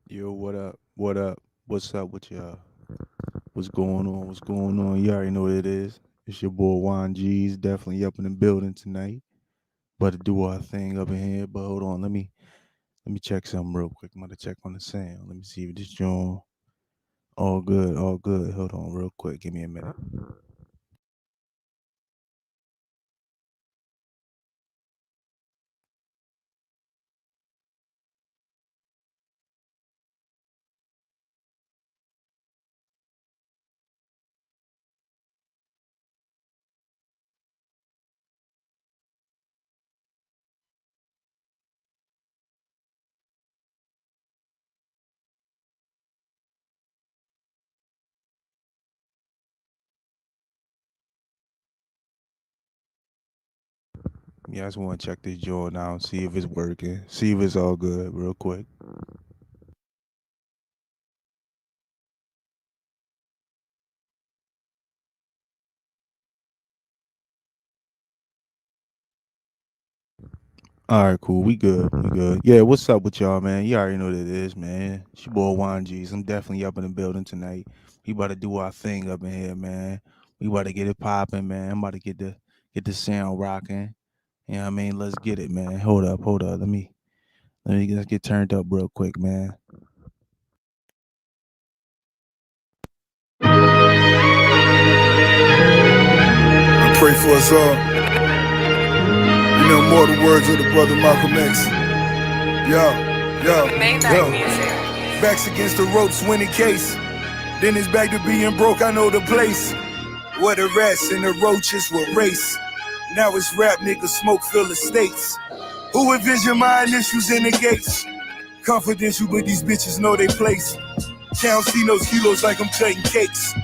Yo, what up? What up? What's up with y'all? What's going on? What's going on? You already know what it is. It's your boy Juan G's definitely up in the building tonight. About to do our thing up in here. But hold on, let me check something real quick. I'm gonna check on the sound. Let me see if this joint all good, all good. Hold on real quick. Give me a minute. Yeah, I just want to check this joint out, see if it's working, see if it's all good, real quick. All right, cool. We good. We good. Yeah, what's up with y'all, man? You already know what it is, man. It's your boy Juan G's. I'm definitely up in the building tonight. We about to do our thing up in here, man. We about to get it popping, man. I'm about to get the sound rocking. You know what I mean? Let's get it, man. Hold up, hold up. Let's get turned up real quick, man. I pray for us all. You know, more the words of the brother Malcolm X. Yo, yo, yo. Backs against the ropes, winning case. Then it's back to being broke, I know the place. Where the rats and the roaches will race. Now it's rap niggas smoke fill estates. Who envision my initials in the gates? Confidential, but these bitches know they place. Count see those kilos like I'm cutting cakes.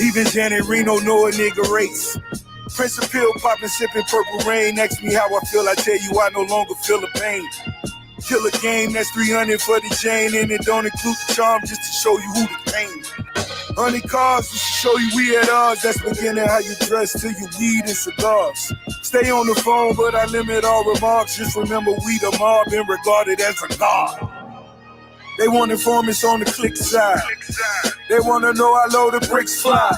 Even Janet Reno know a nigga race. Prince of Pill poppin', sippin' purple rain. Ask me how I feel, I tell you I no longer feel the pain. Kill a game, that's 300 for the chain. And it don't include the charm just to show you who the pain. 100 cars just to show you we at odds. That's beginning how you dress till you weed and cigars. Stay on the phone, but I limit all remarks. Just remember we the mob and regarded as a god. They want informants on the click side. They wanna know how low the bricks fly.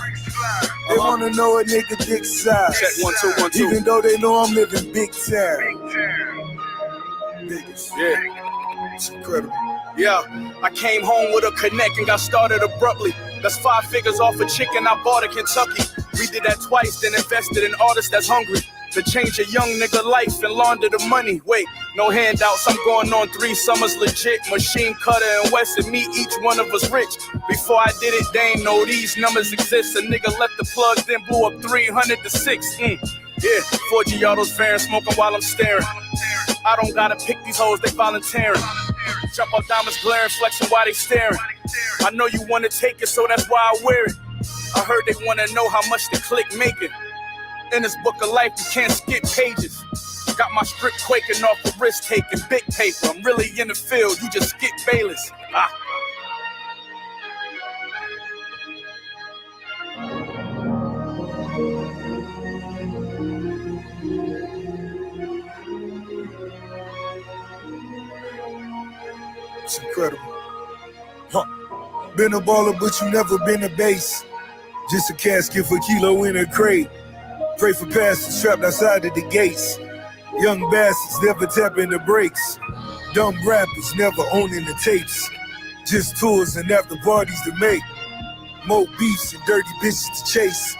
They wanna know a nigga dick size. Check 1 2 1 2. Even though they know I'm living big time. Niggas. Yeah. It's incredible. Yeah, I came home with a connect and got started abruptly. That's 5 figures off a chicken I bought in Kentucky. We did that twice, then invested in artists that's hungry to change a young nigga life and launder the money. Wait, no handouts, I'm going on 3 summers legit. Machine Cutter and West and me, each one of us rich. Before I did it, they ain't know these numbers exist. A nigga left the plug, then blew up 300 to 6. Yeah, 4 Giotto's fair, smoking while I'm staring. I don't gotta pick these hoes, they volunteering. Jump out diamonds glaring, flexing while they staring. I know you wanna take it, so that's why I wear it. I heard they wanna know how much the click making. In this book of life, you can't skip pages. Got my script quaking off the risk taking, big paper. I'm really in the field, you just skip Bayless. It's incredible. Huh. Been a baller, but you never been a base. Just a casket for kilo in a crate. Pray for pastors trapped outside of the gates. Young bastards never tapping the brakes. Dumb rappers never owning the tapes. Just tours and after parties to make. More beefs and dirty bitches to chase.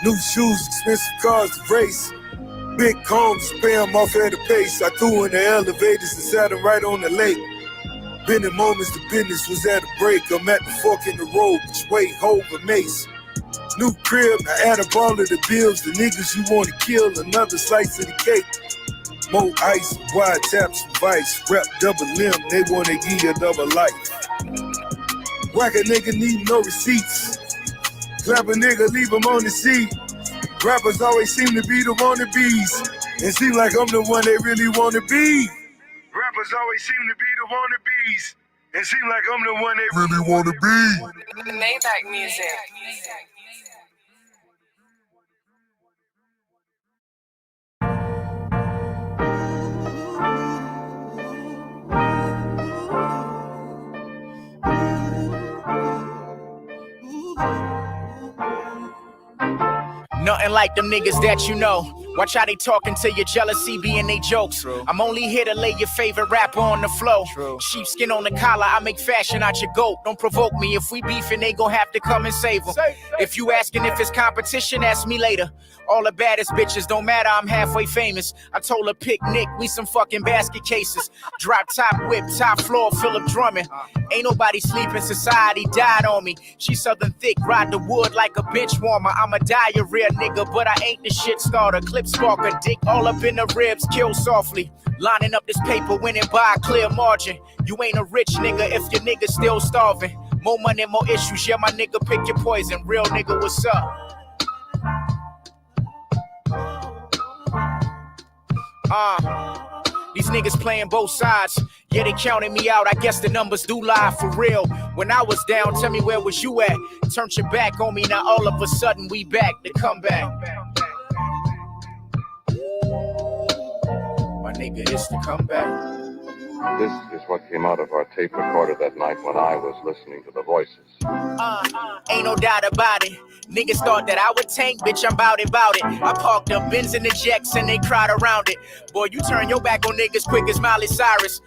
New shoes, expensive cars to race. Big combs, pay them off at a pace. I threw in the elevators and sat them right on the lake. Been in moments the business was at a break. I'm at the fork in the road, which way, Hove or Mace. New crib, I add up all of the bills. The niggas you wanna kill, another slice of the cake. More ice, wide taps, vice. Rap double limb, they wanna give you double life. Whack a nigga need no receipts. Clap a nigga, leave him on the seat. Rappers always seem to be the wannabes. It seem like I'm the one they really wanna be. Rappers always seem to be the wannabes. It seem like I'm the one they really wanna be. Maybach music. Nothing like them niggas that you know. Watch how they talking to your jealousy being they jokes. True. I'm only here to lay your favorite rapper on the flow. True. Sheepskin on the collar, I make fashion out your goat. Don't provoke me. If we beefing, they gon' have to come and save them. If you asking if it's competition, ask me later. All the baddest bitches don't matter, I'm halfway famous. I told her pick Nick, we some fucking basket cases. Drop top whip, top floor, Philip drumming. Ain't nobody sleeping, society died on me. She southern thick, ride the wood like a bench warmer. I'm a diarrhea nigga, but I ain't the shit starter. Clip sparker, dick all up in the ribs, kill softly. Lining up this paper, winning by a clear margin. You ain't a rich nigga if your nigga still starving. More money, more issues, yeah, my nigga, pick your poison. Real nigga, what's up? These niggas playing both sides. Yeah, they counted me out. I guess the numbers do lie for real. When I was down, tell me where was you at? Turned your back on me, now all of a sudden we back. The comeback. My nigga, it's the comeback. This is what came out of our tape recorder that night when I was listening to the voices. Ain't no doubt about it. Niggas thought that I would tank, bitch, I'm bout it. I parked up Benz in the Jacks and they cried around it. Boy, you turn your back on niggas quick as Miley Cyrus.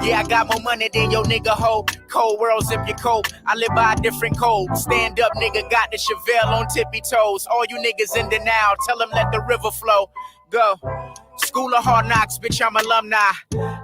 Yeah, I got more money than your nigga hoe. Cold world, zip your coat. I live by a different code. Stand up, nigga, got the Chevelle on tippy toes. All you niggas in denial, tell them let the river flow. Go. School of hard knocks, bitch, I'm alumni.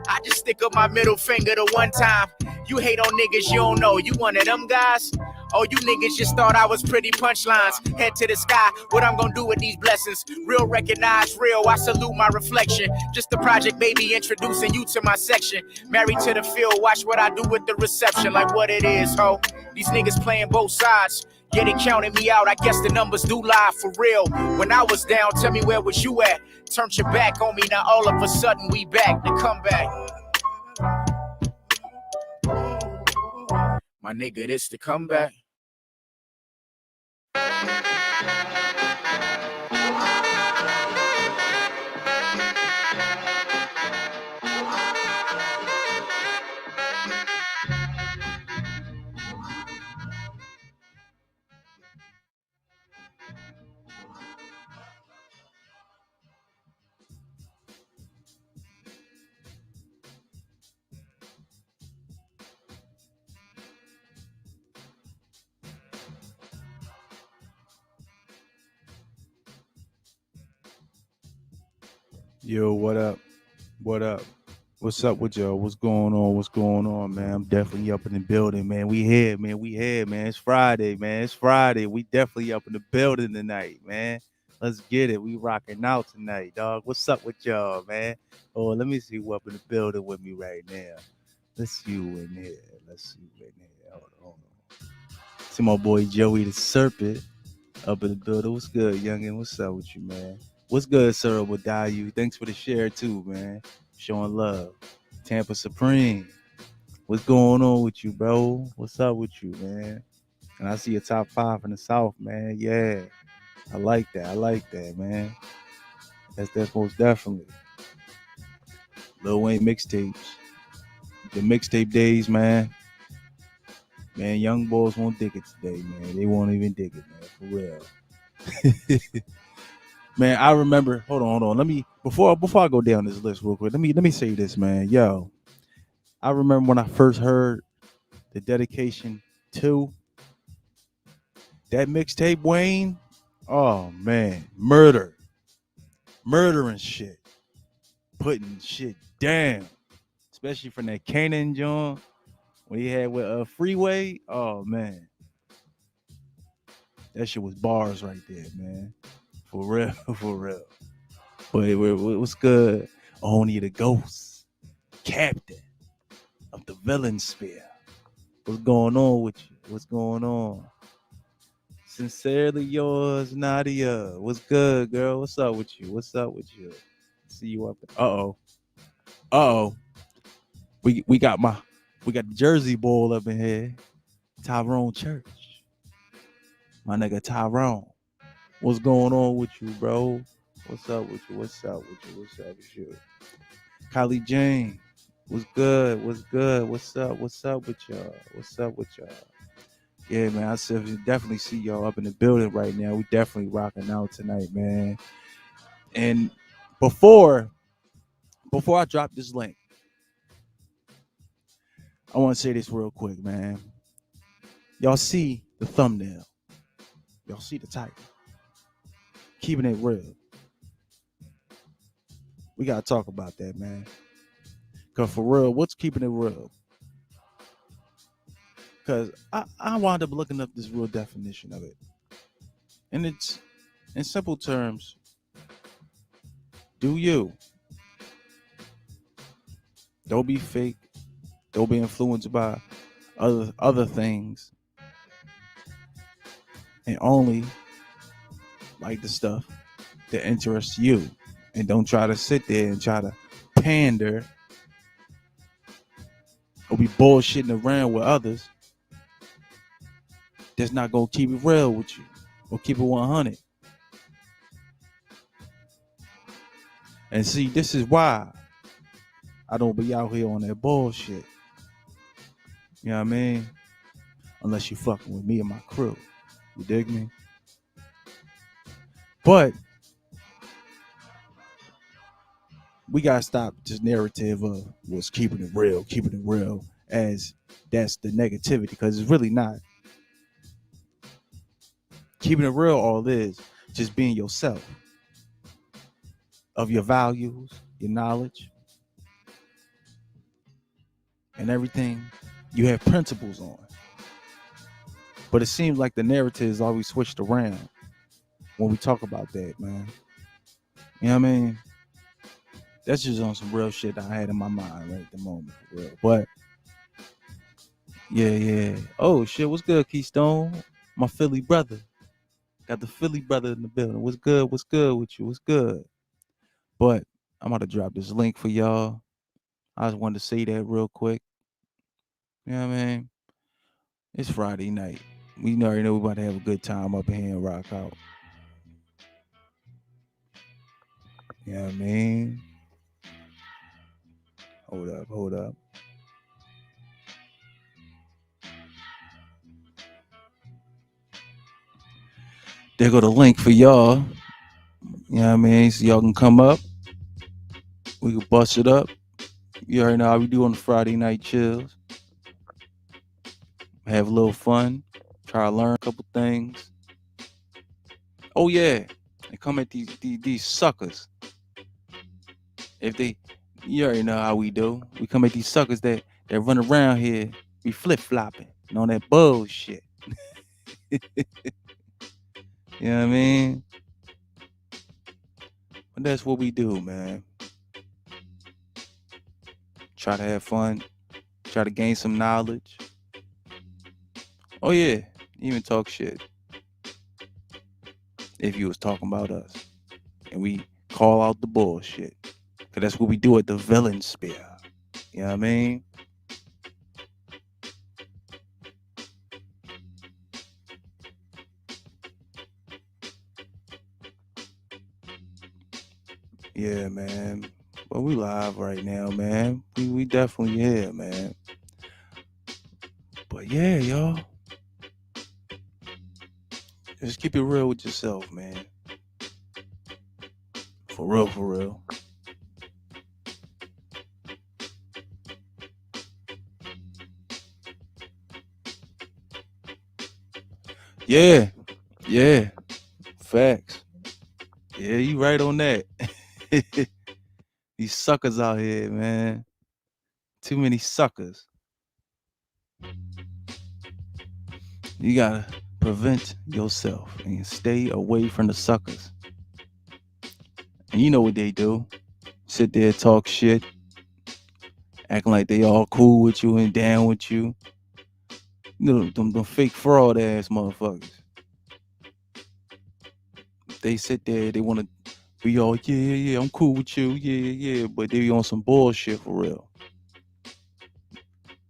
I just stick up my middle finger the one time. You hate on niggas you don't know. You one of them guys? Oh, you niggas just thought I was pretty punchlines. Head to the sky, what I'm gonna do with these blessings. Real recognize real, I salute my reflection. Just the project, baby, introducing you to my section. Married to the field, watch what I do with the reception. Like what it is, ho. These niggas playing both sides. Yeah, they counted me out, I guess the numbers do lie for real. When I was down, tell me where was you at? Turned your back on me, now all of a sudden we back. The comeback. My nigga, this the comeback. Yo, what up? What up? What's up with y'all? What's going on? What's going on, man? I'm definitely up in the building, man. We here, man. We here, man. It's Friday, man. It's Friday. We definitely up in the building tonight, man. Let's get it. We rocking out tonight, dog. What's up with y'all, man? Oh, let me see who up in the building with me right now. Let's see who in here. Let's see who in here. Hold on. See my boy Joey the Serpent up in the building. What's good, youngin? What's up with you, man? What's good, sir? With you? Thanks for the share too, man. Showing love. Tampa Supreme. What's going on with you, bro? What's up with you, man? And I see a top 5 in the South, man. Yeah. I like that. I like that, man. That's most definitely. Lil Wayne mixtapes. The mixtape days, man. Man, young boys won't dig it today, man. They won't even dig it, man. For real. Man, I remember. Hold on. Let me before I go down this list real quick. Let me say this, man. Yo, I remember when I first heard the dedication to that mixtape, Wayne. Oh man, murdering shit, putting shit down, especially from that Kanan John when he had with a Freeway. Oh man, that shit was bars right there, man. For real, for real. But what's good? Only the ghost, captain of the villain sphere. What's going on with you? What's going on? Sincerely yours, Nadia. What's good, girl? What's up with you? What's up with you? See you up there. Uh-oh. We got the Jersey Bowl up in here. Tyrone Church. My nigga Tyrone. What's going on with you, bro? What's up with you? What's up with you? What's up with you? Kylie Jane. What's good? What's good? What's up? What's up with y'all? What's up with y'all? Yeah, man. I said we definitely see y'all up in the building right now. We definitely rocking out tonight, man. And before I drop this link, I want to say this real quick, man. Y'all see the thumbnail. Y'all see the title. Keeping it real. We gotta talk about that, man. Cause for real, what's keeping it real? Cause I wound up looking up this real definition of it. And it's in simple terms, do you. Don't be fake. Don't be influenced by other things. And only like the stuff that interests you. And don't try to sit there and try to pander or be bullshitting around with others that's not gonna keep it real with you or keep it 100. And see, this is why I don't be out here on that bullshit. You know what I mean? Unless you fucking with me and my crew. You dig me? But we gotta stop this narrative of what's keeping it real, as that's the negativity, because it's really not. Keeping it real, all is just being yourself, of your values, your knowledge, and everything you have principles on. But it seems like the narrative is always switched around when we talk about that, man. You know what I mean? That's just on some real shit I had in my mind right at the moment, for real. But yeah. Oh shit, what's good, Keystone? My Philly brother. Got the Philly brother in the building. What's good? What's good with you? What's good? But I'm about to drop this link for y'all. I just wanted to say that real quick. You know what I mean? It's Friday night. We already know we about to have a good time up in here and rock out. You know what I mean? Hold up. There go the link for y'all. You know what I mean? So y'all can come up. We can bust it up. You already know how we do on the Friday night chills. Have a little fun. Try to learn a couple things. Oh yeah. And come at these suckers. If they, you already know how we do. We come at these suckers that run around here, be flip flopping and on that bullshit. You know what I mean? But that's what we do, man. Try to have fun. Try to gain some knowledge. Oh yeah, even talk shit. If you was talking about us, and we call out the bullshit, cause that's what we do at the Villain Spear. You know what I mean? Yeah, man. But we live right now, man. We definitely here, man. But yeah, y'all. Just keep it real with yourself, man. For real, for real. Yeah. Facts. Yeah, you right on that. These suckers out here, man. Too many suckers. You gotta prevent yourself and stay away from the suckers. And you know what they do. Sit there, talk shit, acting like they all cool with you and down with you. You know, them fake fraud ass motherfuckers. They sit there, they want to be all, yeah, I'm cool with you, yeah, but they be on some bullshit for real.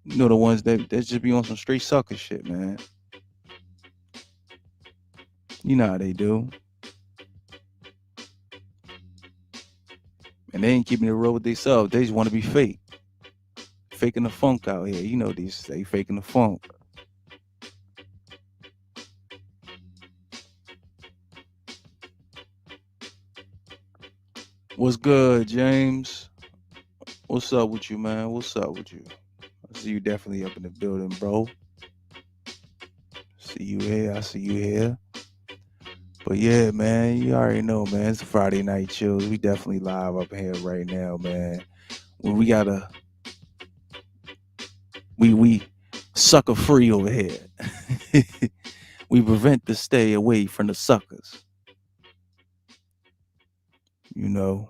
You know, the ones that just be on some straight sucker shit, man. You know how they do. And they ain't keeping it real with themselves. They just want to be fake. Faking the funk out here. You know these, they faking the funk. What's good, James? What's up with you, man? What's up with you? I see you definitely up in the building, bro. See you here. I see you here. But yeah, man, you already know, man. It's Friday night chills. We definitely live up here right now, man. We gotta we sucker free over here. We prevent the stay away from the suckers. You know,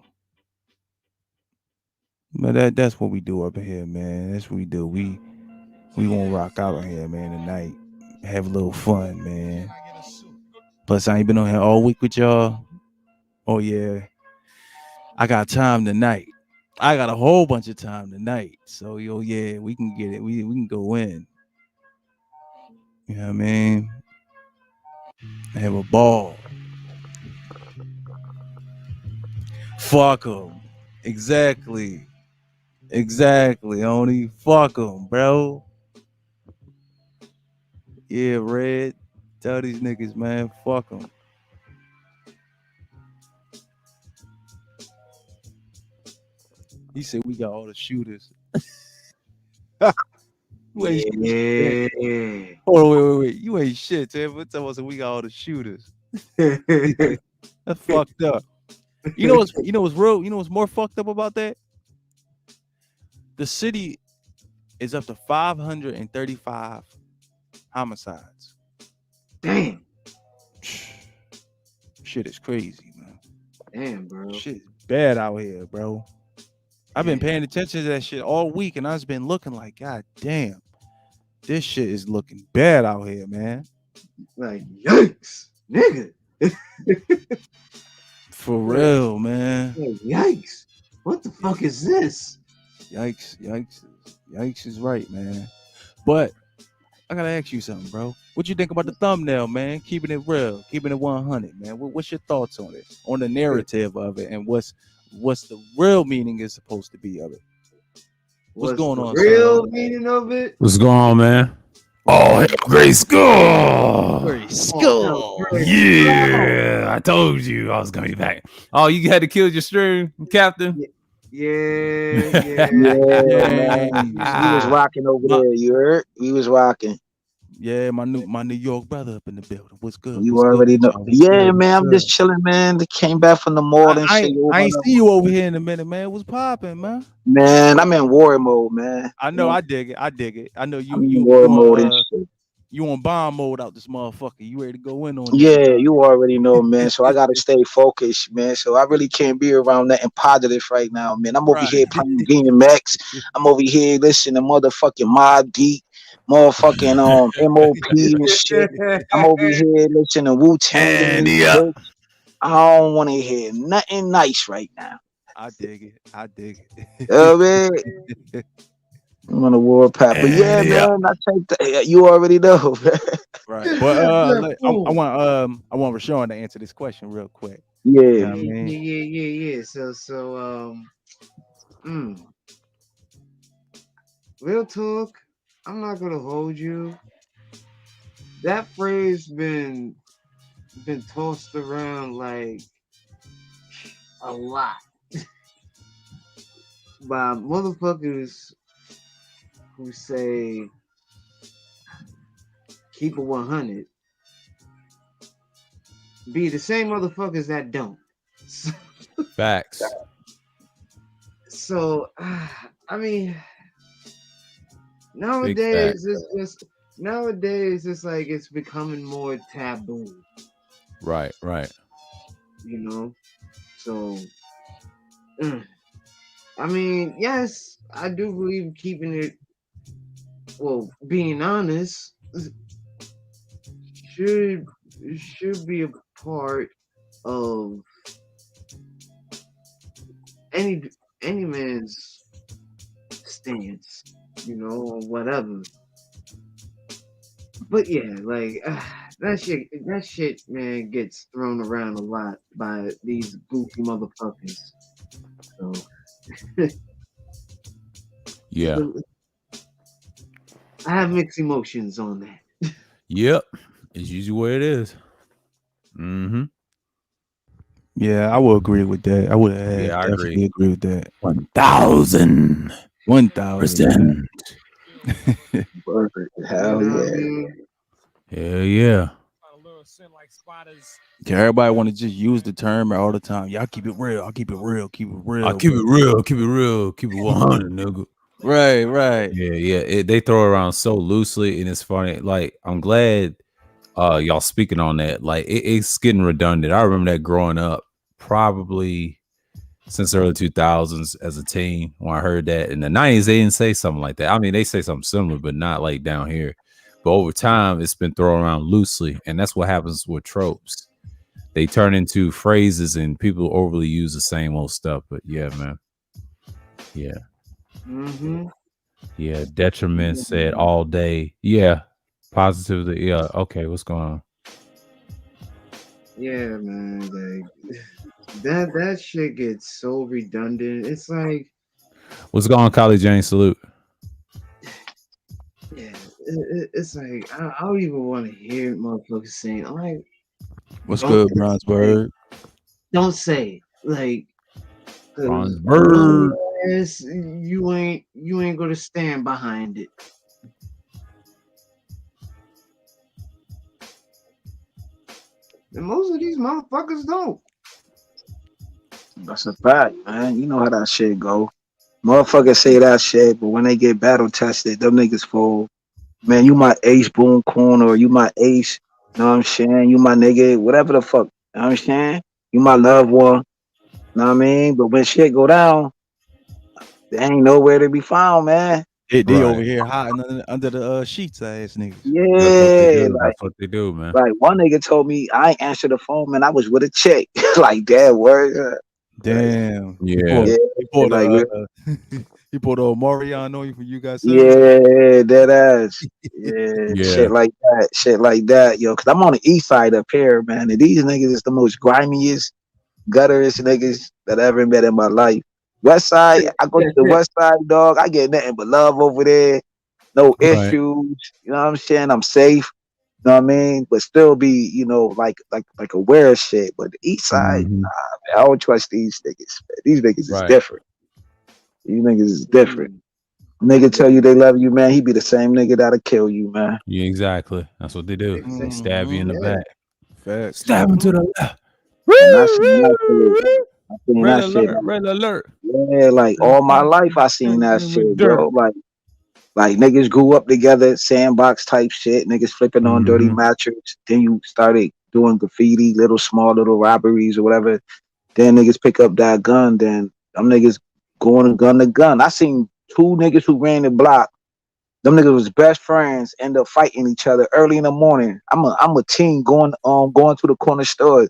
but that's what we do up here, man. That's what we do. We gonna rock out on here, man, tonight. Have a little fun, man. Plus, I ain't been on here all week with y'all. Oh yeah, I got time tonight. I got a whole bunch of time tonight. So yo, yeah, we can get it. We can go in. You know what I mean? Have a ball. Fuck them. Exactly. Exactly. Only fuck them, bro. Yeah, Red. Tell these niggas, man, fuck them. He said we got all the shooters. You ain't shit. Yeah. Hold on, wait. You ain't shit, Tim. But tell us we got all the shooters. That's fucked up. You know what's real? You know what's more fucked up about that? The city is up to 535 homicides. Damn. Shit is crazy, man. Damn, bro. Shit is bad out here, bro. I've been paying attention to that shit all week, and I've been looking like, God damn, this shit is looking bad out here, man. Like, yikes, nigga. For real, man. Like, yikes. What the fuck is this? Yikes is right, man. But I gotta ask you something, bro. What you think about the thumbnail, man? Keeping it real, keeping it 100, man. What's your thoughts on it, on the narrative of it, and what's the real meaning is supposed to be of it? What's going the on, real son? meaning of it? What's going on, man? Oh, hell, great school. Great skull. Yeah, I told you I was gonna be back. Oh, you had to kill your stream, Captain. Yeah. Yeah, man. We was Dang. rocking over there. You heard? We was rocking. Yeah, my New York brother up in the building. What's good? You What's good already with know. y'all? What's Yeah, good? man. I'm What's just good? chilling, man. They came back from the mall and shit. I ain't see you over here in a minute, man. What's popping, man? Man, I'm in war mode, man. I know, I dig it. I dig it. I know you I'm in you war you mode and on shit. you on bomb mode out this motherfucker. You ready to go in on Yeah, niggas? you already know, man. So I gotta stay focused, man. So I really can't be around nothing positive right now, man. I'm over Right. here playing DMX. I'm over here listening to motherfucking Mob Deep, motherfucking MOP and shit. I'm over here listening to Wu Tang and And this yeah, bitch. I don't want to hear nothing nice right now. I dig it. I dig You know what I mean? it. I'm on a war path. But yeah, and yeah. man, I take that. You already know, man. Right. But I want Rashawn to answer this question real quick. You Yeah. know what I mean? Yeah. Real talk, I'm not gonna hold you. That phrase been tossed around like a lot by motherfuckers who say keep it 100 be the same motherfuckers that don't. Facts. So I mean, Big nowadays facts. it's like it's becoming more taboo, Right. you know. So I mean, yes, I do believe keeping it, well, being honest should should be a part of any any man's stance, or whatever. But yeah, like that shit, man, gets thrown around a lot by these goofy motherfuckers. So Yeah. I have mixed emotions on that. Yep. It's usually where it is. Mm-hmm. Yeah, I will agree with that. I would have Yeah, I agree. definitely agree with that. 1000%. 1,000, man. Perfect. You Hell know what I yeah. mean? Hell yeah. Yeah, everybody want to just use the term all the time. Y'all keep it real. I'll keep it real. Keep it I real. keep But it real. Keep it real. Keep it 100, nigga. right, right. Yeah, yeah. They throw around so loosely, and it's funny. Like, I'm glad y'all speaking on that. Like, it's getting redundant. I remember that growing up, probably since the early 2000s as a teen when I heard that. In the 90s, they didn't say something like that. I mean, they say something similar, but not like down here. But over time, it's been thrown around loosely, and that's what happens with tropes. They turn into phrases, and people overly use the same old stuff. But yeah, man. Yeah. Mm-hmm. Yeah. Detriment said all day. Yeah. Positively. Yeah. Okay. What's going on? Yeah, man. Like that shit gets so redundant. It's like, What's going on, Kylie Jane? Salute. yeah, it's like I don't even want to hear motherfuckers saying. I'm like, What's don't good, say, Bronzebird? don't say, like, cause Bronzebird. unless you ain't gonna stand behind it. And most of these motherfuckers don't. That's a fact, man. You know how that shit go. Motherfuckers say that shit, but when they get battle tested, them niggas fold. Man, you my ace boom corn or you my ace. Know what I'm saying? You my nigga, whatever the fuck. Know what I'm saying? You my loved one. Know what I mean? But when shit go down, they ain't nowhere to be found, man. They over Right. here hiding under the sheets, ass niggas. That's what they Yeah, do. That's what they do, man. like one nigga told me I ain't answer the phone, man. I was with a chick. Like that word. Like, Damn. Yeah. yeah, He pulled like a he pulled a Omarion on you for you got service. yeah, dead ass. Yeah, Yeah. shit like that. Shit like that, yo. Cause I'm on the east side up here, man. And these niggas is the most grimiest, gutterest niggas that I ever met in my life. West side, I go to the west side, dog. I get nothing but love over there. No Right. issues. You know what I'm saying? I'm safe. You know what I mean? But still be, like aware of shit. But the east side, Mhm. man, I don't trust these niggas. Man. These niggas is Right. different. These niggas is different. Mm, Nigga tell you they love you, man. He be the same nigga that'll kill you, man. Yeah, exactly. That's what they do. They stab you in the Mm-hmm. yeah. back. Facts. Stab him to the left. And I seen that shit. I seen Red that shit. alert. Red alert. Yeah, like all my life I seen that shit, bro. Like niggas grew up together, sandbox type shit. Niggas flipping on dirty Mm-hmm. mattress. Then you started doing graffiti, small little robberies or whatever. Then niggas pick up that gun. Then them niggas going gun to gun. I seen two niggas who ran the block. Them niggas was best friends, end up fighting each other early in the morning. I'm a teen going to the corner store.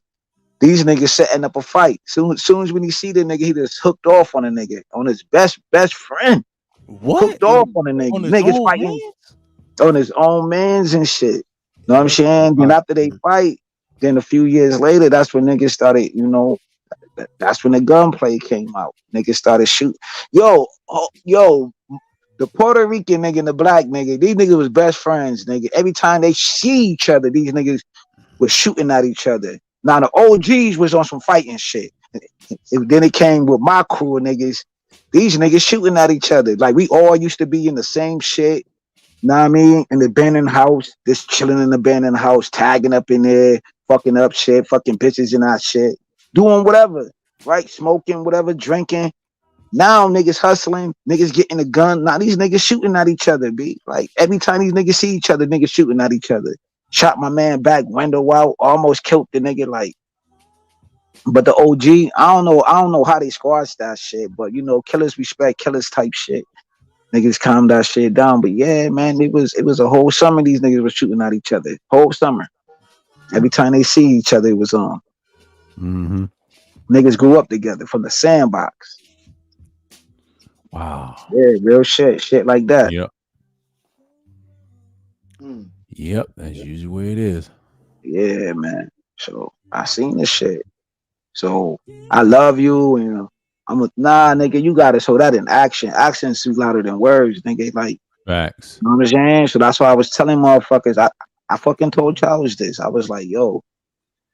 These niggas setting up a fight. Soon as when he see the nigga, he just hooked off on a nigga, on his best friend. What? Hooked off on a nigga. On his Niggas own fighting hands? on his own mans and shit. Know what I'm That's saying? Then wild. after they fight, then a few years later, that's when niggas started, that's when the gunplay came out. Niggas started shooting. Yo, the Puerto Rican nigga and the black nigga, these niggas was best friends, nigga. Every time they see each other, these niggas was shooting at each other. Now the OGs was on some fighting shit. Then it came with my crew of niggas. These niggas shooting at each other. Like we all used to be in the same shit. Know what I mean? In the abandoned house, just chilling in the abandoned house, tagging up in there, fucking up shit, fucking bitches and that shit. Doing whatever, right? Smoking, whatever, drinking. Now niggas hustling, niggas getting a gun. Now these niggas shooting at each other, B. Like every time these niggas see each other, niggas shooting at each other. Shot my man back window out, almost killed the nigga. Like, but the OG, I don't know how they squashed that shit. But killers respect killers type shit. Niggas calm that shit down. But yeah, man, it was a whole summer. These niggas was shooting at each other. Whole summer. Every time they see each other, it was on. Mm-hmm. Niggas grew up together from the sandbox. Wow. Yeah, real shit, shit like that. Yep. mm. Yep. That's usually where it is. Yeah, man. So I seen this shit. So I love you, and I'm a nah, nigga. You got to show that in action. Action speaks louder than words, nigga. Like, Facts. you know what I'm saying? So that's why I was telling motherfuckers. I fucking told y'all was this. I was like, yo,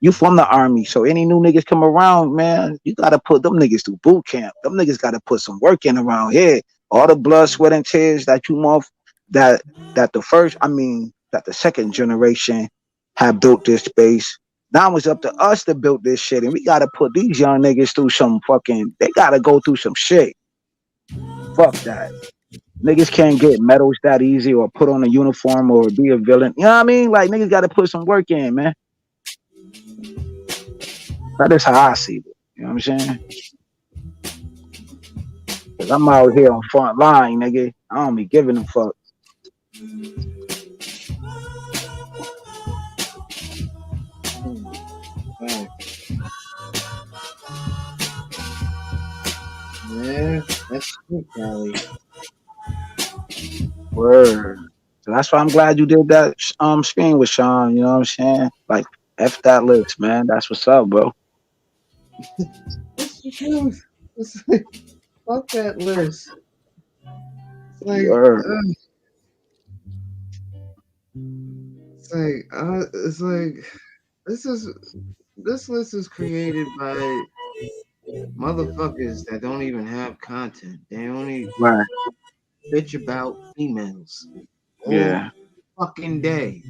You from the army, so any new niggas come around, man, you gotta put them niggas through boot camp. Them niggas gotta put some work in around here. All the blood, sweat, and tears that you that that the second generation have built this space. Now it's up to us to build this shit, and we gotta put these young niggas through some fucking. They gotta go through some shit. Fuck that. Niggas can't get medals that easy or put on a uniform or be a villain. You know what I mean? Like niggas gotta put some work in, man. That is how I see it. You know what I'm saying? Cause I'm out here on front line, nigga. I don't be giving a fuck. Yeah, that's it, Callie. Word. So that's why I'm glad you did that screen with Sean. You know what I'm saying? Like F that list, man. That's what's up, bro. That's the truth. It's like, fuck that list. It's like, Word. it's like this list is created by motherfuckers that don't even have content. They only Right. bitch about females all Yeah. fucking day.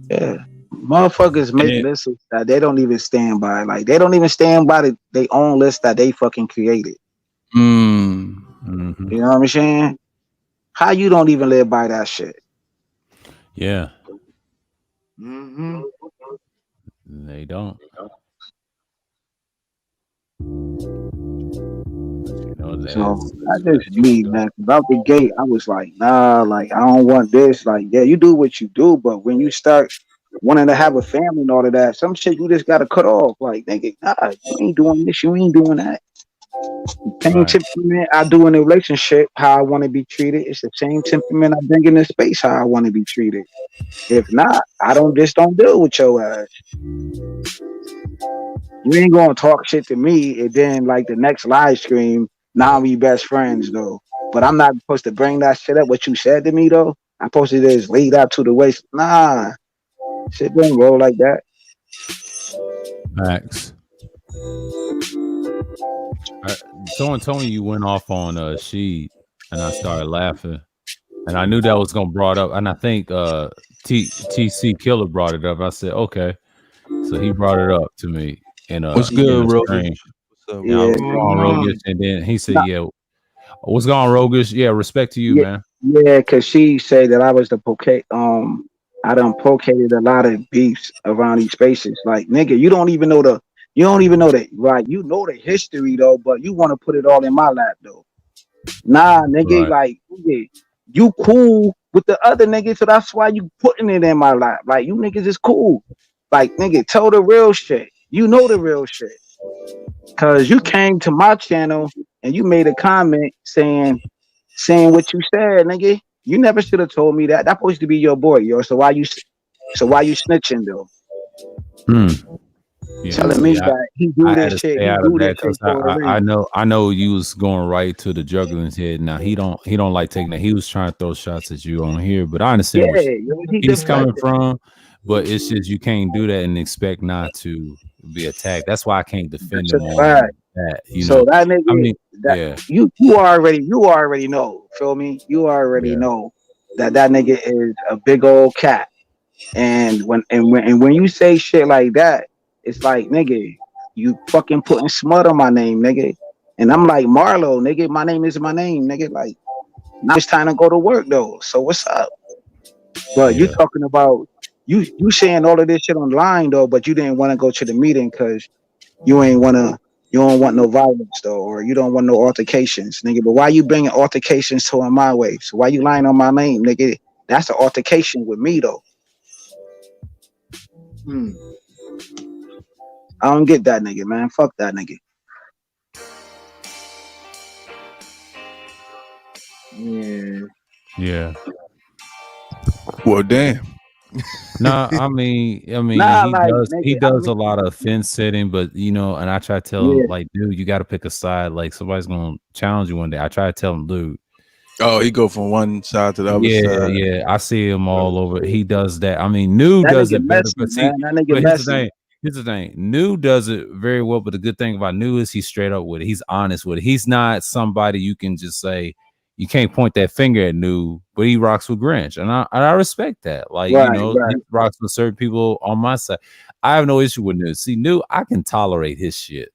Yeah. Motherfuckers make lists that they don't even stand by. Like they don't even stand by their own list that they fucking created. Mm-hmm. You know what I'm saying? How you don't even live by that shit? Yeah. Mm-hmm. They don't. So I just me, man. About the gate, I was like, nah, like I don't want this. Like, yeah, you do what you do, but when you start wanting to have a family and all of that, some shit you just gotta cut off. Like, nigga, nah, you ain't doing this, you ain't doing that. The same temperament I do in a relationship, how I want to be treated, it's the same temperament I bring in this space, how I want to be treated. If not, I don't deal with your ass. You ain't gonna talk shit to me, and then like the next live stream, now we best friends though. But I'm not supposed to bring that shit up. What you said to me though, I'm supposed to just lead up to the waist. Nah, shit don't roll like that. Max. Someone told me you went off on Sheed, and I started laughing, and I knew that was gonna brought up, and I think TC Killer brought it up. I said okay, so he brought it up to me. And what's good, Rogish? What's up? Yeah, I was going Rogish, and then he said, "Yeah, what's going Rogish? Yeah, respect to you, man." Yeah, cause she said that I was the I done procreated a lot of beefs around these spaces. Like, nigga, you don't even know that, right? You know the history though, but you want to put it all in my lap though. Nah, nigga, Right. like, nigga, you cool with the other niggas, so that's why you putting it in my lap. Like, you niggas is cool. Like, nigga, tell the real shit. You know the real shit. Cause you came to my channel and you made a comment saying what you said, nigga. You never should have told me that. That's supposed to be your boy, yo. So why you snitching though? Yeah, Telling me that he do I had this to shit. stay He out of do this that shit because for a I reason. know you was going right to the juggler's head. Now he don't like taking that. He was trying to throw shots at you on here, but I understand where he's coming from. But it's just you can't do that and expect not to be attacked. That's why I can't defend him on that. You So know, that nigga, I mean, that you already know. Feel me? You already know that nigga is a big old cat. And when you say shit like that, it's like, nigga, you fucking putting smut on my name, nigga. And I'm like, Marlo, nigga, my name is my name, nigga. Like, now it's time to go to work though. So what's up? But you talking about you saying all of this shit online though, but you didn't want to go to the meeting because you don't want no violence though, or you don't want no altercations, nigga. But why you bringing altercations to my way? So why you lying on my name, nigga? That's an altercation with me though. I don't get that nigga, man. Fuck that nigga. Yeah. Well, damn. No, I mean, he does a lot of fence setting, but you know, and I try to tell him, like, dude, you got to pick a side. Like, somebody's gonna challenge you one day. I try to tell him, dude. Oh, he go from one side to the other side. Yeah. I see him all over. He does that. I mean, New that does nigga it better, messy, but see, man. That nigga but here's the messy. thing. Here's the thing. New does it very well, but the good thing about New is he's straight up with it. He's honest with it. He's not somebody you can just say you can't point that finger at New, but he rocks with Grinch, and I respect that. Like Right, he rocks with certain people on my side. I have no issue with New. See, New, I can tolerate his shit.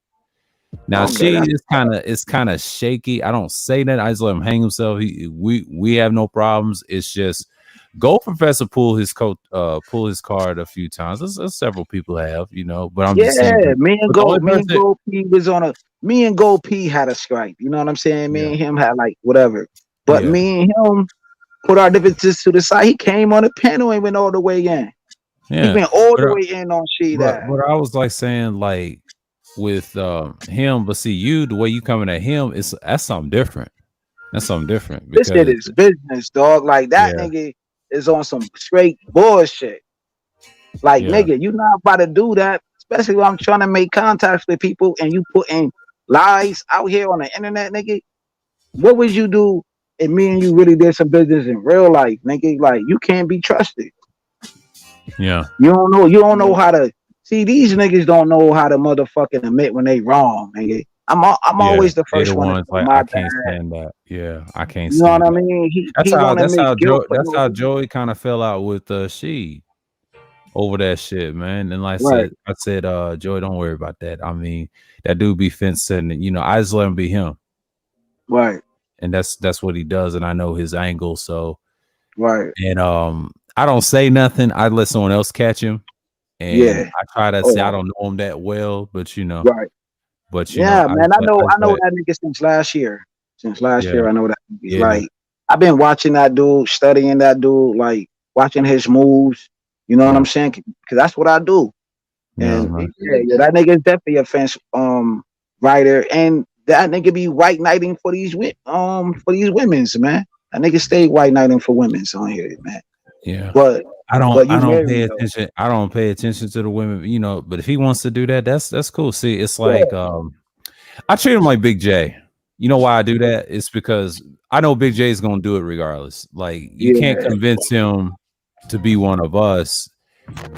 Now Okay, she is kind of shaky. I don't say that. I just let him hang himself. We have no problems. It's just Gold Professor pull his card a few times. There's several people have, but I'm just saying. yeah, me and But the only Gold P was on a. Me and Gold P had a strike. You know what I'm saying? Me and him had like whatever. But me and him put our differences to the side. He came on the panel and went all the way in. Yeah, he went all the way in on she that. But I was like saying like with him, but see you the way you coming at him that's something different. That's something different. This shit is business, dog. Like that nigga is on some straight bullshit. Like nigga, you not about to do that. Especially when I'm trying to make contacts with people and you putting lies out here on the internet, nigga. What would you do if me and you really did some business in real life, nigga? Like you can't be trusted. Yeah. You don't know how to see. These niggas don't know how to motherfucking admit when they wrong, nigga. I'm always the first one to like, my I can't stand that. Yeah, I can't You know what I mean? That's how Joey kind of fell out with she over that shit, man. And like I said, Joey, don't worry about that. I mean, that dude be fence sitting, I just let him be him. Right. And that's what he does, and I know his angle, so and I don't say nothing. I let someone else catch him. And I try to say I don't know him that well, but right. But man, I know that nigga since last year. Since last year, I know that. Like I've been watching that dude, studying that dude, like watching his moves. You know what I'm saying? Because that's what I do. And that nigga is definitely a fence writer, and that nigga be white knighting for these women's, man. That nigga stay white knighting for women's on here, man. Yeah, but I don't pay attention. I don't pay attention to the women, but if he wants to do that, that's cool. See, it's like I treat him like Big J. You know why I do that? It's because I know Big J is gonna do it regardless. Like you can't convince him to be one of us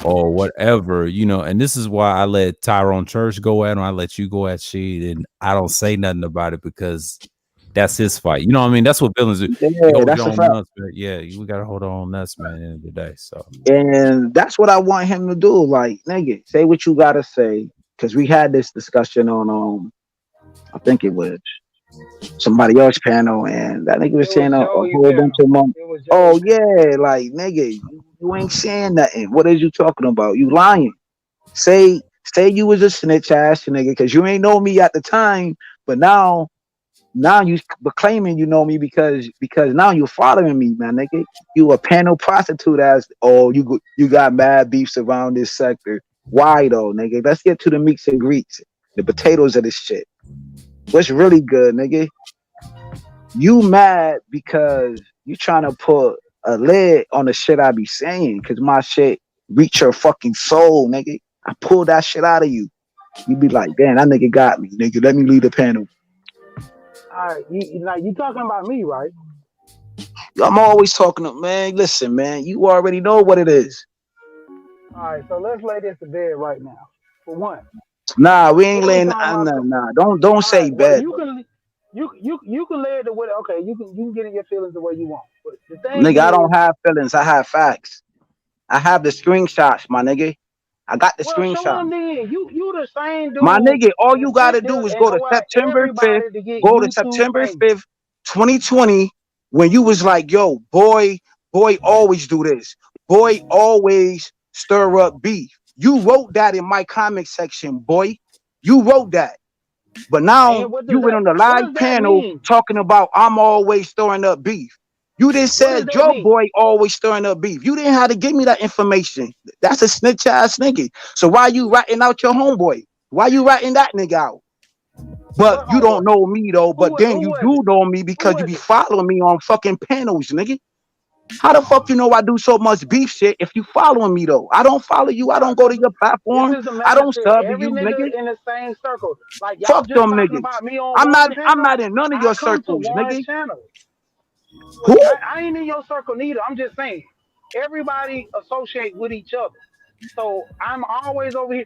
or whatever, and this is why I let Tyrone Church go at him. I let you go at she, and I don't say nothing about it because that's his fight. You know what I mean? That's what villains do. That's a fact. Nuts, we gotta hold on nuts, man, at the end of the day. So and that's what I want him to do. Like, nigga, say what you gotta say. Cause we had this discussion on I think it was somebody else's panel, and that nigga was saying a whole bunch of months. Oh yeah, like nigga, you ain't saying nothing. What is you talking about? You lying. Say you was a snitch ass nigga, because you ain't know me at the time, but now you claiming you know me because now you're following me, man, nigga. You a panel prostitute ass. Oh, you got mad beefs around this sector. Why though, nigga? Let's get to the meats and greets, the potatoes of this shit. What's really good, nigga? You mad because you trying to put a lid on the shit I be saying, because my shit reach your fucking soul, nigga. I pull that shit out of you. You be like, damn, that nigga got me, nigga. Let me lead the panel. All right, you talking about me, right? I'm always talking to, man. Listen, man, you already know what it is. All right, so let's lay this to bed right now. For one. Nah, we ain't laying. Nah. Don't say bed. You can lay it the way. Okay, you can get in your feelings the way you want. But the thing nigga, I don't have feelings. I have facts. I have the screenshots, my nigga. I got the screenshot. You the same dude. My nigga, all you gotta do is go to September 5th. Go to September 5th, 2020, when you was like, yo, boy always do this. Boy always stir up beef. You wrote that in my comment section, boy. You wrote that. But now you went on the live panel talking about I'm always stirring up beef. You just said your boy always stirring up beef. You didn't have to give me that information. That's a snitch ass nigga. So why you ratting out your homeboy? Why you ratting that nigga out? But you don't know me though. But then you do know me because you be following me on fucking panels, nigga. How the fuck you know I do so much beef shit if you following me though? I don't follow you. I don't go to your platform. I don't sub to you, nigga. In the same circle. Like y'all fuck them niggas. I'm not in none of your circles, nigga. Who? I ain't in your circle neither. I'm just saying everybody associate with each other. So I'm always over here.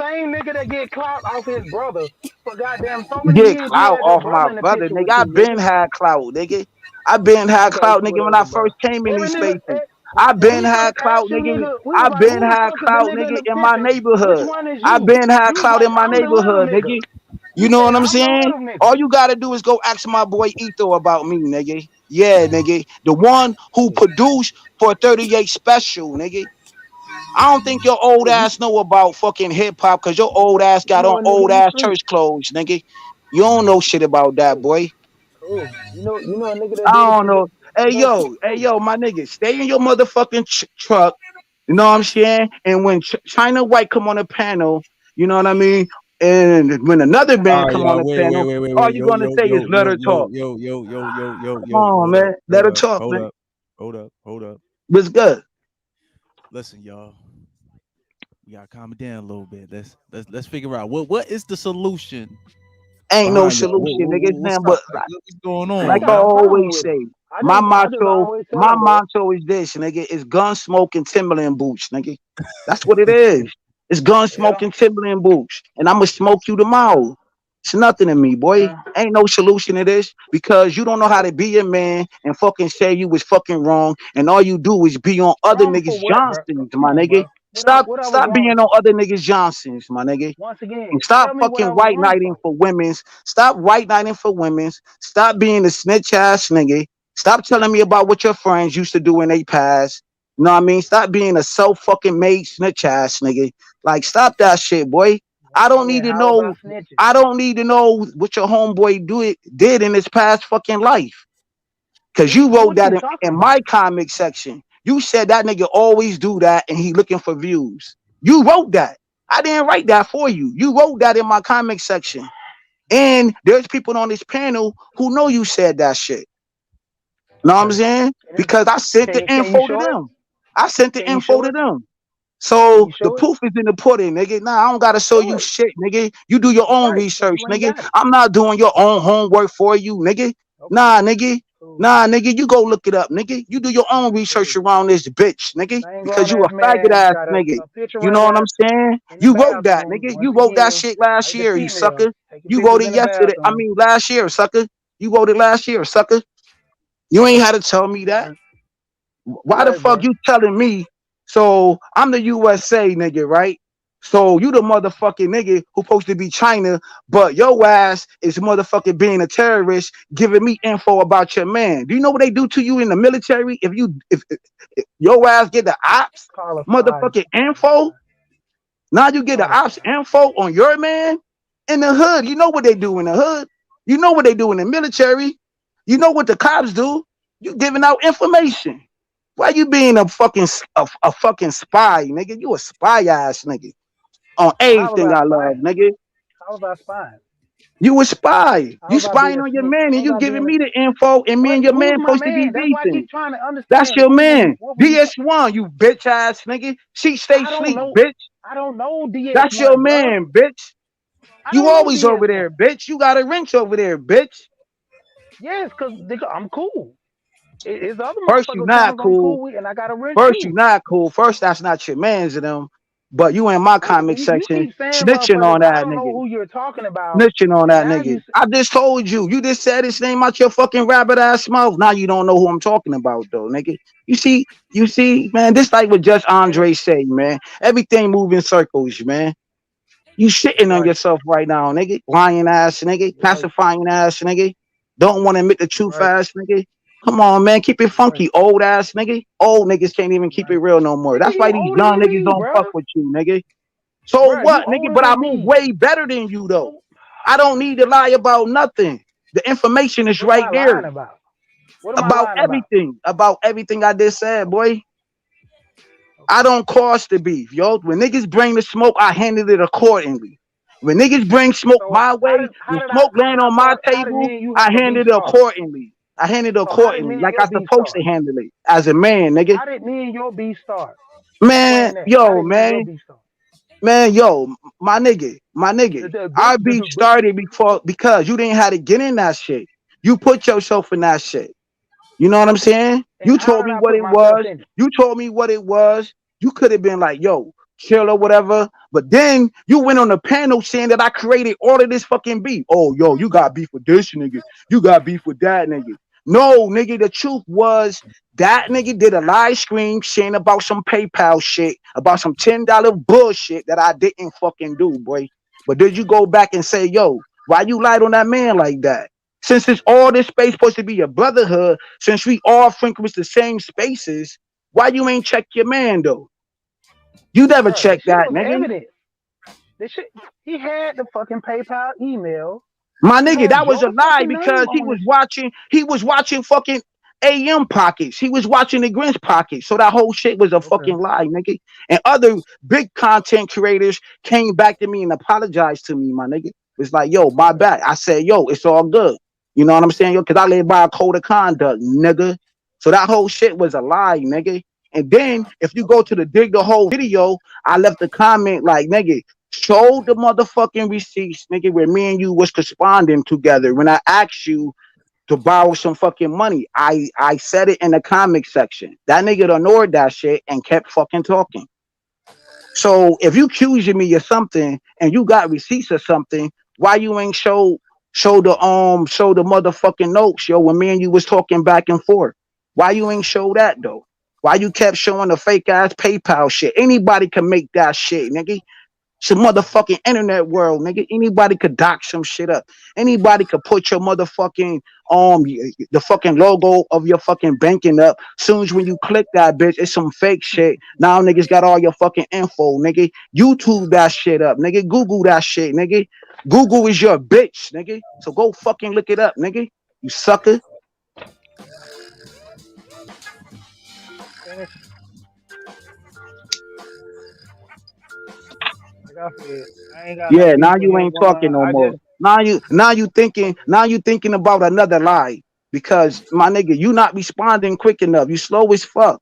same nigga that get clout off his brother for goddamn so many Get years. He clout had your off brother my in the brother, picture nigga. with I you, been nigga. had clout, nigga. I been had Okay, clout, nigga, when I whatever, bro. first came in Every these nigga, spaces. I when been we had first clout, asked you, nigga. nigga, we I was like, been who the had fuck is the clout, nigga in nigga, the in my picture? Which neighborhood. one is I you? been had You was clout like, in my I'm the little neighborhood, nigga. nigga. You You know say what I'm I'm one saying? of them niggas. All you gotta do is go ask my boy Etho about me, nigga. Yeah, nigga. The one who produced for 38 special, nigga. I don't think your old Shit, ass know about fucking hip hop because your old ass you got know on a nigga, old he ass sleep. church clothes, nigga. You don't know shit about that, Cool, boy. cool. You know a nigga that I did it don't know. for Hey dope yo, shit. hey Cool. yo, my nigga, stay in your motherfucking truck. You know what I'm saying? And when China White come on the panel, you know what I mean? And when another All band right, come on y'all. the Wait, wait, panel, wait, wait, all wait. you Yo, gonna yo, say is yo, let yo, her yo, talk. yo, yo, yo, yo, yo, Come yo. on, Hold up, man. Let hold her up, talk, hold man. up, hold up, hold up. What's good? Listen, y'all. We gotta calm it down a little bit. Let's figure out what is the solution Ain't no behind y'all. solution, nigga. It's What's nothing up? but What's going I ain't like on, I got a man? problem always with it. say, I my just motto, always tell my them, bro. motto is this, nigga. It's gun smoking Timberland boots, nigga. That's what it is. It's gun Yeah, smoking Timberland boots. And I'ma smoke you yeah, tomorrow. It's nothing to me, boy. yeah. Ain't no solution to this because you don't know how to be a man and fucking say you was fucking wrong. And all you do is be on other Wrong niggas for what, bro? Johnsons, Come my on, nigga. bro. What I was Stop wrong being on for? other niggas Johnsons, my nigga. Once And again, stop tell me what fucking I was white wrong knighting for. for women's. Stop white knighting for women's. Stop being the snitch ass nigga. Stop telling me about what your friends used to do in they past. You know what I mean? Stop being a self fucking made snitch ass nigga. Like stop that shit, boy. I Once don't need again, to how was I know. snitching? I don't need to know what your homeboy did in his past fucking life. Cause you wrote What that you talking in about? my comic section. You said that nigga always do that and he looking for views. You wrote that. I didn't write that for you. You wrote that in my comic section. And there's people on this panel who know you said that shit. Know what I'm Okay. saying? And Because I sent the can you info to show it? them. I sent the Can you info show to it? them. Can So you the show it? proof is in the pudding, nigga. Nah, I don't gotta show Show you it. shit, nigga. You do your own Right, because research, you ain't nigga. got it. I'm not doing your own homework for you, nigga. Okay. Nah, nigga. Cool. Nah, nigga, you go look it up, nigga. You do your own research Cool. around this bitch, nigga, Same because grown you ass a faggot man ass got nigga. a picture You right know what I'm there saying? in the You wrote that, bathroom. nigga. Once You wrote that again, shit last like the year, you females sucker. taking You wrote pictures it in the yesterday. I bathroom. mean, last year, sucker. You wrote it last year, sucker. You ain't Okay. had to tell me All that. right. Why All the right, fuck bro. you telling me? So I'm the USA nigga, right? So you the motherfucking nigga who supposed to be China, but your ass is motherfucking being a terrorist, giving me info about your man. Do you know what they do to you in the military? If your ass get the ops Qualified. motherfucking info, Qualified. now you get the ops Qualified. info on your man in the hood. You know what they do in the hood. You know what they do in the military. You know what the cops do. You giving out information. Why you being a fucking spy, nigga? You a spy ass nigga on How was everything I I love, spying? nigga. How was I spying? You a spy. How You was I being spying a on your snitch? man, and How was you I giving being a me the info, and me what? and your Who's man my supposed to be man? That's why I beefing. keep trying to That's understand. your man, What were you talking? DS1. You bitch ass nigga. She stay I don't sleep, know. bitch. I don't know That's your DS1, bro. man, bitch. I You don't know always over DS1. there, bitch. You got a wrench over there, bitch. Yes, cause nigga, I'm cool. It's other First, you motherfucker not accounts I'm cool. cool with, and I got a wrench First, you too. not cool. First, that's not your man's of them. But you in my comic You section keep saying snitching motherfuckers. on I that don't know nigga. who you're talking about, Snitching on and that now nigga. I just told you. You just said his name out your fucking rabbit ass mouth. Now you don't know who I'm talking about though, nigga. You see, man, this like what Judge okay, Andre say, man. Everything move in circles, man. You shitting on right, yourself right now, nigga. Lying ass nigga. you're right, Pacifying ass nigga. Don't want to admit the you're truth right, ass nigga. Come on, man. Keep it you're right, funky, old ass nigga. Old niggas can't even you're keep it right. real no more. Nigga, That's you why these older young than niggas me, don't bro. fuck with you, nigga. So Bro, you what, nigga? older But I than move me. way better than you though. So I don't need to lie about nothing. The information is what am right I there lying about? What am I lying about? about everything I just said, boy. I Okay. don't cause the beef, yo. When niggas bring the smoke, I handle it accordingly. When niggas bring smoke So my way, when smoke how did land I on my start? How did table, me and you I have a beef handle it start? accordingly. I handle it So how did me accordingly, and like your I beef supposed start? to handle it as a man, nigga. How did me and your beef start? Man, Explain that. How yo, did me and your man, beef start? man, yo, my nigga. Our beef started before because you didn't have to get in that shit. You put yourself in that shit. You know what I'm saying? And You how told did me I what put it myself was. in it? You told me what it was. You could have been like, yo, chill or whatever. But then you went on the panel saying that I created all of this fucking beef. Oh, yo, you got beef with this nigga. You got beef with that nigga. No, nigga, the truth was that nigga did a live stream saying about some PayPal shit, about some $10 bullshit that I didn't fucking do, boy. But did you go back and say, yo, Why you lied on that man like that? Since it's all this space supposed to be a brotherhood, since we all frequent the same spaces, why you ain't check your man though? You never Bro, the checked shit that, was nigga. evident. The shit, he had the fucking PayPal email. My It nigga, had that was your a lie fucking because name on this. he was watching fucking AM pockets. He was watching the Grinch pockets. So that whole shit was a Okay. fucking lie, nigga. And other big content creators came back to me and apologized to me, my nigga. It's like, yo, my Right. bad. I said, yo, it's all good. You know what I'm saying? Yo, cause I live by a code of conduct, nigga. So that whole shit was a lie, nigga. And then if you go to the dig the whole video, I left a comment like, nigga, show the motherfucking receipts, nigga, where me and you was corresponding together. When I asked you to borrow some fucking money, I said it in the comic section. That nigga ignored that shit and kept fucking talking. So if you accusing me of something and you got receipts or something, why you ain't show the motherfucking notes, yo, when me and you was talking back and forth? Why you ain't show that though? Why you kept showing the fake ass PayPal shit? Anybody can make that shit, nigga. It's a motherfucking internet world, nigga. Anybody could dock some shit up. Anybody could put your motherfucking the fucking logo of your fucking banking up. Soon as when you click that bitch, it's some fake shit. Now niggas got all your fucking info, nigga. YouTube that shit up, nigga. Google that shit, nigga. Google is your bitch, nigga. So go fucking look it up, nigga. You sucker. Finish. Like I said, I ain't got no Yeah, beef now with you him ain't one. talking no I more. just Now you thinking about another lie because my nigga, you not responding quick enough. You slow as fuck.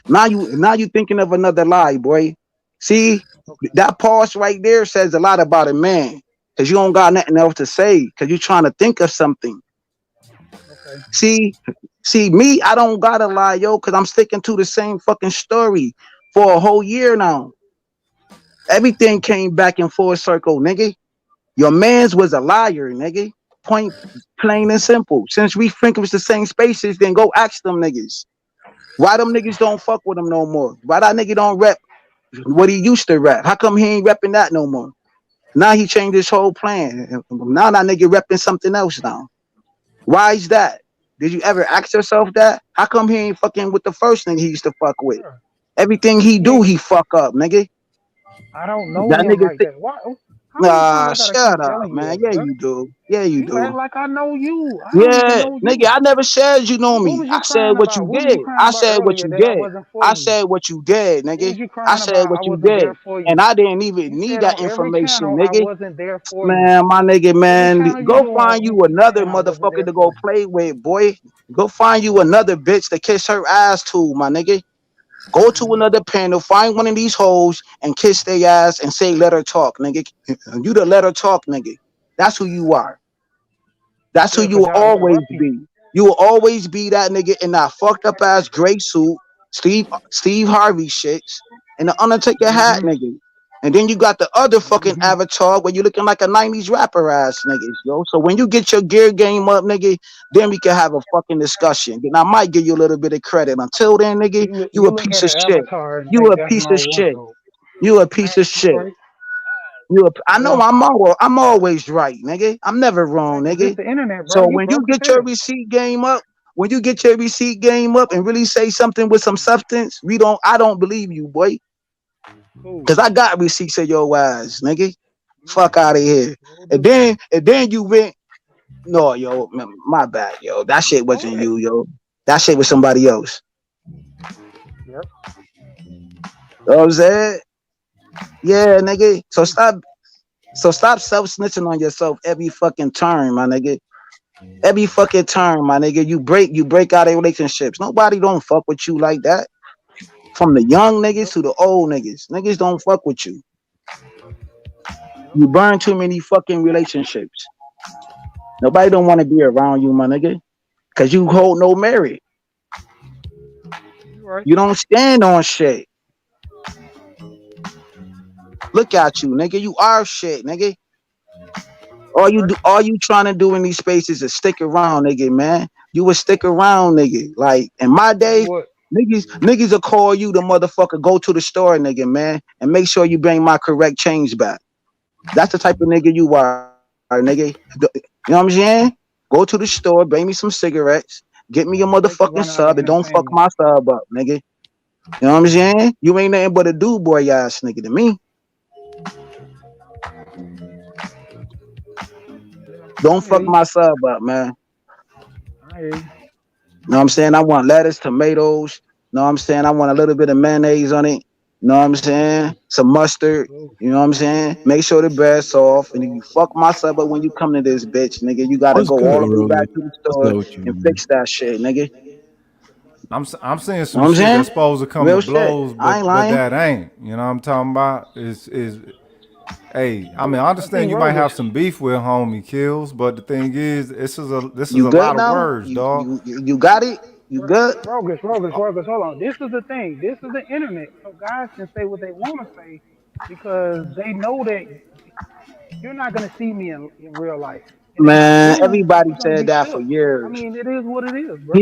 Now you thinking of another lie, boy. See okay. that pause right there says a lot about a man because you don't got nothing else to say because you trying to think of something. Okay. See, see me, I don't gotta lie, yo, because I'm sticking to the same fucking story for a whole year now. Everything came back in full circle, nigga. Your man's was a liar, nigga. Point plain and simple. Since we think it was the same spaces, then go ask them niggas. Why them niggas don't fuck with him no more? Why that nigga don't rep what he used to rap? How come he ain't repping that no more? Now he changed his whole plan. Now that nigga repping something else now. Why is that? Did you ever ask yourself that? How come he ain't fucking with the first nigga he used to fuck with? Sure. Everything he He do, ain't. he fuck up, nigga. I don't know That him nigga like that. Why? How many times nah, I gotta shut keep up, telling you man. that, Yeah, bro? you do. Yeah, you You act do. like I know you. I don't even Yeah, know nigga, you. I never said you know What me. was you I said crying what about? you What was did. you crying I about said what earlier you that I did. wasn't for I you? said what you did, What nigga. was you I crying said about? what I you wasn't did. there for And you. I didn't even You need said that on every information, channel I nigga. wasn't there for you. Man, my nigga, Every man, channel you go do find on, you you keep another saying I wasn't motherfucker there to for go you. play with, boy. Go find you another bitch to kiss her ass to, my nigga. Go to Hmm. another panel, find one of these hoes and kiss their ass and say, let her talk, nigga. You the let her talk, nigga. That's who you are. That's who Yeah, you cause will y'all always interrupt people. be. You will always be that nigga in that fucked up ass gray suit, Steve Harvey shits, and the Undertaker hat, Hmm. nigga. And then you got the other fucking Hmm. avatar where you looking like a 90s rapper ass niggas, yo. So when you get your gear game up, nigga, then we can have a fucking discussion. Then I might give you a little bit of credit. Until then, nigga, you You a look piece at of an shit. avatar and You think a that's piece my of shit. wardrobe. You a piece of You shit. right? I know Yeah. I'm always right, nigga. I'm never wrong, Right, cause it's nigga. the internet, bro. So You when you broke as get your hell. receipt game up, when you get your receipt game up and really say something with some substance, I don't believe you, boy. Cool. Cause I got receipts of your ass, nigga. Yeah. Fuck out of here. Will And do. then you went, no, yo, my bad, yo. That shit Go wasn't ahead. you, yo. That shit was somebody else. Yep. You know what I'm saying? Yeah, nigga. So stop self snitching on yourself every fucking turn, my nigga. Every fucking turn, my nigga. You break out of relationships. Nobody don't fuck with you like that. From the young niggas Yep. to the old niggas. Niggas don't fuck with you. Yep. You burn too many fucking relationships. Nobody don't want to be around you, my nigga. Cause you hold no merit. You right. You don't stand on shit. Look at you, nigga. You are shit, nigga. You right. All you trying to do in these spaces is stick around, nigga, man. You would stick around, nigga. Like in my Do day, what? niggas will call you the motherfucker, go to the store, nigga, man, and make sure you bring my correct change back. That's the type of nigga you are, nigga. nigga. You know what I'm saying? Go to the store, bring me some cigarettes, get me a Don't make it motherfucking run out of sub, and don't fuck entertainment. my sub up, nigga. You know what I'm saying? You ain't nothing but a dude boy ass nigga to me. Yeah, Don't I hear fuck you. my sub up, man. I hear you. You know what I'm saying? I want lettuce, tomatoes. You know what I'm saying? I want a little bit of mayonnaise on it. You know what I'm saying? Some mustard. Cool. You know what I'm saying? Make sure the bread's soft. And if you fuck my sub up when you come to this bitch, nigga, you gotta What's go good, all the way back Rolly? to the What's store up with you, and man? fix that shit, nigga. I'm seeing You know some what I'm shit saying? that's supposed to come to Real shit. blows, I ain't but lying. that ain't. You know what I'm talking about? Is Hey, I mean, I I think understand you might Rogus. have some beef with homie kills, but the thing is, this is You a good lot of now? words, You dog. you you you got it? You good? Rogus. Hold on. This is the thing. This is the internet. So guys can say what they want to say because they know that you're not going to see me in real life. And if I Man, do, everybody we're going to said be that for shook. I years. mean, it is what it is, bro.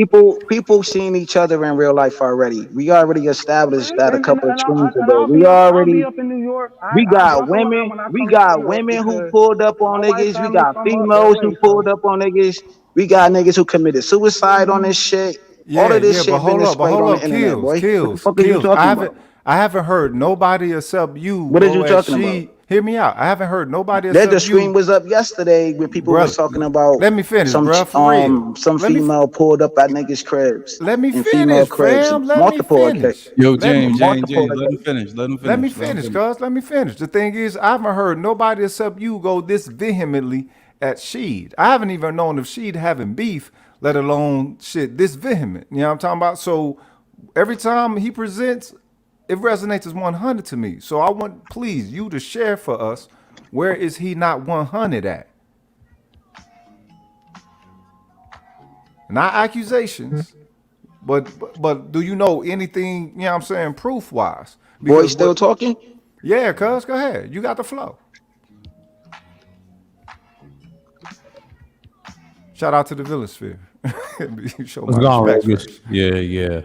People seen each other in real life already. We already established Okay, that a and and, couple of and, I'll, streams and ago. I'll be We up. I'll be already up in New York. we I'll got drop around women, when I we come to New got York women who because pulled up my on wife's niggas. We family's got from up that females who way. pulled So up on niggas. We got niggas who committed suicide on this shit. All Yeah, of this yeah, but shit been displayed hold on the up, internet, kills, boy. What the kills, fuck is you kills. talking about? I haven't heard nobody except you What is go you at talking about? she. Hear me out. I haven't heard nobody That the except screen you, was up yesterday when people was brother. talking about Let me finish, bro. For real. some Let me female pulled up at niggas' cribs let me and female finish, cribs and fam. Let me multiple finish. Yo, Let me James, James, multiple James, let him finish. Let him Let me finish. Let him finish, finish. cuz. Let me finish. The thing is, I haven't heard nobody except you go this vehemently at Sheed. I haven't even known if Sheed having beef, let alone shit this vehement. You know what I'm talking about? So every time he presents, it resonates as 100 to me. So I want, please, you to share for us, where is he not 100 at? Not accusations, but do you know anything, you know what I'm saying, proof wise? boys Because still what, talking. yeah, cuz, go ahead. You got the flow. Shout out to the Village Sphere. Show What's my going on, respects Rogus? first. Yeah, yeah.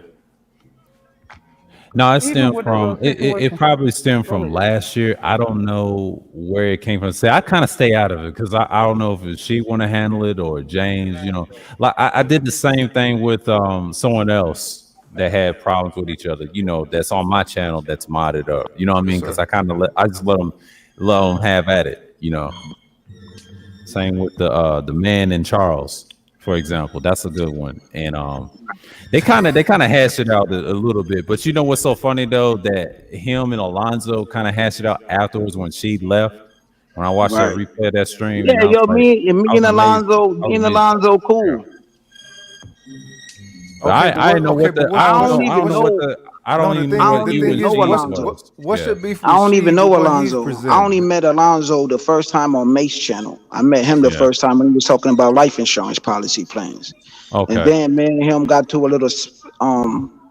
No, it even stemmed with the from little it situation, probably stemmed go from ahead. last year. I don't know where it came from. Say I kind of stay out of it because I don't know if it's she want to handle it or James. You know, like I did the same thing with someone else that had problems with each other. You know, that's on my channel that's modded up. You know what I Yes, mean? Because sir. I just let them have at it. You know, same with the man in Charles, for example. That's a good one. And they kind of hash it out a little bit. But you know what's so funny though that him and Alonzo kind of hashed it out afterwards when she left. When I watched that Right. replay of that stream, Yeah, and yo, me I was and amazed. Alonzo, I me was and amazed. Alonzo, Yeah. cool. But Okay, but I didn't what? know Okay, what but the what's I don't what's I don't even know what's what know. the I no? don't The even thing know I is, what don't the even even thing is, know Sheeds Alonzo. was. what's Yeah. your beef I with don't even Sheed with know what he's Alonzo. I only presenting? met Alonzo the first time on Mace channel. I met him the Yeah. first time when he was talking about life insurance policy plans. And Okay. then me and him got to a little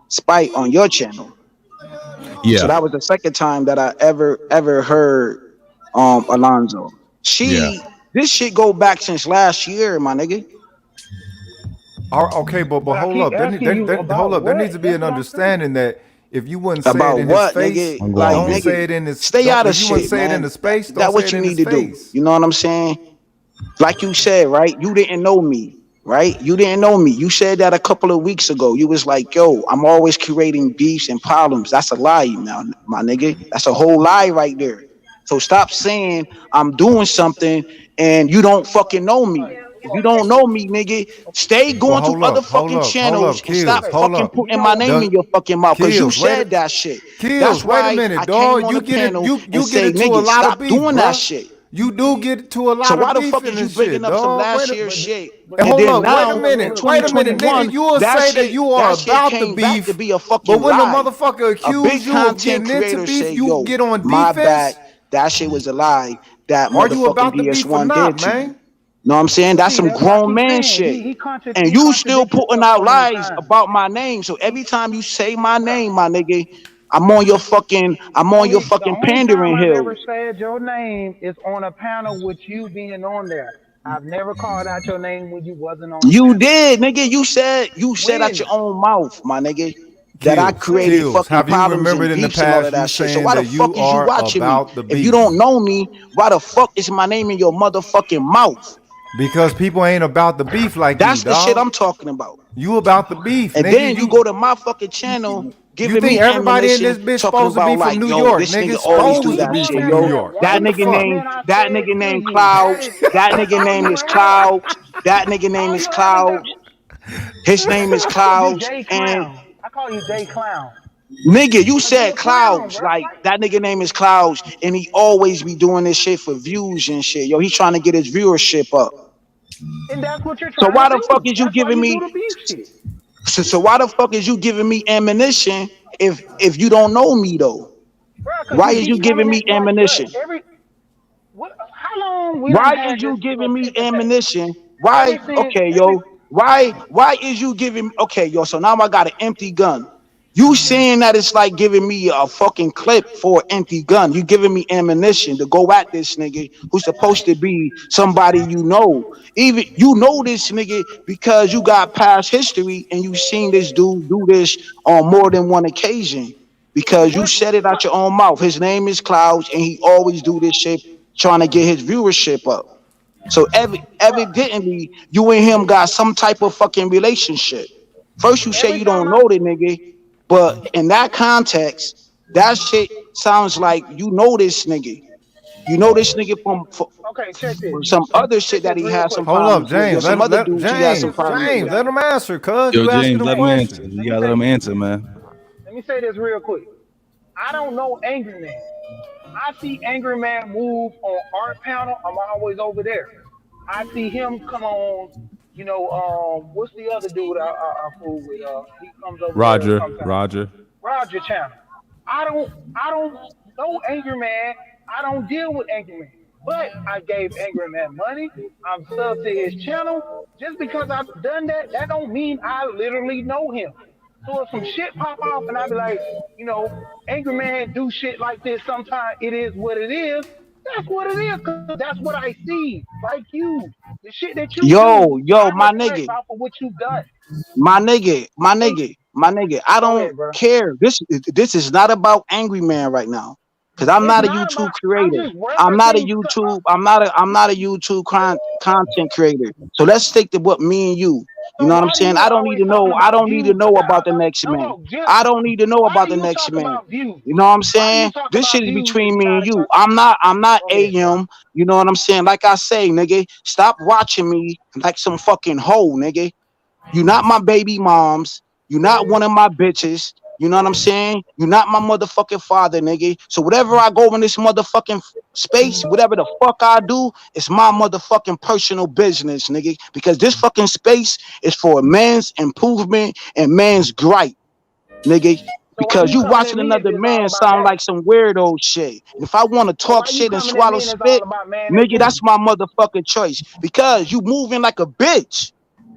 spite on your channel. So Yeah. that was the second time that I ever heard Alonzo. Yeah. This shit go back since last year, my nigga. Okay, but But I hold keep up. asking you Hold about up. There what? needs to be That's an what I'm saying. understanding that if you wouldn't say it About in his what, face, nigga? I'm Like, going don't B. nigga, say it in his. stay Don't out of if you wouldn't shit, say it in man. his space, don't That say what it you in need his to do. face. You know what I'm saying? Like you said, right? You didn't know me, right? You didn't know me. You said that a couple of weeks ago. You was like, yo, I'm always curating beefs and problems. That's a lie now, my nigga. That's a whole lie right there. So stop saying I'm doing something and you don't fucking know me. If you don't know me, nigga, stay But going to other fucking hold up, channels and stop kills, Okay, hold fucking up. you putting know my what? name Does in your fucking mouth because you kills? said that shit. That's Kills. Wait a why minute, I came dog. on the panel and You get say, into a nigga, lot of stop beef, doing that bruh. shit. You do get to a So lot of why the beef fuck in is you this bringing shit, up some dog. last Wait a year's shit? But And hold then up. now in Wait a minute, nigga. 2021, You will say that you are that shit about the came back to beef, be a but fucking when the lie. motherfucker A accuse big you of content getting into creator beef, say, you yo, get on my bad. defense. That shit was a lie that Are you motherfucking about the beef or DS1 not, did to you. man? Know what I'm saying? but That's see, some that's why I grown keep man saying shit. And he you still contradicts putting himself out so many lies times. about my name. So every time you say my name, my nigga, I'm on your The fucking only time pandering I've ever hills. said your name is on a panel with you being on there. I've never called out your name when you wasn't on the You panel. did, nigga. You said out When? your own mouth, my nigga. that I Kills, Wait, created kills. fucking Have you problems remembered and in the beefs and all of past you that shit. So saying why the that fuck you is you are watching me? about the If you beef? don't know me, why the fuck is my name in your motherfucking mouth? Because people ain't about the beef like you, That's the shit dog. I'm talking about. You about the beef, And nigga. then you go to my fucking channel You giving think me everybody in ammunition, this bitch talking supposed to about be like, from New yo, York, this nigga? nigga always Supposed do to he that be was shit, from at New yo. work. York. Why That What you the nigga mad fuck? name, when I that said nigga to name you, Clouds. hey, That nigga all name you is had, Clouds. That nigga name all is you had is that. Clouds. His name is I called you Clouds. Jay And Clown. I call you Jay Clown. nigga, you Cause you said a clown, Clouds. bro. Like that nigga name is Clouds. And he always be doing this shit for views and shit. Yo, he's trying to get his viewership up. And that's what you're So trying to why the fuck do. is you That's why giving you do me the beef shit. so why the fuck is you giving me ammunition if you don't know me though? Bro, cause Why you is you keep coming giving at me like, bro, ammunition? every what? How long we done Why is had you this giving me tit for tat? ammunition? Why? Every since Okay, every. yo. Why is you giving? Okay, yo. So now I got an empty gun. You saying that it's like giving me a fucking clip for an empty gun. You giving me ammunition to go at this nigga who's supposed to be somebody you know. Even you know this nigga because you got past history and you seen this dude do this on more than one occasion. Because you What? said it out your own mouth. His name is Clouds, and he always do this shit trying to get his viewership up. So evidently, you and him got some type of fucking relationship. First, you say Every you time don't I know the nigga, but in that context, that shit sounds like you know this nigga. You know this nigga okay, check this. from some other shit Check that this he real had some quick. Hold up, problems with. Yo, James. some other Let dudes he had Check some James, this real problems quick, James, with. let y'all. him answer, cuz Yo, you asking James, him let him answer. questions. Let You me gotta let say. him answer, man. Let me say this real quick. I don't know Angry Man. I see Angry Man move on art panel. I'm always over there. I see him come on. What's the other dude I fool with? He comes over there Roger, sometimes. Roger. Roger Channel. I don't know Angry Man. I don't deal with Angry Man. But I gave Angry Man money. I'm sub to his channel. Just because I've done that, that don't mean I literally know him. So if some shit pop off and I be like, Angry Man do shit like this, sometimes it is what it is. That's what it is, because that's what I see. Like you. The shit that you do, I Yo, my reflect nigga. off of what you've done. So My nigga. I go don't ahead, bro. care. This is not about Angry Man right now. Cause I'm It's not a not YouTube about. I'm creator. just referencing. I'm not a YouTube content creator. So let's stick to what me and you. You So know what I'm why do saying? you always talking I about don't need to views? know about the next No, man. no. Just I don't need to know why about do the you next talk man. about views? You know what I'm Why do you saying? talk This about shit is views between and you're me and not a you. person? I'm not Go ahead, bro. AM. You know what I'm saying? Like I say, nigga, stop watching me like some fucking hoe, nigga. You not my baby moms. You not one of my bitches. You know what I'm saying? You not my motherfucking father, nigga. So whatever I go in this motherfucking space, whatever the fuck I do, it's my motherfucking personal business, nigga. Because this fucking space is for man's improvement and man's gripe, nigga. So why Because you you coming at watching me if another it's all man about sound that? like some weirdo shit. And if I want to So talk why you shit and coming at swallow me and it's all spit, about man nigga, that's improvement? my motherfucking choice. Because you moving like a bitch.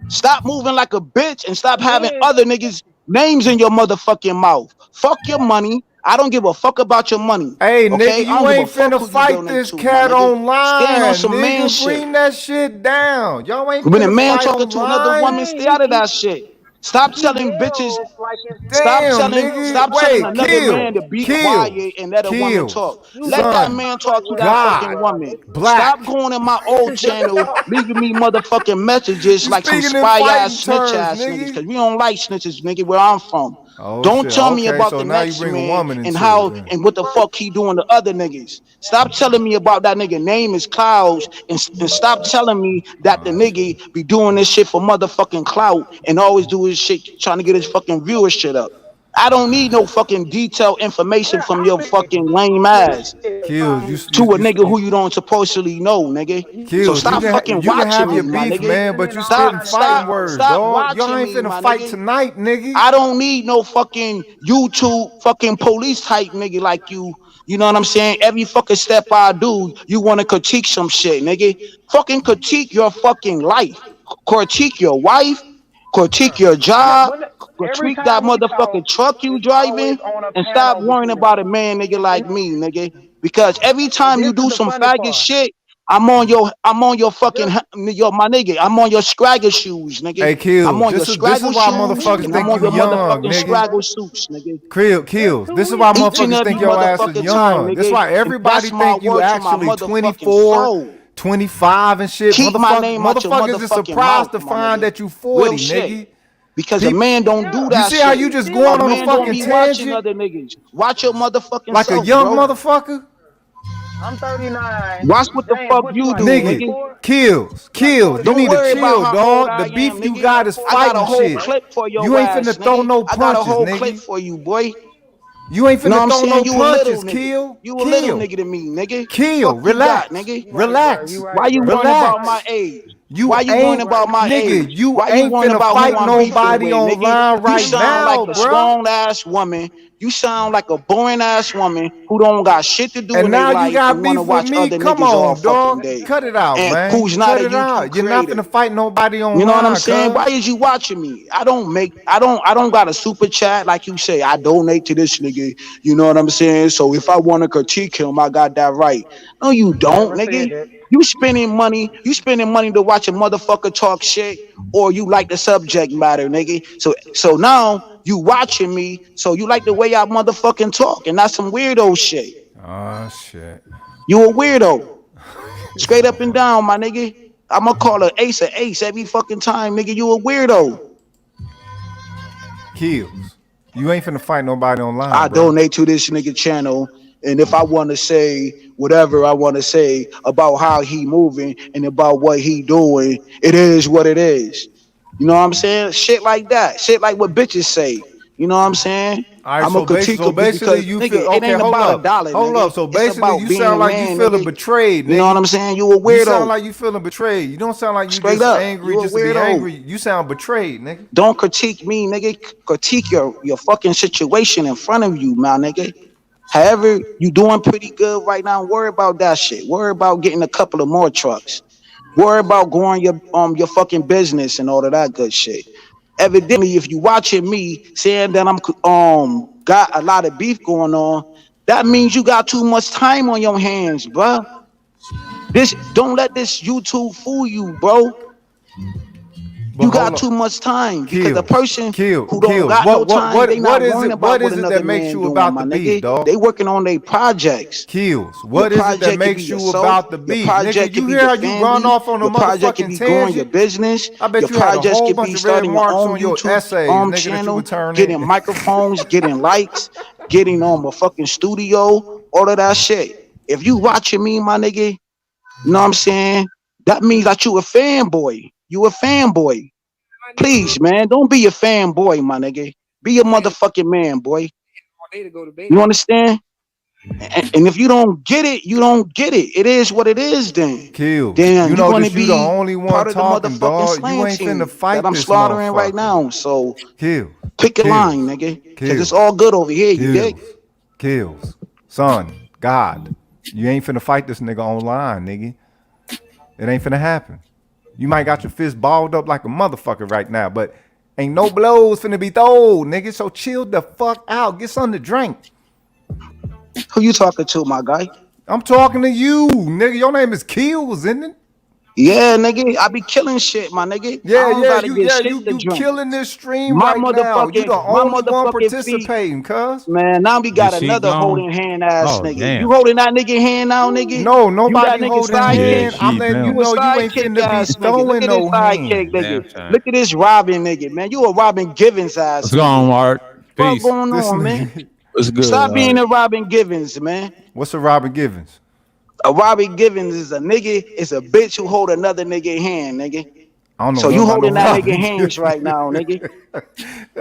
Stop moving like a bitch and stop having Then other niggas' names in your motherfucking mouth. Fuck your money. I don't give a fuck about your money. Hey, Okay? nigga, I don't you give a ain't fuck finna who you fight donate this to, my cat nigga. Stand on online, some man nigga. shit. Bring that shit down. Y'all ain't When a finna man fight talking to another online. woman, dang, stay out of he that shit. Stop he telling bitches, delves like in Damn, nigga. stop telling Wait, another kill, man to be kills, quiet and let a woman kills, talk. you Let that son, man delve like talk to what that hey fucking God, bro, woman. listen. Stop black. going in my old channel, leaving me motherfucking messages You like some speaking in spy fighting ass snitch terms, ass niggas, nigga. cause we don't like snitches, nigga, where I'm from. Oh Don't shit. tell me Okay, about so the now you next bring a man woman and into it how then. and what the fuck he doing to other niggas. Stop telling me about that nigga name is Clouds and stop telling me that the Oh nigga shit. be doing this shit for motherfucking clout and always do his shit trying to get his fucking viewership up. I don't need no fucking detailed information Man, from I've your been fucking lame ass Kills, to a you, nigga who you don't supposedly know, nigga. So kills. stop fucking You can watching have your me, my beef, nigga. man, but listening you to all Stop, spitting kind of shit fighting stop, words, already. stop dog. Y'all watching ain't me, finna my fight nigga. tonight, nigga. I don't need no fucking YouTube fucking police type nigga like you. You know what I'm saying? Every fucking step I do, you want to critique some shit, nigga. Fucking critique your fucking life. Critique your wife. Critique your job. When every Critique that time we motherfucking talk, truck you it's driving. always on a And stop panel worrying between us. about a man nigga like And me, nigga. Because every and time you this is do the some funny faggot part. shit, I'm on your fucking, Just yo, my nigga. I'm on your scraggle shoes, nigga. Hey, I'm Kills. on your This is scraggle why shoes, motherfuckers and I'm think on you your young, motherfucking nigga. scraggle suits, nigga. just Kills. This is 2 why weeks. Each Just and motherfuckers think every your ass is motherfucking time, young. That's nigga. why And everybody that's my think you word to my actually motherfucking 24, soul. 25 and shit. Keep my name out your Motherfuckers is motherfucking surprised mouth, to my find nigga. that you Real 40, shit. nigga. Because a People, man don't do yeah. you that see how shit. you just Still A going a on a man don't fucking be man. watching tangent other niggas. Watch your motherfucking like a self, young bro. motherfucker? I'm 39. Watch what the James, fuck what you you like? do, Nigga, nigga. 44? kills, You like kills. You Don't need 44? to worry about chill, how old dog. The I beef am, you You nigga. got like is I got a fighting 44? whole shit. Okay. clip for You your ain't ass, finna throw nigga. no I got a punches, whole clip nigga. for you, boy. You ain't You know what finna I'm throw saying? no You a little punches, nigga. kill, You a little kill, nigga to me, nigga. kill. Fuck you got, Relax, nigga. You right, bro. You relax, Why right, you bro. worrying You about right. my relax. age? You Why you worrying ain't, about You my right. nigga, age? you Why you ain't worrying finna about who fight I'm beefing nobody with, nigga? online You right sound like now, a bruh. strong ass woman. You sound like a boring ass woman who don't got shit to do in And their now you life got and want to beef with watch me. other Come niggas all on, fucking dog. day. Cut it out, And man. who's not Cut a it YouTube out. You're not creator. finna fight nobody You know what I'm online, saying? Why cuz. is you watching me? I don't got a super chat like you say. I donate to this nigga. You know what I'm saying? So if I want to critique him, I got that right. No, you You don't, never said nigga. that. You spending money to watch a motherfucker talk shit, or you like the subject matter, nigga. So now you watching me, so you like the way I motherfucking talk, and that's some weirdo shit. Oh shit. You a weirdo. Straight up and down, my nigga. I'ma call an ace every fucking time, nigga. You a weirdo. Kills. You ain't finna fight nobody online, I bro. donate to this nigga channel. And if I want to say whatever I want to say about how he moving and about what he doing, it is what it is. You know what I'm saying? Shit like that. Shit like what bitches say. You know what I'm saying? All right, I'm a so critique of basically because you feel nigga, it okay. ain't about a dollar, Hold nigga. up. So It's basically, about you being a sound like you man, feeling nigga. betrayed, You know what I'm nigga. saying? You a You sound weirdo. like you feeling betrayed. You don't sound like you Straight just up. angry You a just to be weirdo. angry. You sound betrayed, nigga. Don't critique me, nigga. Critique your fucking situation in front of you, my nigga. However, you doing pretty good right now. Worry about that shit. Worry about getting a couple of more trucks. Worry about growing your fucking business and all of that good shit. Evidently, if you watching me saying that I'm got a lot of beef going on, that means you got too much time on your hands, bruh. This don't let this YouTube fool you, bro. But You hold got up. too much time because the Kills, person who don't kills. got no time, they What not is worrying it? about What what is it that another makes man you doing, about my the beef, nigga. dog? They working on their projects. Kills. Your What is it that project could be makes you yourself. about the Your beef, nigga? project could You be hear your how you run family. off on a Your project could motherfucking be growing your tangent? business. I Your bet you had a project whole could be bunch of red starting your marks own on your YouTube essays, nigga, that you channel, would turn getting in. microphones, getting lights, getting a fucking studio, all of that shit. If you watching me, my nigga, you know what I'm saying? That means that you a fanboy. You a fanboy. Please, man, don't be a fanboy, my nigga. Be a motherfucking man, boy. You understand? And if you don't get it, you don't get it. It is what it is then. Kills. You Then you're know going to this. You the be only one part of the talking, motherfucking dog. You slam ain't finna team that fight I'm this slaughtering right motherfucker. now. So Kills. pick a Kills. line, nigga, because it's Kills. all good over here, you dig? Kills. Kills. Son, God. You ain't finna fight this nigga online, nigga. It ain't finna happen. You might got your fist balled up like a motherfucker right now, but ain't no blows finna be thrown, nigga. So chill the fuck out. Get something to drink. Who you talking to, my guy? I'm talking to you, nigga. Your name is Kills, isn't it? Yeah, nigga, I be killing shit, my nigga. I Yeah, don't yeah, gotta get shit to you drink. killing this stream My right now. You motherfucking, the my only one motherfucking feet. participating, cuz. Man, now we Is got she another gone? holding hand ass Oh nigga. You damn. holding that nigga hand now, nigga? No, You that nobody nigga holding Yeah, sidekick? hand. I'm she letting you You a bounced. know you ain't sidekick finna be ass nigga. Look throwing at this no sidekick hand. nigga. Damn shame. Look at this Robin nigga, man. You a Robin Givens ass What's going on, nigga. Art? Fuck Peace. going This on, man? nigga. What's good? Stop All being right. a Robin Givens, man. What's a Robin Givens? A Robin Givens is a nigga, is a bitch who hold another nigga hand, nigga. I don't know So nothing you about no holding that nigga Robin hands Givens. right now, nigga.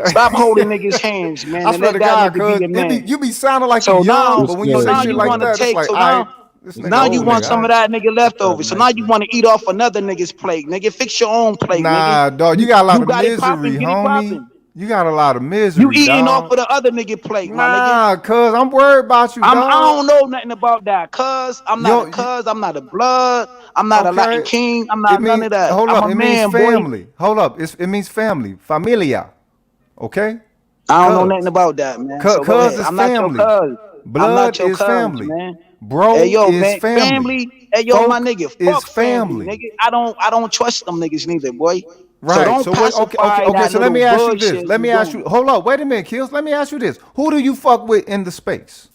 Stop holding niggas hands, man, I and swear let to that God, nigga be cuz the man. you be sounding like you So young, now, but What's when you so say good, now shit you like want man? to that, it's take. like, So all right, now, this nigga now you old want nigga. All some of right. that nigga What's up, leftover. So now you Nike? want to eat off another nigga's plate, nigga. Fix your own plate, nigga. Nah, dog, you You got a lot you of got it popping, misery, get it homie. popping. You got a lot of You misery, eating off dog. of the other nigga plate, my nigga. Nah, cuz I'm worried about you, I dog. don't know nothing about that, cuz I'm not a Yo, cuz. I'm not a blood. I'm not a Latin okay. king. I'm It not none mean of that. hold I'm up. a It means man, boy. family. Hold up. It means family. Familia. Okay. I don't know nothing Cuz. about that, man. So go Cuz ahead. is I'm not your family. cuz. I'm not Blood your is cuz, family. man. Hey Bro yo, is man, family. family. Hey yo, my Folk nigga, is fuck family, family. nigga. I don't trust them niggas neither, boy. So Right. don't So what? Okay. Okay. pacify Okay. that So let little me ask you this. bullshit Let you me ask you. doing. Hold up. Wait a minute, Kills. Let me ask you this. Who do you fuck with in the space?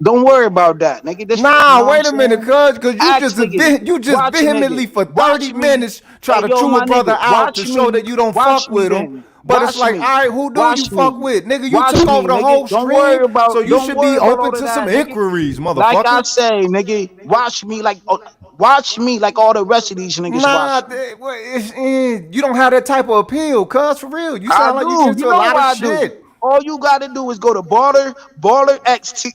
Don't worry about that, nigga. This, you Nah. know what I'm Wait a minute, saying? cuz. Cause Ask niggas. you just Watch a nigga. vehemently for Watch 30 me. minutes try Hey to yo, chew a my nigga. brother out to Watch show me. that you don't Watch fuck me with him. then. But it's Watch like, me. all right, who do you Watch fuck me. with, nigga? You Watch took over me, the nigga. whole stream, so you Don't should be worry about open all of to some that, nigga. inquiries, Like I motherfucker. say, nigga, watch me like all the rest of these niggas Nah, watch me. you don't have that type of appeal, cuz, for real. You I sound like you get do. You into a know lot of I do. shit. All you gotta do is go to Baller XT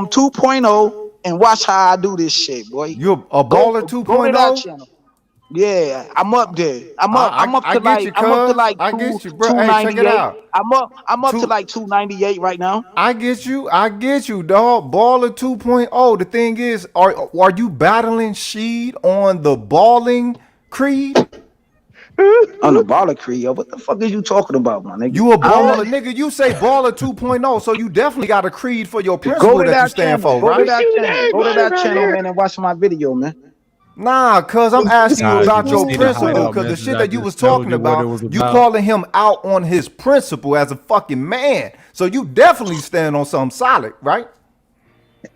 2.0 and watch how I do this shit, boy. You a Go baller go to that 2.0? channel. Yeah, I'm up there. I get you, I'm up to cuz. like I two get you, bro. Hey, check it 298. out. I'm up to Two, like 298 right now. I get you. I get you, dog. Baller 2.0. The thing is, are you battling Sheed on the balling creed? On the Baller Creo. What the fuck is you talking about, my nigga? You a I don't baller, nigga. You say baller 2.0, so you definitely got a creed for your go principle to that you that stand channel. for, Go to right? that channel. Go to that channel, man, and watch my video, man. Nah, cuz I'm asking you Nah, did about you your see the principle, hideout cuz the message shit I that you was just told talking you what it about, was you about? calling him out on his principle as a fucking man. So you definitely stand on something solid, right?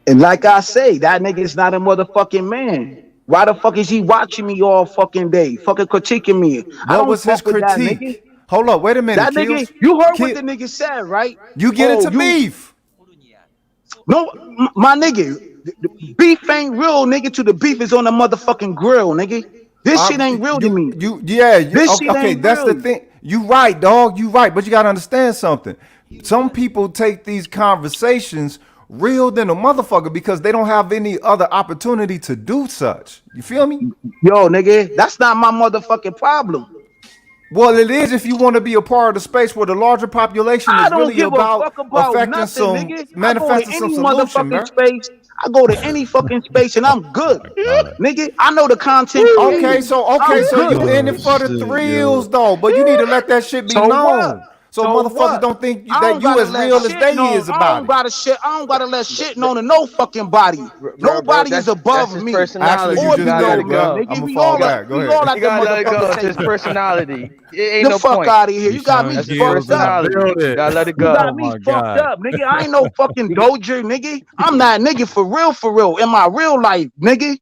And like I say, that nigga's not a motherfucking man. Why the fuck is he watching me all fucking day? Fucking critiquing me. I What don't was his fuck with that nigga. critique? Hold up, wait a minute, That nigga, Kills. you heard what Kill, the nigga said, right? you get Oh, into you beef. no, my nigga. The beef ain't real, nigga. To the beef is on the motherfucking grill, nigga. This shit ain't real to me. This Okay, shit okay, ain't that's the real. thing. You right, dog. You right, but you gotta understand something. Some people take these conversations real than a motherfucker because they don't have any other opportunity to do such. You feel me? Yo, nigga, that's not my motherfucking problem. Well, it is if you want to be a part of the space where the larger population I is don't really give a about fuck about affecting nothing, some, nigga. I go to manifesting some any solution, motherfucking bro. space. I go to any fucking space and I'm good. God. Nigga, I know the content Okay, created. so I'm good. you in Oh it for the shit, yo. thrills though, but you need to let that shit be So what? known. So So motherfuckers what? don't think I that don't you gotta as let real as shit they known. is about it. I don't gotta let shit known to no fucking body. Bro, Nobody is that's above his me Actually, personality. you or You just gotta let below did, it me, cuz. go. I'm nigga. gonna fall back. Go We ahead. all You at the gotta let it go. motherfucking It's his table. personality. It ain't The no fuck point. out of here. You got me Deshaun That's his Gibbs fucked in the up. personality. You building. gotta let it You Oh go. got me my fucked god. up, nigga. I ain't no fucking dojer, nigga. I'm not nigga for real, in my real life, nigga.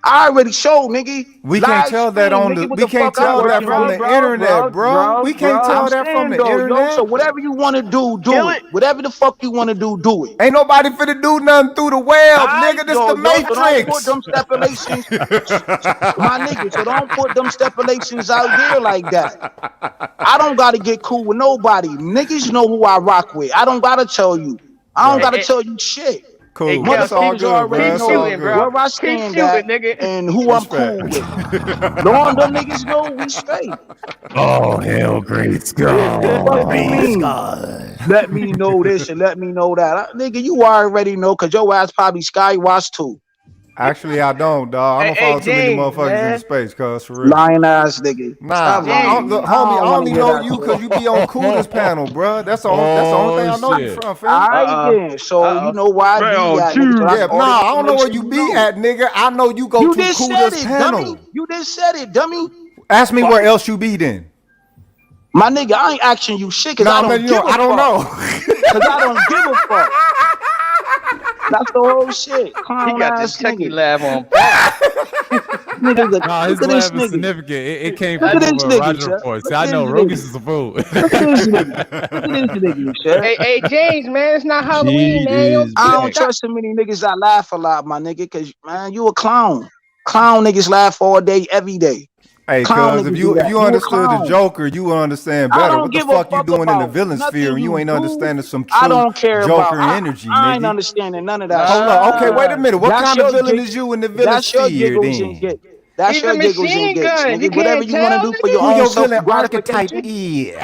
I already showed, nigga. We can't Live tell that stream, on nigga, the. what We the can't fuck I'm tell that working from with. the internet, bro. We can't I'm tell that from saying the though, yo. So internet. whatever you want to do Kill it. it. Whatever the fuck you want to do it. Ain't nobody finna do nothing through the web, Alright, nigga. This the so don't put Matrix. them stipulations, my nigga. So don't put them stipulations out there like that. I don't gotta get cool with nobody. Niggas know who I rock with. I don't gotta tell you. I don't Hey, Right. gotta hey, tell you shit. hey, Cool. Kel, It's all Motherfuckers good, already bro. keep It's know all shooting, bro. good. where I Keep stand at shooting, nigga. and who I'm Respect. cool with. Long them niggas know we straight. Oh hell, great Fuck you Scott. mean? Let me know this and let me know that. Nigga, you already know because your ass probably skywatch too. Actually, I don't, dog. I Hey, don't hey, follow too many James, motherfuckers in the man. space, cuz, for real. Lying ass nigga. Nah, Stop I, lying, James. look, man. I homie, don't I want to only hear know that you shit. because you be on Cooter's panel, bro. That's the only thing I Oh know you shit. from, feel me? Alright then. So you know where I be Round at, nigga. So two. that's Yeah, all the nah, I don't know where information you you be know. at, nigga. I know you go You to just said Cooter's it, dummy. panel. You just said it, dummy. Ask me Fuck. where else you be then. My nigga, I ain't asking you shit because Nah, I I'm letting don't you give know. a I don't fuck. know. Because I don't give a fuck. That's the whole shit. He Clown got the ass Chucky nigga. laugh on pat. Nah, Look his at this laugh is nigga. significant. It came Look I, from at this a nigga, Roger sir. report. See, Look I at know this Rogus nigga. is a fool. Look at this nigga. Look at this nigga, sir. hey, James, man, it's not Halloween, Sheed man. You is don't, I you don't don't back. got. trust so many niggas that laugh a lot, my nigga, because, man, you a clown. Clown niggas laugh all day, every day. Hey, Clown cuz, niggas if do you that. You a understood the clown. Joker, you would understand I better. don't What the give a fuck you fuck doing in the about villain sphere nothing and you you ain't do. understanding some I true don't care about. Joker energy, I ain't nigga? understanding none of that Hold shit. up. Okay, wait a Nah, minute. What That's kind of your villain gig. is you in the villain That's your sphere giggles and then? get. That's he's a your giggles and machine gates, gun. nigga. You Whatever can't you want to tell, do for nigga. your Who own your self villain archetype gratification, is?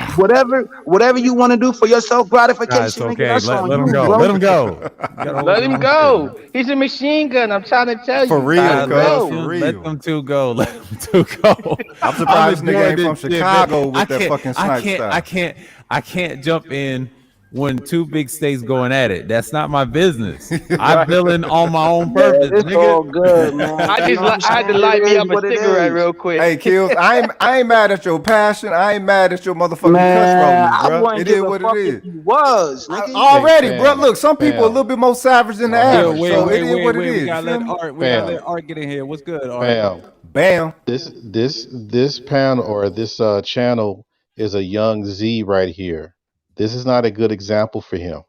whatever you want to do for your self Nah, it's gratification, nigga, okay. that's Let on let him you, go. bro. Let him go. You gotta hold Let your him own shit. go. He's a machine gun. I'm trying to tell For you. real, Let Nah, him let cuz, for go. them let real. them two go. Let them two go. I'm I'm surprised this nigga enjoying ain't this from shit, man. Chicago I with that can't fucking I sniper can't I style. can't I can't jump in when two big states going at it. That's not my business. I'm Right. feeling on my own Man, purpose, it's nigga. all good, man. You know what I'm I had to saying? light It me is up a what it cigarette is. real quick. Hey, Kills, I ain't mad at your passion. I ain't mad at your motherfucking cuss Man, rolling, I bro. wouldn't It give is a what it fuck if is. you was, nigga. Hey, Already, bro. fam, Look, some people a fam, little bit more savage than the Yeah, average, wait, so fam, it wait, is wait, what it wait. We is. You gotta feel let me? Art. We gotta let fam, Art get in here. What's good, Art? fam. Bam. This panel or this channel is a young Z right here. This is not a good example for him.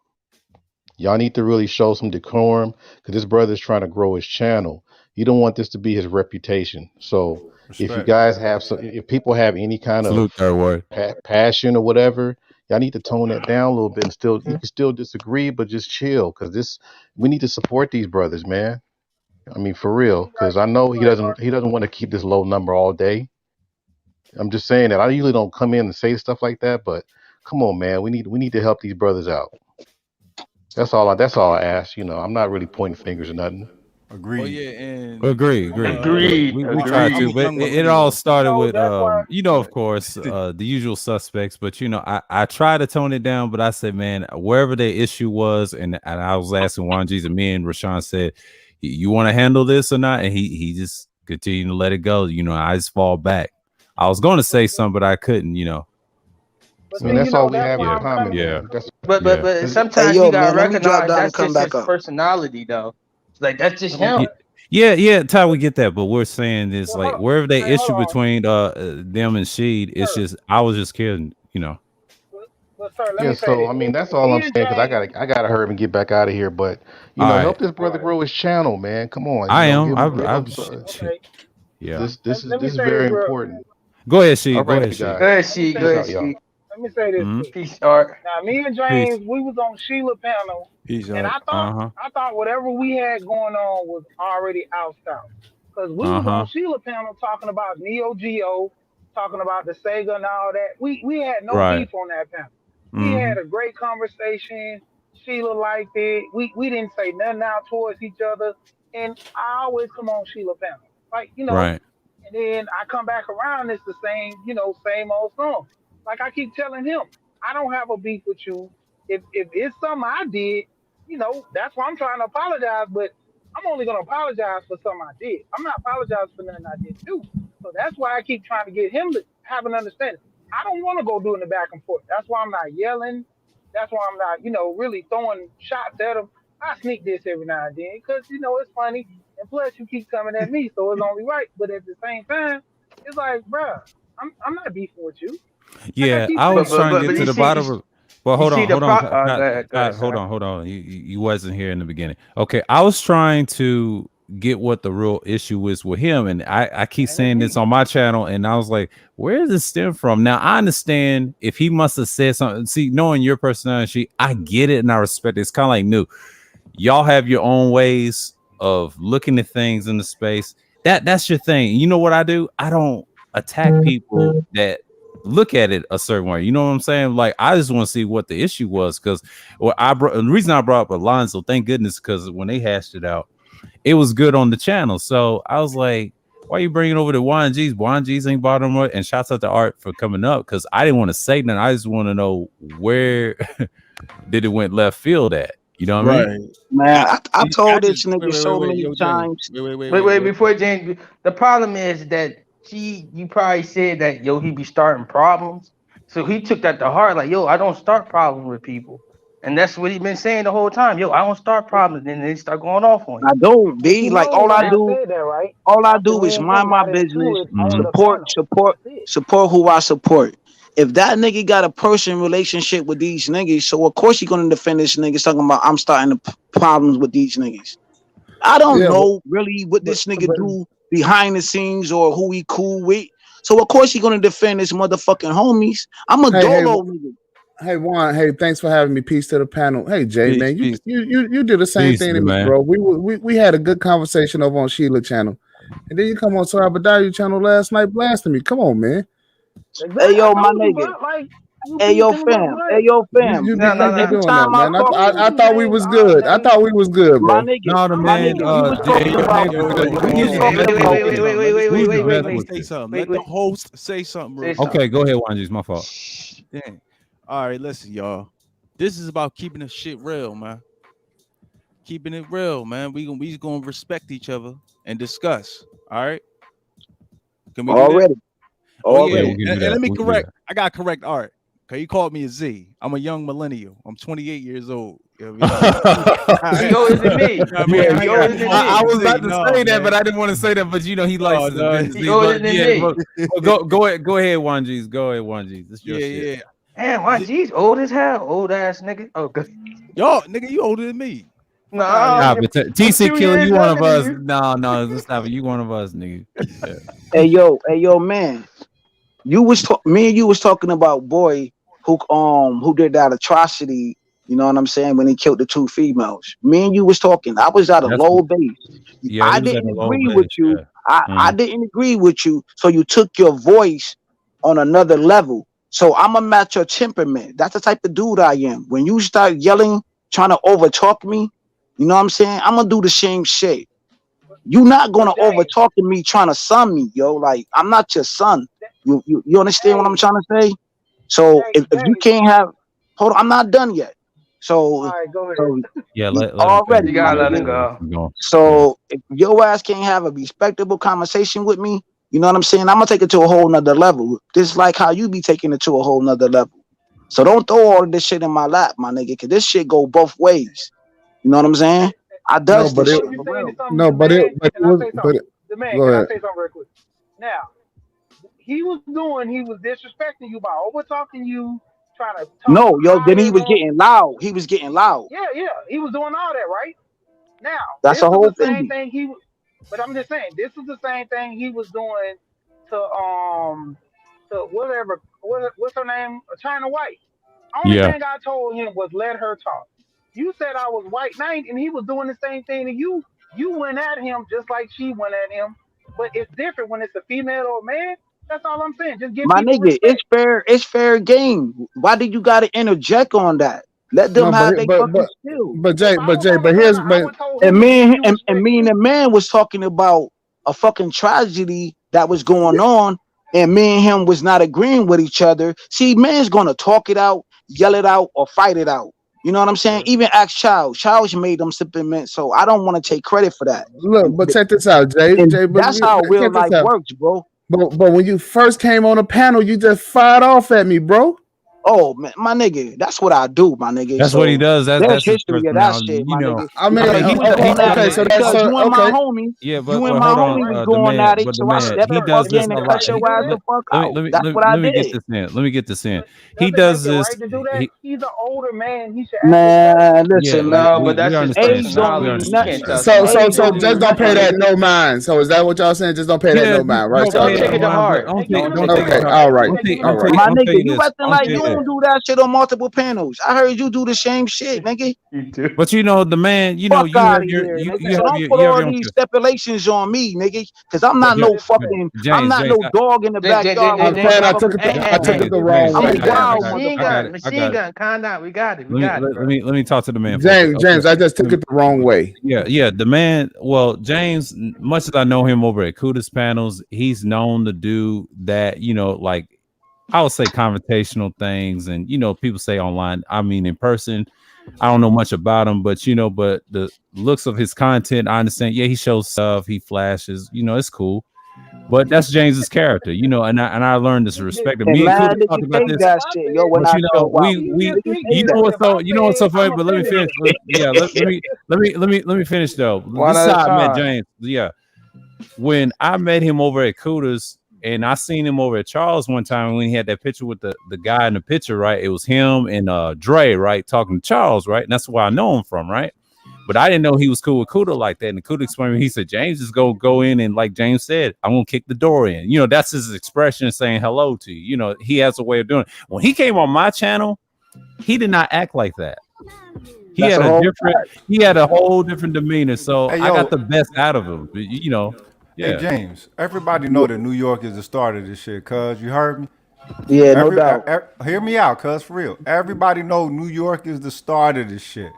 Y'all need to really show some decorum because this brother's trying to grow his channel. You don't want this to be his reputation. So if you Respect. guys have some, if people have any kind of Salute, third word. passion or whatever, y'all need to tone that down a little bit and still you can still disagree, but just chill because this we need to support these brothers, man. I mean, for real, because I know he doesn't want to keep this low number all day. I'm just saying that I usually don't come in and say stuff like that, but come on, man, we need to help these brothers out. That's all I ask. I'm not really pointing fingers or nothing. Oh Agreed. yeah, and Yeah. I'm Agreed. we tried Agreed. to, but young it all millennial. started with That's why. of course, the usual suspects. But I try to tone it down, but I said, man, wherever the issue was, and I was asking Juan G's, and me and Rashawn said, you want to handle this or not? And he just continued to let it go. I just fall back. I was going to say something, but I couldn't. But I mean, see, that's all we that's have why in Yeah, I'm common, coming. yeah, man. That's But yeah. but Hey, sometimes you yo, gotta man, let me drop recognize down and that's come just back his up. personality, though. Like that's just But, him. but, Yeah, Ty, we get that, but we're saying this but hold like on. wherever they Hey, hold issue on, between them and Sheed, it's sir. just I was just kidding. But sir, let yeah. me say So this. I mean, that's all Me I'm and saying because I James. gotta I gotta hurry and get back out of here. But All help right, this brother grow his channel, man. Come on, I am. give him Shit. Okay. Yeah. Let me this is say this very real. important. Go ahead, All Sheed. Go right, ahead, Sheed. Go guys. ahead, Let me she. say Go Peace this. ahead, out, y'all. she. Let me say this Mm-hmm. too. Peace, Art. Now, me and Peace. James, we was on Sheila panel, Peace and out. Uh-huh. I thought whatever we had going on was already out south, because we was on Uh-huh. Sheila panel talking about Neo Geo, talking about the Sega and all that. We had no Right. beef on that panel. We Mm-hmm. had a great conversation. Sheila liked it. We didn't say nothing out towards each other, and I always come on Sheila panel, like Right. and then I come back around, it's the same, same old song. Like I keep telling him, I don't have a beef with you. If it's something I did, that's why I'm trying to apologize. But I'm only gonna apologize for something I did. I'm not apologizing for nothing I didn't do. So that's why I keep trying to get him to have an understanding. I don't want to go doing the back and forth. That's why I'm not yelling. That's why I'm not, really throwing shots at him. I sneak this every now and then because it's funny, and plus you keep coming at me, so it's only right. But at the same time, it's like, bruh, I'm not beefing with you. Like I Yeah, keep I saying. was trying to But get to you the see bottom of. Well, you hold see on, the hold on, go ahead, Todd, son. hold on. You wasn't here in the beginning. Okay, I was trying to get what the real issue is with him, and I keep Same with saying this me. on my channel, and I was like, where does this stem from? Now I understand if he must have said something. See, knowing your personality, I get it and I respect it. It's kind of like new. Y'all have your own ways of looking at things in the space. That's your thing. You know what I do? I don't attack people that look at it a certain way. You know what I'm saying? Like I just want to see what the issue was because the reason I brought up Alonzo, thank goodness, because when they hashed it out, it was good on the channel. So I was like, why are you bringing over the Juan G's? Juan G's ain't bought them up. And shouts out to Art for coming up because I didn't want to say nothing. I just want to know where did it went left field at. You know what I mean? Right. Man, I I told just this nigga so wait. many Yo, James. times. Wait, before James. The problem is that you probably said that he be starting problems, so he took that to heart. Like I don't start problems with people, and that's what he been saying the whole time. I don't start problems, and then they start going off on I you. don't But be you like know why I said that, right? all I After do me is and mind him my got into business, it on Mhm. the support, panel. support, That's it. support who I support. If that nigga got a personal relationship with these niggas, so of course he gonna defend this niggas talking about I'm starting the problems with these niggas. I don't Yeah, know really what but, this nigga but do behind the scenes or who he cool with. So of course he gonna defend his motherfucking homies. I'm a hey, dolo nigga. hey, Juan. Hey, thanks for having me. Peace to the panel. Hey, Jay, Peace, man, you peace. you you, you did the same Peace, thing to me, man. bro. We had a good conversation over on Sheila channel, and then you come on Sarah Badayu channel last night blasting me. Come on, man. Hey Exactly. I yo, my told you, nigga. bro. Like you Hey keep yo, coming up, fam. Hey but yo, fam. You No, need to no, Because be no. every doing that, time I man. I talk, told I you, thought we James. was All right, good. I James. thought we was good, my bro. nigga, No, the my man, nigga, we was Jay, talking your about man, Hold who's on, the hold Hey, on. Let best the wait, with wait, host wait, say you? wait, something. wait, wait, Who's wait, the wait, Let wait, best the wait, host with say you? something. wait, Let the wait. host say something real Say quick. something. Okay, go ahead, Juan G's. My fault. Dang. All right, listen, y'all. This is about keeping the shit real, man. Keeping it real, man. We gonna respect each other and discuss. All right. Can we do that? Already, Oh yeah. Yeah, already. we can do And that. let me We can do correct. that. I got correct Art. Cause he called me a Z. I'm a young millennial. I'm 28 years old. You know what I He older than me. mean? I mean, Yeah, I He ain't gotta older call than myself I me. a was Z. about to No, say that, but man. I didn't want to say that. But you know, he likes No, to no. admit He Z. older But than yeah, me. go ahead, Juan G's. Go ahead, Juan G's. This your Yeah, shit. yeah. Damn, why G's old as hell? Old ass nigga. Oh, good. Y'all, nigga, you older than me. Fuck out of Nah, here. Nah, I'm, but I'm TC 2 Killer, years you one of younger than us. you. No, let's stop it. You one of us, nigga. Yeah. Hey yo, man. Me and you was talking about boy who did that atrocity. You know what I'm saying? When he killed the two females. Me and you was talking. I was at a That's low base. yeah. I He was at a didn't low agree with base. you. Yeah. I Mhm. didn't agree with you. So you took your voice on another level. So I'm gonna match your temperament. That's the type of dude I am. When you start yelling, trying to overtalk me, you know what I'm saying? I'm gonna do the same shit. You not But gonna James, overtalk me trying to son me, yo. Like I'm not your son. that, You understand what I'm James, trying to say? So if you James. can't have, hold on, I'm not done yet. So All right, go ahead. so Yeah. Let him finish. already, You my gotta let nigga. him Let go. him go. Yeah. So if your ass can't have a respectable conversation with me, you know what I'm saying? I'm gonna take it to a whole nother level. Just like how you be taking it to a whole nother level. So don't throw all of this shit in my lap, my nigga, cause this shit go both ways. You know what I'm saying? I No, does but this it shit Before you for say real. something, no, the but it man, but it can I was say but something? The man, go can I ahead. say something real quick? Now, he was disrespecting you by over talking you, trying to talk No, yo, then he higher was than. getting loud. He was getting loud. Yeah, yeah, he was doing all that, right? Now, That's this a is whole the thing. same thing but I'm just saying, this is the same thing he was doing to whatever, what's her name? China White. Only Yeah. thing I told him was let her talk. You said I was white knight, and he was doing the same thing to you. You went at him just like she went at him, but it's different when it's a female or a man. That's all I'm saying. Just give My people nigga, respect. it's fair game. Why did you gotta interject on that? Let them No, but have it, their fucking skill. If I was Jay, on the but panel, here's I but would told And him to give me you and respect me and too. the man was talking about a fucking tragedy that was going on, and me and him was not agreeing with each other. See, man's gonna talk it out, yell it out, or fight it out. You know what I'm saying? Yeah. Even ask Child. Child made them supplement, so I don't want to take credit for that. look, And, but check this out, and Jay, but that's how real check this life out. works, bro. But when you first came on the panel, you just fired off at me, bro. Oh man, my nigga, that's what I do, my nigga. That's what he So does. there's That's his history of that personality. shit, You my know. nigga. I mean, I mean, Because you was he going at started okay, it so it. that's because so you and my okay. homie, Yeah, you and but my hold on, homie was the going at man, it. but the So I man, stepped he Sir, up does you this in got a and the lot. cut right to your do ass that. the fuck out. That's what I Let me get did. this in. Let me get this in. He does Listen, this. right to do that. He He's an older man. He should act respectful. Man, yeah. listen, man. No, but We that's his understand. Age don't We personality. mean You can't nothing. understand. tell somebody. Age So don't just mean don't nothing, pay that nigga. no mind. So is that what y'all saying? Just don't pay that Yeah, no mind, right? don't So Don't pay it take no it to mind, but heart. I'm Giving tell him don't take respect. it. okay, To, all right, I'm tell, Giving him I'm all tell, right. My respect. I'm tell nigga, you you this. acting I'm like tell you you this. don't do that shit on multiple panels. I heard you do the same shit, nigga. You do. But you know, the man. You know, Fuck you out have of your here, nigga. you So have Respect. don't your put you have all your own. these stipulations on me, nigga. Cause I'm not Yeah, no fucking, I'm James, not James, no dog in the backyard with I'm a saying motherfucking I took it James, the chainsaw. wrong James, I'm I a way, got it. man. wild Machine gun, motherfucker. machine gun. Calm down. We got it. We Let me got it, bro. let me talk to the man for a second. James, I just took Okay. it the wrong way. Yeah, the man. Well, James, much as I know him over at Kudos panels, he's known to do that. You know, like I would say confrontational things, and you know, people say online. I mean, in person, I don't know much about him, but you know, but the looks of his content, I understand. Yeah, he shows stuff, he flashes. You know, it's cool. But that's James's character, you know, and I learned this respect. And And me and Kudos mad nigga talked about take this. If that I shit, yo, said, when But I you know, talk about he niggas just you he take know said, that. if I you know what's so said, funny. I'm a But let me finish. feminist. Yeah, let me finish though. One This is at a how I met time. James. Yeah, when I met him over at Kudos, and I seen him over at Charles one time when he had that picture with the guy in the picture, right? It was him and Dre, right, talking to Charles, right? And that's where I know him from, right? But I didn't know he was cool with Kudo like that. And Kudo explained to me, he said, James is gonna go in and like James said, I'm gonna kick the door in. You know, that's his expression saying hello to you. You know, he has a way of doing it. When he came on my channel, he did not act like that. That's a whole He had a whole different demeanor. So Hey I got yo, the best out of him. You know, hey yeah. James. Everybody know that New York is the start of this shit. Cuz you heard me. yeah, no doubt. Hear me out, cuz for real. Everybody know New York is the start of this shit.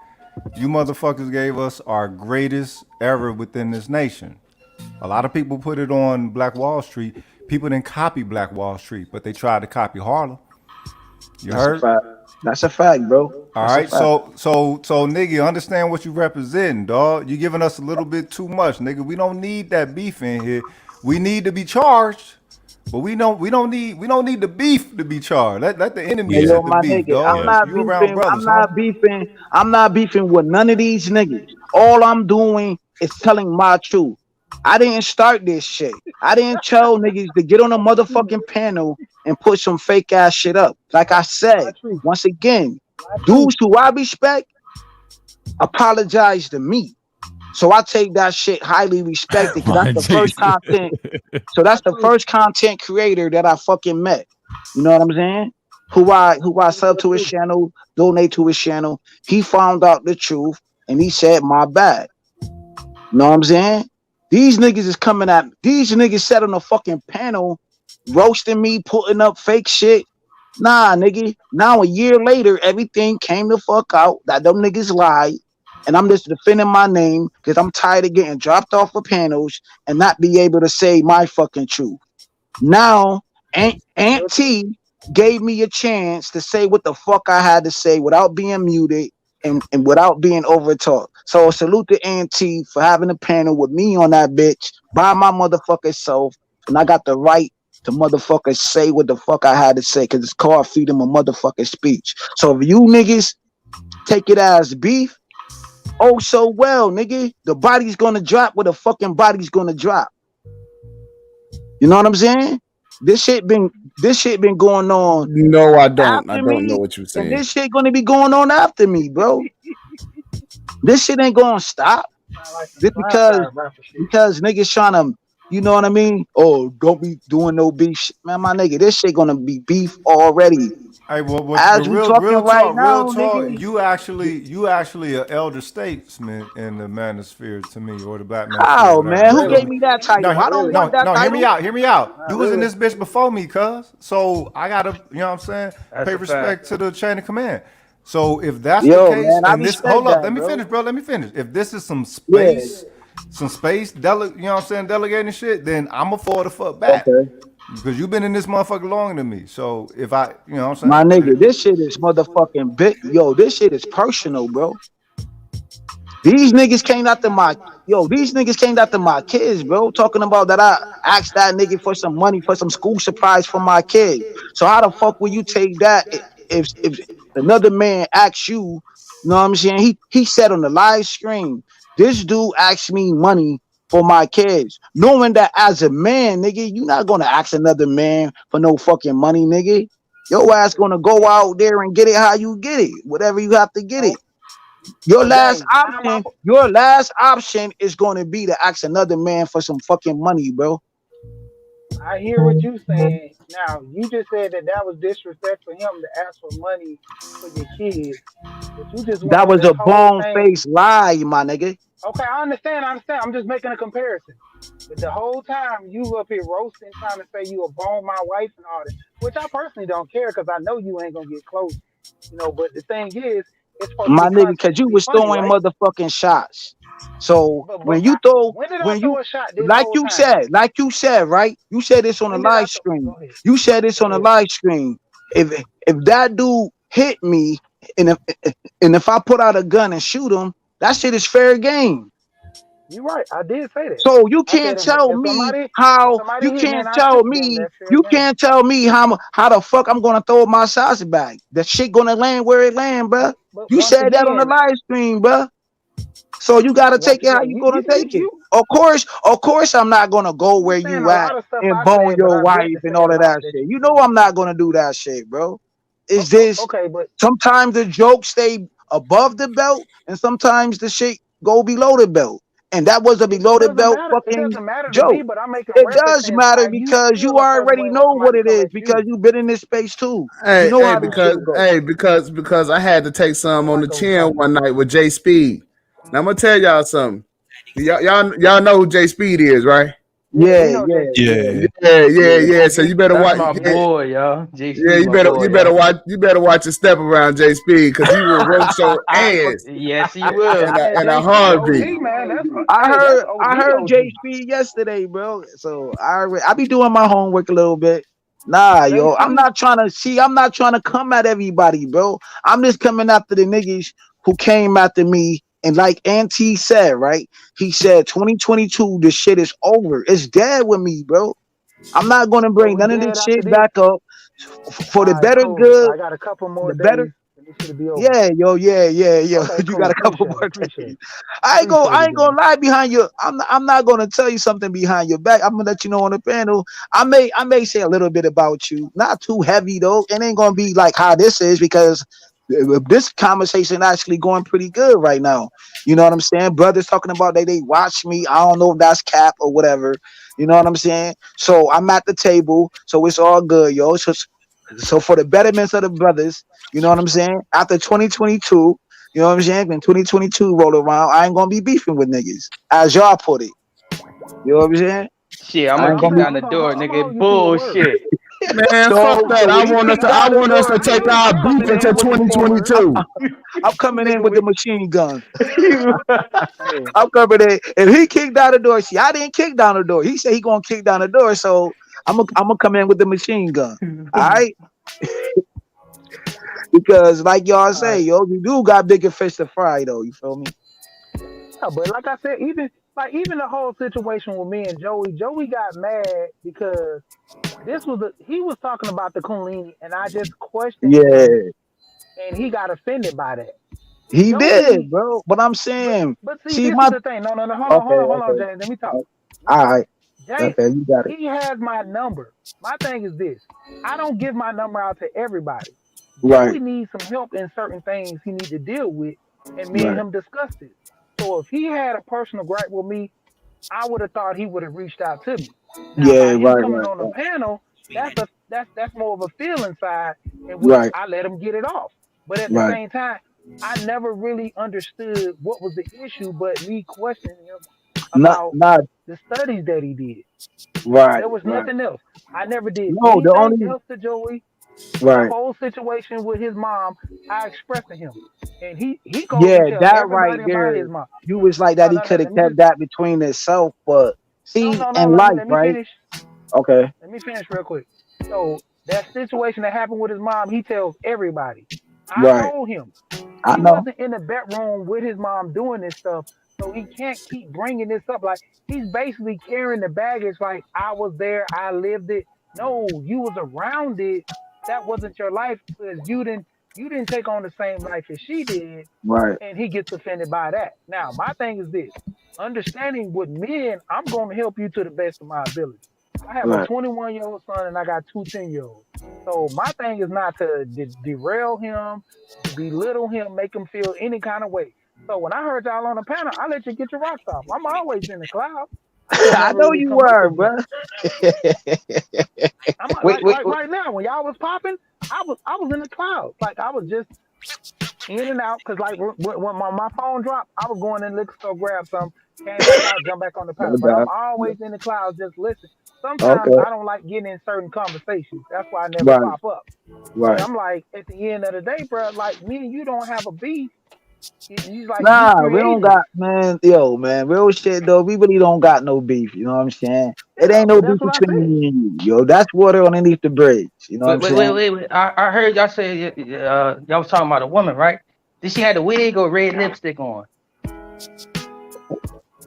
You motherfuckers gave us our greatest era within this nation. A lot of people put it on Black Wall Street. People didn't copy Black Wall Street, but they tried to copy Harlem. You That's a heard? fact. That's a fact, bro. All That's a right, fact. so nigga, understand what you representing, dog. You giving us a little bit too much, nigga. We don't need that beef in here. We need to be charged, but we don't need the beef to be charged. Let the enemy Hey, Yeah, yo, set the my beef, nigga, I'm dog. yeah. not You around beefing. brothers, homie. I'm not beefing with none of these niggas. All I'm doing is telling my truth. I didn't start this shit. I didn't tell niggas to get on a motherfucking panel and put some fake ass shit up. Like I My said, truth. once again, My truth. dudes who I respect apologize to me. So I take that shit highly respected because that's My the first Jesus. content. So My that's the truth. first content creator that I fucking met. You know what I'm saying? Who I sub My to his truth. channel, donate to his channel. He found out the truth and he said, my bad. You know what I'm saying? These niggas is coming at me. These niggas sat on a fucking panel roasting me, putting up fake shit. Nah, nigga. Now a year later, everything came the fuck out that them niggas lied. And I'm just defending my name because I'm tired of getting dropped off of panels and not be able to say my fucking truth. Now, Aunt Your truth. T gave me a chance to say what the fuck I had to say without being muted and without being overtalked. So salute to Aunt T for having a panel with me on that bitch by my motherfucking self. And I got the right to motherfucker say what the fuck I had to say because it's called freedom of motherfucking speech. So if you niggas take it as beef, oh so well, nigga. The body's gonna drop where the fucking body's gonna drop. You know what I'm saying? This shit been this shit been going on No, I don't. I after don't know me, what you're and saying. this shit gonna be going on after me, bro. This shit ain't gonna stop. Sound like some Just slime time rapper shit. because niggas trying to, you know what I mean? Oh, don't be doing no beef shit. Man, my nigga, this shit gonna be beef already. Hey, well, As we talking right real now, talk. nigga. You actually an elder statesman in the manosphere to me, or the black manosphere, How, whatever. man? You Who feel gave Really? me? me that No, title? I don't Really? want that no. Hear me title. out. Hear me out. Not You was in really. this bitch before me, cuz. So I gotta, you know what I'm saying? That's Pay a fact. respect to the chain of command. So if that's the Yo, case, man, I and this, respect hold up, that, let me bro. finish, bro. Let me finish. If this is Yeah. some space, you know what I'm saying, delegating shit, then I'ma fall the fuck back. Okay. Because you've been in this motherfucker longer than me. So if I, you know what My I'm saying? nigga, this shit is motherfucking big. Yo, this shit is personal, bro. These niggas came after my these niggas came after my kids, bro. Talking about that I asked that nigga for some money for some school supplies for my kid. So how the fuck will you take that if another man asks you, you know what I'm saying? He said on the live stream, this dude asked me money for my kids. Knowing that as a man, nigga, you not gonna ask another man for no fucking money, nigga. Your ass gonna go out there and get it how you get it, whatever you have to get So, it. Your so last gang, how am I? option, your last option is going to be to ask another man for some fucking money, bro. I hear what you saying. Now, you just said that that was disrespect for him to ask for money for your kids, but you just went That over was this a whole bone thing. faced lie, my nigga. Okay, I understand. I understand. I'm just making a comparison. But the whole time you up here roasting, trying to say you a bone my wife and all that, which I personally don't care because I know you ain't gonna get close, you know. But the thing is, it's supposed to My be nigga, cause content to you be was funny, throwing right? motherfucking shots. So But I, when did I when you throw a shot this whole time? like you said, right? You said this on a When did I live throw? stream. Go ahead. You said this Go on a ahead. live stream. If that dude hit me and if I put out a gun and shoot him, that shit is fair game. You're right. I did say that. So you I can't said tell me if how somebody you hit me and can't I tell shoot them, me that's fair you game. can't tell me how the fuck I'm gonna throw my shots back. The shit gonna land where it land, bruh. But You once said that on the again, live stream, bruh. So you gotta but once take it how again, you gonna take it. you Of course, I'm not gonna go you where saying you a at lot of stuff and I bone said, but your I wife meant to and say all a of lot that that shit. you You know didn't. I'm not gonna do that shit, bro. Oh, It's oh, this. okay, but Sometimes the jokes stay above the belt, and sometimes the shit go below the belt. And that was a it below the doesn't belt matter. It fucking doesn't matter to me. joke. But I'm making It reference does to matter how you because you feel a certain already way when know what somebody it come is at because you. you've been in this space too. You Hey, know hey, how this shit go. because I had to take some Sound on like the a chin retarded. one night with Jay Speed. Now I'm gonna tell y'all something. Y'all know who Jay Speed is, right? Yeah, we Yeah, know Jay yeah, Speed. yeah, Yeah. Yeah. So Jay you better Speed. That's watch. my Yeah, boy, y'all. J yeah. Speed, my boy, y'all. You better watch your step around Jay Speed because he will roast your ass Yes, he will. Man, in a Jay Speed heartbeat. OG, man. That's hey, that's OG I heard OG. Jay Speed yesterday, bro. So I be doing my homework a little bit. Nah, They yo, I'm see. not trying to see. I'm not trying to come at everybody, bro. I'm just coming after the niggas who came after me. And like Auntie said, right? He said 2022, the shit is over. It's dead with me, bro. I'm not gonna So bring we none of dead this after shit this. back up for the All right, better cool. good, I got a couple more the better. days, and this should be over. Yeah, yo, yeah. Okay, You cool. got a couple Appreciate it. more Appreciate days. it. Appreciate I it, ain't gonna Joey. lie behind you. I'm not gonna tell you something behind your back. I'm gonna let you know on the panel. I may say a little bit about you, not too heavy though. It ain't gonna be like how this is because this conversation actually going pretty good right now. You know what I'm saying? Brothers talking about they watch me. I don't know if that's cap or whatever. You know what I'm saying? So I'm at the table, so it's all good, yo. So for the betterments of the brothers, you know what I'm saying? After 2022, you know what I'm saying? When 2022 roll around, I ain't gonna be beefing with niggas, as y'all put it. You know what I'm saying? Shit, I'm I gonna ain't I'm kick gonna be. down I'm the gonna door, I'm gonna hold nigga. you to your word. Bullshit. Man, fuck So that. when he kick I down the want us door, to take I'm our I'm beef coming into in with the keywords. 2022. I'm coming in Nigga with the with machine gun. Hey, I'm coming in. If he kicked down the door, see, I didn't kick down the door. He said he gonna kick down the door, so I'm gonna come in with the machine gun. All right, because like y'all all say, right. yo, you do got bigger fish to fry, though. You feel me? Yeah, but like I said, even the whole situation with me and Joey got mad because he was talking about the Kundalini, and I just questioned him, Yeah, and he got offended by that. he did, Joey, bro. But I'm but saying, see, see, this my is the thing. No, okay, hold on, okay, James. Let me talk. all Let me talk. right, James, okay, you got it. he has my number. My thing is this: I don't give my number out to everybody. Right, Joey needs some help in certain things he need to deal with, and me and right, him discussed it. So if he had a personal gripe with me, I would have thought he would have reached out to me. Now, yeah, by him right, coming right, on the right, panel, that's more of a feeling side in which right, I let him get it off. But at the right. same time, I never really understood what was the issue, but me questioning him about Not the studies that he did. right, There was right. nothing else. I never did No, the anything only else to Joey. The right, whole situation with his mom, I expressed to him, and he goes and yeah, tells that right everybody about there. his mom. You was like No, that. He no, no. could have Let me kept just that between himself, but no, see, no, no. in Let me life, let me right? finish. Okay, Let me finish real quick. So that situation that happened with his mom, he tells everybody. I right. told him I he know. wasn't in the bedroom with his mom doing this stuff, so he can't keep bringing this up. Like he's basically carrying the baggage. Like I was there, I lived it. No, you was around it. That wasn't your life because you didn't take on the same life as she did, Right, and he gets offended by that. Now my thing is this: understanding with men, I'm going to help you to the best of my ability. I have a right. 21-year-old son and I got two 10-year-olds. So my thing is not to derail him, to belittle him, make him feel any kind of way. So when I heard y'all on the panel, I let you get your rocks off. I'm always in the cloud. I just I never know really you come up were, with much. bro. I'm wait, wait, like wait. right now when y'all was popping, I was in the clouds. Like I was just in and out because like when my phone dropped, I was going in the liquor store, grab some, came back out, jump back on the No panel. But I'm doubt. always in the clouds, just listening. Sometimes Okay. I don't like getting in certain conversations. That's why I never Right, pop up. But right. I'm like, at the end of the day, bro, like me and you don't have a beef. You like you Nah, we don't created got it. man. Yo, man, real shit though. We really don't got no beef. You know what I'm saying? It Yeah, ain't no but beef that's what I between said. me and you. Yo, that's water underneath the bridge. You know what I'm saying? Wait. I heard y'all say y'all was talking about a woman, right? Did she had a wig or red lipstick on?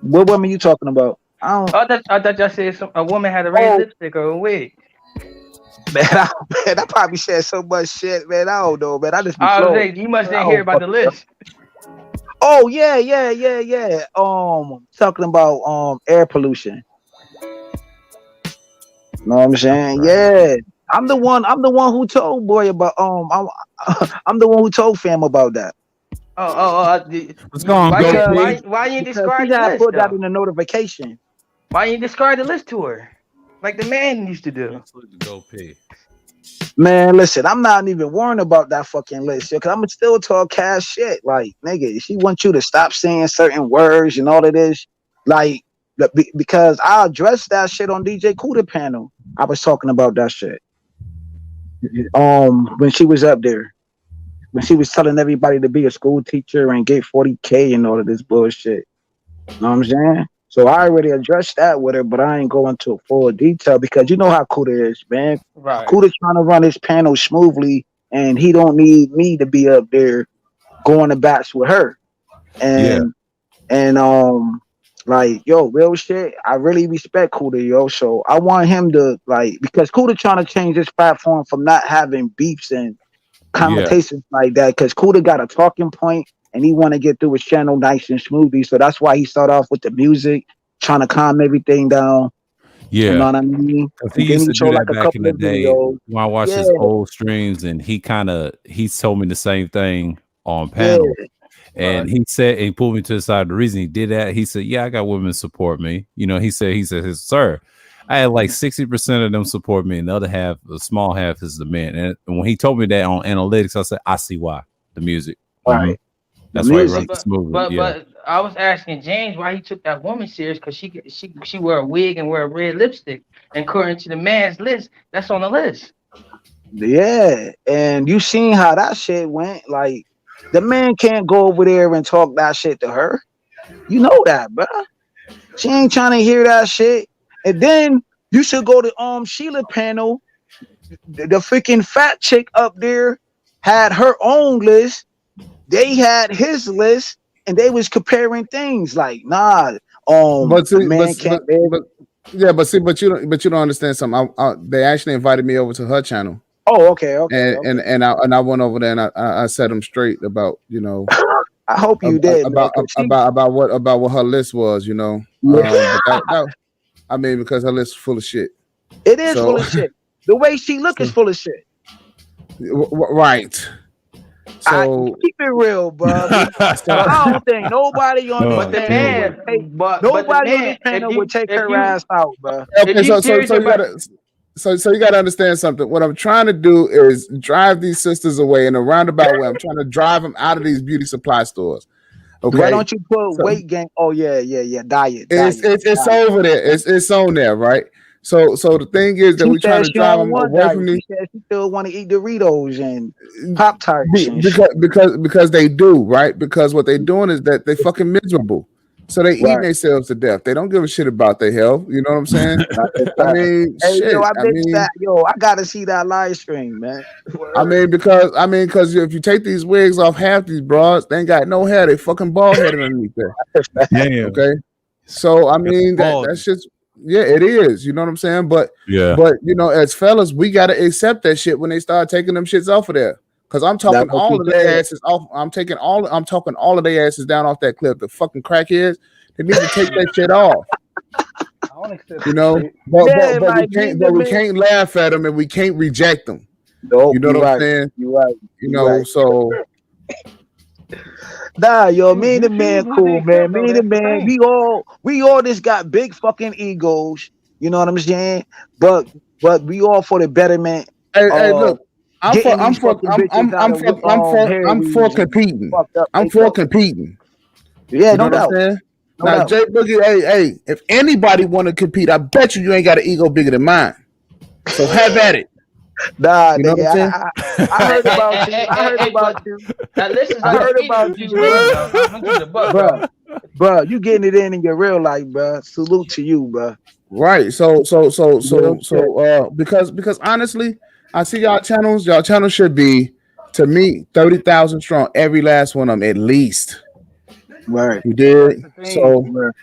What woman you talking about? I don't. I thought y'all said a woman had a red Oh, lipstick or a wig. man, I probably said so much shit, man. I don't know, man. I just be I was flowing. saying you must I didn't hear don't about the fucking know. list. Oh yeah. Talking about air pollution. Know what I'm saying? Right. Yeah. I'm the one who told boy about I'm the one who told fam about that. What's going on, Go Because P? Why you he describe the had list put that though? in the notification. Why you describe the list to her like the man used to do? Absolutely, Go P. Man, listen, I'm not even worrying about that fucking list, yo, cause I'm still talk cash shit. Like, nigga, she wants you to stop saying certain words and all of this. Like, because I addressed that shit on DJ Cuda panel. I was talking about that shit. When she was up there. When she was telling everybody to be a school teacher and get 40K and all of this bullshit. You know what I'm saying? So I already addressed that with her, but I ain't going into full detail because you know how Kuda is, man. Right. Kuda trying to run his panel smoothly, and he don't need me to be up there going to bats with her. Yeah. And like yo, real shit. I really respect Kuda, yo. So I want him to like because Kuda trying to change this platform from not having beefs and Yeah. conversations like that. Because Kuda got a talking point and he want to get through his channel nice and smoothly. So that's why he start off with the music, trying to calm everything down. You know Yeah. what I mean? Because he And then used he to show do like that a back in couple the of day videos. when I watched Yeah, his old streams, and he told me the same thing on yeah, panels. Right. And he said, he pulled me to the side. The reason he did that, he said, "Yeah, I got women support me." You know, he said, "Sir, I had like 60% of them support me, and the other half, the small half, is the men." And when he told me that on analytics, I said, "I see why." The music. right. The That's why he runs music. it smoothly. Yeah. But I was asking James why he took that woman serious because she wear a wig and wear a red lipstick. And according to the man's list, that's on the list. Yeah, and you seen how that shit went. Like the man can't go over there and talk that shit to her. You know that, bruh. She ain't trying to hear that shit. And then you should go to Sheila panel. The freaking fat chick up there had her own list. They had his list, and they was comparing things like, nah, But a see, man can't live. but you don't understand something. They actually invited me over to her channel, Oh, okay, okay, and okay. I went over there and I set them straight about I hope you did, man. about what her list was, Yeah, but that I mean because her list is full of shit. it is So full of shit. The way she look is full of shit. right. I So keep it real, bro. I don't think nobody on this But the panel would man, take but the nobody on this man, panel would take her ass out, bro. if okay, you so serious you about gotta you gotta understand something. What I'm trying to do is drive these sisters away in a roundabout way. I'm trying to drive them out of these beauty supply stores. Why Okay, don't you put so weight gain? Oh yeah, yeah, yeah. Diet, it's diet. over there. It's on there, right? So the thing is that She we're trying said to she drive don't them want away from diet. these She said she still want to eat Doritos and Pop Tarts and shit. because they do, right? Because what they're doing is that they fucking miserable. So they eating Right. themselves to death. They don't give a shit about their health. You know what I'm saying? That's a I fact. mean, Hey yo, shit. I missed that. Yo, I gotta see that live stream, man. Word. Because if you take these wigs off half these broads, they ain't got no hair. They fucking bald headed underneath there. Damn. Okay. So I That's mean bald. that's just yeah, it is. You know what I'm saying? But Yeah. as fellas, we gotta accept that shit when they start taking them shits off of there. Cause I'm That's talking what all she of said. their asses off. I'm talking all of their asses down off that cliff. The fucking crackheads, they need to take that shit off. I don't accept You that know, shit. Yeah, like me the we man. can't laugh at them and we can't reject them. Nope, You know you what I'm right. saying? You right. You You know, right. so Nah, yo, me and You the choose man what to cool, man. accept, Me though. and the That's the man, thing. we all just got big fucking egos. You know what I'm saying? But we all for the betterment hey, of look, I'm for getting these fucking bitches out of hair I'm for weaves and competing. fucked up I'm for makeup. competing. Yeah, You know no what I'm doubt, saying? no Now, doubt. Jay Boogie, hey, if anybody want to compete, I bet you ain't got an ego bigger than mine. So have at it. Nah, You know what I'm nigga, saying? I heard about you. I heard about but you. that list is I heard undefeated about with these you, bro. women, though. I'm gonna keep it a buck, Bro, bro. you getting it in your real life, bro. Salute to you, bro. Right. Real shit. Because honestly, I see y'all channels. Y'all channels should be to me 30,000 strong. Every last one of them, at least. Right. You That's did. the thing. So Right.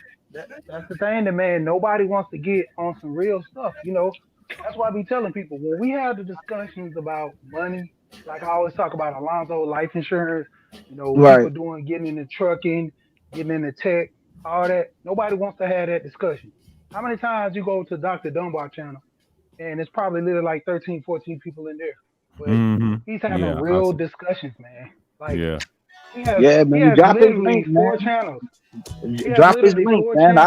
That's the thing, that man. Nobody wants to get on some real stuff. That's why I be telling people when we have the discussions about money, like I always talk about Alonzo life insurance. Right. People doing getting into trucking, getting into tech, all that. Nobody wants to have that discussion. How many times you go to Dr. Dunbar channel and it's probably literally like 13, 14 people in there, but Mm-hmm. he's having Yeah. real discussions, man. Like Yeah. Yeah, he man. has Drop his literally link, man. four channels. He has Drop his literally link, four man. channels.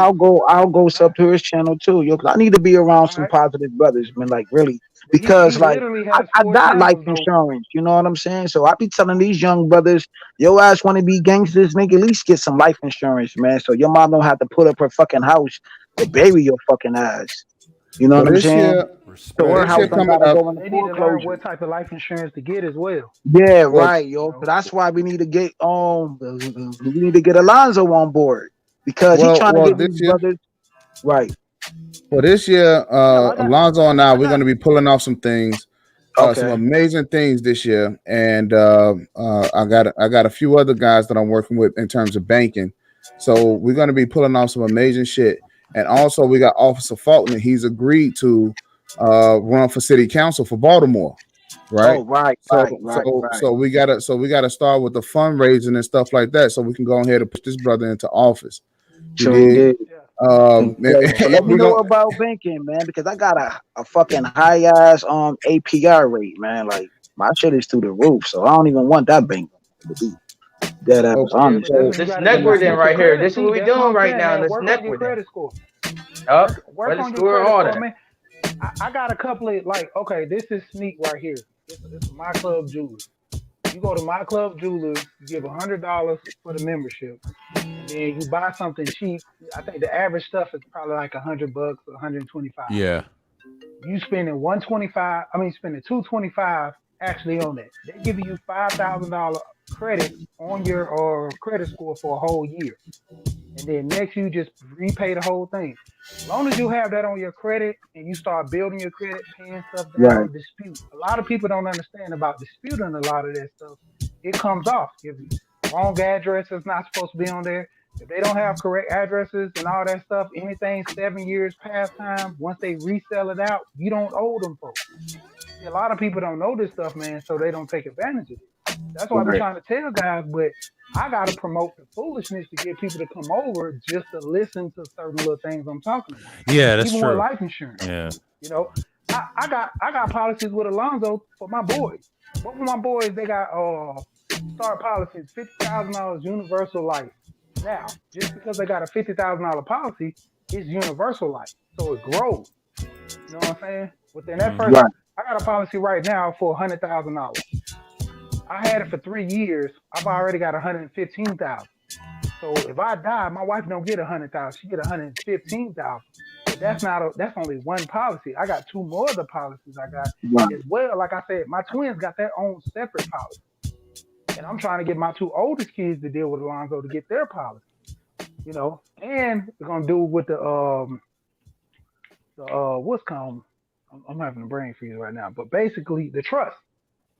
I'll go All sub to his channel too, yo. 'Cause I need to be around right, all some right. positive brothers, man. Like really, But he because like literally has I four got life channels though. insurance. You know what I'm saying? So I be telling these young brothers, yo ass want to be gangsters, nigga. At least get some life insurance, man. So your mom don't have to put up her fucking house to bury your fucking ass. You know well what I'm saying? So her this house year don't coming gotta up. go into They need to learn foreclosure. what type of life insurance to get as well. Yeah, Well, right, yo. So that's why we need to get we need to get Alonzo on board. because he trying to Well, give this these year. brothers right. Well, this year, No, I got, Alonzo and I, I we're going got. to be pulling off some things, some Okay. amazing things this year, and I got a few other guys that I'm working with in terms of banking. So we're going to be pulling off some amazing shit, and also we got Officer Fulton. He's agreed to run for city council for Baltimore, right? Oh, right, So right, right, so right. so we gotta start with the fundraising and stuff like that, so we can go ahead and push this brother into office. You Sure dig? did. Yeah. So let me We know gonna about banking, man, because I got a fucking high ass APR rate, man. Like my shit is through the roof, so I don't even want that bank to be dead ass okay. honest. But that's So what you This got to do to networking get your right here. credit. This is what See, we that's what doing I'm right saying, now. man. Let's Work on network your with them. credit score. Yup. Work Credit on your score, credit all score, that. man. I got a couple of like, okay, this is sneak right here. This is my club jewelers. You go to my club jewelers, you give $100 for the membership, and then you buy something cheap. I think the average stuff is probably like $100 or 125. Yeah. You spending 125, I mean spending 225 actually on that. They giving you $5,000 credit on your credit score for a whole year. And then next you just repay the whole thing. As long as you have that on your credit and you start building your credit, paying stuff Right, down, dispute. A lot of people don't understand about disputing a lot of that stuff. It comes off. If wrong address is not supposed to be on there, if they don't have correct addresses and all that stuff, anything 7 years past time, once they resell it out, you don't owe them folks. See, a lot of people don't know this stuff, man, so they don't take advantage of it. That's why I be right, trying to tell guys, but I gotta promote the foolishness to get people to come over just to listen to certain little things I'm talking about. Yeah, that's Even with true. life insurance, Yeah. you know, I got policies with Alonzo for my boys. Both of my boys, they got start policies, $50,000 universal life. Now, just because they got a $50,000 policy, it's universal life, so it grows. You know what I'm saying? Within that first, right, I got a policy right now for $100,000. I had it for 3 years. I've already got 115,000. So if I die, my wife don't get 100,000. She get 115,000. But that's only one policy. I got two more of the policies I got right, as well. Like I said, my twins got their own separate policy, and I'm trying to get my two oldest kids to deal with Alonzo to get their policy. You know, and we're gonna do with the what's called. I'm having a brain freeze right now, but basically the trust.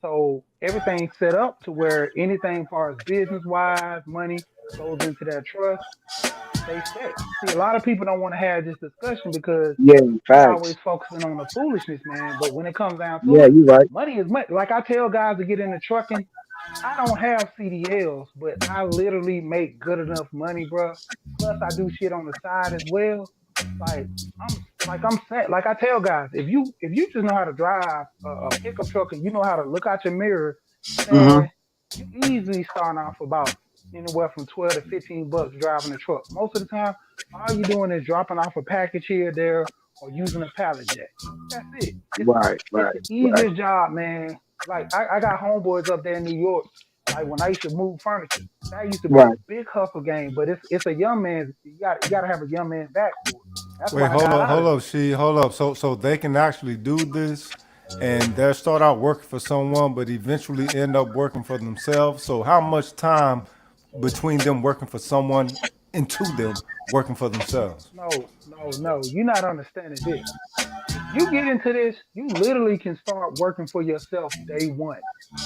So everything's set up to where anything as far as business wise, money goes into that trust, stay set. See, a lot of people don't want to have this discussion because yeah, we always facts. focusing on the foolishness, man. But when it comes down to Yeah, it, you right. money is money. Like I tell guys to get into trucking, I don't have CDLs, but I literally make good enough money, bro. Plus, I do shit on the side as well. Like I'm saying, like I tell guys, if you just know how to drive a pickup truck and you know how to look out your mirror, Mm-hmm. man, you easily starting off about anywhere from 12 to 15 bucks driving a truck. Most of the time, all you're doing is dropping off a package here, there, or using a pallet jack. That's it. Right, It's right, the right, easiest job, man. Like I got homeboys up there in New York. Like when I used to move furniture, that used to be a right. big hustle game. But it's a young man. You got to have a young man back for it. That's Wait, why I got out hold of up, it. she, hold up. So they can actually do this, and they'll start out working for someone, but eventually end up working for themselves. So how much time between them working for someone and to them working for themselves? No. You're not understanding this. If you get into this, you literally can start working for yourself day one.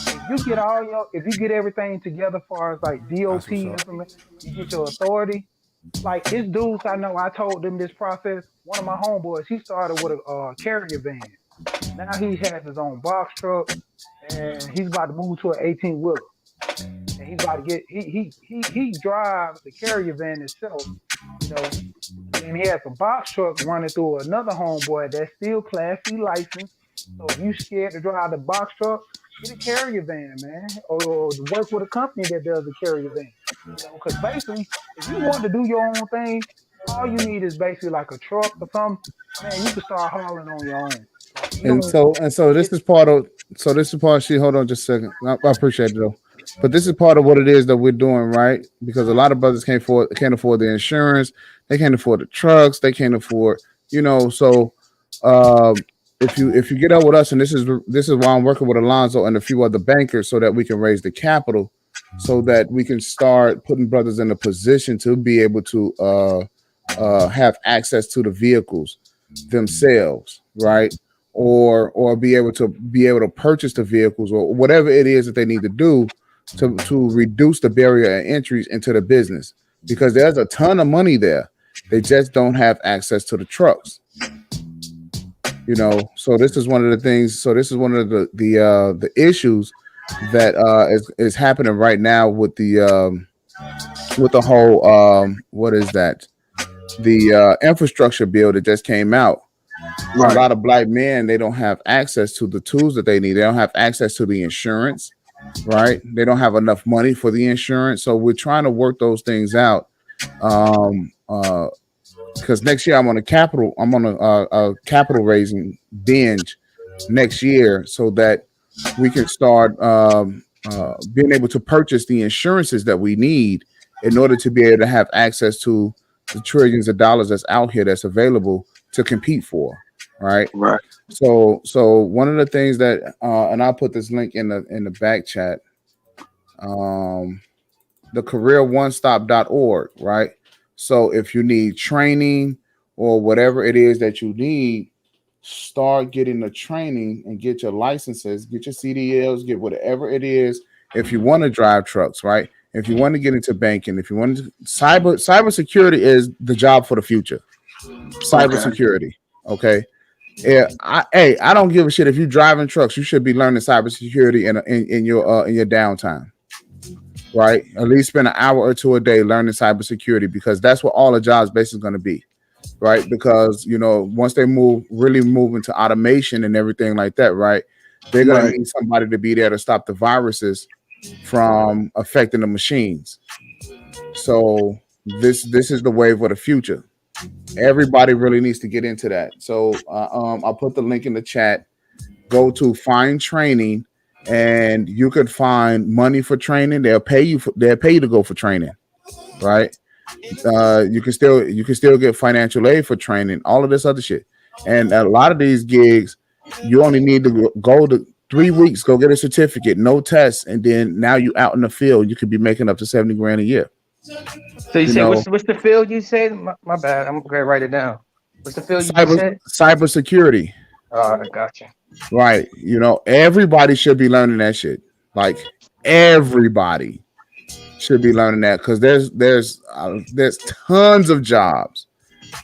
If you get everything together, as far as like That's DOT what's up. information, you get your authority. Like it's dudes I know. I told them this process. One of my homeboys, he started with a carrier van. Now he has his own box truck, and he's about to move to an 18 wheeler. And he's about to get he drives the carrier van itself, you know. And then he has a box truck running through another homeboy that's still Class C licensed. So if you scared to drive the box truck, get a carrier van, man, or work with a company that does a carrier van. You know, because basically, if you want to do your own thing, all you need is basically like a truck or something. Man, you can start hauling on your own. Like you And don't. so this It's is part of this is part. She hold on just a second. I appreciate it though, but this is part of what it is that we're doing, right? Because a lot of brothers can't afford the insurance, they can't afford the trucks, they can't afford, So um, if you get up with us, and this is why I'm working with Alonzo and a few other bankers so that we can raise the capital so that we can start putting brothers in a position to be able to have access to the vehicles themselves, right? Or be able to purchase the vehicles or whatever it is that they need to do to reduce the barrier of entries into the business, because there's a ton of money there. They just don't have access to the trucks. You know, so this is one of the things. So this is one of the issues that is happening right now with the whole what is that, the infrastructure bill that just came out. A Right. lot of black men, they don't have access to the tools that they need. They don't have access to the insurance, right? They don't have enough money for the insurance. So we're trying to work those things out. Because next year I'm on a capital raising binge next year, so that we can start being able to purchase the insurances that we need in order to be able to have access to the trillions of dollars that's out here that's available to compete for, right? Right. So one of the things that and I'll put this link in the back chat, the career1stop.org, right? So if you need training or whatever it is that you need, start getting the training and get your licenses, get your CDLs, get whatever it is. If you want to drive trucks, right? If you want to get into banking, if you want to cybersecurity is the job for the future. Okay. Cybersecurity, okay. Yeah, I don't give a shit if you're driving trucks. You should be learning cybersecurity in your downtime, right? At least spend an hour or two a day learning cybersecurity, because that's what all the jobs basically going to be, right? Because you know, once they really move into automation and everything like that, right? They're going to Right. need somebody to be there to stop the viruses from affecting the machines. So this is the wave of the future. Everybody really needs to get into that. So I'll put the link in the chat. Go to find training, and you could find money for training. They'll pay you to go for training, right? You can still get financial aid for training, all of this other shit. And a lot of these gigs, you only need to go to 3 weeks, go get a certificate, no tests, and then now you out in the field. You could be making up to 70 grand a year. So you You say know, what's the field you said? My bad. I'm gonna write it down. What's the field you just said? cyber security, Oh, I got you. right? You know, everybody should be learning that shit. Like everybody should be learning that, because there's tons of jobs,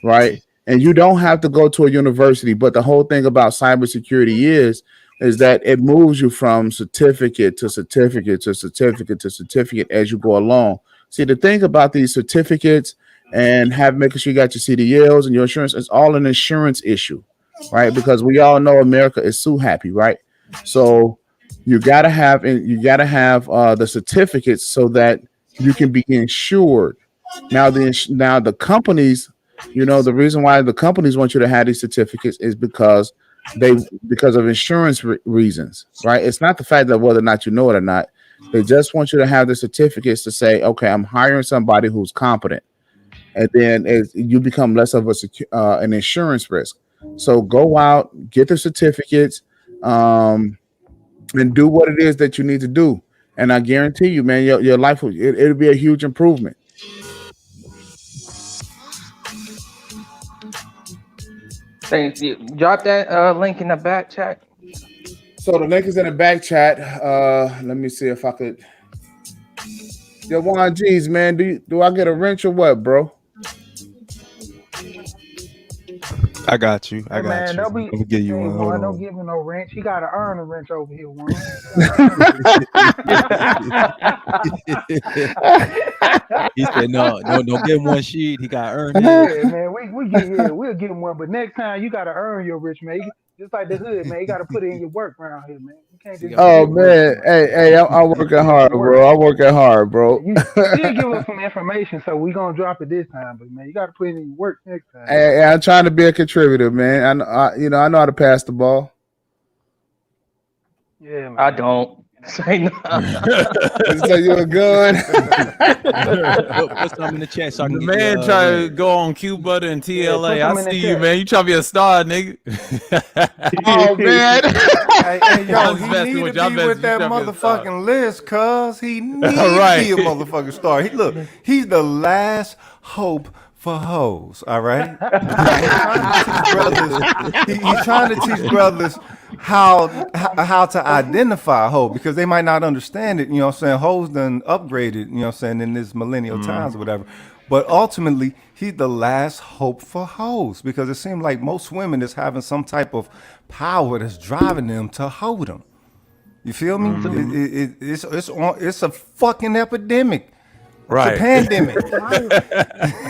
right? And you don't have to go to a university. But the whole thing about cybersecurity is that it moves you from certificate to certificate to certificate to certificate as you go along. See, the thing about these certificates and making sure you got your CDLs and your insurance is all an insurance issue, right? Because we all know America is so happy, right? So you gotta have the certificates so that you can be insured. Now the companies, you know, the reason why the companies want you to have these certificates is because of insurance reasons, right? It's not the fact that whether or not you know it or not. They just want you to have the certificates to say, okay, I'm hiring somebody who's competent, and then you become less of an insurance risk. So go out, get the certificates, and do what it is that you need to do. And I guarantee you, man, your life it'll be a huge improvement. Thank you. Drop that link in the back chat. So the link is in the back chat. Let me see if I could. Yo, Juan G's, man, do I get a wrench or what, bro? I got you. Hey I got man, you. don't be. I'm gonna give you Hey one. Hold Juan, don't on. give him no wrench. He gotta earn a wrench over here, Juan. You gotta earn He said, "No, no, don't give him one sheet. He got to earn his." yeah, man. We'll give him one, but next time you gotta earn your rich, man. Just like the hood, man. You gotta put in your work around here, man. You can't He just got to Oh get rich, man, man. hey, I'm You working put in hard, some work. bro. I'm working hard, Yeah, bro. you did give us some information, so we gonna drop it this time. But man, you gotta put in your work next time. Hey, I'm trying to be a contributor, man. I know how to pass the ball. Yeah, man. I don't. Say no. So you a gun? Put something in the chat so I can The get man you, try to win. go on Q Butter and TLA. some I in the see you, chat. man. You try to be a star, nigga. Oh man. Hey, yo, I'm he messing need with to you. I'm be messing with with you. that You try to be a star. motherfucking list, cuz he need Right. to be a motherfucking star. Look, he's the last hope for hoes, all right? He's trying to teach brothers how to identify a hoe because they might not understand it, you know what I'm saying? Hoes done upgraded, you know what I'm saying, in this millennial times or whatever. But ultimately, he's the last hope for hoes because it seems like most women is having some type of power that's driving them to hoe them. You feel me? It's a fucking epidemic. Right. It's a pandemic.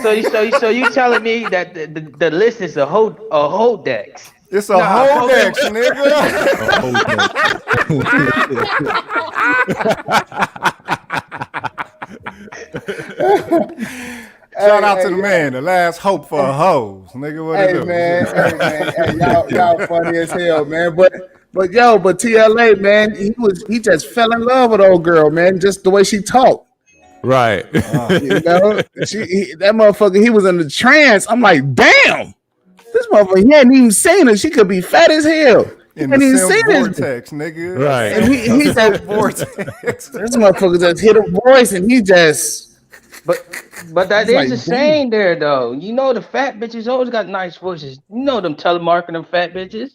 So you telling me that the list is a whole dex? It's a whole Hodex, nigga. Shout out to the man, the last hope for hoes, nigga. What Hey is man, it? hey y'all funny as hell, man. But TLA, man, he just fell in love with old girl, man. Just the way she talked, Right. you know. That motherfucker, he was in the trance. I'm like, damn, this motherfucker, he hadn't even seen her. She could be fat as hell. In Hadn't the even sim seen this. vortex, nigga. Right. And he just Vortex. this motherfucker just hit a voice, and he just. But that It's is like, a damn. saying there though. You know the fat bitches always got nice voices. You know them telemarketing fat bitches.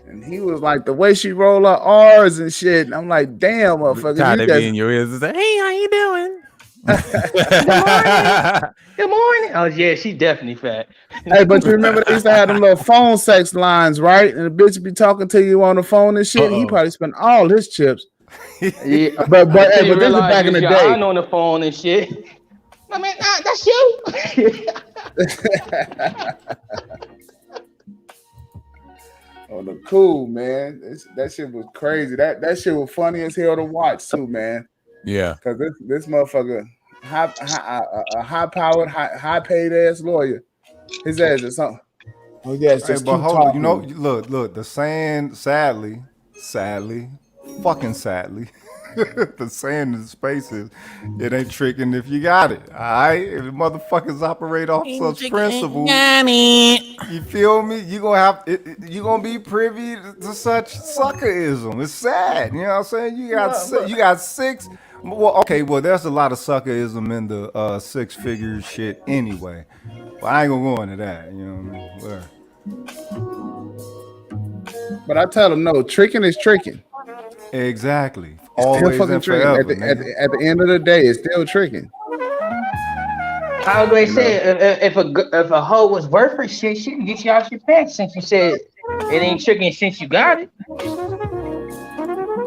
And he was like, the way she roll her R's and shit. And I'm like, damn, motherfucker, Tired you of being just. in your ears and say, "Hey, how you doing?" Good morning. Oh yeah, she definitely fat. Hey, but you remember they used to have them little phone sex lines, right? And the bitch be talking to you on the phone and shit. He probably spent all his chips. Yeah. But Until hey, you but this is realize back in it's the your day. aunt on the phone and shit. I mean, nah, that's you. Oh, the cool, man. That shit was crazy. That shit was funny as hell to watch too, man. Yeah. Cause this motherfucker, a high powered, high paid ass lawyer. His ass is something. Oh yes, Hey, just but keep hold on. You know, talking. look. The saying, sadly, fucking sadly, the saying in the spaces, it ain't tricking if you got it. All right, if the motherfuckers operate off such principles, you feel me? You gonna have you gonna be privy to such suckerism. It's sad. You know what I'm saying? You got six. Well, okay. Well, there's a lot of suckerism in the six figure shit anyway. But I ain't gonna go into that. You know what I mean? Whatever. But I tell him no, tricking is tricking. Exactly. It's still Always fucking and tricking. forever, nigga. At the end of the day, it's still tricking. How do they You say know. if a hoe was worth her shit, she can get you out your pants since you said it ain't tricking since you got it.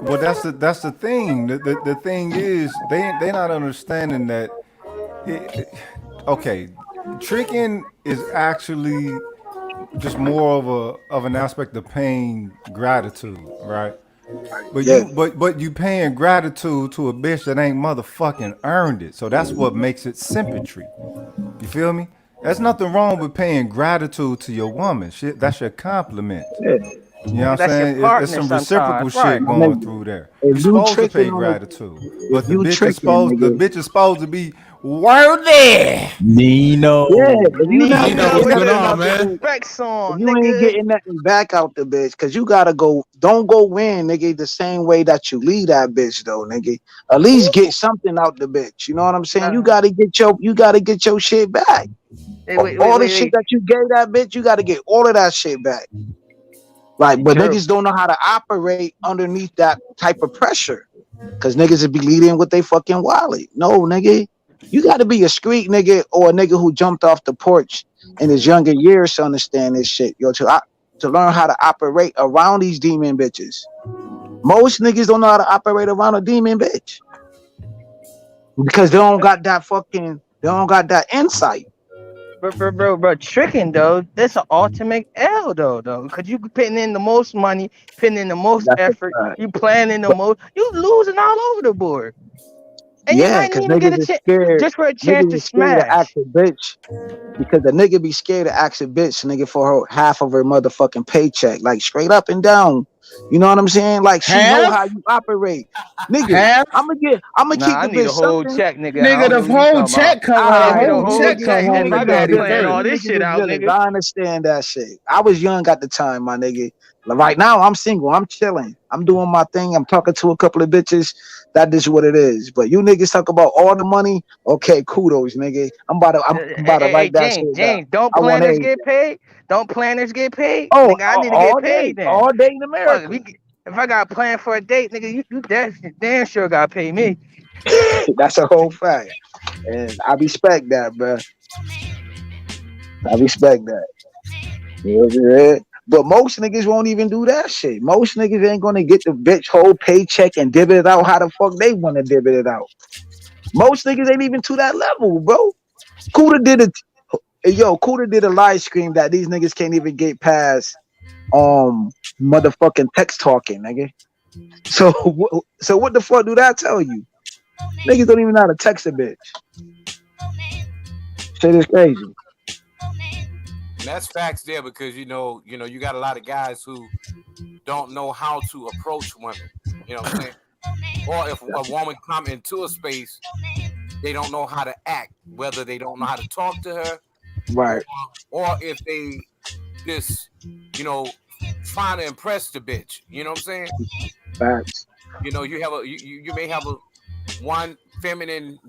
Well, that's the thing. The thing is they not understanding that. Okay, tricking is actually just more of an aspect of paying gratitude, right? But Yeah. you paying gratitude to a bitch that ain't motherfucking earned it. So that's what makes it sympatry. You feel me? There's nothing wrong with paying gratitude to your woman. Shit, that's your compliment. Yeah. You know what I'm That's your saying? It's partner some reciprocal sometimes, right? shit My going nigga, through there. if You're you supposed to tricking pay on it, gratitude, if but you tricking, the nigga. bitch is supposed to be worthy. Nino. Yeah, if you not Nino, getting what's with going nothing the on, out the man? bitch, specs if on, you ain't nigga. getting nothing back out the bitch, cause you gotta go, don't go in, nigga, the same way that you leave that bitch though, nigga. At least get something out the bitch. You know what I'm saying? You Uh, gotta get your shit back. All the shit wait. that you gave that bitch, you gotta get all of that shit back. Like, but True. niggas don't know how to operate underneath that type of pressure. Cause niggas would be leading with they fucking wallet. No, nigga. You gotta be a street nigga or a nigga who jumped off the porch in his younger years to understand this shit. Yo, to learn how to operate around these demon bitches. Most niggas don't know how to operate around a demon bitch. Because they don't got that insight. Bro, tricking though, that's an ultimate L though. Cause you putting in the most money, putting in the most That's a effort, fact. you planning the But most, you losing all over the board. And you yeah, might because even get a niggas is chance scared. just for a chance Niggas to is scared to ask smash. a bitch because the nigga be scared to ask a bitch, nigga, for her half of her motherfucking paycheck, like straight up and down. You know what I'm saying? Like she know Half, how you operate, nigga. half, I'm gonna Nah, keep I the need bitch a whole something. check, nigga. I nigga. don't The know what you whole talking about. check come. All Give right, me the Whole you whole check niggas, come check, you nigga. home If to I niggas gotta is daddy plan village. all first. You this niggas shit is out, village. nigga. I understand that shit. I was young at the time, my nigga. Right now, I'm single. I'm chilling. I'm doing my thing. I'm talking to a couple of bitches. That is what it is. But you niggas talk about all the money. Okay, kudos, nigga. I'm about to Hey, write that James, shit down. James, don't I want planners everything. get paid? Don't planners get paid? Oh, Nigga, I need to get paid then. all day in Fuck, America. if I got planned for a date, nigga, you damn sure got to pay me. That's a whole fact, and I respect that, bro. I respect that. Yeah. But most niggas won't even do that shit. Most niggas ain't gonna get the bitch whole paycheck and divvy it out how the fuck they want to divvy it out. Most niggas ain't even to that level, bro. Kuda did it. Kuda did a live stream that these niggas can't even get past motherfucking text talking, nigga. So so what the fuck do that tell you? Niggas don't even know how to text a bitch. Shit is crazy. And that's facts there because you got a lot of guys who don't know how to approach women. You know what I'm saying? Or if a woman come into a space, they don't know how to act, whether they don't know how to talk to her, Right. or if they just, trying to impress the bitch. You know what I'm saying? Facts. You may have a one feminine,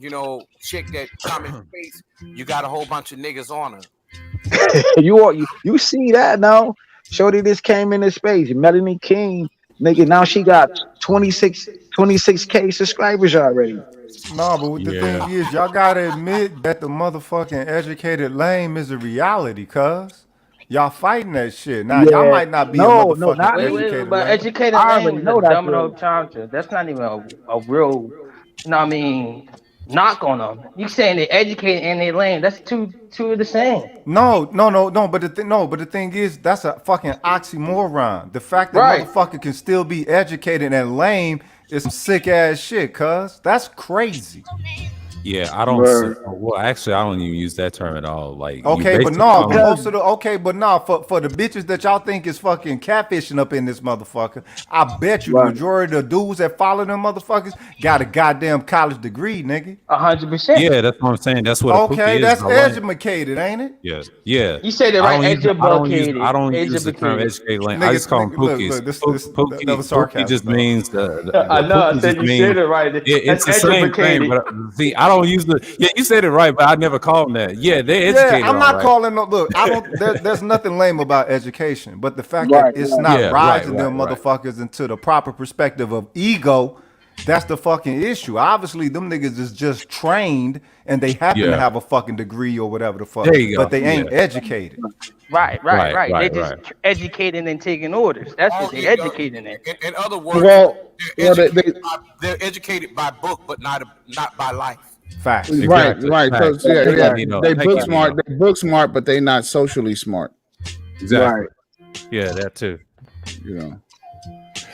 chick that come in space. You got a whole bunch of niggas on her. You see that now? Shorty just came into space. Melanie King, nigga. Now she got 26K subscribers already. No, but what the Yeah. thing is, y'all gotta admit that the motherfucking educated lame is a reality, cuz. Y'all fighting that shit. Now, y'all Yeah. might not be a No, motherfucking not Wait, educated but lame. educated I lame already is a know that's dumb real. enough term. That's not even a real, what I mean, knock on them. You saying they educated and they lame. That's two of the same. No. But the thing is, that's a fucking oxymoron. The fact that Right. motherfucker can still be educated and lame is some sick ass shit, cuz. That's crazy. Yeah, I don't. Word. Well, actually, I don't even use that term at all. Like you Okay, but basically no, but calling. Because most of the for the bitches that y'all think is fucking catfishing up in this motherfucker, I bet you the right. majority of the dudes that follow them motherfuckers got a goddamn college degree, nigga. 100%. Yeah, that's what I'm saying. That's what a Okay, pookie is. that's I learned. educated, ain't it? Yeah, yeah. You said it I right. don't use. I Educated. don't use the term Educated. educated lane. I just call them Nigga, pookies. look, that Pookie, was pookie sarcasm, just though. means I the know. I pookie said just you said means it right. it's That's the same thing. educated. But see, I don't use the. Yeah, you said it right, but I never call them that. Yeah, they're Yeah, educated, I'm all not right. calling no look, I don't there's nothing lame about education, but the fact that Right, it's right. not Yeah, right, rising right, them right. motherfuckers into the proper perspective of ego, that's the fucking issue. Obviously, them niggas is just trained and they happen to Yeah, have a fucking degree or whatever the fuck, there you but go. they Yeah, ain't educated. Right. right, They right, just right. educating and taking orders. That's what Oh, they educating in. in other words, Well, well, they're educated by book, but not by life. Facts. right, Exactly. right. Facts. Because yeah, Thank yeah, you, Exactly. Nino. they Thank book you, smart. Nino. They book smart, but they not socially smart. Exactly. Right. Yeah, that too. You know.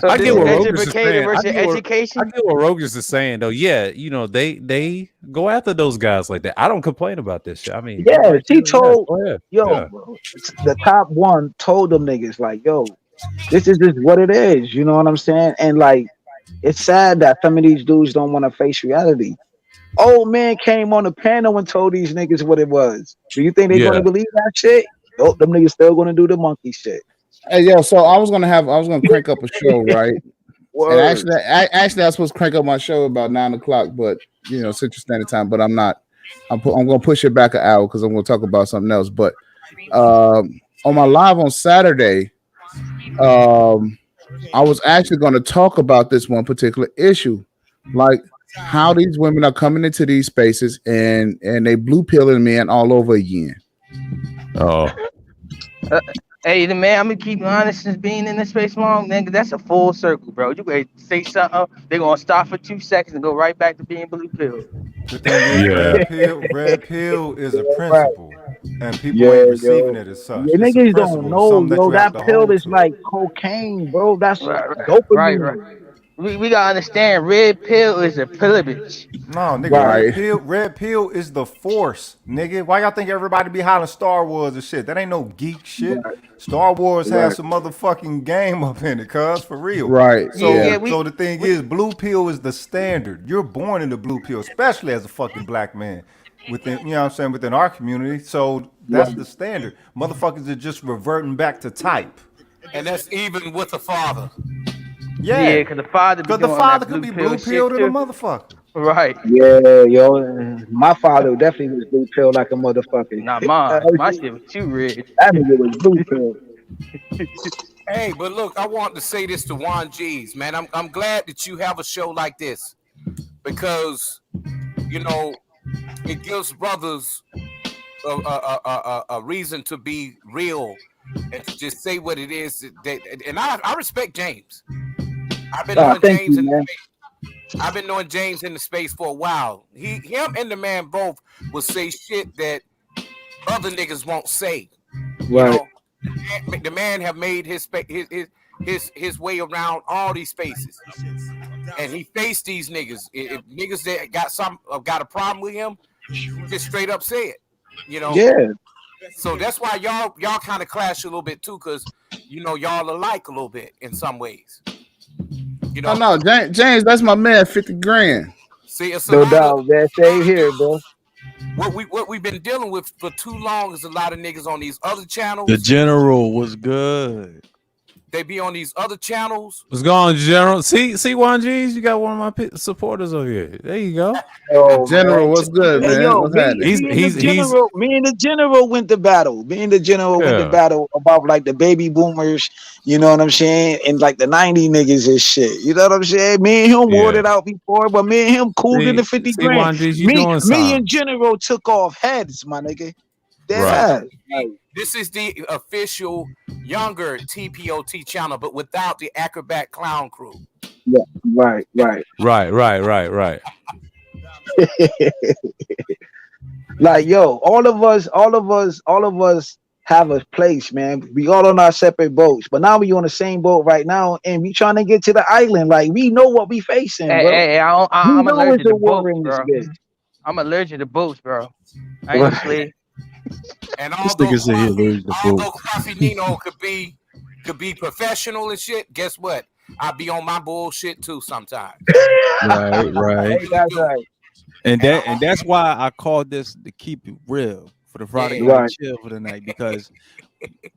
So I this get Yeah. what Rogus is educated saying. versus I education. get what Rogus is saying though. Yeah, they go after those guys like that. I don't complain about this shit. I mean, you Yeah. like She that? Yeah, told go ahead. yo, Yeah, bro, the top one told them niggas like, yo, this is just what it is. You know what I'm saying? And like, it's sad that some of these dudes don't want to face reality. Old man came on the panel and told these niggas what it was. Do you think they're gonna yeah, believe that shit? Nope, them niggas still gonna do the monkey shit. Hey, yo, so I was gonna crank up a show, right? And Word. actually, I was supposed to crank up my show about 9 o'clock, but Central Standard Time. But I'm not. I'm gonna push it back an hour because I'm gonna talk about something else. But on my live on Saturday, I was actually going to talk about this one particular issue, like how these women are coming into these spaces and they blue pilling men all over again. oh, Hey, the man, I'm gonna keep you honest. Since being in this space long, nigga, that's a full circle, bro. You ready to say something? They gonna stop for 2 seconds and go right back to being blue pill. The thing is, yeah, red pill is a Right. principle, and people ain't Yeah, receiving yo. it as such. Yeah, It's a niggas don't principle. It's know, something that yo. you have That to pill hold is to. like cocaine, bro. That's Right. dopamine. we gotta understand. Red pill is a privilege. No, nigga, Right. red pill is the force, nigga. Why y'all think everybody be hollering Star Wars and shit? That ain't no geek shit. Right. Star Wars has Right. some motherfucking game up in it, cuz, for real. Right. Yeah, Yeah. we So the thing is, blue pill is the standard. You're born in the blue pill, especially as a fucking black man within, you know what I'm saying, within our community. So that's the standard. Motherfuckers are just reverting back to type. And that's even with the father. yeah, Yeah. cause the father be Because the doing father that could blue be pill blue shit pill to the too. motherfucker. Right. Yeah, yo. My father definitely was blue pill like a motherfucker. Not that mine. My shit was too red. nigga was blue pill. Hey, but look, I want to say this to Juan G's, man. I'm glad that you have a show like this because you know it gives brothers a reason to be real and to just say what it is. And I respect James. I've been knowing Thank James you, man. I've been knowing James in the space for a while. Him and the man both will say shit that other niggas won't say. You Right. know, the man have made his way around all these spaces, and he faced these niggas. If niggas that got a problem with him, just straight up say it. You know, Yeah. so that's why y'all kind of clash a little bit too, because you know y'all alike a little bit in some ways. You Oh know, no, James, that's my man. 50 grand. see, it's a No lot of doubt, man. Same here, bro. what we've been dealing with for too long is a lot of niggas on these other The channels. general was good. They be on these other channels. What's going on, General? See, Juan G's, you got one of my supporters over here. There you go. Yo, man. General, what's good, Hey, man? yo, What's happening? me and the general went to battle. Me and the general went to Yeah. battle about like the baby boomers, you know what I'm saying? And like the 90 niggas and shit. You know what I'm saying? Me and him wore Yeah. it out before, but me and him cooled in the 50 See, grand. Juan G's, you Me doing me something. and general took off heads, my nigga. Dead Right. ass. Like, This is the official younger TPOT channel, but without the acrobat clown crew. yeah, right, right. Right. Like, yo, all of us have a place, man. We all on our separate boats, but now we on the same boat right now, and we trying to get to the island. Like, we know what we facing, bro. Hey, We I'm know it's allergic a to war boats, in this bro. bitch. I'm allergic to boats, bro. I ain't no slave. And This nigga said he allergic to although boats. Coffee Nino could be professional and shit, guess what? I be on my bullshit too sometimes. Right. Hey, that's right. And that's why I called this to keep it real for the Friday Yeah. night Right. chill for the night, because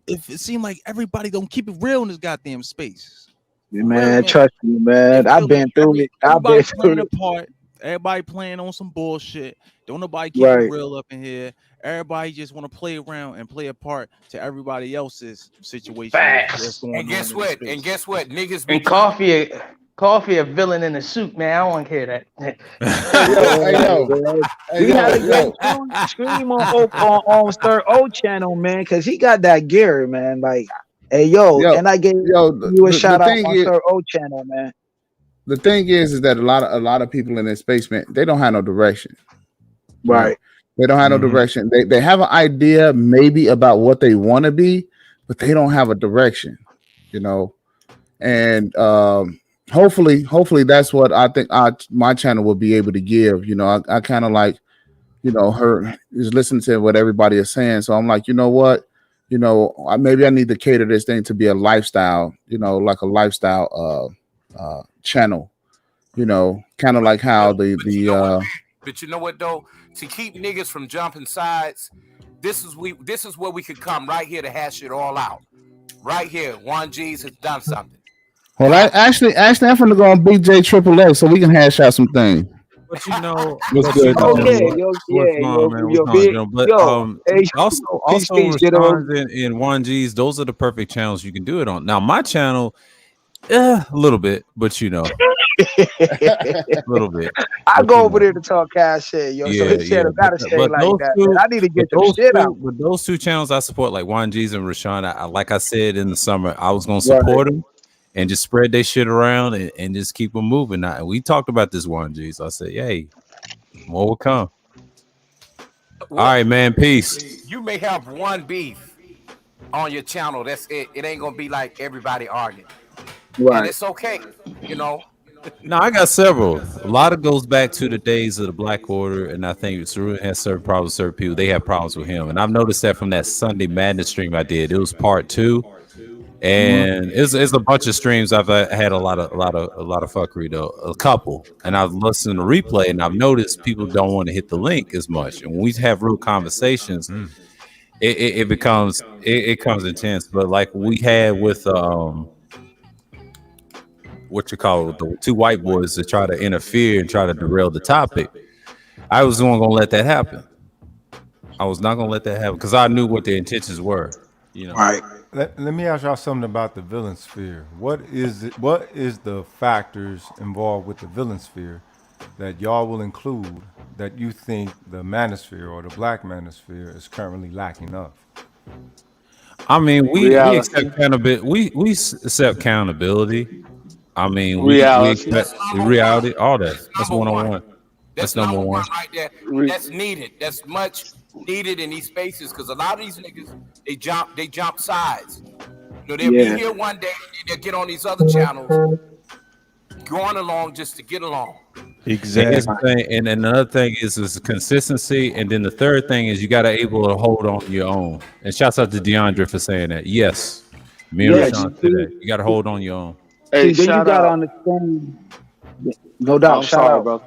if it seemed like everybody don't keep it real in this goddamn space. For real, Man, trust me, It man. I've feel been like through it. I've been everybody playing through a it. part. Everybody playing on some bullshit. Don't nobody keep it Right. real up in here. Everybody just want to play around and play a part to everybody else's situation. What's Facts. going And on guess in the what? space. And guess what? Niggas be And coffee a villain in a suit, man. I don't want to hear that. Hey yo, hey Yeah, yo, man. hey We had yo, to get yo. scream on Sir O channel, man, because he got that gear, man. Like, hey, yo, Yo, and I gave yo, you a the shout out thing on is, Sir O channel, man. the thing is that a lot of people in this space, man, they don't have no direction. You know, Right. they don't have no direction. They have an idea maybe about what they want to be, but they don't have a direction. You know, and hopefully that's what I think my channel will be able to give. You know, I kind of like, you know, her is listening to what everybody is saying, so I'm like, you know what, you know, maybe I need to cater this thing to be a lifestyle, you know, like a lifestyle channel, you know, kind of like how But you know what though? To keep niggas from jumping sides, this is where we could come right here to hash it all out. Right here, Juan G's has done something. well, actually, I'm gonna go on BJ Triple X so we can hash out some things. But you know, What's but you good, Oh know yeah, General? yo, what's yeah, going on, man? What's yo, going on, big, General? But yo, hey, peace, also General. Rashawn's and Juan G's, those are the perfect channels you can do it on. Now my channel, a little bit, but you know, a little bit. I But go you over know. there to talk cash shit, yo. So his Yeah. channel gotta stay But like those that, man. two, I need to get some shit out. but those two channels I support, like Juan G's and Rashawn. Like I said in the summer, I was gonna Right. support them and just spread their shit around and just keep them moving. Now, and we talked about this Juan G's. I said, hey, more will come. All right, man. Peace. You may have one beef on your channel. That's it. It ain't gonna be like everybody arguing, and Right. it's okay. You know, No, I got several. A lot of goes back to the days of the Black Order, and I think Saru has certain problems. Certain people they have problems with him, and I've noticed that from that Sunday Madness stream I did. It was part two, Mhm. and it's a bunch of streams. I've had a lot of fuckery though, a couple, and I've listened to replay, and I've noticed people don't want to hit the link as much. And when we have real conversations, it becomes it comes intense. But like we had with what you call it, the two white boys to try to interfere and try to derail the topic. I was not gonna let that happen. I was not gonna let that happen because I knew what their intentions were. You know. Right. Let me ask y'all something about the villain sphere. What is it? What is the factors involved with the villain sphere that y'all will include that you think the manosphere or the black manosphere is currently lacking of? I mean, we Reality. accept accountability. Accept accountability. I mean, we Reality. expect That's number one. reality, all that. That's That's number one on one. one. That's That's number number one. one right there. Re- That's needed. That's much needed in these spaces because a lot of these niggas they jump sides. You know, they'll be Yeah. here one day and they'll get on these other channels going along just to get along. And here's Exactly. the thing, and another thing is consistency, and then the third thing is you got to able to hold on your own. And shouts out to DeAndre for saying that. Yes, me and Yeah. Rashawn said that. You got to hold on your own. Hey, See, then you shout gotta out. understand. No doubt. I'm Shout sorry, out. brother.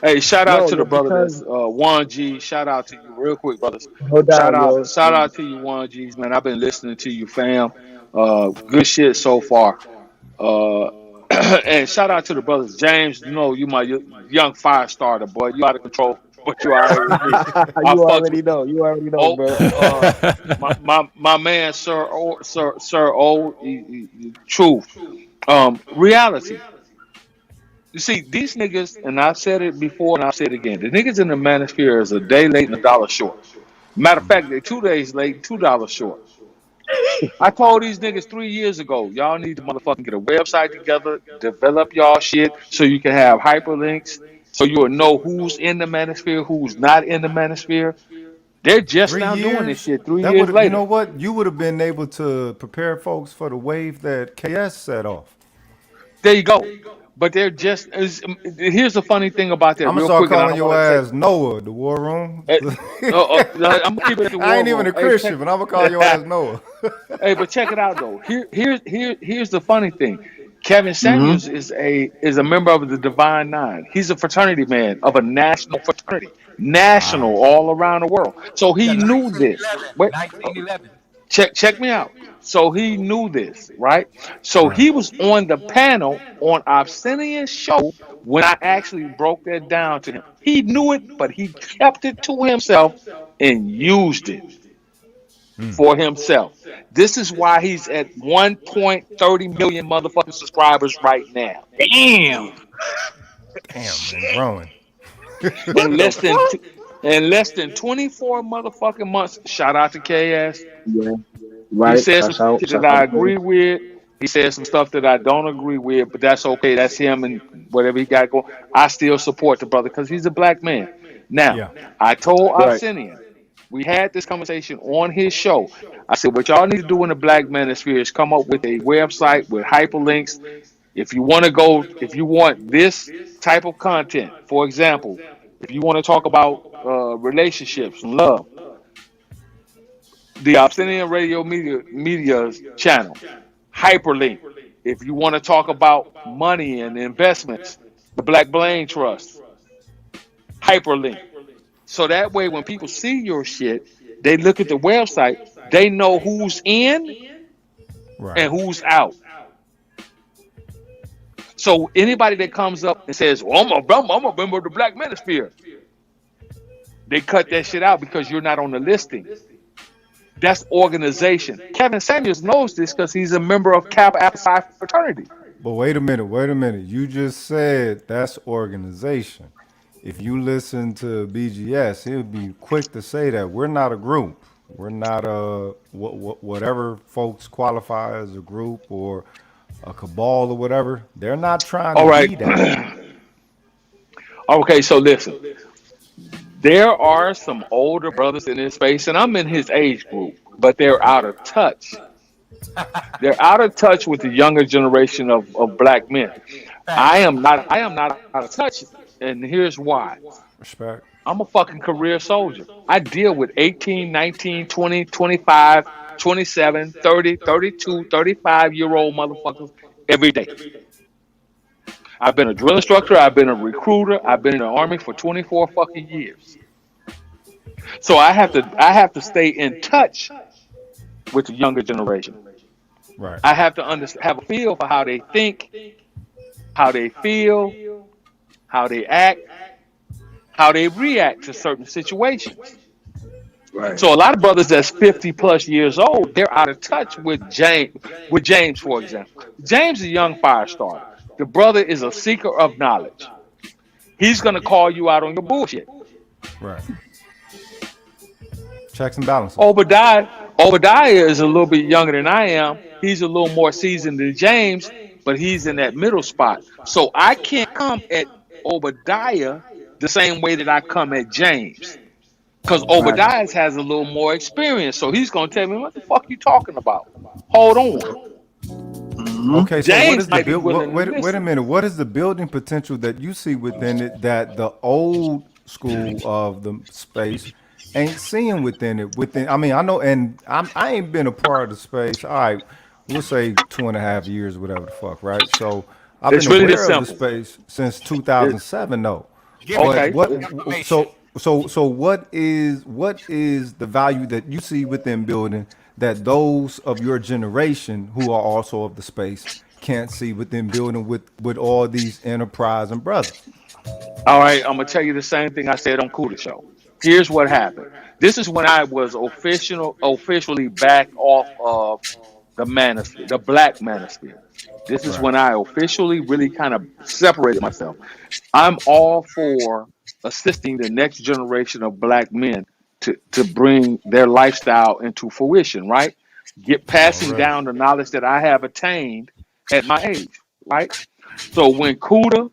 Hey, shout out Yo, to the yo, brother because that's 1G. Shout out to you, real quick, brothers. no doubt, yo. Shout out to you, 1Gs, man. I've been listening to you, fam. Good shit so far. Uh, and shout out to the brothers. James, you know you my young fire starter, boy. You out of control, but you all right with me. I You fucks already with you. know. You already know, Oh, bro. my man, Sir O, truth. Reality. You see, these niggas, and I've said it before and I'll say it again. The niggas in the manosphere is a day late and a dollar short. Matter of fact, they're 2 days late, $2 short. I told these niggas 3 years ago, y'all need to motherfucking get a website together, develop y'all shit so you can have hyperlinks, so you will know who's in the manosphere, who's not in the manosphere. They're just Three now doing this years? shit three That years would, you later. know what? You would have been able to prepare folks for the wave that KS set off. There you go. But they're just, here's the funny thing about that, I'm gonna real start quick, and I calling don't your want to take, ass Noah, the war room. eh, I'm gonna keep it at the I war ain't even room. a Hey, Christian, but I'm gonna call your ass Noah. hey, but check it out though. Here's the funny thing. Kevin Hmm. Samuels is a member of the Divine Nine. He's a fraternity man of a national fraternity, Wow. national all around the world. So Yeah, he knew this. 1911. Wait, 1911. check me out. So he knew this, right? So Right. he was on the panel on Obsidian's show when I actually broke that down to him. He knew it, but he kept it to himself and used it for himself. This is why he's at 1.30 million motherfucking subscribers right now. Damn. Damn, and growing. In What the less than fuck? in less than 24 motherfucking months. Shout out to KS. Yeah. He Right. said some shit Shout that I out to agree with. He said some stuff that I don't agree with, but that's okay. That's him and whatever he got going. I still support the brother because he's a black man. Now, Yeah. I told right. Obsidian, we had this conversation on his show. I said, what y'all need to do in the black manosphere is come up with a website with hyperlinks. If you want to go, if you want this type of content, for example, if you want to talk about relationships and love, the Obsidian Radio Media's channel, hyperlink. If you want to talk about money and investments, the Black Blaine Trust, hyperlink. So that way, when people see your shit, they look at the website, they know who's in Right. and who's out. So anybody that comes up and says, well, I'm a member of the Black Manosphere, they cut that shit out because you're not on the listing. That's organization. Kevin Samuels knows this because he's a member of Kappa Alpha Psi fraternity. But wait a minute, wait a minute. You just said that's organization. If you listen to BGS, he'll be quick to say that we're not a group. We're not a whatever folks qualify as a group or a cabal or whatever. They're not trying to All right. be that. Okay, so listen. There are some older brothers in this space, and I'm in his age group, but they're out of touch. They're out of touch with the younger generation of black men. I am not out of touch, and here's why. Respect. I'm a fucking career soldier. I deal with 18, 19, 20, 25, 27, 30, 32, 35-year-old motherfuckers every day. I've been a drill instructor, I've been a recruiter, I've been in the army for 24 fucking years. So I have to stay in touch with the younger generation. Right. I have to have a feel for how they think, how they feel, how they act, how they react to certain situations. Right. So a lot of brothers that's 50 plus years old, they're out of touch with James. With James, for example, James is a young fire starter. The brother is a seeker of knowledge. He's gonna call you out on your bullshit. Right. Checks and balances. Obadiah is a little bit younger than I am. He's a little more seasoned than James, but he's in that middle spot. So I can't come at Obadiah the same way that I come at James. Because Right. Obadiah has a little more experience. So he's going to tell me, what the fuck you talking about? Hold on. Mm-hmm. Okay, so what James is the might be build? willing to Wait a listen. minute. What is the building potential that you see within it that the old school of the space ain't seeing within it? Within, I mean, I know, and I ain't been a part of the space. All right, we'll say 2.5 years, whatever the fuck, right? So I've been It's really this aware of the simple. space since It, 2007, though. Give me But okay. what? information. So what is the value that you see within building that those of your generation who are also of the space can't see within building with all these enterprise and brothers? All right. I'm going to tell you the same thing I said on Kuda Show. Here's what happened. This is when I was officially back off of the manosphere, the black manosphere. This is Right. when I officially really kind of separated myself. I'm all for assisting the next generation of black men to bring their lifestyle into fruition, right? Get passing Already. down the knowledge that I have attained at my age, right? So when Kuda,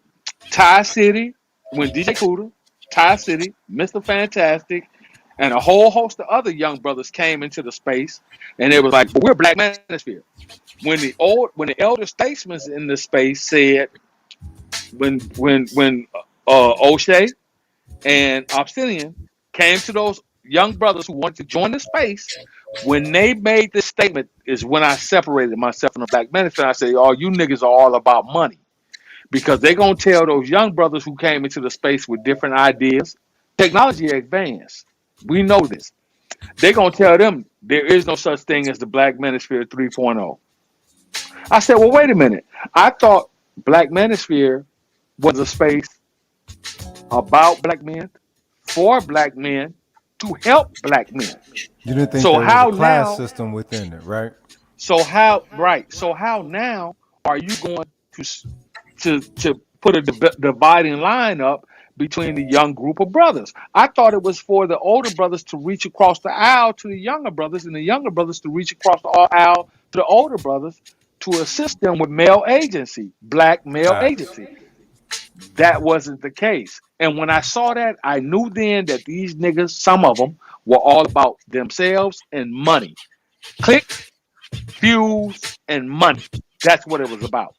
Ty City, when DJ Kuda, Ty City, Mr. Fantastic, and a whole host of other young brothers came into the space, and it was like, we're Black Manosphere. When the elder statesmen in the space said, when O'Shea and Obsidian came to those young brothers who wanted to join the space, when they made this statement is when I separated myself from the Black Manosphere. I said, "Oh, you niggas are all about money." Because they're gonna tell those young brothers who came into the space with different ideas, technology advanced. We know this. They're gonna tell them there is no such thing as the Black Manosphere 3.0. I said, well, wait a minute. I thought Black Manosphere was a space about black men, for black men, to help black men. You didn't think So there was a how class now? system within it, right? So how right? So how now are you going to put a dividing line up between the young group of brothers? I thought it was for the older brothers to reach across the aisle to the younger brothers, and the younger brothers to reach across the aisle to the older brothers to assist them with male agency, black male Facts. agency. That wasn't the case. And when I saw that, I knew then that these niggas, some of them, were all about themselves and money. Clicks, views, and money. That's what it was about.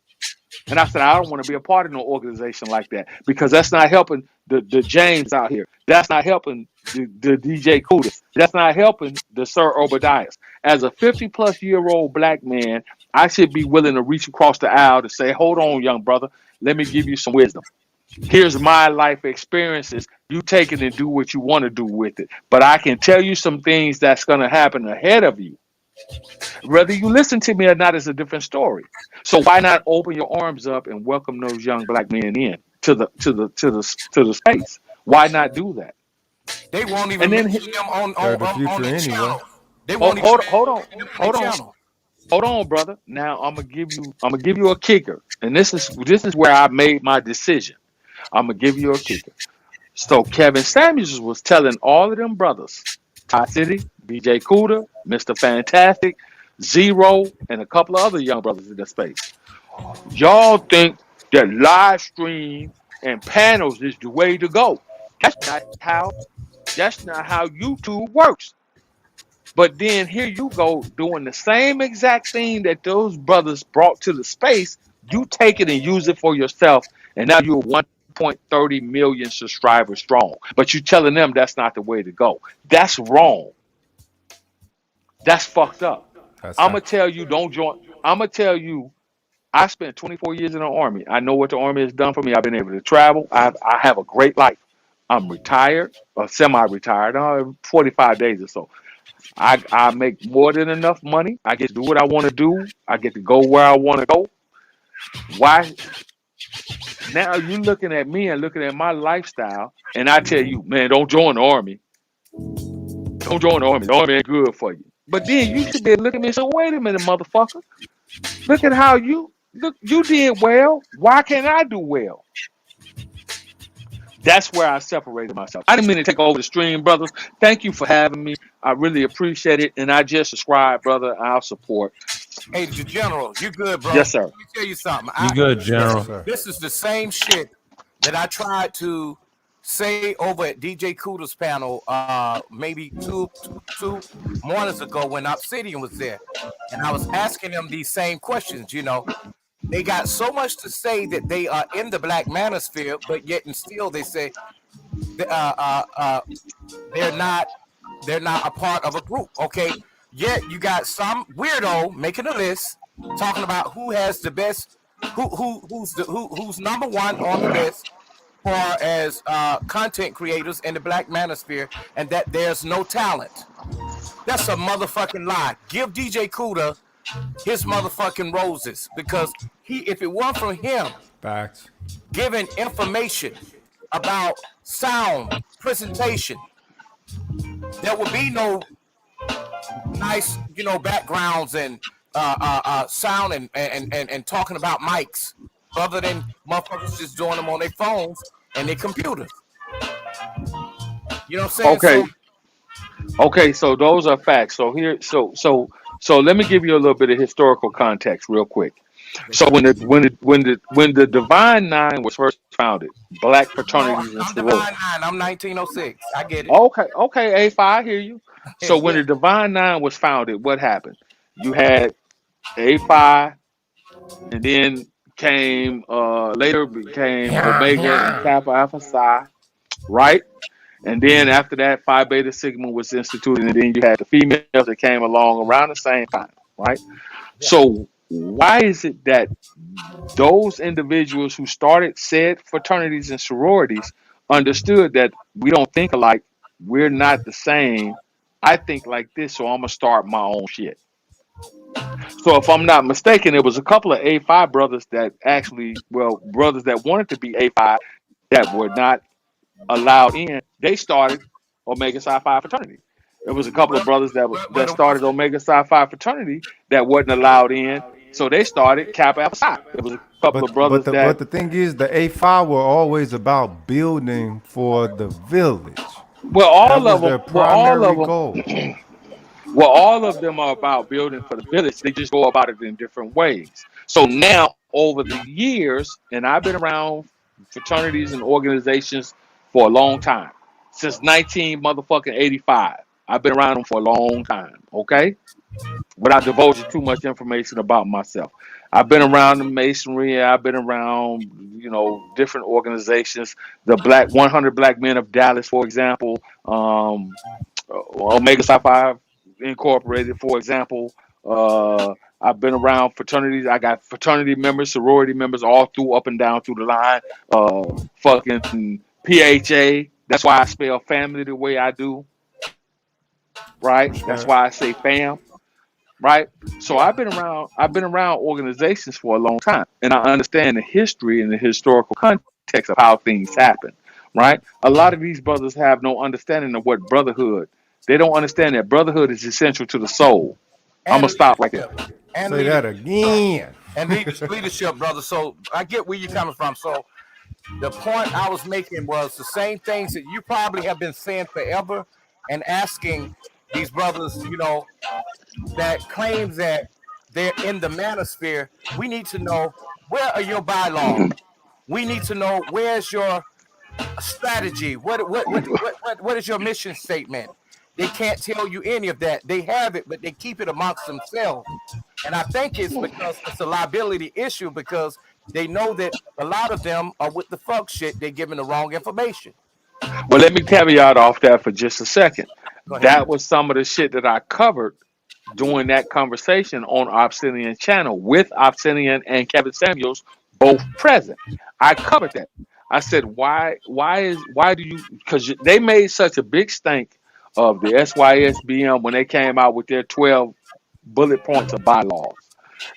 And I said, I don't want to be a part of no organization like that because that's not helping the James out here. That's not helping the DJ Kudas. That's not helping the Sir Obadiahs. As a 50 plus year old black man, I should be willing to reach across the aisle to say, hold on, young brother, let me give you some wisdom. Here's my life experiences. You take it and do what you want to do with it. But I can tell you some things that's going to happen ahead of you. Whether you listen to me or not is a different story. So why not open your arms up and welcome those young black men in to the space? Why not do that? They won't even And then mention them They're the on future their anyway. channel. They won't even hold on, mention them on their hold on, channel. hold on, brother. Now I'm gonna give you a kicker, and this is where I made my decision. I'm gonna give you a kicker. So Kevin Samuels was telling all of them brothers, Ty City, BJ Kuda, Mr. Fantastic, Zero, and a couple of other young brothers in the space. Y'all think that live stream and panels is the way to go. That's not how YouTube works. But then here you go doing the same exact thing that those brothers brought to the space, You take it and use it for yourself, and now you're 1.30 million subscribers strong. But you telling them that's not the way to go. That's wrong. That's fucked up. That's I'm gonna facts. tell you, don't join. I'm gonna tell you, I spent 24 years in the army. I know what the army has done for me. I've been able to travel. I have a great life. I'm retired or semi-retired. 45 days or so. I make more than enough money. I get to do what I want to do. I get to go where I want to go. Why now you looking at me and looking at my lifestyle, and I tell you, man, don't join the army. Don't join the army. The army ain't good for you. But then you should be looking at me and say, wait a minute, motherfucker. Look at how you look. You did well. Why can't I do well? That's where I separated myself. I didn't mean to take over the stream, brothers. Thank you for having me. I really appreciate it. And I just subscribe, brother. I'll support. Hey, the general, you good, bro? Yes, sir. Let me tell you something. You good, General? This is the same shit that I tried to say over at DJ Kuda's panel maybe two mornings ago when Obsidian was there. And I was asking them these same questions, you know. They got so much to say that they are in the black manosphere, but yet and still they say they're not a part of a group. Okay, yet you got some weirdo making a list talking about who has the best, who's number one on the list for as content creators in the black manosphere, and that there's no talent. That's a motherfucking lie. Give DJ Kuda his motherfucking roses, because if it weren't for him Facts. giving information about sound presentation, there would be no nice, you know, backgrounds and sound and talking about mics, other than motherfuckers just doing them on their phones and their computers. You know what I'm saying? Okay, so those are facts. So here, so let me give you a little bit of historical context real quick. So when the Divine Nine was first founded, black fraternities and I'm sororities. Divine Nine. I'm 1906. I get it. Okay, A5, I hear you. So when Yeah. the Divine Nine was founded, what happened? You had A5, and then came later became Omega and Kappa Alpha Psi, right? And then after that, Phi Beta Sigma was instituted, and then you had the females that came along around the same time, right? So why is it that those individuals who started said fraternities and sororities understood that we don't think alike, we're not the same? I think like this, so I'm gonna start my own shit. So if I'm not mistaken, it was a couple of A5 brothers that actually, well, brothers that wanted to be A5 that were not allowed in. They started Omega Psi Phi fraternity. There was a couple of brothers that started Omega Psi Phi fraternity that wasn't allowed in, so they started Kappa Alpha Psi. There was a couple of But brothers that, the thing is, the A5 were always about building for the village. well, That all was of them, their primary goal. well, all of them are about building for the village. They just go about it in different ways. So now, over the years, and I've been around fraternities and organizations for a long time, since 19 motherfucking 85. I've been around them for a long time. Okay, without divulging too much information about myself. I've been around the masonry. I've been around, you know, different organizations. The Black 100 Black Men of Dallas, for example. Omega Psi Phi Incorporated, for example. I've been around fraternities. I got fraternity members, sorority members, all through, up and down through the line. Fucking PHA. That's why I spell family the way I do. Right. That's Respect. why I say fam. Right. So I've been around organizations for a long time, and I understand the history and the historical context of how things happen. Right. A lot of these brothers have no understanding of what brotherhood. They don't understand that brotherhood is essential to the soul. I'm gonna And stop right there. leadership. And Say that leadership. again. And leadership, brother. So I get where you're coming from. So the point I was making was the same things that you probably have been saying forever and asking these brothers, you know, that claims that they're in the manosphere. We need to know, where are your bylaws? We need to know, where's your strategy? What is your mission statement? They can't tell you any of that. They have it, but they keep it amongst themselves. And I think it's because it's a liability issue because they know that a lot of them are with the fuck shit. They're giving the wrong information. Well, let me caveat off that for just a second. Go ahead. That was some of the shit that I covered during that conversation on Obsidian channel with Obsidian and Kevin Samuels both present. I covered that. I said, why do you, because they made such a big stink of the SYSBM when they came out with their 12 bullet points of bylaws.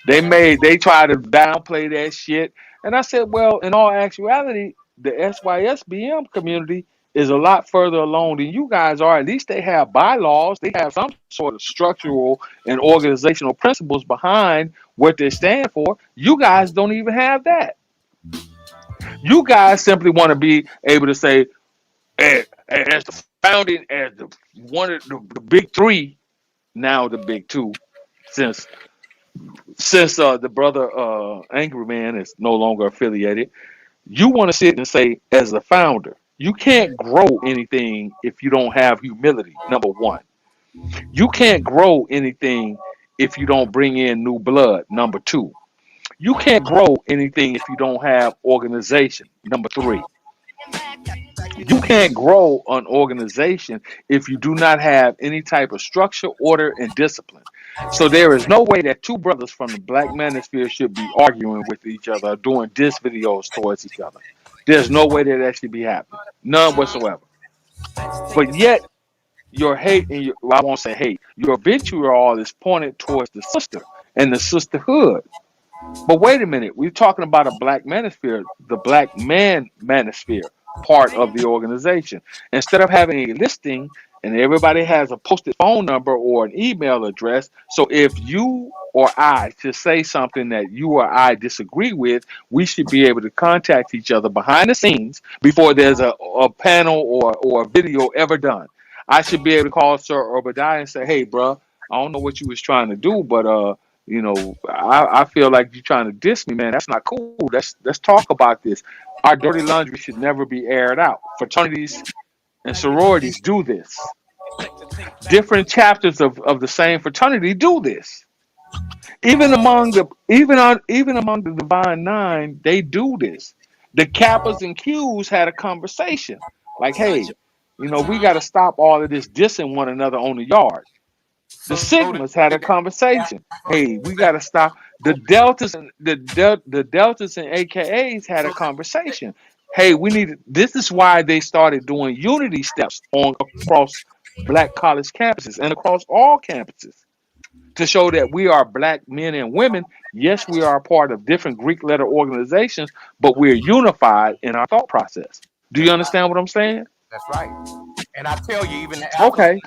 They tried to downplay that shit. And I said, well, in all actuality, the SYSBM community is a lot further along than you guys are. At least they have bylaws. They have some sort of structural and organizational principles behind what they stand for. You guys don't even have that. You guys simply want to be able to say, as the founding, as the one of the big three, now the big two, since the brother Angry Man is no longer affiliated, you want to sit and say, as a founder, you can't grow anything if you don't have humility. Number one, you can't grow anything if you don't bring in new blood. Number two, you can't grow anything if you don't have organization. Number three, you can't grow an organization if you do not have any type of structure, order, and discipline. So there is no way that two brothers from the Black Manosphere should be arguing with each other, doing diss videos towards each other. There's no way that that should be happening. None whatsoever. But yet, your hate and your, well, I won't say hate, your vitriol is pointed towards the sister and the sisterhood. But wait a minute, we're talking about a Black Manosphere, the Black Man Manosphere part of the organization. Instead of having a listing and everybody has a posted phone number or an email address, so if you or I should say something that you or I disagree with, we should be able to contact each other behind the scenes before there's a panel or a video ever done. I should be able to call Sir Obadiah and say, hey, bro, I don't know what you was trying to do, but I feel like you're trying to diss me, man. That's not cool. Let's talk about this. Our dirty laundry should never be aired out. Fraternities and sororities do this. Different chapters of the same fraternity do this. Even among the Divine Nine, they do this. The Kappas and Qs had a conversation. Like, hey, we got to stop all of this dissing one another on the yard. The Sigmas had a conversation. Hey, we got to stop. The Deltas and the Deltas and AKAs had a conversation. Hey, we need. This is why they started doing unity steps on across Black college campuses and across all campuses to show that we are Black men and women. Yes, we are a part of different Greek letter organizations, but we're unified in our thought process. Do you understand what I'm saying? That's right. And I tell you, even the Alphas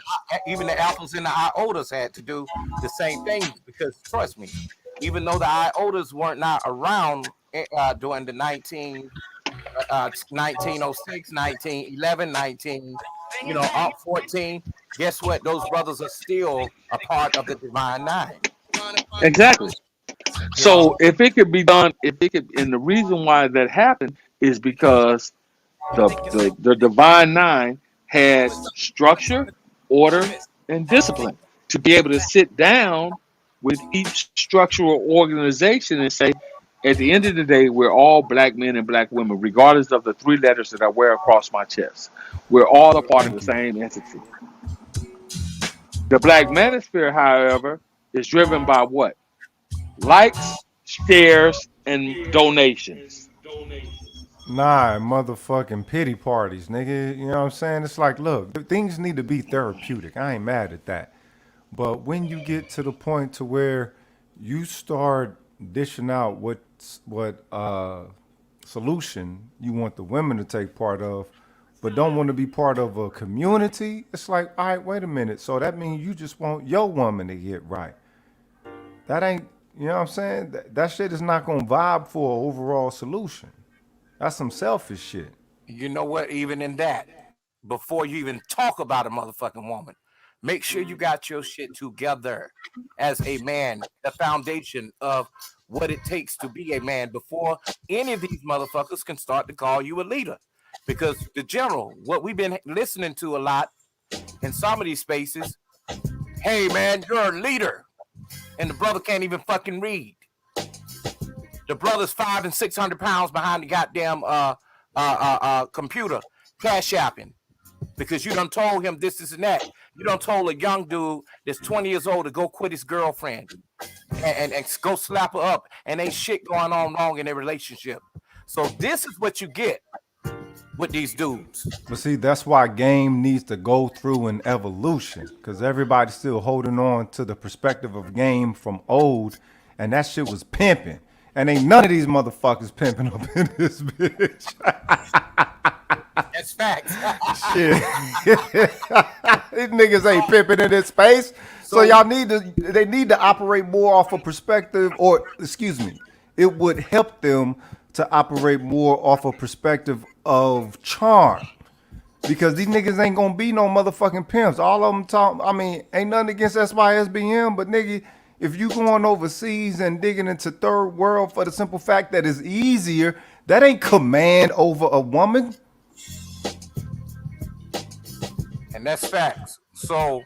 and the Iotas had to do the same thing because trust me, even though the Iotas weren't not around during the 1906, 1911, 14, guess what? Those brothers are still a part of the Divine Nine. Exactly. So if it could be done, and the reason why that happened is because the Divine Nine had structure, order, and discipline to be able to sit down with each structural organization and say, at the end of the day, we're all Black men and Black women, regardless of the three letters that I wear across my chest. We're all a part of the same entity. The Black Manosphere, however, is driven by what? Likes, shares, and donations. Nah, motherfucking pity parties, nigga. You know what I'm saying? It's like, look, things need to be therapeutic. I ain't mad at that. But when you get to the point to where you start dishing out what solution you want the women to take part of, but don't want to be part of a community, it's like, all right, wait a minute. So that means you just want your woman to get right. That ain't, you know what I'm saying? That shit is not going to vibe for an overall solution. That's some selfish shit. You know what? Even in that, before you even talk about a motherfucking woman, make sure you got your shit together as a man, the foundation of what it takes to be a man before any of these motherfuckers can start to call you a leader. Because the general, what we've been listening to a lot in some of these spaces, hey man, you're a leader, and the brother can't even fucking read. The brother's 500 and 600 pounds behind the goddamn computer, cash apping, because you done told him this, and that. You done told a young dude that's 20 years old to go quit his girlfriend and go slap her up, and ain't shit going on wrong in their relationship. So this is what you get with these dudes. But see, that's why game needs to go through an evolution, because everybody's still holding on to the perspective of game from old, and that shit was pimping. And ain't none of these motherfuckers pimping up in this bitch. That's facts. Shit. These niggas ain't pimping in this space. So y'all they need to operate more off of perspective, or excuse me, it would help them to operate more off a perspective of charm. Because these niggas ain't gonna be no motherfucking pimps. All of them talk, I mean, ain't nothing against SYSBM, but nigga, if you going overseas and digging into third world for the simple fact that it's easier, that ain't command over a woman. And that's facts. So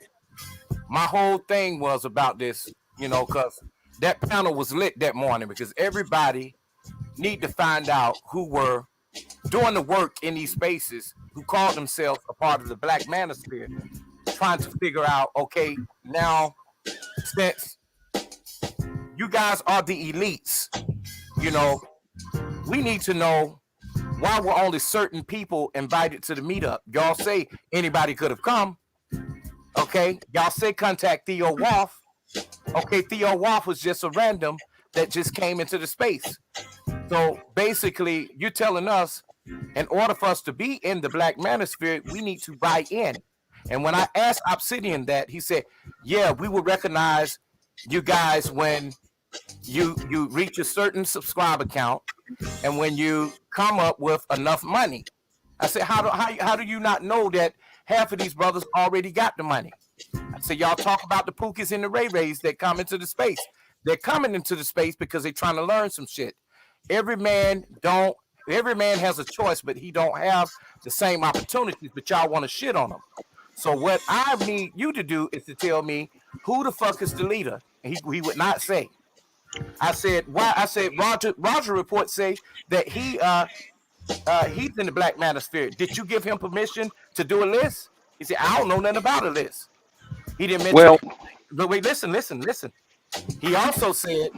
my whole thing was about this, because that panel was lit that morning, because everybody need to find out who were doing the work in these spaces, who called themselves a part of the Black Manosphere, trying to figure out, okay, now since you guys are the elites, we need to know why were only certain people invited to the meetup. Y'all say anybody could have come. Okay, y'all say contact Theo Wolf. Okay, Theo Wolf was just a random that just came into the space. So basically, you're telling us, in order for us to be in the Black Manosphere, we need to buy in. And when I asked Obsidian that, he said, yeah, we will recognize you guys when you reach a certain subscriber count and when you come up with enough money. I said, how do you not know that half of these brothers already got the money? I said, y'all talk about the Pookies and the Ray Rays that come into the space. They're coming into the space because they're trying to learn some shit. Every man has a choice, but he don't have the same opportunities, but y'all want to shit on them. So what I need you to do is to tell me who the fuck is the leader. And he would not say. I said, why? I said, Roger reports say that he's in the Black Manosphere. Did you give him permission to do a list? He said, I don't know nothing about a list. He didn't mention it. But wait, listen. He also said,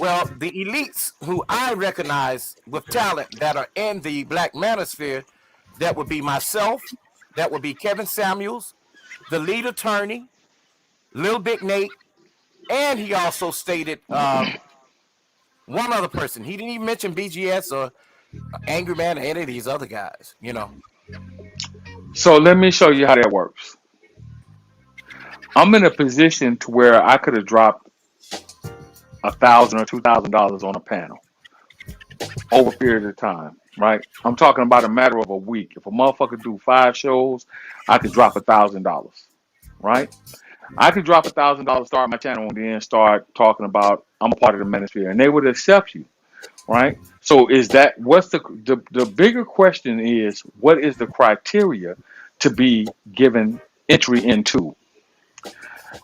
well, the elites who I recognize with talent that are in the Black Manosphere, that would be myself, that would be Kevin Samuels, the lead attorney, Lil Big Nate, and he also stated one other person. He didn't even mention BGS or Angry Man or any of these other guys, So let me show you how that works. I'm in a position to where I could have dropped $1,000 or $2,000 on a panel over a period of time, right? I'm talking about a matter of a week. If a motherfucker do 5 shows, I could drop $1,000, right? I could drop $1,000, start my channel, and then start talking about I'm a part of the Manosphere, and they would accept you, right? So what's the bigger question is, what is the criteria to be given entry into?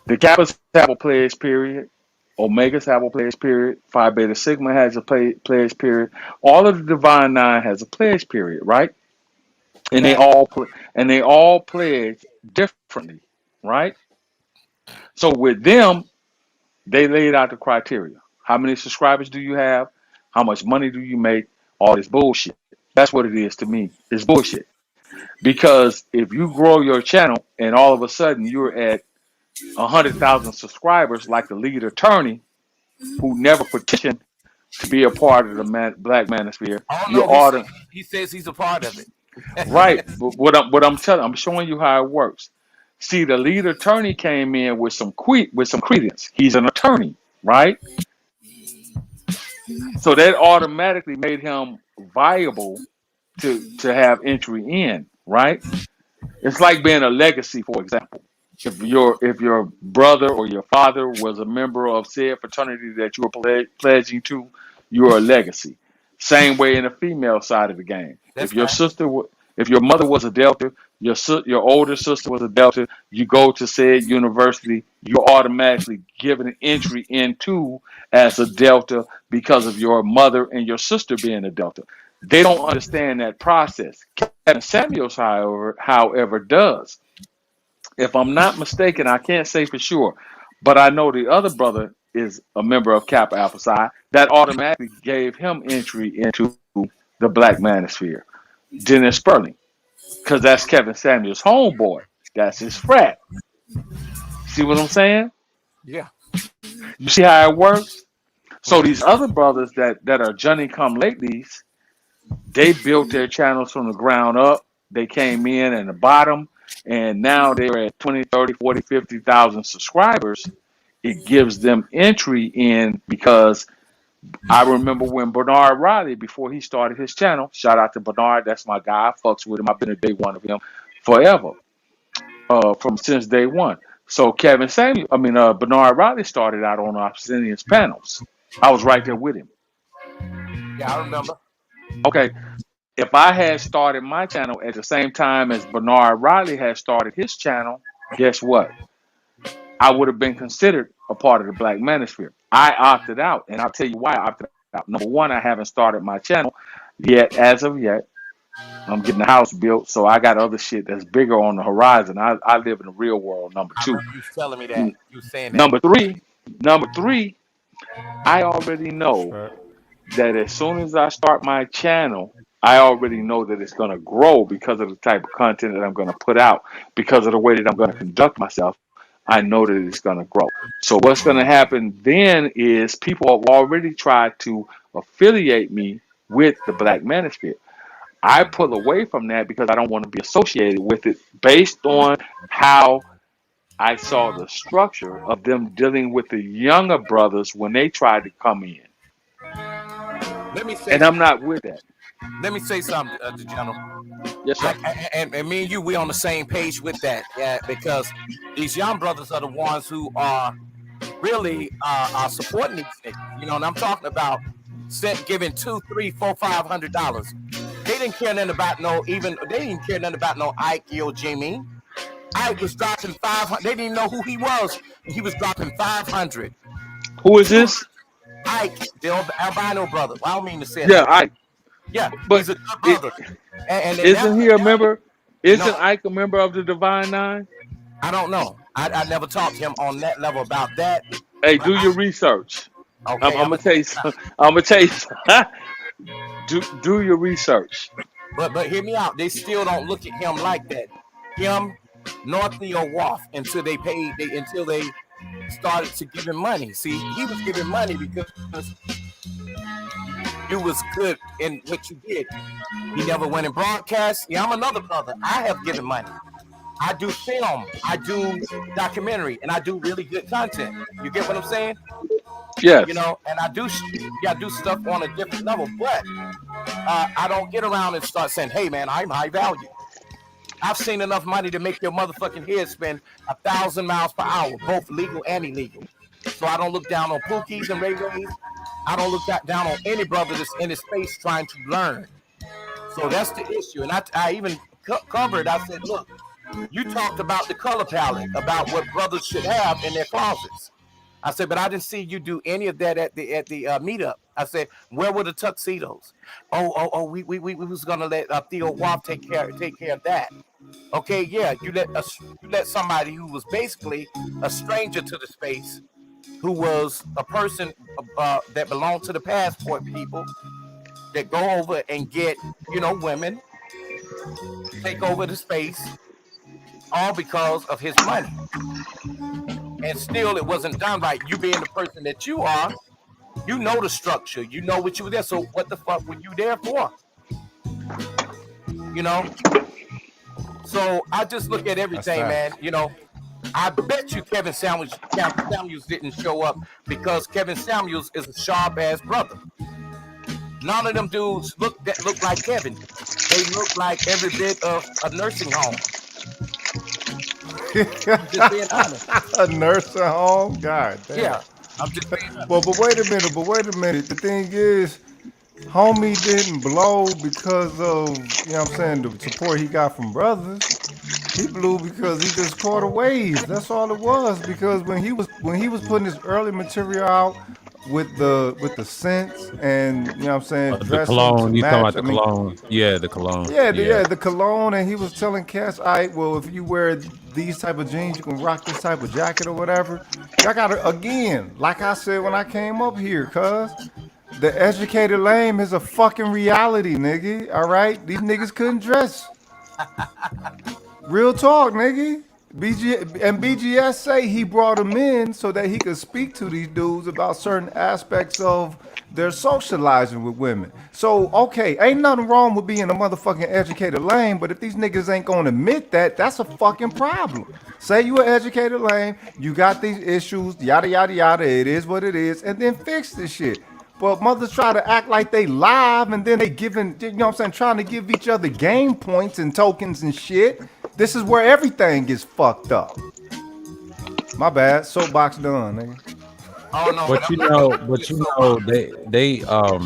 The Kappas have a pledge period. Omegas have a pledge period. Phi Beta Sigma has a pledge period. All of the Divine Nine has a pledge period, right? And they all pledge differently, right? So with them, they laid out the criteria. How many subscribers do you have? How much money do you make? All this bullshit. That's what it is to me. It's bullshit. Because if you grow your channel and all of a sudden you're at 100,000 subscribers, like the lead attorney who never petitioned to be a part of the Black Manosphere, he says he's a part of it. Right. But I'm showing you how it works. See, the lead attorney came in with some credence. He's an attorney, right? So that automatically made him viable to have entry in, right? It's like being a legacy, for example. If your brother or your father was a member of said fraternity that you were pledging to, you're a legacy. Same way in the female side of the game. If your sister If your mother was a Delta, your older sister was a Delta, you go to said university, you're automatically given an entry into as a Delta because of your mother and your sister being a Delta. They don't understand that process. Kevin Samuels, however, does. If I'm not mistaken, I can't say for sure, but I know the other brother is a member of Kappa Alpha Psi. That automatically gave him entry into the Black Manosphere. Dennis Sperling, because that's Kevin Samuels' homeboy. That's his frat. See what I'm saying? Yeah. You see how it works? So these other brothers that are Johnny come latelys, they built their channels from the ground up. They came in at the bottom, and now they're at 20, 30, 40, 50,000 subscribers. It gives them entry in because I remember when Bernard Riley, before he started his channel, shout out to Bernard, that's my guy. I fucks with him. I've been a day one of him forever, from since day one. So Bernard Riley started out on Obsidian's panels. I was right there with him. Yeah, I remember. Okay, if I had started my channel at the same time as Bernard Riley had started his channel, guess what? I would have been considered a part of the Black Manosphere. I opted out, and I'll tell you why I opted out. Number one, I haven't started my channel yet, as of yet. I'm getting the house built, so I got other shit that's bigger on the horizon. I live in the real world. Number I two. remember you telling me that. You saying that. Number three, I already know Right. that as soon as I start my channel, I already know that it's going to grow because of the type of content that I'm going to put out, because of the way that I'm going to conduct myself. I know that it's going to grow. So what's going to happen then is people have already tried to affiliate me with the Black Manosphere. I pull away from that because I don't want to be associated with it based on how I saw the structure of them dealing with the younger brothers when they tried to come in. Let me say And I'm not with that. Let me say something, the general. Yes, sir. And me and you, we on the same page with that. Yeah, because these young brothers are the ones who are really are supporting these niggas. You know, and I'm talking about giving $200, $300, $400, $500. They didn't care nothing about they didn't care nothing about no Ike or Jimmy. Ike was dropping 500. They didn't even know who he was. And he was dropping 500. Who is this? Ike, the albino brother. I don't mean to say Yeah, that. Ike. Yeah, But he's a good brother. And isn't he a member? Isn't No. Ike a member of the Divine Nine? I don't know. I never talked to him on that level about that. Hey, do your research. Okay, I'm gonna tell you. I'm gonna tell you. Do your research. But hear me out. They still don't look at him like that. Him, Northy or Waff until they started to give him money. See, he was giving money because you was good in what you did. He never went and broadcast. Yeah, I'm another brother. I have given money. I do film, I do documentary, and I do really good content. You get what I'm saying? Yes. You know, and I do stuff on a different level, but I don't get around and start saying, hey man, I'm high value. I've seen enough money to make your motherfucking head spin 1,000 miles per hour, both legal and illegal. So I don't look down on Pookies and Ray Rays. I don't look down on any brother that's in his space trying to learn. So that's the issue. And I even covered, I said, look, you talked about the color palette, about what brothers should have in their closets. I said, but I didn't see you do any of that at the meetup. I said, where were the tuxedos? We was gonna let Theo Waff take care of that. Okay, yeah, you let somebody who was basically a stranger to the space, who was a person that belonged to the passport people, that go over and get women, take over the space, all because of his money. And still it wasn't done right. You being the person that you are, you know the structure, you know what you were there. So what the fuck were you there for? You know? So I just look at everything, man. You know, I bet you Kevin Samuels didn't show up because Kevin Samuels is a sharp ass brother. None of them dudes look like Kevin. They look like every bit of a nursing home. I'm just being honest. A nursing home? God damn. Yeah, I'm just being honest. Well, but wait a minute. The thing is, Homie didn't blow because of, you know what I'm saying, the support he got from brothers. He blew because he just caught a wave. That's all it was. Because when he was putting his early material out with the scents and, you know what I'm saying, The dressing to cologne. You talking match. about I the mean, cologne? Yeah, the cologne. yeah, Yeah. the cologne, and he was telling cats, all right, well, if you wear these type of jeans, you can rock this type of jacket or whatever. Y'all gotta, again, like I said when I came up here, cuz the educated lame is a fucking reality, nigga. All right, these niggas couldn't dress. Real talk, nigga. BGS say he brought him in so that he could speak to these dudes about certain aspects of their socializing with women. So, okay, ain't nothing wrong with being a motherfucking educated lame, but if these niggas ain't gonna admit that, that's a fucking problem. Say you an educated lame, you got these issues, yada yada yada, it is what it is, and then fix this shit. But mothers try to act like they live and then they giving, you know what I'm saying, trying to give each other game points and tokens and shit. This is where everything gets fucked up. My bad. Soapbox done, nigga. Oh no, But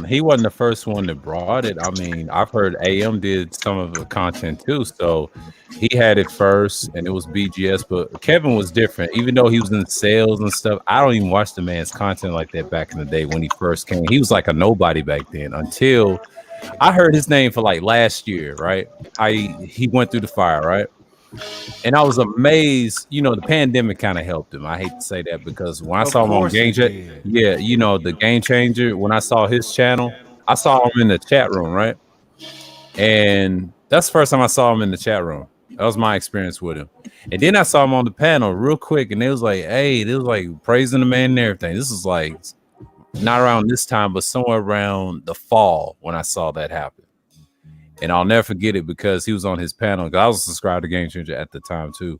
he wasn't the first one that brought it. I mean, I've heard AM did some of the content too, so he had it first, and it was BGS. But Kevin was different, even though he was in sales and stuff. I don't even watch the man's content like that back in the day when he first came. He was like a nobody back then until I heard his name for like last year, right? He went through the fire, right? And I was amazed, the pandemic kind of helped him. I hate to say that because when I Of saw him on course Game it Chat, did. yeah, the Game Changer, when I saw his channel, I saw him in the chat room, right? And that's the first time I saw him in the chat room. That was my experience with him. And then I saw him on the panel real quick, and it was like, hey, they was like praising the man and everything. This was like not around this time, but somewhere around the fall when I saw that happen. And I'll never forget it because he was on his panel. I was subscribed to Game Changer at the time too.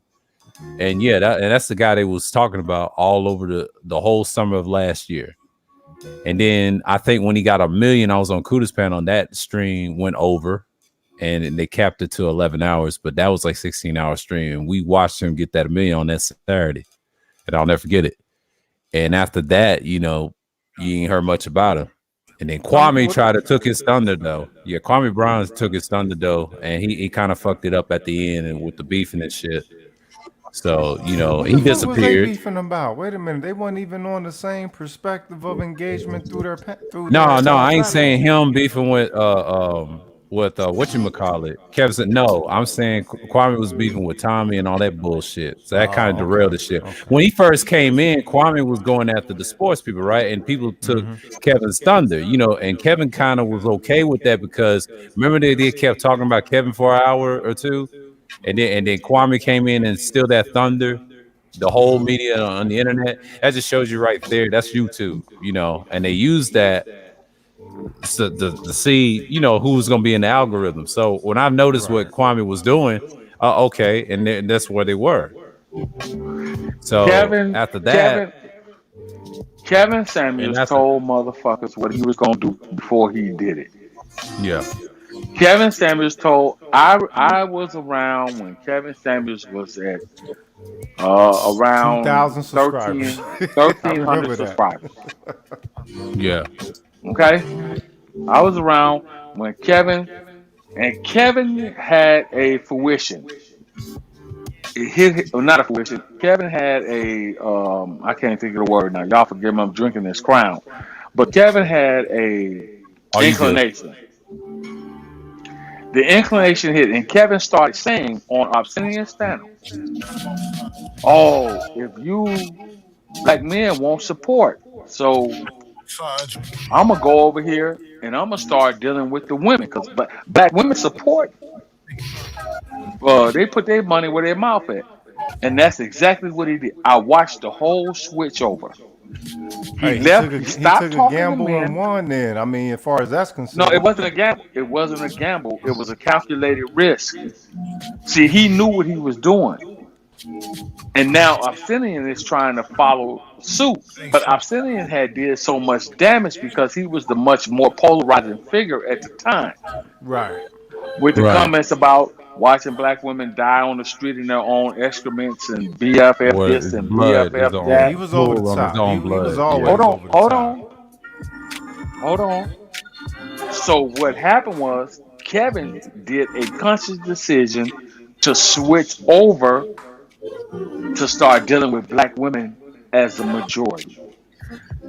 And yeah, that's the guy they was talking about all over the whole summer of last year. And then I think when he got 1 million, I was on Kuda's panel, and that stream went over, and they capped it to 11 hours. But that was like 16-hour stream, and we watched him get that 1 million on that Saturday, and I'll never forget it. And after that, you ain't heard much about him. And then Kwame tried to took his thunder though. Yeah, Kwame Brown took his thunder though, and he kind of fucked it up at the end and with the beefing and shit. So, What he the fuck was they disappeared. beefing about? Wait a minute, they weren't even on the same perspective of engagement through No, their I ain't saying platform. him beefing with whatchamacallit. Kevin said no. I'm saying Kwame was beefing with Tommy and all that bullshit. So that kind of Oh, okay, derailed the shit. okay. When he first came in, Kwame was going after the sports people, right? And people took Kevin's thunder, and Kevin kind of was okay with that because remember they kept talking about Kevin for an hour or two, and then Kwame came in and steal that thunder. The whole media on the internet, that just shows you right there. That's YouTube, and they use that to see, who's going to be in the algorithm. So when I noticed what Kwame was doing, okay, and that's where they were. So Kevin, after that, Kevin, Kevin and Samuels that's a, told motherfuckers what he was gonna do before he did it. yeah, Kevin Samuels told I was around when Kevin Samuels was at around 2,000 subscribers. 13, I 1,300 remember that. subscribers. yeah, Okay, I was around when Kevin had a fruition. Not a fruition. Kevin had a I can't think of the word now. Y'all forgive me. I'm drinking this Crown, but Kevin had a are you good? inclination. The inclination hit, and Kevin started saying on Obsidian's channel, "Oh, if you black men won't support, so I'm gonna go over here and I'm gonna start dealing with the women because black women support. They put their money where their mouth at." And that's exactly what he did. I watched the whole switch over. He Hey, he took left. a He he stopped took a talking to gamble and men. won. Then I mean, as far as that's No, it concerned, wasn't a gamble. It wasn't a gamble. It was a calculated risk. See, he knew what he was doing. And now Obsidian is trying to follow suit. But Obsidian had did so much damage because he was the much more polarizing figure at the time. right? With the Right. comments about watching black women die on the street in their own excrements and BFF Or this his and blood, his BFF Yeah, own he that. was over the pull on his top. He own he was blood. Hold Yeah. always on, over the hold top. on, hold on. So what happened was Kevin did a conscious decision to switch over to start dealing with black women as the majority.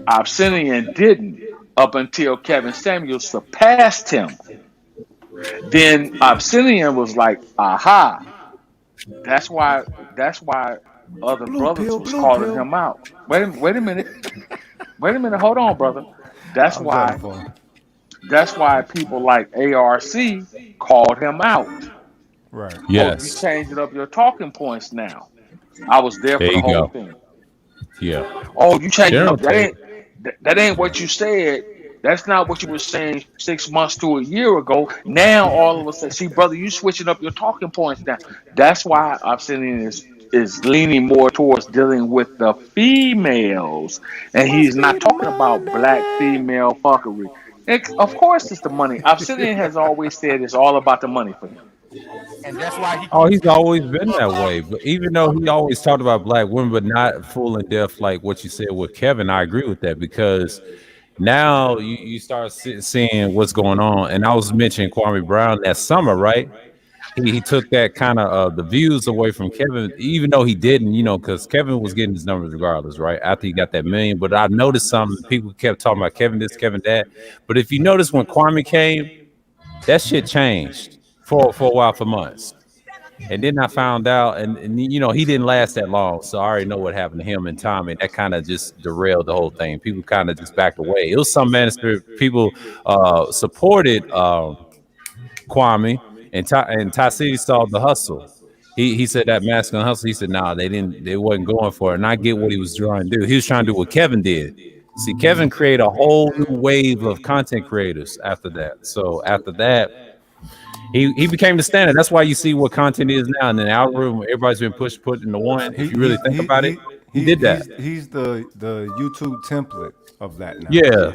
Obsidian didn't up until Kevin Samuels surpassed him. Then Obsidian was like, aha, that's why that's why other Blue brothers pill, was blue calling pill. him out. Wait a minute. Wait a minute, hold on, brother. That's I'm having why fun. that's why people like ARC called him out. Right. Oh, you Yes. changing up your talking points now. I was there There for the you whole go. thing. Yeah. Oh, you changing General up. take. That ain't what you said. That's not what you were saying 6 months to a year ago. Now all of a sudden, see, brother, you switching up your talking points now. That's why Obsidian is leaning more towards dealing with the females, and Must he's be not the talking about black money. female fuckery. Of course, it's the money. Obsidian has always said it's all about the money for him. And that's why he Oh, keeps he's getting always been that way. But even though he always talked about black women, but not full in depth like what you said with Kevin, I agree with that because now you start seeing what's going on. And I was mentioning Kwame Brown that summer, right? He took that kind of the views away from Kevin, even though he didn't, because Kevin was getting his numbers regardless, right? After he got that million. But I noticed something. People kept talking about Kevin this, Kevin that. But if you notice when Kwame came, that shit changed for a while, for months. And then I found out, and he didn't last that long. So I already know what happened to him and Tommy. And that kind of just derailed the whole thing. People kind of just backed away. It was some minister people supported Kwame, and Ty City saw the hustle. He said that masculine hustle. He said, nah, they wasn't going for it. And I get what he was trying to do. He was trying to do what Kevin did. See, Kevin created a whole new wave of content creators after that. So after that, he became the standard. That's why you see what content is now. And then the algorithm, everybody's been put into one. He If you he really think he about it, he, he he did that. he's the YouTube template of that now. Yeah,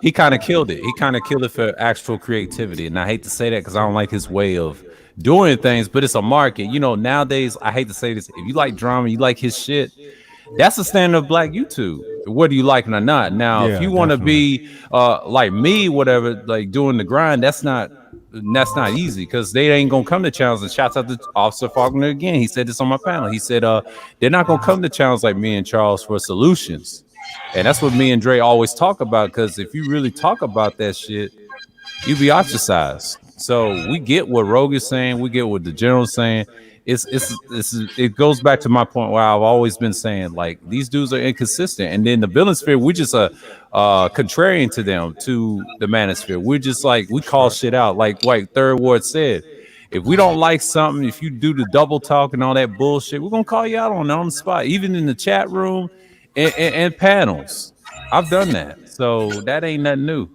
he kind of killed it. He kind of killed it for actual creativity. And I hate to say that because I don't like his way of doing things, but it's a market. Nowadays, I hate to say this. If you like drama, you like his shit, that's the standard of black YouTube, whether you like it or not. Now, if Yeah, you want to definitely. be like me, whatever, like doing the grind, that's not easy because they ain't gonna come to channels. And shouts out to Officer Faulkner again. He said this on my panel. He said they're not gonna come to channels like me and Charles for solutions. And that's what me and Dre always talk about. Because if you really talk about that shit, you be ostracized. So we get what Rogue is saying. We get what the general's saying. It goes back to my point where I've always been saying, like, these dudes are inconsistent. And then the villain sphere, we're just contrarian to them, to the manosphere. We're just like, we call shit out. Like Third Ward said, if we don't like something, if you do the double talk and all that bullshit, we're gonna call you out on the spot, even in the chat room and panels. I've done that. So that ain't nothing new.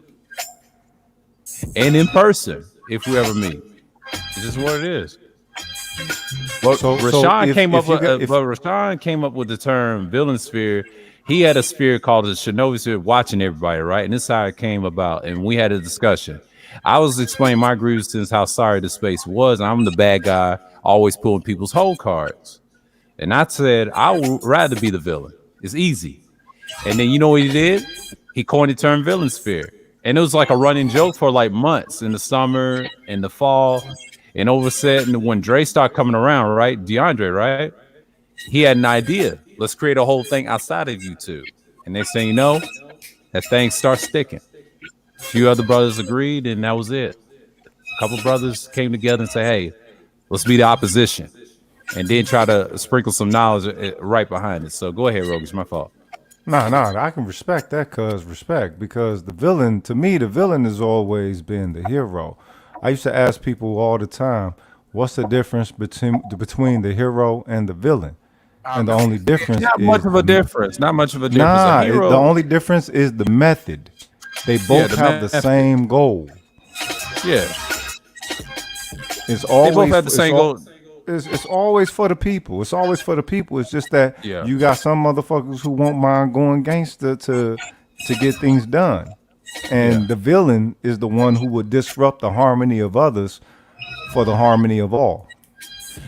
And in person, if we ever meet. It's just what it is. But So Rashawn came up if you with got if Rashawn came up with the term villain sphere. He had a sphere called the Shinobi sphere, watching everybody, right? And this is how it came about. And we had a discussion. I was explaining my grievances, how sorry the space was. I'm the bad guy, always pulling people's whole cards. And I said, I would rather be the villain. It's easy. And then you know what he did? He coined the term villain sphere. And it was like a running joke for like months in the summer, in the fall, and overset. And when Dre started coming around, right? DeAndre, right? He had an idea. Let's create a whole thing outside of YouTube. And next thing you know, that thing starts sticking. A few other brothers agreed, and that was it. A couple brothers came together and said, hey, let's be the opposition. And then try to sprinkle some knowledge right behind it. So go ahead, Rogue. It's my fault. nah, I can respect that because the villain, to me, the villain has always been the hero. I used to ask people all the time, what's the difference between the hero and the villain? And the only difference Not is much of a difference. Not much of a difference. nah. A hero, The only difference is the method. They both have the method. same goal. Yeah. It's They always both have the same goal. It's always for the people. It's always for the people. It's just that Yeah. you got some motherfuckers who won't mind going gangster to get things done. And the villain is the one who would disrupt the harmony of others for the harmony of all.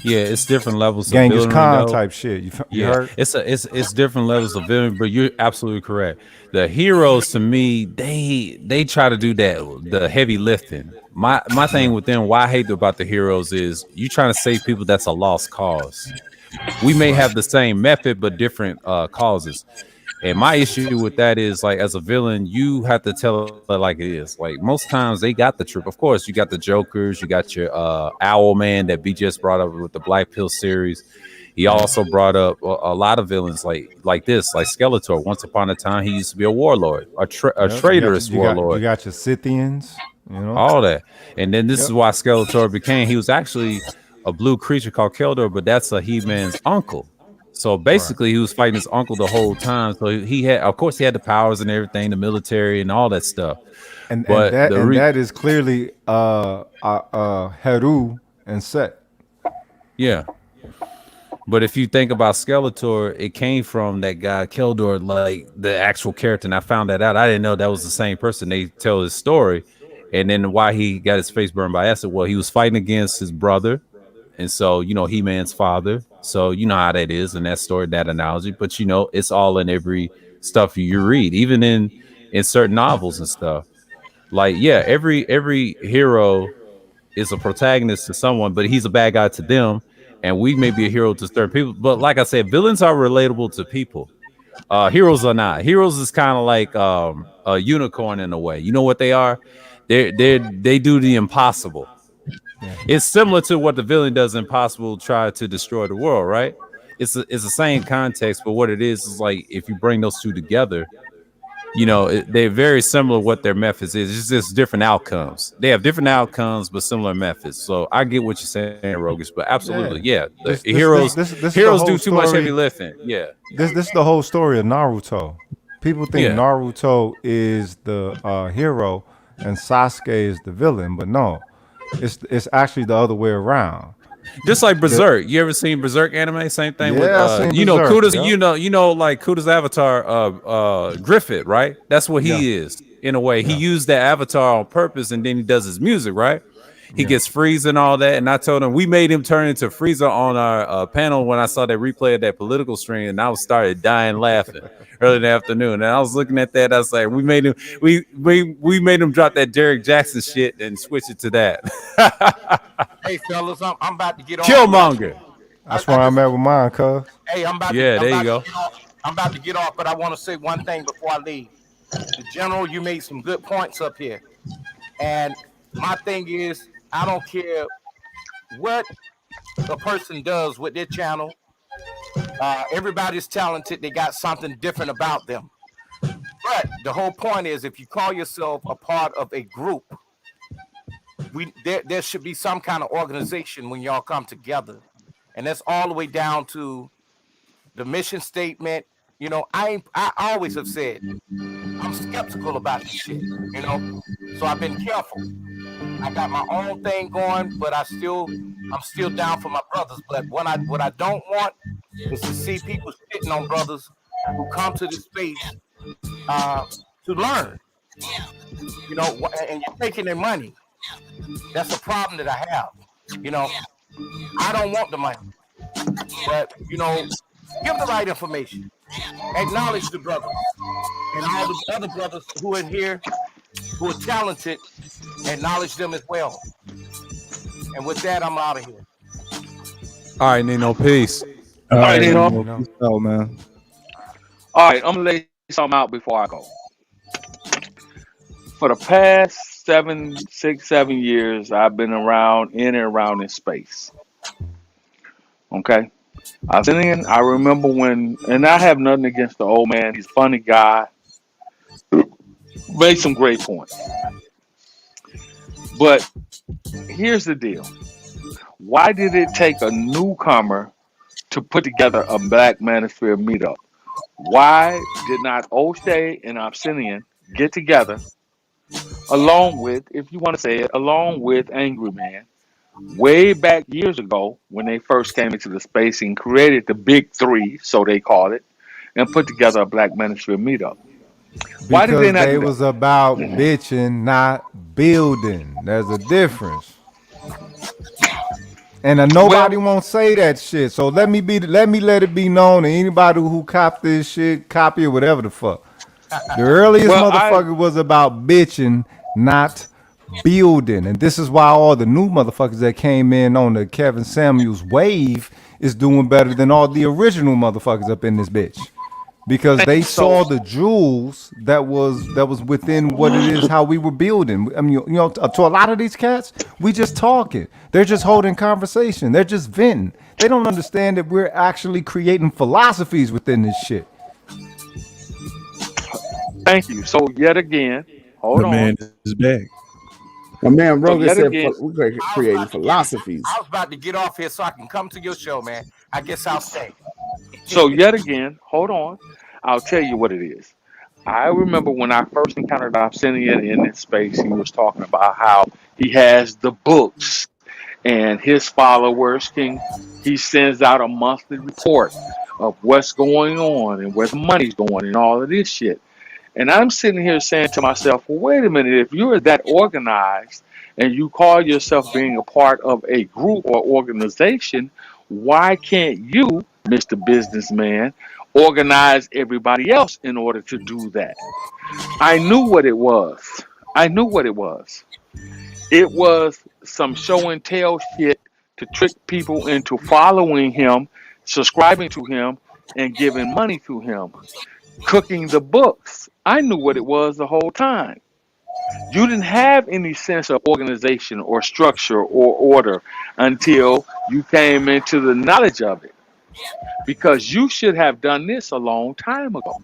Yeah, it's different levels of Genghis villainy Khan though. type shit. You Yeah, heard? it's different levels of villainy, but you're absolutely correct. The heroes to me, they try to do that the heavy lifting. My thing Yeah. with them, why I hate about the heroes is you trying to save people that's a lost cause. We may have the same method but different causes. And my issue with that is like as a villain, you have to tell it like it is. Like most times they got the truth. Of course, you got the Jokers, you got your Owl Man that B just brought up with the Black Pill series. He also brought up a lot of villains like this, like Skeletor. Once upon a time, he used to be a warlord, a Yep. You got traitorous you warlord, got your Scythians. You know. all that. And then this is Yep. why Skeletor became. He was actually a blue creature called Keldor, but that's a He-Man's uncle. So Right. basically, he was fighting his uncle the whole time. So he had, of course, he had the powers and everything, the military and all that stuff. And But that and that is clearly Heru and Set. yeah. But if you think about Skeletor, it came from that guy Keldor, like the actual character. And I found that out. I didn't know that was the same person. They tell his story, and then why he got his face burned by acid. Well, he was fighting against his brother, and so He-Man's father. So you know how that is in that story, that analogy. But it's all in every stuff you read, even in certain novels and stuff. Like yeah, every hero is a protagonist to someone, but he's a bad guy to them. And we may be a hero to certain people. But like I said, villains are relatable to people. Heroes are not. Heroes is kind of like a unicorn in a way. You know what they are? They do the impossible. Yeah. It's similar to what the villain does in Impossible, try to destroy the world, right? It's the same context, but what it is like if you bring those two together, they're very similar what their methods is. It's just different outcomes. They have different outcomes, but similar methods. So I get what you're saying, Rogish, but absolutely, Yeah. yeah. The This this this heroes this this is the heroes whole do too much heavy story. lifting. Yeah, This is the whole story of Naruto. People think yeah. Naruto is the hero and Sasuke is the villain, but no, it's actually the other way around. Just like The, Berserk. You ever seen Berserk anime? Same thing with yeah, I seen Berserk. Kuda's Yep. like Kuda's avatar Griffith, right? That's what Yeah. he is in a way. He Yeah. used that avatar on purpose and then he does his music, right? He Yeah. gets Frieza and all that. And I told him we made him turn into Frieza on our panel when I saw that replay of that political stream, and I started dying laughing early in the afternoon. And I was looking at that, I was like, we made him drop that Derek Jackson shit and switch it to that. Hey, fellas, I'm about to get off. Killmonger. That's where I'm at with mine, cuz. Hey, Yeah, there you go. I'm about to get off, but I want to say one thing before I leave. The general, you made some good points up here, and my thing is, I don't care what a person does with their channel. Everybody's talented. They got something different about them. But the whole point is, if you call yourself a part of a group, there should be some kind of organization when y'all come together, and that's all the way down to the mission statement. I always have said I'm skeptical about this shit. So I've been careful. I got my own thing going, but I'm still down for my brothers. But what I don't want is to see people shitting on brothers who come to this space to learn. And you're taking their money. That's a problem that I have. I don't want the money, but give the right information. Acknowledge the brothers and all the other brothers who are in here who are talented. Acknowledge them as well. And with that, I'm out of here. All right, Nino, peace. All All right, right, Nino. peace out, man. All right, I'm gonna lay something out before I go. For the past 7 years, I've been in and around in space. Okay, I remember when, and I have nothing against the old man. He's a funny guy, made some great points. But here's the deal: why did it take a newcomer to put together a Black Manosphere meetup? Why did not O'Shea and Obsidian get together along with, if you want to say it, along with Angry Man, way back years ago when they first came into the space and created the Big Three, so they called it, and put together a Black Manosphere meetup? Why did they Because not they do that? was about bitching, not building. There's a difference. And Well, nobody won't say that shit. So let it be known to anybody who cop this shit, copy it, whatever the fuck. The earliest well, I motherfucker was about bitching, not building. And this is why all the new motherfuckers that came in on the Kevin Samuels wave is doing better than all the original motherfuckers up in this bitch. Because thank they you. So saw the jewels that was within what it is how we were building. I mean, to a lot of these cats, we just talking. They're just holding conversation. They're just venting. They don't understand that we're actually creating philosophies within this shit. thank you. So yet again, hold The on. man is back. My man So Rogan yet said again, we're I was creating about to get philosophies. I was about to get off here so I can come to your show, man. I guess I'll stay. so yet again, hold on. I'll tell you what it is. I remember when I first encountered Obsidian in this space, he was talking about how he has the books and his followers he sends out a monthly report of what's going on and where the money's going and all of this shit. And I'm sitting here saying to myself, well, wait a minute, if you're that organized and you call yourself being a part of a group or organization, why can't you, Mr. Businessman, organize everybody else in order to do that? I knew what it was. I knew what it was. It was some show and tell shit to trick people into following him, subscribing to him, and giving money to him. Cooking the books. I knew what it was the whole time. You didn't have any sense of organization or structure or order until you came into the knowledge of it. Because you should have done this a long time ago.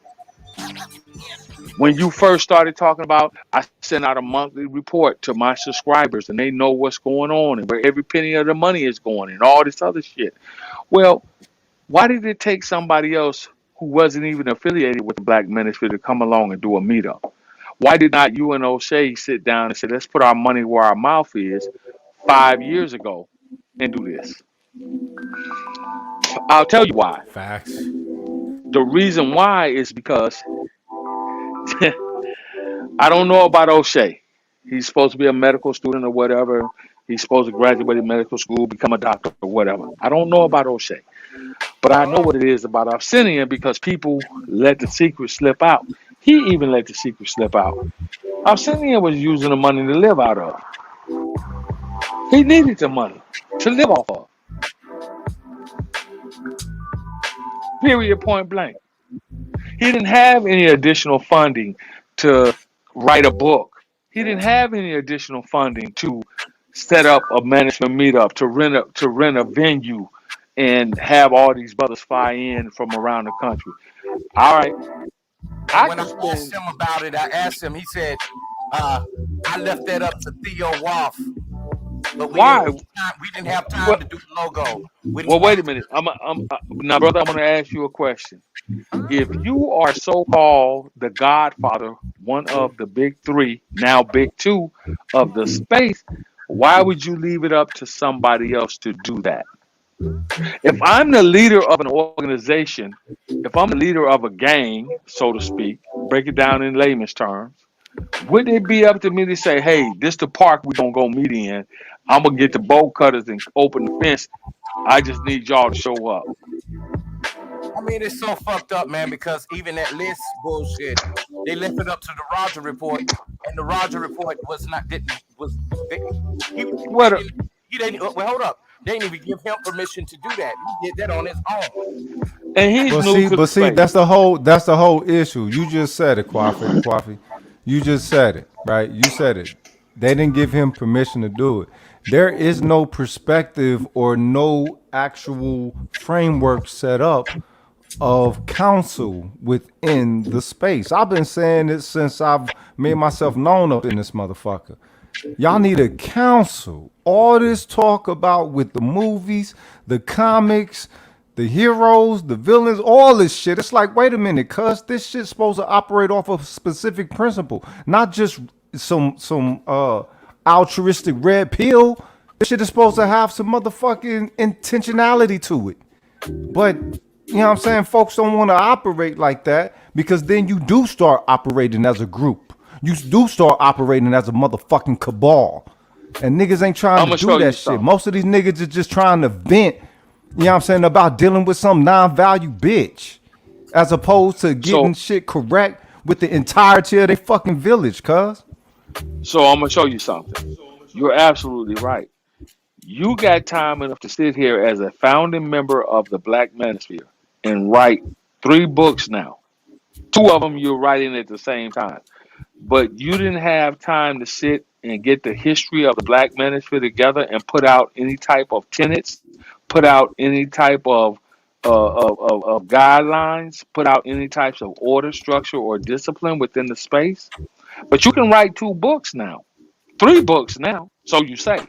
When you first started talking about, I send out a monthly report to my subscribers and they know what's going on and where every penny of the money is going and all this other shit. Well, why did it take somebody else who wasn't even affiliated with the Black Ministry to come along and do a meetup? Why did not you and O'Shea sit down and say, let's put our money where our mouth is 5 years ago and do this? I'll tell you why. Facts. The reason why is because I don't know about O'Shea. He's supposed to be a medical student or whatever. He's supposed to graduate medical school, become a doctor or whatever. I don't know about O'Shea. But I know what it is about Obsidian because people let the secret slip out. He even let the secret slip out. Obsidian was using the money to live out of. He needed the money to live off of. Period, point blank. He didn't have any additional funding to write a book. He didn't have any additional funding to set up a management meetup, to rent a venue and have all these brothers fly in from around the country. All right. And I when I could asked spend him about it, I asked him. He said, "I left that up to Theo Roth, but why. we didn't have time Well, to do the logo. We didn't well, have wait a minute. Now, brother, I'm going to ask you a question. If you are so-called the Godfather, one of the big three, now big two of the space, why would you leave it up to somebody else to do that? If I'm the leader of an organization, if I'm the leader of a gang, so to speak, break it down in layman's terms, would it be up to me to say, hey, this the park we're going to go meet in. I'm going to get the bolt cutters and open the fence. I just need y'all to show up. I mean, it's so fucked up, man, because even that list bullshit, they left it up to the Roger report, and the Roger report was not didn't was they, What? he didn't well hold up. They didn't even give him permission to do that. He did that on his own. And he's new to the But see, space. that's the whole issue. You just said it, Kwafi. You just said it, right? You said it. They didn't give him permission to do it. There is no perspective or no actual framework set up of counsel within the space. I've been saying it since I've made myself known up in this motherfucker. Y'all need a council. All this talk about with the movies, the comics, the heroes, the villains, all this shit. It's like, wait a minute, cuz this shit's supposed to operate off of a specific principle, not just some altruistic red pill. This shit is supposed to have some motherfucking intentionality to it. But you know what I'm saying? Folks don't want to operate like that because then you do start operating as a group. You do start operating as a motherfucking cabal. And niggas ain't trying I'm to gonna do show you that shit. something. Most of these niggas are just trying to vent, you know what I'm saying, about dealing with some non-value bitch, as opposed to getting So shit correct with the entirety of their fucking village, cuz. I'm gonna show you something. You're absolutely right. You got time enough to sit here as a founding member of the Black Manosphere and write 3 books now. 2 of them you're writing at the same time. But you didn't have time to sit and get the history of the Black Manosphere together and put out any type of tenets, put out any type of guidelines, put out any types of order, structure, or discipline within the space. But you can write 2 books now, 3 books now, so you say.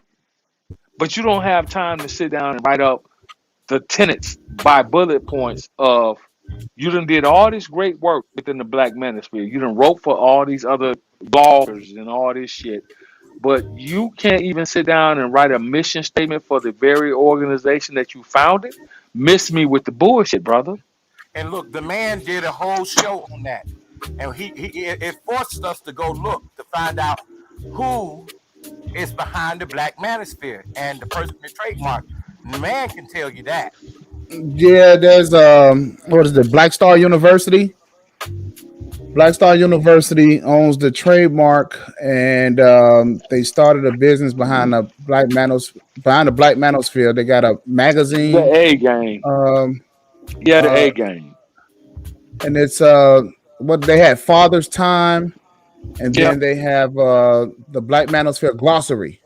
But you don't have time to sit down and write up the tenets by bullet points of you done did all this great work within the Black Manosphere. You done wrote for all these other bloggers and all this shit. But you can't even sit down and write a mission statement for the very organization that you founded. Miss me with the bullshit, brother. And look, the man did a whole show on that, and it forced us to go look to find out who is behind the Black Manosphere and the person that trademark. The man can tell you that. Yeah, there's what is it? Black Star University. Black Star University owns the trademark, and they started a business behind the Black Manosphere. They got a The magazine, A game. um, Yeah, the uh, A game. and it's what they had Father's Time, and then Yep. they have the Black Manosphere Glossary,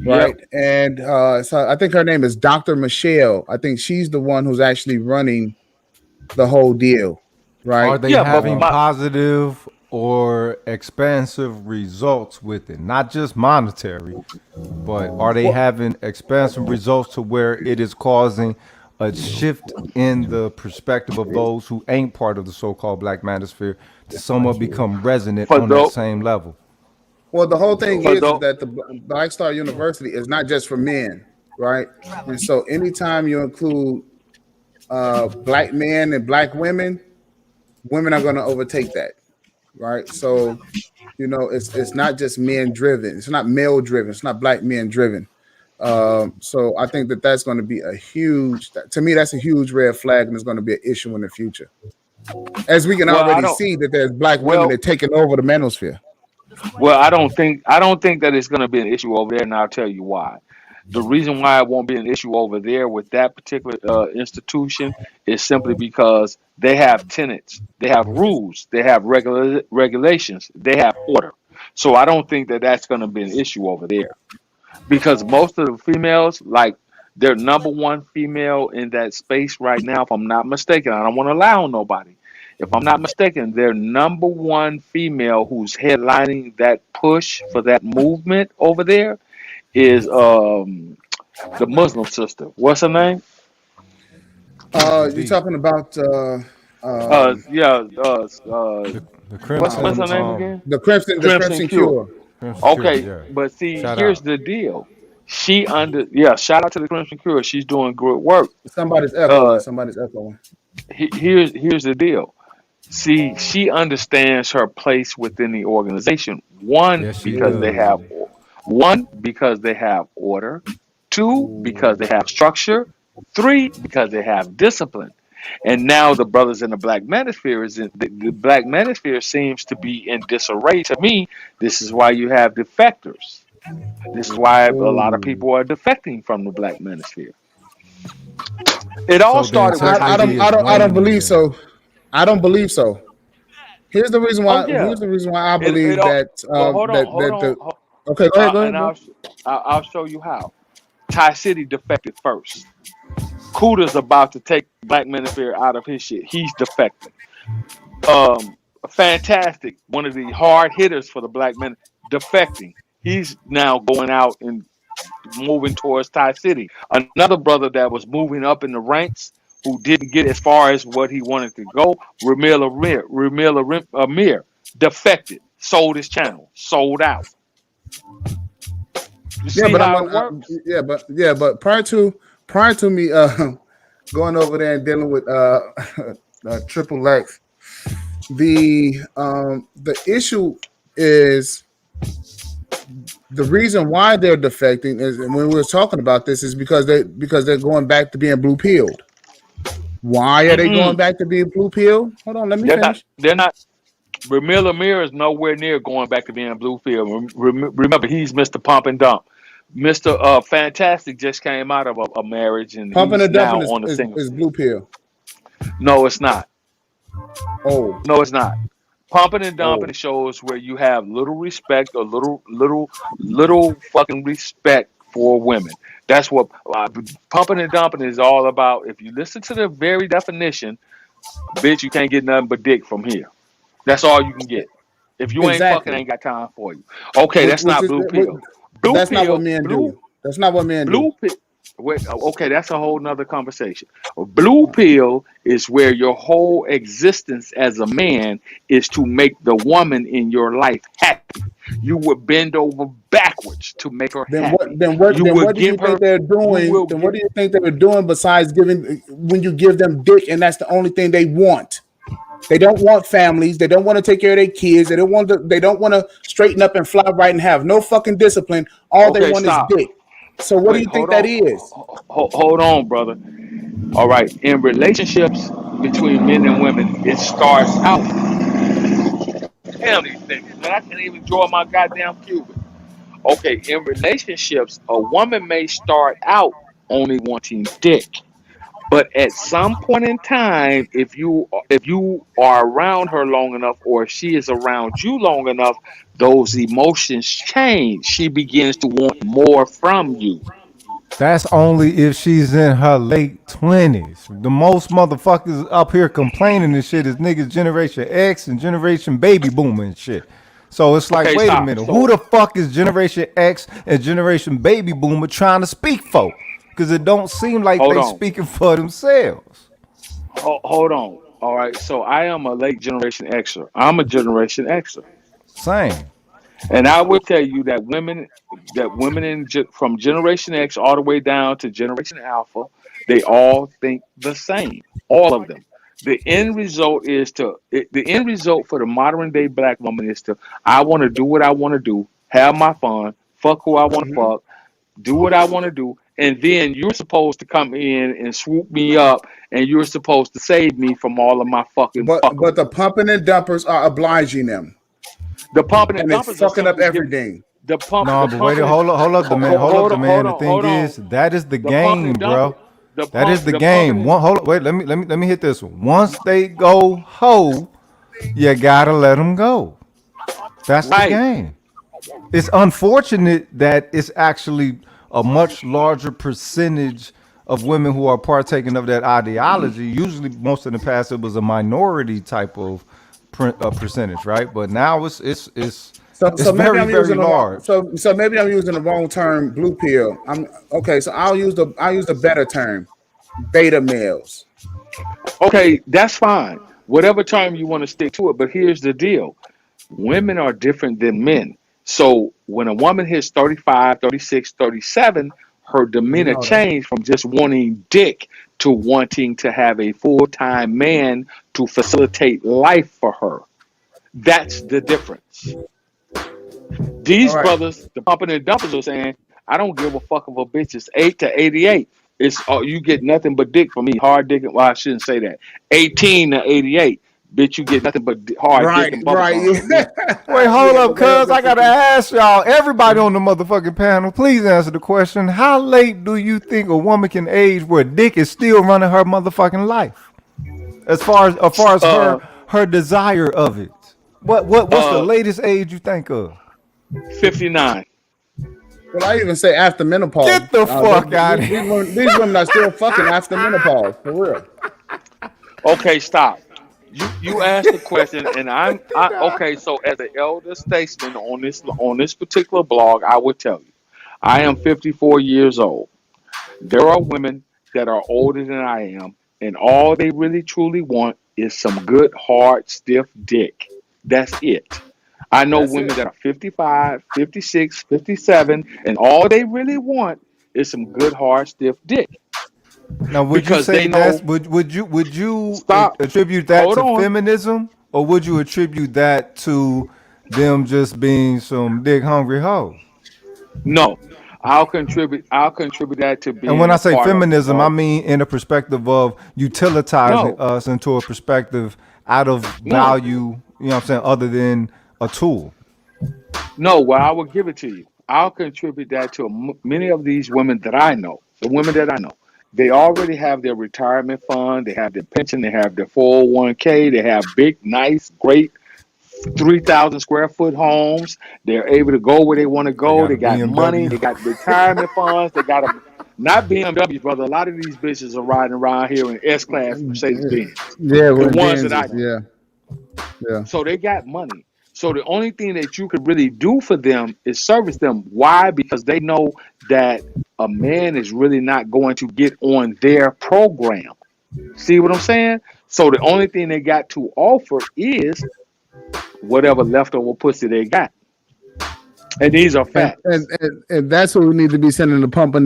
Yep. right? And so I think her name is Dr. Michelle. I think she's the one who's actually running the whole deal, Are right? they Yeah, but having positive or expansive results with it? Not just monetary, but are they Well, having expansive results to where it is causing a shift in the perspective of those who ain't part of the so-called Black Manosphere to somewhat become resonant for on that those same level? well, the whole thing for is those that the Black Star University is not just for men, right? And so anytime you include black men and black women, women are going to overtake that, right? So it's not just men driven. It's not male driven. It's not black men driven. So I think that that's going to be to me, that's a huge red flag, and it's going to be an issue in the future. As we can well, I already don't. see that there's black women that Well, are taking over the manosphere. well, I don't think that it's going to be an issue over there, and I'll tell you why. The reason why it won't be an issue over there with that particular institution is simply because they have tenets, they have rules, they have regulations, they have order. So I don't think that that's going to be an issue over there because most of the females, like their number one female in that space right now, if I'm not mistaken, I don't want to lie on nobody. If I'm not mistaken, their number one female who's headlining that push for that movement over there is the Muslim sister. What's her name? Sister You D. talking about Yeah, The what's her Crimson, name again? the Crimson Crimson Cure. Cure. Crimson Cure, Okay, yeah. but see, Shout here's out. the deal. Shout out to the Crimson Cure. She's doing good work. Somebody's echoing. Uh, Somebody's echoing. here's the deal. See, she understands her place within the organization. Yes, she Because they does. have order. 2, because they have structure. 3, because they have discipline. And now the brothers in the Black Manosphere the Black Manosphere seems to be in disarray. To me, this is why you have defectors. This is why a lot of Ooh. people are defecting from the Black Manosphere. It all So the started with I Ty don't integrity I is City. don't I don't waning believe then. so. I don't believe so. Here's the reason Oh why. yeah. Here's the reason why I It believe all. that Well, hold on, hold that on, the. Okay, go ahead, go ahead, and bro. I'll show you how. Ty City defected first. Kuda's about to take Black Manosphere out of his shit. He's defecting. Fantastic. One of the hard hitters for the Black men defecting. He's now going out and moving towards Ty City. Another brother that was moving up in the ranks who didn't get as far as what he wanted to go, Ramil Amir, defected, sold his channel, sold out. You Yeah, see but how it works? but prior to me going over there and dealing with Triple X, the issue is the reason why they're defecting is, and when we were talking about this, is because they're going back to being blue pilled. Why are they going Mm-mm. back to being blue pilled? Hold on, let me They're not. finish. They're not. Ramil Amir is nowhere near going back to being Bluefield. Remember, he's Mr. Pump and Dump. Mr. Fantastic just came out of a marriage, and Pumping he's and dumping now on the single. is blue pill. No, it's not. Oh, No, it's not. Pumping and dumping oh, shows where you have little respect or little fucking respect for women. That's what pumping and dumping is all about. If you listen to the very definition, bitch, you can't get nothing but dick from here. That's all you can get. If you ain't fucking, I exactly. ain't got time for you. Okay, that's Which not is blue pill. Blue that's not what pill, men do. That's not what men do. blue pill. Wait, okay, that's a whole nother conversation. A blue pill is where your whole existence as a man is to make the woman in your life happy. You would bend over backwards to make her Then what? happy. Then what? You Then will what do you give think her. they're You doing? will Then what get. do you think they're doing besides giving? When you give them dick, and that's the only thing they want. They don't want families. They don't want to take care of their kids. They don't want to. They don't want to straighten up and fly right and have no fucking discipline. All they Okay, want is stop. dick. So what do Wait, you think hold that on. is? Hold on, brother. All right. In relationships between men and women, it starts out. Damn these niggas, man. I can't even draw my goddamn cubic. Okay, in relationships, a woman may start out only wanting dick. But at some point in time, if you are around her long enough or if she is around you long enough, those emotions change. She begins to want more from you. That's only if she's in her late 20s. The most motherfuckers up here complaining and shit is niggas Generation X and Generation Baby Boomer and shit. So it's like, Okay, wait a stop. minute, who So the fuck is Generation X and Generation Baby Boomer trying to speak for? Because it don't seem like hold they on. speaking for themselves. Hold on. All right. So I am a late generation Xer. I'm a generation Xer. Same. And I would tell you that women from Generation X all the way down to Generation Alpha, they all think the same. All of them. The end result for the modern day black woman is to I want to do what I want to do, have my fun, fuck who I want to Mhm. fuck, do what I want to do, and then you're supposed to come in and swoop me up, and you're supposed to save me from all of my fucking But fuckery. the pumping and dumpers are obliging them, The pumping and and it's dumpers are fucking up simply giving everything. No, the but wait, pumping and hold up, the man, hold up, hold the on, man. The thing hold is, on. that is the The pumping game, and dumping, bro. That is the game. the pumping. One, hold up, wait, let me hit this one. Once they go ho, you gotta let them go. That's the Right. game. It's unfortunate that it's actually a much larger percentage of women who are partaking of that ideology. Usually, most in the past, it was a minority type of percentage, right? But now it's So maybe very, I'm very using the wrong. large. So maybe I'm using the wrong term. Blue pill. I'm okay. So I'll use the better term. Beta males. Okay, that's fine. Whatever term you want to stick to it, but here's the deal. Women are different than men. So when a woman hits 35, 36, 37, her We demeanor know that. changed from just wanting dick to wanting to have a full-time man to facilitate life for her. That's the difference. All These right. brothers, the pumping and dumpers, are saying, I don't give a fuck if a bitch is 8 to 88. It's you get nothing but dick from me. Hard dick. Well, I shouldn't say that. 18 to 88. Bitch, you get nothing but hard dick Right. and bubble Right. gum from me. Wait, hold Yeah. up, The way I'm cuz I gotta listening. ask y'all, everybody on the motherfucking panel, please answer the question. How late do you think a woman can age where dick is still running her motherfucking life? As far as Uh, her desire of it. What's the uh, latest age you think of? 59. Well, I even say after menopause. Get the fuck out of here. These women are still fucking after menopause for real. Okay, stop. You asked the question, and I okay. So as an elder statesman on this particular blog, I would tell you, I am 54 years old. There are women that are older than I am, and all they really truly want is some good, hard, stiff dick. That's it. I know That's women it. that are 55, 56, 57, and all they really want is some good, hard, stiff dick Now, would you because say they that's know. would you Stop. attribute that Hold to on. feminism, or would you attribute that to them just being some dick hungry hoes. No, I'll contribute. I'll contribute that to And when being I a say part feminism, I of mean in the perspective of utilitizing no, us into a perspective out of no, value, you know what I'm saying, other than a tool. no. Well, I will give it to you. I'll contribute that to many of these women that I know. The women that I know, they already have their retirement fund. They have their pension. They have their 401k. They have big, nice, great 3,000 square foot homes. They're able to go where they want to They go. got a They got money. BMW. They got retirement funds. They got a not BMWs, brother. A lot of these bitches are riding around here in S class Mercedes Benz. Yeah, The when ones that I Benzes, know. yeah, yeah. So they got money. So the only thing that you could really do for them is service them. Why? Because they know that a man is really not going to get on their program. See what I'm saying? So the only thing they got to offer is whatever leftover pussy they got. And these are And, facts. and that's what we need to be sending the pump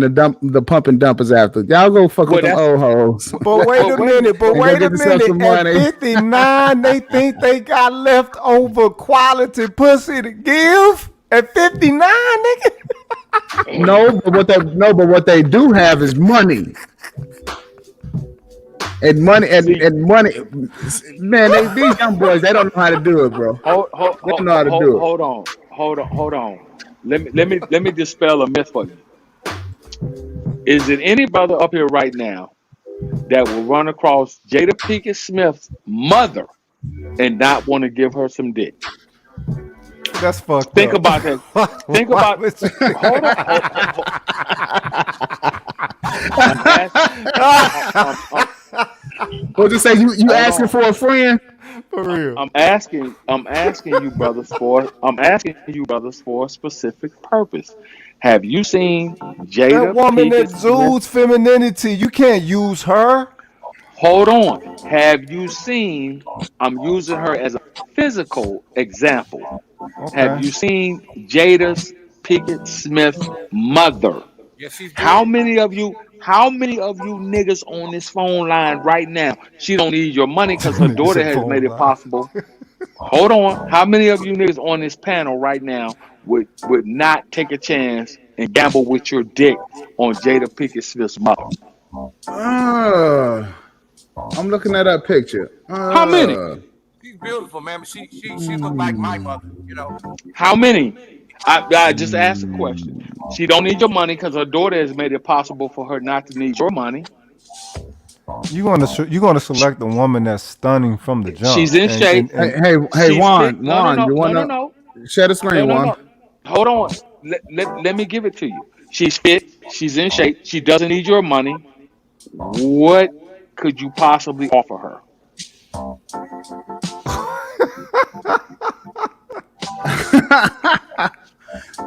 and dumpers after. Y'all go fuck with Well, them that's old hoes But wait but a wait a minute, minute. but and go wait a get yourself minute. some At money. 59, they think they got leftover quality pussy to give? At 59, nigga? But what they do have is money. And money See, and money, man. These young boys, they don't know how to do it, bro. hold, hold, They don't hold, know how to do it. hold on. Let me dispel a myth for you. Is it any brother up here right now that will run across Jada Pinkett Smith's mother and not want to give her some dick? That's fucked Think up. about that. Think Why about. would you? Hold on. I'm asking. What you say? You Hold asking on. for a friend? For real. I'm asking you brothers for. I'm asking you brothers for a specific purpose. Have you seen That Jada woman Pinkett Smith? exudes femininity. You can't use her. Hold on. Have you seen? I'm using her as a physical example. Have Okay. you seen Jada Pinkett Smith's mother? Yeah, she's How beautiful. many of you? How many of you niggas on this phone line right now? She don't need your money because her Nigga daughter said has phone made it line. possible. Hold on. How many of you niggas on this panel right now would not take a chance and gamble with your dick on Jada Pinkett Smith's mother? Uh, I'm looking at that picture. How many? She's beautiful, man. But she looked like my mother. You know. How many? I just asked a question. She don't need your money because her daughter has made it possible for her not to need your money. You gonna select a woman that's stunning from the jump, She's in and shape. and, and Hey, She's fit. No, no, Juan, no, you no, no, wanna no, share the no, screen, no, Juan? no. Hold on. Let me give it to you. She's fit. She's in shape. She doesn't need your money. What could you possibly offer her?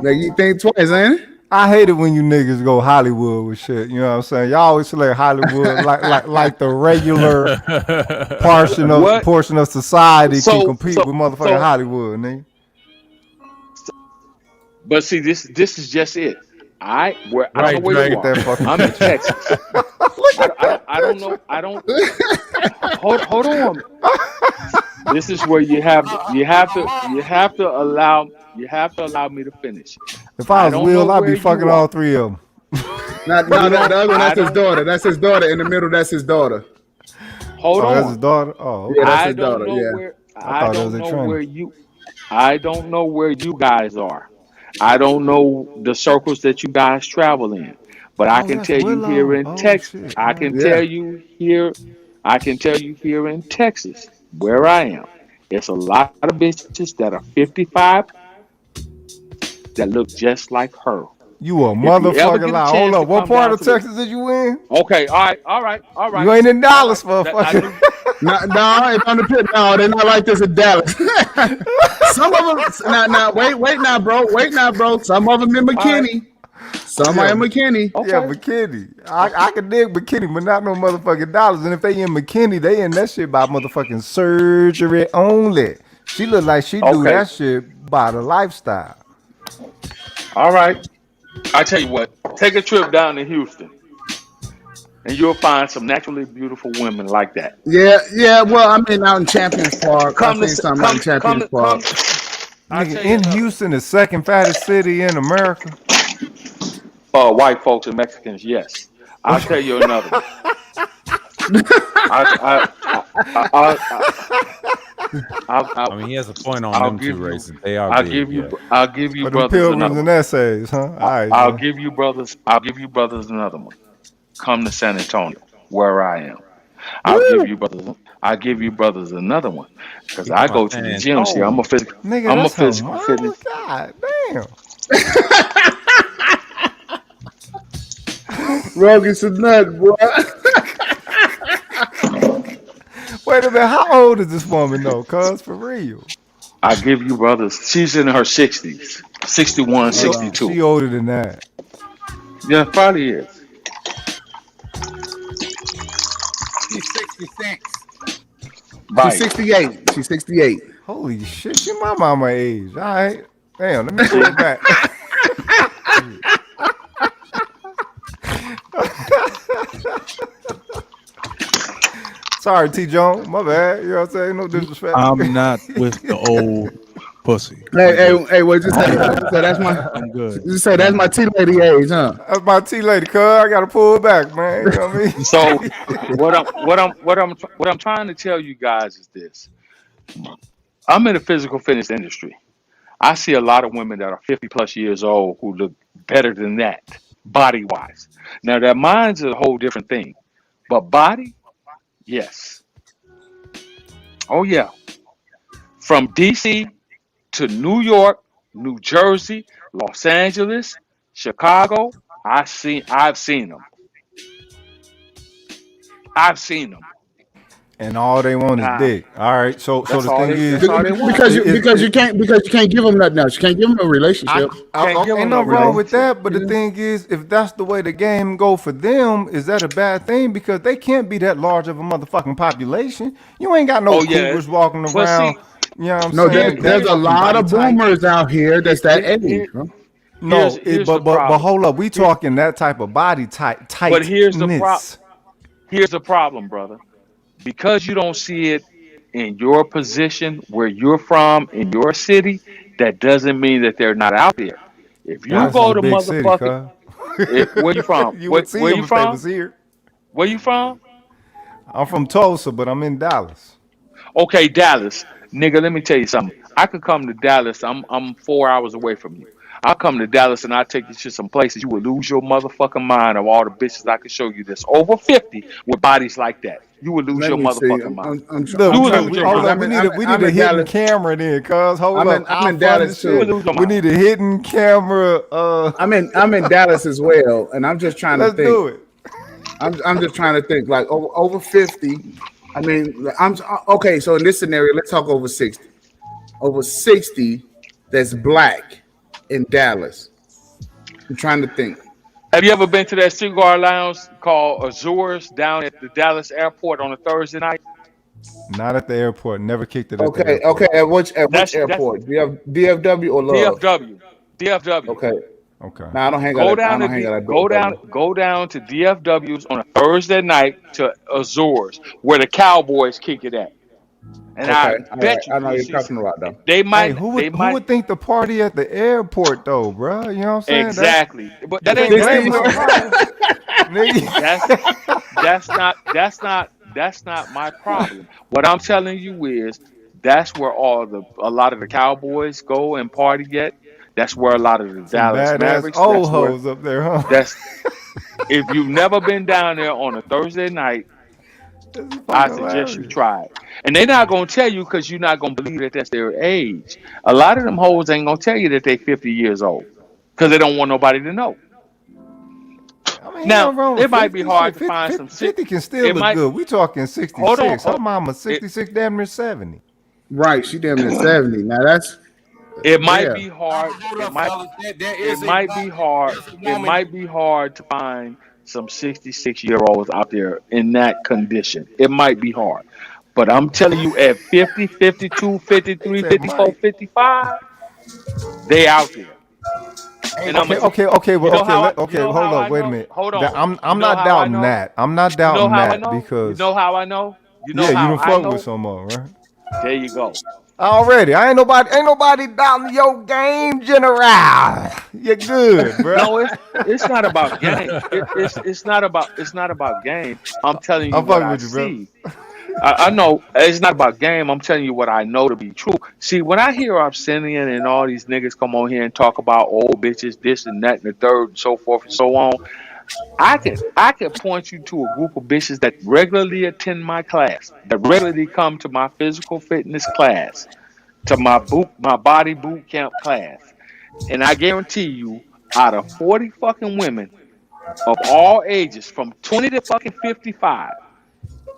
Like you think twice, ain't it? I hate it when you niggas go Hollywood with shit. You know what I'm saying? Y'all always select Hollywood like the regular What? portion of society can So compete so with motherfucking so. Hollywood, nigga. But see, this is just it. I don't know Right, where Look you at Drake. are. that fucking I'm in picture. Texas. Look at that I don't picture. know. I don't. Hold on. This is where you have to allow me to finish. If I I was don't know Will, I'd be where fucking you all are. three of them. No, You the don't. other one, I that's his don't. daughter. That's his daughter. In the middle, that's his daughter. Hold Oh, that's his on. daughter. Oh, Yeah, okay. that's I his don't daughter. know Yeah. where. I thought that was a trainer. I don't know where you guys are. I don't know the circles that you guys travel in. But I Oh, can that's tell you here Willow. in Oh Texas. shit. I can Yeah. tell you here. I can tell you here in Texas, where I am. It's a lot of bitches that are 55 that look just like her. You a If you ever motherfucking get a lie. Hold chance to up. What come part down of to the Texas did you in? okay, all You right, ain't in all Dallas, right. That I motherfucker. knew. No, it's on the pit. No, they're not like this in Dallas. Some of them. Now, wait, now, bro. Wait, now, bro. Some of them in All right, McKinney. Some are Yeah, in McKinney. yeah, okay. McKinney. I can dig McKinney, but not no motherfucking dollars. And if they in McKinney, they in that shit by motherfucking surgery only. She look like she do Okay. that shit by the lifestyle. All right. I tell you what. Take a trip down to Houston, and you'll find some naturally beautiful women like that. Yeah, yeah. Well, I mean, out in Champions Park. I Come to seen something out come in Champions come Park. I Nigga, tell you in another one. Houston, the second fattest city in America. White folks and Mexicans, yes. I'll tell you another one. I I I I I I mean, he has a point on I'll them two give you races. They are big, yeah. I'll give you For them brothers another pilgrims and one. essays, huh? All right, I'll John. give you brothers. I'll give you brothers another one. Come to San Antonio, where I am. I'll give Woo! you brothers. I'll give you brothers another one, because He talking I about go to San the gym. See, Antonio. Nigga, I'm a that's her physical mama. fitness. God damn. Rogan's a nut, boy. Wait a minute, how old is this woman though? Cuz for real. I give you brothers. She's in her 60s, 61, She Hold on. 62. she older than that. Yeah, probably is. He's 66. She's Right. 68. She's 68. Holy shit, she my mama age. All right. Damn, let me pull it back. Sorry, T. Jones. My bad. You know what I'm saying? No disrespect. I'm not with the old pussy. Hey, I'm hey, good. hey, what you say? Just say that's my. I'm good. Just say that's my T lady age, huh? That's my T lady, cuz I gotta pull it back, man. You know what I mean? So what I'm trying to tell you guys is this. I'm in the physical fitness industry. I see a lot of women that are 50 plus years old who look better than that, body wise. Now their minds are a whole different thing. But body, yes. Oh yeah. From DC to New York, New Jersey, Los Angeles, Chicago, I've seen them. I've seen them. And all they want is Nah, dick. All right. So that's the all thing they is, that's all they want. Because you because is you can't because you can't give them nothing else. You can't give them a I, relationship. Can't give ain't them no nothing wrong with relationship. that, but the thing is, if that's the way the game go for them, is that a bad thing? Because they can't be that large of a motherfucking population. You ain't got no Oh yeah. cougars walking But around. see, You know what I'm No, here saying? there's That a fucking lot body of type. boomers out here here, that's that here, age, here bro. No, here's the but problem. hold up, we Here, talking that type of body type but tightness. here's the problem, brother. Because you don't see it in your position where you're from in your city, that doesn't mean that they're not out there. If you Dallas is go a to big city, motherfucking cuz. where you from? You would see Where them you if they from? was here. Where you from? I'm from Tulsa, but I'm in Dallas. Okay, Dallas. Nigga, let me tell you something. I could come to Dallas. I'm 4 hours away from you. I'll come to Dallas and I'll take you to some places you would lose your motherfucking mind of all the bitches I could show you that's over 50 with bodies like that. You would lose Let your me see. motherfucking mind. Look, You I'm would trying look, to lose we, your think hold because mind. up. I'm in, We I'm need a in hidden Dallas. camera then, cuz. Hold up. I'm I'll in fund the Dallas You would too. shit. lose your We mind. need a hidden camera. I'm in Dallas as well, and I'm just trying to Let's think. do it. I'm just trying to think like over 50. I mean, I'm okay. So in this scenario, let's talk over 60. Over 60 that's black in Dallas. I'm trying to think. Have you ever been to that cigar lounge called Azores down at the Dallas airport on a Thursday night? Not at the airport. Never kicked it at the Okay, okay. airport. At which That's airport? Do you have DFW or Love? DFW. DFW. Okay. Okay. Now Go I down to don't hang out at DFW. go down to DFW's on a Thursday night to Azores where the Cowboys kick it at. And I Okay, all right. bet you I know you'll what you're see talking about though. Hey, they who might would think the party at the airport though, bro? You know what I'm saying? exactly. But You can't blame 60. us on Harlem, that's nigga. that's not my problem. What I'm telling you is that's where a lot of the Cowboys go and party at. That's where a lot of the Some Dallas badass Mavericks. old hoes up there, huh? That's if you've never been down there on a Thursday night, This is I fucking suggest you hilarious. try it. And they're not gonna tell you because you're not gonna believe that that's their age. A lot of them hoes ain't gonna tell you that they 50 years old because they don't want nobody to know. I mean, ain't Now nothing wrong with it might be 50. hard Shit, to find some 50 can still It look might good. We talking hold 66. Her on. mama It 66, damn near 70. Right, she damn near 70. Now that's it might yeah. be hard. Hold It up, might fellas. There it is a might black, be hard. there's a It woman. might be hard to find some 66-year-olds out there in that condition. It might be hard. But I'm telling you, at 50, 52, He 53, said, 54, Mike. 55, they out there. Hey, And I'm Okay, gonna okay, okay, you well, know okay, how I you okay, know hold how up, I wait a know? minute. Hold on. I'm You know not how I doubting know? that. I'm not You know doubting how I that know? You because know how I know? You know yeah, you how done I fuck with know? some more, right? There you go. Already, ain't nobody doubting your game, General. You're good, bro. No, it's not about game. It's not about game. I'm telling you I'm what fucking I with you, bro. see. I know it's not about game. I'm telling you what I know to be true. See, when I hear Obsidian and all these niggas come on here and talk about old bitches, this and that and the third and so forth and so on, I could point you to a group of bitches that regularly attend my class, that regularly come to my physical fitness class, to my body boot camp class, and I guarantee you, out of 40 fucking women of all ages, from 20 to fucking 55.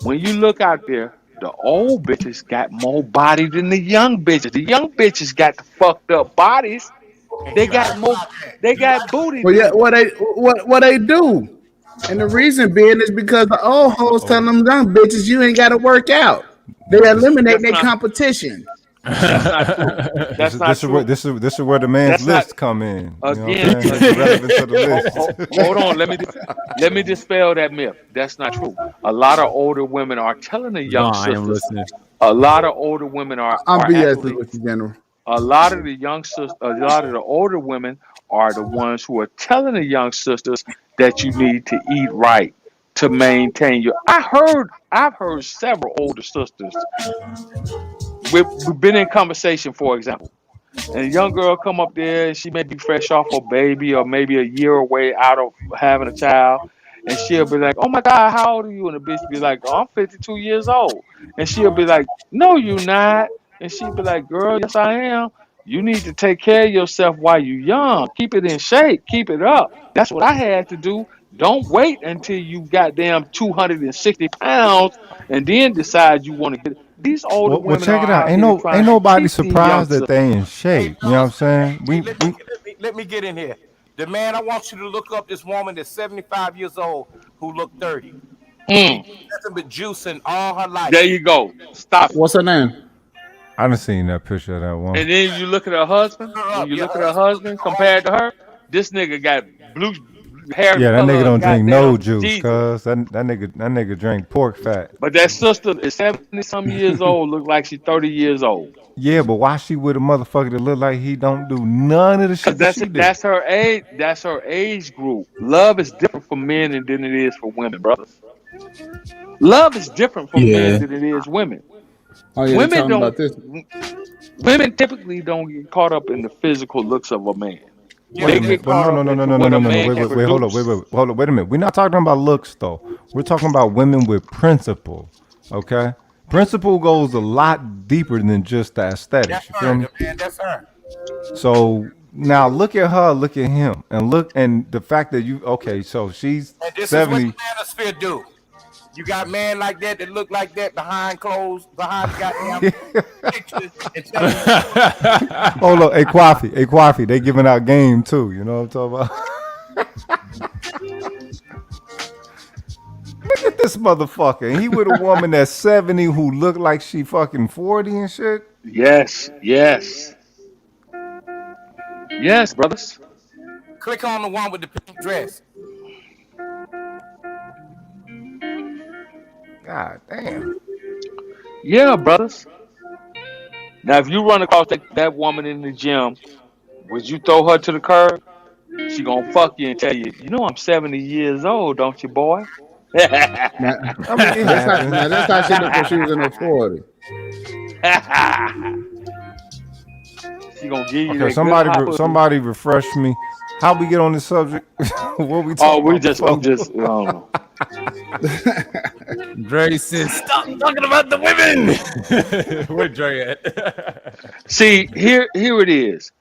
When you look out there, the old bitches got more body than the young bitches. The young bitches got the fucked up bodies. And They you got right more. about that. They You got right. booty Well, than yeah, them. what they do, and the reason being is because the old hoes telling them young bitches you ain't got to work out. They eliminate That's their not. competition. That's not true. This That's is not this is where true. this is where the man's That's not. list come in. You know what Again, I'm saying? It's again. relevant to the list. Hold on. Let me dispel that myth. That's not true. A lot of older women are telling the No, young I am sisters. listening. A lot of older women I'm are BSing actually. with you, General. A lot of the young sisters, a lot of the older women are the ones who are telling the young sisters that you need to eat right to maintain your. I've heard several older sisters. We've been in conversation, for example, and a young girl come up there and she may be fresh off a baby or maybe a year away out of having a child, and she'll be like, "Oh my God, how old are you?" And the bitch be like, "Oh, I'm 52 years old," and she'll be like, "No, you not," and she'll be like, "Girl, yes I am. You need to take care of yourself while you young. Keep it in shape. Keep it up. That's what I had to do. Don't wait until you goddamn 260 pounds and then decide you want to get it. These older Well, women check are it out. out Ain't here no ain't trying to nobody keep these surprised that youngsters. they in Hey, shape. You know what I'm fellas, saying? hey, We let me get in here. The man, I want you to look up this woman that's 75 years old who looked 30. Ain't Mm, nothing but juicing all her life. there you go. Stop it. What's her name? I done seen that picture of that woman. And then you look at her husband. Her When up. you Your look at her husband looking husband all compared to her, this nigga got blue hair Yeah, that nigga color. don't drink no Goddamn juice, Jesus. cuz that nigga drink pork fat. But that sister is 70 some years old. Look like she's 30 years old. Yeah, but why she with a motherfucker that look like he don't do none of the Cause shit that she do? that's her age. That's her age group. Love is different for men than it is for women, brothers. Love is different for men Yeah. than it is women. Oh yeah, they Women talking don't. about this. Women typically don't get caught up in the physical looks of a man. Yeah, Wait They a they get minute, but caught no, up no, no, no, into no, no, what a no, no, no. man Wait, can wait, wait, hold up, wait, produce. wait, hold up, wait a minute. We're not talking about looks though. We're talking about women with principle. Okay, principle goes a lot deeper than just the that's aesthetics. You feel her, me? the man, that's her. So now look at her, look at him, and look and the fact that you okay. So she's And this is what the 70. manosphere do. You got men like that look like that behind clothes, behind the goddamn pictures, and tell you Hold up, hey Kwafi, they giving out game too. You know what I'm talking about? Look at this motherfucker. And he with a woman that's 70 who look like she fucking 40 and shit. Yes, yes, yes, brothers. click on the one with the pink dress. God damn. Yeah, brothers. Now, if you run across that woman in the gym, would you throw her to the curb? She gonna fuck you and tell you, you know I'm 70 years old, don't you, boy? She Now, I mean, it that's how happens. she looked when she was in her 40. gonna give you Okay, that good hot pussy. somebody refresh me. How we get on this subject? What we Oh, talking about I'm before? just, I don't know. Dre says, "Stop talking about the women." Where Dre at? See, here it is.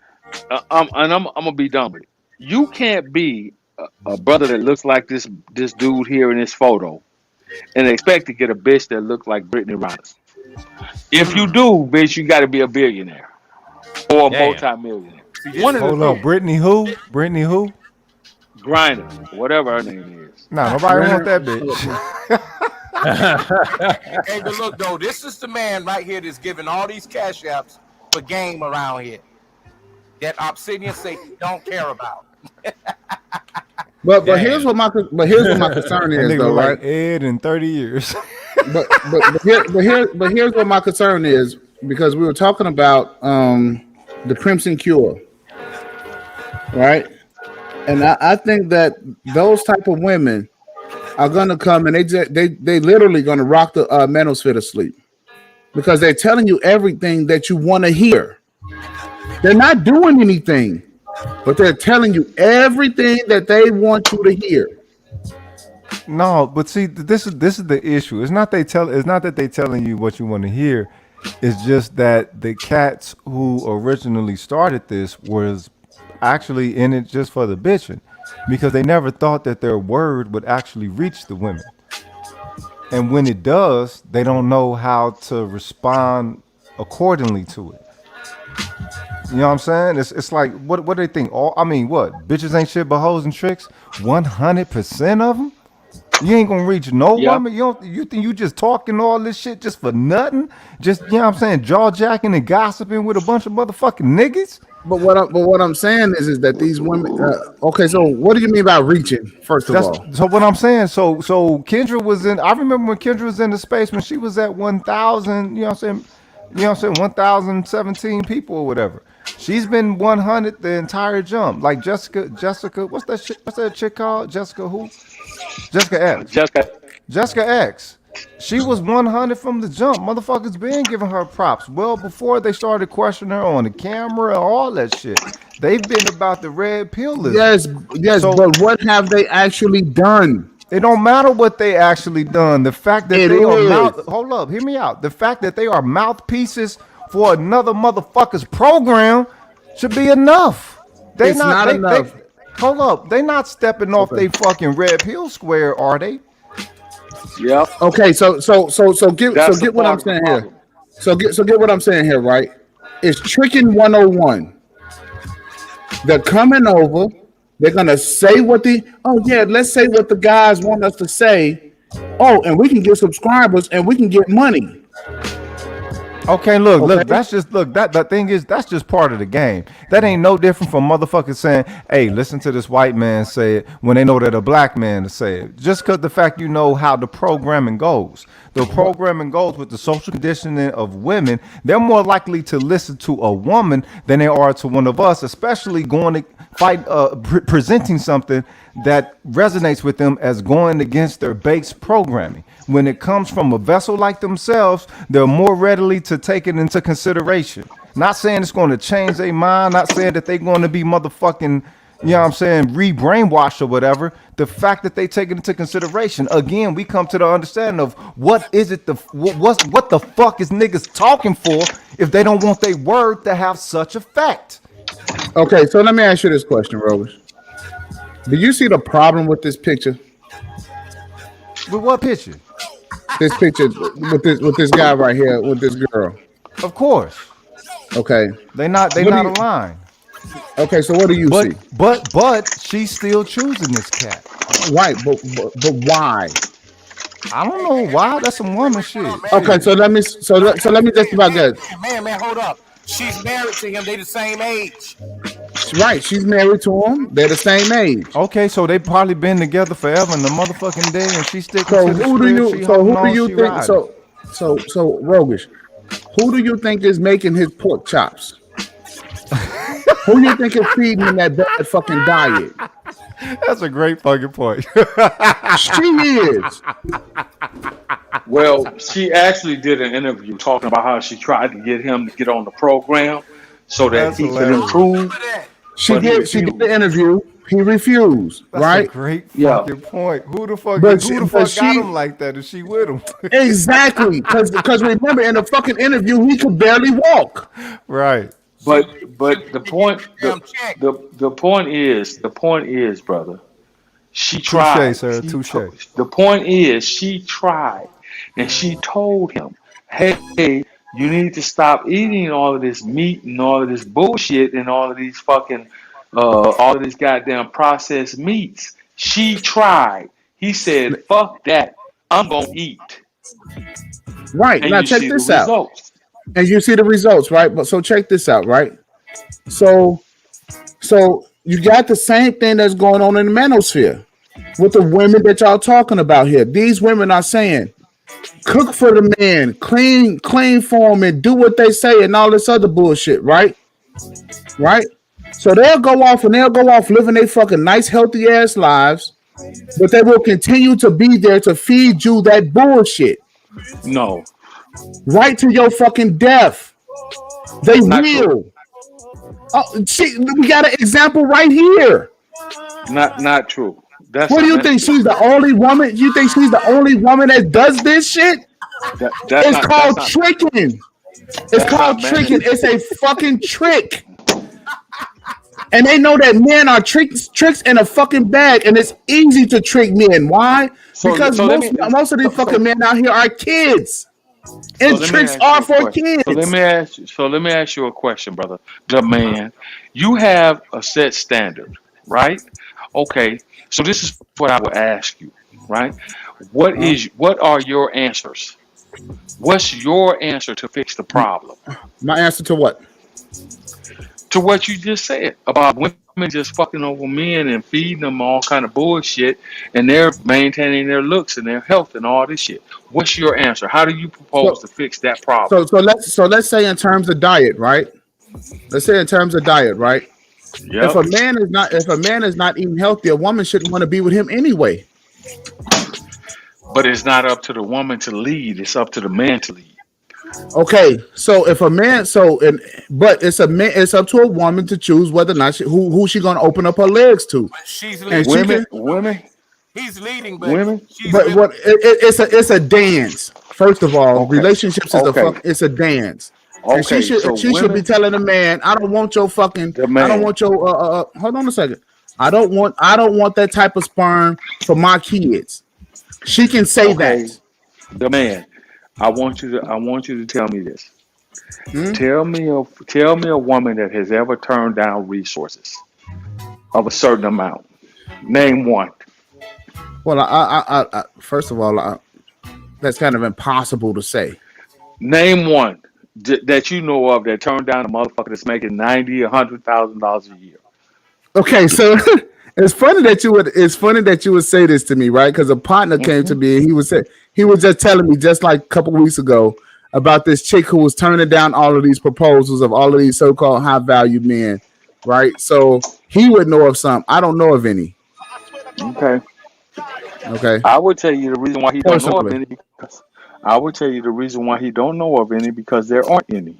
I'm gonna be done with it. You can't be a brother that looks like this dude here in this photo and expect to get a bitch that looks like Brittany Reynolds. If you do, bitch, you got to be a billionaire or a Damn. multimillionaire. See, this One is of the Hold two. up, Brittany who? Brittany who? Griner, whatever her name is. Nah, nobody want that bitch. hey, but look though, this is the man right here that's giving all these cash apps for game around here that Obsidian say he don't care about. But Damn. here's what my concern That is nigga though, look right? like Ed in 30 years. But here's what my concern is because we were talking about the Crimson Cure, right? And I think that those type of women are gonna come and they literally gonna rock the manosphere to sleep because they're telling you everything that you want to hear. They're not doing anything, but they're telling you everything that they want you to hear. No, but see, this is the issue. It's not that they telling you what you want to hear. It's just that the cats who originally started this was actually in it just for the bitching, because they never thought that their word would actually reach the women. And when it does, they don't know how to respond accordingly to it. You know what I'm saying? It's like what do they think? What bitches ain't shit but hoes and tricks. 100% of them. You ain't gonna reach no Yep. woman. You think you just talking all this shit just for nothing? Just, you know what I'm saying, jaw jacking and gossiping with a bunch of motherfucking niggas. But what I'm saying is that these women. Okay, so what do you mean by reaching? First of That's all, so what I'm saying. So Kendra was in. I remember when Kendra was in the space when she was at 1,000. You know what I'm saying? You know what I'm saying? 1,017 people or whatever. She's been 100 the entire jump. Like Jessica. What's that shit? What's that chick called? Jessica who? Jessica X. Jessica. Jessica X. She was 100 from the jump. Motherfuckers been giving her props well before they started questioning her on the camera and all that shit. They've been about the red pillism. yes, So but what have they actually done? it don't matter what they actually done. The fact that It they are is. hold up, hear me out. The fact that they are mouthpieces for another motherfucker's program should be enough. It's not enough. Hold up, they not stepping off Okay. they fucking red pill square, are they? Yep. Okay, so That's the get what part I'm of the saying here. problem. So get what I'm saying here, right? It's tricking 101. They're coming over. They're gonna say let's say what the guys want us to say. Oh, and we can get subscribers and we can get money. Okay, look, Okay. that thing is that's just part of the game. That ain't no different from motherfuckers saying, "Hey, listen to this white man say it," when they know that a black man to say it. Just because the fact you know how the programming goes. The programming goes with the social conditioning of women. They're more likely to listen to a woman than they are to one of us, especially going to fight, presenting something that resonates with them as going against their base programming. When it comes from a vessel like themselves, they're more readily to take it into consideration. Not saying it's going to change their mind, not saying that they're going to be motherfucking, you know what I'm saying, re-brainwashed or whatever. The fact that they take it into consideration. Again, we come to the understanding of what is it, what the fuck is niggas talking for if they don't want their word to have such effect? Okay, so let me ask you this question, Rose. Do you see the problem with this picture? With what picture? This picture with this guy right here with this girl. Of course. Okay. They not What do you- aligned. Okay, so what do you see? But she's still choosing this cat. Right, but why? I don't know why. That's some woman shit. Okay, so let me just about get Man, hold up. She's married to him. They the same age. right. She's married to him. They're the same age. Okay, so they probably been together forever in the motherfucking day, and she sticking So to the who do script. you? She So holding who do on, you she think? riding. So Rogish, who do you think is making his pork chops? Who you think is feeding him that bad fucking diet? That's a great fucking point. She is. Well, she actually did an interview talking about how she tried to get him to get on the program so that That's he could hilarious. improve. She But he did the refused. interview. He refused. That's right? a great Yeah. fucking point. Who the fuck But got she him like that? Is she with him? exactly because remember in the fucking interview he could barely walk. Right. But the point Damn check. the point is, brother, she Touche, tried. sir. Touche. The point is she tried, and she told him, "Hey, you need to stop eating all of this meat and all of this bullshit and all of these fucking all of these goddamn processed meats." She tried. He said, "Fuck that. I'm gonna eat." Right And now, you check see this the out. results. And you see the results, right? But so check this out, right? So you got the same thing that's going on in the manosphere with the women that y'all talking about here. These women are saying, cook for the man, clean for him, and do what they say, and all this other bullshit, right? Right? So they'll go off living their fucking nice, healthy ass lives, but they will continue to be there to feed you that bullshit No, right to your fucking death. They not true. will. Oh, shit, we got an example right here. Not true. That's What do you not, think? She's the only woman? You think she's the only woman that does this shit? It's called tricking. It's called tricking. It's a fucking trick. And they know that men are tricks in a fucking bag, and it's easy to trick men. Why? Because most of these fucking men out here are kids. And tricks are for kids. So let me ask you a question, brother. The man, you have a set standard, right? Okay. So this is what I would ask you, right? What are your answers? What's your answer to fix the problem? My answer to what? To what you just said about women just fucking over men and feeding them all kind of bullshit, and they're maintaining their looks and their health and all this shit. What's your answer? How do you propose to fix that problem? So let's say in terms of diet, right? Let's say in terms of diet, right? Yep. If a man is not eating healthy, a woman shouldn't want to be with him anyway. But it's not up to the woman to lead; it's up to the man to lead. Okay, so if a man, but it's up to a woman to choose whether or not who she gonna open up her legs to. She's leading. Women. He's leading, but women. But what? It's a dance. First of all, relationships is it's a dance. Okay, and she should be telling the man, I don't want your fucking. I don't want your. Hold on a second. I don't want that type of sperm for my kids. She can say that. The man. I want you to tell me this. Tell me a woman that has ever turned down resources of a certain amount. Name one. Well, I first of all, that's kind of impossible to say. Name one that you know of that turned down a motherfucker that's making $90,000, $100,000 a year. Okay, so it's funny that you would say this to me, right? Because a partner came to me and he was just telling me just like a couple of weeks ago about this chick who was turning down all of these proposals of all of these so-called high-value men, right? So he would know of some. I don't know of any. Okay. I would tell you the reason why he don't know of any because there aren't any.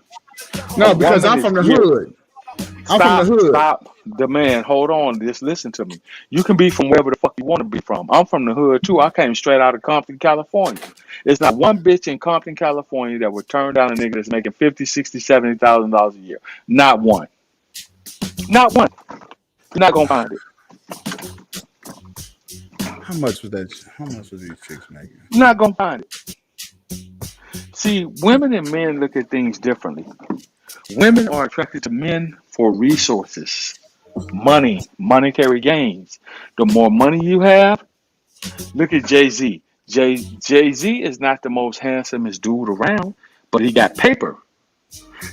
No, because I'm from the hood. Stop. The man, hold on. Just listen to me. You can be from wherever the fuck you want to be from. I'm from the hood too. I came straight out of Compton, California. There's not one bitch in Compton, California that would turn down a nigga that's making $50,000, $60,000, $70,000 a year. Not one. Not one. You're not gonna find it. How much was these chicks making? You're not gonna find it. See, women and men look at things differently. Women are attracted to men for resources, money, monetary gains. The more money you have, look at Jay-Z. Jay-Z is not the most handsomest dude around, but he got paper.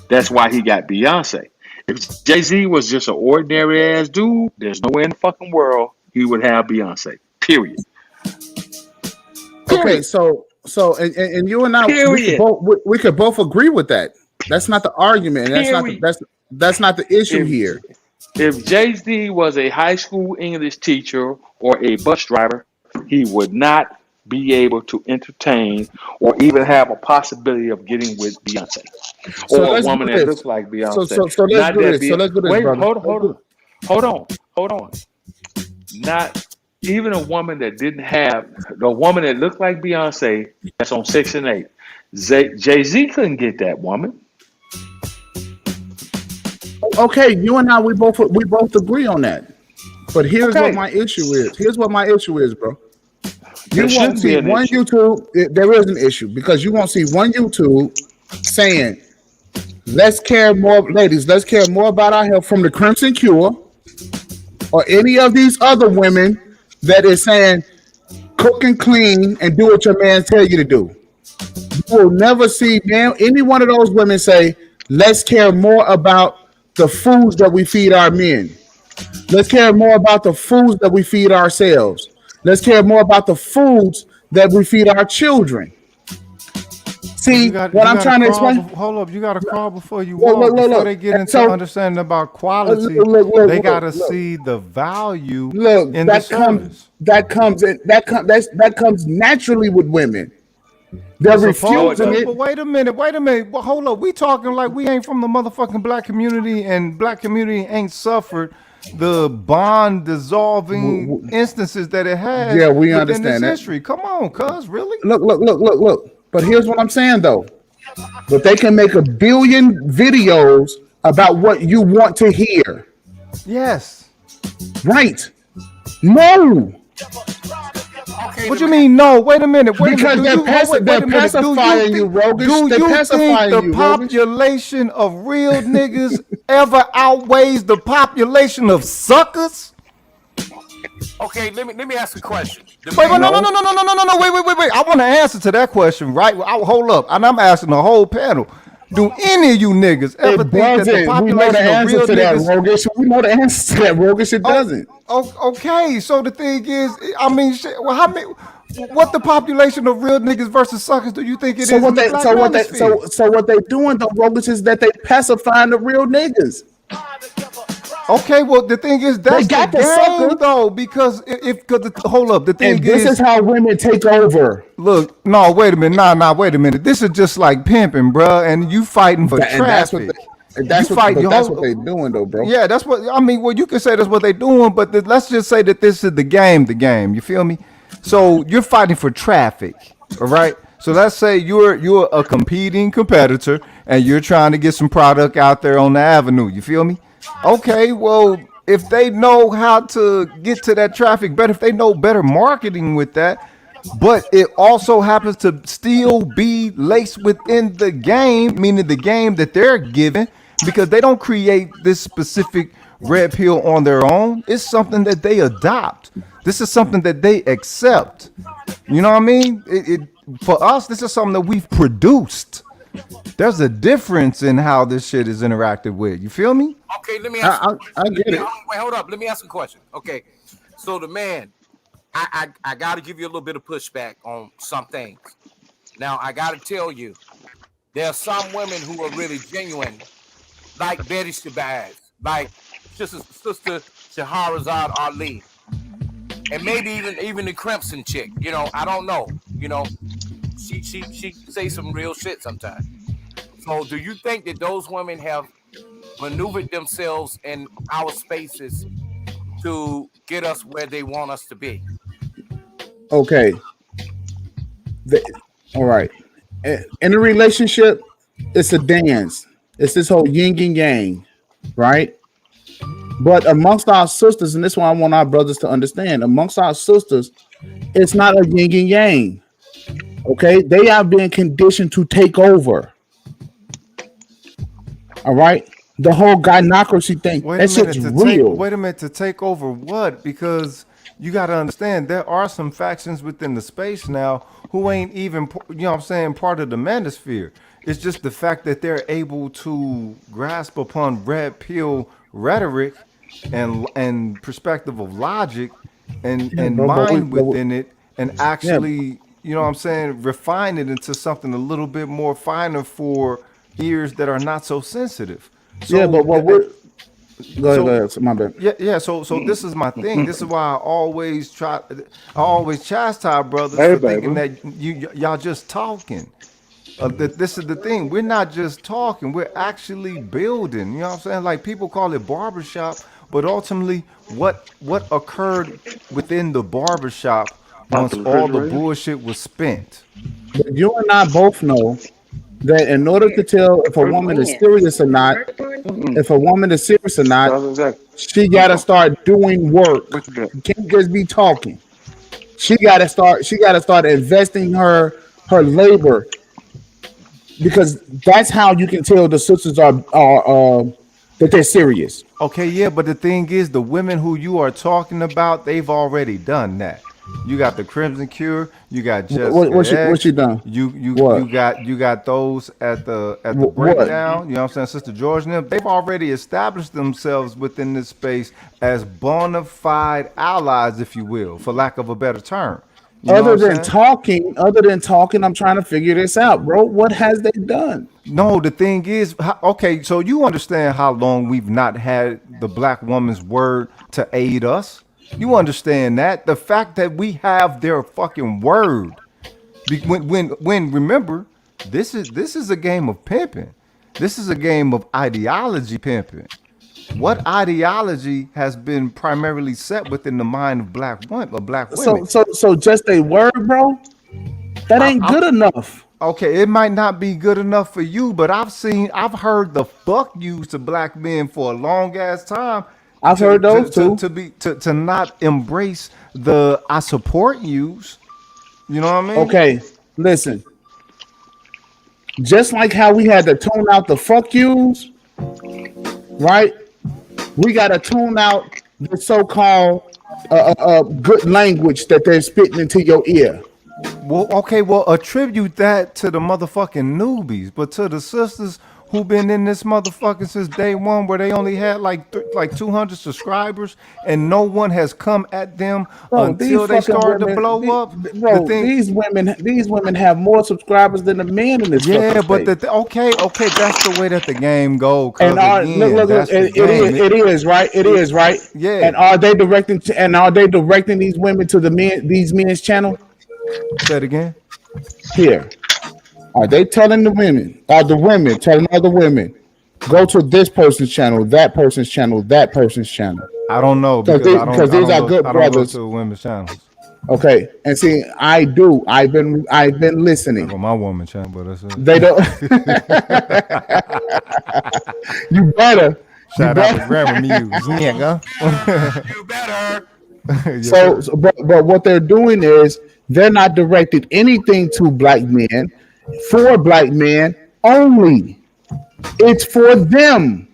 That's why he got Beyonce. If Jay-Z was just an ordinary ass dude, there's no way in the fucking world he would have Beyonce. Period. Okay, so and you and I we could both agree with that. That's not the argument. That's not the issue here. If Jay-Z was a high school English teacher or a bus driver, he would not be able to entertain or even have a possibility of getting with Beyonce or a woman that looks like Beyonce. So let's do this. So let's do this. Wait, brother. hold on. Not even a woman that didn't have the woman that looked like Beyonce that's on 6 and 8. Jay-Z couldn't get that woman. Okay, you and I we both agree on that. But here's what my issue is. Here's what my issue is, bro. You won't see one YouTube. There is an issue because you won't see one YouTube saying, "Let's care more, ladies. Let's care more about our health" from the Crimson Cure or any of these other women that is saying, "Cook and clean and do what your man tell you to do." You will never see any one of those women say, "Let's care more about the foods that we feed our men. Let's care more about the foods that we feed ourselves. Let's care more about the foods that we feed our children." Well, you See got what you I'm got to trying to crawl. explain? Hold up, you got to crawl before you Look, look, walk. look, Before look. they get And into so understanding about look, quality, look, look, they got look, to look. see the value Look, in the service. that comes naturally with women. They're It's No, it supposed refusing to, doesn't. it. but wait a minute. Well, hold up. We talking like we ain't from the motherfucking black community, and black community ain't suffered the bond dissolving instances that it has Yeah, we within this understand that. history. Come on, cuz, really? Look, look, look, look, look. But here's what I'm saying though. But they can make a billion videos about what you want to hear. Yes. Right. No. Okay, What let you me. mean? No, wait a minute. Wait a minute. Because Do you wait they're a minute? pacifying you, Rogish. Do They're you think pacifying the you, Rogish. population of real niggas ever outweighs the population of suckers? Okay, let me ask a question. The Wait, man. no, no, No. no, no, no, no, no, no, no. Wait. I want to answer to that question, right? Hold up, and I'm asking the whole panel. Do any of you niggas ever It think that the doesn't. We know the population of answer real to that, niggas? Rogish. We know the answer to that, Rogish. It Oh, doesn't. okay. So the thing is, I mean, shit, well, how many? What the population of real niggas versus suckers do you think it So is in what the they black so what they manosphere? so what they doing though, Rogish, is that they pacifying the real niggas. Okay, well the thing is They that's the got the game sucker. though because if because hold up the thing And this is is how women take over. look no wait a minute wait a minute this is just like pimping bruh and you fighting for And that's what traffic you that's what fight but your that's what they whole doing though, bro. yeah that's what I mean well you can say that's what they doing but let's just say that this is the game you feel me so you're fighting for traffic all right so let's say you're a competing competitor and you're trying to get some product out there on the avenue you feel me okay well if they know how to get to that traffic better if they know better marketing with that but it also happens to still be laced within the game, meaning the game that they're given, because they don't create this specific red pill on their own. It's something that they adopt. This is something that they accept. You know what I mean? For us, this is something that we've produced. There's a difference in how this shit is interacted with. You feel me? Okay, let me ask. I get it. Wait, hold up. Let me ask a question. Okay, so the man, I got to give you a little bit of pushback on some things. Now, I got to tell you, there are some women who are really genuine, like Betty Shabazz, like sister Shahrazad Ali, and maybe even the Crimson chick. You know, I don't know. You know, she say some real shit sometimes. So, do you think that those women have maneuvered themselves in our spaces to get us where they want us to be? Okay. The, all right. In a relationship, it's a dance. It's this whole yin and yang, right? But amongst our sisters, and this is why I want our brothers to understand, amongst our sisters, it's not a yin and yang. Okay, they are being conditioned to take over. All right, the whole gynocracy thing, Wait a that shit's minute to take real. wait a minute to take over what? Because you got to understand there are some factions within the space now who ain't even you know what I'm saying part of the manosphere. It's just the fact that they're able to grasp upon red pill rhetoric and perspective of logic Yeah, and bro. mind within it and Yeah, actually you know what I'm saying refine it into something a little bit more finer for ears that are not so sensitive. yeah, So but what we're go so ahead. My bad. yeah. So this is my thing. This is why I always chastise brothers Hey, for thinking baby. that y'all just talking. That this is the thing. We're not just talking. We're actually building. You know what I'm saying? Like people call it barbershop, but ultimately, what occurred within the barbershop Out once the all the refrigerator? bullshit was spent? But you and I both know that in order to tell if a woman is serious or not, Mm-mm. if a woman is serious or not, That's exactly. she I'm gotta talking. start doing work. What you got? You can't just be talking. She gotta start. She gotta start investing her labor because that's how you can tell the sisters are that they're serious. Okay, yeah, but the thing is, the women who you are talking about, they've already done that. You got the Crimson Cure, you got Jessica What she X, done? you What got those at the what? breakdown. You know what I'm saying, Sister George and them. They've already established themselves within this space as bona fide allies, if you will, for lack of a better term. You know what I'm saying? Other than talking, I'm trying to figure this out, bro. What has they done? No, the thing is, okay, so you understand how long we've not had the black woman's word to aid us? You understand that? The fact that we have their fucking word. When remember, this is a game of pimping. This is a game of ideology pimping. What ideology has been primarily set within the mind of black women? So just a word, bro. That ain't good enough. Okay, it might not be good enough for you, but I've heard the fuck yous to black men for a long ass time. I've heard those too. To not embrace the I support yous. You know what I mean? Okay, listen. Just like how we had to tune out the fuck yous, right? We got to tune out the so-called good language that they're spitting into your ear. Well, okay, well, attribute that to the motherfucking newbies, but to the sisters who been in this motherfucker since day one, where they only had like 200 subscribers, and no one has come at them until they started to blow up. Bro, these women have more subscribers than the men in this. Yeah, but okay, that's the way that the game go. And look, it is right. It is right. Yeah. And are they directing these women to these men's channel? Say it again. Here. Are they telling the women? Are the women telling other women, go to this person's channel, that person's channel, that person's channel? I don't know because these are good brothers. I don't go to women's channels. Okay, and see, I do. I've been listening. I go my woman channel, but that's it. They don't. You better. Shout out to Grammar Muse. You better. But what they're doing is they're not directed anything to black men. For black men only, it's for them.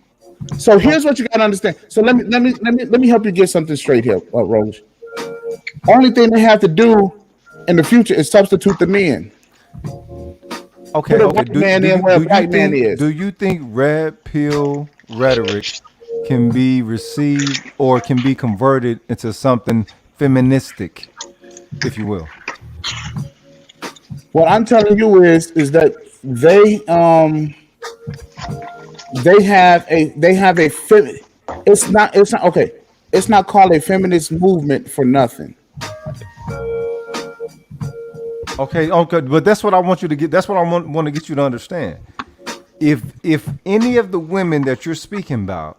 So here's what you gotta understand. So let me help you get something straight here, Rose. Only thing they have to do in the future is substitute the men. Okay. Put a white man in where a black man is. Do you think red pill rhetoric can be received or can be converted into something feministic, if you will? What I'm telling you is that they have a it's not okay. It's not called a feminist movement for nothing. Okay, but that's what I want you to get. That's what I want to get you to understand. If any of the women that you're speaking about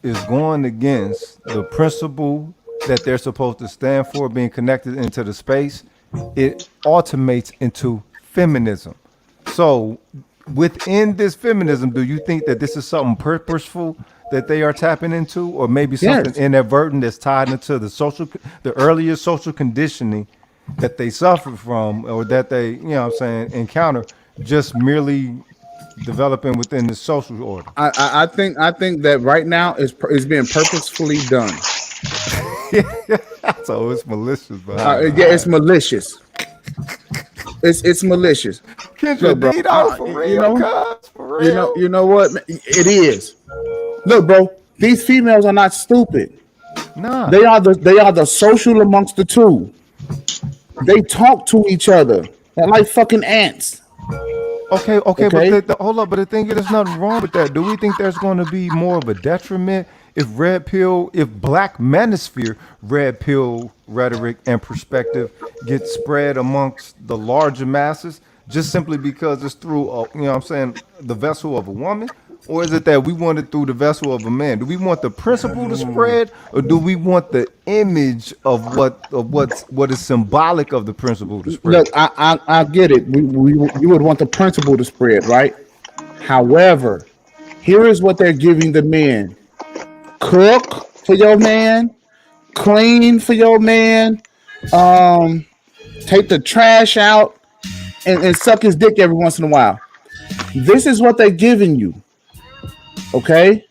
is going against the principle that they're supposed to stand for, being connected into the space, it automates into feminism. So within this feminism, do you think that this is something purposeful that they are tapping into, or maybe something inadvertent that's tied into the earlier social conditioning that they suffer from, or that they, encounter, just merely developing within the social order? I think that right now is being purposefully done. So it's malicious, but yeah, it's malicious. It's malicious. Look, bro, for real, you know what? It is. Look, bro, these females are not stupid. Nah, they are the social amongst the two. They talk to each other. They're like fucking ants. Okay. But hold up. But the thing is, there's nothing wrong with that. Do we think there's going to be more of a detriment if black manosphere red pill rhetoric and perspective gets spread amongst the larger masses, just simply because it's through, the vessel of a woman? Or is it that we want it through the vessel of a man? Do we want the principle to spread, or do we want the image of what is symbolic of the principle to spread? Look, I get it. You would want the principle to spread, right? However, here is what they're giving the men: cook for your man, clean for your man, take the trash out, and suck his dick every once in a while. This is what they're giving you. Okay,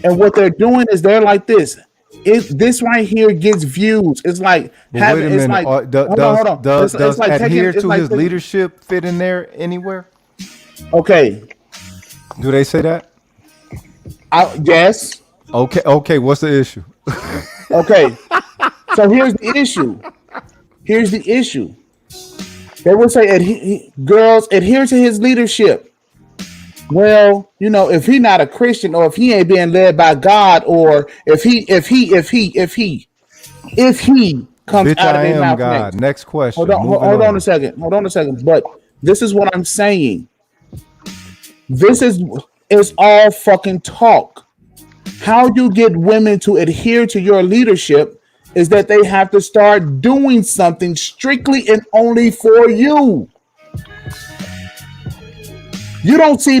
and what they're doing is they're like this. If this right here gets views, it's like having. Wait a minute. Like, hold on. Does like adhere to his leadership fit in there anywhere? Okay. Do they say that? Yes. Okay. What's the issue? Okay. So here's the issue. Here's the issue. They would say, girls, adhere to his leadership. Well, you know, if he not a Christian, or if he ain't being led by God, or if he comes Bitch, out of I their am mouth God. next. Next Hold question. on, Moving hold on a on. second. Hold on a second. But this is what I'm saying. This is it's all fucking talk. How you get women to adhere to your leadership is that they have to start doing something strictly and only for you. You don't see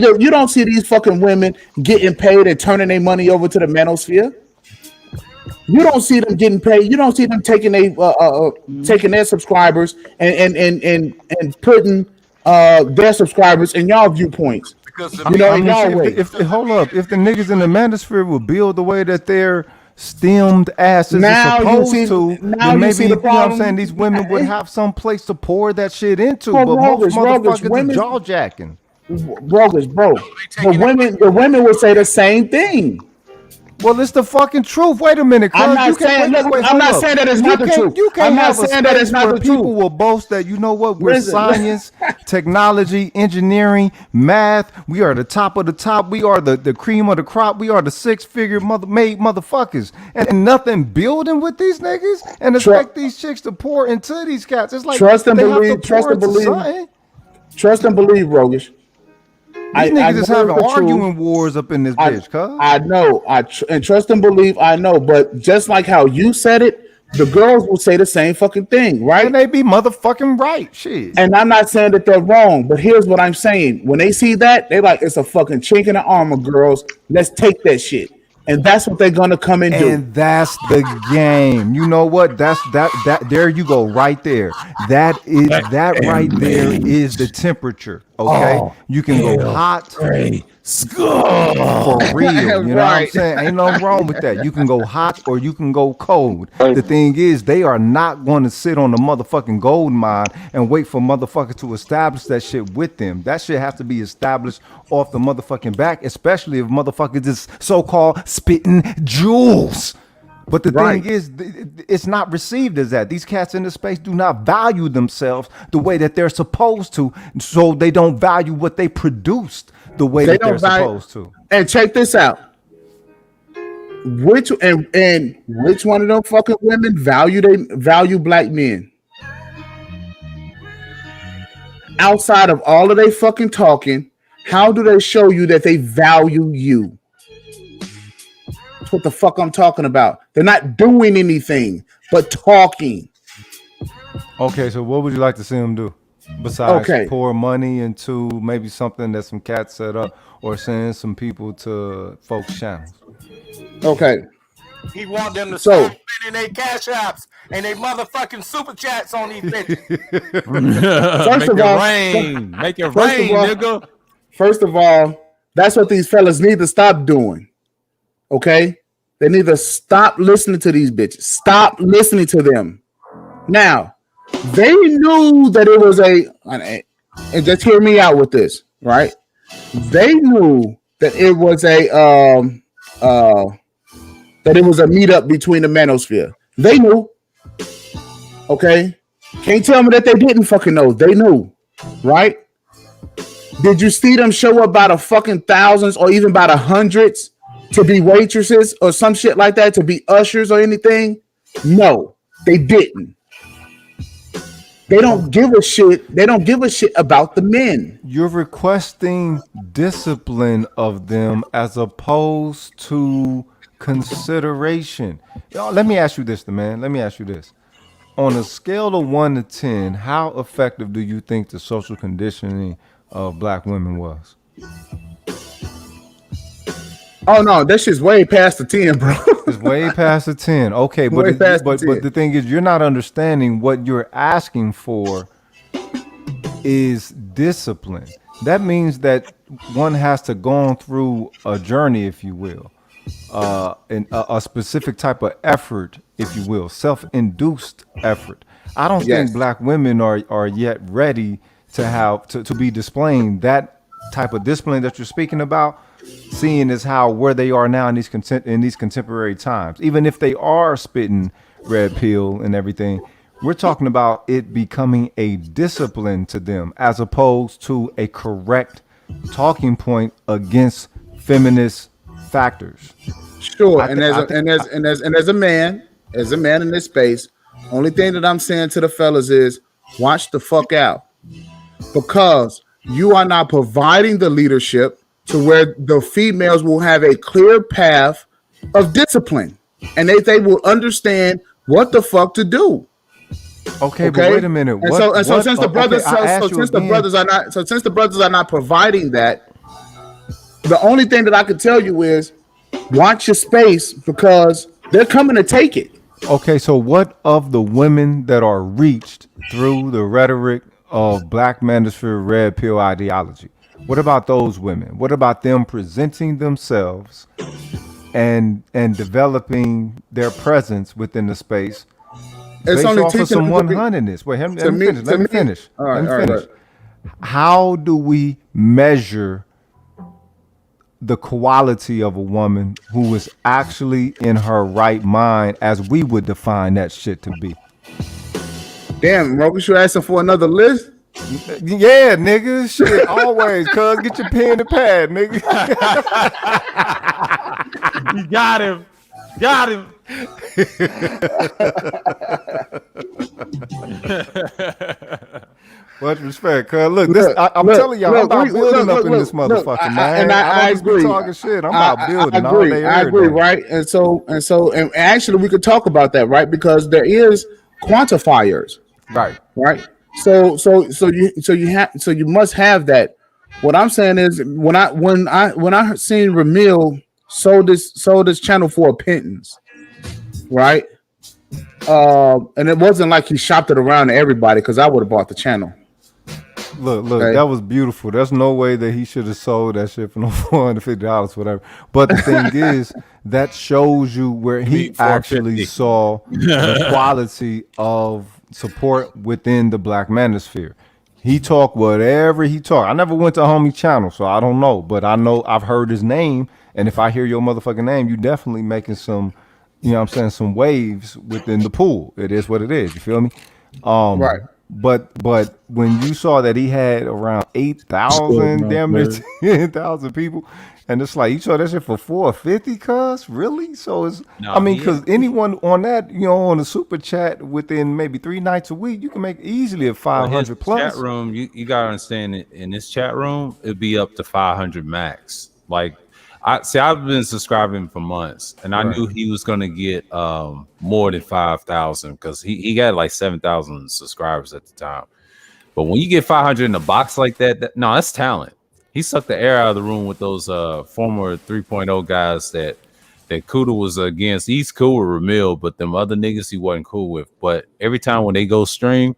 these fucking women getting paid and turning their money over to the manosphere. You don't see them getting paid. You don't see them taking their subscribers and putting their subscribers in y'all viewpoints. Because to You me, know, I in mean, y'all shit, way. if hold up, if the niggas in the manosphere will build the way that their stemmed asses is Now you supposed see. to, Now then you maybe, see the you know what I'm saying, problem. these women would have some place to pour that shit into. Oh, But most roguish, motherfuckers is women, jaw jacking. roguish, bro. they taking that money. The women will say the same thing. Well, it's the fucking truth. Wait a minute, I'm cuz you not can't saying. Look, wait, I'm hold not up. saying that it's You not the truth. can't you I'm can't not have a saying that it's space not where the people truth. will boast that, you know what, we're Listen, science, technology, engineering, math, we are the top of the top, we are the cream of the crop, we are the six-figure made motherfuckers. And nothing building with these niggas and tr- expect these chicks to pour into these cats. It's like trust and they have to believe. pour into something. Trust and believe, roguish. These I niggas is know having it's the truth. arguing wars up in this I bitch, cuz. I know. And trust and believe. I know. But just like how you said it, the girls will say the same fucking thing, And right? they be motherfucking right. Shit. And I'm not saying that they're wrong, but here's what I'm saying. When they see that, they like, it's a fucking chink in the armor, girls. Let's take that shit. And that's what they're gonna come and do. And that's the game. You know what? That there you go right there. That right there is the temperature. Okay. Oh, You can go hell, hot great, skull. for real. You know what I'm Right. saying? Ain't nothing wrong with that. You can go hot or you can go cold. The thing is, they are not going to sit on the motherfucking gold mine and wait for motherfuckers to establish that shit with them. That shit has to be established off the motherfucking back, especially if motherfuckers is so-called spitting jewels. But the thing Right. is, it's not received as that. These cats in the space do not value themselves the way that they're supposed to, so they don't value what they produced the way They that they're don't value. supposed to. And check this out. Which one of them fucking women value black men? Outside of all of they fucking talking, how do they show you that they value you? That's what the fuck I'm talking about. They're not doing anything but talking. Okay, so what would you like to see them do? Besides Okay. pour money into maybe something that some cats set up or send some people to folks' channels? Okay. He want them to So stop spending their cash apps and they motherfucking super chats on these bitches. first Make of it all, rain. Make it first of rain, all, nigga. first of all, that's what these fellas need to stop doing. Okay? They need to stop listening to these bitches. Stop listening to them. Now, they knew that it was and just hear me out with this, right? They knew that it was a meetup between the manosphere. They knew. Okay? Can't tell me that they didn't fucking know. They knew, right? Did you see them show up by the fucking thousands or even by the hundreds to be waitresses or some shit like that, to be ushers or anything? No, they didn't. They don't give a shit. They don't give a shit about the men. You're requesting discipline of them as opposed to consideration. Y'all, let me ask you this, man. Let me ask you this. On a scale of 1 to 10, how effective do you think the social conditioning of black women was? Oh no, that shit's way past the 10, bro. It's way past the 10. Okay, Way past the 10. but the thing is, you're not understanding what you're asking for is discipline. That means that one has to go on through a journey, if you will, and a specific type of effort, if you will, self-induced effort. I don't think Yes. black women are yet ready to have to be displaying that type of discipline that you're speaking about, seeing as how where they are now in these contemporary times. Even if they are spitting red pill and everything, We're talking about it becoming a discipline to them as opposed to a correct talking point against feminist factors. Sure, I and think as I a think and as a man, in this space, only thing that I'm saying to the fellas is watch the fuck out, because you are not providing the leadership to where the females will have a clear path of discipline, and they will understand what the fuck to do. okay, but Okay, wait a minute. and so What since the okay, brothers I asked you again. since the brothers are not providing that, the only thing that I can tell you is watch your space, because they're coming to take it. Okay, so what of the women that are reached through the rhetoric of Black Manosphere Red Pill ideology? What about those women? What about them presenting themselves and developing their presence within the space It's based only off of teaching some them to be 100ness? Wait, to let me me finish. to me. All right, Let me all right, finish. right. How do we measure the quality of a woman who is actually in her right mind as we would define that shit to be? Damn, Marcus, you asking for another list? Yeah, nigga. Shit, always. Cuz, get your pen and pad, nigga. You got him. Got him. Much respect, cuz. Look, this I'm telling y'all, I'm about building up in this motherfucker, man. I don't just be agree. talking shit. I'm about building all agree. day, I every agree, day. right? And actually, we could talk about that, right? Because there is quantifiers, Right. right? So you must have that. What I'm saying is, when I seen Ramil sold this channel for a pittance, right? And it wasn't like he shopped it around to everybody, because I would have bought the channel. Look, Okay. that was beautiful. There's no way that he should have sold that shit for no $450, whatever. But the thing is, that shows you where he actually 450. saw the quality of support within the Black Manosphere. He talked whatever he talked. I never went to homie channel, so I don't know. But I know I've heard his name, and if I hear your motherfucking name, you definitely making some, you know what I'm saying, some waves within the pool. It is what it is. You feel me? Right. But when you saw that he had around 8,000, damn near 10,000 people, and it's like you saw that shit for 450, cuz really? So it's I No, mean, he because anyone on that, you know, on a super chat within maybe 3 nights a week, you can make easily a But his 500 chat plus. room, you gotta understand it. In this chat room, it'd be up to 500 max. Like I've been subscribing for months, and I Right. knew he was gonna get more than 5,000 because he got like 7,000 subscribers at the time. But when you get 500 in a box like that, no, that's talent. He sucked the air out of the room with those former 3.0 guys that Kuda was against. He's cool with Ramil, but them other niggas he wasn't cool with. But every time when they go stream,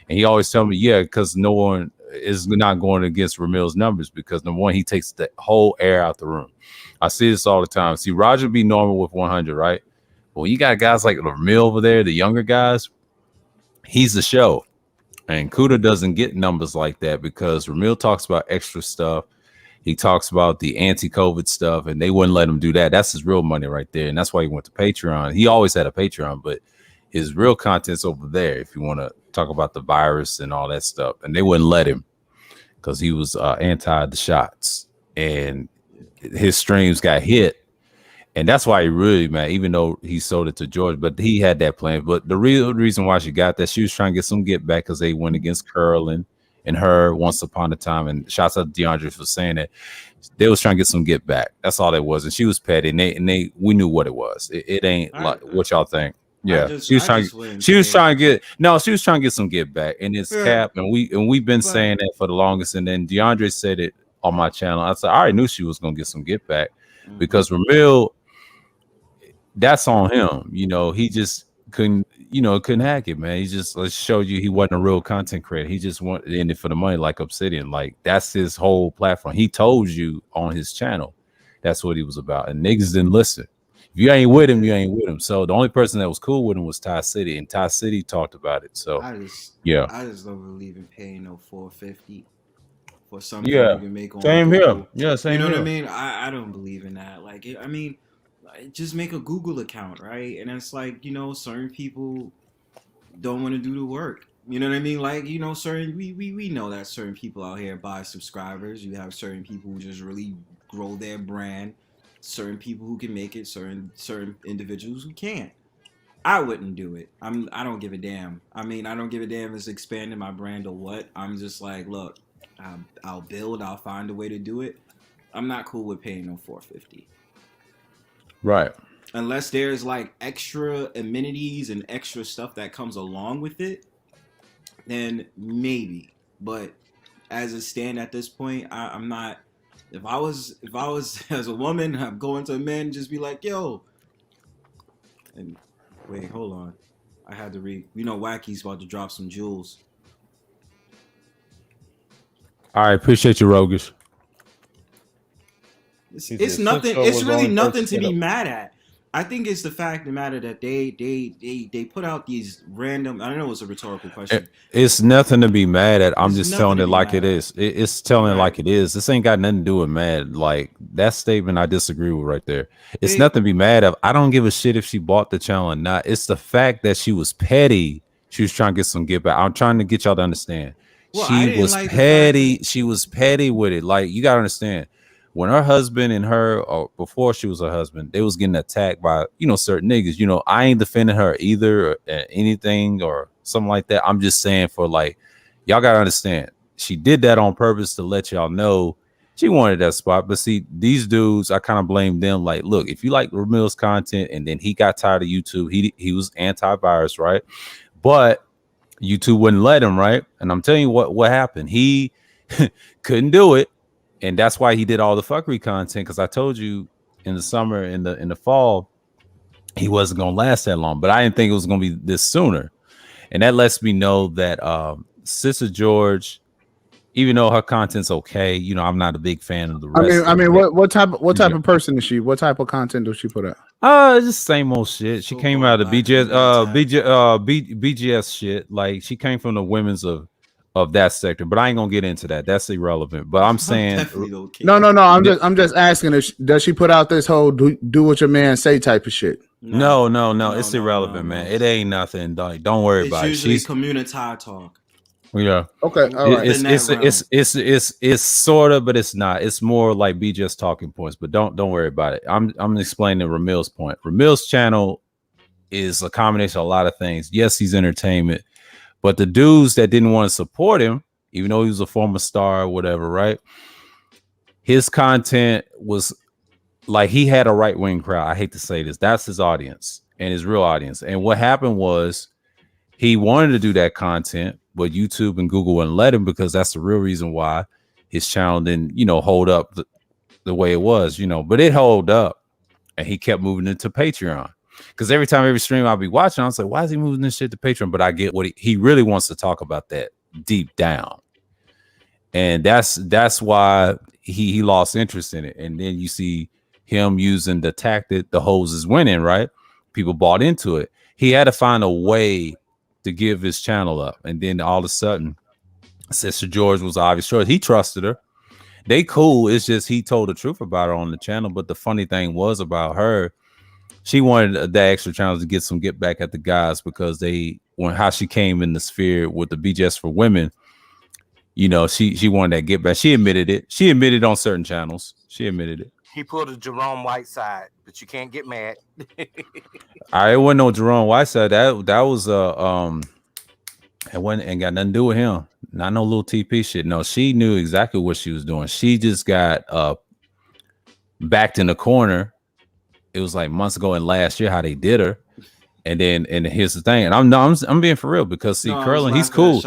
and he always tell me, yeah, because no one is not going against Ramil's numbers, because number one, he takes the whole air out the room. I see this all the time. See, Roger be normal with 100, right? But when you got guys like Ramil over there, the younger guys, he's the show. And Kuda doesn't get numbers like that because Ramil talks about extra stuff. He talks about the anti-COVID stuff, and they wouldn't let him do that. That's his real money right there, and that's why he went to Patreon. He always had a Patreon, but his real content's over there. If you want to talk about the virus and all that stuff, and they wouldn't let him because he was anti the shots, and his streams got hit. And that's why he really, man, even though he sold it to George, but he had that plan. But the real reason why she got that, she was trying to get some get back because they went against Curlin and her once upon a time. And shouts out to DeAndre for saying that they was trying to get some get back. That's all it was. And she was petty. And we knew what it was. It ain't like what y'all think. Yeah, she was trying to get she was trying to get some get back. And it's cap. And we've been saying that for the longest. And then DeAndre said it on my channel. I said I already knew she was gonna get some get back because Ramil, that's on him. You know, he just couldn't hack it, man. He just showed you he wasn't a real content creator. He just wanted in it for the money, like Obsidian. Like that's his whole platform. He told you on his channel that's what he was about, and niggas didn't listen. If you ain't with him, you ain't with him. So the only person that was cool with him was Ty City, and Ty City talked about it. So I just don't believe in paying no $450 for something you can make on same Google. here. Yeah, same You know here. what I mean? I don't believe in that. Like, I mean, just make a Google account, right? And it's like, you know, certain people don't want to do the work. You know what I mean? Like, you know, certain we know that certain people out here buy subscribers. You have certain people who just really grow their brand. Certain people who can make it. Certain individuals who can't. I wouldn't do it. I don't give a damn. I mean, I don't give a damn if it's expanding my brand or what. I'm just like, look, I'll build. I'll find a way to do it. I'm not cool with paying no $450. Right. Unless there's like extra amenities and extra stuff that comes along with it, then maybe. But as it stand at this point, I'm not. If I was as a woman, I'm going to a man and just be like, yo. And wait, hold on. I had to read. You know, Wacky's about to drop some jewels. All right, appreciate you, Rogish. It's nothing. It's really nothing to be mad at. I think it's the fact of the matter that they put out these random. I don't know. It's a rhetorical question. It's nothing to be mad at. I'm just telling it like it is. It's telling it like it is. This ain't got nothing to do with mad. Like that statement, I disagree with right there. It's nothing to be mad at. I don't give a shit if she bought the channel or not. It's the fact that she was petty. She was trying to get some get back. I'm trying to get y'all to understand. Well, she was like petty. She was petty with it. Like you gotta understand. When her husband and her, or before she was her husband, they was getting attacked by, you know, certain niggas. You know, I ain't defending her either or anything or something like that. I'm just saying for like, y'all got to understand. She did that on purpose to let y'all know she wanted that spot. But see, these dudes, I kind of blame them. Like, look, if you like Ramil's content and then he got tired of YouTube, he was antivirus, right? But YouTube wouldn't let him, right? And I'm telling you what happened. He couldn't do it. And that's why he did all the fuckery content, because I told you in the summer, in the fall, he wasn't gonna last that long. But I didn't think it was gonna be this sooner. And that lets me know that Sister George, even though her content's okay, you know, I'm not a big fan of the rest. I mean, what type of person is she? What type of content does she put out? It's just same old shit. She came out of BGS shit. Like she came from the women's of that sector, but I ain't gonna get into that. That's irrelevant. But I'm saying no. I'm just asking if does she put out this whole do what your man say type of shit? No. It's irrelevant, man. It ain't nothing. Don't worry about it. She's community talk. Yeah. Okay. All right. It's sort of, but it's not. It's more like be just talking points. But don't worry about it. I'm explaining Ramil's point. Ramil's channel is a combination of a lot of things. Yes, he's entertainment. But the dudes that didn't want to support him, even though he was a former star or whatever, right? His content was like he had a right-wing crowd. I hate to say this. That's his audience and his real audience. And what happened was he wanted to do that content, but YouTube and Google wouldn't let him because that's the real reason why his channel didn't, you know, hold up the way it was, you know. But it held up and he kept moving into Patreon. Because every stream I'll be watching, I was like, why is he moving this shit to Patreon? But I get what he really wants to talk about that deep down. And that's why he lost interest in it. And then you see him using the tactic, the hoes is winning, right? People bought into it. He had to find a way to give his channel up. And then all of a sudden, Sister George was obvious choice. He trusted her. They cool. It's just he told the truth about her on the channel. But the funny thing was about her, she wanted the extra channels to get back at the guys because how she came in the sphere with the BGS for women, you know, she wanted that get back. She admitted it. She admitted on certain channels. She admitted it. He pulled a Jerome Whiteside, but you can't get mad. It wasn't no Jerome Whiteside. That was it wasn't ain't got nothing to do with him. Not no little TP shit. No, she knew exactly what she was doing. She just got backed in the corner. It was like months ago and last year how they did her. And here's the thing. And I'm being for real because see, Curlin, he's cool.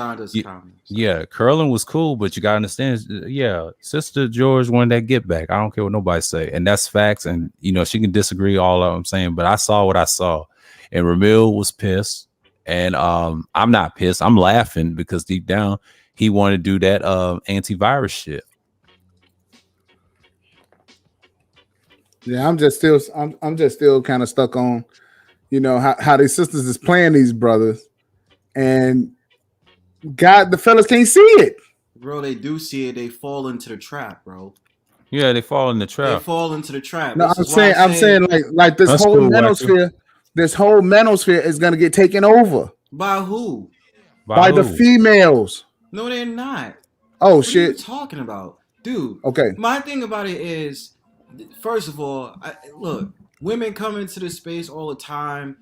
Yeah, Curlin was cool, but you gotta understand, yeah, Sister George wanted that get back. I don't care what nobody say. And that's facts. And you know, she can disagree all I'm saying, but I saw what I saw. And Ramil was pissed. And I'm not pissed. I'm laughing because deep down he wanted to do that antivirus shit. Yeah, I'm just still kind of stuck on, you know, how these sisters is playing these brothers, and God, the fellas can't see it. Bro, they do see it. They fall into the trap, bro. Yeah, they fall in the trap. They fall into the trap. No, I'm saying like this whole manosphere, this whole manosphere is gonna get taken over. By who? By the females. No, they're not. Oh What are you shit. talking about, dude? Okay. My thing about it is, first of all, look, women come into the space all the time.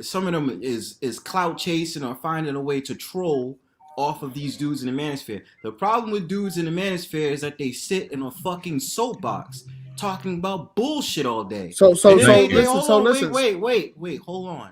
Some of them is clout chasing or finding a way to troll off of these dudes in the manosphere. The problem with dudes in the manosphere is that they sit in a fucking soapbox talking about bullshit all day. So And then they listen. hold So on, listen. wait, hold on.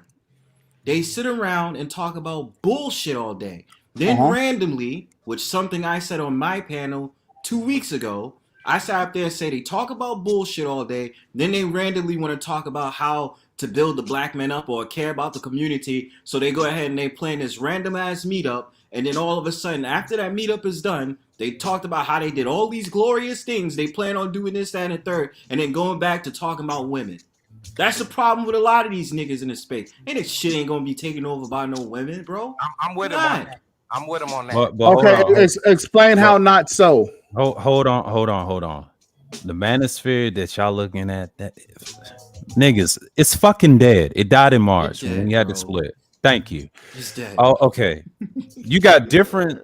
They sit around and talk about bullshit all day. Then randomly, which something I said on my panel 2 weeks ago, I sat up there and say they talk about bullshit all day. Then they randomly want to talk about how to build the black men up or care about the community. So they go ahead and they plan this random ass meetup. And then all of a sudden, after that meetup is done, they talked about how they did all these glorious things. They plan on doing this, that, and the third. And then going back to talking about women. That's the problem with a lot of these niggas in the space. And this shit ain't gonna be taken over by no women, bro. I'm with him on that. I'm with him on that. But okay, explain how not so. Hold on. The manosphere that y'all looking at, that niggas, it's fucking dead. It died in March when we had to split. Thank you. It's dead. Oh, okay. You got different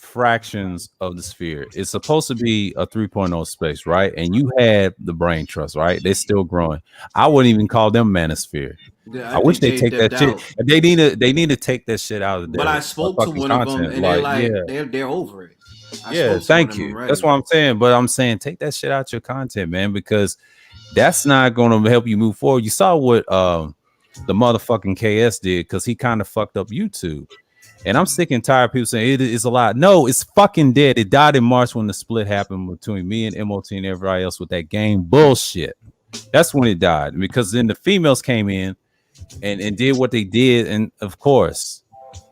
fractions of the sphere. It's supposed to be a 3.0 space, right? And you had the brain trust, right? They're still growing. I wouldn't even call them manosphere. Yeah, I wish they take that shit. They need to take that shit out of there. But I spoke to one of them, and they're like, they're over it. Thank you. That's what I'm saying. But I'm saying take that shit out your content, man, because that's not going to help you move forward. You saw what the motherfucking KS did, because he kind of fucked up YouTube. And I'm sick and tired of people saying it is a lot. No, it's fucking dead. It died in March when the split happened between me and MOT and everybody else with that game bullshit. That's when it died, because then the females came in and did what they did. And of course,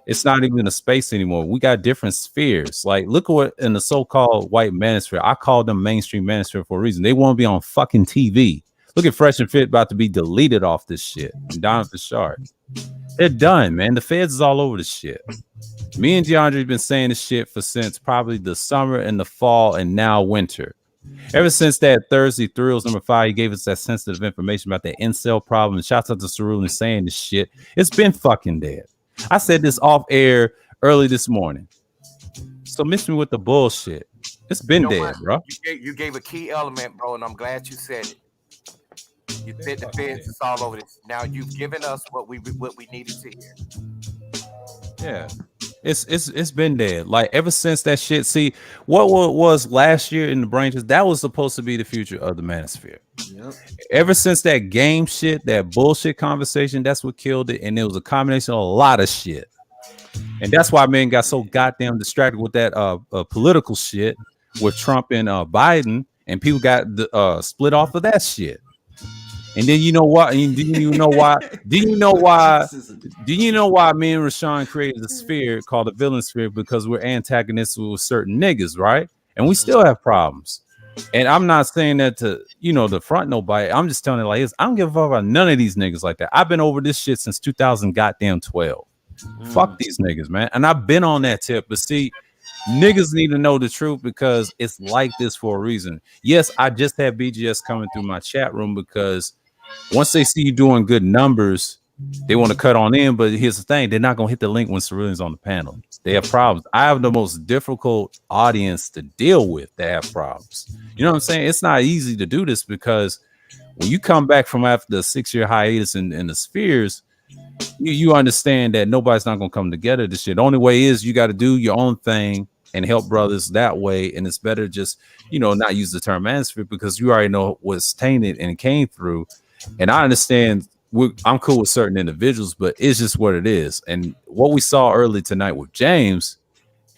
it's not even a space anymore. We got different spheres. Like, look at what in the so-called white manosphere. I call them mainstream manosphere for a reason. They want to be on fucking TV. Look at Fresh and Fit about to be deleted off this shit. And Donovan Sharp. They're done, man. The feds is all over this shit. Me and DeAndre have been saying this shit for since probably the summer and the fall and now winter. Ever since that Thursday Thrills #5, he gave us that sensitive information about that incel problem. And shouts out to Cerulli saying this shit. It's been fucking dead. I said this off air early this morning. So miss me with the bullshit. It's been dead, bro. You gave a key element, bro, and I'm glad you said it. You said the feds is all over this. Now you've given us what we needed to hear. Yeah. It's been dead. Like ever since that shit. See, what was last year in the branches, that was supposed to be the future of the manosphere. Yep. Ever since that game shit, that bullshit conversation, that's what killed it. And it was a combination of a lot of shit. And that's why men got so goddamn distracted with that political shit with Trump and Biden, and people got split off of that shit. And then you know what? And do you know why? Do you know why? Do you know why me and Rashawn created a sphere called the villain sphere? Because we're antagonists with certain niggas, right? And we still have problems. And I'm not saying that to, to front nobody. I'm just telling it like this. I don't give a fuck about none of these niggas like that. I've been over this shit since 2012. Fuck these niggas, man. And I've been on that tip. But see, niggas need to know the truth because it's like this for a reason. Yes, I just had BGS coming through my chat room because once they see you doing good numbers, they want to cut on in. But here's the thing. They're not going to hit the link when Cerulean's on the panel. They have problems. I have the most difficult audience to deal with that have problems. You know what I'm saying? It's not easy to do this because when you come back from after the 6-year hiatus in the spheres, you understand that nobody's not going to come together this shit. The only way is you got to do your own thing and help brothers that way. And it's better just, not use the term manosphere because you already know what's tainted and came through. And I understand I'm cool with certain individuals, but it's just what it is. And what we saw early tonight with James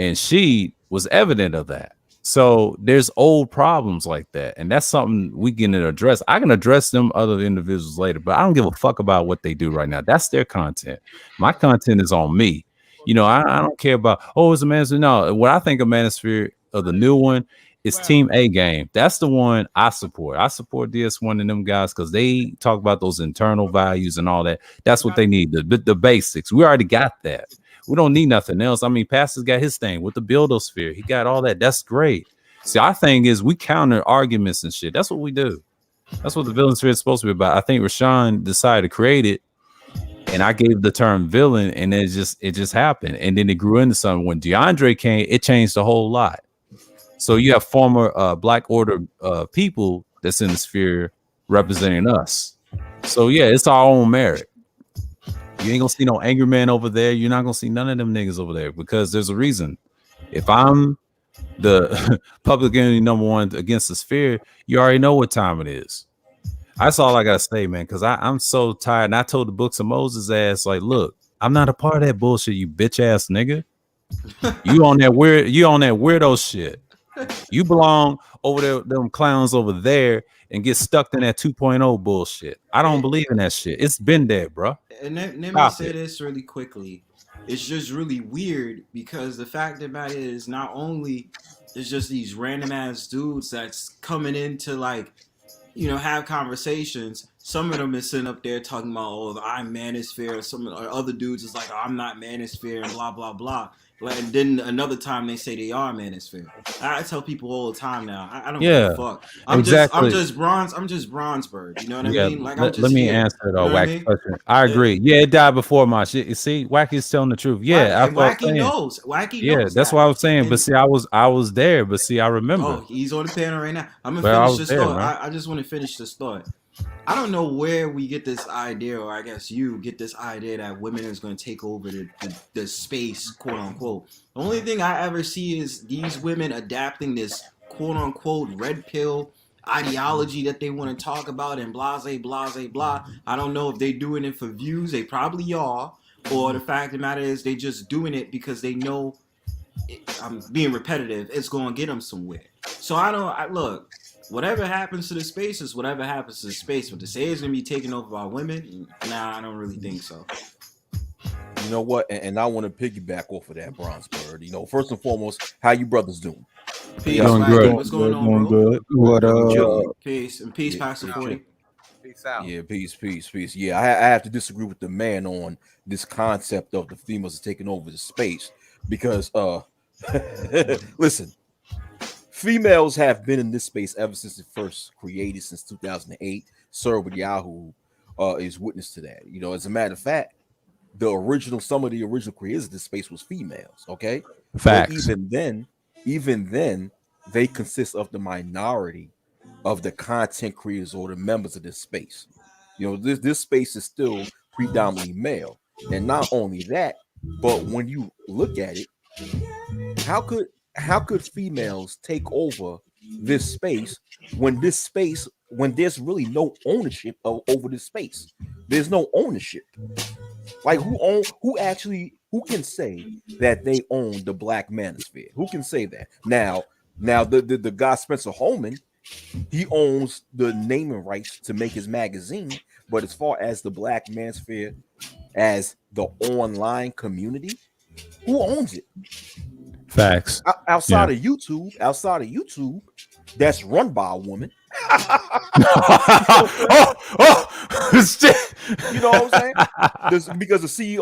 and she was evident of that. So there's old problems like that. And that's something we can address. I can address them other individuals later, but I don't give a fuck about what they do right now. That's their content. My content is on me. I don't care about, it's a manosphere. No, what I think of manosphere of the new one is Team A game. That's the one I support. I support DS1 and them guys because they talk about those internal values and all that. That's what they need. The basics. We already got that. We don't need nothing else. I mean, Pastor's got his thing with the buildosphere. He got all that. That's great. See, our thing is we counter arguments and shit. That's what we do. That's what the villain sphere is supposed to be about. I think Rashawn decided to create it and I gave the term villain, and it just happened, and then it grew into something. When DeAndre came, it changed a whole lot. So you have former Black Order people that's in the sphere representing us. So yeah, it's our own merit. You ain't gonna see no angry man over there. You're not gonna see none of them niggas over there because there's a reason. If I'm the public enemy number one against the sphere, you already know what time it is. That's all I gotta say, man, because I'm so tired. And I told the Books of Moses ass, like, look, I'm not a part of that bullshit, you bitch ass nigga. You on that weirdo shit. You belong over there, them clowns over there, and get stuck in that 2.0 bullshit. I don't believe in that shit. It's been there, bro. And let me say this really quickly. It's just really weird because the fact of the matter is, not only is just these random ass dudes that's coming into like, you know, have conversations. Some of them is sitting up there talking about, oh, I'm manosphere. Some other dudes is like, oh, I'm not manosphere, and blah blah blah. And then another time they say they are manosphere. I tell people all the time now. I don't give a fuck. I'm just Bronzeberg. You know what I mean? Like I'm just let me here. answer though, You know what I Wacky mean? question. I agree. Yeah, it died before my shit. You see, Wacky's telling the truth. Yeah, And Wacky knows. Wacky knows. That's what I was saying. But see, I was there. But see, I remember. Oh, he's on the panel right now. I'm gonna Well, finish this thought. man. I just want to finish this thought. I don't know where we get this idea, or I guess you get this idea that women is going to take over the space, quote unquote. The only thing I ever see is these women adapting this quote unquote red pill ideology that they want to talk about and blase, blase, blah. I don't know if they're doing it for views. They probably are. Or the fact of the matter is they just doing it because they know, I'm being repetitive, it's going to get them somewhere. So look, whatever happens to the space is whatever happens to the space. But to say it's going to be taken over by women, nah, I don't really think so. You know what? And I want to piggyback off of that, Bronze Bird. You know, first and foremost, how you brothers doing? Peace, good. What's going on, bro? Good. What Peace and peace, Pastor 40. Peace out. Yeah, peace. Yeah, I have to disagree with the man on this concept of the females taking over the space because, listen, females have been in this space ever since it first created, since 2008. Sir with Yahoo is witness to that. You know, as a matter of fact, some of the original creators of this space was females. Okay, facts. But even then, they consist of the minority of the content creators or the members of this space. You know, this space is still predominantly male, and not only that, but when you look at it, how could females take over this space when there's really no ownership over this space? There's no ownership. Like who can say that they own the Black Manosphere? Who can say that? Now the guy Spencer Holman, he owns the naming rights to make his magazine, but as far as the Black Manosphere as the online community, who owns it? Facts. Outside of YouTube, that's run by a woman. You know what I'm saying? Because the CEO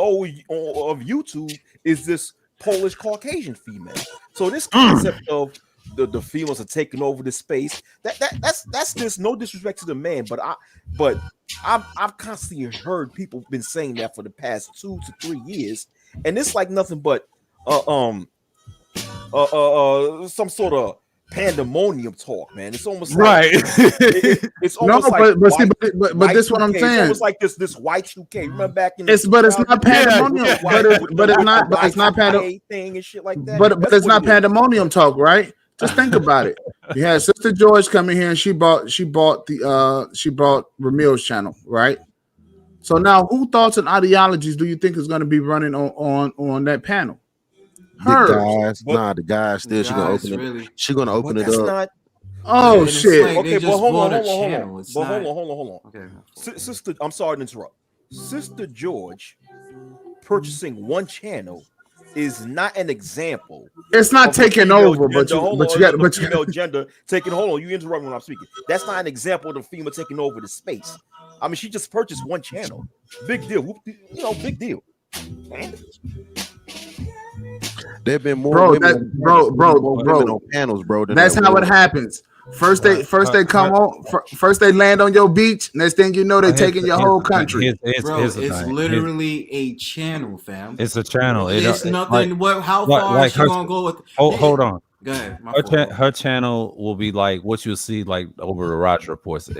of YouTube is this Polish Caucasian female. So this concept of the females are taking over the space, that's just no disrespect to the man, but I've constantly heard people been saying that for the past 2 to 3 years, and it's like nothing but some sort of pandemonium talk, man. It's almost like, it's almost but this is what I'm saying. It's almost like this Y2K. Remember back in but it's not pandemonium. But it's not pandemonium thing and shit like that. But it's not pandemonium talk, right? Just think about it. You had Sister George come in here and she bought Ramil's channel, right? So now, who thoughts and ideologies do you think is going to be running on that panel? The guys still. She's gonna open it. She's gonna open it up. Oh shit! Okay, but hold on. Okay, Sister, I'm sorry to interrupt. Sister George purchasing one channel is not an example. It's not taking over, but you got gender taking. Hold on, you interrupt when I'm speaking. That's not an example of the female taking over the space. I mean, she just purchased one channel. Big deal. You know, big deal. There've been more women on panels, bro. That's how it happens. First they come on. First they land on your beach. Next thing you know, they taking your whole country. Bro, it's literally a channel, fam. It's a channel. It's nothing. How far like is she gonna go with? Hold on. Go ahead. Her channel will be like what you'll see like over the Roger reports.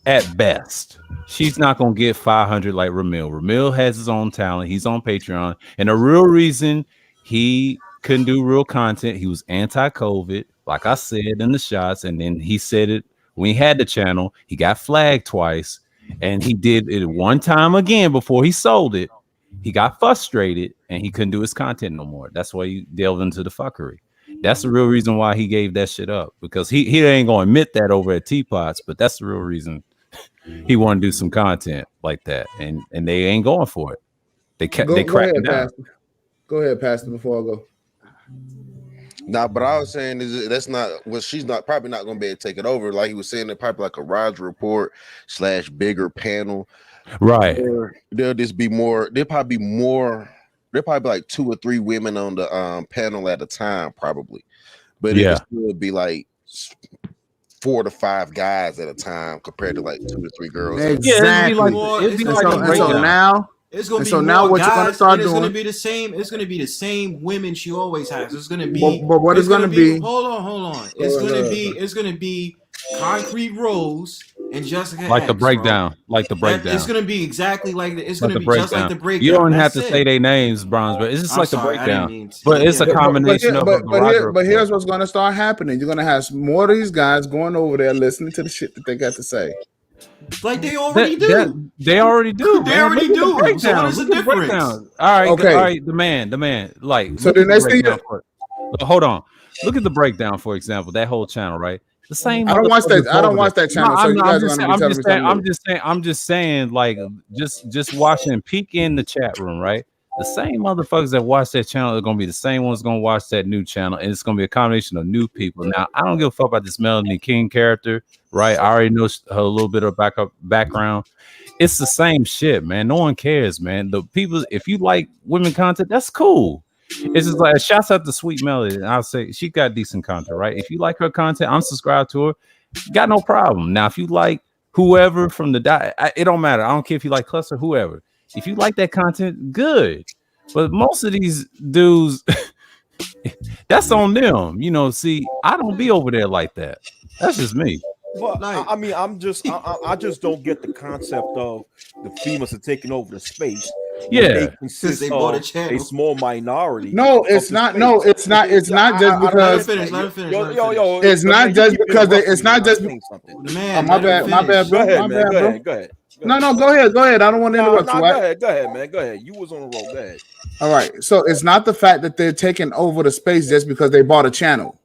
At best, she's not gonna get 500 like Ramil. Ramil has his own talent. He's on Patreon, and the real reason he couldn't do real content, he was anti-COVID, like I said in the shots, and then he said it when he had the channel. He got flagged twice, and he did it one time again before he sold it. He got frustrated and he couldn't do his content no more. That's why he delved into the fuckery. That's the real reason why he gave that shit up, because he ain't gonna admit that over at Teapots, but that's the real reason he want to do some content like that, and they ain't going for it. They cracked it down. Go ahead, Pastor. Before I go. Nah, but I was saying is that's not well. She's probably not gonna be able to take it over. Like he was saying, they're probably like a Roger report / bigger panel. Right. There'll just be more. There'll probably be more. There'll probably be like 2 or 3 women on the panel at a time, probably. But it would be like 4 to 5 guys at a time compared to like 2 to 3 girls. Exactly. It's gonna be more guys, you're gonna start doing. It's gonna be the same. It's gonna be the same women she always has. It's gonna be. But what is gonna be? Hold on. It's gonna be concrete rows and Jessica. Like the breakdown. It's gonna be exactly like the. It's gonna be just like the breakdown. You don't have to say their names, Bronze, but it's just like the breakdown. But it's a combination of. But here's what's gonna start happening. You're gonna have more of these guys going over there listening to the shit that they got to say. Like they already do. They already do. They already do. So what is the difference? All right. Okay. All right. The man. Like. So the next thing. Hold on. Look at the breakdown, for example. That whole channel, right? The same. I don't watch that channel. I'm just saying. Like, just watching. Peek in the chat room, right? The same motherfuckers that watch that channel are gonna be the same ones gonna watch that new channel, and it's gonna be a combination of new people. Now, I don't give a fuck about this Melanie King character, right? I already know her a little bit of background. It's the same shit, man. No one cares, man. The people, if you like women content, that's cool. It's just like shouts out to Sweet Melody, and I'll say she got decent content, right? If you like her content, I'm subscribed to her. Got no problem. Now, if you like whoever from the it don't matter. I don't care if you like Cluster, whoever. If you like that content, good. But most of these dudes, that's on them. You know, see, I don't be over there like that. That's just me. But I mean, I just don't get the concept of the females are taking over the space. Yeah, they consist of a small minority. No, it's not. No, it's not. It's not just because. Let him finish. It's not just because. It's not just. My bad, bro. Go ahead. No, go ahead. I don't want to interrupt you. Go ahead, man. Go ahead. You was on the roll. Go ahead. All right. So it's not the fact that they're taking over the space just because they bought a channel.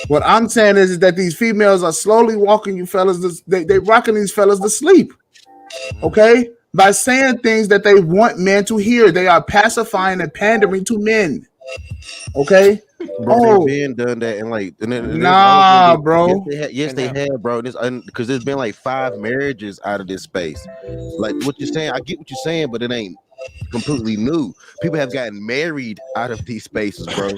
What I'm saying is that these females are slowly walking you fellas. They rocking these fellas to sleep. Okay, by saying things that they want men to hear, they are pacifying and pandering to men. Okay. Bro, they've been done that, and like, nah, bro. Yes, they have, bro. Because there's been like 5 marriages out of this space. Like what you're saying, I get what you're saying, but it ain't completely new. People have gotten married out of these spaces, bro.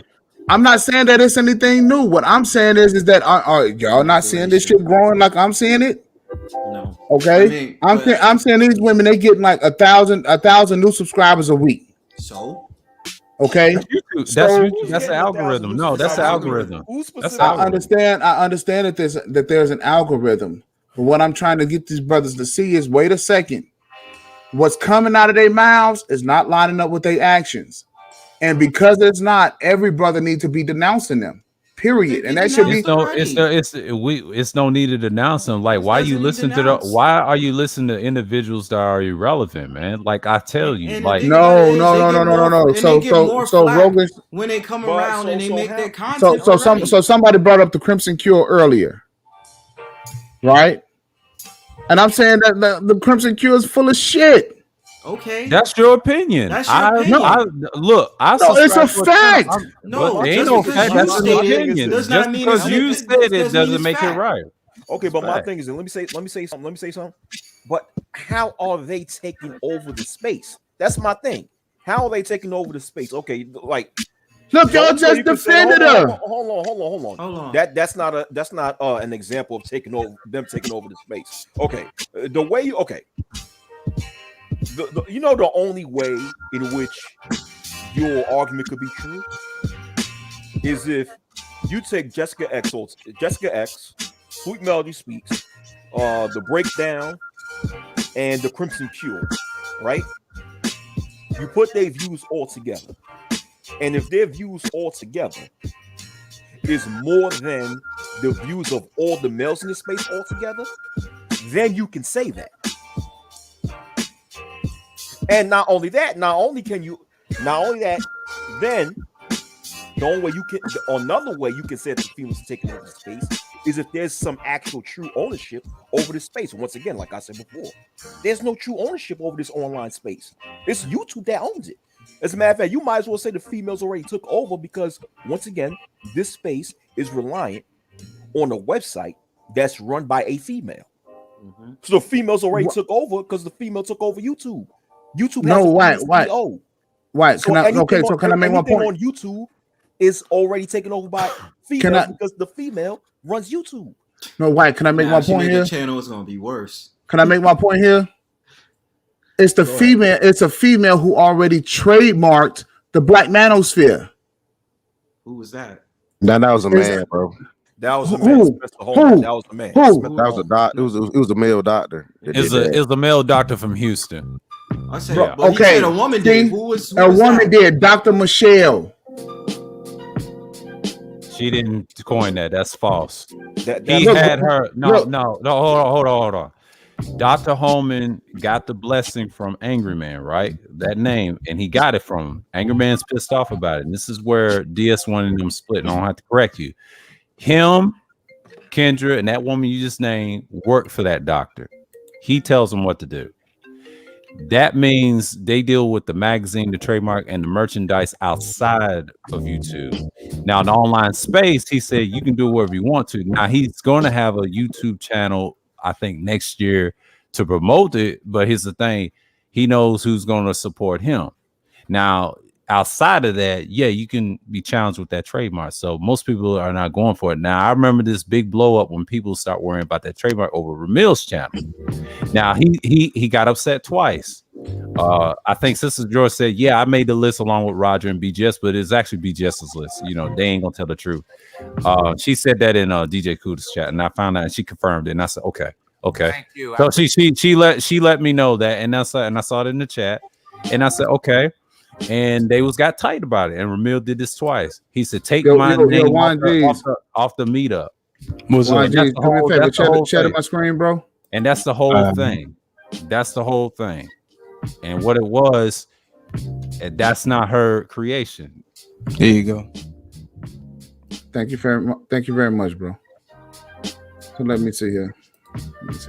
I'm not saying that it's anything new. What I'm saying is that are y'all not seeing this shit growing like I'm seeing it? No. Okay. I'm saying these women, they getting like 1,000 new subscribers a week. So. Okay, that's the algorithm. No, that's the algorithm. I understand that there's an algorithm. But what I'm trying to get these brothers to see is, wait a second. What's coming out of their mouths is not lining up with their actions. And because it's not, every brother needs to be denouncing them. Period. And that should be it's no need to denounce them. Like, why are you listening to individuals that are irrelevant, man? Like I tell you, like no. So Rogan, when they come around and they make their content. So somebody brought up the Crimson Cure earlier, right? And I'm saying that the Crimson Cure is full of shit. Okay, that's your opinion. That's your opinion. It's a fact. Ain't no fact. That's an opinion. Just because you said it doesn't make it right. Okay, but my thing is, let me say something. But how are they taking over the space? That's my thing. How are they taking over the space? Okay, like Look, y'all just defended her. Hold on. That's not an example of taking over the space. Okay, the way you you know the only way in which your argument could be true is if you take Jessica X, Sweet Melody Speaks, the Breakdown, and the Crimson Cure, right? You put their views all together. And if their views all together is more than the views of all the males in the space altogether, then you can say that. And not only that, then another way you can say that the females are taking over the space is if there's some actual true ownership over the space. Once again, like I said before, there's no true ownership over this online space. It's YouTube that owns it. As a matter of fact, you might as well say the females already took over because, once again, this space is reliant on a website that's run by a female. Mm-hmm. So the females already took over because the female took over YouTube. YouTube has CEO. Right. So can I make one point? On YouTube is already taken over by females because the female runs YouTube. No, White. Can I make one point here? The channel is gonna be worse. Can I make my point here? It's the female. It's a female who already trademarked the Black Manosphere. Who was that? That was a man, bro. That was a man. That was a man. That was a doctor. It was a male doctor. It was a male doctor from Houston. I said, okay. A woman did. Who was woman did? Dr. Michelle. She didn't coin that. That's false. He had her. No. Hold on. Dr. Holman got the blessing from Angry Man, right? That name, and he got it from him. Angry Man's pissed off about it. And this is where DS1 and them split. And I don't have to correct you. Him, Kendra, and that woman you just named worked for that doctor. He tells them what to do. That means they deal with the magazine, the trademark, and the merchandise outside of YouTube. Now, in the online space, he said you can do whatever you want to. Now, he's going to have a YouTube channel, I think, next year to promote it. But here's the thing. He knows who's going to support him. Now, outside of that, yeah, you can be challenged with that trademark. So most people are not going for it. Now, I remember this big blow up when people start worrying about that trademark over Ramil's channel. Now, he got upset twice. I think Sister George said, yeah, I made the list along with Roger and BGS, but it's actually BGS's list. You know, they ain't gonna tell the truth. She said that in DJ Kuda's chat, and I found out, and she confirmed it. And I said, okay. Thank you. So she let me know that, and I saw it in the chat, and I said, okay. And they got tight about it. And Ramil did this twice. He said, take my name off the meetup. Share my screen, bro. And that's the whole thing. That's the whole thing. And what it was, that's not her creation. There you go. Thank you very much, bro. So let me see here.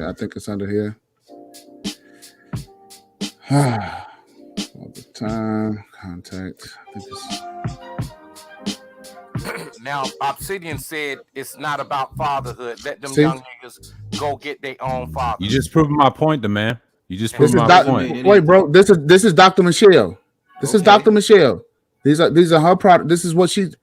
I think it's under here. All the time contact. Now, Obsidian said it's not about fatherhood. Let them young niggas go get their own father. You just proved my point, man. You just proved my point. Wait, bro. This is Dr. Michelle. This is Dr. Michelle. These are her product. This is what she's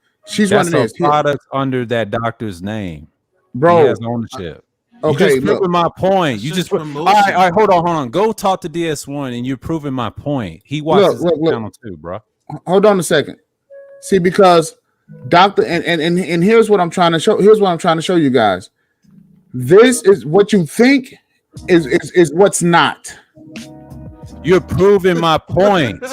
running this. Products under that doctor's name, bro. He has ownership. Okay, you just proving my point. You just all right. Hold on. Go talk to DS1, and you're proving my point. He watches the channel too, bro. Hold on a second. See, because Doctor and here's what I'm trying to show. Here's what I'm trying to show you guys. This is what you think is what's not. You're proving my point.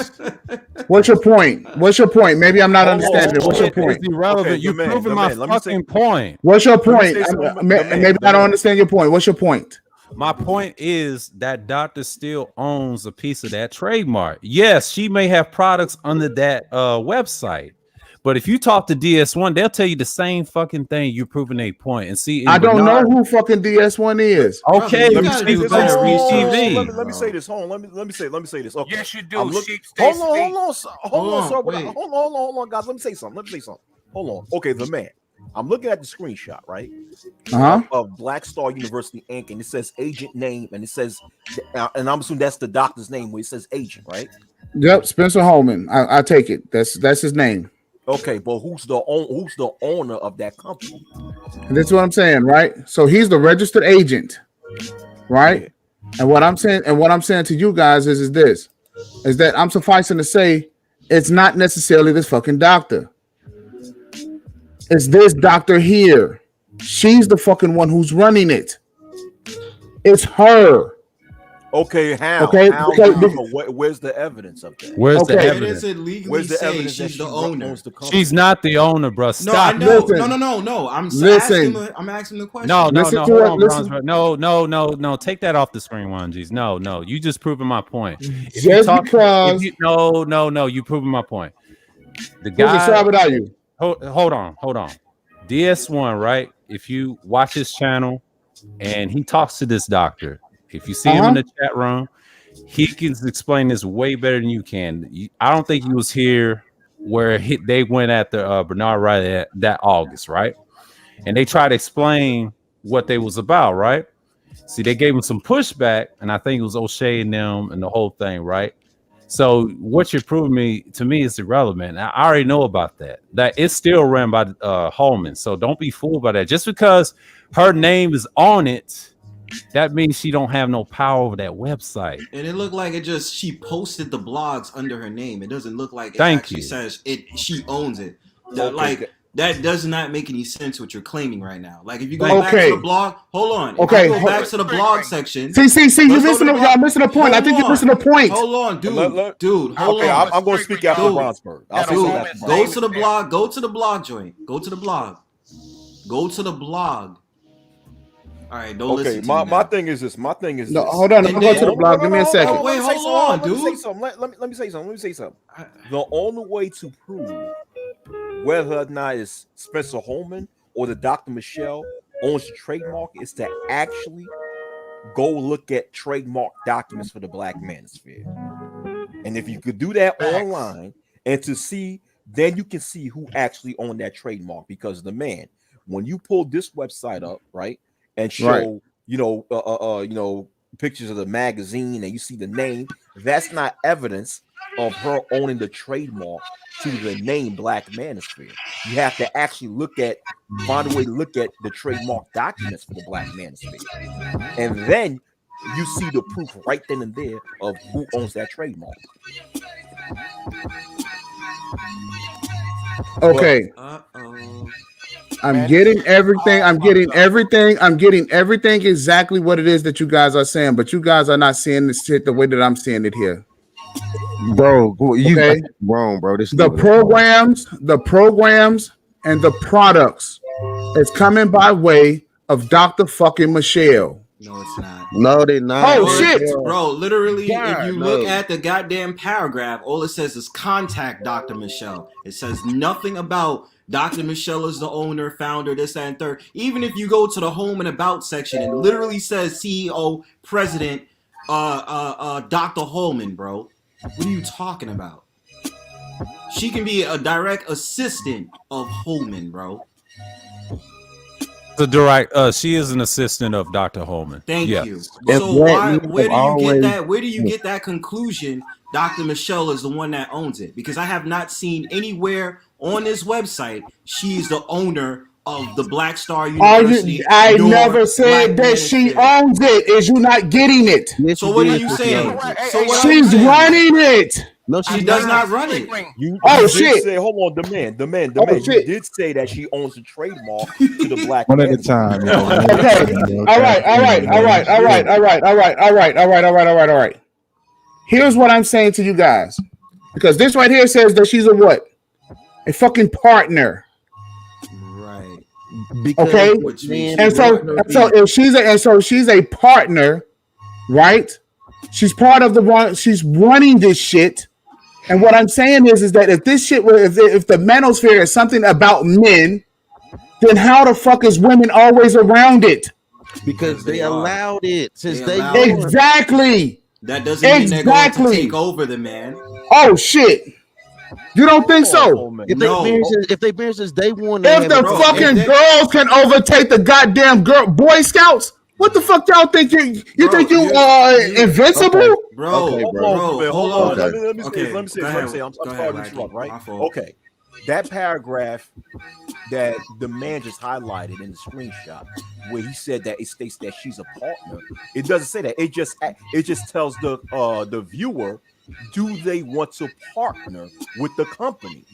What's your point? Maybe I'm not understanding. What's your point? It's irrelevant. Okay, you're proving my fucking point. What's your point? Maybe I don't understand your point. What's your point? My point is that doctor still owns a piece of that trademark. Yes, she may have products under that website. But if you talk to DS1, they'll tell you the same fucking thing. You're proving a point. And see, I don't know who fucking DS1 is. Okay, let me say this. Hold on. Let me say this. Okay. Yes, you do. Hold on, guys. Let me say something. Hold on. Okay, the man. I'm looking at the screenshot, right? Of Black Star University Inc. And it says agent name, and it says, and I'm assuming that's the doctor's name where it says agent, right? Yep, Spencer Holman. I take it. That's his name. Okay, but who's the owner of that company? And this is what I'm saying, right? So he's the registered agent, right? Yeah. And what I'm saying to you guys is that I'm sufficing to say it's not necessarily this fucking doctor. It's this doctor here. She's the fucking one who's running it. It's her. Okay, how? Okay, How? Where's the evidence of that? Where's the Where evidence? does it legally Where's the say evidence that she's the she owner? owns the company? She's not the owner, bro. No, I Stop. know. Listen. No. I'm Listen. asking the question. No. Listen Hold to it. on, Listen. Bronze. No. Take that off the screen, Juan G's. No. You just proving my point. Just because. No. You proving my point. The Who's guy. the without you? Hold on. DS1, right? If you watch his channel and he talks to this doctor, if you see him in the chat room, he can explain this way better than you can. I don't think he was here where they went after Bernard Riley that August, right? And they tried to explain what they was about, right? See, they gave him some pushback, and I think it was O'Shea and them and the whole thing, right? So what you're proving to me is irrelevant. I already know about that. That it's still ran by Holman. So don't be fooled by that. Just because her name is on it, that means she don't have no power over that website. And it looked like she posted the blogs under her name. It doesn't look like it actually says she owns it. Okay. That does not make any sense what you're claiming right now. Like if you go back to the blog, hold on. Okay. If you go back to the blog section. See, you're missing the point. I think you're missing the point. Hold on, dude. Hold okay, on. I'm going to speak after Bronsberg. Go to the blog. Go to the blog joint. Go to the blog. All right, don't listen to me. My thing is this. No, hold on. I'm going to the blog. Give me a second. Wait, hold on, dude. Let me say something. The only way to prove whether or not it's Spencer Holman or the Dr. Michelle owns the trademark is to actually go look at trademark documents for the Black Manosphere. And if you could do that online and to see, then you can see who actually owned that trademark. Because when you pull this website up, right, and show pictures of the magazine and you see the name, that's not evidence of her owning the trademark to the name Black Manosphere. You have to actually find a way to look at the trademark documents for the Black Manosphere. And then you see the proof right then and there of who owns that trademark. Okay. I'm getting everything exactly what it is that you guys are saying, but you guys are not seeing this shit the way that I'm seeing it here. Bro, you okay? Wrong, bro. The programs, and the products is coming by way of Dr. fucking Michelle. No, it's not. No, they're not. Oh, shit. Bro, literally, if you look at the goddamn paragraph, all it says is contact Dr. Michelle. It says nothing about Dr. Michelle is the owner, founder, this, that, and third. Even if you go to the home and about section, it literally says CEO, president, Dr. Holman, bro. What are you talking about? She can be a direct assistant of Holman, bro. She is an assistant of Dr. Holman. Thank you. So where do you get that conclusion Dr. Michelle is the one that owns it? Because I have not seen anywhere on this website she's the owner of the Black Star University. I never said that she owns it. Is you not getting it? So what are you saying? She's running it. No, she does not run it. You shit! Say, hold on, demand. Shit. You did say that she owns the trademark to the Black. One at a time. Okay. All right. Here's what I'm saying to you guys, because this right here says that she's a what? A fucking partner. Right. Okay. And so she's a partner, right? She's part of the one. She's running this shit. And what I'm saying is that if this shit were, if the manosphere is something about men, then how the fuck is women always around it? Because they allowed it since they exactly. That doesn't mean they're going to take over the man. Oh shit! You don't think so? If they've been since day one, if the fucking girls can overtake the goddamn Boy Scouts. What the fuck y'all think you think you invincible? Okay. Bro, hold on. Let me say. I'm sorry to interrupt, right? Okay. that paragraph that the man just highlighted in the screenshot, where he said that it states that she's a partner. It doesn't say that. It just tells the viewer, do they want to partner with the company?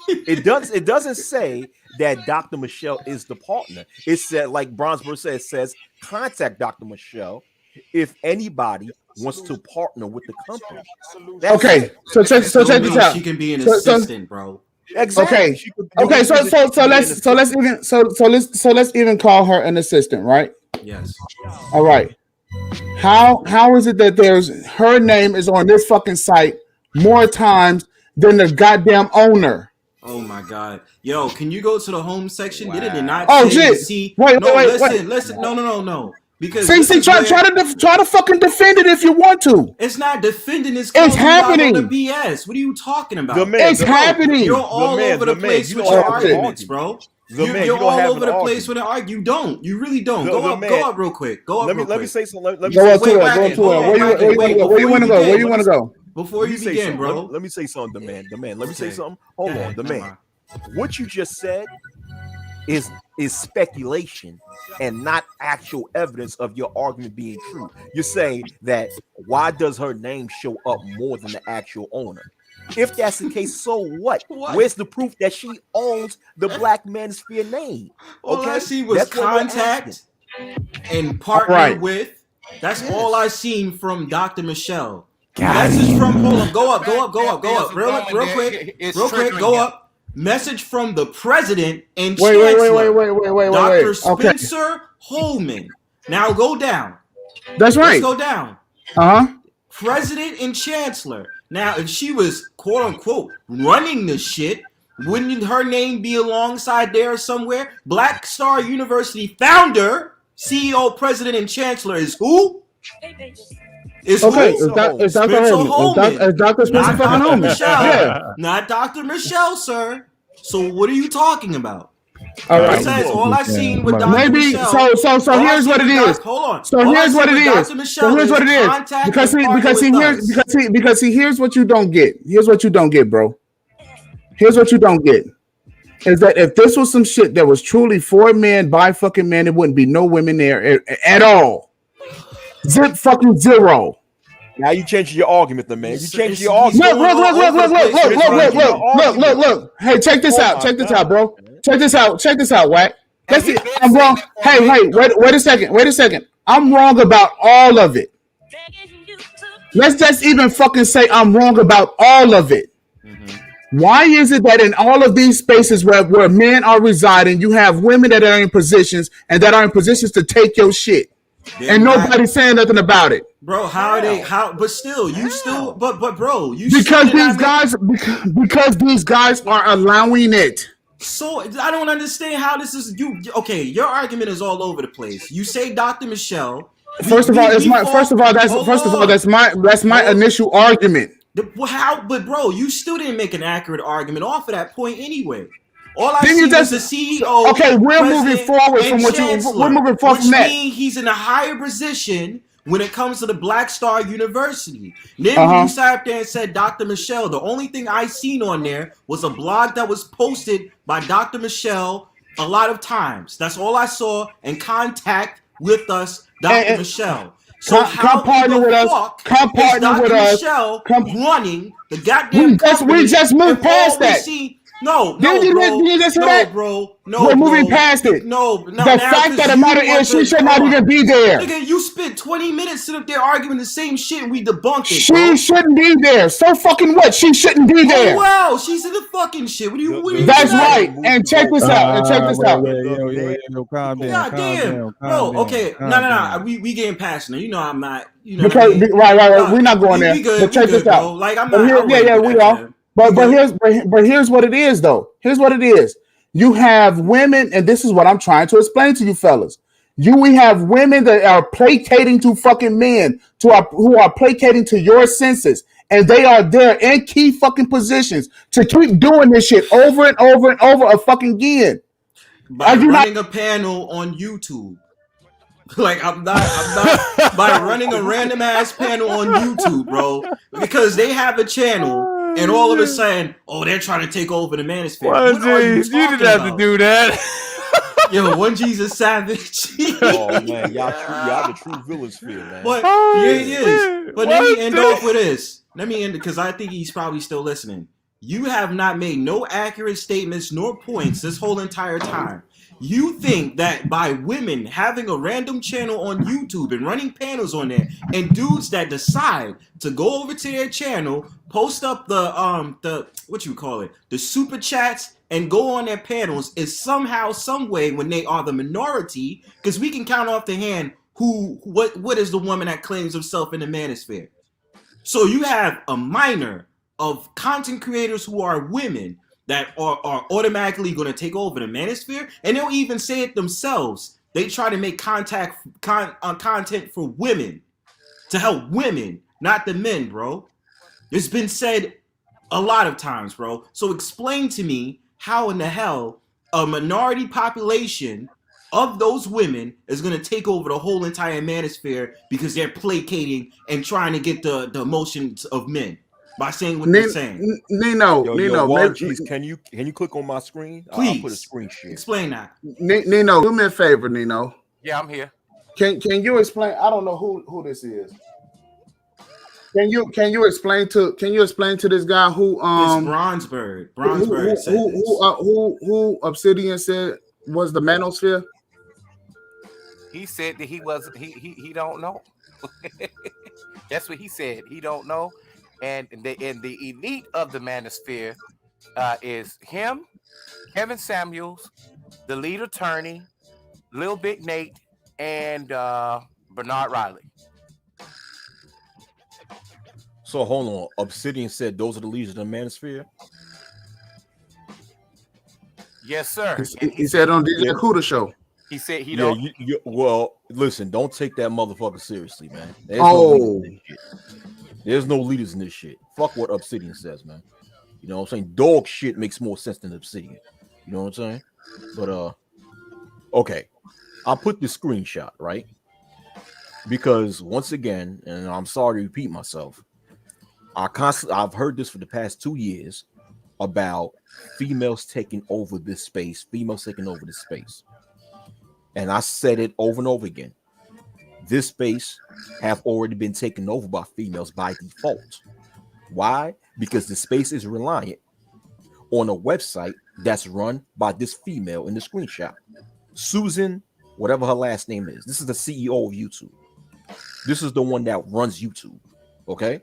It doesn't say that Dr. Michelle is the partner. It said, like Bronsberg said, it says contact Dr. Michelle if anybody wants to partner with the company. That's Okay, it. so check this out. She can be an assistant, bro. Exactly. Okay. So let's even call her an assistant, right? Yes. All right. How is it that her name is on this fucking site more times than the goddamn owner? Oh my god. Yo, can you go to the home section? Did it not Oh say shit. see? Wait. Listen. No. Because Try to fucking defend it if you want to. It's not defending. It's happening. On the BS. What are you talking about? It's happening. You're all over the place with your arguments, bro. You're all over the place with an argument. You don't. You really don't. Go up real quick. Let me say something. Go up to it. Where you want to go? Where you want to go? Before you begin, bro. Let me say something, the man. Let me say something. Hold on, the man. What you just said is speculation and not actual evidence of your argument being true. You're saying that why does her name show up more than the actual owner? If that's the case, so what? Where's the proof that she owns the Black Manosphere name? All I see was contact and partner with. That's all I seen from Dr. Michelle. Message from hold on, go up. Real quick. Go up. Message from the president and chancellor. Wait. Dr. Spencer Holman. Now go down. That's right. Let's go down. President and chancellor. Now, if she was quote unquote running the shit, wouldn't her name be alongside there somewhere? Black Star University founder, CEO, president, and chancellor is who? It's Dr. Holman. It's Dr. Spencer fucking Holman. Yeah. Not Dr. Michelle, sir. So what are you talking about? All right. All I seen with Dr. Michelle. So here's what it is. Hold on. So here's what it is. Because here's what you don't get. Here's what you don't get, bro. Here's what you don't get. Is that if this was some shit that was truly for men by fucking men, it wouldn't be no women there at all. Zip fucking zero. Now you changing your argument, man. You changing your argument. Look. Hey, check this out. Check this out, bro. Check this out, Wack. I'm wrong. Hey, wait a second. I'm wrong about all of it. Let's just even fucking say I'm wrong about all of it. Why is it that in all of these spaces where men are residing, you have women that are in positions and that are in positions to take your shit? And nobody's saying nothing about it, bro. But still, bro, because these guys are allowing it. So I don't understand how this is. Okay? Your argument is all over the place. You say Dr. Michelle. That's my initial argument. But bro, you still didn't make an accurate argument off of that point anyway. All I see is the CEO. Okay, we're moving forward from what we're moving forward from that. Which means he's in a higher position when it comes to the Black Star University. Then when you sat up there and said Dr. Michelle, the only thing I seen on there was a blog that was posted by Dr. Michelle a lot of times. That's all I saw. And contact with us, Dr. Michelle. So come partner with us. Come partner with us. Michelle running the goddamn we just moved past that. No, bro. We're moving past it. The fact that the matter is she should not even be there. Nigga, you spent 20 minutes sitting up there arguing the same shit and we debunked it. She shouldn't be there. So fucking what? She shouldn't be there. Oh, wow, she's in the fucking shit. What are you That's right. And check this out. Calm down. God damn. Bro, okay. No. We getting passionate. You know I'm not. Because right. We're not going there. But check this out. Like I'm not. We are. But here's what it is, though. Here's what it is. You have women, and this is what I'm trying to explain to you fellas. We have women that are placating to fucking men, who are placating to your senses, and they are there in key fucking positions to keep doing this shit over and over and over a fucking again. By running a panel on YouTube. Like I'm not by running a random ass panel on YouTube, bro, because they have a channel and all of a sudden, oh, they're trying to take over the manosphere. Well, What are you geez, you talking didn't have about? to do that. Yo, one Jesus savage. Oh man, y'all the true villain sphere, man. But Oh, yeah, he is. shit. But let me What end the- off with this. Let me end it because I think he's probably still listening. You have not made no accurate statements nor points this whole entire time. You think that by women having a random channel on YouTube and running panels on there, and dudes that decide to go over to their channel, post up the what you call it, the super chats, and go on their panels is somehow, some way, when they are the minority, because we can count off the hand what is the woman that claims herself in the manosphere. So you have a minor of content creators who are women that are automatically going to take over the manosphere, and they'll even say it themselves. They try to make content for women to help women, not the men, bro. It's been said a lot of times, bro. So explain to me how in the hell a minority population of those women is going to take over the whole entire manosphere because they're placating and trying to get the emotions of men by saying what they're saying. Nino, Juan G's, can you click on my screen? Please I'll put a screen share. Explain that. Nino, do me a favor, Nino. Yeah, I'm here. Can you explain? I don't know who this is. Can you explain to this guy who It's Bronzebird. Bronzebird said this. Who Obsidian said was the manosphere? He said that he don't know. That's what he said. He don't know. And the elite of the manosphere is him, Kevin Samuels, the lead attorney, Lil Big Nate, and Bernard Riley. So hold on. Obsidian said those are the leaders of the manosphere. Yes, sir. He said on DJ Kuda show. He said he don't. Well, listen, don't take that motherfucker seriously, man. There's no leaders in this shit. Fuck what Obsidian says, man. You know what I'm saying? Dog shit makes more sense than Obsidian. You know what I'm saying? But okay. I'll put this screenshot, right? Because once again, and I'm sorry to repeat myself, I've heard this for the past 2 years about females taking over this space, And I said it over and over again. This space have already been taken over by females by default. Why? Because the space is reliant on a website that's run by this female in the screenshot. Susan, whatever her last name is. This is the CEO of YouTube. This is the one that runs YouTube. Okay?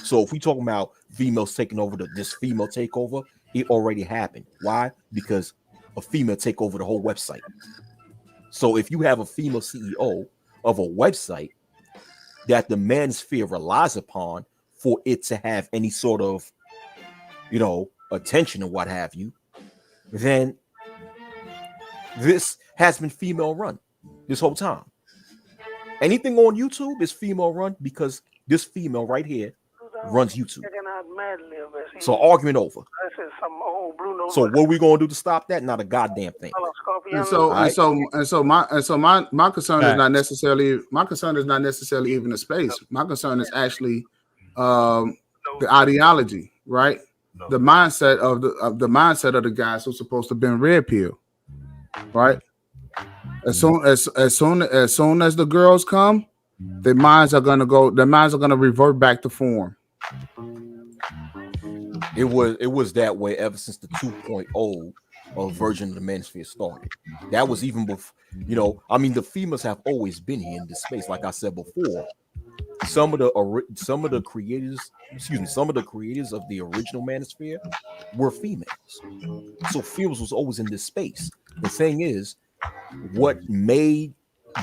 So if we talking about females taking over this female takeover, it already happened. Why? Because a female take over the whole website. So if you have a female CEO of a website that the manosphere relies upon for it to have any sort of, attention or what have you, then this has been female run this whole time. Anything on YouTube is female run because this female right here runs YouTube. So argument over. So what are we gonna do to stop that? Not a goddamn thing. And so my concern is not necessarily even the space. My concern is actually the ideology, right? The mindset of the guys who's supposed to be in red pill, right? As soon as the girls come, their minds are gonna revert back to form. It was that way ever since the 2.0 version of the manosphere started. That was even before, the females have always been here in this space. Like I said before, some of the creators of the original manosphere were females. So females was always in this space. The thing is, what made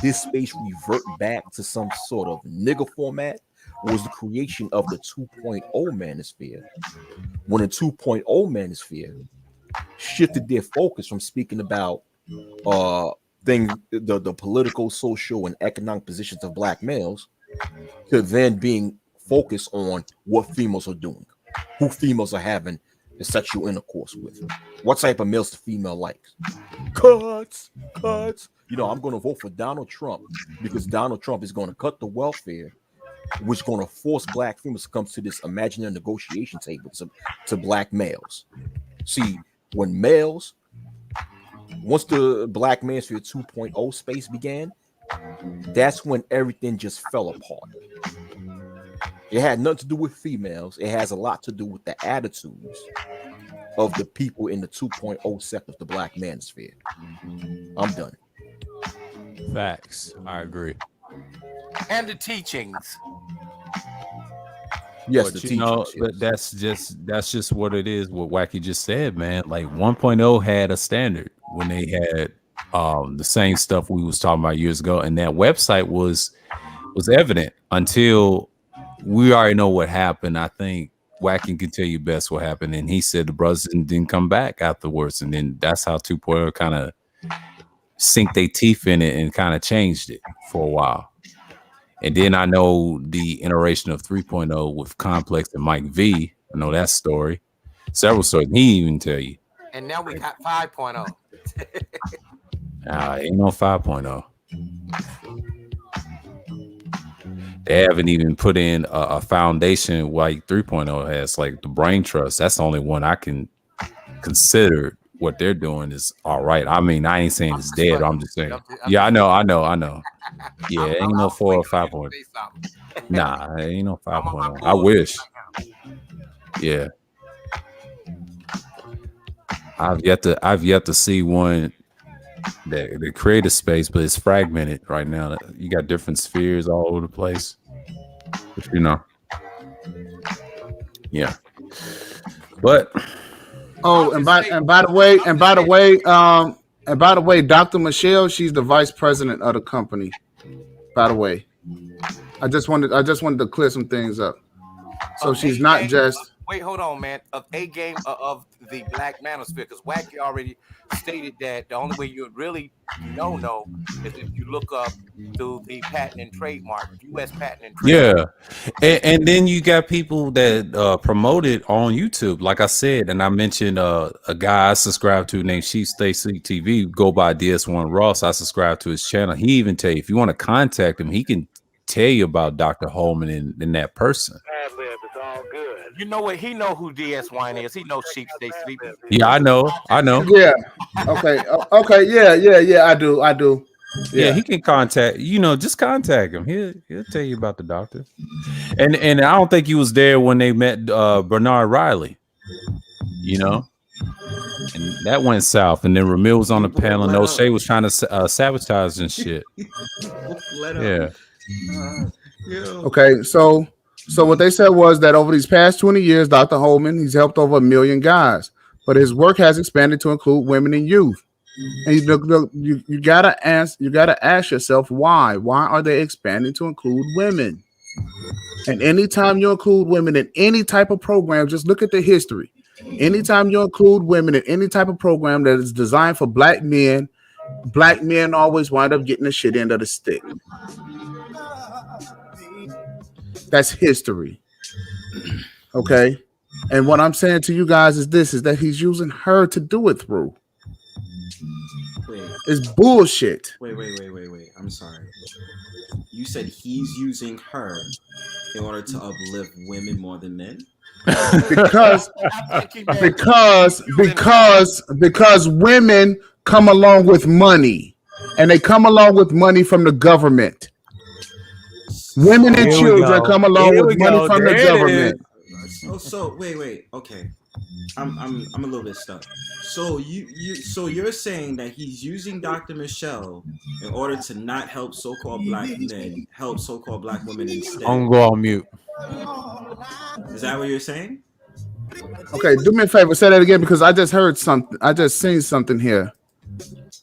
this space revert back to some sort of nigga format was the creation of the 2.0 manosphere. When the 2.0 manosphere shifted their focus from speaking about the political, social, and economic positions of black males to then being focused on what females are doing, who females are having the sexual intercourse with, what type of males the female likes. Cuts. I'm going to vote for Donald Trump because Donald Trump is going to cut the welfare which going to force black females to come to this imaginary negotiation table to black males. See, when males, once the Black Manosphere 2.0 space began, that's when everything just fell apart. It had nothing to do with females. It has a lot to do with the attitudes of the people in the 2.0 sect of the Black Manosphere. I'm done. Facts. I agree. And the teachings. Yes, But the you know, teachings. Yes. that's just what it is. What Wacky just said, man. Like 1.0 had a standard when they had the same stuff we was talking about years ago, and that website was evident until we already know what happened. I think Wacky can tell you best what happened, and he said the brothers didn't come back afterwards, and then that's how 2.0 kind of sink their teeth in it and kind of changed it for a while. And then I know the iteration of 3.0 with Complex and Mike V. I know that story. Several stories. He even tell you. And now we got 5.0. Ain't no 5.0. They haven't even put in a foundation like 3.0 has, like the brain trust. That's the only one I can consider what they're doing is all right. I mean, I ain't saying it's dead. I'm just saying. Yeah, I know. Yeah, ain't no 4 or 5 point. Nah, ain't no 5.0. I wish. Yeah. I've yet to see one that create a space, but it's fragmented right now. You got different spheres all over the place. But you know. Yeah. But oh, and by the way, Dr. Michelle, she's the vice president of the company. By the way, I just wanted to clear some things up. So she's not just. Wait, hold on, man. Of a game of the Black Manosphere, because Wacky already stated that the only way you would really know is if you look up through the patent and trademark, U.S. patent and trademark. Yeah, and then you got people that promote it on YouTube, like I said, and I mentioned a guy I subscribe to named Chief Stacy TV, go by DS1 Ross. I subscribe to his channel. He even tell you if you want to contact him, he can tell you about Dr. Holman and that person. You know what? He know who DS1 is. He knows Sheep Stay Sleeping. Yeah, I know. Yeah. Okay. Okay. Yeah. I do. Yeah, he can contact. Just contact him. He'll tell you about the doctor. And I don't think he was there when they met Bernard Riley. And that went south. And then Ramil was on the panel, and O'Shea was trying to sabotage and shit. Yeah. Okay. So what they said was that over these past 20 years, Dr. Holman, he's helped over 1 million guys, but his work has expanded to include women and youth. And you gotta ask yourself why. Why are they expanding to include women? And anytime you include women in any type of program, just look at the history. Anytime you include women in any type of program that is designed for black men always wind up getting the shit end of the stick. That's history. Okay. And what I'm saying to you guys is that he's using her to do it through. Wait. It's bullshit. Wait. I'm sorry. You said he's using her in order to uplift women more than men? because women come along with money, and they come along with money from the government. Women and children come along with money from the government. So wait. Okay, I'm a little bit stuck. So you're saying that he's using Dr. Michelle in order to not help so-called black men, help so-called black women instead. I'm going on mute. Is that what you're saying? Okay, do me a favor, say that again, because I just heard something. I just seen something here.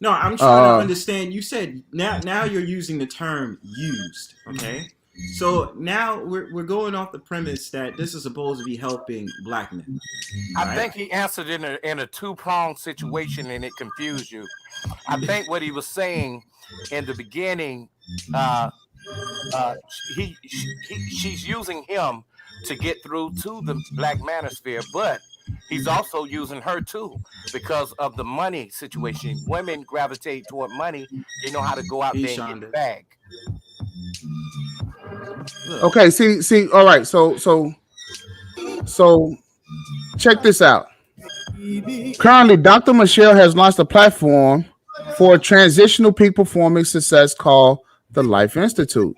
No, I'm trying to understand. You said now you're using the term used. Okay. So now we're going off the premise that this is supposed to be helping black men. Right? I think he answered in a two-pronged situation, and it confused you. I think what he was saying in the beginning, she's using him to get through to the Black Manosphere, but he's also using her too because of the money situation. Women gravitate toward money. They know how to go out there and get the bag. Okay, see. All right, so check this out. Currently, Dr. Michelle has launched a platform for transitional peak performing success called the Life Institute,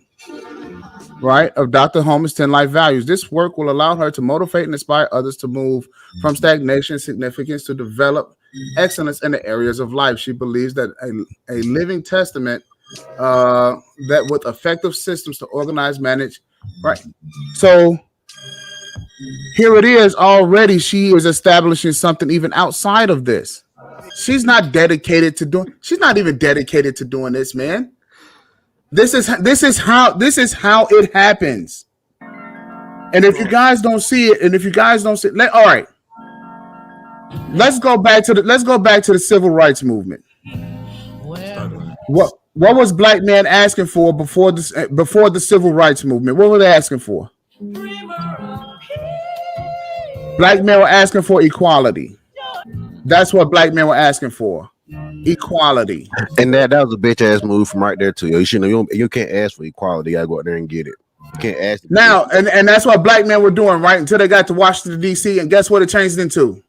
right, of Dr. Holmes' 10 life values. This work will allow her to motivate and inspire others to move from stagnation and significance to develop excellence in the areas of life. She believes that a living testament that with effective systems to organize, manage, right? So here it is already. She is establishing something even outside of this. She's not dedicated to doing. She's not even dedicated to doing this, man. This is how it happens. And if you guys don't see it, all right, let's go back to the civil rights movement. What was black men asking for before the civil rights movement? What were they asking for? Black men were asking for equality. That's what black men were asking for. Equality. And that was a bitch ass move from right there too. You can't ask for equality. You gotta go out there and get it. You can't ask now, and that's what black men were doing, right? Until they got to Washington, D.C. And guess what it changed into?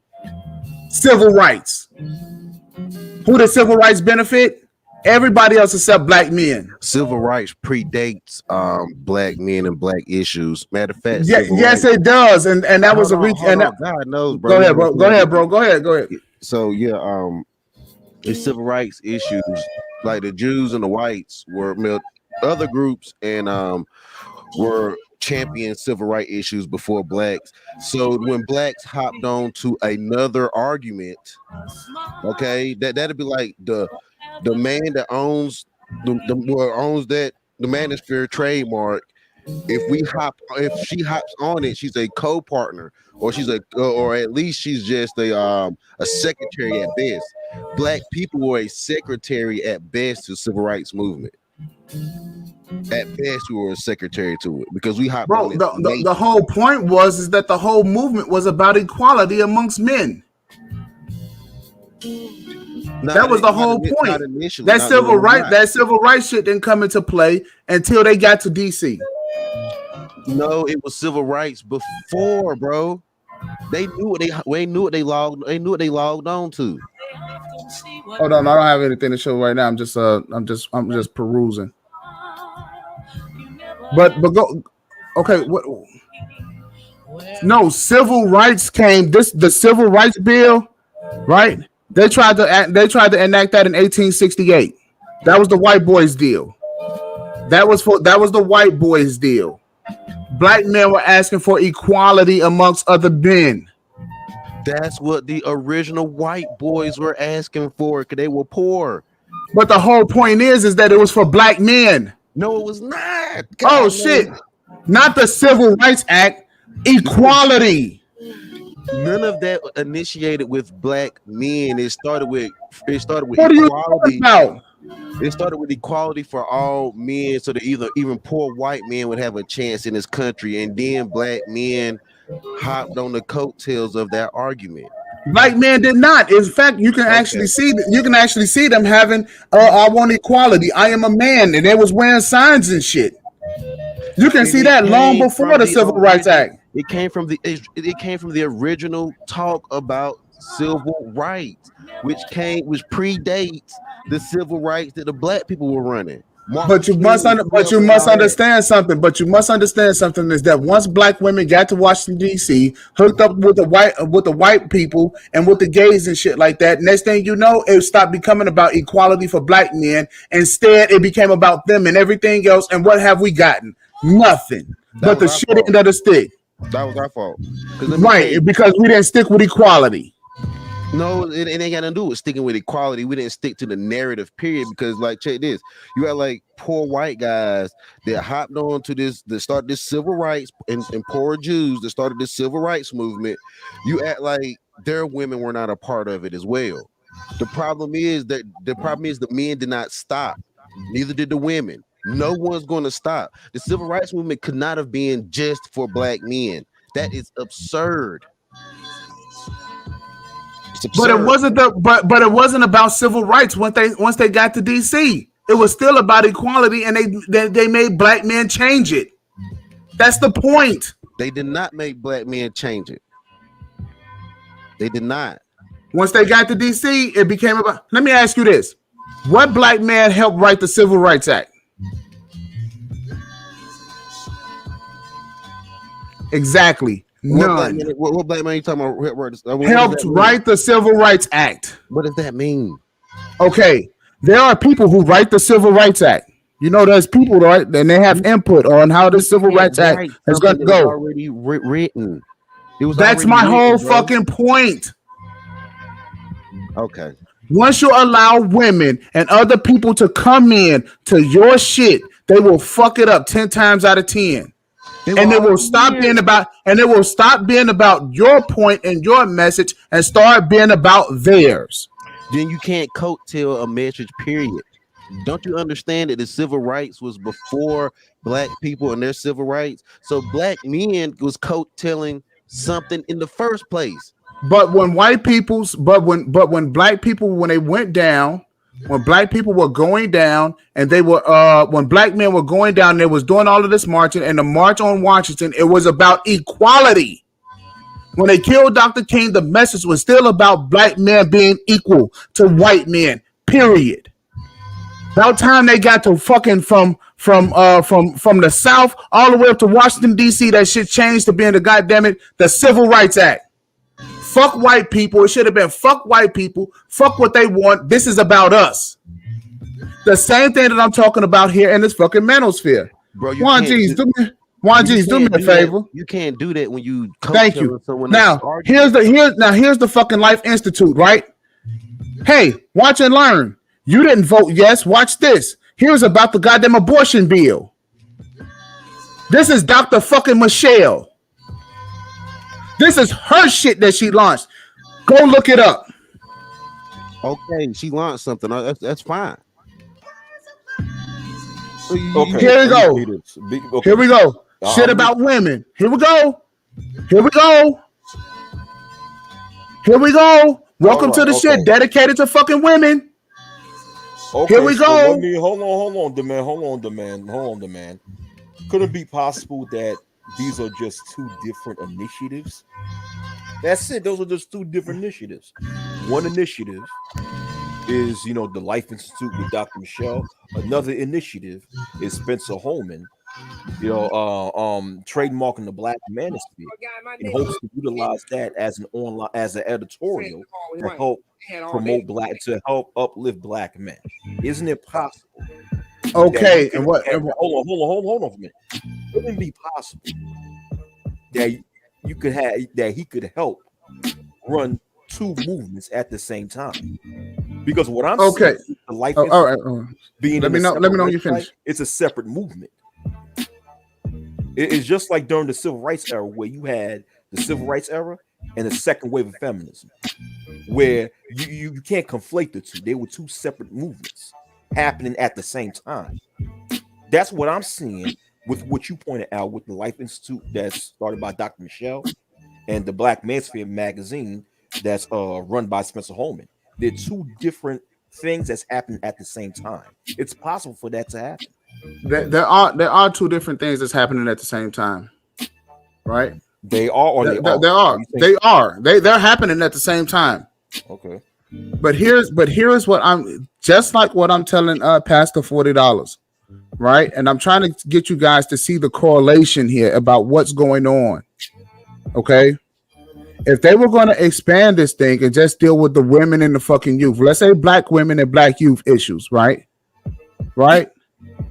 Civil rights. Who did civil rights benefit? Everybody else except black men. Civil rights predates black men and black issues. Matter of fact, yes, it does, and that was a reach. And God knows, bro. Go ahead, bro. Go ahead. So yeah, the civil rights issues, like the Jews and the whites were other groups and were champion civil rights issues before blacks. So when blacks hopped on to another argument, okay, that'd be like the man that owns the Manosphere trademark. If she hops on it, she's a co-partner, or or at least she's just a secretary at best. Black people were a secretary at best to the civil rights movement. At best, we were a secretary to it because we hopped on it. The whole point was that the whole movement was about equality amongst men. That was the whole point. That civil rights shit didn't come into play until they got to DC. No, it was civil rights before, bro. They knew what they logged on to. Hold on, I don't have anything to show right now. I'm just perusing. But go. Okay, what? No, civil rights came. The civil rights bill, right? They tried to enact that in 1868. That was the white boys deal. That was the white boys deal. Black men were asking for equality amongst other men. That's what the original white boys were asking for because they were poor. But the whole point is that it was for black men. No, it was not. God, shit. Not the Civil Rights Act. Equality. None of that initiated with black men. It started with what equality. Are you talking about? It started with equality for all men, so that even poor white men would have a chance in this country, and then black men hopped on the coattails of that argument. Black men did not. In fact, you can actually see them having I want equality. I am a man, and they was wearing signs and shit. You can see that long before the Civil Rights Act. It came from the original talk about civil rights, which predates the civil rights that the black people were running. But you must understand something. But you must understand something is that once black women got to Washington D.C., hooked up with the white people and with the gays and shit like that, next thing you know, it stopped becoming about equality for black men. Instead, it became about them and everything else. And what have we gotten? Nothing but the shit end of the stick. That was our fault, right? Because we didn't stick with equality. No, it ain't got nothing to do with sticking with equality. We didn't stick to the narrative, period. Because, like, check this: you got like poor white guys that hopped on to this, that started this civil rights, and poor Jews that started this civil rights movement. You act like their women were not a part of it as well. The problem is the men did not stop. Neither did the women. No one's going to stop. The civil rights movement could not have been just for black men. That is absurd. But it wasn't but it wasn't about civil rights once they got to DC. It was still about equality, and they made black men change it. That's the point. They did not make black men change it. They did not. Once they got to DC, it became about. Let me ask you this: what black man helped write the Civil Rights Act? Exactly. None. What black man are you talking about? Helped write the Civil Rights Act. What does that mean? Okay, there are people who write the Civil Rights Act. You know, there's people, right? And they have input on how the Civil Rights Act is going to go. Already written. That's my whole fucking point. Okay. Once you allow women and other people to come in to your shit, they will fuck it up 10 times out of 10. And it will stop being about, your point and your message and start being about theirs. Then you can't coattail a message, period. Don't you understand that the civil rights was before black people and their civil rights? So black men was coattailing something in the first place. But when black people, when they went down, when black people were going down and they were, when black men were going down, they was doing all of this marching, and the March on Washington, it was about equality. When they killed Dr. King, the message was still about black men being equal to white men, period. About time they got to fucking from the South all the way up to Washington, D.C., that shit changed to being the Civil Rights Act. Fuck white people. It should have been fuck white people. Fuck what they want. This is about us. The same thing that I'm talking about here in this fucking manosphere. Bro, Juan G's, do me a favor. You can't do that when you thank you. Now, here's the fucking Life Institute, right? Hey, watch and learn. You didn't vote yes. Watch this. Here's about the goddamn abortion bill. This is Dr. fucking Michelle. This is her shit that she launched. Go look it up. Okay, she launched something. That's fine. Okay, here we go. Okay. Here we go. Shit about women. Here we go. Here we go. Here we go. Welcome to the shit dedicated to fucking women. Okay, here we go. Hold on, demand. Could it be possible that these are just two different initiatives? That's it. Those are just two different initiatives. One initiative is, the Life Institute with Dr. Michelle. Another initiative is Spencer Holman, trademarking the Black Manosphere in hopes to utilize that as an editorial to help promote to help uplift black men. Isn't it possible? Okay, hold on for a minute. Wouldn't it be possible that he could help run two movements at the same time? Because what I'm saying, the Life being let me know you finish. It's a separate movement. It's just like during the Civil Rights era, where you had the Civil Rights era and the second wave of feminism, where you can't conflate the two. They were two separate movements happening at the same time. That's what I'm seeing with what you pointed out with the Life Institute that's started by Dr. Michelle and the Black Manosphere magazine that's run by Spencer Holman. They're two different things that's happening at the same time. It's possible for that to happen. There are two different things that's happening at the same time, right? They are, or they are. They're happening at the same time. Okay. But here's what I'm just like what I'm telling Pastor $40, right? And I'm trying to get you guys to see the correlation here about what's going on. Okay. If they were going to expand this thing and just deal with the women and the fucking youth, let's say black women and black youth issues, right? Right?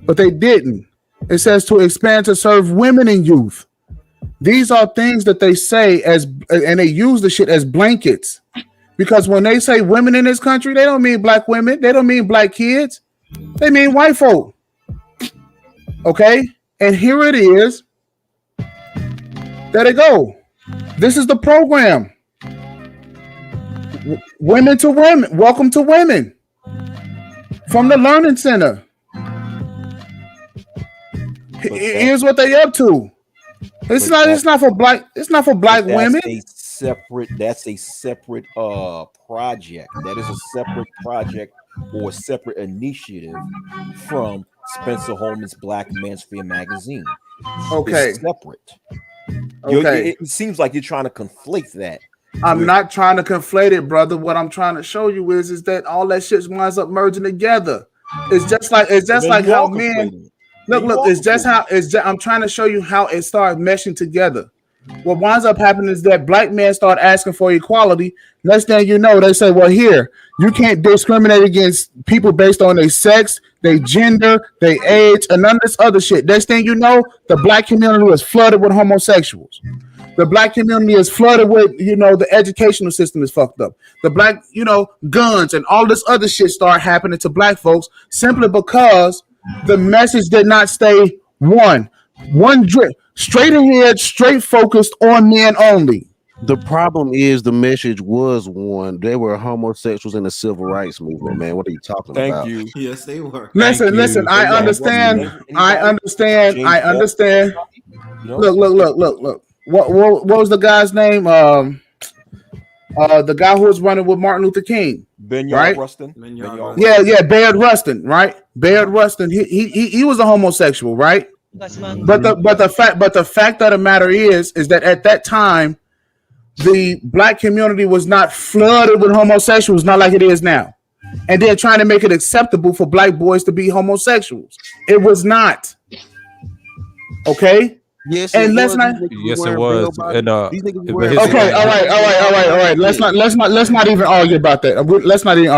But they didn't. It says to expand to serve women and youth. These are things that they say and they use the shit as blankets. Because when they say women in this country, they don't mean black women. They don't mean black kids. They mean white folk. Okay? And here it is. There they go. This is the program. Women to Women. Welcome to Women. From the Learning Center. Here's what they up to. It's not for black women. That's a separate project. That is a separate project or a separate initiative from Spencer Holman's Black Manosphere magazine. Okay. is separate. Okay. It seems like you're trying to conflate that. I'm not trying to conflate it, brother. What I'm trying to show you is that all that shit winds up merging together. It's just like how men look. I'm trying to show you how it started meshing together. What winds up happening is that black men start asking for equality. Next thing you know, they say, well, here, you can't discriminate against people based on their sex, their gender, their age, and none of this other shit. Next thing you know, the black community is flooded with homosexuals. The black community is flooded with, the educational system is fucked up. The black, guns and all this other shit start happening to black folks simply because the message did not stay one drip, straight ahead, straight focused on men only. The problem is the message was one. They were homosexuals in the civil rights movement, man. What are you talking about? Thank you. Yes, they were. Listen. I understand. Look. What was the guy's name? The guy who was running with Martin Luther King, right? Rustin. Yeah, Bayard Rustin, right? Bayard Rustin. He was a homosexual, right? But the fact of the matter is that at that time, the black community was not flooded with homosexuals, not like it is now. And they're trying to make it acceptable for black boys to be homosexuals. It was not. Okay. Yes, and let's not. Yes, it was. And okay, all right. Let's not even argue about that. Let's not even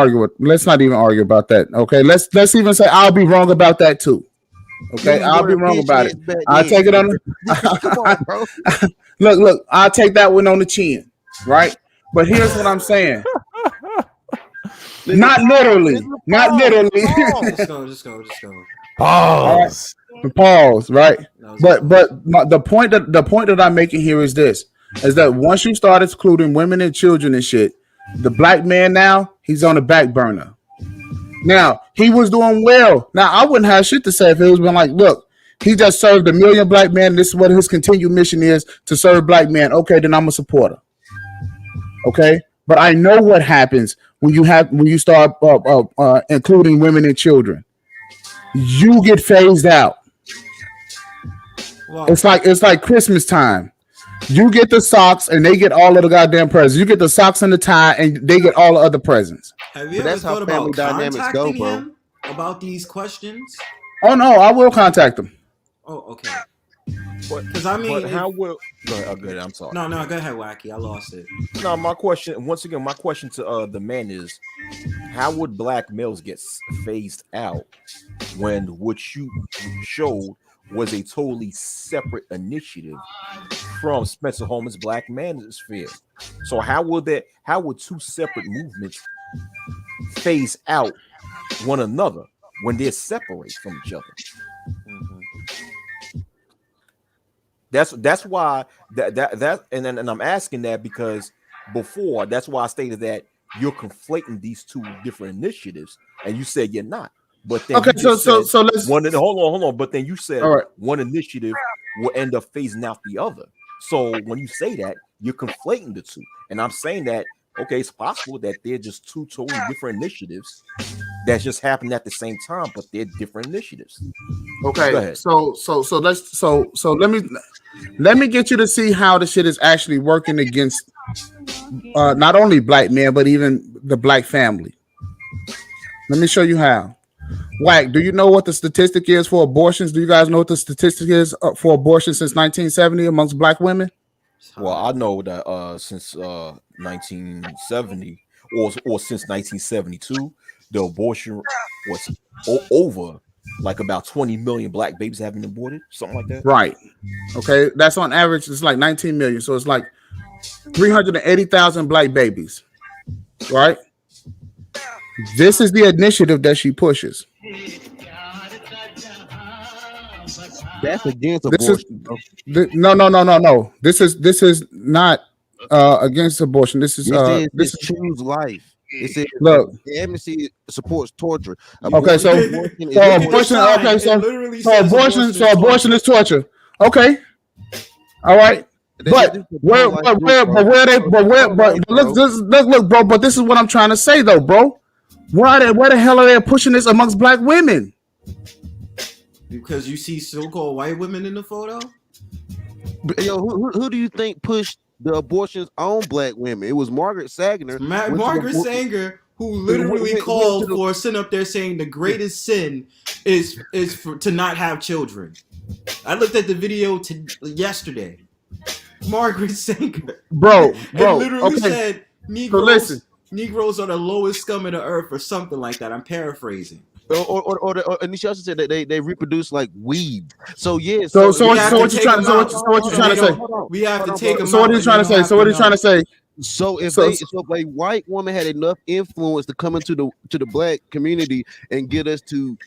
argue about that. Okay, let's even say I'll be wrong about that too. Okay, I'll be wrong about it. I'll take it on. Come on, bro. Look, I'll take that one on the chin, right? But here's what I'm saying. Not literally. Just go. Pause. Pause. Right. But the point that I'm making here is this: is that once you start excluding women and children and shit, the black man now he's on the back burner. Now he was doing well. Now I wouldn't have shit to say if it was been like, look, he just served 1 million black men. This is what his continued mission is, to serve black men. Okay, then I'm a supporter. Okay, but I know what happens when you start including women and children. You get phased out. Wow. It's like Christmas time. You get the socks and they get all of the goddamn presents. You get the socks and the tie and they get all the other presents. Have you ever thought about contacting him about these questions? Oh no, I will contact him. Oh, okay. Because I mean, how will? Go ahead. Oh, good. I'm sorry. No, go ahead, Wacky. I lost it. No, my question to the man is, how would black males get phased out when what you showed was a totally separate initiative from Spencer Holman's Black Manosphere? So how would two separate movements phase out one another when they're separate from each other? Mm-hmm. That's why and I'm asking that because before that's why I stated that you're conflating these two different initiatives, and you said you're not. But then okay, so let's hold on. But then you said one initiative will end up phasing out the other. So when you say that, you're conflating the two, and I'm saying that okay, it's possible that they're just two totally different initiatives that just happened at the same time, but they're different initiatives. Okay, so let me get you to see how the shit is actually working against not only black men but even the black family. Let me show you how. Wack, do you know what the statistic is for abortions? Do you guys know what the statistic is for abortion since 1970 amongst black women? Well, I know that since 1970 or since 1972, the abortion was over like about 20 million black babies having been aborted, something like that. Right. Okay, that's on average. It's like 19 million, so it's like 380,000 black babies. Right. This is the initiative that she pushes. That's against abortion. No. This is not against abortion. This is choose life. It says look, the amnesty supports torture. Okay, so abortion is torture. Okay, all right. But look, bro. But this is what I'm trying to say, though, bro. Where the hell are they pushing this amongst black women? Because you see so-called white women in the photo. Yo, who do you think pushed the abortions on black women? It was Margaret Sanger. Margaret Sanger, who literally called for a sin up there saying the greatest sin is to not have children. I looked at the video yesterday. Margaret Sanger, bro, and literally said Negroes, so Negroes are the lowest scum of the earth, or something like that. I'm paraphrasing. And she also said that they reproduce like weed. So yeah. So what you trying to say? We have to take them. So what are you trying to say? So what are you trying to say? So if a white woman had enough influence to come into the black community and get us to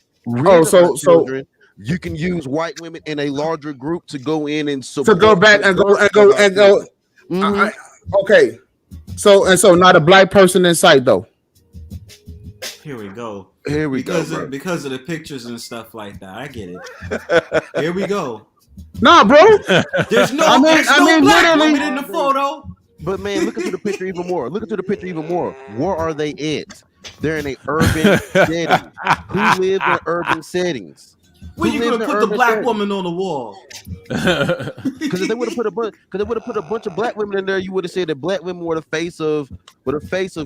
children, you can use white women in a larger group to go in and support, to go back and go. Mm-hmm. Okay. So not a black person in sight though. Here we go. Because of the pictures and stuff like that. I get it. Here we go. Nah, bro. There's no black women in the photo. But man, look into the picture even more. Where are they at? They're in a urban setting. Who lives in urban settings? When you gonna put the black woman on the wall? Because if they would have put a bunch of black women in there, you would have said that black women were the face of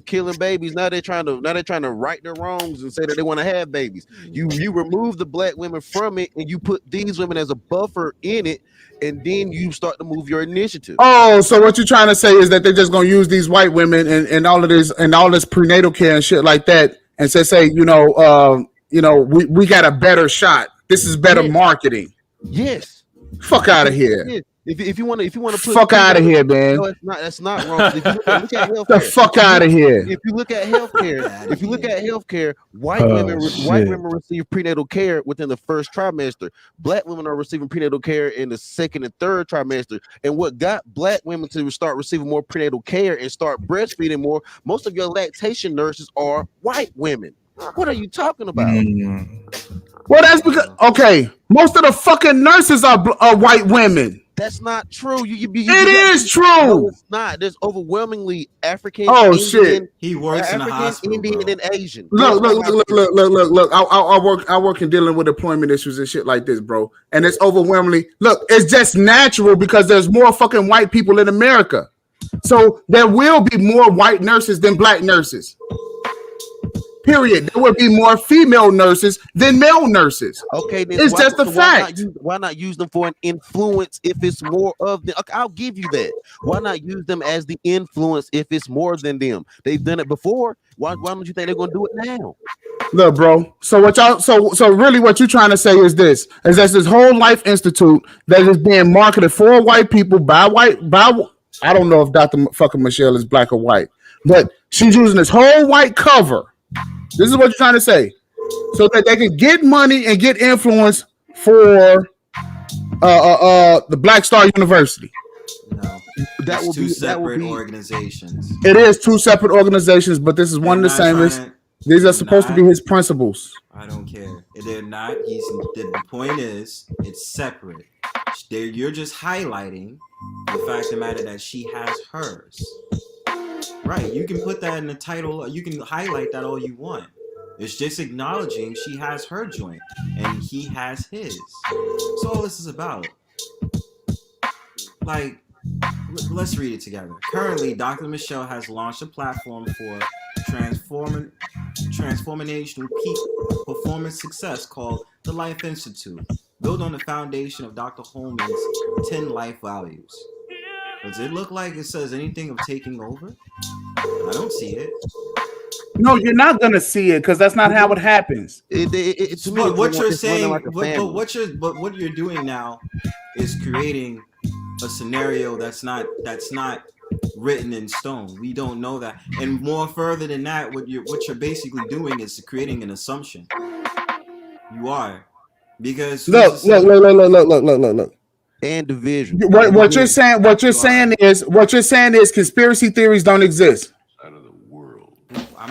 killing babies. Now they're trying to right their wrongs and say that they want to have babies. You remove the black women from it and you put these women as a buffer in it, and then you start to move your initiative. Oh, so what you're trying to say is that they're just gonna use these white women and all of this prenatal care and shit like that, and say we got a better shot. This is better marketing. Yes. Fuck out of here. Yes. If you want to put fuck out of here, man. No, that's not wrong. If you look at healthcare, the fuck out of here. If you look at healthcare, white women receive prenatal care within the first trimester. Black women are receiving prenatal care in the second and third trimester. And what got black women to start receiving more prenatal care and start breastfeeding more, most of your lactation nurses are white women. What are you talking about? Well, that's because most of the fucking nurses are white women. That's not true. It is true. No, it's not. There's overwhelmingly African. Oh, Indian, shit. He works in a hospital. Indian, and Asian. Look. I work in dealing with employment issues and shit like this, bro. And it's overwhelmingly. Look, it's just natural because there's more fucking white people in America. So there will be more white nurses than black nurses. Period. There will be more female nurses than male nurses. Okay, then it's just a fact. Why not use them for an influence if it's more of them? Okay, I'll give you that. Why not use them as the influence if it's more than them? They've done it before. Why don't you think they're gonna do it now? Look, bro. So really what you're trying to say is this this whole life institute that is being marketed for white people by I don't know if Dr. fucking Michelle is black or white, but she's using this whole white cover. This is what you're trying to say, so that they can get money and get influence for the Black Star University. No, that will be separate organizations. It is two separate organizations, but this is one and the same. These are supposed to be his principles. I don't care. They're not. The point is, it's separate. You're just highlighting the fact of the matter that she has hers. Right, you can put that in the title. You can highlight that all you want. It's just acknowledging she has her joint and he has his. That's all this is about. Like, let's read it together. Currently, Dr. Michelle has launched a platform for transformational peak performance success called the Life Institute, built on the foundation of Dr. Holman's 10 life values. Does it look like it says anything of taking over? I don't see it. No, you're not gonna see it because that's not how it happens. But what you're saying, but what you're doing now is creating a scenario that's not written in stone. We don't know that, and more further than that, what you're basically doing is creating an assumption. You are, because look. And division. What you're saying is conspiracy theories don't exist.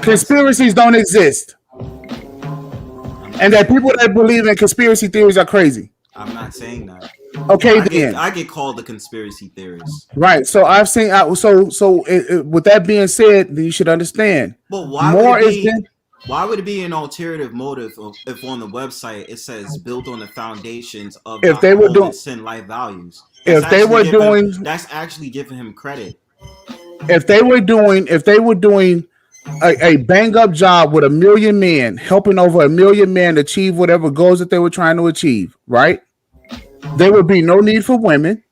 Conspiracies don't exist, and that people that believe in conspiracy theories are crazy. I'm not saying that. Okay, I get called a conspiracy theorist. Right. So I've seen. With that being said, then you should understand. But why more is Why would it be an alternative motive if on the website it says built on the foundations of If they Dr. were doing, Holman's sin life values? if they were doing, That's actually giving him credit. if they were doing a bang up job with 1 million men, helping over 1 million men achieve whatever goals that they were trying to achieve, right? There would be no need for women,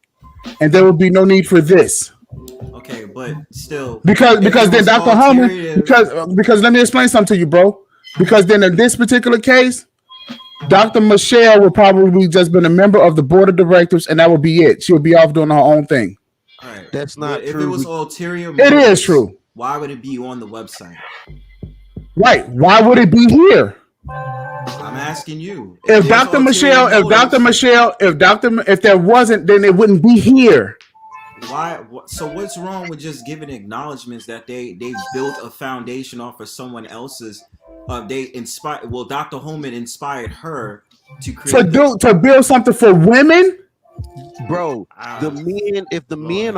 and there would be no need for this. Okay, but still, because then Dr. Holman, because let me explain something to you, bro. Because then in this particular case, Dr. Michelle would probably just been a member of the board of directors, and that would be it. She would be off doing her own thing. All right, that's not true. If it was ulterior, it is true. Why would it be on the website? Right? Why would it be here? I'm asking you. If Dr. Michelle, if there wasn't, then it wouldn't be here. Why? So what's wrong with just giving acknowledgments that they built a foundation off of someone else's? They inspired. Well, Dr. Holman inspired her to create to build something for women. Bro, if the men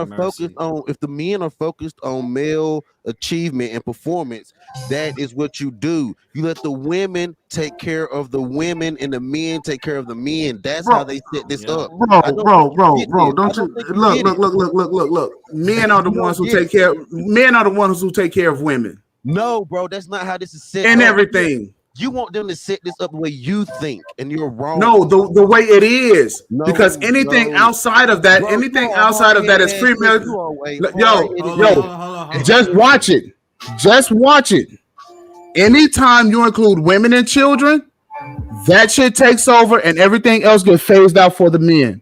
are focused on male achievement and performance, that is what you do. You let the women take care of the women and the men take care of the men. That's how they set this up. Bro, don't you look. Men are the ones who take care. Men are the ones who take care of women. No, bro, that's not how this is set and up. Everything. You want them to set this up the way you think, and you're wrong. No, the way it is, because anything outside of that, is free. Just watch it. Just watch it. Anytime you include women and children, that shit takes over, and everything else gets phased out for the men.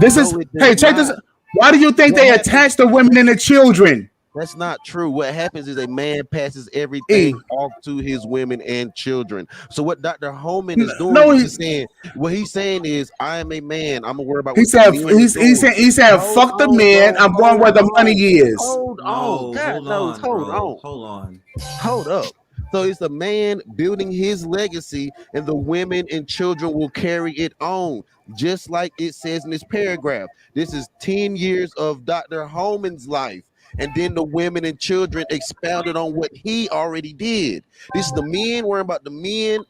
Check this. Why do you think they attach the women and the children? That's not true. What happens is a man passes everything off to his women and children. So what Dr. Holman is doing he's saying is, I am a man. I'm gonna worry about. He said, fuck the men. I'm going where the money is. Hold up. So it's a man building his legacy, and the women and children will carry it on, just like it says in this paragraph. This is 10 years of Dr. Holman's life. And then the women and children expounded on what he already did. This is the men worrying about the men,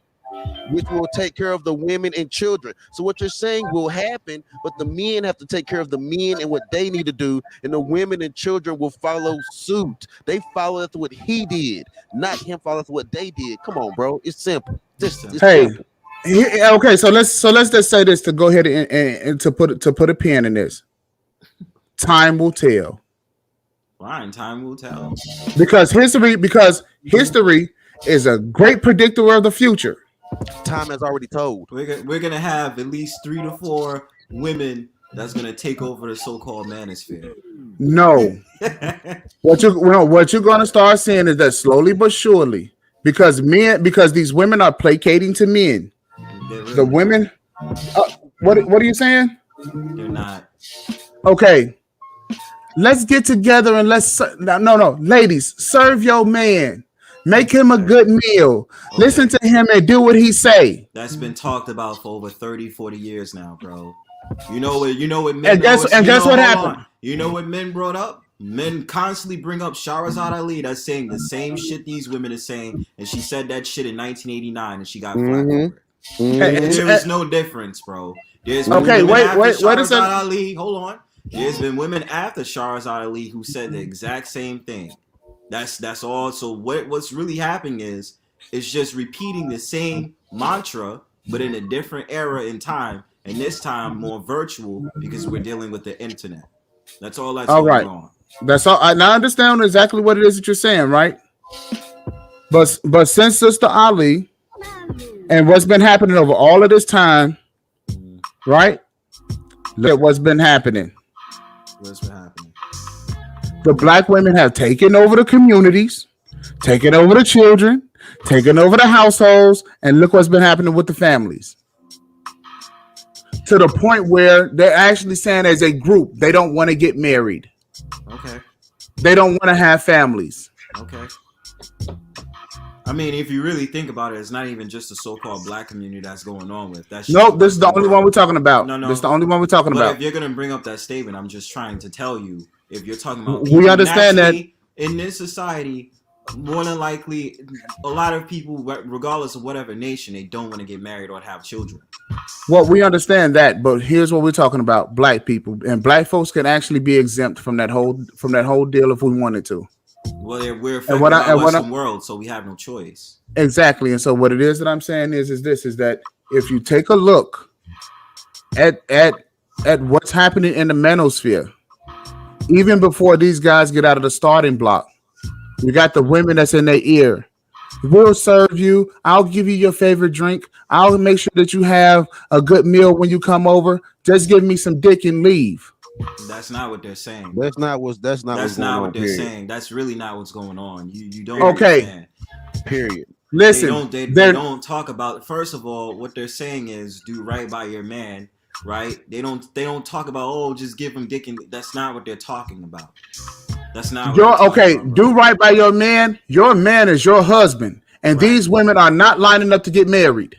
which will take care of the women and children. So what you're saying will happen, but the men have to take care of the men and what they need to do, and the women and children will follow suit. They follow after what he did, not him follow after what they did. Come on, bro. It's simple. Simple. Okay. So let's just say this to go ahead and to put a pin in this. Time will tell. Fine, time will tell. Because history is a great predictor of the future. Time has already told. We're gonna have at least 3 to 4 women that's gonna take over the so-called manosphere. No, what you're gonna start seeing is that slowly but surely, because these women are placating to men. The women, what are you saying? They're not. Okay. Let's get together and ladies, serve your man. Make him a good meal. Okay. Listen to him and do what he say. That's been talked about for over 30, 40 years now, bro. You know what men and guess what happened? You know what men brought up? Men constantly bring up Shahrazad Ali that's saying the same shit these women are saying, and she said that shit in 1989 and she got flack over it. There was no difference, bro. There's wait a second. Ali, hold on. There's been women after Shahrazad Ali who said the exact same thing. That's all. So what's really happening is it's just repeating the same mantra, but in a different era in time, and this time more virtual because we're dealing with the internet. That's all that's going on. That's all. I understand exactly what it is that you're saying, right? But since Sister Ali and what's been happening over all of this time, right? Look at what's been happening. What's been happening? The black women have taken over the communities, taken over the children, taken over the households, and look what's been happening with the families. To the point where they're actually saying as a group, they don't want to get married. Okay. They don't want to have families. Okay. I mean, if you really think about it, it's not even just the so-called black community that's going on with that. Nope, this is the only one we're talking about. No, this is the only one we're talking about. If you're gonna bring up that statement, I'm just trying to tell you, if you're talking about we understand that in this society, more than likely, a lot of people, regardless of whatever nation, they don't want to get married or have children. Well, we understand that, but here's what we're talking about: black people and black folks can actually be exempt from that whole deal if we wanted to. Well, we're And affected by Western world, so we have no choice. Exactly. And so what it is that I'm saying is that if you take a look at what's happening in the manosphere, even before these guys get out of the starting block, you got the women that's in their ear. We'll serve you. I'll give you your favorite drink. I'll make sure that you have a good meal when you come over. Just give me some dick and leave. That's not what they're saying. That's not what they're saying. That's really not what's going on. You don't understand. Period. Listen, they don't talk about. First of all, what they're saying is do right by your man, right? They don't talk about just give him dick and. That's not what they're talking about. That's not. Do right by your man. Your man is your husband, and these women are not lining up to get married.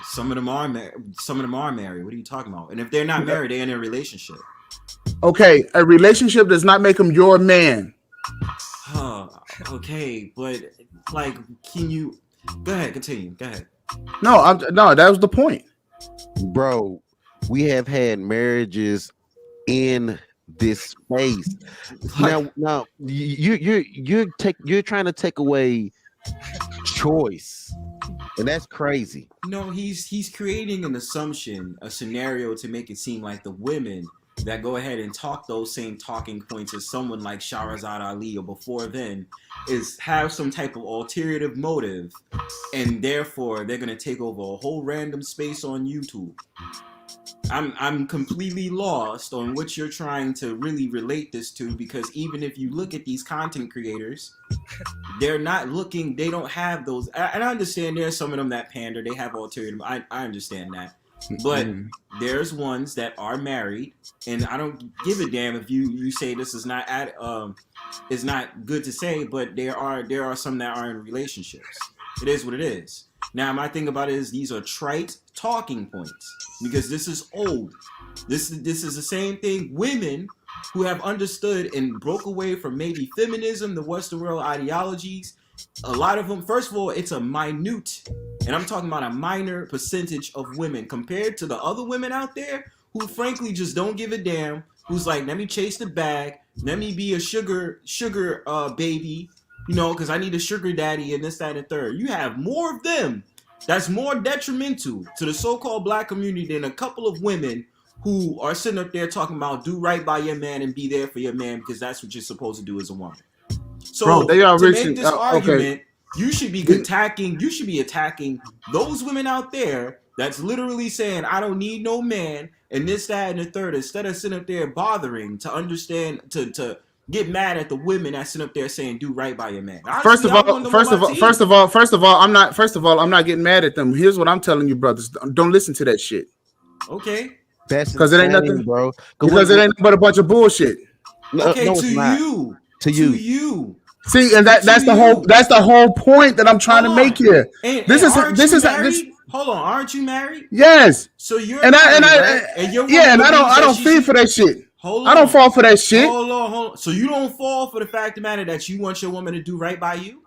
Some of them are married. Some of them are married. What are you talking about? And if they're not married, they're in a relationship. Okay, a relationship does not make them your man. Okay, but like, can you go ahead? Continue. Go ahead. No, that was the point, bro. We have had marriages in this space. Now, you're trying to take away choice, and that's crazy. No, he's creating an assumption, a scenario to make it seem like the women that go ahead and talk those same talking points as someone like Shahrazad Ali or before then have some type of alternative motive, and therefore they're gonna take over a whole random space on YouTube. I'm completely lost on what you're trying to really relate this to, because even if you look at these content creators, they're not looking, they don't have those. And I understand there's some of them that pander, they have alternative. I understand that. But there's ones that are married, and I don't give a damn if you say this is not is not good to say, but there are some that are in relationships. It is what it is. Now, my thing about it is these are trite talking points, because this is old. This is the same thing. Women who have understood and broke away from maybe feminism, the Western world ideologies, a lot of them, first of all, it's a minute, and I'm talking about a minor percentage of women compared to the other women out there who frankly just don't give a damn, who's like, let me chase the bag, let me be a sugar baby, because I need a sugar daddy and this, that, and the third. You have more of them that's more detrimental to the so-called black community than a couple of women who are sitting up there talking about do right by your man and be there for your man because that's what you're supposed to do as a woman. So to make this argument, you should be attacking those women out there that's literally saying, I don't need no man and this, that, and the third, instead of sitting up there bothering to understand, to get mad at the women that sit up there saying do right by your man. First of all, I'm not getting mad at them. Here's what I'm telling you, brothers. Don't listen to that shit. Okay. Because it ain't nothing, bro. Because it ain't but a bunch of bullshit. Okay, no, to you. See, and that's the whole point that I'm trying to make here. This is hold on, aren't you married? Yes. So you're and married, I don't feed for that shit. I don't fall for that shit. Hold on. So you don't fall for the fact of the matter that you want your woman to do right by you?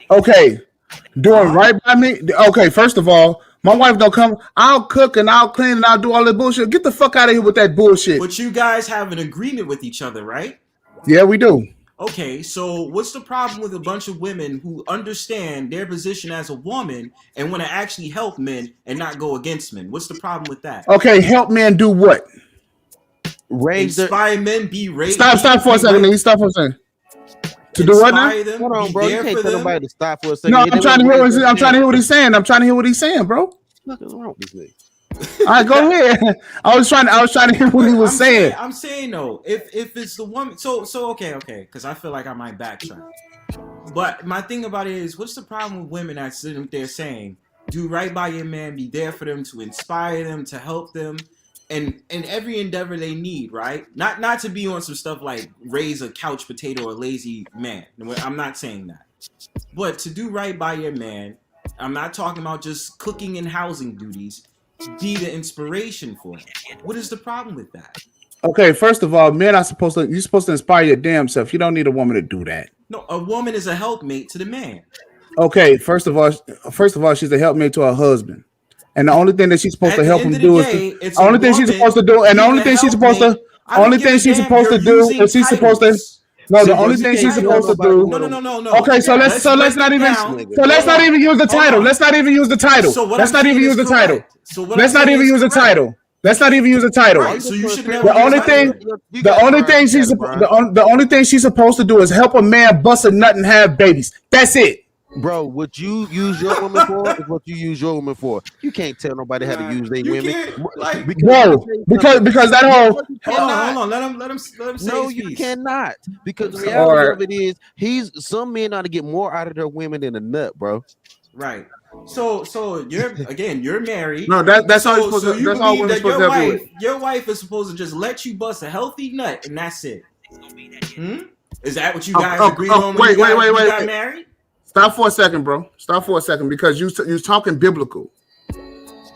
Okay. Doing right by me? Okay, first of all, my wife don't come. I'll cook and I'll clean and I'll do all that bullshit. Get the fuck out of here with that bullshit. But you guys have an agreement with each other, right? Yeah, we do. Okay, so what's the problem with a bunch of women who understand their position as a woman and want to actually help men and not go against men? What's the problem with that? Okay, help men do what? Inspire men, be raised. Stop for a second. Stop for a second. To do what now? Hold on, bro. You can't tell nobody to stop for a second. No, I'm trying to hear what he's saying. I'm trying to hear what he's saying, bro. What's wrong with this nigga? All right, go ahead. I was trying to hear what he was saying. I'm saying though, if it's the woman, so okay, because I feel like I might backtrack. But my thing about it is, what's the problem with women that sit up there saying, "Do right by your man, be there for them, to inspire them, to help them, and every endeavor they need, right? Not to be on some stuff like raise a couch potato or lazy man. I'm not saying that, but to do right by your man. I'm not talking about just cooking and housing duties." Be the inspiration for him. What is the problem with that? Okay, first of all, men are you're supposed to inspire your damn self. You don't need a woman to do that. No, a woman is a helpmate to the man. Okay, first of all, she's a helpmate to her husband. And the only thing that she's supposed At to the help end him of the do is day, the it's a only thing she's woman supposed to do, and the being only a thing she's supposed helpmate. to, I don't give a damn. You're do using is she's supposed to. titles. No, See, the bro, only you thing she's can't tell supposed to nobody do. what No. Okay, so let's break not it even down. let's not even use the Hold title. on. Let's not even use the title. So what Let's I'm not saying even use is the title. correct. So what Let's I'm not saying even is use the correct. title. Let's not even use the title. Right. So you should never The use only thing, title. the only thing she's supposed to do is help a man bust a nut and have babies. That's it. Bro, what you use your woman for is what you use your woman for. You can't tell nobody how to use their You women. can't, like, Bro, because that whole hold on. Let him say no, his you piece. cannot. Because the All reality right. of it is, some men ought to get more out of their women than a nut, bro. Right. So you're married. No, that's all you're supposed So to. you That's all believe women's that supposed to help you with. your wife is supposed to just let you bust a healthy nut and that's it. Is that what you guys agreed on when you got married? Stop for a second, bro. Stop for a second because you're talking biblical.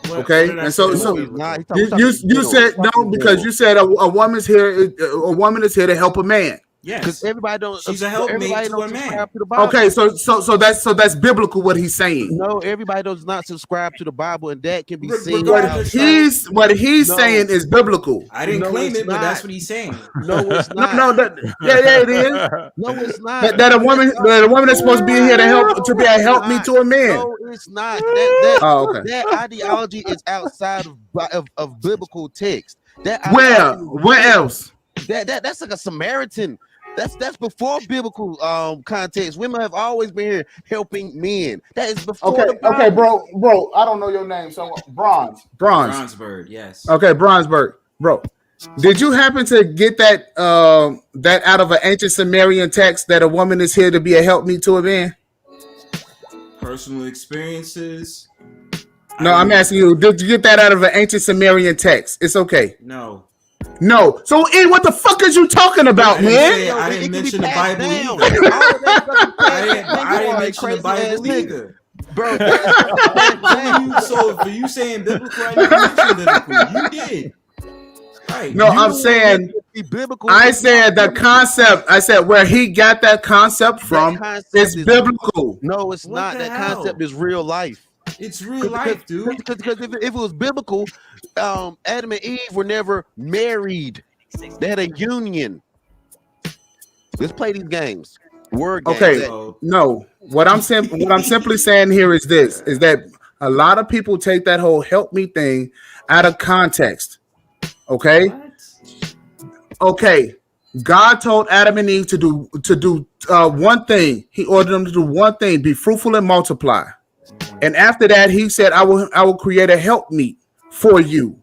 Okay, and so you said no because you said a woman's here. A woman is here to help a man. Yes, because everybody don't. She's a helpmate to a man. Okay, so that's biblical what he's saying. No, everybody does not subscribe to the Bible, and that can be seen. What he's saying is biblical. I didn't claim it, but that's what he's saying. No, it's not. No, it is. No, it's not. That a woman is supposed to be here to be a help me to a man. No, it's not. That okay. ideology is outside of biblical text. Where else? That's like a Samaritan. That's before biblical context. Women have always been here helping men. That is before. Okay, bro. I don't know your name, so Bronzeberg, yes. Okay, Bronzeberg, bro. Did you happen to get that that out of an ancient Sumerian text that a woman is here to be a help me to a man? Personal experiences. No, I'm asking you. Did you get that out of an ancient Sumerian text? It's okay. No. So, what the fuck is you talking about, man? I didn't mention the Bible either. I didn't mention the Bible either. Bro, so for you saying biblical, I didn't mention biblical. You did. Right. No, I'm saying I said the concept. I said where he got that concept from is biblical. No, it's not. That concept is real life. It's real life, dude. Because if it was biblical, Adam and Eve were never married. They had a union. Let's play these games. Word games. Okay. No. What I'm simply saying here is this: is that a lot of people take that whole help me thing out of context. Okay. What? Okay. God told Adam and Eve to do one thing. He ordered them to do one thing: be fruitful and multiply. And after that, he said, I will create a helpmeet for you.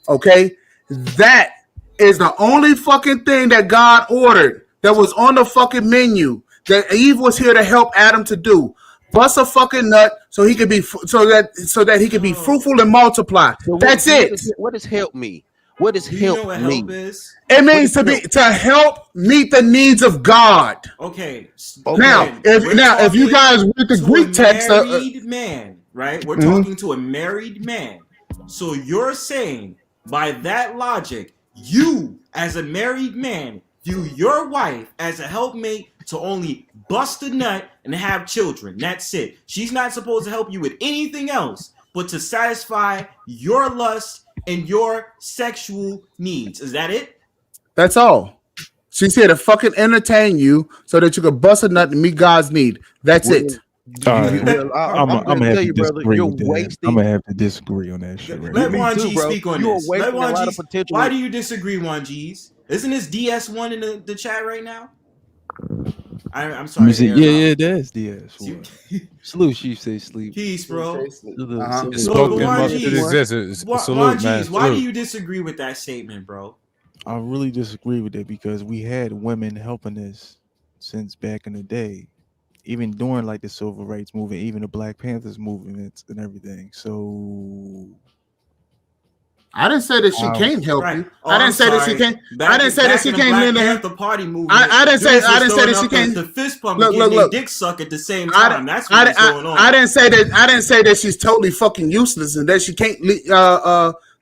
Okay? That is the only fucking thing that God ordered that was on the fucking menu that Eve was here to help Adam to do. Bust a fucking nut so he could be so that he could be fruitful and multiply. That's it. What does help me? What does help me? It means to help meet the needs of God. Okay. Now, if you guys read the Greek text, married man, right? We're talking to a married man. So you're saying, by that logic, you as a married man view your wife as a helpmate to only bust a nut and have children. That's it. She's not supposed to help you with anything else but to satisfy your lust and your sexual needs. Is that it? That's all. She's here to fucking entertain you so that you can bust a nut and meet God's need. That's it. I'm gonna have to disagree with that. I'm gonna have to disagree on that shit. Let Juan G speak on this. Let Juan G. Why do you disagree, Juan G's? Isn't this DS1 in the chat right now? I'm sorry. Yeah, that's DS1. Salute, Chief say sleep. Peace, bro. Salute, man. Why do you disagree with that statement, bro? I really disagree with that because we had women helping us since back in the day, even during like the civil rights movement, even the Black Panthers movements and everything. So I didn't say that she can't help you. I didn't say that she can't. I didn't say that she can't lend a the party movement. I didn't say that she can't. The fist pump and getting their dick suck at the same time. That's what's going on. I didn't say that. I didn't say that she's totally fucking useless and that she can't.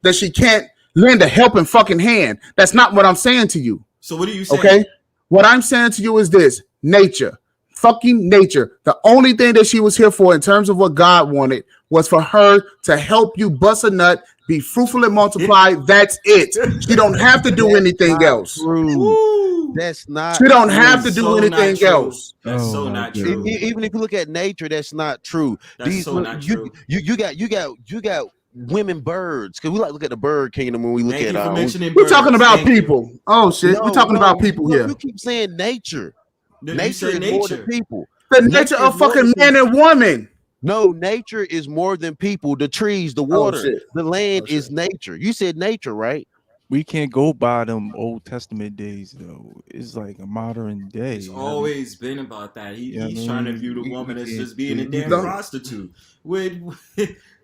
That she can't lend a helping fucking hand. That's not what I'm saying to you. So what are you saying? Okay. What I'm saying to you is this: nature. fucking nature. The only thing that she was here for in terms of what God wanted was for her to help you bust a nut, be fruitful and multiply. That's it. She don't have to do anything else. True. That's not. She don't true. have to do anything else. That's so not true. Even if you look at nature, that's not true. That's so not true. You got women birds, because we like to look at the bird kingdom when we look Thank at you for mentioning we're birds. talking about Thank you. people. Oh shit, we're talking about people here. You keep saying nature. You Nature say is more than nature. people. The nature of fucking man and woman. No, nature is more than people. The trees, the water, shit. the land is nature. You said nature, right? We can't go by them Old Testament days though. It's like a modern day. It's always been about that. Yeah, He's I trying to mean, view the we woman as can't just being a do damn that. prostitute.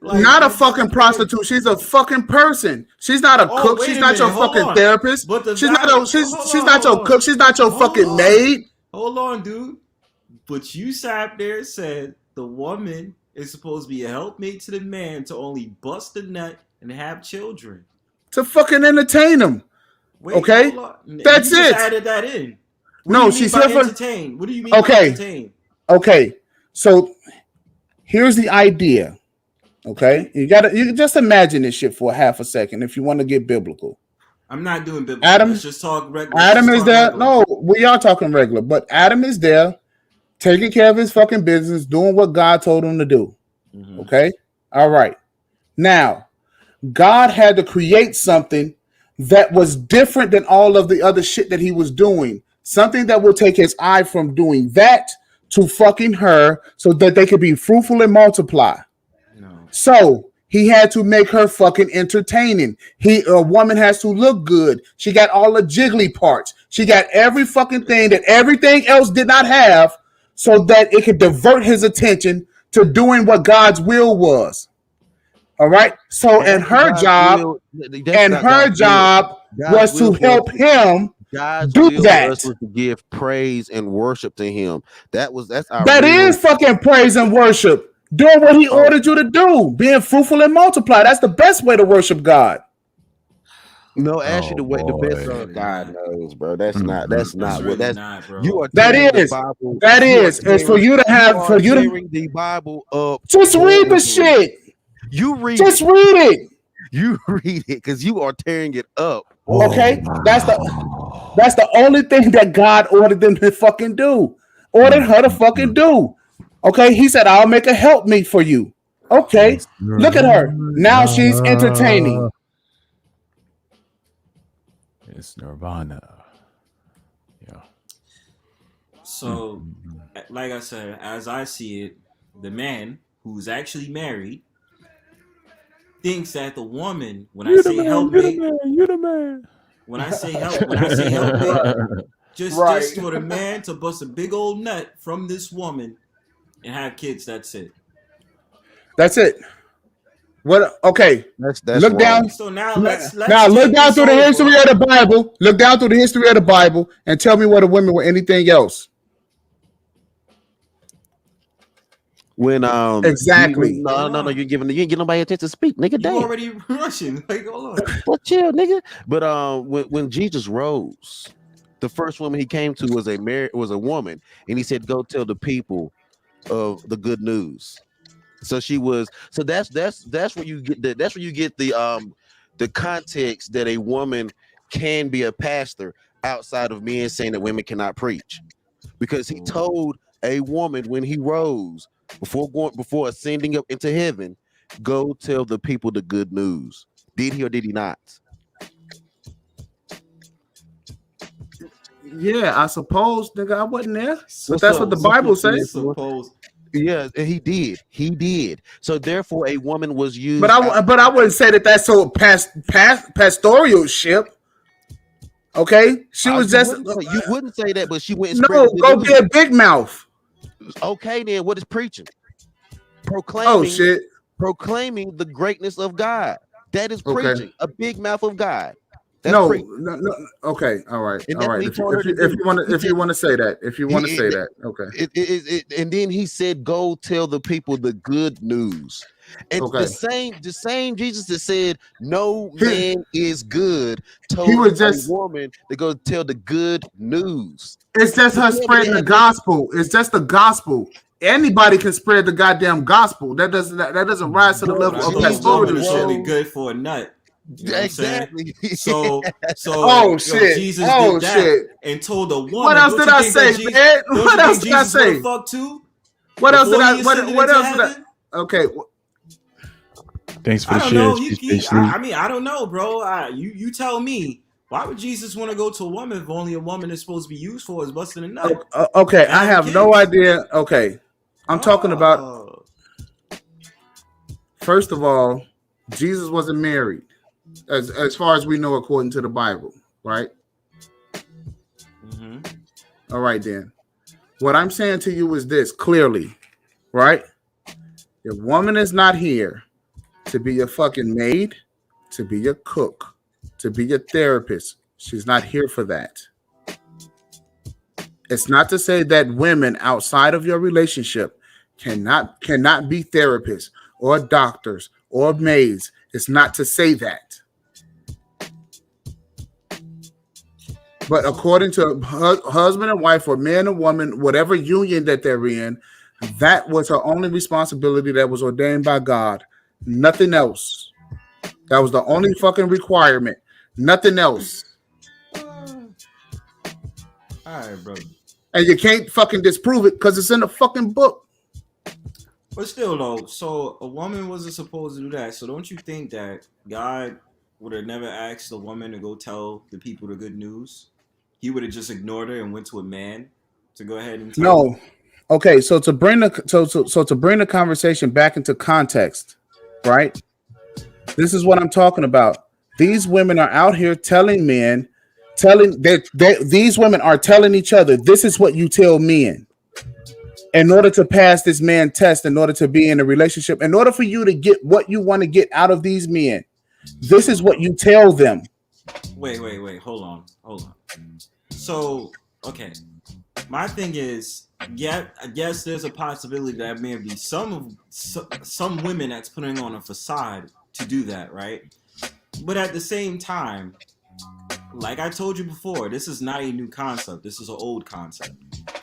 Like, Not a fucking prostitute. She's a fucking person. She's not a cook. wait She's a not your minute, hold fucking on. therapist. But the She's not value- a, she's hold not on. your cook. She's not your fucking on. maid. Hold on, dude. But you sat there and said the woman is supposed to be a helpmate to the man to only bust a nut and have children. To fucking entertain him. Wait, Okay? hold on. That's you just it. added that in. What No, do you she's mean by here for entertain? What do you mean by Okay. entertain? Okay. So here's the idea. Okay. You can just imagine this shit for half a second if you want to get biblical. I'm not doing biblical. Adam- Let's just talk regular. Adam Let's is talk there. regular. No, we are talking regular, but Adam is there taking care of his fucking business, doing what God told him to do. Mhm. Okay. All right. Now, God had to create something that was different than all of the other shit that he was doing. Something that will take his eye from doing that to fucking her so that they could be fruitful and multiply. No. So he had to make her fucking entertaining. A woman has to look good. She got all the jiggly parts. She got every fucking thing that everything else did not have, so that it could divert his attention to doing what God's will was. All right. So, and her job was to help him God's do will that. for us was to give praise and worship to him. That's our That real- is fucking praise and worship. Doing what he ordered you to do, being fruitful and multiply. That's the best way to worship God. No, actually, the way the best boy. God knows, bro. That's not That's what really that's. not, bro. You are That tearing the is. Bible. That you are is. It's for tearing- you to have. you For are you to tearing the Bible up. just read the horribly. shit. You read Just it. read it. You read it because you are tearing it up. Okay, that's the only thing that God ordered them to fucking do. Ordered her to fucking do. Okay, he said, "I'll make a helpmeet for you." Okay, look at her. Now she's entertaining. It's Nirvana. Yeah. So, like I said, as I see it, the man who's actually married thinks that the woman, when I say helpmate, you're the man. when I say helpmate, just Right. for the man to bust a big old nut from this woman and have kids. That's it. That's it. What? Okay. That's Look wrong. down. So now let's Now look take down this through the over. history of the Bible. Look down through the history of the Bible and tell me where the women were anything else. When Exactly. no, you ain't get nobody a chance to speak, nigga. You Damn. already rushing. Like, hold on. Well, chill, nigga. But when Jesus rose, the first woman he came to was a woman, and he said, "Go tell the people of the good news." So she was. So that's where you get the context that a woman can be a pastor outside of men saying that women cannot preach, because he told a woman when he rose before ascending up into heaven, go tell the people the good news. Did he or did he not? Yeah, I suppose, nigga, I wasn't there. But that's what the Bible says. Suppose. Yeah, he did. He did. So therefore, a woman was used. But I wouldn't say that that's so pastoral ship. Okay, she was just. You wouldn't say that, but she went. And No, go get Big Mouth. Okay, then what is preaching? Proclaiming. Oh shit! Proclaiming the greatness of God. That is Okay. preaching. A big mouth of God. That's No, preaching. no, okay, all right, And all that's right. what he If told her to you do. want to say that, okay. And then he said, "Go tell the people the good news." And Okay. the same Jesus that said no man is good He told was a just. woman to go tell the good news. It's just You her tell me spreading they the had no. gospel. It's just the gospel. Anybody can spread the goddamn gospel. That doesn't rise to the But But level I of thought a woman pastoralship. is only Jesus good for a nut. You know what I'm saying? exactly. So Oh if shit! Jesus Oh did that shit! and told a What woman, else don't did you I think that say, Jesus man? don't What you else think did I Jesus would have say? fucked too? What else did Before I? he ascended What into else did I? heaven? Okay. Thanks for I the don't share, know. Stay Sleep. I mean, I don't know, bro. You tell me. Why would Jesus want to go to a woman if only a woman is supposed to be used for is busting a nut Okay. and I having have no kids? idea. Okay. I'm talking about. Oh, First of all, Jesus wasn't married, as far as we know, according to the Bible, right? mm-hmm. All right, then. What I'm saying to you is this clearly, right? Your woman is not here to be your fucking maid, to be your cook, to be your therapist. She's not here for that. It's not to say that women outside of your relationship cannot be therapists or doctors or maids. It's not to say that. But according to husband and wife or man and woman, whatever union that they're in, that was her only responsibility that was ordained by God. Nothing else. That was the only fucking requirement. Nothing else. All right, bro. And you can't fucking disprove it because it's in the fucking book. But still, though, so a woman wasn't supposed to do that. So don't you think that God would have never asked a woman to go tell the people the good news? He would have just ignored her and went to a man to go ahead and tell them? No. Okay, so to bring the conversation back into context, right? This is what I'm talking about. These women are out here telling men, these women are telling each other, this is what you tell men. In order to pass this man test, in order to be in a relationship, in order for you to get what you want to get out of these men, this is what you tell them. Wait. Hold on. So, okay. My thing is, yeah, I guess there's a possibility that may be some women that's putting on a facade to do that, right? But at the same time, like I told you before, this is not a new concept. This is an old concept.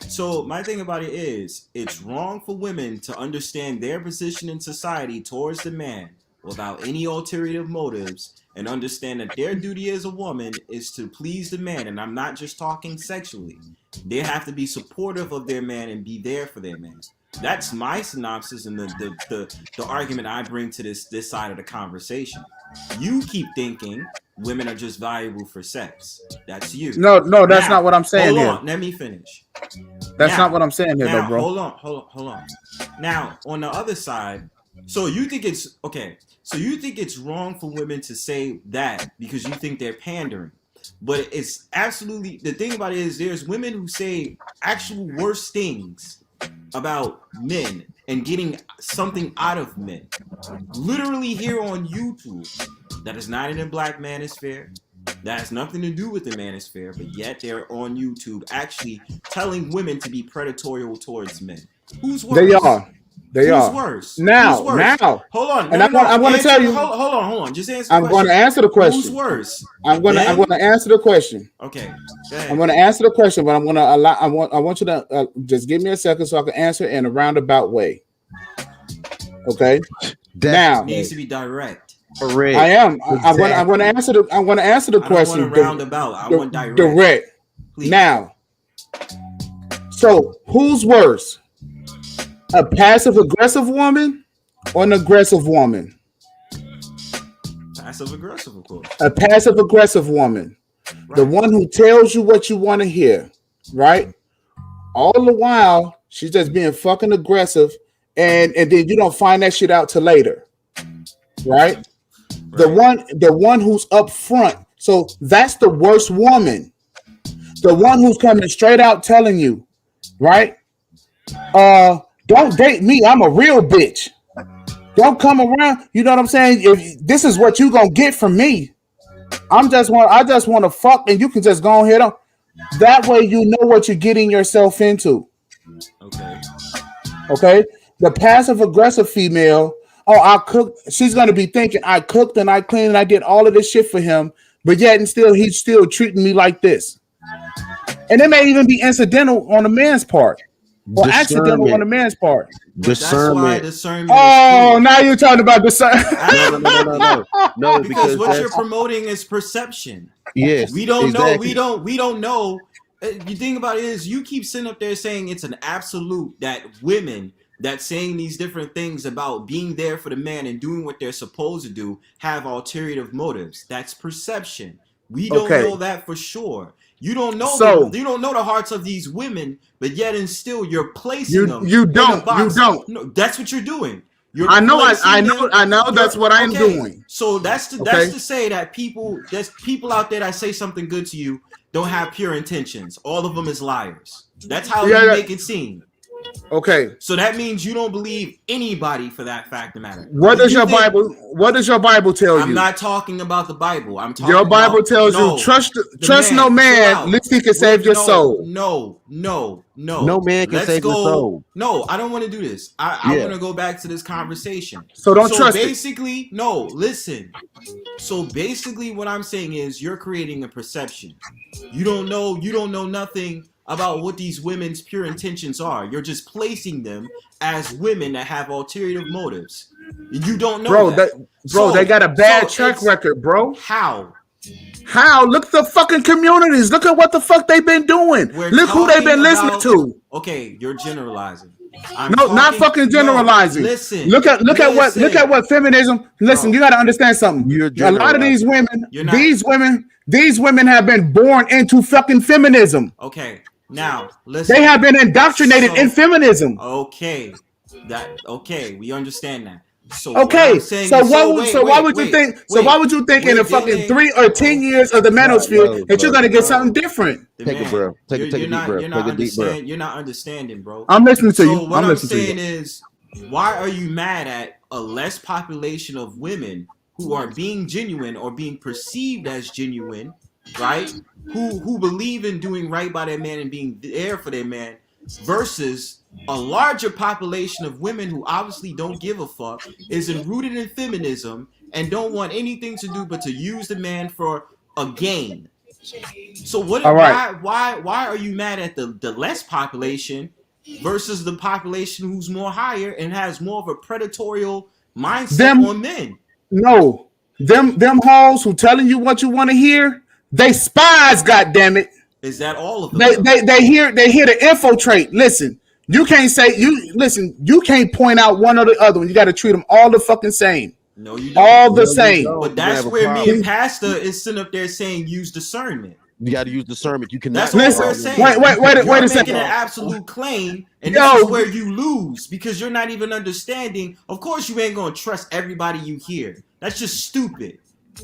So my thing about it is, it's wrong for women to understand their position in society towards the man without any ulterior motives and understand that their duty as a woman is to please the man. And I'm not just talking sexually. They have to be supportive of their man and be there for their man. That's my synopsis and the argument I bring to this side of the conversation. You keep thinking women are just valuable for sex. That's you. No, that's not what I'm saying here. Hold on, let me finish. That's not what I'm saying here, though, bro. Hold on. Now, on the other side, so you think it's okay. So you think it's wrong for women to say that because you think they're pandering. But it's absolutely, the thing about it is there's women who say actual worse things about men and getting something out of men. Literally here on YouTube. That is not in the Black Manosphere. That has nothing to do with the Manosphere, but yet they're on YouTube actually telling women to be predatory towards men. Who's worse? They are. Who's worse? Now. Hold on. And I'm going to tell you. Hold on. Just answer the question. I'm going to answer the question. Who's worse? I'm going to answer the question. Okay. I'm going to answer the question, but I'm going to allow. I want you to just give me a second so I can answer in a roundabout way. Okay. Now it needs to be direct. Correct. I am. I'm going to answer the. I'm going to answer the question. I don't want a roundabout. I want direct. Direct. Please. Now. So who's worse? A passive aggressive woman or an aggressive woman? Passive aggressive, of course. A passive aggressive woman. Right. The one who tells you what you want to hear, right? All the while, she's just being fucking aggressive, and then you don't find that shit out till later. Right? The one who's up front. So that's the worst woman. The one who's coming straight out telling you, right? Don't date me. I'm a real bitch. Don't come around. You know what I'm saying? If this is what you gonna get from me. I just want to fuck, and you can just go ahead on. That way, you know what you're getting yourself into. Okay. Okay. The passive aggressive female. oh, I cooked. She's gonna be thinking I cooked and I cleaned and I did all of this shit for him, but yet and still he's still treating me like this. And it may even be incidental on the man's part or accidental on the man's part. But that's why discernment Oh, is key. now you're talking about discernment. No, because what you're promoting is perception. Yes, we don't exactly. know. We don't know. The thing about it is, you keep sitting up there saying it's an absolute that women that saying these different things about being there for the man and doing what they're supposed to do have ulterior motives. That's perception. We don't know that for sure. You don't know you don't know the hearts of these women, but yet and still you're placing them. You don't. You don't. No, that's what you're doing. You're I know. placing I know. That's what I'm doing. So that's to say that there's people out there that say something good to you don't have pure intentions. All of them is liars. That's how you make it seem. Okay. So that means you don't believe anybody for that fact of matter. What does your Bible tell you? I'm not talking about the Bible. I'm talking your Bible tells you trust no man, lest he can save your soul. No. No man can save your soul. No, I don't want to do this. I want to go back to this conversation. So don't trust it. Basically, no, listen. So basically what I'm saying is you're creating a perception. You don't know nothing about what these women's pure intentions are. You're just placing them as women that have ulterior motives. You don't know they got a bad track record, bro. How? Look at the fucking communities. Look at what the fuck they've been doing. Look who they've been listening to. Okay, you're generalizing. Not fucking generalizing. No, listen. Look at what feminism. Listen, you got to understand something. A lot of these women have been born into fucking feminism. Okay. Now, listen. They have been indoctrinated in feminism. Okay. We understand that. So why would you think in the fucking 3 or 10 years of the manosphere that you're gonna get something different? Take a breath. Take a deep breath. Take a deep breath. You're not understanding, bro. I'm listening to you. So what I'm saying is, why are you mad at a less population of women who are being genuine or being perceived as genuine, right? Who believe in doing right by their man and being there for their man, versus a larger population of women who obviously don't give a fuck, is rooted in feminism and don't want anything to do but to use the man for a gain. So why are you mad at the less population versus the population who's more higher and has more of a predatory mindset on men? No, them hoes who telling you what you want to hear, they spies. Goddammit. Is that all of them? They here to infiltrate. Listen, you can't point out one or the other one. You got to treat them all the fucking same. No, you don't. All the same. But that's where me and Pastor is sitting up there saying use discernment. You got to use discernment. You cannot. That's what we're saying. Wait a second. Making an absolute claim, and this is where you lose because you're not even understanding. Of course, you ain't gonna trust everybody you hear. That's just stupid.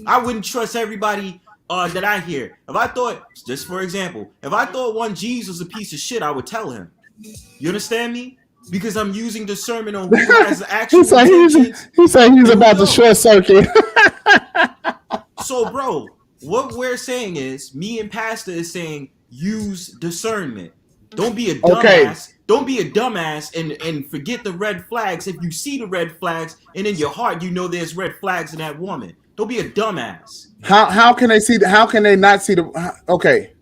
I wouldn't trust everybody that I hear. If I thought, just for example, if I thought one G's was a piece of shit, I would tell him. You understand me? Because I'm using discernment on who has actual intentions. He said he's about to short circuit. So, bro, what we're saying is, me and Pastor is saying, use discernment. Don't be a dumbass. Okay. Don't be a dumbass and forget the red flags. If you see the red flags and in your heart you know there's red flags in that woman, don't be a dumbass. How can they see? How can they not see the? Okay,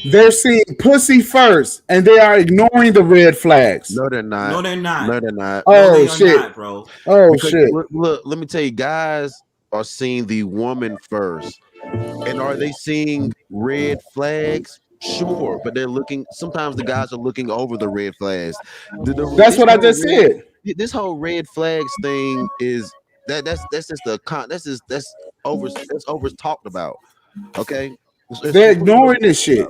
they're seeing pussy first, and they are ignoring the red flags. No, they're not. No, they're not. No, they're not. Oh no, shit, not, bro. Oh because, shit. Look, let me tell you, guys are seeing the woman first, and are they seeing red flags? Sure, but they're looking. Sometimes the guys are looking over the red flags. That's what I just said. This whole red flags thing is that's just that's over talked about. Okay, they're ignoring this shit.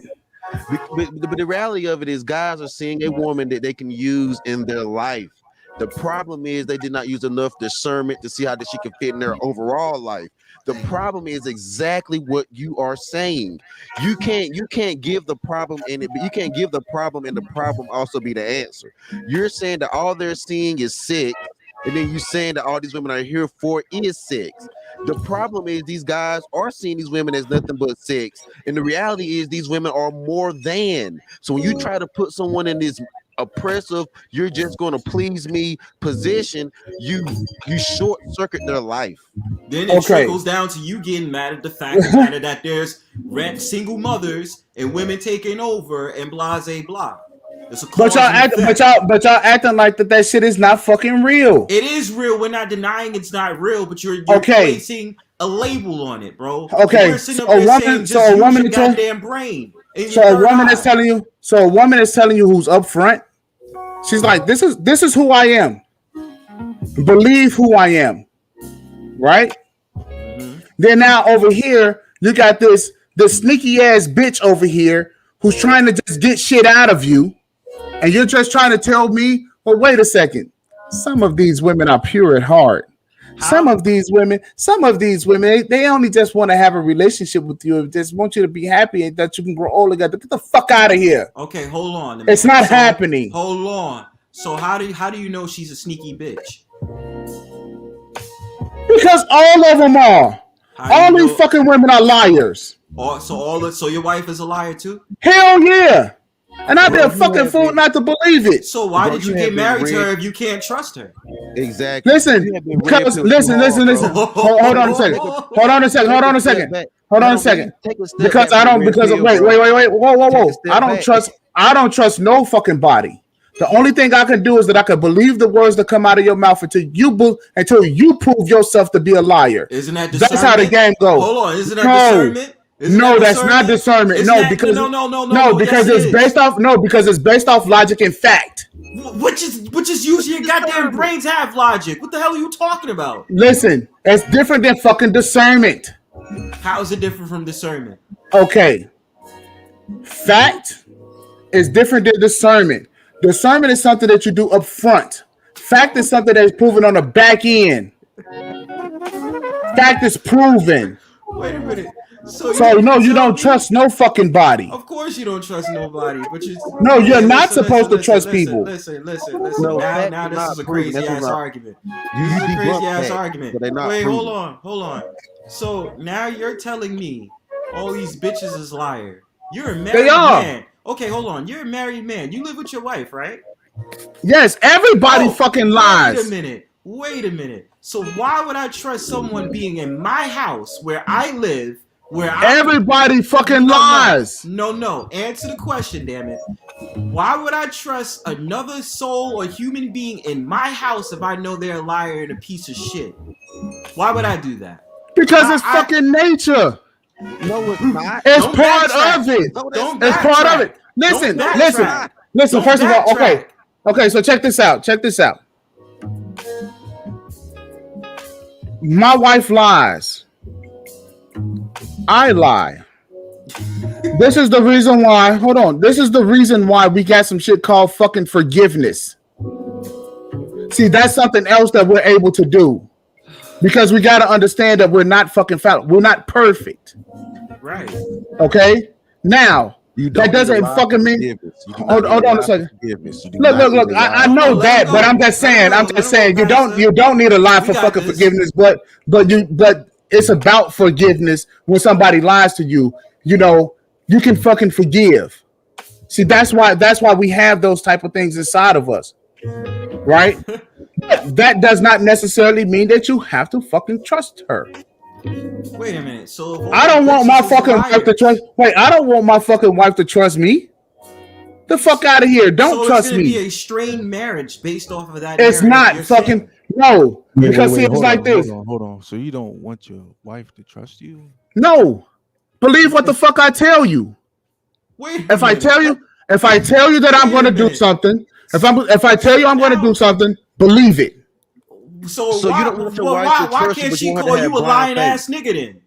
But the reality of it is, guys are seeing a woman that they can use in their life. The problem is they did not use enough discernment to see how she can fit in their overall life. The problem is exactly what you are saying. You can't give the problem in it, but you can't give the problem and the problem also be the answer. You're saying that all they're seeing is sex, and then you're saying that all these women are here for is sex. The problem is these guys are seeing these women as nothing but sex, and the reality is these women are more than. So when you try to put someone in this oppressive, you're just going to please me position, you short circuit their life. Then it trickles down to you getting mad at the fact that there's single mothers and women taking over and blah blah. It's a but y'all acting like that shit is not fucking real. It is real. We're not denying it's not real, but you're placing a label on it, bro. Okay, so a woman is telling you who's up front. She's like, this is who I am. Believe who I am, right? Mm-hmm. Then now over here, you got this sneaky ass bitch over here who's trying to just get shit out of you, and you're just trying to tell me, well, wait a second. Some of these women are pure at heart. Some of these women, they only just want to have a relationship with you. They just want you to be happy and that you can grow old together. Get the fuck out of here. Okay, hold on. It's not happening. Hold on. So how do you know she's a sneaky bitch? Because all of them are. All these fucking women are liars. So your wife is a liar too? Hell yeah. And I'd be a fucking fool not to believe it. So why did you get married to her if you can't trust her? Exactly. Listen. Hold on a second. Because wait. Whoa. I don't trust no fucking body. The only thing I can do is that I can believe the words that come out of your mouth until you prove yourself to be a liar. Isn't that discernment? That's how the game goes. Hold on, isn't that discernment? That's not discernment. Because it's based off logic and fact. Which is usually your goddamn brains have logic. What the hell are you talking about? Listen, it's different than fucking discernment. How is it different from discernment? Okay. Fact is different than discernment. Discernment is something that you do up front. Fact is something that is proven on the back end. Fact is proven. Wait a minute. So no, you don't trust no fucking body. Of course you don't trust nobody, but you're not supposed to trust people. Listen. No, now this is a crazy ass argument. This is a crazy ass argument. Wait, hold on. So now you're telling me all these bitches is liar. You're a married man. Okay, hold on. You're a married man. You live with your wife, right? Yes, everybody fucking lies. Wait a minute. So why would I trust someone being in my house where I live? Everybody fucking lies. No. Answer the question, damn it. Why would I trust another soul or human being in my house if I know they're a liar and a piece of shit? Why would I do that? Because it's fucking nature. No, it's not. It's part of it. It's part of it. Listen. First of all, okay. So check this out. My wife lies. I lie. This is the reason why. Hold on. This is the reason why we got some shit called fucking forgiveness. See, that's something else that we're able to do. Because we got to understand that we're not fucking foul. We're not perfect. Right. Okay? Now, that doesn't fucking mean. Hold on a second. Look. I know that, but I'm just saying. You don't need a lie for fucking forgiveness, but it's about forgiveness. When somebody lies to you, you can fucking forgive. See, that's why we have those type of things inside of us, right? That does not necessarily mean that you have to fucking trust her. Wait a minute. So I don't want my fucking wife to trust. Wait, I don't want my fucking wife to trust me. The fuck out of here! Don't trust me. It's gonna be a strained marriage based off of that. It's not fucking no. Because see, it's like this. Hold on. So you don't want your wife to trust you? No. Believe what the fuck I tell you. If I tell you that I'm going to do something, if I tell you I'm going to do something, believe it. So you don't want your wife to trust you, but can't she call you a lying ass nigga then?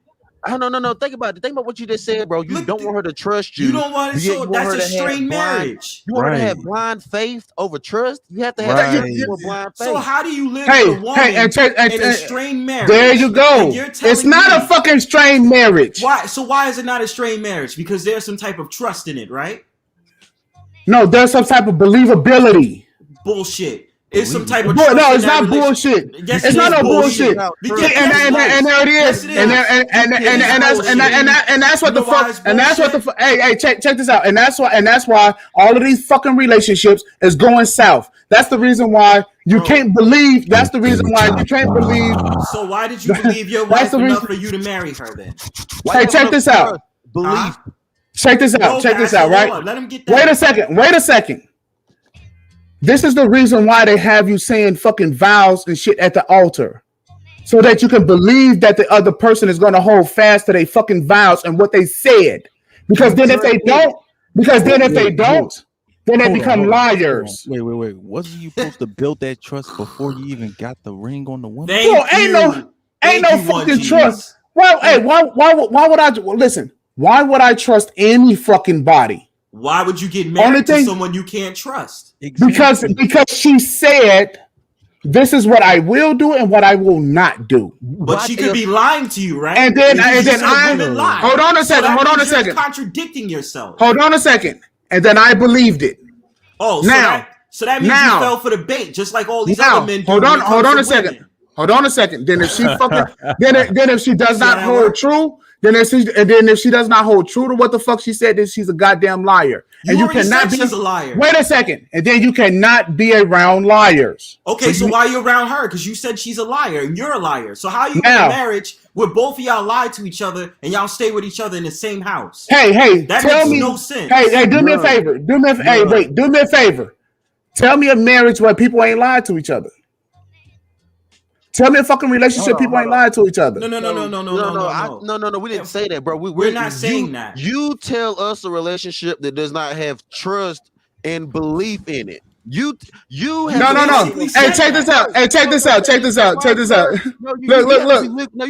Oh, no. Think about it. Think about what you just said, bro. You don't want her to trust you. You don't want to. So that's a strained marriage. You want her to have blind faith over trust. You have to have blind faith. So how do you live with a woman in a strained marriage? There you go. It's not a fucking strained marriage. Why? So why is it not a strained marriage? Because there's some type of trust in it, right? No, there's some type of believability. Bullshit. is some type of No, trust in it's that not bullshit. Yes, It's it not is no bullshit. Because And there it is. And that's what the fuck. And that's what the fuck. Hey, check this out. And that's why all of these fucking relationships is going south. That's the reason why you can't believe. That's the reason why you can't believe. So why did you believe your wife enough for you to marry her then? Hey, check this out. Believe. Check this out. Check this out. Right. Let him get that. Wait a second. This is the reason why they have you saying fucking vows and shit at the altar. So that you can believe that the other person is going to hold fast to their fucking vows and what they said. Because then if they don't, then they become liars. Wait. Wasn't you supposed to build that trust before you even got the ring on the woman? Ain't no fucking trust. Well, hey, why would I listen? Why would I trust any fucking body? Why would you get married to someone you can't trust? Because she said, this is what I will do and what I will not do. But she could be lying to you, right? And then I hold on a second. You're contradicting yourself. Hold on a second. And then I believed it. Oh, so that means you fell for the bait, just like all these other men do. Hold on a second. Hold on a second. Then if she fucking then if she does not hold true. Then if she does not hold true to what the fuck she said, then she's a goddamn liar. And you cannot be she's a liar. Wait a second. And then you cannot be around liars. Okay, so why are you around her? Because you said she's a liar and you're a liar. So how are you in a marriage where both of y'all lie to each other and y'all stay with each other in the same house? Hey, that tell makes me, no sense. Hey, do me a favor. Do me a favor. Tell me a marriage where people ain't lied to each other. Tell me a fucking relationship people ain't lied to each other. No. We didn't say that, bro. We're not saying that. You tell us a relationship that does not have trust and belief in it. You have no. Hey, check this out. No, you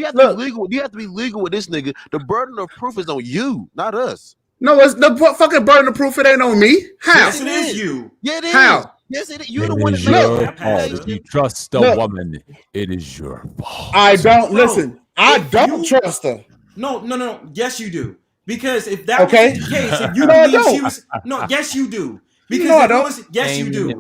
have to be legal. You have to be legal with this nigga. The burden of proof is on you, not us. No, it's the fucking burden of proof. It ain't on me. How? Yes, it is you. Yeah, it is. How? Yes, it is. You're the one that made If you trust a woman, it is your fault. I don't listen. I don't trust her. No. Yes, you do. Because if that was the case, if you believe she was yes, you do. Because yes, you do. You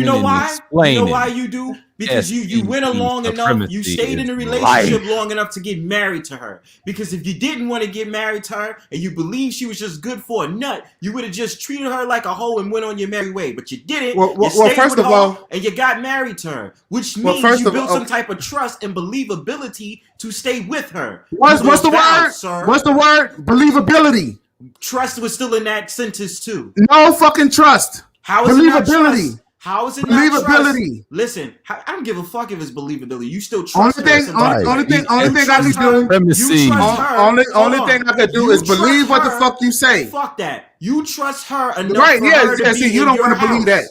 know why? You know why you do? Because you went along enough, you stayed in a relationship long enough to get married to her. Because if you didn't want to get married to her and you believed she was just good for a nut, you would have just treated her like a hoe and went on your merry way. But you didn't. You stayed first with of her all, and you got married to her, which means you built some type of trust and believability to stay with her. What's the word? Sir. What's the word? Believability. Trust was still in that sentence too. No fucking trust. How is believability? It not how is it not trust? Listen, I don't give a fuck if it's believability. You still trust only thing I can do. Only thing I can do is believe what the fuck you say. Fuck that. You trust her enough. Right? See, you don't want to believe that.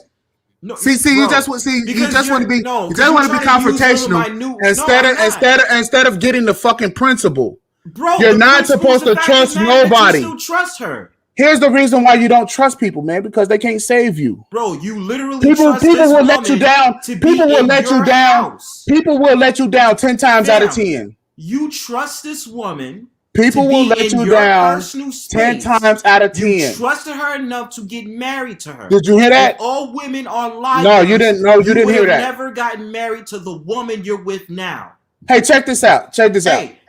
No, you just want to be confrontational instead of getting the fucking principle. Bro, you're not supposed to trust nobody. You still trust her. Here's the reason why you don't trust people, man, because they can't save you. Bro, you literally people will let you down. People will let you down. People will let you down 10 times out of 10. You trust this woman. People will let you down 10 times out of 10. You trusted her enough to get married to her. Did you hear that? And all women are liars. No, you didn't. No, you didn't hear that. Never gotten married to the woman you're with now. Hey, check this out.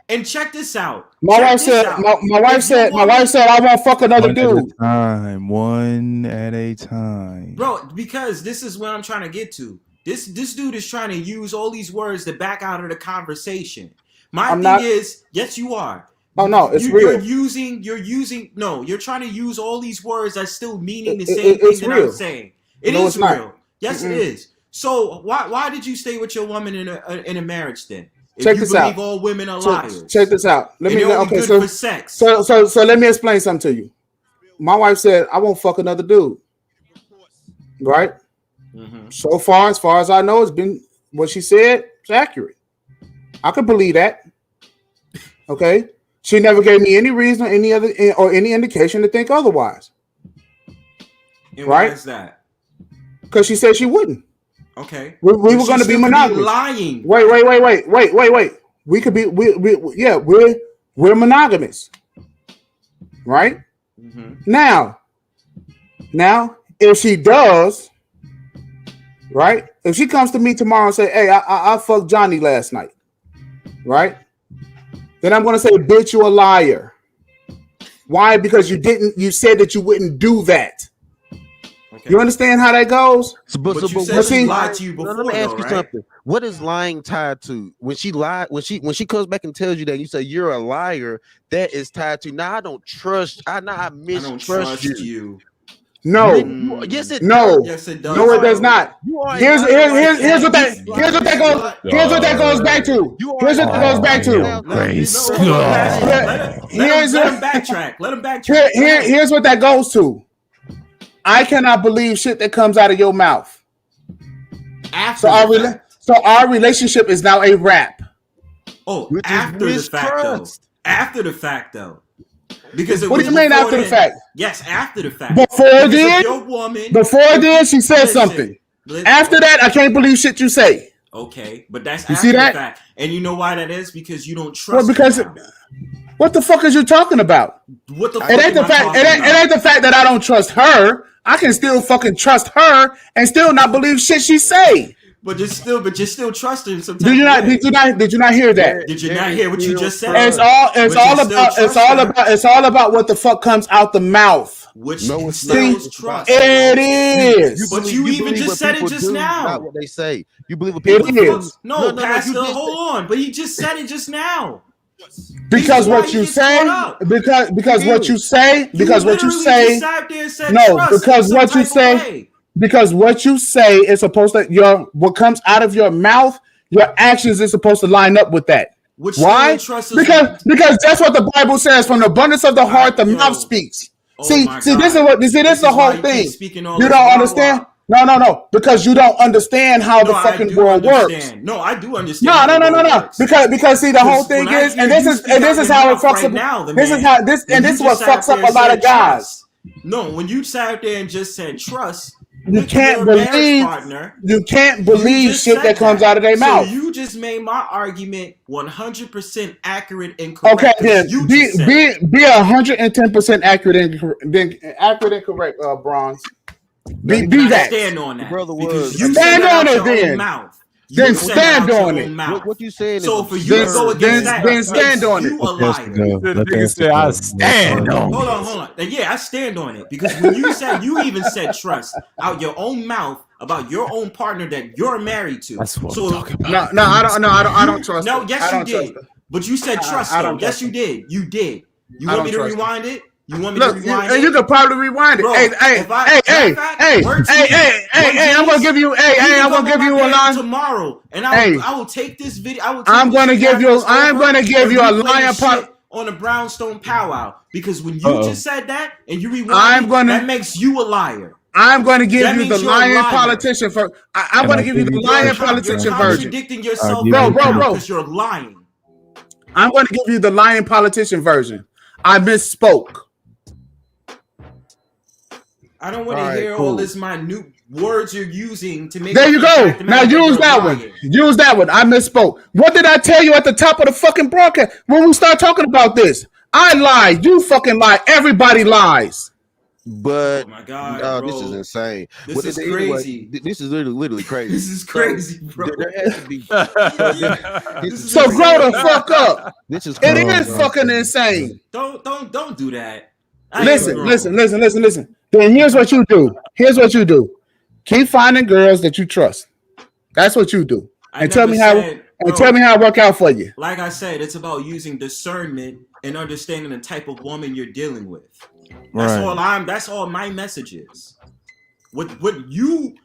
And check this out. My wife said, I won't fuck another dude. One at a time. Bro, because this is what I'm trying to get to. This dude is trying to use all these words to back out of the conversation. Yes, you are. Oh no, it's real. You're trying to use all these words that's still meaning the same thing that I'm saying. It is real. Yes, it is. So why did you stay with your woman in a marriage then? Check this out. All women are liars. Check this out. Let me for sex. So let me explain something to you. My wife said I won't fuck another dude. Right? Mm-hmm. So far as I know, it's been what she said. It's accurate. I could believe that. Okay. She never gave me any reason, any indication to think otherwise. And right? Why is that? Because she said she wouldn't. Okay. We were going to be monogamous. Lying. Wait. We could be. We're monogamous. Right. Mm-hmm. Now, if she does, right? If she comes to me tomorrow and say, "Hey, I fucked Johnny last night," right? Then I'm gonna say, "Bitch, you a liar." Why? Because you said that you wouldn't do that. Okay. You understand how that goes? But you said she lied to you before. Let me ask you something. What is lying tied to? When she lied, when she comes back and tells you that, you say you're a liar, that is tied to, now I don't trust, I mistrust you. No. Yes, it no. does. Yes, it does. No, it does not. Here's what that goes back to. Here's what that goes back to. Let him backtrack. Let him backtrack. Here's what that goes to. I cannot believe shit that comes out of your mouth. So our relationship is now a wrap. Oh, after the fact, though. After the fact, though. Because what do you mean after the fact? Yes, after the fact. Before then, she said something. After that, I can't believe shit you say. Okay, but that's after the fact. And you know why that is? Because you don't trust. Well, because what the fuck is you talking about? What the fuck? It ain't the fact. It ain't the fact that I don't trust her. I can still fucking trust her and still not believe shit she say. But you're still trusting sometimes. Did you not hear that? Did you not hear what you just said? It's all about what the fuck comes out the mouth. Which instills trust. It is. But you even just said it just now. Not what they say. You believe what people do. No, Pastor, hold on. But he just said it just now. Because what you say, because what you say, because what you say, because what you say is supposed to what comes out of your mouth, your actions is supposed to line up with that. Why? Because that's what the Bible says. From the abundance of the heart, the mouth speaks. See, this is the whole thing. You don't understand? No. Because you don't understand how the fucking world works. No, I do understand. No. Because see, the whole thing is, and this is how it fucks up. This is what fucks up a lot of guys. No, when you sat out there and just said trust. You can't believe shit that comes out of their mouth. So you just made my argument 100% accurate and correct. Okay, then be 110% accurate and correct, Bronze. Be that. Stand on that. Brother was you stand on it then. Then stand on it. What you saying? So for you to go against that, then stand on it. You a liar. I stand on it. Hold on. And yeah, I stand on it because when you even said trust out your own mouth about your own partner that you're married to. That's what I'm talking about. No, I don't trust. No, yes you did. But you said trust though. Yes, you did. You did. You want me to rewind it? You want me to rewind it? You could probably rewind it. Bro, hey, I'm gonna give you a line tomorrow, and I will take this video. I'm gonna give you a line on a brownstone powwow because when you just said that and you rewind that makes you a liar. I'm going to give you the lying politician for. I'm going to give you the lying politician version. You're contradicting yourself, bro. Because you're lying. I'm going to give you the lying politician version. I misspoke. I don't want to hear all this minute words you're using to make. There you go. Now use that one. Use that one. I misspoke. What did I tell you at the top of the fucking broadcast when we start talking about this? I lied. You fucking lie. Everybody lies. But oh my God, this is insane. This is crazy. This is literally crazy. This is crazy, bro. There has to be. So grow the fuck up. This is. It is fucking insane. Don't do that. Listen. Then here's what you do. Keep finding girls that you trust. That's what you do. And tell me how it work out for you. Like I said, it's about using discernment and understanding the type of woman you're dealing with. That's all my message is. What you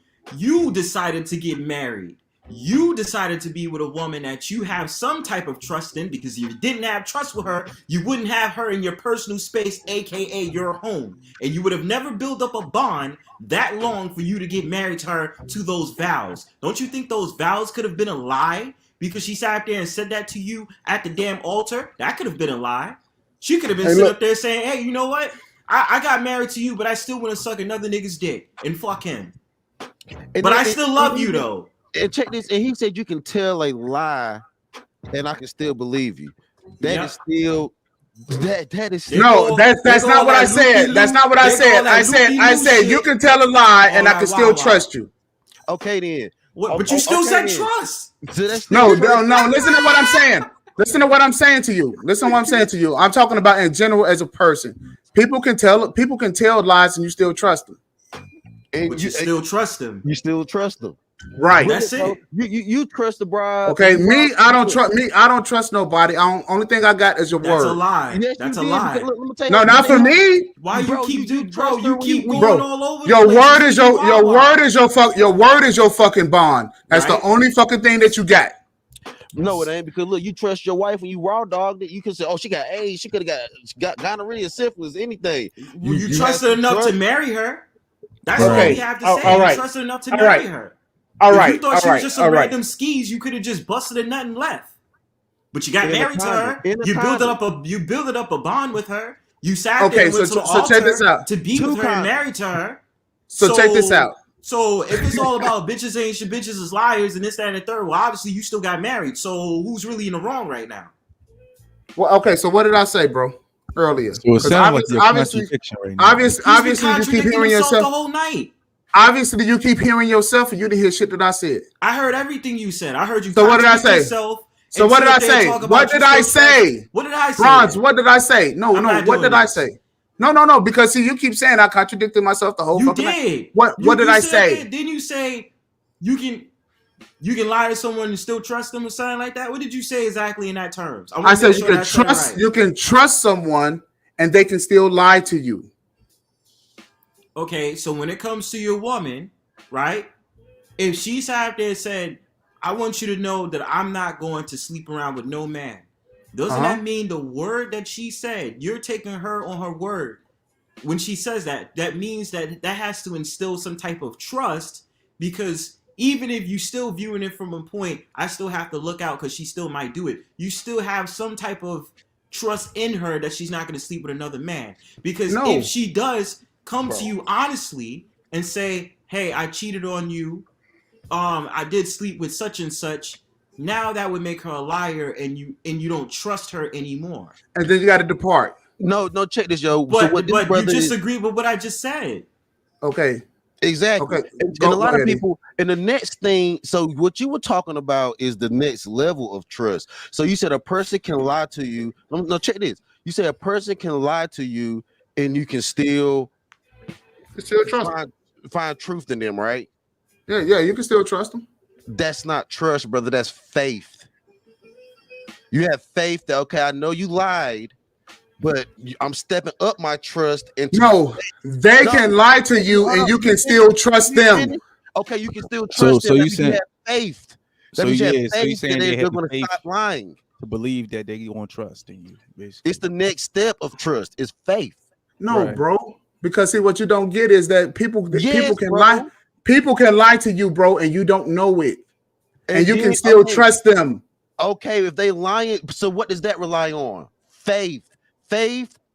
decided to get married. You decided to be with a woman that you have some type of trust in because if you didn't have trust with her, you wouldn't have her in your personal space, aka your home. And you would have never built up a bond that long for you to get married to her to those vows. Don't you think those vows could have been a lie? Because she sat there and said that to you at the damn altar? That could have been a lie. She could have been sitting up there saying, hey, you know what? I got married to you, but I still want to suck another nigga's dick and fuck him. But I still love you though. And check this, and he said you can tell a lie, and I can still believe you. That is still that is still, no. That's not what I said. That's not what I said. I said you can tell a lie, and I can still trust you. Okay then. What? But you still said trust. So that's No. Listen to what I'm saying. Listen to what I'm saying to you. Listen to what I'm saying to you. I'm talking about in general as a person. People can tell lies and you still trust them. And But you still trust them. You still trust them. Right. That's it. You trust the bride. Okay, I don't trust nobody. Only thing I got is your word. That's a lie. Yes, That's a did, lie. Look, let me tell you No, not for me. Why you keep going all over Your the place? word is your word is your fucking bond. That's the only fucking thing that you got. No, it ain't, because look, you trust your wife when you raw dog that you can say, oh, she got AIDS, she could have got gonorrhea, syphilis, anything. You trust her enough to marry her. That's all we have to say. Right. You trust her enough to marry her. All if right. you thought she was just some random skis, you could have just busted a nut and left. But you got married to her. You built up a bond with her. You sat there and went to the altar to be with her and married to her. So check this out. So if it's all about bitches ain't shit, bitches is liars, and this, that, and the third, well, obviously you still got married. So who's really in the wrong right now? Well, okay. So what did I say, bro? Earlier. So it sounds like you're contradiction right now. Obviously, you keep hearing yourself the whole night. Obviously, you keep hearing yourself, and you didn't hear shit that I said. I heard everything you said. I heard you. So what did I say? So what did I say? What did I say? What did I say? Bronze, what did I say? No. What did I say? No. Because see, you keep saying I contradicted myself the whole fucking night. What did I say? Didn't you say you can lie to someone and still trust them or something like that? What did you say exactly in that terms? I said you can trust. You can trust someone, and they can still lie to you. Okay, so when it comes to your woman, right? If she sat there and said, I want you to know that I'm not going to sleep around with no man. Doesn't that mean the word that she said, you're taking her on her word? When she says that, that means that has to instill some type of trust, because even if you still viewing it from a point, I still have to look out because she still might do it. You still have some type of trust in her that she's not going to sleep with another man. Because if she does come to you honestly and say, hey, I cheated on you, I did sleep with such and such, now that would make her a liar, and you don't trust her anymore. And then you got to depart. No, check this, yo. But you just agree with what I just said. Okay. Exactly. Okay. And a lot of people, and the next thing, so what you were talking about is the next level of trust. So you said a person can lie to you. No, check this. You said a person can lie to you and you can still find truth in them, right? Yeah, you can still trust them. That's not trust, brother. That's faith. You have faith that, okay, I know you lied, but I'm stepping up my trust into they can lie to you and you can still trust them. Okay, you can still trust them. So you said have faith. So you saying they're going to stop lying. To believe that they won't trust in you, basically. It's the next step of trust. It's faith. No, bro. Because see, what you don't get is that people can lie. People can lie to you, bro, and you don't know it, and you can still trust them. Okay, if they lying, so what does that rely on? Faith,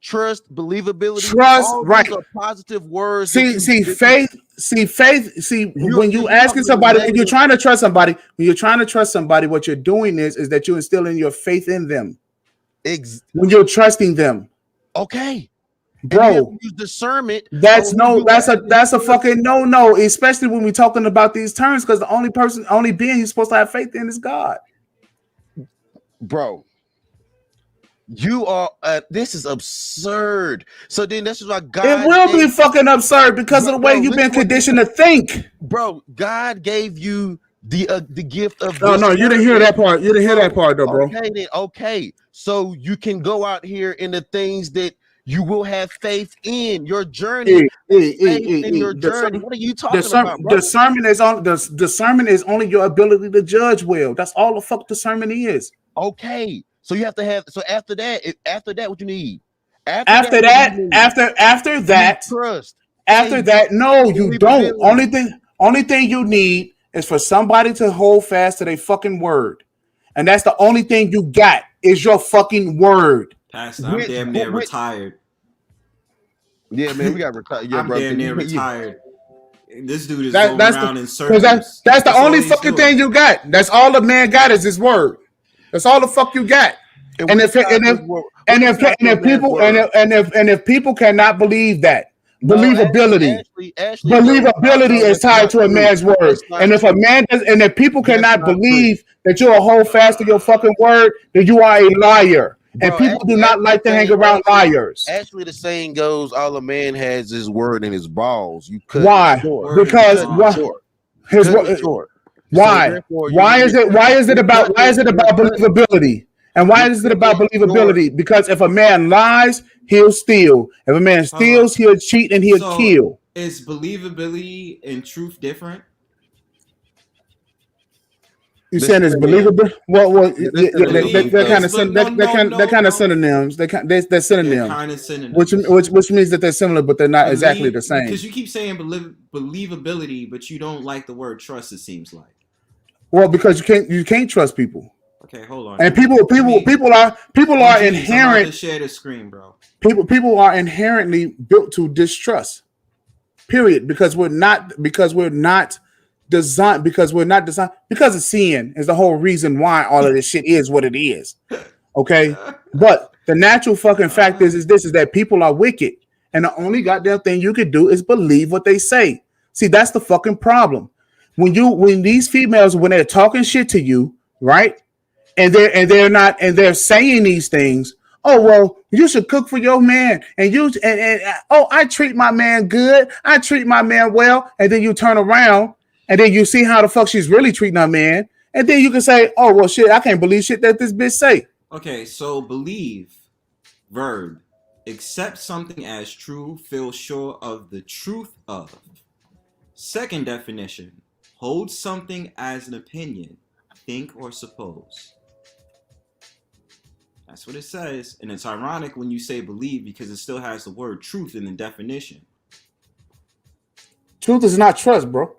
trust, believability. Trust, right? Are positive words. See, faith. When you asking somebody, when you're trying to trust somebody, what you're doing is that you're instilling your faith in them. When you're trusting them. Okay. Bro, use discernment. That's a fucking no, especially when we're talking about these terms, because the only being you're supposed to have faith in is God. Bro, you are this is absurd. So then this is why God it will be fucking absurd because of the way you've been conditioned to think. Bro, God gave you the gift of no, you didn't hear that part. You didn't hear that part though, bro. Okay. So you can go out here in the things that you will have faith in your journey. Your journey. What are you talking about, bro? Discernment is only your ability to judge well. That's all the fuck discernment is. Okay. So you have to have. So after that, what you need? After that, trust. After that, no, you don't. Only thing you need is for somebody to hold fast to their fucking word, and that's the only thing you got is your fucking word. Pastor, I'm damn near retired. Yeah, man, we got retired. Yeah, I'm damn near retired. This dude is going around in circles. That's the only fucking thing you got. That's all the man got is his word. That's all the fuck you got. And if people cannot believe that, believability. Ashley goes Believability is tied to a man's word. And if a man does, and if people cannot believe that you'll hold fast to your fucking word, then you are a liar. And Bro, people do not like to hang around liars. Actually, the saying goes, all a man has is word and his balls. You cut Why? it short. Because You cut it short. his Cut it short. why? So Why is it about believability? And why is it about believability? Because if a man lies, he'll steal. If a man steals, he'll cheat and he'll kill. Is believability and truth different? You saying it's believable? Well, they're kind of synonyms. They're synonyms. Kind of synonyms. Which means that they're similar, but they're not exactly the same. Because you keep saying believability, but you don't like the word trust. It seems like. Well, because you can't trust people. Okay, hold on. And people are inherent. I'm about to share the screen, bro. People are inherently built to distrust. Period. Because we're not designed. Because of sin is the whole reason why all of this shit is what it is. Okay, but the natural fucking fact is that people are wicked, and the only goddamn thing you could do is believe what they say. See, that's the fucking problem. When these females, when they're talking shit to you, right? And they're saying these things. Oh, well, you should cook for your man. And I treat my man good. I treat my man well. And then you turn around and then you see how the fuck she's really treating her man. And then you can say, oh, well, shit, I can't believe shit that this bitch say. Okay, so believe, verb, accept something as true, feel sure of the truth of. Second definition, hold something as an opinion, think or suppose. That's what it says. And it's ironic when you say believe because it still has the word truth in the definition. Truth is not trust, bro.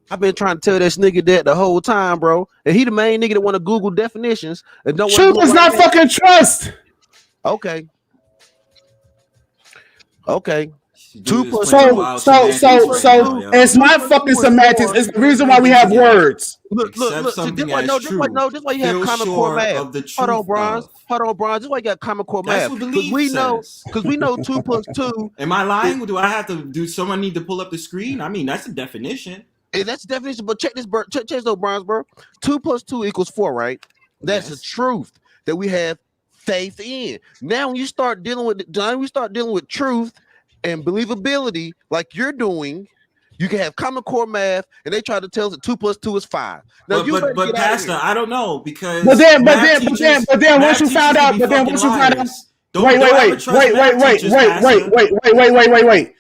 I've been trying to tell this nigga that the whole time, bro. And he the main nigga that want to Google definitions and don't. Truth is not fucking trust. Okay. Okay. So it's not fucking semantics. It's the reason why we have words. Look. This why you have Common Core math. Hold on, Bronze. This is why you got Common Core math. Because we know 2 plus 2. Am I lying? Do I have to do? Someone need to pull up the screen? I mean, that's the definition. That's the definition. But check this, bro. Check though, Bronze, bro. 2 plus 2 equals 4, right? That's the truth that we have faith in. Now, when you start dealing with truth and believability, like you're doing, you can have Common Core math, and they try to tell us that 2 plus 2 is 5. Now, but Pastor, I don't know because. But then once you find out. Wait.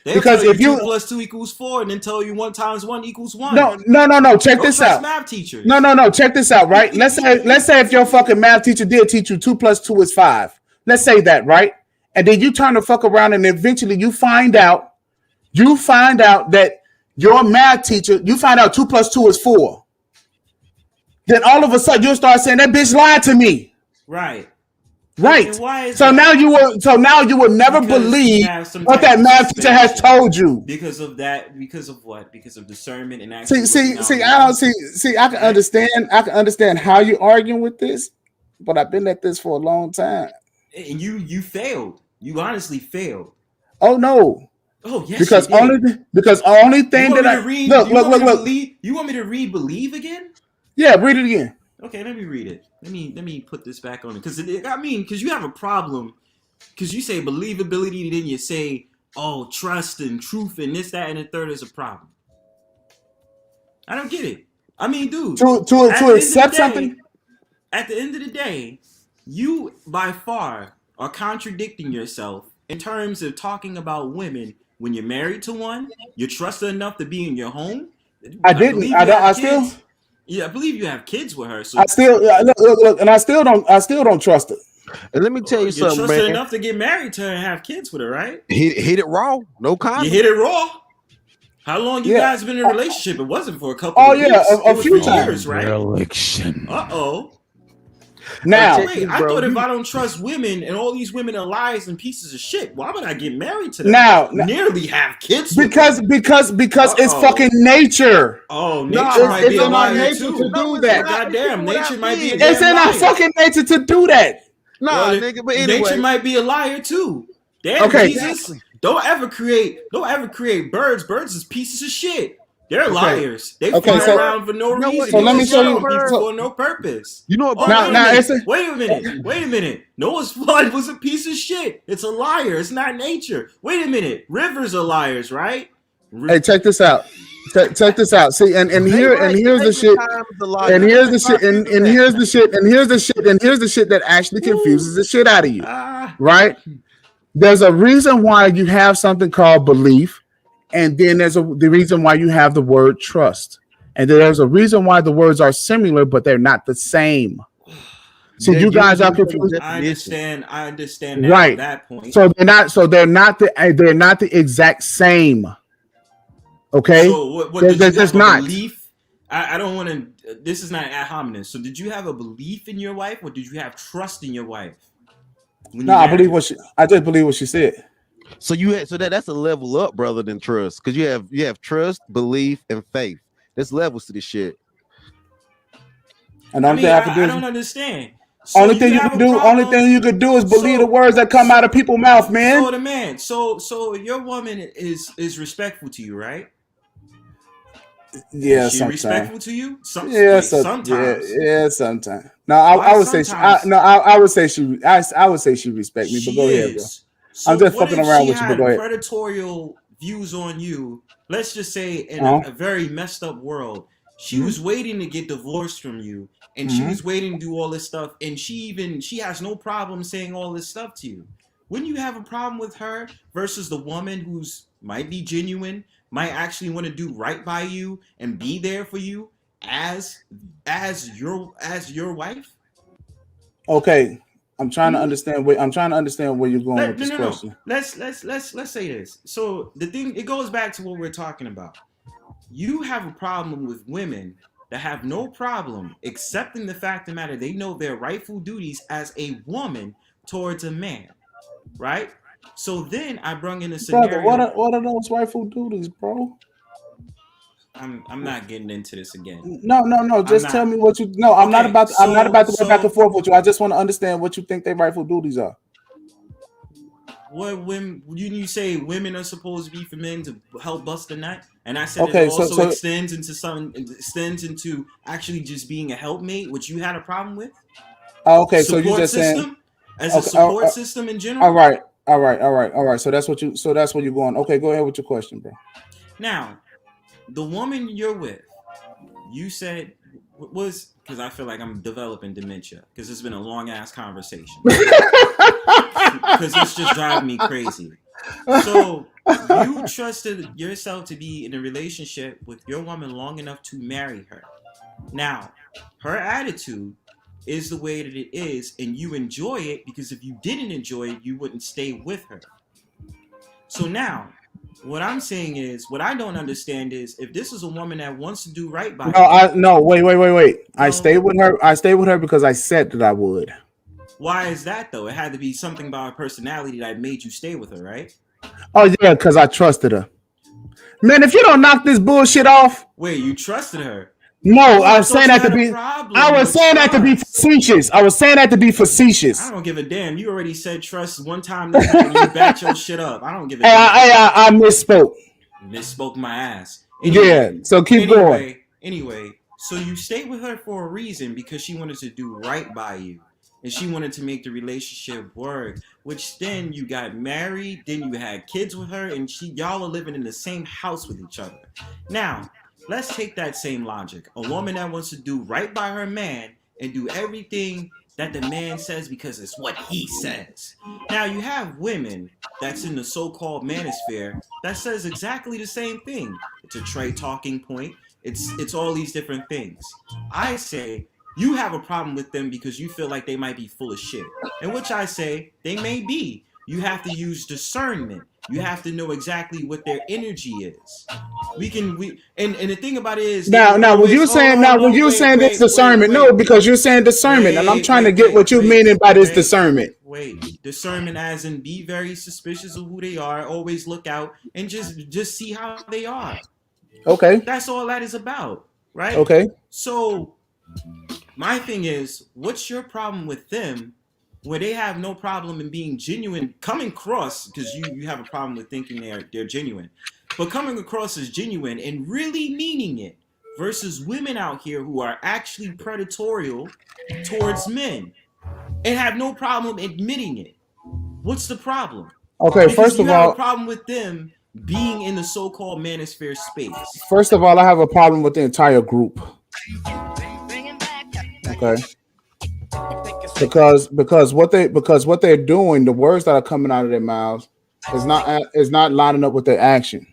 Because if 2 plus 2 equals 4, and then tell you 1 times 1 equals 1. No. Check this out. Math teachers. No. Check this out. Right. Let's say if your fucking math teacher did teach you 2 plus 2 is 5. Let's say that, right? And then you turn the fuck around, and eventually you find out that your math teacher, you find out 2 plus 2 is 4. Then all of a sudden you'll start saying that bitch lied to me. Right. So now you will never believe what that math teacher has told you. Because of that. Because of what? Because of discernment and actually. I can understand how you're arguing with this, but I've been at this for a long time. And you failed. You honestly failed. Oh no. Oh yes. Because only thing that I read. Look. You want me to read believe again? Yeah, read it again. Okay, let me read it. Let me put this back on it because because you have a problem because you say believability, then you say trust and truth and this, that, and the third is a problem. I don't get it. I mean, dude, to accept something. At the end of the day, you by far are contradicting yourself in terms of talking about women when you're married to one. You trust her enough to be in your home. I didn't. Yeah, I believe you have kids with her. So I still look, and I still don't trust her. And let me tell you something, man. You trust her enough to get married to her and have kids with her, right? Hit it raw, no condom. You hit it raw. How long you guys been in a relationship? It wasn't for a couple of weeks. A few times, years, right? Election. Now, wait, I thought if I don't trust women and all these women are liars and pieces of shit, why would I get married to them? Now, nearly have kids because it's fucking nature. Oh, nature might be a liar to do that. Goddamn, nature might be. It's in our fucking nature to do that. Nah, nigga. But anyway, nature might be a liar too. Damn, okay. Jesus. Don't ever create birds. Birds is pieces of shit. They're liars. They Okay, fly around for no reason. so They let me just show shit you. on people So, for no purpose. You know Oh, now, wait a minute. Noah's flood was a piece of shit. It's a liar. It's not nature. Wait a minute. Rivers are liars, right? hey, check this out. Check this out. See, and here's the shit. And here's the shit. And here's the shit. And here's the shit. And here's the shit that actually confuses the shit out of you. Right? There's a reason why you have something called belief, and then there's the reason why you have the word trust. And there's a reason why the words are similar, but they're not the same. So you guys are confused. I understand Right. that point. So they're not the exact same. Okay. So what did they're you have just a not. belief? I don't want to. This is not ad hominem. So did you have a belief in your wife, or did you have trust in your wife? No, I believe I just believe what she said. So that's a level up, brother, than trust, because you have trust, belief, and faith. There's levels to this shit. And I don't understand. So only thing you could do is believe the words that come out of people's mouth, man. So the man, so your woman is respectful to you, right? Yeah, is she respectful to you? Sometimes. Yeah, sometimes. No, I would say I would say she respects me. But go ahead, bro. So I'm just fucking around with you. But go ahead. Predatorial views on you. Let's just say in a very messed up world, she was waiting to get divorced from you, and she was waiting to do all this stuff, and she has no problem saying all this stuff to you. Wouldn't you have a problem with her versus the woman who's might be genuine, might actually want to do right by you and be there for you as your wife? Okay, I'm trying to understand where you're going with this question. Let's say this. So the thing, it goes back to what we're talking about. You have a problem with women that have no problem accepting the fact of the matter they know their rightful duties as a woman towards a man, right? So then I brung in a scenario. Brother, what are those rightful duties, bro? I'm not getting into this again. No. Just tell me what you. No, I'm not about to go back and forth with you. I just want to understand what you think their rightful duties are. What when you say women are supposed to be for men to help bust a nut, and I said it also extends into actually just being a helpmate, which you had a problem with. Okay, so you just saying as a support system in general. All right. So that's where you're going. Okay, go ahead with your question, bro. Now, the woman you're with, you said was because I feel like I'm developing dementia because it's been a long ass conversation. Because it's just driving me crazy. So you trusted yourself to be in a relationship with your woman long enough to marry her. Now, her attitude is the way that it is, and you enjoy it because if you didn't enjoy it, you wouldn't stay with her. So now, what I'm saying is, what I don't understand is, if this is a woman that wants to do right by wait. I stayed with her because I said that I would. Why is that though? It had to be something about her personality that made you stay with her, right? Oh yeah, because I trusted her. Man, if you don't knock this bullshit off. Wait, you trusted her? No, I was saying that to be. I was saying that to be facetious. I don't give a damn. You already said trust one time. This and you backed your shit up. I don't give a damn. I misspoke. Misspoke my ass. Anyway, yeah. So keep going. Anyway, so you stayed with her for a reason because she wanted to do right by you. And she wanted to make the relationship work, which then you got married, then you had kids with her, and y'all are living in the same house with each other. Now, let's take that same logic. A woman that wants to do right by her man and do everything that the man says because it's what he says. Now, you have women that's in the so-called manosphere that says exactly the same thing. It's a trade talking point. It's all these different things. I say, you have a problem with them because you feel like they might be full of shit. In which I say, they may be. You have to use discernment. You have to know exactly what their energy is. And the thing about it is now when you saying this discernment, no, because you're saying discernment, and I'm trying to get what you meaning by this discernment. Discernment as in be very suspicious of who they are, always look out and just see how they are. Okay. That's all that is about, right? Okay. So my thing is, what's your problem with them where they have no problem in being genuine, coming across, because you have a problem with thinking they're genuine, but coming across as genuine and really meaning it, versus women out here who are actually predatorial towards men and have no problem admitting it. What's the problem? Okay, Because first you of have a all, problem with them being in the so-called manosphere space. I have a problem with the entire group. Okay. Because what they're doing, the words that are coming out of their mouths is not lining up with their action.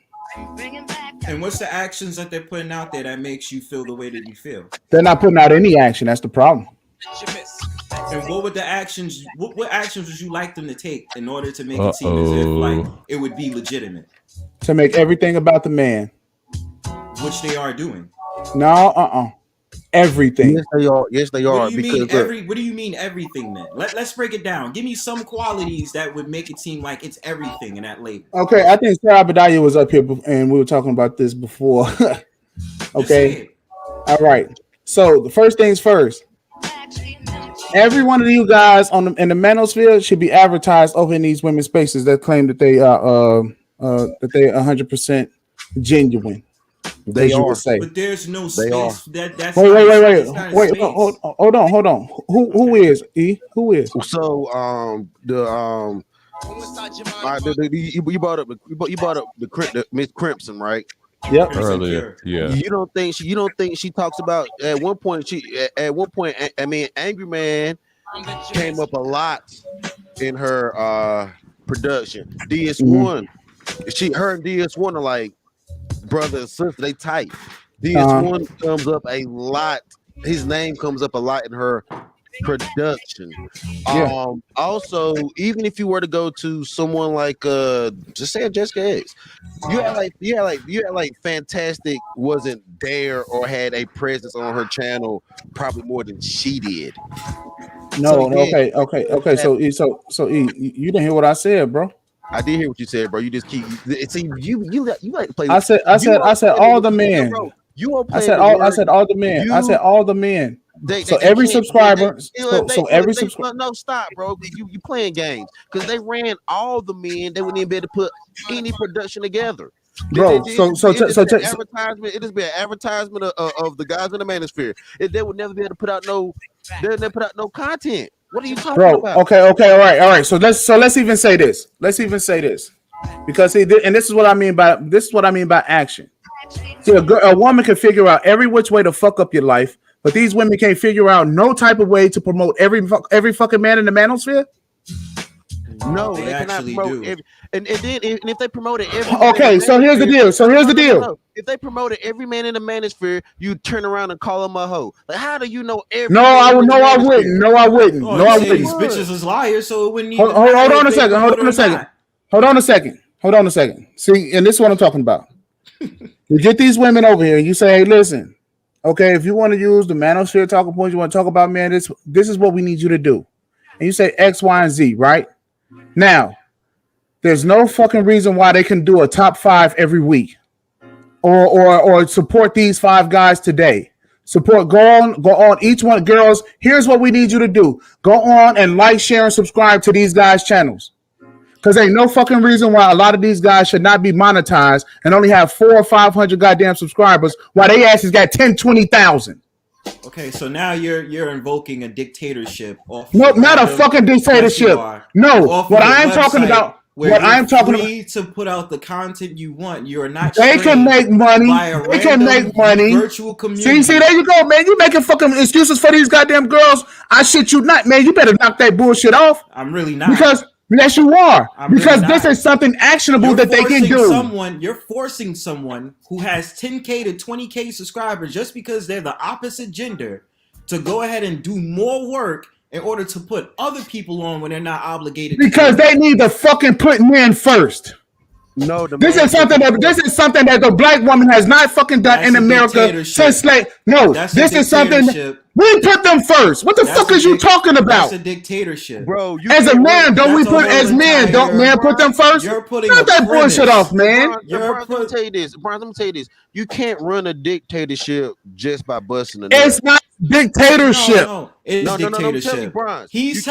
And what's the actions that they're putting out there that makes you feel the way that you feel? They're not putting out any action. That's the problem. And what would the actions? What actions would you like them to take in order to make it seem as if like it would be legitimate? To make everything about the man, which they are doing. No, everything. Yes, they are. Yes, they are. What do you mean what do you mean everything then? Let's break it down. Give me some qualities that would make it seem like it's everything in that label. Okay, I think Sarah Abadaya was up here and we were talking about this before. Okay. All right. So the first things first. Every one of you guys in the manosphere should be advertised over in these women's spaces that claim that they are 100% genuine. They are. But there's no space. That's wait. Hold on. Who is E? Who is? So you brought up the Miss Crimson, right? Yep. Earlier, yeah. You don't think she talks about at one point? I mean, Angry Man came up a lot in her production. DS1, her and DS1 are like brother and sister. They tight. DS1 comes up a lot. His name comes up a lot in her production. Also, even if you were to go to someone like just say Jessica X, you had like Fantastic wasn't there or had a presence on her channel probably more than she did. Okay. So E, you didn't hear what I said, bro. I did hear what you said, bro. You just keep see you like to play. I said all the men. I said all the men. I said all the men. Every subscriber. No, stop, bro. You playing games because they ran all the men. They wouldn't even be able to put any production together, bro. Advertisement. It has been an advertisement of the guys in the manosphere. They would never be able to put out no. They'll never put out no content. What are you talking about? Okay, all right. So let's even say this. Because and this is what I mean by action. See, a woman can figure out every which way to fuck up your life, but these women can't figure out no type of way to promote every fucking man in the manosphere. No, they cannot promote every, and if they promoted every so here's the deal. No. If they promoted every man in the manosphere, you turn around and call them a hoe. Like, how do you know every? No, I wouldn't. No, I wouldn't. These bitches is liars, so it wouldn't even. Hold on a second. See, and this is what I'm talking about. You get these women over here and you say, hey, listen, okay, if you want to use the manosphere talking points, you want to talk about, man, this is what we need you to do. And you say X, Y, and Z, right? Now, there's no fucking reason why they can do a top 5 every week or support these 5 guys today. Go on each one. Girls, here's what we need you to do. Go on and like, share, and subscribe to these guys' channels. Because ain't no fucking reason why a lot of these guys should not be monetized and only have 400 or 500 goddamn subscribers while they asses got 10, 20,000. Okay, so now you're invoking a dictatorship. No, not a fucking dictatorship. No, what I'm talking about. What I'm talking about. To put out the content you want, you are not. They can make money. They can make money. Virtual community. See, there you go, man. You making fucking excuses for these goddamn girls. I shit you not, man. You better knock that bullshit off. I'm really not. Because yes, you are. Because this is something actionable that they can do. You're forcing someone who has 10K to 20K subscribers just because they're the opposite gender to go ahead and do more work in order to put other people on when they're not obligated. Because they need to fucking put men first. No, this is something that the black woman has not fucking done in America since this is something. We put them first. What the That's fuck a is you talking That's about? a dictatorship. Bro, you As a can't man, run. don't we That's a put whole as men? Don't entire. men put them first? You're putting Not a that bullshit premise. off, man. You're Bron, let me tell you this. Bron, let me tell you this. You can't run a dictatorship just by busting a nut. It's not dictatorship. No, it's No, I'm telling you, dictatorship. Bron. He's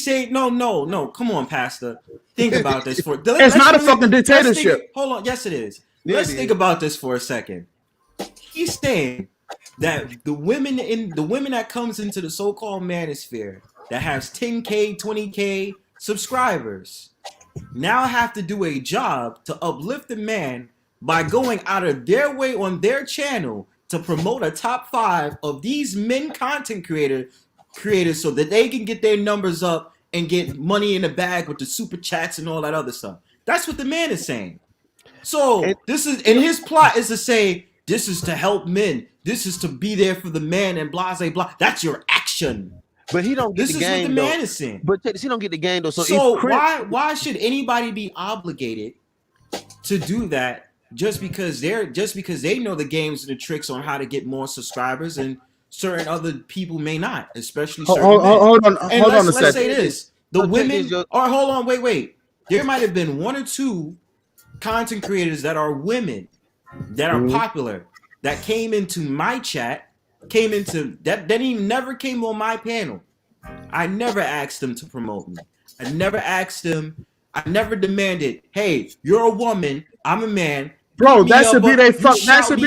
saying, no. Come on, Pastor. Think about this for. It's not a fucking dictatorship. Hold on. Yes, it is. Yeah, Let's it think is. about this for a second. He's saying that the women that comes into the so-called manosphere that has 10K, 20K subscribers now have to do a job to uplift the man by going out of their way on their channel to promote a top 5 of these men content creators so that they can get their numbers up and get money in the bag with the super chats and all that other stuff. That's what the man is saying. So this is, and his plot is to say, this is to help men. This is to be there for the man and blah, blah, blah. That's your action. But he don't get This the is game, what the though. man is saying. But he don't get the game though. So why should anybody be obligated to do that just because they know the games and the tricks on how to get more subscribers, and certain other people may not, especially certain men. Hold on And a let's second. say this: the women. Or hold on, wait. There might have been 1 or 2 content creators that are women that are popular that came into my chat, that never came on my panel. I never asked them to promote me. I never asked them. I never demanded, hey, you're a woman, I'm a man. Bro, that should be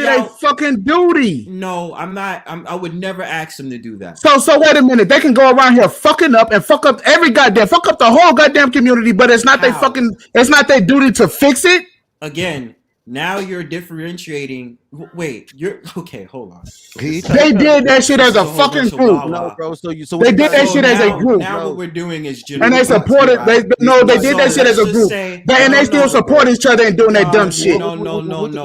their fucking duty. No, I'm not. I would never ask them to do that. So wait a minute. They can go around here fucking up and fuck up fuck up the whole goddamn community, but it's not it's not their duty to fix it. Again, now you're differentiating. Wait, you're okay. Hold on. They did that shit as a fucking group. No, bro. So they did that shit as a group. Now what we're doing is and they supported. They did that shit as a group. And they still support each other and doing that dumb shit. No.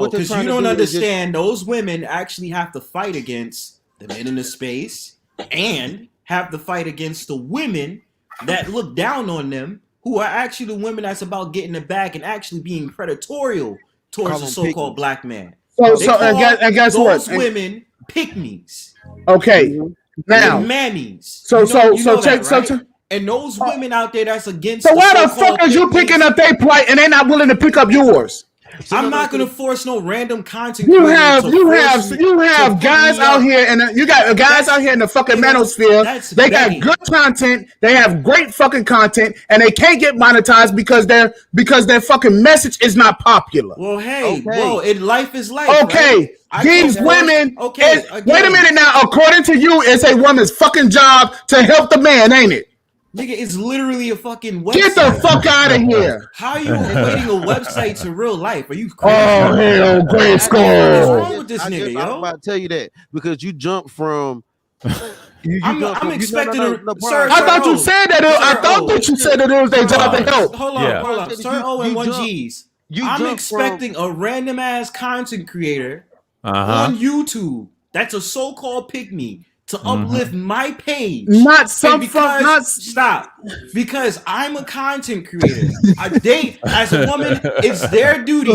Because you don't understand. Those women actually have to fight against the men in the space and have to fight against the women that look down on them, who are actually the women that's about getting the bag and actually being predatorial towards the so-called black man. So and guess what? Those women pygmies. Okay, now mammies. So and those women out there that's against. So why the fuck are you picking up their plight and they're not willing to pick up yours? I'm not gonna force no random content. You have guys out here, and you got guys out here in the fucking manosphere. They got good content. They have great fucking content, and they can't get monetized because their fucking message is not popular. Well, hey, life is life. Okay, right? These women. Okay, wait a minute now. According to you, it's a woman's fucking job to help the man, ain't it? Nigga, it's literally a fucking website. Get the fuck out of here. How are you equating a website to real life? Are you crazy? Oh, hell, great score. What's wrong with this nigga, yo? I'm about to tell you that because you jump from. I'm expecting Sir, I thought you said that. I thought that you said that it was their job to help. Hold on. Sir O and 1Gs. I'm expecting a random ass content creator on YouTube that's a so-called pygmy to uplift my page. Stop. Because I'm a content creator. As a woman, it's their duty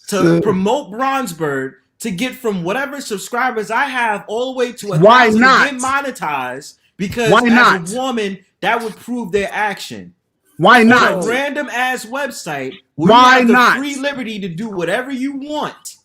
to promote Bronzebird to get from whatever subscribers I have all the way to 1,000 to get monetized. Because as a woman, that would prove their action. Why not? On a random ass website where you have the free liberty to do whatever you want.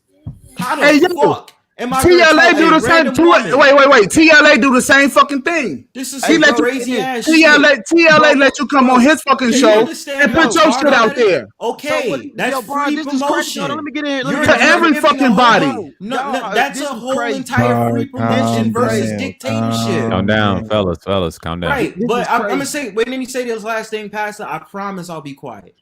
How the fuck? TLA do the same. Wait. TLA do the same fucking thing. This is some crazy ass shit. TLA let you come on his fucking show and put your shit out there. Okay, that's free promotion. Let me get in. To every fucking body. No, that's a whole entire free promotion versus dictatorship. Calm down, fellas. Calm down. Right, but I'm gonna say. Wait, let me say this last thing, Pastor. I promise I'll be quiet.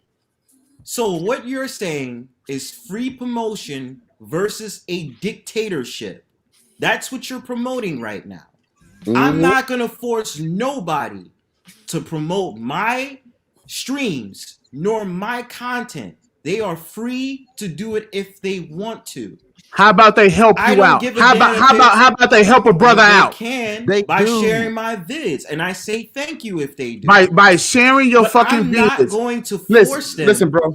So what you're saying is free promotion versus a dictatorship. That's what you're promoting right now. I'm not going to force nobody to promote my streams nor my content. They are free to do it if they want to. How about they help you out? How about they help a brother out? They can sharing my vids, and I say thank you if they do. By sharing your fucking vids. I'm not going to force them. Listen, bro.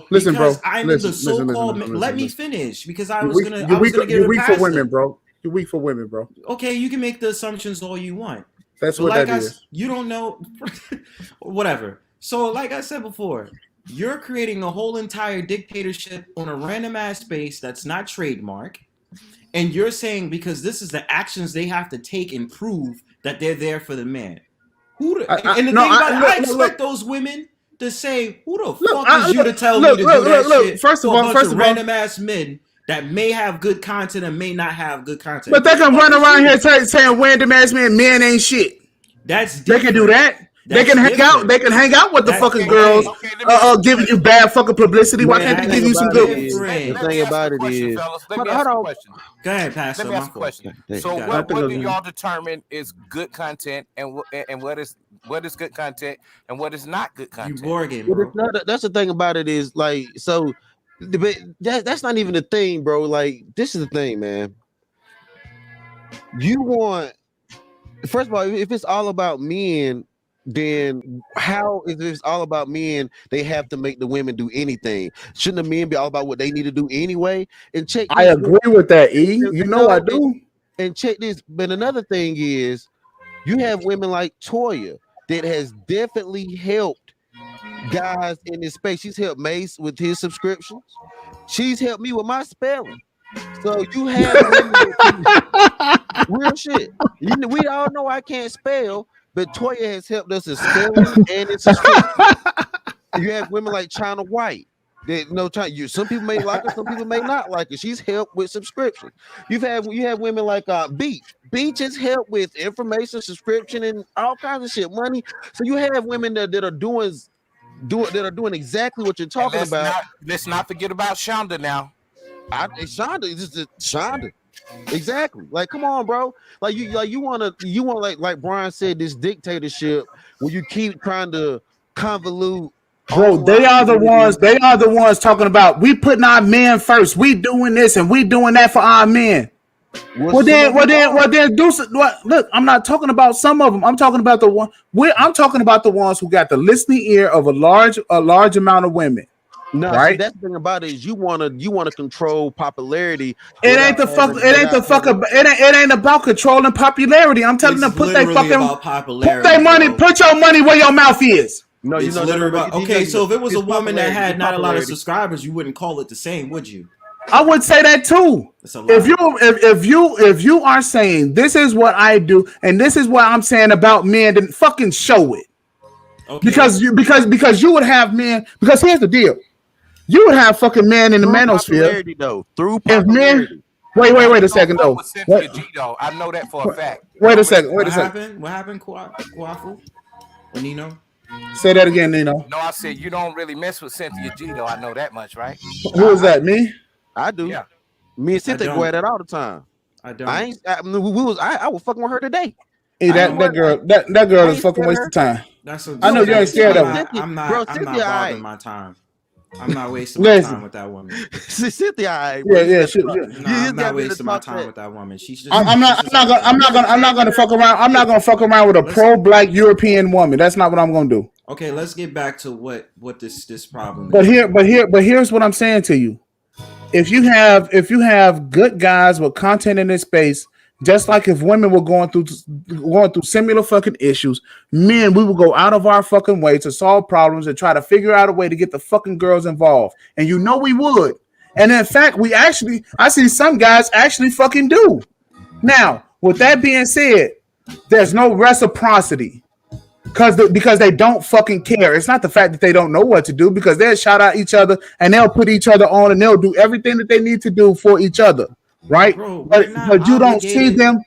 I'm the so-called. Let me finish because I was gonna. You're weak for women, bro. You're weak for women, bro. Okay, you can make the assumptions all you want. That's But what like that is. you don't know, whatever. So like I said before, you're creating a whole entire dictatorship on a random ass space that's not trademark, and you're saying because this is the actions they have to take and prove that they're there for the man. And the thing about it, I expect those women to say, "Who the fuck is you to tell me to do that shit?" First of for a all, bunch of random ass men that may have good content and may not have good content. But they can run around here saying random ass men ain't shit. That's different. They can do that. They can hang out. They can hang out with the fucking girls, giving you bad fucking publicity. Why can't they give you some good? The thing about it is, Let me ask you a question. Go ahead, Pastor. Let me ask you a question. So what do y'all determine is good content and what is good content and what is not good content? You bargain, bro. That's the thing about it is like so. But that's not even the thing, bro. Like this is the thing, man. You want first of all, if it's all about men. Then how if it's all about men, they have to make the women do anything? Shouldn't the men be all about what they need to do anyway? And check. I agree with that, E. You know I do. And check this. But another thing is, you have women like Toya that has definitely helped guys in this space. She's helped Mace with his subscriptions. She's helped me with my spelling. So you have women real shit. We all know I can't spell. But Toya has helped us in spelling and in subscription. You have women like China White. Some people may like her, some people may not like her. She's helped with subscription. You have women like Beach. Beach has helped with information, subscription, and all kinds of shit, money. So you have women that are doing exactly what you're talking about. Let's not forget about Shonda now. Shonda. Exactly. Like, come on, bro. You want like Brian said, this dictatorship where you keep trying to convolute. Bro, they are the ones talking about we putting our men first. We doing this and we doing that for our men. Well then do some. Look, I'm not talking about some of them. I'm talking about the one. I'm talking about the ones who got the listening ear of a large amount of women. No, right. See, that's the thing about it is you wanna control popularity. It ain't about controlling popularity. I'm telling them put your money where your mouth is. No, it's literally about. Okay, so if it was a woman that had not a lot of subscribers, you wouldn't call it the same, would you? I would say that too. If you are saying this is what I do and this is what I'm saying about men, then fucking show it. Okay. Because you would have men. Because here's the deal. You would have fucking men in the manosphere. Through popularity. Wait a second though. Cynthia G though. I know that for a fact. Wait a second. What happened, Kwafu? Nino? Say that again, Nino. No, I said you don't really mess with Cynthia G though. I know that much, right? Who is that? Me? I do. Yeah. Me and Cynthia go at that all the time. I don't. I was fucking with her today. Hey, that girl is fucking waste of time. I know you ain't scared of her. I'm not bothering my time. I'm not wasting my time with that woman. Cynthia, I'm not wasting my time with that woman. She's just. I'm not gonna fuck around. I'm not gonna fuck around with a pro-black European woman. That's not what I'm gonna do. Okay, let's get back to what this problem is. But here's what I'm saying to you. If you have good guys with content in this space, just like if women were going through similar fucking issues, men, we would go out of our fucking way to solve problems and try to figure out a way to get the fucking girls involved. And you know we would. And in fact, I see some guys actually fucking do. Now, with that being said, there's no reciprocity. Because they don't fucking care. It's not the fact that they don't know what to do, because they'll shout out each other and they'll put each other on and they'll do everything that they need to do for each other. Right? Bro, but you don't see them.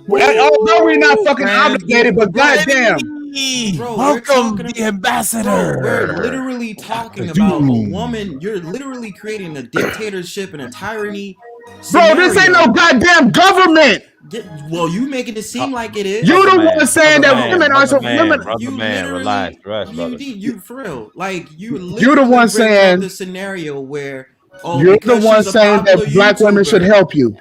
Although we're not fucking obligated, but goddamn. Bro, welcome the ambassador. Bro, we're literally talking about a woman. You're literally creating a dictatorship and a tyranny. Bro, this ain't no goddamn government. Well, you making it seem like it is. You the one saying that women are so women. You relax, you for real. Like you the one saying the scenario where you're the one saying that black women should help you.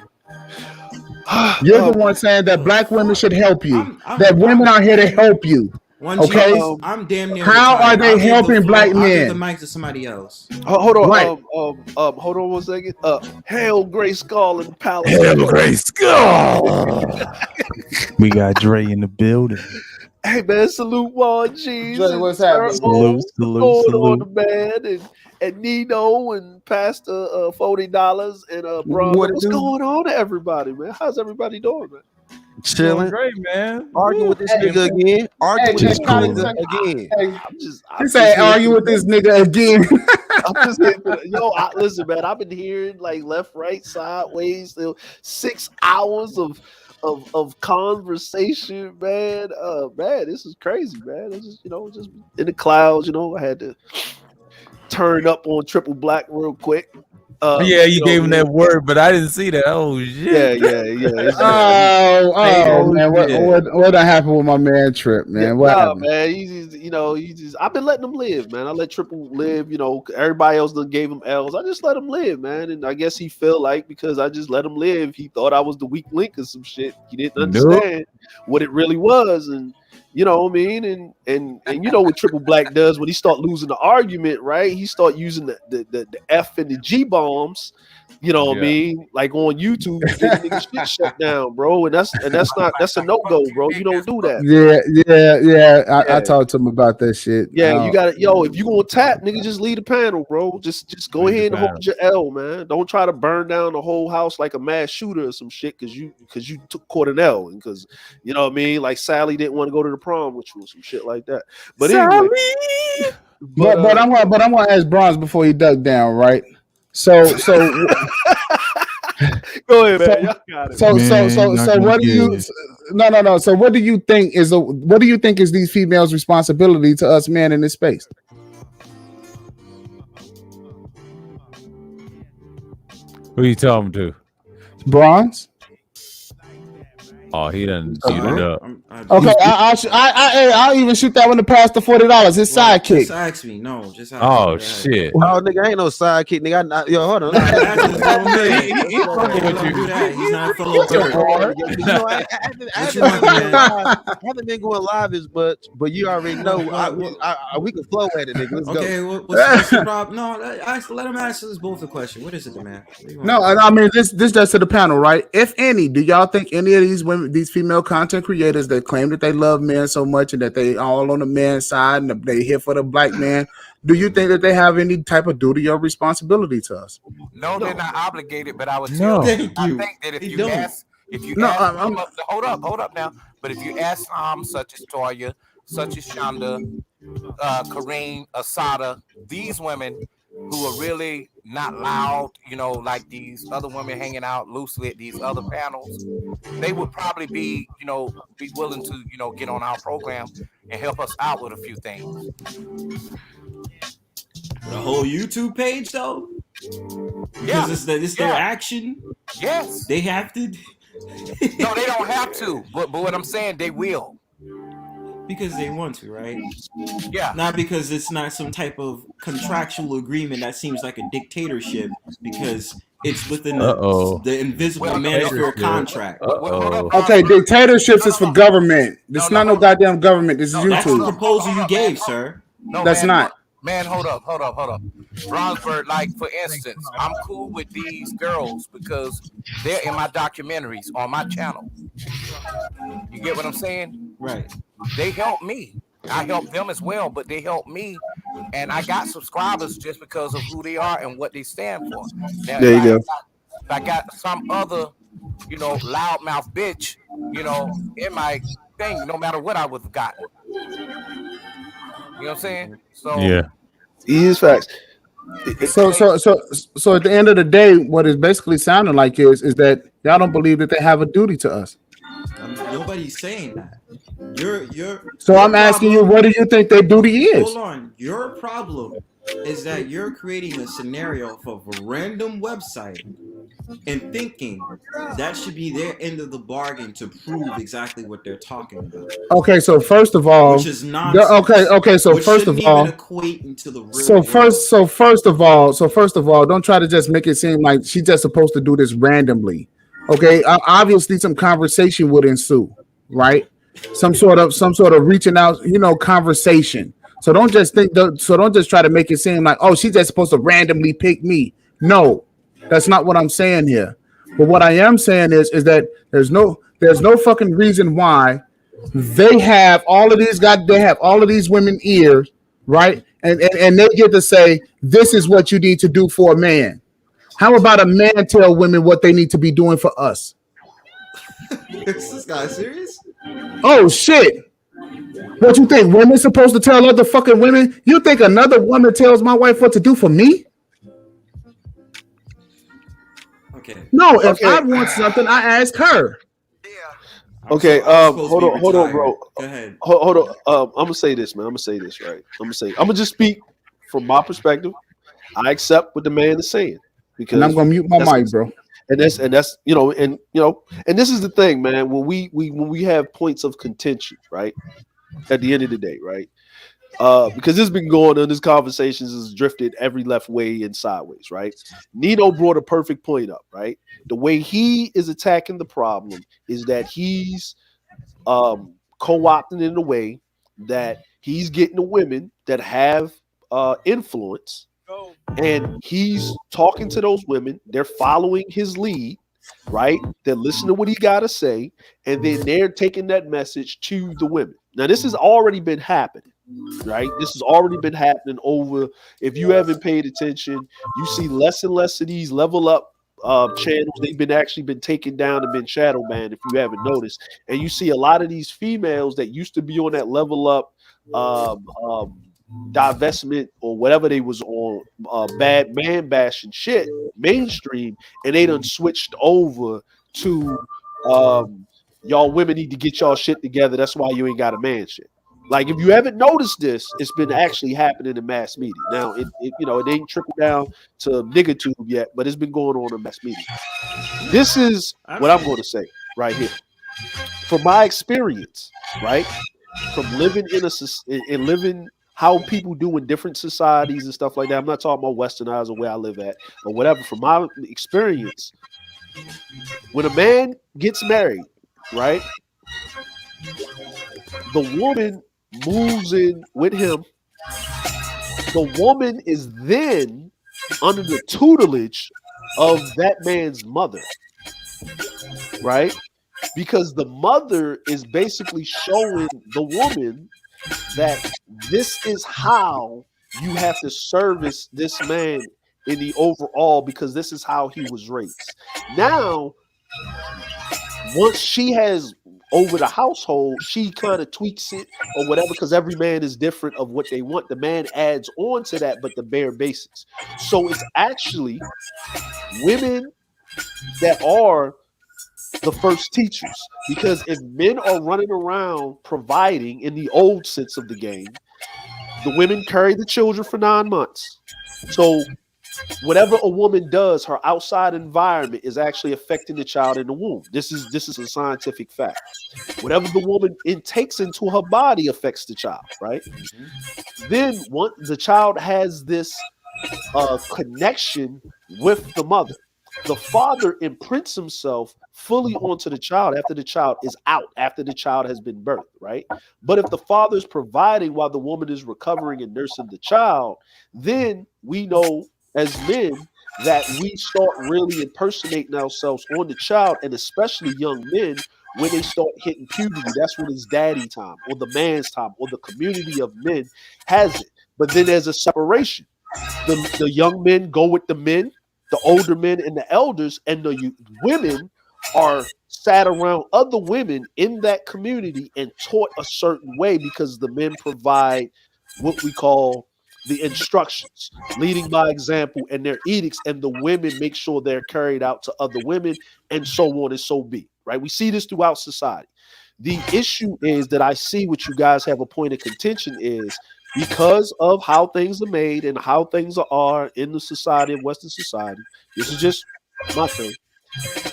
You're the one saying that black women should help you. That women are here to help you. Okay, I'm damn near. How are they helping black men? I'll give the mic to somebody else. Hold on, right. Hold on 1 second. Hail Gray Skull and Palace. Hail Gray Skull. We got Dre in the building. Hey man, salute Juan G's. Dre, what's Sir happening? Salute, O, salute, what's going salute. on, man? And Nino and Pastor $40 and Bronzo. What it What's do? going on to everybody, man? How's everybody doing, man? Chilling. Great, man. Arguing with this Hey, nigga again. Arguing with this Just nigga cool. again. He said, "Argue with this nigga again." I'm just here for listen, man. I've been hearing like left, right, sideways, 6 hours of conversation, man. Man, this is crazy, man. It's just just in the clouds. I had to turn up on Triple Black real quick. Yeah, you gave him that word, but I didn't see that. Oh shit. Yeah. Oh man, what done happened with my man Trip, man? What happened? Man, I've been letting him live, man. I let Triple live. Everybody else done gave him L's. I just let him live, man. And I guess he felt like because I just let him live, he thought I was the weak link or some shit. He didn't understand what it really was, and you know what I mean? And you know what Triple Black does when he start losing the argument, right? He start using the F and the G bombs, you know what I mean? Like on YouTube, getting niggas shit shut down, bro. And that's a no-go, bro. You don't do that. Yeah. I talked to him about that shit. Yeah, you got it. If you gonna tap, nigga, just leave the panel, bro. Just go ahead and hold your L, man. Don't try to burn down the whole house like a mass shooter or some shit because you caught an L and because you know what I mean. Like Sally didn't want to go to the prom with you or some shit like that. But anyway, but I'm gonna ask Bronze before he dug down, right? So go ahead, man. Y'all got it. So what do you? No. So what do you think is these females' responsibility to us men in this space? Who you talking to? Bronze. Oh, he done shoot it up. Okay, I'll even shoot that one to pass the $40. His sidekick. Just ask me. No, just ask me. Oh shit. Oh, nigga, I ain't no sidekick, nigga. Yo, hold on. He's not fellow bird. I haven't been going live as much, but you already know we can flow at it, nigga. Let's go. What's the problem? No, let him ask us both a question. What is it, man? No, I mean this just to the panel, right? If any, do y'all think any of these women, these female content creators that claim that they love men so much and that they all on the man's side and they here for the black man, do you think that they have any type of duty or responsibility to us? No, they're not obligated, but I would tell you. I think that if you ask, hold up now. But if you ask such as Toya, such as Shonda, Kareem, Asada, these women who are really not loud, like these other women hanging out loosely at these other panels, they would probably be willing to, get on our program and help us out with a few things. The whole YouTube page, though? Because it's their action? Yes. They have to? No, they don't have to. But what I'm saying, they will. Because they want to, right? Yeah. Not because it's not some type of contractual agreement that seems like a dictatorship because it's within the invisible manosphere contract. Okay, dictatorships is for government. This is not no goddamn government. This is YouTube. That's the proposal you gave, sir. No, that's not. Man, hold up. Brownsburg, like, for instance, I'm cool with these girls because they're in my documentaries on my channel. You get what I'm saying? Right. They help me. I help them as well, but they help me. And I got subscribers just because of who they are and what they stand for. Now, there you go. If I got some other, loudmouth bitch, in my thing, no matter what I would have gotten. You know what I'm saying? So yeah, these facts. So at the end of the day, what it's basically sounding like is that y'all don't believe that they have a duty to us. Nobody's saying that. I'm asking you, what do you think their duty is? Hold on. Your problem is that you're creating a scenario for a random website and thinking that should be their end of the bargain to prove exactly what they're talking about. Okay, so first of all, which is nonsense. Okay, so first of all, equate into the real first of all, don't try to just make it seem like she's just supposed to do this randomly. Okay, obviously some conversation would ensue, right? Some sort of reaching out, conversation. So don't just try to make it seem like, oh, she's just supposed to randomly pick me. No, that's not what I'm saying here. But what I am saying is that There's no fucking reason why they have all of these women ears, right? And they get to say, this is what you need to do for a man. How about a man tell women what they need to be doing for us? Is this guy serious? Oh shit. What you think? Women supposed to tell other fucking women? You think another woman tells my wife what to do for me? Okay. No, if I want something, I ask her. Okay, hold on, bro. Go ahead. Hold on. I'm gonna say this, man. I'm gonna say this, right? I'm gonna just speak from my perspective. I accept what the man is saying because And I'm gonna mute my mic, bro. And that's and this is the thing, man. When we have points of contention, right? At the end of the day, right? Because this has been going on, this conversations has drifted every left way and sideways, right? Nino brought a perfect point up, right? The way he is attacking the problem is that he's co-opting in a way that he's getting the women that have influence, and he's talking to those women. They're following his lead, right? They're listening to what he got to say, and then they're taking that message to the women. Now, this has already been happening, right? This has already been happening over. If you haven't paid attention, you see less and less of these level up channels. They've been taken down and been shadow banned, if you haven't noticed. And you see a lot of these females that used to be on that level up divestment or whatever they was on, bad man bashing shit, mainstream, and they done switched over to y'all women need to get y'all shit together. That's why you ain't got a man shit. Like, if you haven't noticed this, it's been actually happening in mass media. Now, it ain't trickled down to nigga tube yet, but it's been going on in mass media. This is what I'm going to say right here. From my experience, right, from living in living how people do in different societies and stuff like that. I'm not talking about westernized or where I live at or whatever. From my experience, when a man gets married, right, the woman moves in with him. The woman is then under the tutelage of that man's mother, right? Because the mother is basically showing the woman that this is how you have to service this man in the overall, because this is how he was raised. Now, once she has over the household, she kind of tweaks it or whatever, because every man is different of what they want. The man adds on to that, but the bare basics. So it's actually women that are the first teachers, because if men are running around providing in the old sense of the game, the women carry the children for 9 months. So whatever a woman does, her outside environment is actually affecting the child in the womb. This is a scientific fact. Whatever the woman intakes into her body affects the child, right? Then once the child has this connection with the mother, the father imprints himself fully onto the child after the child is out, after the child has been birthed, right? But if the father is providing while the woman is recovering and nursing the child, then we know as men that we start really impersonating ourselves on the child, and especially young men, when they start hitting puberty. That's when it's daddy time or the man's time or the community of men has it. But then there's a separation. The young men go with the men, the older men and the elders, and the women are sat around other women in that community and taught a certain way, because the men provide what we call the instructions, leading by example, and their edicts, and the women make sure they're carried out to other women, and so on and so be, right? We see this throughout society. The issue is that I see what you guys have a point of contention is, because of how things are made and how things are in the society of Western society, this is just my thing,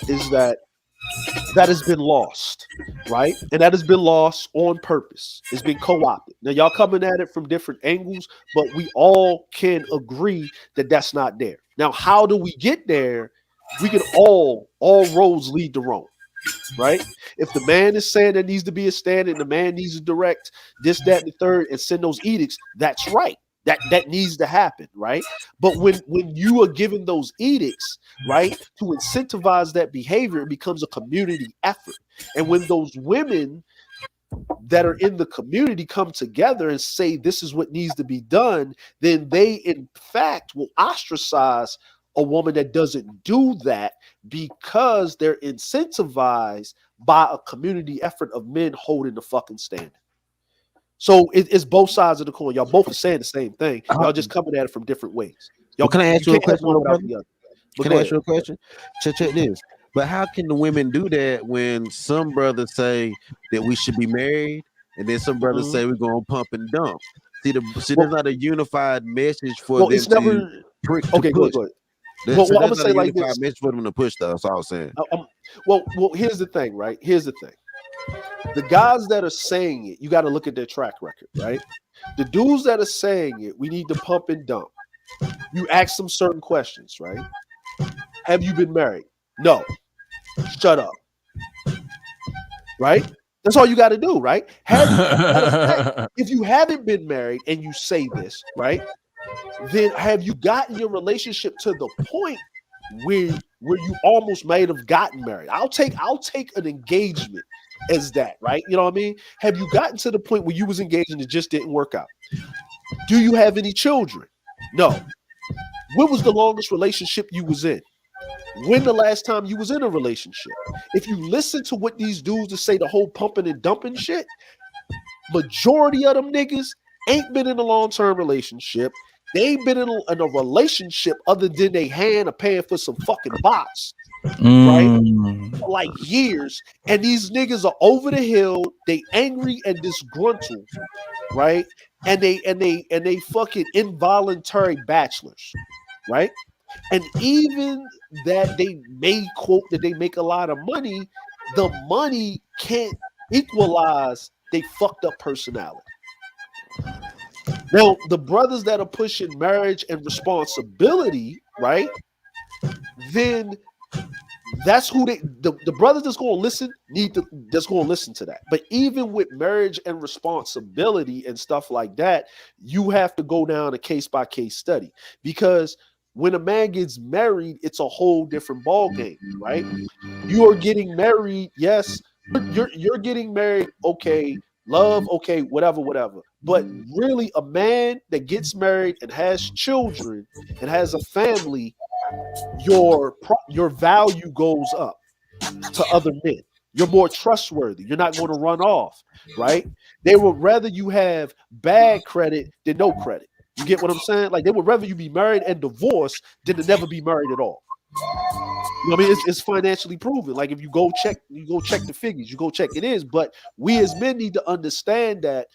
is that has been lost, right? And that has been lost on purpose. It's been co-opted. Now, y'all coming at it from different angles, but we all can agree that that's not there. Now, how do we get there? We can all roads lead to Rome, right? If the man is saying there needs to be a stand and the man needs to direct this, that, and the third and send those edicts, that's right. That needs to happen, right? But when you are given those edicts, right, to incentivize that behavior, it becomes a community effort. And when those women that are in the community come together and say this is what needs to be done, then they in fact will ostracize a woman that doesn't do that because they're incentivized by a community effort of men holding the fucking standard. So it's both sides of the coin. Y'all both are saying the same thing. Y'all just coming at it from different ways. Y'all, Can I ask you a can't have question, one little without brother? the other. But Can go I ask ahead. you a question? Check this. But how can the women do that when some brothers say that we should be married, and then some brothers say we're gonna pump and dump? There's not a unified message for Well, them it's to never to okay. Go ahead. push. Go ahead. So Well, I'm there's gonna not say a like unified this. message for them to push. Though, that's all I'm saying. Well, here's the thing, right? Here's the thing. The guys that are saying it, you got to look at their track record, right? The dudes that are saying it, we need to pump and dump. You ask them certain questions, right? Have you been married? No. Shut up. Right? That's all you got to do, right? Matter of fact, if you haven't been married and you say this, right? Then have you gotten your relationship to the point where you almost might have gotten married? I'll take an engagement as that, right? You know what I mean? Have you gotten to the point where you was engaged and it just didn't work out? Do you have any children? No. When was the longest relationship you was in? When the last time you was in a relationship? If you listen to what these dudes to say, the whole pumping and dumping shit, majority of them niggas ain't been in a long-term relationship. They ain't been in a relationship other than they hand or paying for some fucking box, right? For like years. And these niggas are over the hill. They angry and disgruntled, right? And they fucking involuntary bachelors, right? And even that they may quote that they make a lot of money, the money can't equalize they fucked up personality. Now, the brothers that are pushing marriage and responsibility, right? Then that's who the brothers that's going to listen that's going to listen to that. But even with marriage and responsibility and stuff like that, you have to go down a case by case study, because when a man gets married, it's a whole different ball game, right? You are getting married, yes, you're getting married, okay, love, okay, whatever. But really, a man that gets married and has children and has a family, your value goes up to other men. You're more trustworthy. You're not going to run off, right? They would rather you have bad credit than no credit. You get what I'm saying? Like, they would rather you be married and divorced than to never be married at all. You know what I mean? It's financially proven. Like, if you go check the figures, you go check it is. But we as men need to understand that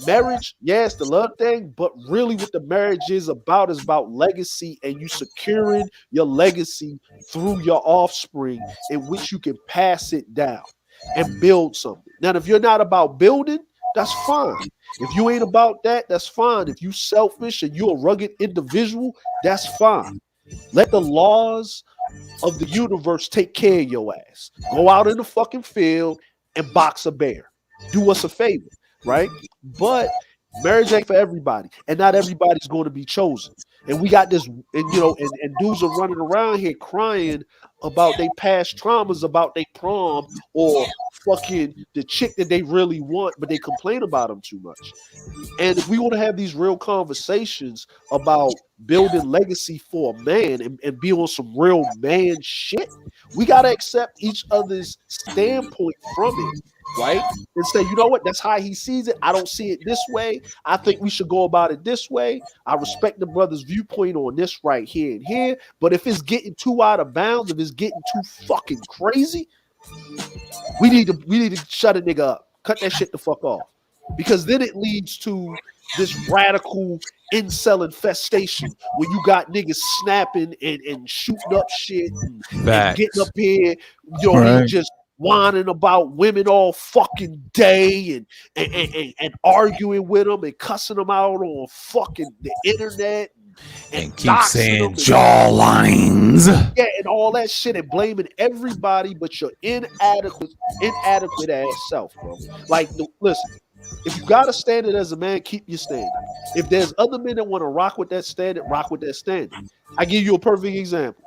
marriage, yes, the love thing, but really what the marriage is about legacy, and you securing your legacy through your offspring in which you can pass it down and build something. Now, if you're not about building, that's fine. If you ain't about that, that's fine. If you selfish and you're a rugged individual, that's fine. Let the laws of the universe take care of your ass. Go out in the fucking field and box a bear. Do us a favor, right? But marriage ain't for everybody, and not everybody's going to be chosen. And we got this, and and dudes are running around here crying about their past traumas, about their prom, or fucking the chick that they really want, but they complain about them too much. And if we want to have these real conversations about building legacy for a man and be on some real man shit, we got to accept each other's standpoint from it, right? And say, you know what? That's how he sees it. I don't see it this way. I think we should go about it this way. I respect the brother's viewpoint on this right here and here. But if it's getting too out of bounds, if it's getting too fucking crazy, we need to shut a nigga up. Cut that shit the fuck off. Because then it leads to this radical incel infestation where you got niggas snapping and shooting up shit and getting up here, just whining about women all fucking day and arguing with them and cussing them out on fucking the internet and keep saying them jawlines. Yeah, and all that shit and blaming everybody but your inadequate ass self, bro. Like, listen, if you got a standard as a man, keep your standard. If there's other men that want to rock with that standard, rock with that standard. I give you a perfect example.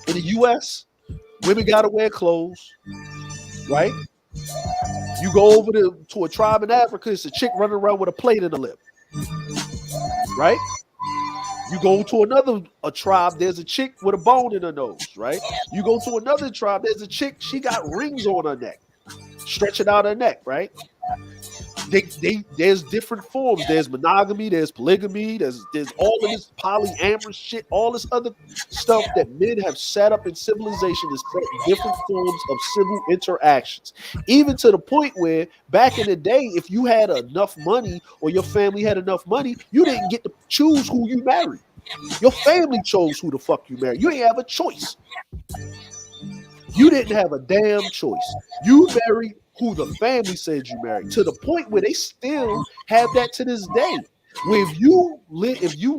In the U.S., women got to wear clothes. right? You go over to a tribe in Africa, it's a chick running around with a plate in the lip, right? You go to a tribe, there's a chick with a bone in her nose, right? You go to another tribe, there's a chick, she got rings on her neck, stretching out her neck, right? There's different forms. There's monogamy, there's polygamy, there's all of this polyamorous shit, all this other stuff that men have set up in civilization to set different forms of civil interactions. Even to the point where back in the day, if you had enough money or your family had enough money, you didn't get to choose who you married. Your family chose who the fuck you married. You didn't have a choice. You didn't have a damn choice. You married who the family said you married, to the point where they still have that to this day. Where if you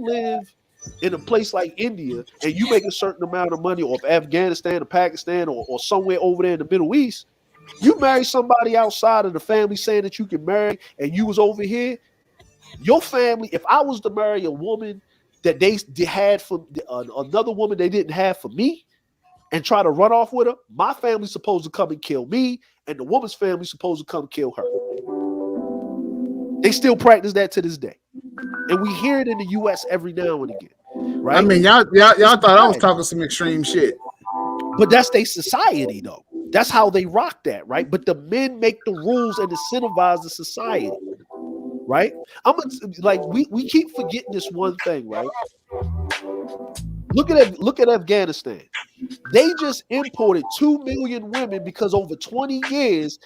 live in a place like India and you make a certain amount of money, or Afghanistan or Pakistan or somewhere over there in the Middle East, you marry somebody outside of the family saying that you can marry, and you was over here, your family, if I was to marry a woman that they had for another woman they didn't have for me, and try to run off with her, my family's supposed to come and kill me, and the woman's family's supposed to come kill her. They still practice that to this day. And we hear it in the US every now and again. Right? I mean, y'all thought I was talking some extreme shit. But that's their society, though. That's how they rock that, right? But the men make the rules and incentivize the society. Right? We keep forgetting this one thing, right? Look at Afghanistan. They just imported 2 million women because over 20 years,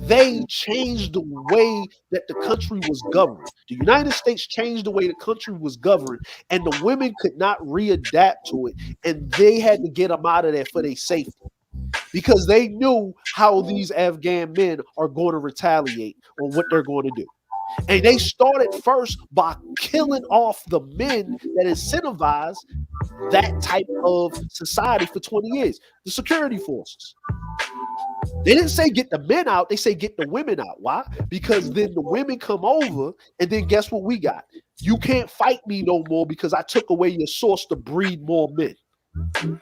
they changed the way that the country was governed. The United States changed the way the country was governed, and the women could not readapt to it, and they had to get them out of there for their safety because they knew how these Afghan men are going to retaliate on what they're going to do. And they started first by killing off the men that incentivized that type of society for 20 years, the security forces. They didn't say get the men out, they say get the women out. Why? Because then the women come over, and then guess what we got? You can't fight me no more because I took away your source to breed more men.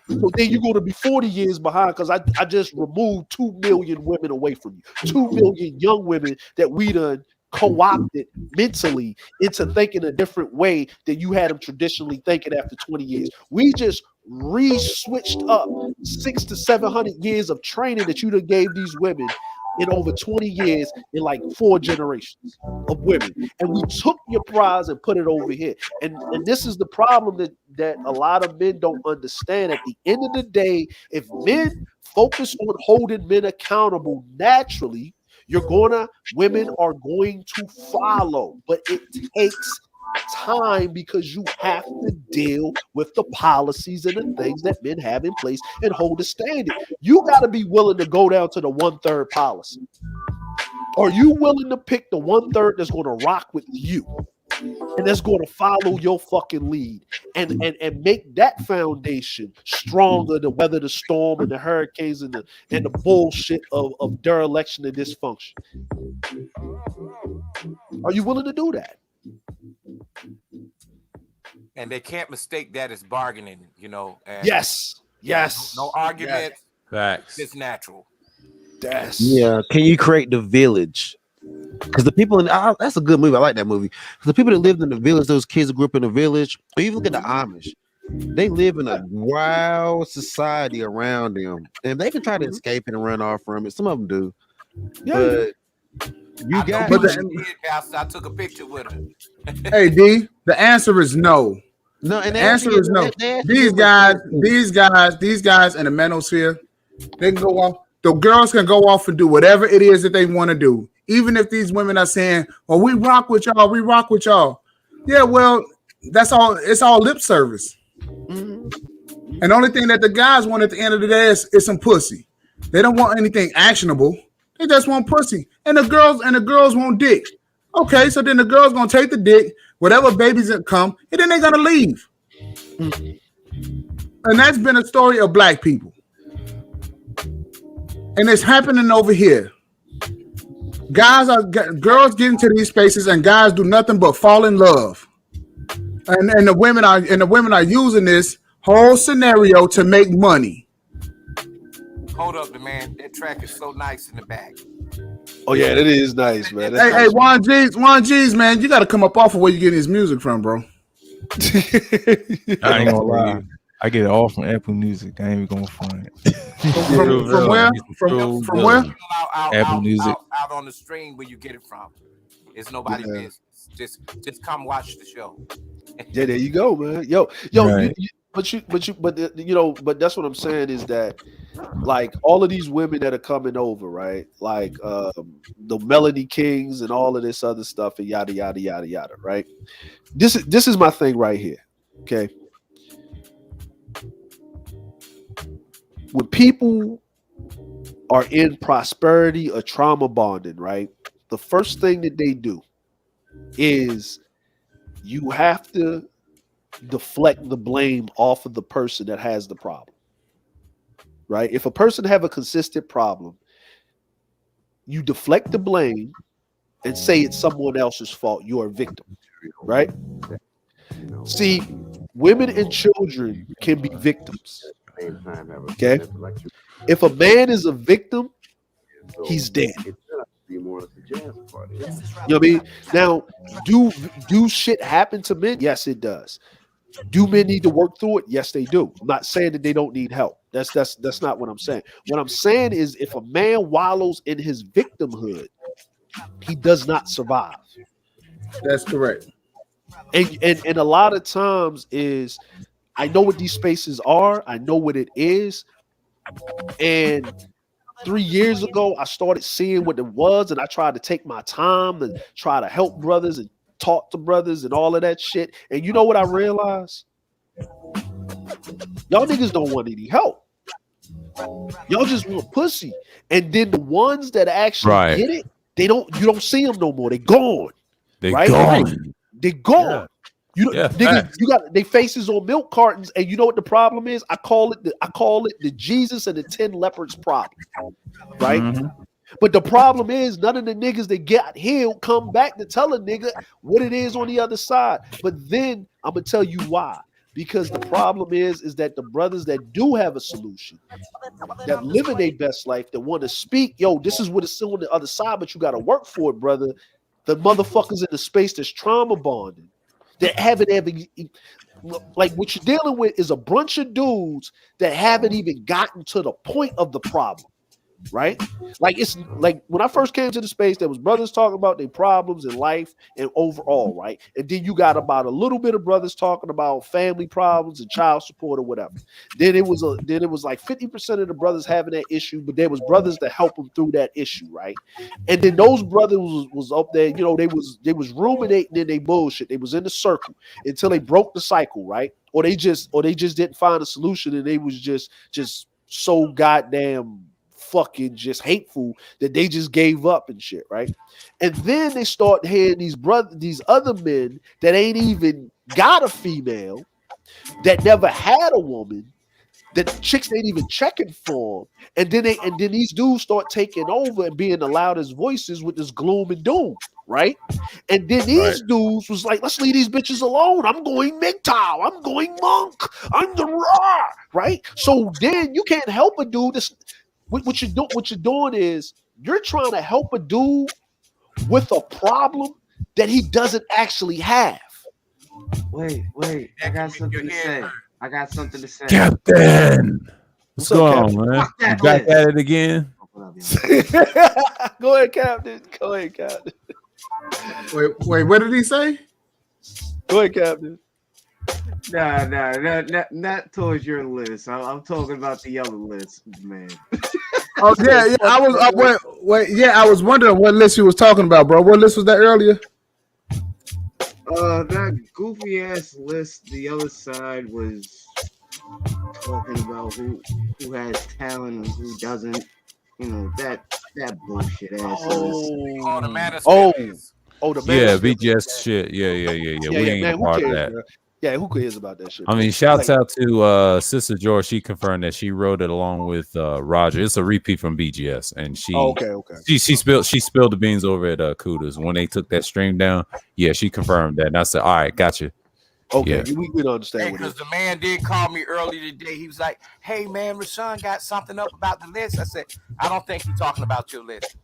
So then you're going to be 40 years behind because I just removed 2 million women away from you. 2 million young women that we done co-opted mentally into thinking a different way than you had them traditionally thinking after 20 years. We just re-switched up 600 to 700 years of training that you done gave these women in over 20 years in like 4 generations of women. And we took your prize and put it over here. And this is the problem that a lot of men don't understand. At the end of the day, if men focus on holding men accountable naturally, women are going to follow, but it takes time because you have to deal with the policies and the things that men have in place and hold a standard. You got to be willing to go down to the 1/3 policy. Are you willing to pick the 1/3 that's going to rock with you and that's going to follow your fucking lead and make that foundation stronger to weather the storm and the hurricanes and the bullshit of dereliction and dysfunction? Are you willing to do that? And they can't mistake that as bargaining, And yes. No argument. Facts. It's natural. Yeah. Can you create the village? Because the people that's a good movie. I like that movie. Because the people that lived in the village, those kids that grew up in the village, or even look at the Amish, they live in a wild society around them, and they can try to escape it and run off from it. Some of them do, but you got. I took a picture with her. Hey D, the answer is no. No, and the answer is no. These guys in the manosphere, they can go off. The girls can go off and do whatever it is that they want to do. Even if these women are saying, "Well, we rock with y'all." Yeah, well, that's all. It's all lip service. Mm-hmm. And the only thing that the guys want at the end of the day is some pussy. They don't want anything actionable. They just want pussy. And the girls want dick. Okay, so then the girls gonna take the dick, whatever babies that come, and then they're gonna leave. And that's been a story of black people. And it's happening over here. Girls get into these spaces, and guys do nothing but fall in love. And the women are using this whole scenario to make money. Hold up, man. That track is so nice in the back. Oh yeah, that is nice, man. That's Hey, nice. Juan G's, man, you got to come up off of where you getting his music from, bro. I ain't gonna lie. I get it all from Apple Music. I ain't even gonna find it. From where? From where? Apple Music. Out on the stream where you get it from. It's nobody's business. Just come watch the show. Yeah, there you go, man. Yo, Right. but that's what I'm saying is that, like, all of these women that are coming over, right? Like the Melody Kings and all of this other stuff and yada yada yada yada, right? This is my thing right here. Okay. When people are in prosperity or trauma bonding, right? The first thing that they do is you have to deflect the blame off of the person that has the problem, right? If a person have a consistent problem, you deflect the blame and say it's someone else's fault. You're a victim, right? See, women and children can be victims. Okay. If a man is a victim, he's dead. You know what I mean? Now, do shit happen to men? Yes, it does. Do men need to work through it? Yes, they do. I'm not saying that they don't need help. That's not what I'm saying. What I'm saying is if a man wallows in his victimhood, he does not survive. That's correct. And a lot of times is I know what these spaces are, I know what it is, and 3 years ago, I started seeing what it was, and I tried to take my time and try to help brothers and talk to brothers and all of that shit. And you know what I realized? Y'all niggas don't want any help. Y'all just want pussy. And then the ones that actually get it, you don't see them no more. They gone. They gone. They gone. Yeah. Niggas, you got their faces on milk cartons, and you know what the problem is? I call it the Jesus and the 10 lepers problem, right? Mm-hmm. But the problem is none of the niggas that got healed come back to tell a nigga what it is on the other side. But then I'm gonna tell you why. Because the problem is that the brothers that do have a solution, that live in their best life, that want to speak, yo, this is what it's on the other side, but you got to work for it, brother. The motherfuckers in the space that's trauma bonded, that haven't ever, like, what you're dealing with is a bunch of dudes that haven't even gotten to the point of the problem, right? Like, it's like when I first came to the space, there was brothers talking about their problems in life and overall, right? And then you got about a little bit of brothers talking about family problems and child support or whatever. Then it was like 50% of the brothers having that issue, but there was brothers to help them through that issue, right? And then those brothers was up there, you know, they was ruminating in their bullshit. They was in the circle until they broke the cycle, right? Or they just didn't find a solution, and they was just so goddamn fucking just hateful that they just gave up and shit, right? And then they start hearing these other men that ain't even got a female, that never had a woman, that chicks ain't even checking for them, and then these dudes start taking over and being the loudest voices with this gloom and doom, right? And then these dudes was like, let's leave these bitches alone. I'm going MGTOW, I'm going monk, I'm the raw, right? So then you can't help a dude that's what you're doing is you're trying to help a dude with a problem that he doesn't actually have. Wait, I got something to say. Captain, what's going on, man? You back at it again? Go ahead, Captain. Wait, what did he say? Go ahead, Captain. Nah, not towards your list. I'm talking about the other list, man. Oh yeah. I was wondering what list you was talking about, bro. What list was that earlier? That goofy ass list. The other side was talking about who has talent and who doesn't. You know, that bullshit ass list. Yeah, BGS shit. Yeah. We ain't a part of that. Bro? Yeah, who cares about that shit? I mean, shouts out to Sister George. She confirmed that she wrote it along with Roger. It's a repeat from BGS, and she she spilled the beans over at Kudos when they took that stream down. Yeah, she confirmed that, and I said, all right, gotcha. Okay, Yeah. we don't understand what it Because is. the man did call me earlier today. He was like, "Hey man, Rashawn got something up about the list." I said, "I don't think he's talking about your list."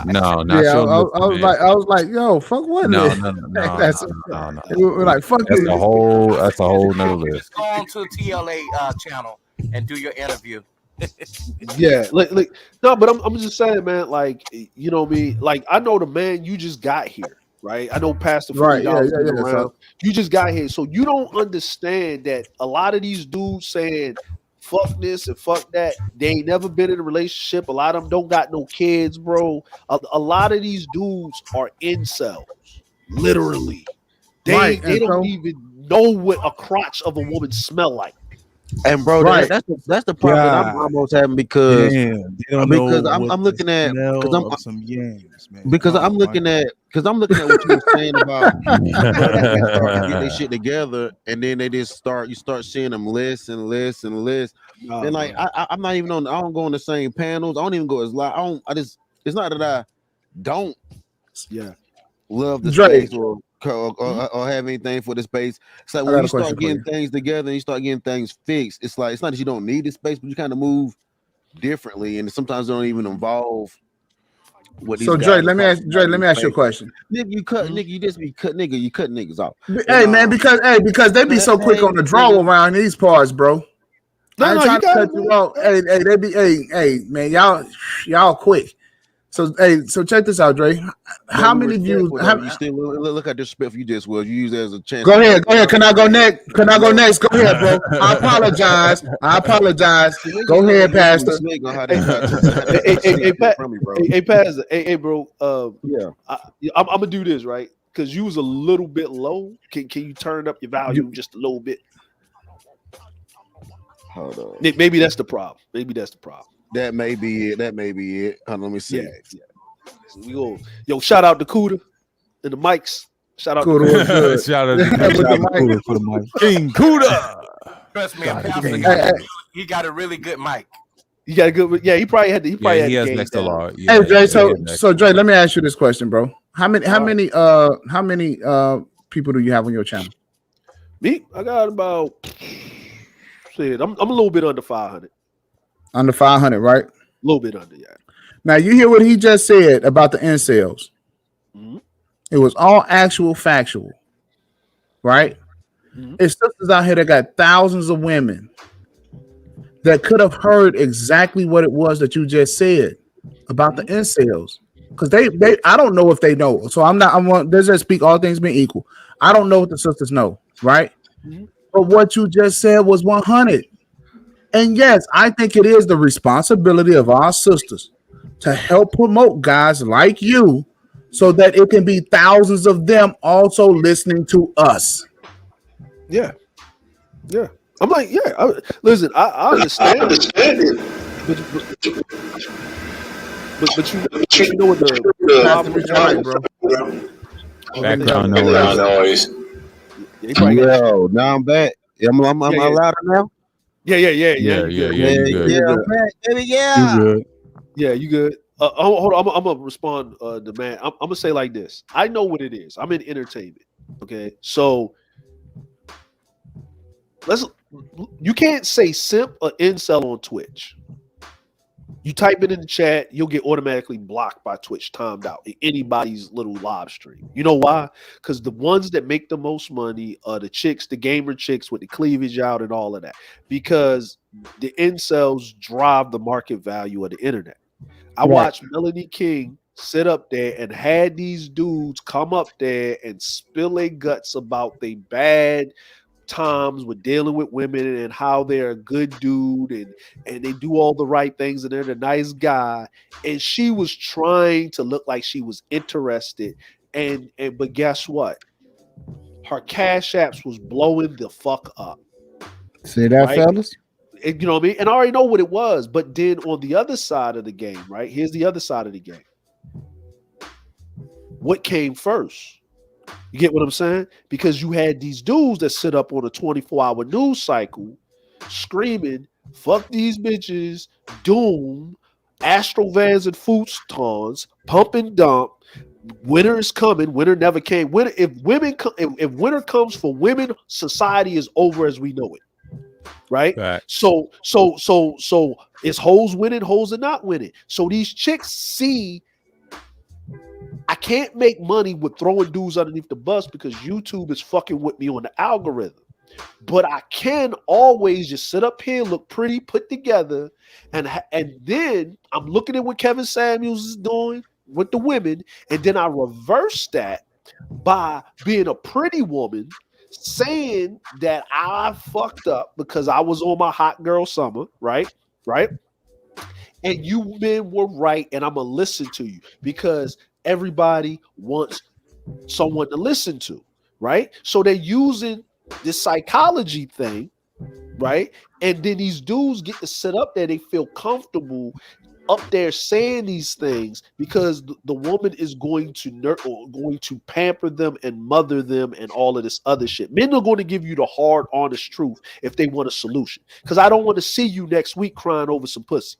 No, not Yeah, your list, man. I was like, yo, fuck what No, list? no, no, no, no, That's no, no. we're like, fuck That's a you. whole. I That's a said, whole nother list. just go on to the TLA channel and do your interview. Yeah, like no, but I'm just saying, man. Like you know me, like I know the man. You just got here, right? I know Pastor Right? Yeah, $40 yeah, been yeah. around. So You just got here, so you don't understand that a lot of these dudes saying fuck this and fuck that. They ain't never been in a relationship. A lot of them don't got no kids, bro. A lot of these dudes are incels, literally. right, They and don't so even know what a crotch of a woman smell like. And bro, right, that's the problem that I'm God almost having damn, they don't know what I'm the looking at smell of some yams, man. because Oh my I'm looking at what you were saying about brothers that start to get their shit together, and then they just you start seeing them list and list and list. Nah, And like bro. I'm not even on. I don't go on the same panels. I don't even go as live. I don't. I just. It's not that I don't Yeah. love the Dre, space or have anything for the space. It's like I when got you a question start for getting you. things together and you start getting things fixed. It's like it's not that you don't need the space, but you kind of move differently, and sometimes they don't even involve what these So Dre, guys are talking Dre, about in let these me ask you a spaces. question. Nigga, you cut nigga, you just be cut nigga, you cut niggas off. And Hey man, because they be so quick hey on the draw nigga, around these parts, bro. I No, ain't no, you trying to got cut it, you man. off. They be hey man, y'all quick. So check this out, Dre. but How we many views? respectful though. You still look how disrespectful you just was. You use it as a chance Go to ahead, cut go ahead. Can I go next? Can I go no. next? Go ahead, bro. I apologize. I apologize. See, niggas Go know they ahead, make me Pastor. slick on how they Hey, try to sneak shit Pat, from me, bro. hey, Pastor, hey, bro. Yeah. I'm gonna do this right because you was a little bit low. Can you turn up your volume just a little bit? Hold on. Maybe that's the problem. Maybe that's the problem. That may be it. That may be it. Hold on, let me see. Yeah. So we go. Yo, shout out to Cuda and the mics. Shout out to Kuda was Cuda. good. Shout out to With Kuda. Shout out the to mic. Kuda for the mic. King Kuda. Trust me, a Shout out to pastor King got Hey, Kuda. he got a really good mic. You got a good. Yeah, he probably had to. He Yeah, probably had he to has gain next to down. law. hey, Yeah, Dre. yeah, he has next So to Dre, law. let me ask you this question, bro. How many All right. people do you have on your channel? Me, I got about. Shit, I'm a little bit under 500. Under 500, right? A little bit under, yeah. Now you hear what he just said about the incels. Mm-hmm. It was all actual factual, right? Mm-hmm. It's sisters out here that got thousands of women that could have heard exactly what it was that you just said about the incels. Because they I don't know if they know. So let's just speak all things being equal. I don't know what the sisters know, right? Mm-hmm. But what you just said was 100. And yes, I think it is the responsibility of our sisters to help promote guys like you so that it can be thousands of them also listening to us. Yeah. Yeah. I'm like, yeah. Listen, I understand it. But you know what the Pastor, problem mute is, your right? mic, bro. Background noise. Yeah, he probably got his shit. Yo, now I'm back. Am I Yeah. louder now? Yeah. Yeah, You yeah, good. yeah. You good? Yeah, You I'm good. back, baby. Yeah. You good? Yeah, you good. Hold on. I'm gonna respond. The man. I'm gonna say like this. I know what it is. I'm in entertainment. Okay, so you can't say simp or incel on Twitch. You type it in the chat, you'll get automatically blocked by Twitch, timed out in anybody's little live stream. You know why? Because the ones that make the most money are the chicks, the gamer chicks with the cleavage out and all of that. Because the incels drive the market value of the internet. I Right. watched Melanie King sit up there and had these dudes come up there and spill their guts about they bad times with dealing with women and how they're a good dude and they do all the right things and they're the nice guy. And she was trying to look like she was interested. And but guess what? Her cash apps was blowing the fuck up. See that, Right? fellas? And, you know what I mean? And I already know what it was. But then on the other side of the game, right? Here's the other side of the game. What came first? You get what I'm saying? Because you had these dudes that sit up on a 24-hour news cycle screaming, fuck these bitches, doom, Astro vans and Futons, pump and dump, Winter is coming. Winter never came. Winter, if winter comes for women, society is over as we know it. Right? Facts. So is hoes winning? Hoes are not winning. So these chicks see I can't make money with throwing dudes underneath the bus because YouTube is fucking with me on the algorithm. But I can always just sit up here, look pretty, put together, and then I'm looking at what Kevin Samuels is doing with the women, and then I reverse that by being a pretty woman, saying that I fucked up because I was on my hot girl summer, right? Right? And you men were right, and I'm gonna listen to you because everybody wants someone to listen to, right? So they're using this psychology thing, right? And then these dudes get to sit up there, they feel comfortable up there saying these things because the woman is going to going to pamper them and mother them and all of this other shit. Men are going to give you the hard, honest truth if they want a solution. Because I don't want to see you next week crying over some pussy.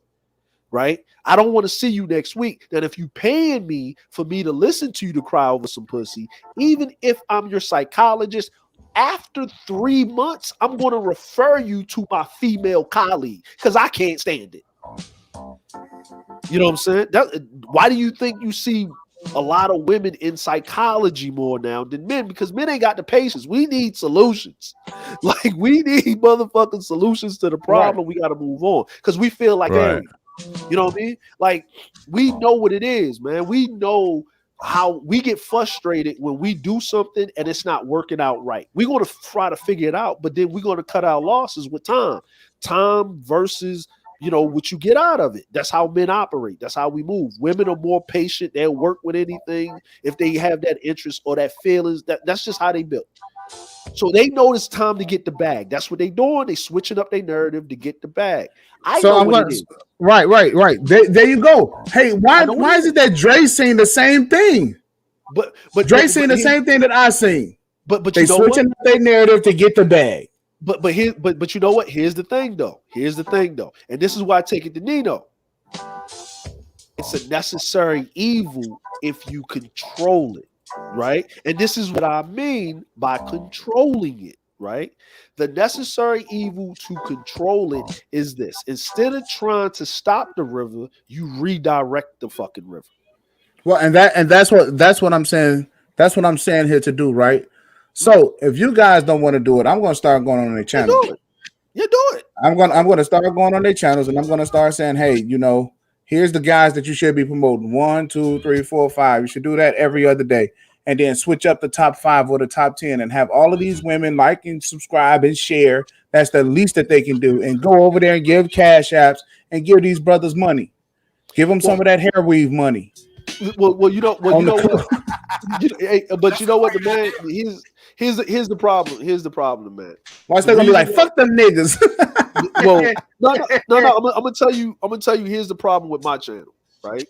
Right? I don't want to see you next week. That if you paying me for me to listen to you to cry over some pussy, even if I'm your psychologist, after 3 months, I'm going to refer you to my female colleague because I can't stand it. You know what I'm saying? Why do you think you see a lot of women in psychology more now than men? Because men ain't got the patience. We need solutions. Like we need motherfucking solutions to the problem. Right. We got to move on because we feel like aliens. You know what I mean? Like we know what it is, man. We know how we get frustrated when we do something and it's not working out right. We're going to try to figure it out, but then we're going to cut our losses with time. Time versus, you know, what you get out of it. That's how men operate. That's how we move. Women are more patient. They'll work with anything if they have that interest or that feelings. That's just how they build. So they know it's time to get the bag. That's what they doing. They switching up their narrative to get the bag. I know what it is. Right. There you go. Hey, why is it that Dre saying the same thing? But Dre saying the same thing that I seen. But they switching up their narrative to get the bag. But you know what? Here's the thing though. And this is why I take it to Nino. It's a necessary evil if you control it. Right? And this is what I mean by controlling it, right? The necessary evil to control it is this. Instead of trying to stop the river, you redirect the fucking river. Well, and that's what I'm saying. That's what I'm saying here to do, right? So if you guys don't want to do it, I'm gonna start going on their channels. You do it. I'm gonna start going on their channels and I'm gonna start saying, hey, you know, here's the guys that you should be promoting. 1, 2, 3, 4, 5. You should do that every other day. And then switch up the top 5 or the top 10 and have all of these women like and subscribe and share. That's the least that they can do. And go over there and give cash apps and give these brothers money. Give them some of that hair weave money. Well, you know what? But you know what, the man. Here's the problem. Here's the problem, man. Why is they gonna be like, fuck them niggas? Well, no. I'm gonna tell you. Here's the problem with my channel, right?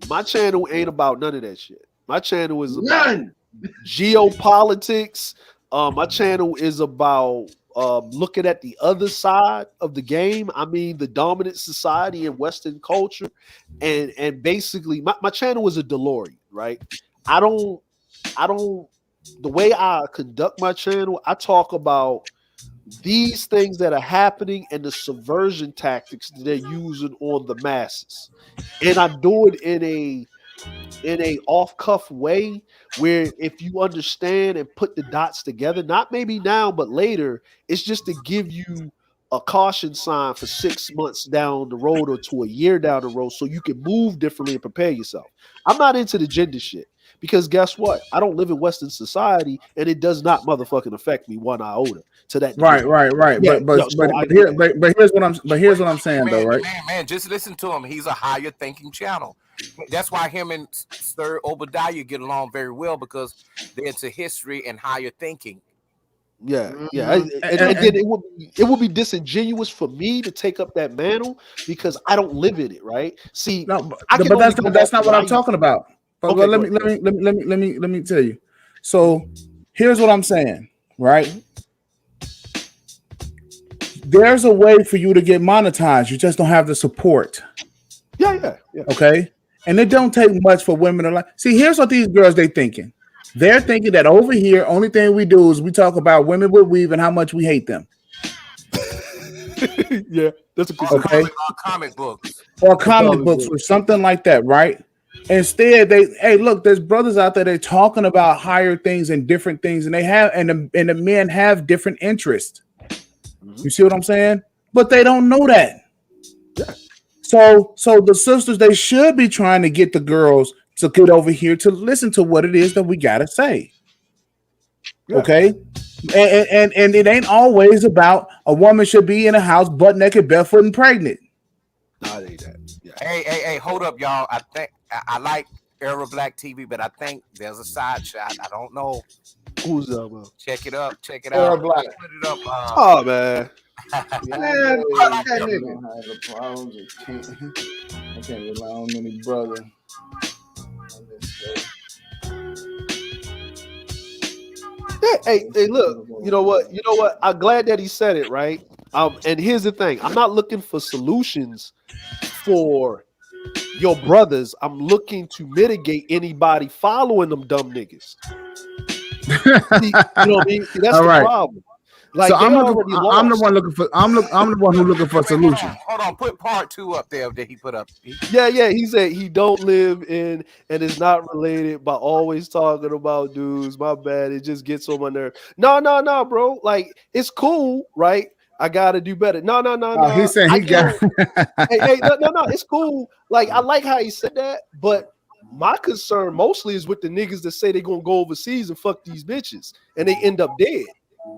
My channel ain't about none of that shit. My channel is about geopolitics. My channel is about looking at the other side of the game. I mean, the dominant society in Western culture, and basically, my channel is a DeLorean, right? I don't. The way I conduct my channel, I talk about these things that are happening and the subversion tactics that they're using on the masses. And I do it in a off-cuff way where if you understand and put the dots together, not maybe now, but later, it's just to give you a caution sign for 6 months down the road or to a year down the road so you can move differently and prepare yourself. I'm not into the gender shit. Because guess what? I don't live in Western society, and it does not motherfucking affect me one iota to that degree. Right. Yeah, but here's what I'm saying though, right? Man, just listen to him. He's a higher thinking channel. That's why him and Sir Obadiah get along very well because they're into history and higher thinking. Yeah. And it would be disingenuous for me to take up that mantle because I don't live in it, right? See, but that's not what I'm talking about. But okay, let me tell you. So here's what I'm saying, right? There's a way for you to get monetized. You just don't have the support. Yeah. Okay. And it don't take much for women to like. See, here's what these girls they thinking. They're thinking that over here, only thing we do is we talk about women with weave and how much we hate them. Yeah, that's a good Okay. Comic books. Or comic books or something like that, right? Instead, look, there's brothers out there, they're talking about higher things and different things, and they have and the men have different interests. You see what I'm saying? But they don't know that. Yeah. So the sisters, they should be trying to get the girls to get over here to listen to what it is that we gotta say. Yeah. Okay. And it ain't always about a woman should be in a house butt naked, barefoot, and pregnant. Nah, it ain't that. Yeah. Hey, hold up, y'all. I think I like Era Black TV, but I think there's a side shot. I don't know. Who's that, man? Check it up. Check it Era out. Black. Put it up. Oh, man. Man, fuck that nigga. I can't rely on any brother. Hey, look, you know what? I'm glad that he said it, right? And here's the thing. I'm not looking for solutions for your brothers. I'm looking to mitigate anybody following them dumb niggas. See, you know what I mean? See, that's all the right. problem. Like, So I'm the one who looking for a solution. Hold on, put part 2 up there that he put up. Yeah. He said he don't live in and is not related by always talking about dudes. My bad. It just gets on my nerve. No, bro. Like, it's cool, right? I gotta do better. No. He said he got. hey, no. It's cool. Like, I like how he said that, but my concern mostly is with the niggas that say they're gonna go overseas and fuck these bitches, and they end up dead.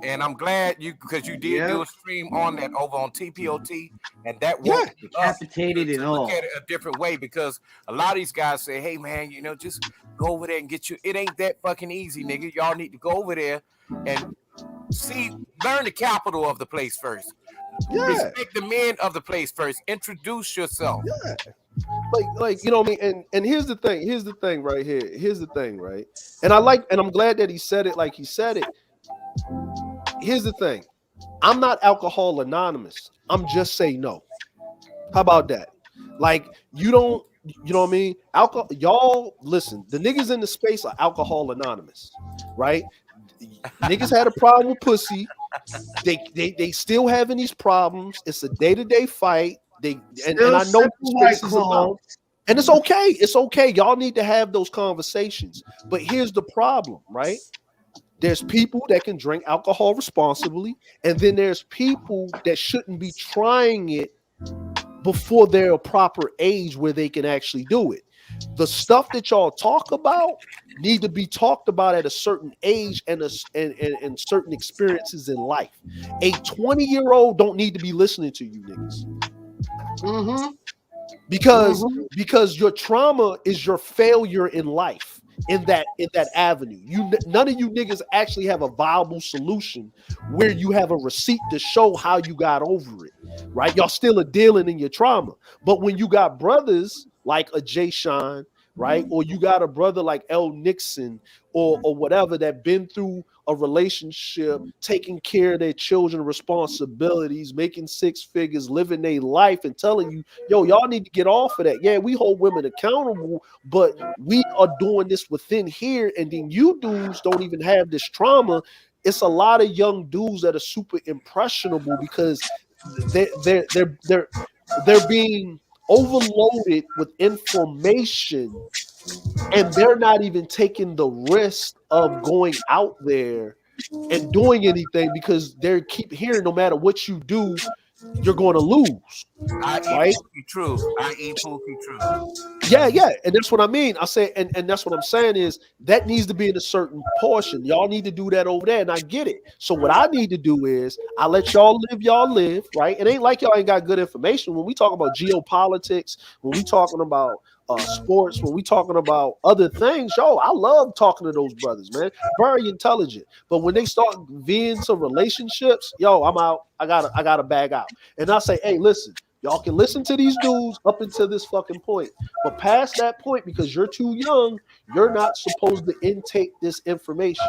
And I'm glad because you did do a stream on that over on TPOT, and that decapitated and all. Look at it a different way, because a lot of these guys say, "Hey man, just go over there and get you." It ain't that fucking easy, nigga. Y'all need to go over there and learn the capital of the place first. Yeah. Respect the men of the place first. Introduce yourself. Yeah. Like you know what I mean? And here's the thing. Here's the thing right here. Here's the thing, right? And I'm glad that he said it like he said it. Here's the thing. I'm not Alcohol Anonymous. I'm just say no. How about that? Like, you know what I mean? Y'all listen, the niggas in the space are Alcohol Anonymous, right? Niggas had a problem with pussy. They still having these problems. It's a day-to-day fight. And I know space is alone. And it's okay. It's okay. Y'all need to have those conversations. But here's the problem, right? There's people that can drink alcohol responsibly, and then there's people that shouldn't be trying it before they're a proper age where they can actually do it. The stuff that y'all talk about need to be talked about at a certain age and certain experiences in life. A 20-year-old don't need to be listening to you niggas. Mm-hmm. Because your trauma is your failure in life. In that avenue, none of you niggas actually have a viable solution where you have a receipt to show how you got over it, right? Y'all still are dealing in your trauma. But when you got brothers like a Jay Sean, right, or you got a brother like L. Nixon or whatever that been through a relationship, taking care of their children responsibilities, making 6 figures, living their life, and telling you, yo, y'all need to get off of that. Yeah, we hold women accountable, but we are doing this within here, and then you dudes don't even have this trauma. It's a lot of young dudes that are super impressionable because they're being overloaded with information, and they're not even taking the risk of going out there and doing anything because they keep hearing no matter what you do, you're going to lose. I eat truth. I eat poopy truth. Yeah, and that's what I mean. I say, and that's what I'm saying is that needs to be in a certain portion. Y'all need to do that over there, and I get it. So what I need to do is I let y'all live, right? It ain't like y'all ain't got good information. When we talk about geopolitics, when we talking about sports, when we talking about other things, I love talking to those brothers, man. Very intelligent. But when they start veering to relationships, I'm out. I gotta bag out. And I say, hey, listen, y'all can listen to these dudes up until this fucking point. But past that point, because you're too young, you're not supposed to intake this information.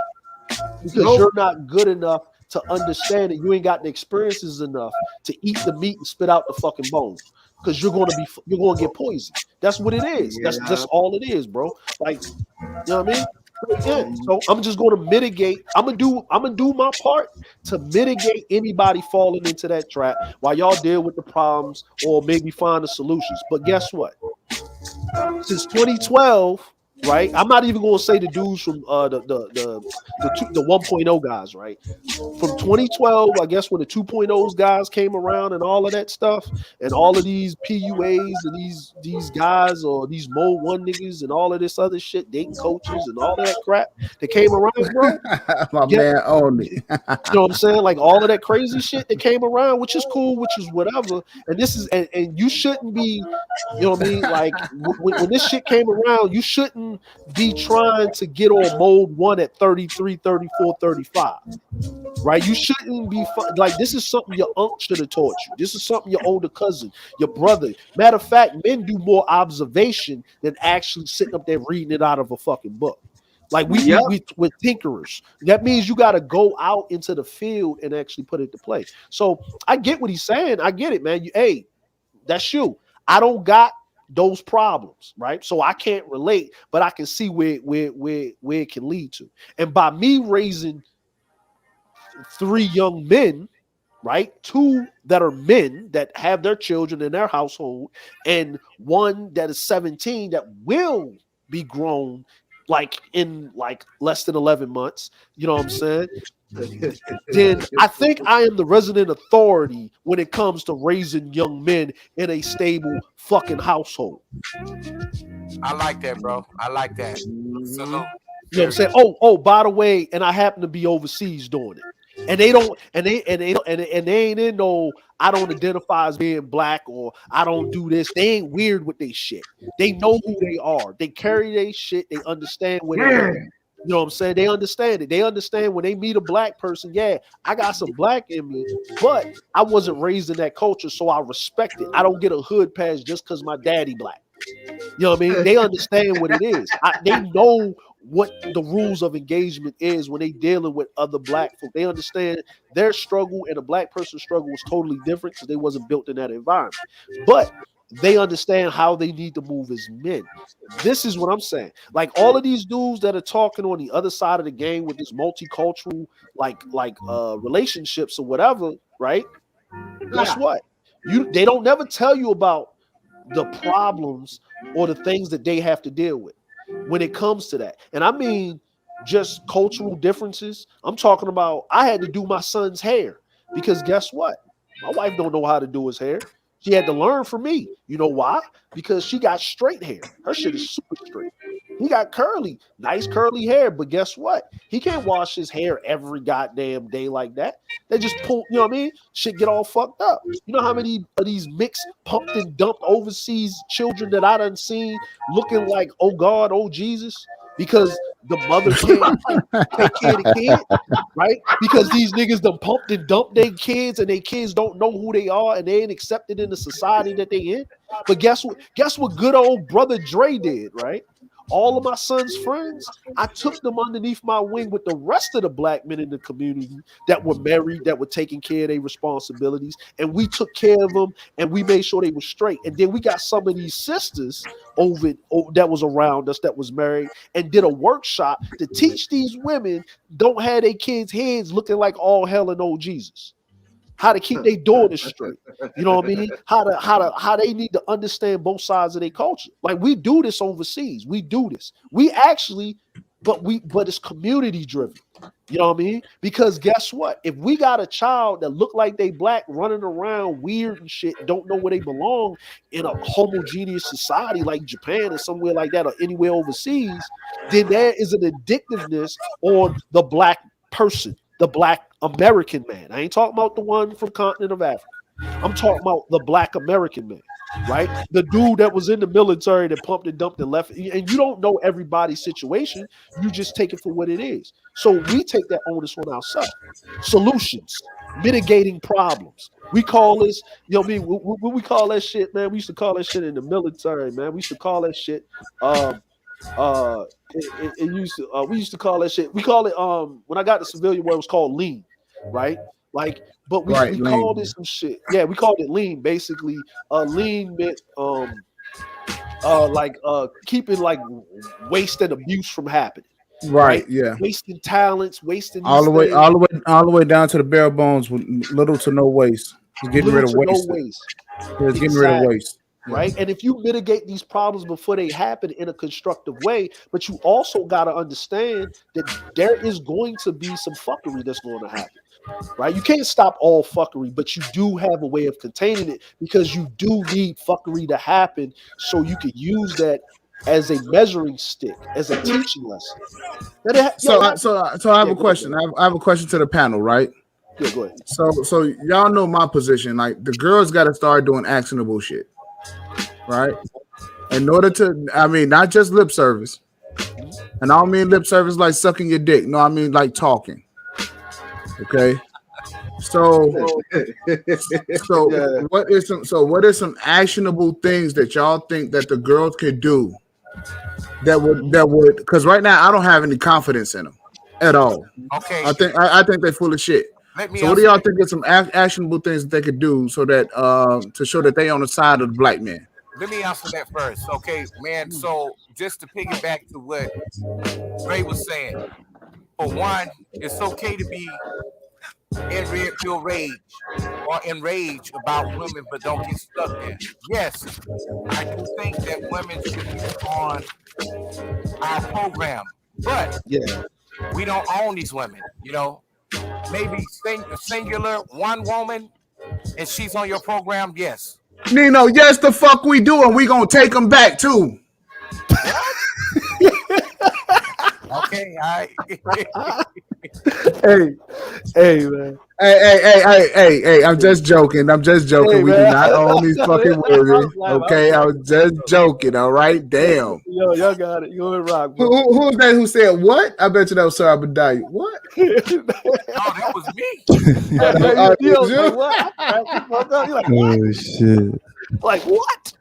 Because you're not good enough to understand it. You ain't got the experiences enough to eat the meat and spit out the fucking bones. because you're gonna get poisoned. That's what it is. That's Yeah. all it is, bro. Like, you know what I mean? Yeah. So I'm just gonna mitigate. I'm gonna do my part to mitigate anybody falling into that trap while y'all deal with the problems or maybe find the solutions. But guess what? Since 2012, right? I'm not even gonna say the dudes from the 1.0 guys, right? From 2012, I guess when the 2.0s guys came around and all of that stuff, and all of these PUAs and these guys or these Mode 1 niggas and all of this other shit, dating coaches and all of that crap that came around, bro. My Get, man owned it. you know what I'm saying? Like all of that crazy shit that came around, which is cool, which is whatever. And this is and you shouldn't be, you know what I mean? Like when this shit came around, you shouldn't be trying to get on Mode 1 at 33, 34, 35. Right? You shouldn't be like this is something your uncle should have taught you. This is something your older cousin, your brother. Matter of fact, men do more observation than actually sitting up there reading it out of a fucking book. Like we're tinkerers. That means you got to go out into the field and actually put it to play. So I get what he's saying. I get it, man. Hey, that's you. I don't got those problems, right? So I can't relate, but I can see where it can lead to. And by me raising 3 young men, right? 2 that are men that have their children in their household, and 1 that is 17 that will be grown like in like less than 11 months. You know what I'm saying? Then I think I am the resident authority when it comes to raising young men in a stable fucking household. I like that, bro. I like that. Salute. You know what I'm saying? Oh, by the way, and I happen to be overseas doing it. And they don't, and they ain't in no, I don't identify as being black or I don't do this. They ain't weird with they shit. They know who they are. They carry their shit. They understand where they at. You know what I'm saying? They understand it. They understand when they meet a black person, yeah, I got some black in me, but I wasn't raised in that culture, so I respect it. I don't get a hood pass just because my daddy black. You know what I mean? They understand what it is. They know what the rules of engagement is when they dealing with other black folk. They understand their struggle and a black person's struggle was totally different because they wasn't built in that environment. But they understand how they need to move as men. This is what I'm saying. Like all of these dudes that are talking on the other side of the game with this multicultural relationships or whatever, right? Guess what? They don't never tell you about the problems or the things that they have to deal with when it comes to that. And I mean just cultural differences. I'm talking about I had to do my son's hair because guess what? My wife don't know how to do his hair. She had to learn from me. You know why? Because she got straight hair. Her shit is super straight. He got nice curly hair, but guess what? He can't wash his hair every goddamn day like that. They just pull, you know what I mean? Shit get all fucked up. You know how many of these mixed, pumped and dumped overseas children that I done seen looking like, oh God, oh Jesus? Because the mother can't take care of the kid, right? Because these niggas done pumped and dumped their kids and their kids don't know who they are and they ain't accepted in the society that they in. But guess what? Guess what good old brother Dre did, right? All of my son's friends, I took them underneath my wing with the rest of the black men in the community that were married, that were taking care of their responsibilities. And we took care of them and we made sure they were straight. And then we got some of these sisters over that was around us that was married and did a workshop to teach these women don't have their kids' heads looking like all hell and no Jesus. How to keep their daughters straight. You know what I mean? How they need to understand both sides of their culture. Like we do this overseas. We do this. We actually, but it's community driven. You know what I mean? Because guess what? If we got a child that look like they black running around weird and shit, don't know where they belong in a homogeneous society like Japan or somewhere like that or anywhere overseas, then there is an addictiveness on the black person, the black American man. I ain't talking about the one from continent of Africa. I'm talking about the black American man, right? The dude that was in the military that pumped and dumped and left. And you don't know everybody's situation. You just take it for what it is. So we take that onus on ourselves. Solutions, mitigating problems. We call this, you know what I mean? What we call that shit, man? We used to call that shit in the military, man. We used to call that shit we used to call that shit, we call it when I got the civilian word, it was called lean, right? Like but we Right, we called it lean. some shit. Yeah, we called it lean. Basically, lean meant keeping like waste and abuse from happening, Right, right? yeah. Wasting talents, wasting All these the way, things, all the way down to the bare bones with little to no waste. It's getting little rid of to no waste. waste. Yeah, it's getting rid of Exactly. waste. Yeah. Right. And if you mitigate these problems before they happen in a constructive way, but you also got to understand that there is going to be some fuckery that's going to happen. Right. You can't stop all fuckery, but you do have a way of containing it because you do need fuckery to happen so you can use that as a measuring stick, as a teaching lesson. So I have Yeah, a go ahead, question. I have a question to the panel, right? Yeah, go ahead. So y'all know my position. Like the girls got to start doing actionable shit, right? In order to, I mean, not just lip service, and I don't mean lip service like sucking your dick. No, I mean like talking. Okay. So, so Yeah. what is some actionable things that y'all think that the girls could do that would because right now I don't have any confidence in them at all. Okay, I think they're full of shit. let me So what do answer y'all that. think is some actionable things that they could do so that to show that they on the side of the black man? Let me answer that first. Okay, man. So just to piggyback to what Ray was saying, for one, it's okay to be feel rage or enraged about women, but don't get stuck there. Yes, I do think that women should be on our program, but Yeah. we don't own these women. You know, maybe singular one woman, and she's on your program. Yes. Nino, yes, the fuck we do, and we gonna take them back too. Okay, I. Hey, man. Hey, I'm just joking. I'm just joking. Hey, We do man. not own these fucking I women. was laughing. Okay, I was just joking. All right, damn. Yo, y'all got it. You in rock, Who, bro. who was that who said what? I bet you that was Sarah Badawi. What? No, that was me. Like what? You're like, what? Oh shit. Like what?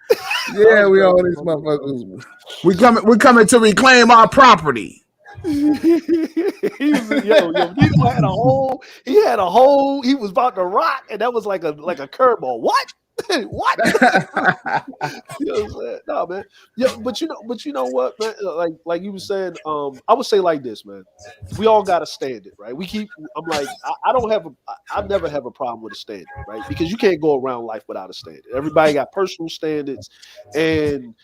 Yeah, we own these motherfuckers. We coming to reclaim our property. He had a hole. He was about to rock, and that was like a curveball. What? What? You know what I'm saying? No, man. Yeah, but you know what, man? Like you were saying, I would say like this, man. We all got a standard, right? I'm like, I never have a problem with a standard, right? Because you can't go around life without a standard. Everybody got personal standards, and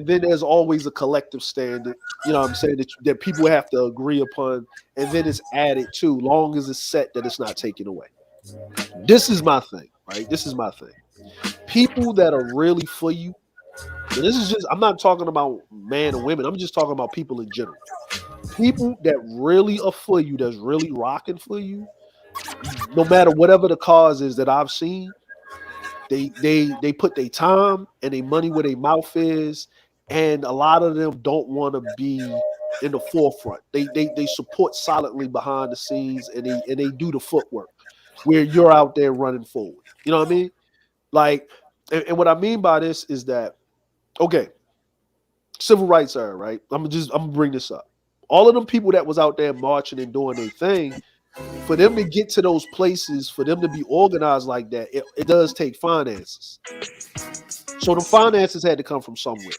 then there's always a collective standard, you know what I'm saying, that people have to agree upon, and then it's added to, long as it's set that it's not taken away. This is my thing, right? This is my thing. People that are really for you, and this is just, I'm not talking about man or women, I'm just talking about people in general. People that really are for you, that's really rocking for you, no matter whatever the cause is that I've seen, they put their time and their money where their mouth is, and a lot of them don't want to be in the forefront. They support solidly behind the scenes, and they do the footwork where you're out there running forward. You know what I mean? Like, and what I mean by this is that, okay, civil rights era, right? I'm gonna bring this up. All of them people that was out there marching and doing their thing, for them to get to those places, for them to be organized like that, it does take finances. So the finances had to come from somewhere.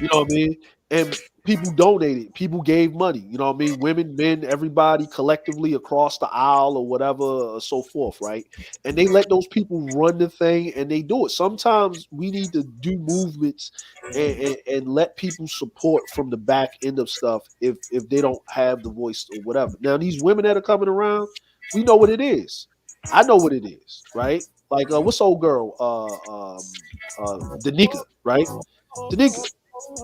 You know what I mean? And people donated, people gave money, you know what I mean? Women, men, everybody collectively across the aisle or whatever, or so forth, right? And they let those people run the thing, and they do it. Sometimes we need to do movements and let people support from the back end of stuff if they don't have the voice or whatever. Now, these women that are coming around, we know what it is. I know what it is, right? Like, what's old girl? Danica, right? Danica.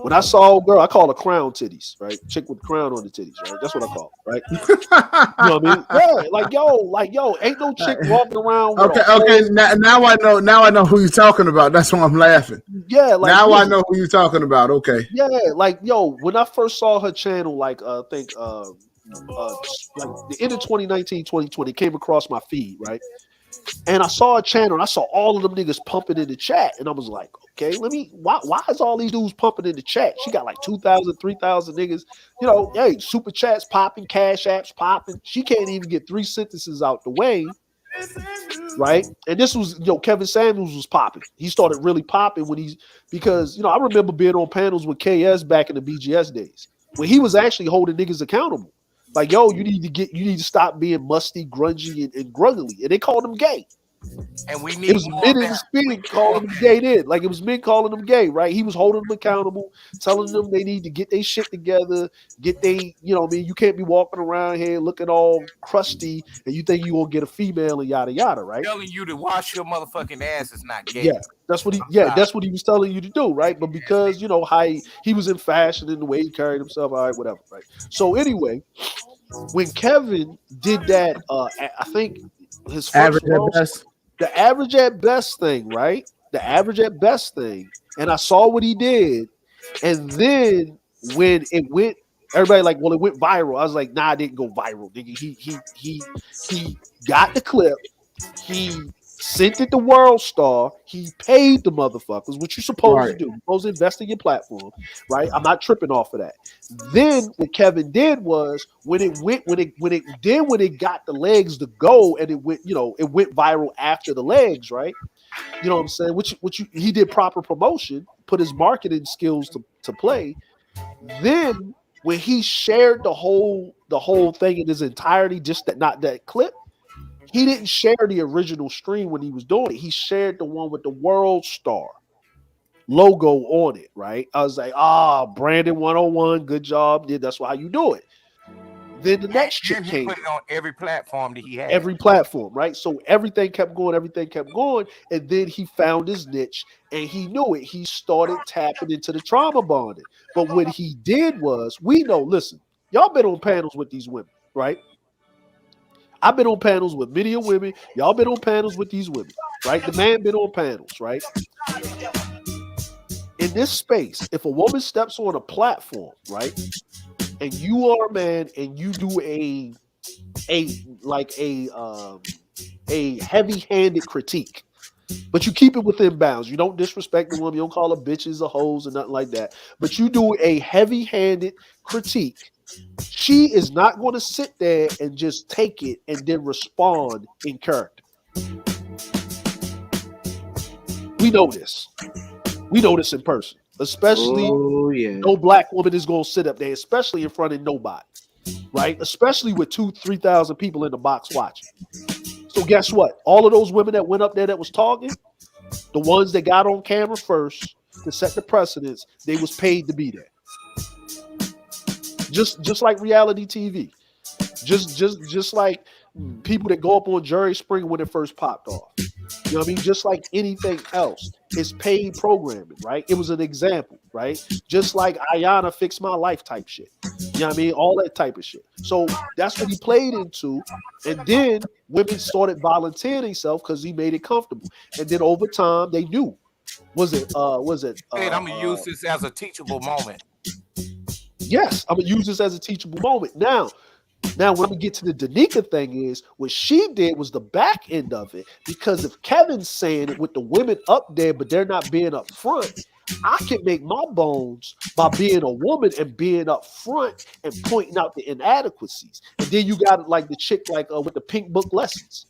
When I saw old girl, I call her crown titties, right? Chick with crown on the titties, right? That's what I call it, right? You know what I mean? Yeah, like yo, ain't no chick walking around with Okay. Now I know who you're talking about. That's why I'm laughing. Yeah, like now I know who you're talking about. Okay. Yeah, like yo, when I first saw her channel, like I think like the end of 2019, 2020 came across my feed, right? And I saw a channel and I saw all of them niggas pumping in the chat. And I was like, okay, why is all these dudes pumping in the chat? She got like 2,000, 3,000 niggas. You know, hey, super chats popping, cash apps popping. She can't even get 3 sentences out the way. Right. And this was, Kevin Samuels was popping. He started really popping because I remember being on panels with KS back in the BGS days when he was actually holding niggas accountable. Like, yo, you need to stop being musty, grungy, and gruggly. And they called him gay. And we It need was more men of in the that. spirit calling them gay then. Like it was men calling them gay, right? He was holding them accountable, telling them they need to get their shit together, get they, you can't be walking around here looking all crusty and you think you're gonna get a female and yada yada, right? Telling you to wash your motherfucking ass is not gay. Yeah, that's what he was telling you to do, right? But because how he was in fashion and the way he carried himself, all right, whatever, right? So anyway, when Kevin did that, I think his first Average at roast, best. the average at best thing, right? The average at best thing, and I saw what he did, and then when it went, everybody like, well, it went viral. I was like, nah, it didn't go viral, nigga. He got the clip. He sent it to World Star. He paid the motherfuckers, which you're supposed to do. You're supposed to invest in your platform, right? I'm not tripping off of that. Then what Kevin did was when it got the legs to go and it went, it went viral after the legs, right? You know what I'm saying? He did proper promotion, put his marketing skills to play. Then when he shared the whole thing in its entirety, just not that clip, he didn't share the original stream when he was doing it. He shared the one with the World Star logo on it, right? I was like, Brandon 101, good job. That's how you do it. Then the next chick He came. put it on every platform that he had. Every platform, right? So everything kept going, and then he found his niche and he knew it. He started tapping into the trauma bonding. But what he did was, listen, y'all been on panels with these women, right? I've been on panels with many women. Y'all been on panels with these women, right? The man been on panels, right? In this space, if a woman steps on a platform, right, and you are a man and you do a heavy-handed critique, but you keep it within bounds. You don't disrespect the woman. You don't call her bitches or hoes or nothing like that. But you do a heavy-handed critique. She is not going to sit there and just take it and then respond in character. We know this. We know this in person. Especially, no black woman is going to sit up there, especially in front of nobody, right? Especially with 2,000-3,000 people in the box watching. So guess what? All of those women that went up there that was talking, the ones that got on camera first to set the precedence, they was paid to be there. Just like reality TV. Just like people that go up on Jerry Springer when it first popped off. You know what I mean? Just like anything else, it's paid programming, right? It was an example, right? Just like Ayana Fix My Life type shit. You know what I mean? All that type of shit. So that's what he played into. And then women started volunteering themselves because he made it comfortable. And then over time, they knew. I'm gonna use this as a teachable moment. Yes, I'm gonna use this as a teachable moment. Now, when we get to the Danica thing is, what she did was the back end of it. Because if Kevin's saying it with the women up there, but they're not being up front, I can make my bones by being a woman and being up front and pointing out the inadequacies. And then you got like the chick with the pink book lessons,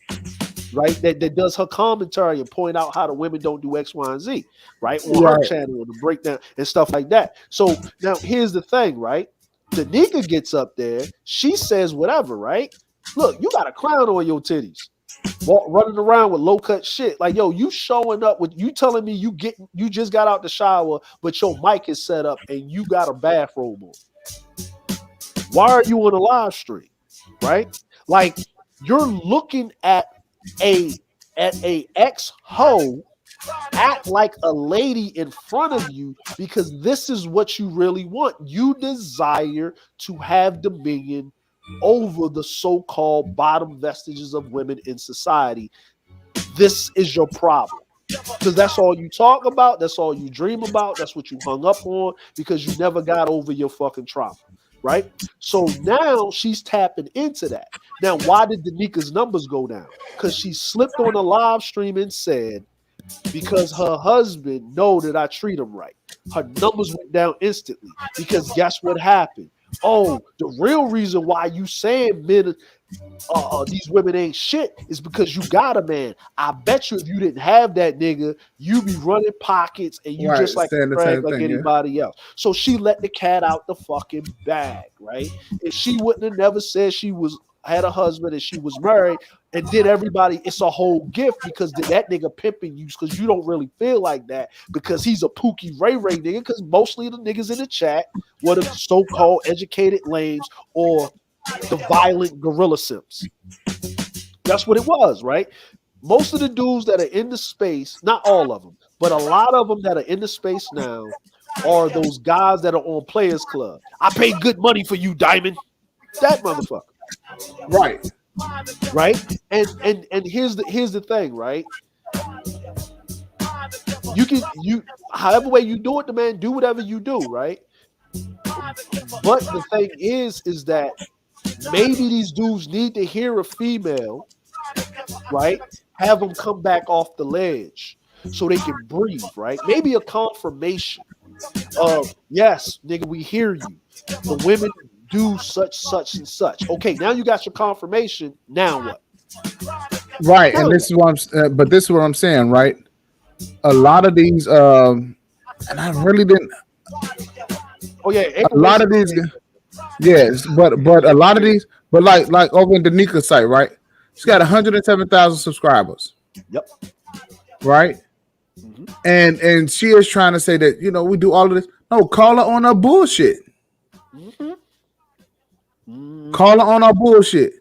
right? That does her commentary and point out how the women don't do X, Y, and Z, right? On her channel and the breakdown and stuff like that. So now here's the thing, right? Danica gets up there, she says whatever, right? Look, you got a crown on your titties, running around with low cut shit. Like, yo, you showing up with you telling me you just got out the shower, but your mic is set up and you got a bathrobe on. Why are you on a live stream, right? Like, you're looking at a ex-hoe act like a lady in front of you because this is what you really want. You desire to have dominion over the so-called bottom vestiges of women in society. This is your problem because that's all you talk about. That's all you dream about. That's what you hung up on because you never got over your fucking trauma. right? So now she's tapping into that. Now, why did Danika's numbers go down? Because she slipped on a live stream and said, because her husband know that I treat him right. Her numbers went down instantly because guess what happened? Oh, the real reason why you saying men, these women ain't shit is because you got a man. I bet you if you didn't have that nigga, you be running pockets and you Right, just like saying the Craig same like thing, yeah. anybody else. So she let the cat out the fucking bag, right? If she wouldn't have never said she had a husband and she was married and did everybody, it's a whole gift because then that nigga pimping you because you don't really feel like that because he's a Pookie Ray Ray nigga because mostly the niggas in the chat were the so-called educated lames or the violent gorilla simps. That's what it was, right? Most of the dudes that are in the space, not all of them, but a lot of them that are in the space now are those guys that are on Players Club. I paid good money for you, Diamond. That motherfucker. Right. Right? And here's the thing, right? You however way you do it, the man, do whatever you do, right? But the thing is that maybe these dudes need to hear a female, right? Have them come back off the ledge so they can breathe, right? Maybe a confirmation of, yes, nigga, we hear you. The women do such and such. Okay, now you got your confirmation. Now what? Right, and this is what but this is what I'm saying, right? A lot of these, and I really didn't. Oh yeah, a lot of these, yes, but a lot of these, but like over in Danika's site, right? She's got 107,000 subscribers. Yep. Right. Mm-hmm. And she is trying to say that we do all of this. No, call her on her bullshit. Mm-hmm. Mm-hmm. Call her on her bullshit.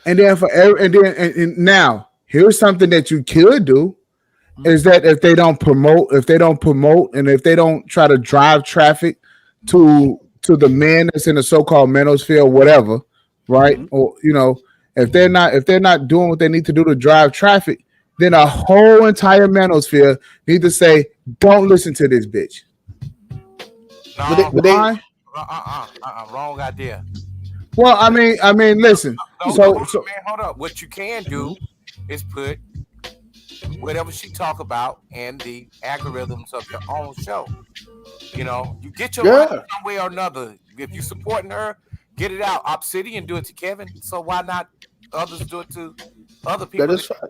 And then and now here's something that you could do is that if they don't promote, and if they don't try to drive traffic to the men that's in the so-called manosphere, whatever, right? Mm-hmm. Or if they're not doing what they need to do to drive traffic, then a whole entire manosphere need to say, don't listen to this bitch. Why? Wrong idea. Well, I mean, listen. So, man, hold up. What you can do is put whatever she talk about and the algorithms of your own show. You get your money one way or another. If you supporting her, get it out. Obsidian do it to Kevin, so why not others do it to other people? That is fact.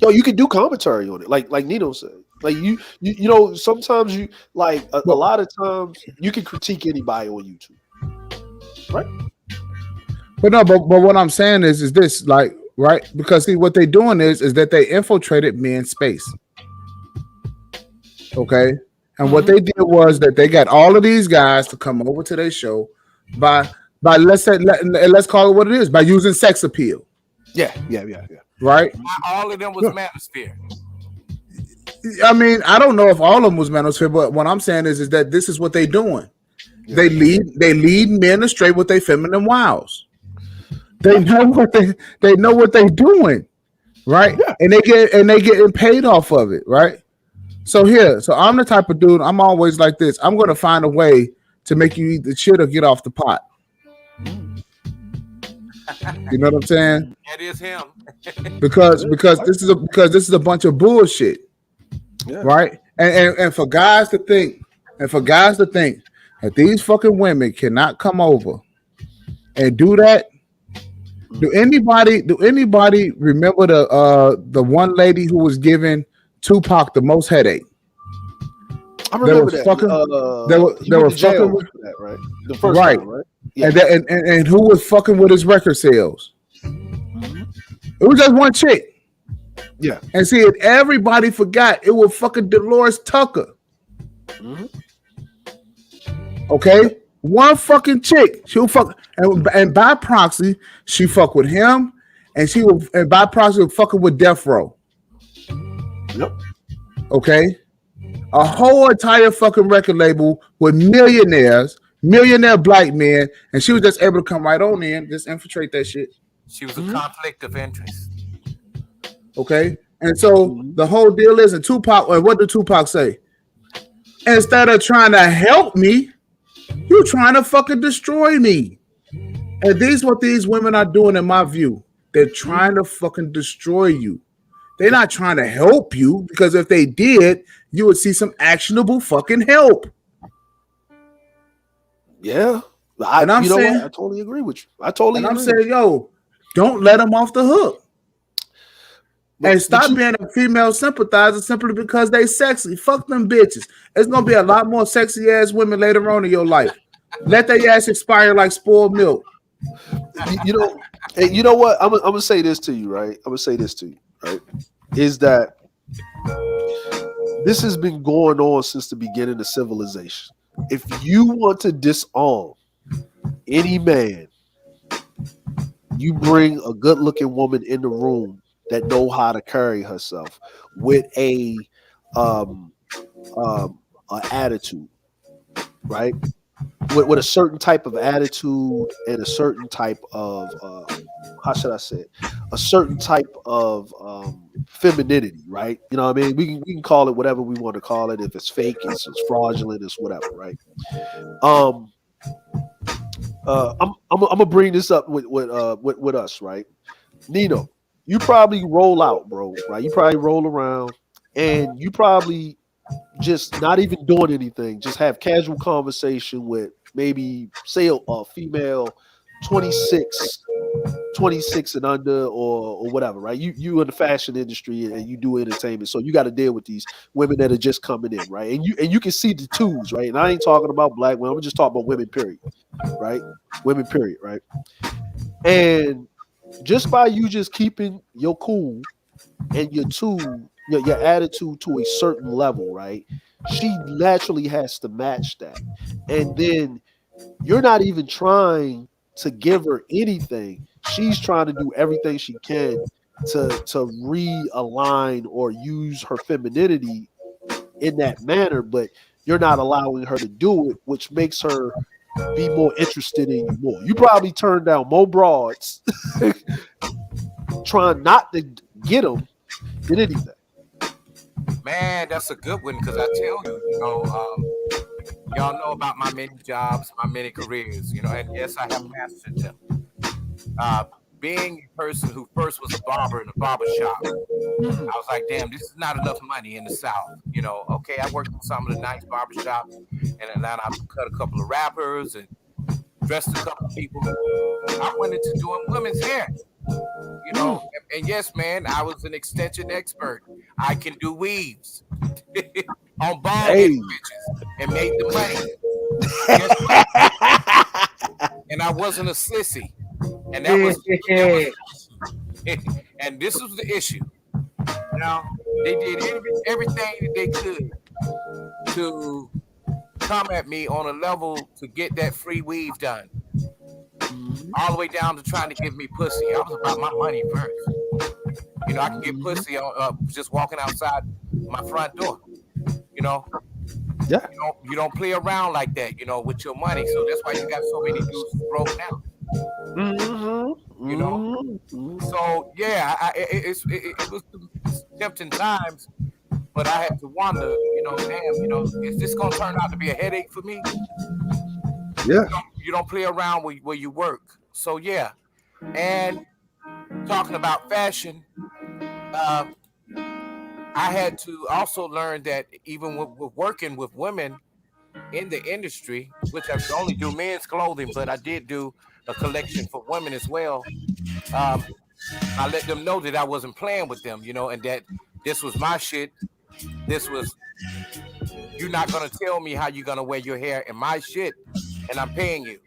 No, you can do commentary on it, like Nino said. Like you sometimes you like a lot of times you can critique anybody on YouTube, right? But no, but what I'm saying is this, like, right? Because see, what they're doing is that they infiltrated men's space. Okay. And what they did was that they got all of these guys to come over to their show by let's call it what it is, by using sex appeal. Yeah. Right? Not all of them was manosphere. I mean, I don't know if all of them was manosphere, but what I'm saying is that this is what they're doing. Yeah. They lead men astray with their feminine wiles. They know what they're doing, right? Yeah. And they getting paid off of it, right? So I'm the type of dude, I'm always like this. I'm going to find a way to make you eat the shit or get off the pot. You know what I'm saying? That is him. because this is a bunch of bullshit. Yeah. Right? And for guys to think that these fucking women cannot come over and do that. Do anybody remember the one lady who was giving Tupac the most headache? I remember that. They were fucking with that, right? The first time, right? Yeah. And who was fucking with his record sales? Mm-hmm. It was just one chick. Yeah. And see, everybody forgot it was fucking Dolores Tucker. Mm-hmm. Okay? One fucking chick. She'll fuck, and by proxy, she fuck with him, and by proxy, fucking with Death Row. Yep. Okay? A whole entire fucking record label with millionaire black men, and she was just able to come right on in, just infiltrate that shit. She was a conflict of interest. Okay? And so the whole deal is, and Tupac, what did Tupac say? Instead of trying to help me, You trying to fucking destroy me. And these what these women are doing in my view. They're trying to fucking destroy you. They're not trying to help you, because if they did, you would see some actionable fucking help. Yeah. And I'm You know what? saying, I totally agree with you. I totally and I'm agree with saying, you. yo, don't let them off the hook. And But stop being a female sympathizer simply because they sexy. Fuck them bitches. There's gonna be a lot more sexy ass women later on in your life. Let their ass expire like spoiled milk. you know, and you know what? I'm gonna say this to you, right? I'm gonna say this to you, right? Is that this has been going on since the beginning of civilization. If you want to disarm any man, you bring a good-looking woman in the room that know how to carry herself with um, a attitude, right? With a certain type of attitude and a certain type of how should I say it? A certain type of femininity, right? You know what I mean? We can call it whatever we want to call it. If it's fake, it's fraudulent, it's whatever, right? Um, I'm gonna bring this up with us, right? Nino, you probably roll out, bro, right? You probably roll around and you probably just not even doing anything, just have casual conversation with maybe say a female 26 26 and under or whatever, right? You in the fashion industry and you do entertainment, so you got to deal with these women that are just coming in, right? And you can see the twos, right? And I ain't talking about black women, I'm just talking about women, period, right? Women, period, right? And just by you just keeping your cool and your attitude to a certain level, right? She naturally has to match that. And then you're not even trying to give her anything. She's trying to do everything she can to realign or use her femininity in that manner, but you're not allowing her to do it, which makes her be more interested in you more. You probably turned down more broads trying not to get them than anything. Man, that's a good one because I tell you, y'all know about my many jobs, my many careers, and yes, I have mastered them. Uh, Being a person who first was a barber in a barber shop, I was like, damn, this is not enough money in the South. Okay, I worked in some of the nice barber shops in Atlanta. I cut a couple of rappers and dressed a couple of people. I went into doing women's hair. And yes, man, I was an extension expert. I can do weaves on bald head bitches and made the money. And I wasn't a sissy. And that was and this was the issue. Now, they did everything that they could to come at me on a level to get that free weave done. All the way down to trying to give me pussy. I was about my money first. I can get pussy just walking outside my front door. Yeah. You don't play around like that, with your money. So that's why you got so many dudes broke now. So yeah, it was tempting times, but I had to wonder, damn, is this gonna turn out to be a headache for me? Yeah. You don't play around where you work. So yeah, and talking about fashion, I had to also learn that even with working with women in the industry, which I only do men's clothing, but I did do a collection for women as well. I let them know that I wasn't playing with them, and that this was my shit. You're not gonna tell me how you're gonna wear your hair in my shit, and I'm paying you.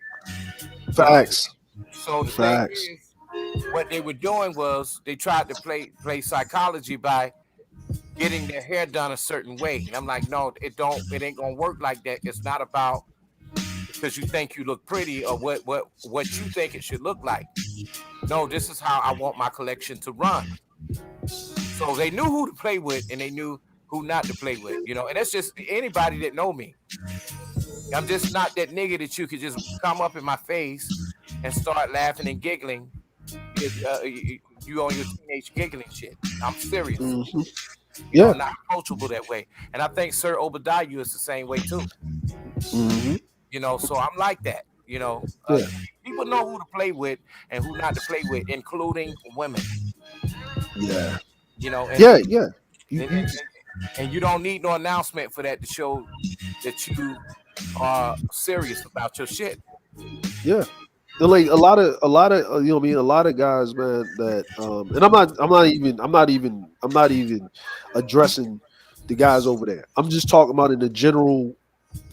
Facts. So the Facts. thing is, what they were doing was they tried to play psychology by getting their hair done a certain way. And I'm like, no, it ain't gonna work like that. It's not about because you think you look pretty or what you think it should look like. No, this is how I want my collection to run. So they knew who to play with and they knew who not to play with, and that's just anybody that know me. I'm just not that nigga that you could just come up in my face and start laughing and giggling. You on your teenage giggling shit. I'm serious. Yeah. I'm not approachable that way. And I think Sir Obadiah is the same way too. You know, so I'm like that. You know, people know who to play with and who not to play with, including women. Yeah. You know, Yeah. Yeah. and you don't need no announcement for that to show that you are serious about your shit. Yeah. They're like a lot of you know what I mean, a lot of guys, man, that and I'm not even addressing the guys over there. I'm just talking about in the general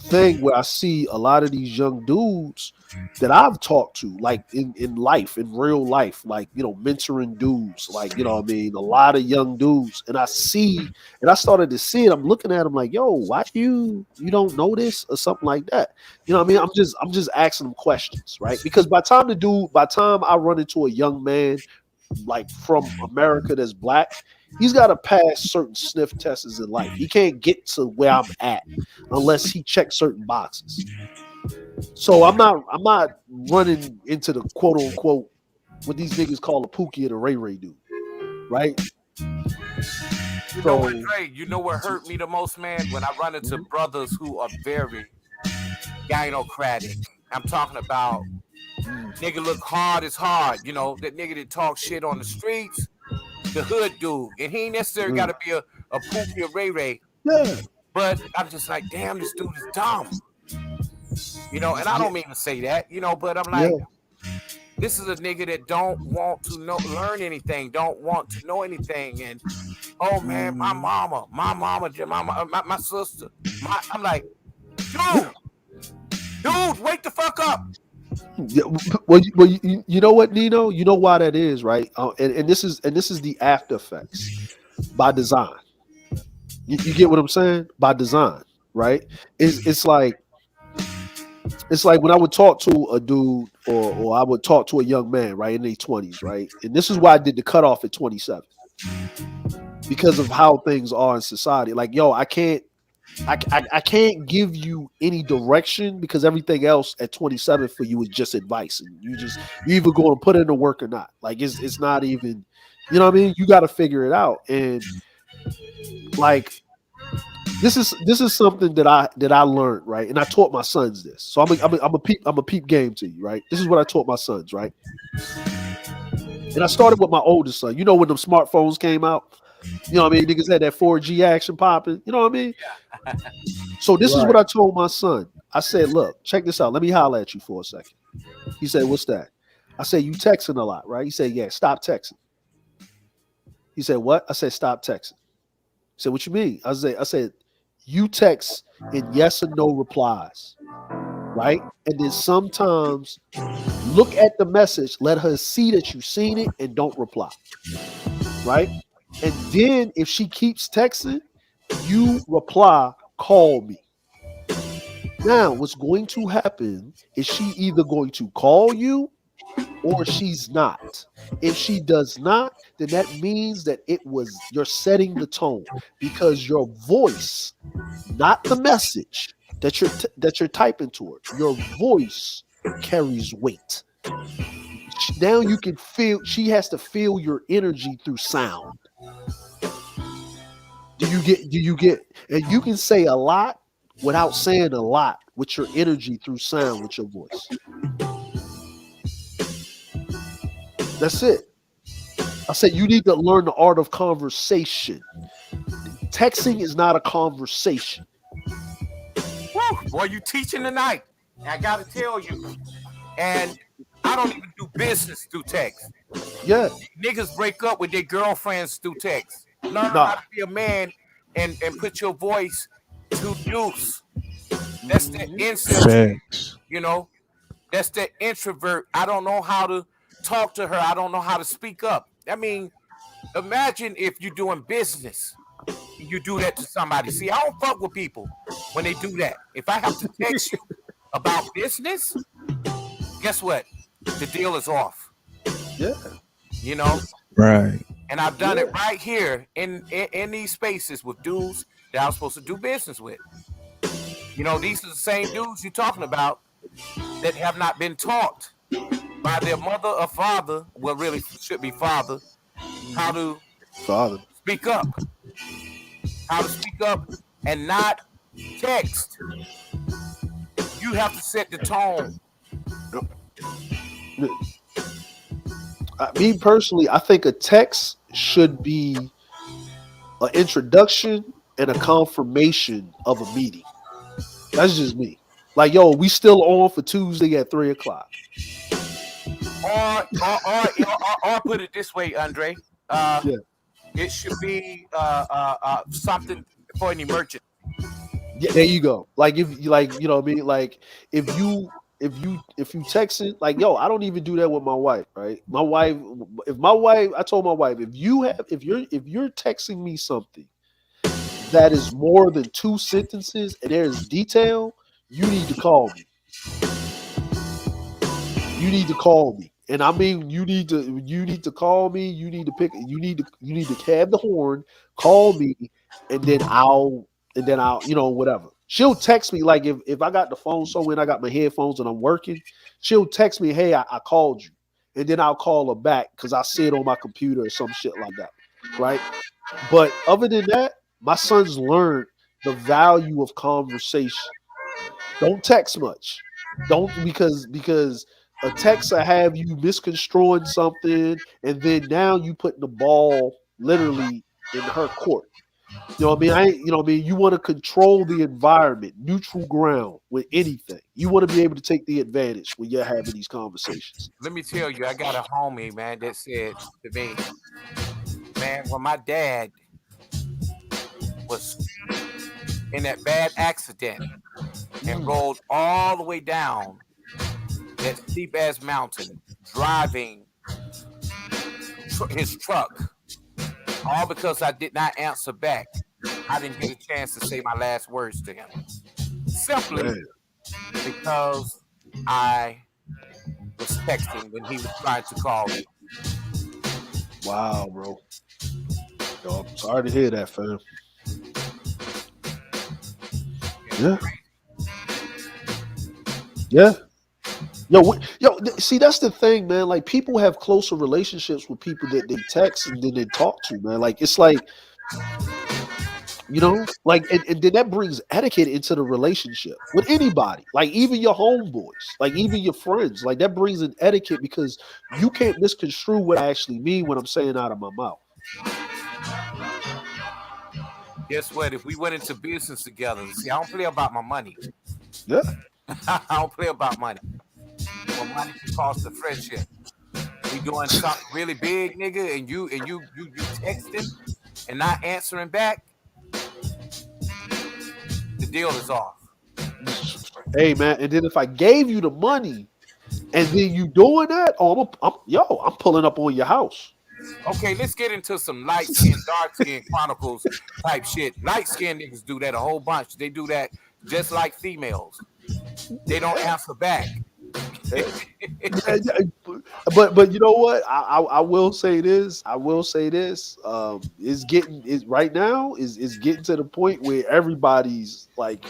thing where I see a lot of these young dudes that I've talked to, like in life, in real life, like, you know, mentoring dudes, like, you know what I mean, a lot of young dudes, and I started to see it. I'm looking at them like, yo, why you don't know this or something like that. You know what I mean? I'm just asking them questions, right? Because by the time I run into a young man like from America that's black, he's got to pass certain sniff tests in life. He can't get to where I'm at unless he checks certain boxes. So I'm not running into the quote unquote what these niggas call a Pookie and a Ray Ray dude, right? You know what, Dre? You know what hurt me the most, man? When I run into brothers who are very gynocratic. I'm talking about nigga look hard as hard. You know, that nigga that talk shit on the streets, the hood dude. And he ain't necessarily got to be a Pookie or Ray Ray. Yeah. But I'm just like, damn, this dude is dumb. You know, and I don't mean to say that, you know, but I'm like, this is a nigga that don't want to learn anything, don't want to know anything. And oh man, my mama, my sister, I'm like, dude, wake the fuck up. Yeah, well, you know what, Nino? You know why that is, right? And this is the after effects by design. You get what I'm saying? By design, right? It's like when I would talk to a dude or I would talk to a young man, right, in their 20s, right? And this is why I did the cutoff at 27. Because of how things are in society. Like, yo, I can't give you any direction because everything else at 27 for you is just advice, and you either going to put in the work or not. Like it's not even, you know what I mean? You got to figure it out. And like this is something that I learned, right? And I taught my sons this. So I'm a peep game to you, right? This is what I taught my sons, right? And I started with my oldest son. You know when them smartphones came out? You know what I mean? Niggas had that 4G action popping. You know what I mean? So this is what I told my son. I said, look, check this out. Let me holler at you for a second. He said, what's that? I said, you texting a lot, right? He said, yeah, stop texting. He said, what? I said, stop texting. He said, what you mean? I said, you text in yes or no replies, right? And then sometimes look at the message, let her see that you've seen it and don't reply, right? And then if she keeps texting, you reply, call me. Now, what's going to happen is she either going to call you or she's not. If she does not, then that means that you're setting the tone because your voice, not the message that you're typing to her, your voice carries weight. Now you can feel, she has to feel your energy through sound. Do you get, and you can say a lot without saying a lot with your energy through sound with your voice. That's it. I said you need to learn the art of conversation. Texting is not a conversation. Woo, boy, you teaching tonight. I gotta tell you. And I don't even do business through text. Yeah. Niggas break up with their girlfriends through text. Learn how to be a man and put your voice to use. That's the incel. You know, that's the introvert. I don't know how to talk to her. I don't know how to speak up. I mean, imagine if you're doing business. You do that to somebody. See, I don't fuck with people when they do that. If I have to text you about business, guess what? The deal is off. Yeah. You know? Right. And I've done it right here in these spaces with dudes that I'm supposed to do business with. You know, these are the same dudes you're talking about that have not been taught by their mother or father, well, really should be father, how to speak up. How to speak up and not text. You have to set the tone. Me personally, I think a text should be an introduction and a confirmation of a meeting. That's just me. Like, yo, we still on for Tuesday at 3:00. Or put it this way, Andre. Yeah. It should be something for an emergency. Yeah, there you go. Like if you like, you know what I mean? Like if you texting, like, yo, I don't even do that with my wife, right? My wife, I told my wife, if you're texting me something that is more than 2 sentences and there's detail, you need to call me. You need to call me. And I mean you need to call me, you need to have the horn, call me, and then I'll whatever. She'll text me, like if I got the phone somewhere and I got my headphones and I'm working, she'll text me, hey, I called you. And then I'll call her back because I see it on my computer or some shit like that. Right. But other than that, my sons learned the value of conversation. Don't text much. Don't because a text will have you misconstruing something, and then now you putting the ball literally in her court. You know what I mean? You want to control the environment, neutral ground with anything. You want to be able to take the advantage when you're having these conversations. Let me tell you, I got a homie, man, that said to me, man, when my dad was in that bad accident and rolled all the way down that steep ass mountain, driving his truck, all because I did not answer back. I didn't get a chance to say my last words to him. Simply because I was texting when he was trying to call me. Wow, bro. Yo, I'm sorry to hear that, fam. Yeah. Yeah. See, that's the thing, man. Like, people have closer relationships with people that they text and then they talk to, man. Like, it's like, like, and then that brings etiquette into the relationship with anybody, like even your homeboys, like even your friends. Like, that brings an etiquette because you can't misconstrue what I actually mean when I'm saying out of my mouth. Guess what? If we went into business together, see, I don't play about my money. Yeah. I don't play about money. Well, money can cost a friendship. We doing something really big, nigga, and you texting and not answering back, the deal is off. Hey, man, and then if I gave you the money and then you doing that, I'm pulling up on your house. Okay, let's get into some light skin, dark skin chronicles type shit. Light skin niggas do that a whole bunch. They do that just like females. They don't answer back. But you know what? I will say this. It's getting to the point where everybody's like,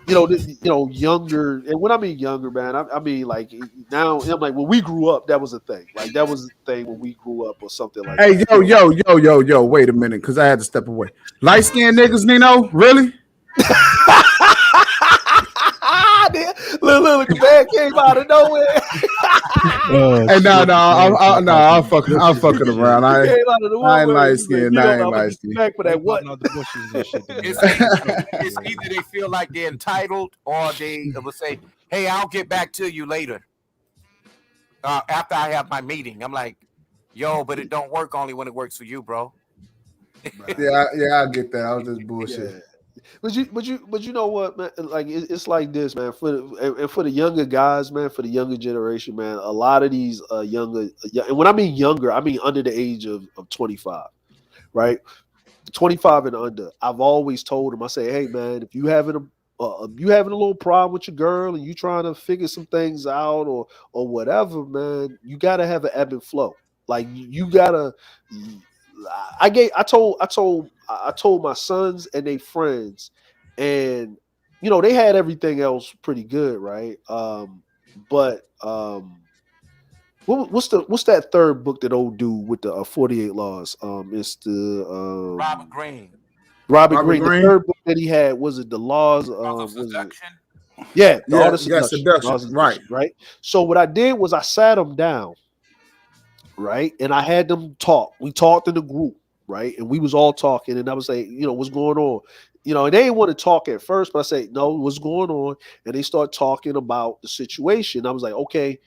younger. And when I mean younger, man, I mean like now. I'm like, when we grew up, that was a thing. Like, that was a thing when we grew up or something like Hey, that. yo, wait a minute, because I had to step away. Light skinned niggas, Nino? Really? Look, the man came out of nowhere. Hey, I'm fucking around. I ain't light skinned. I ain't light skinned. Back for that what? It's either they feel like they're entitled or they will say, hey, I'll get back to you later after I have my meeting. I'm like, yo, but it don't work only when it works for you, bro. yeah, I get that. I was just bullshit. Yeah. But you know what, man? Like, it's like this, man. For the younger guys, man, for the younger generation, man, a lot of these younger, and when I mean younger, I mean under the age of 25, right? 25 and under. I've always told them, I say, hey, man, if you having a little problem with your girl and you trying to figure some things out or whatever, man, you gotta have an ebb and flow. Like, you gotta. I told my sons and their friends, and they had everything else pretty good, right? But what's that third book that old dude with the 48 laws? It's the Robert Greene. Robert Greene. The third book that he had, was it the laws? of seduction? Yeah, the Yeah, art of you got seduction. The seduction. art of Right. seduction, right? So what I did was I sat them down, right? And I had them talk. We talked in the group, right? And we was all talking, and I was like, what's going on? And they didn't want to talk at first, but I say, no, what's going on? And they start talking about the situation. I was like, okay,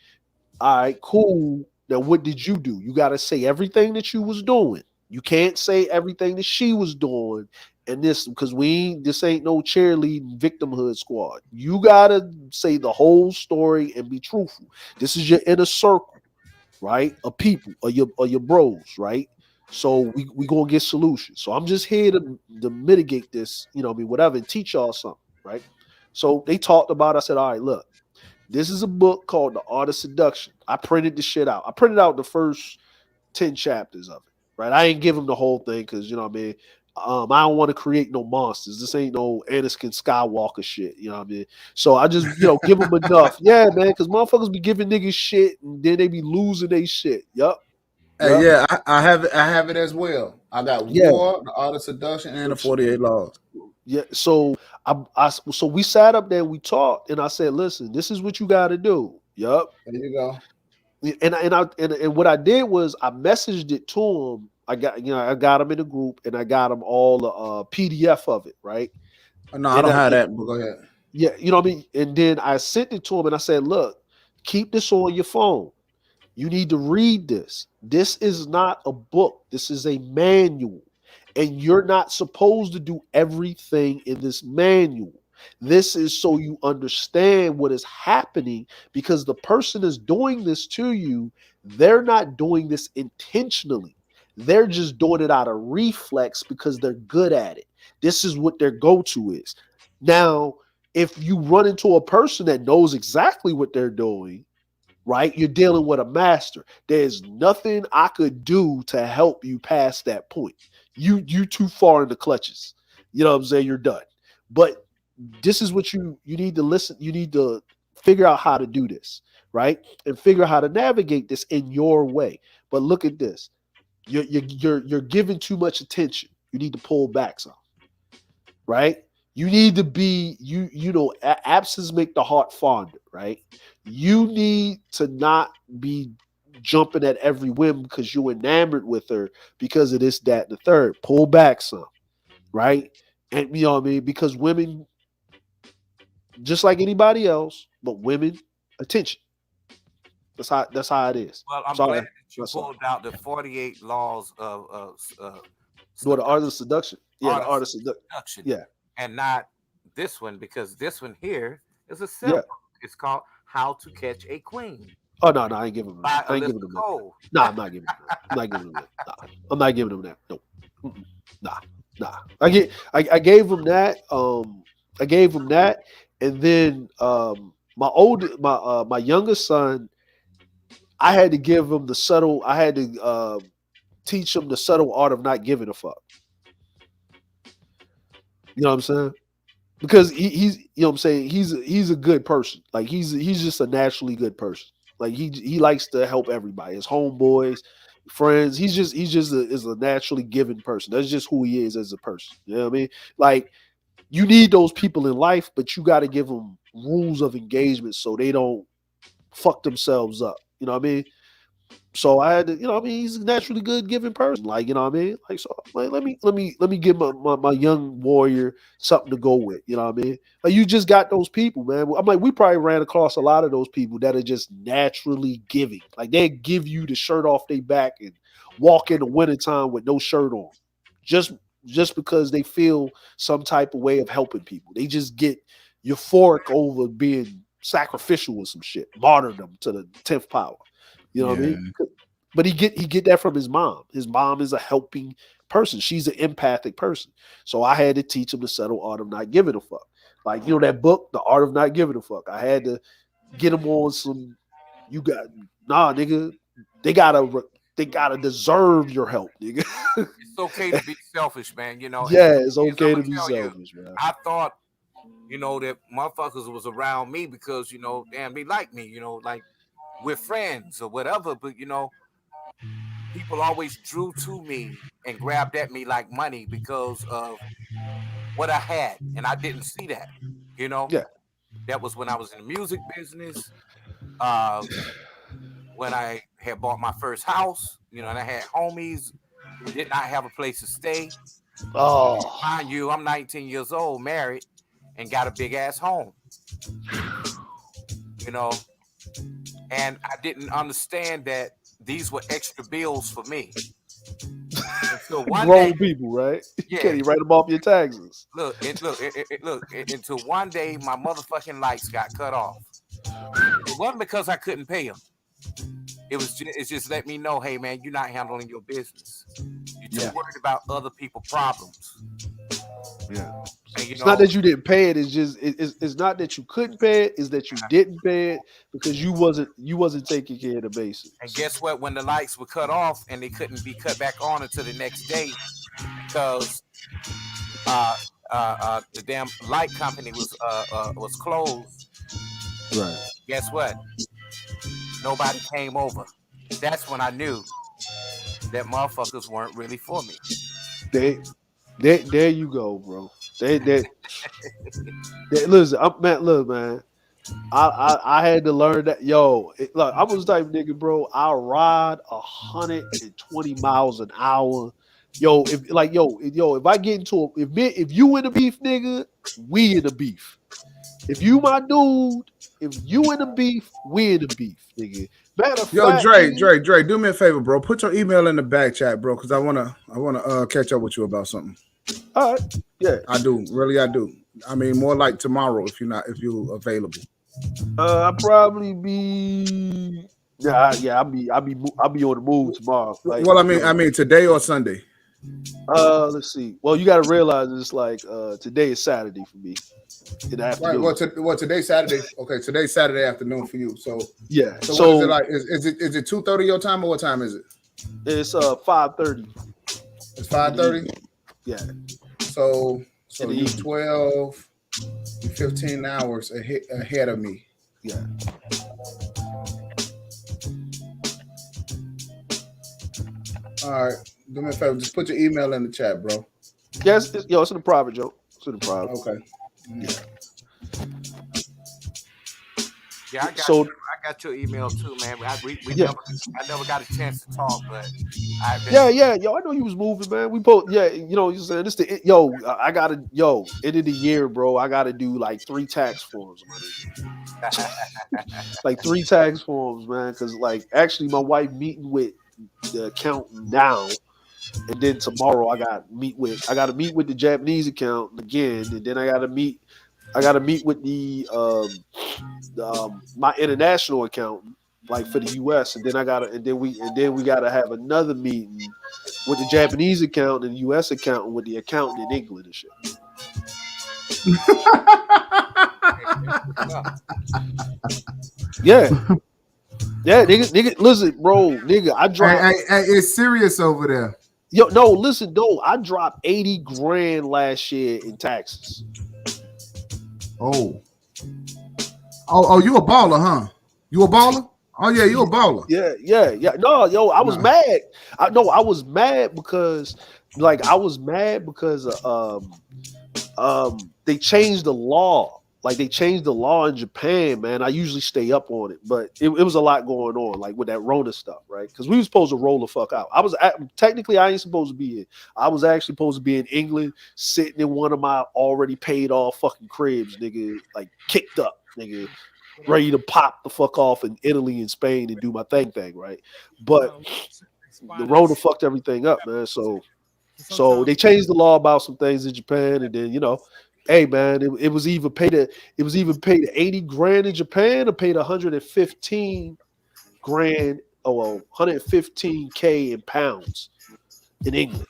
all right, cool. Now, what did you do? You got to say everything that you was doing. You can't say everything that she was doing, and this because this ain't no cheerleading victimhood squad. You gotta say the whole story and be truthful. This is your inner circle, right? Of people, or your bros, right? So we gonna get solutions. So I'm just here to mitigate this, whatever, and teach y'all something, right? So they talked about. I said, all right, look. This is a book called The Art of Seduction. I printed the shit out. I printed out the first 10 chapters of it. Right. I ain't give him the whole thing because what I mean. I don't want to create no monsters. This ain't no Anakin Skywalker shit. You know what I mean? So I just, give them enough. Yeah, man, because motherfuckers be giving niggas shit and then they be losing their shit. Yup. Hey, Yup. yeah, I have it. I have it as well. I got Yeah. War, the Art of Seduction, and the 48 Laws. Yeah. So so we sat up there, we talked, and I said, listen, this is what you got to do. Yup. There you go. And what I did was I messaged it to him. I got him in a group and I got him all the PDF of it, right? No, I And don't have that, but go ahead. yeah, you know what I mean. And then I sent it to him and I said, look, keep this on your phone. You need to read this. This is not a book. This is a manual. And you're not supposed to do everything in this manual. This is so you understand what is happening because the person is doing this to you. They're not doing this intentionally. They're just doing it out of reflex because they're good at it. This is what their go to is. Now, if you run into a person that knows exactly what they're doing, right? You're dealing with a master. There's nothing I could do to help you past that point. You too far in the clutches. You know what I'm saying? You're done. But this is what you need to listen. You need to figure out how to do this, right? And figure out how to navigate this in your way. But look at this. You're giving too much attention. You need to pull back some, right? You need to be absence make the heart fonder, right? You need to not be jumping at every whim because you're enamored with her because of this, that, and the third. Pull back some, right? And you know what I mean? Because women, just like anybody else, but women, attention. That's how it is. Well, I'm Sorry. glad that you pulled out the 48 laws of The art of seduction. Yeah, the art of seduction. Yeah. And not this one, because this one here is a Yeah. simple. It's called How to Catch a Queen. Oh no, I ain't giving him By that. I ain't Alyssa giving him that. Cole. No, I'm not giving him that. I'm not giving him that. Nah, I'm not giving him that. No. Mm-mm. Nah. I gave him that. I gave him that, and then my youngest son, I had to give him the subtle. I had to teach him the subtle art of not giving a fuck. You know what I'm saying? Because he's what I'm saying, he's a good person. Like he's just a naturally good person. Like he likes to help everybody, his homeboys, friends. Is a naturally giving person. That's just who he is as a person. You know what I mean? Like you need those people in life, but you got to give them rules of engagement so they don't fuck themselves up. You know what I mean? So I had to, he's a naturally good giving person. Like, you know what I mean? Like, so like, let me give my young warrior something to go with. You know what I mean? Like, you just got those people, man. I'm like, we probably ran across a lot of those people that are just naturally giving. Like they give you the shirt off their back and walk in the wintertime with no shirt on. Just just because they feel some type of way of helping people. They just get euphoric over being sacrificial with some shit, martyrdom to the 10th power. You know what I mean? But he get that from his mom. His mom is a helping person. She's an empathic person. So I had to teach him the subtle art of not giving a fuck. Like, that book, The Art of Not Giving a Fuck. I had to get him on some, nigga, they gotta deserve your help, nigga. It's okay to be selfish, man. Yeah, it's okay to be selfish, man. I thought, that motherfuckers was around me because, damn, they like me, like we're friends or whatever. But, people always drew to me and grabbed at me like money because of what I had. And I didn't see that, Yeah. That was when I was in the music business. Uh, when I had bought my first house, you know, and I had homies who did not have a place to stay. Oh, Mind you, I'm 19 years old, married, and got a big ass home. You know, and I didn't understand that these were extra bills for me. Until one day, grown people, right? You yeah, can't even write them off your taxes. until one day my motherfucking lights got cut off. It wasn't because I couldn't pay them. It's just let me know, hey man, you're not handling your business. You're too worried about other people's problems. Yeah. And you It's not know, that you didn't pay it. It's just it's not that you couldn't pay it. It's that you didn't pay it because you wasn't taking care of the basics. and guess what? When the lights were cut off and they couldn't be cut back on until the next day because the damn light company was closed. Right. Guess what? Nobody came over. That's when I knew that motherfuckers weren't really for me. There you go, bro. Listen, look, man. I had to learn that. Yo, look, I was the type of nigga, bro. I ride 120 miles an hour. Yo, if I get into if you in the beef, nigga, we in the beef. If you my dude, if you in the beef, we in the beef, nigga. Matter of Yo, fact, Dre, nigga, Dre, do me a favor, bro. Put your email in the back chat, bro, because I wanna catch up with you about something. all right, yeah. I do, really, I do. I mean, more like tomorrow if you're available. I'll probably be I'll be on the move tomorrow. Like, Well, I mean today or Sunday. let's see. Well, you got to realize it's like today is Saturday for me in the Right. afternoon. Well, today's Saturday. Okay, today's Saturday afternoon for you. So Yeah. So what is it like? Is it 2:30 your time or what time is it? It's 5:30. It's 5:30. Yeah. So In the you evening. 12, 15 hours ahead of me. Yeah. All right. Do me a favor. Just put your email in the chat, bro. Yes. It's in the private, Joe. It's in the private. Okay. Yeah. Yeah, I got your email too, man. I never got a chance to talk, but I've been. Yeah. Yo, I know you was moving, man. We both, you saying this I gotta, end of the year, bro. I gotta do like 3 tax forms, man. Like 3 tax forms, man. Cause like actually my wife meeting with the accountant now. And then tomorrow I gotta meet with the Japanese accountant again, and then I gotta meet with the my international accountant, like for the US, and then we gotta have another meeting with the Japanese accountant and the US accountant with the accountant in England and shit. Yeah. Yeah, nigga, listen, bro, nigga, I dropped. Hey, it's serious over there. Yo, no, listen, no, I dropped 80 grand last year in taxes. Oh, you a baller, huh? You a baller? Oh yeah, you a baller. Yeah. No, yo, I was mad. I was mad because they changed the law. Like they changed the law in Japan, man. I usually stay up on it, but it was a lot going on, like with that Rona stuff, right? Because we were supposed to roll the fuck out. Technically I ain't supposed to be here. I was actually supposed to be in England, sitting in one of my already paid off fucking cribs, nigga, like kicked up, nigga, ready to pop the fuck off in Italy and Spain and do my thing, right? But the Rona fucked everything up, man. So they changed the law about some things in Japan, and then hey man, it was either paid 80 grand in Japan or paid 115 grand, 115K in pounds in England.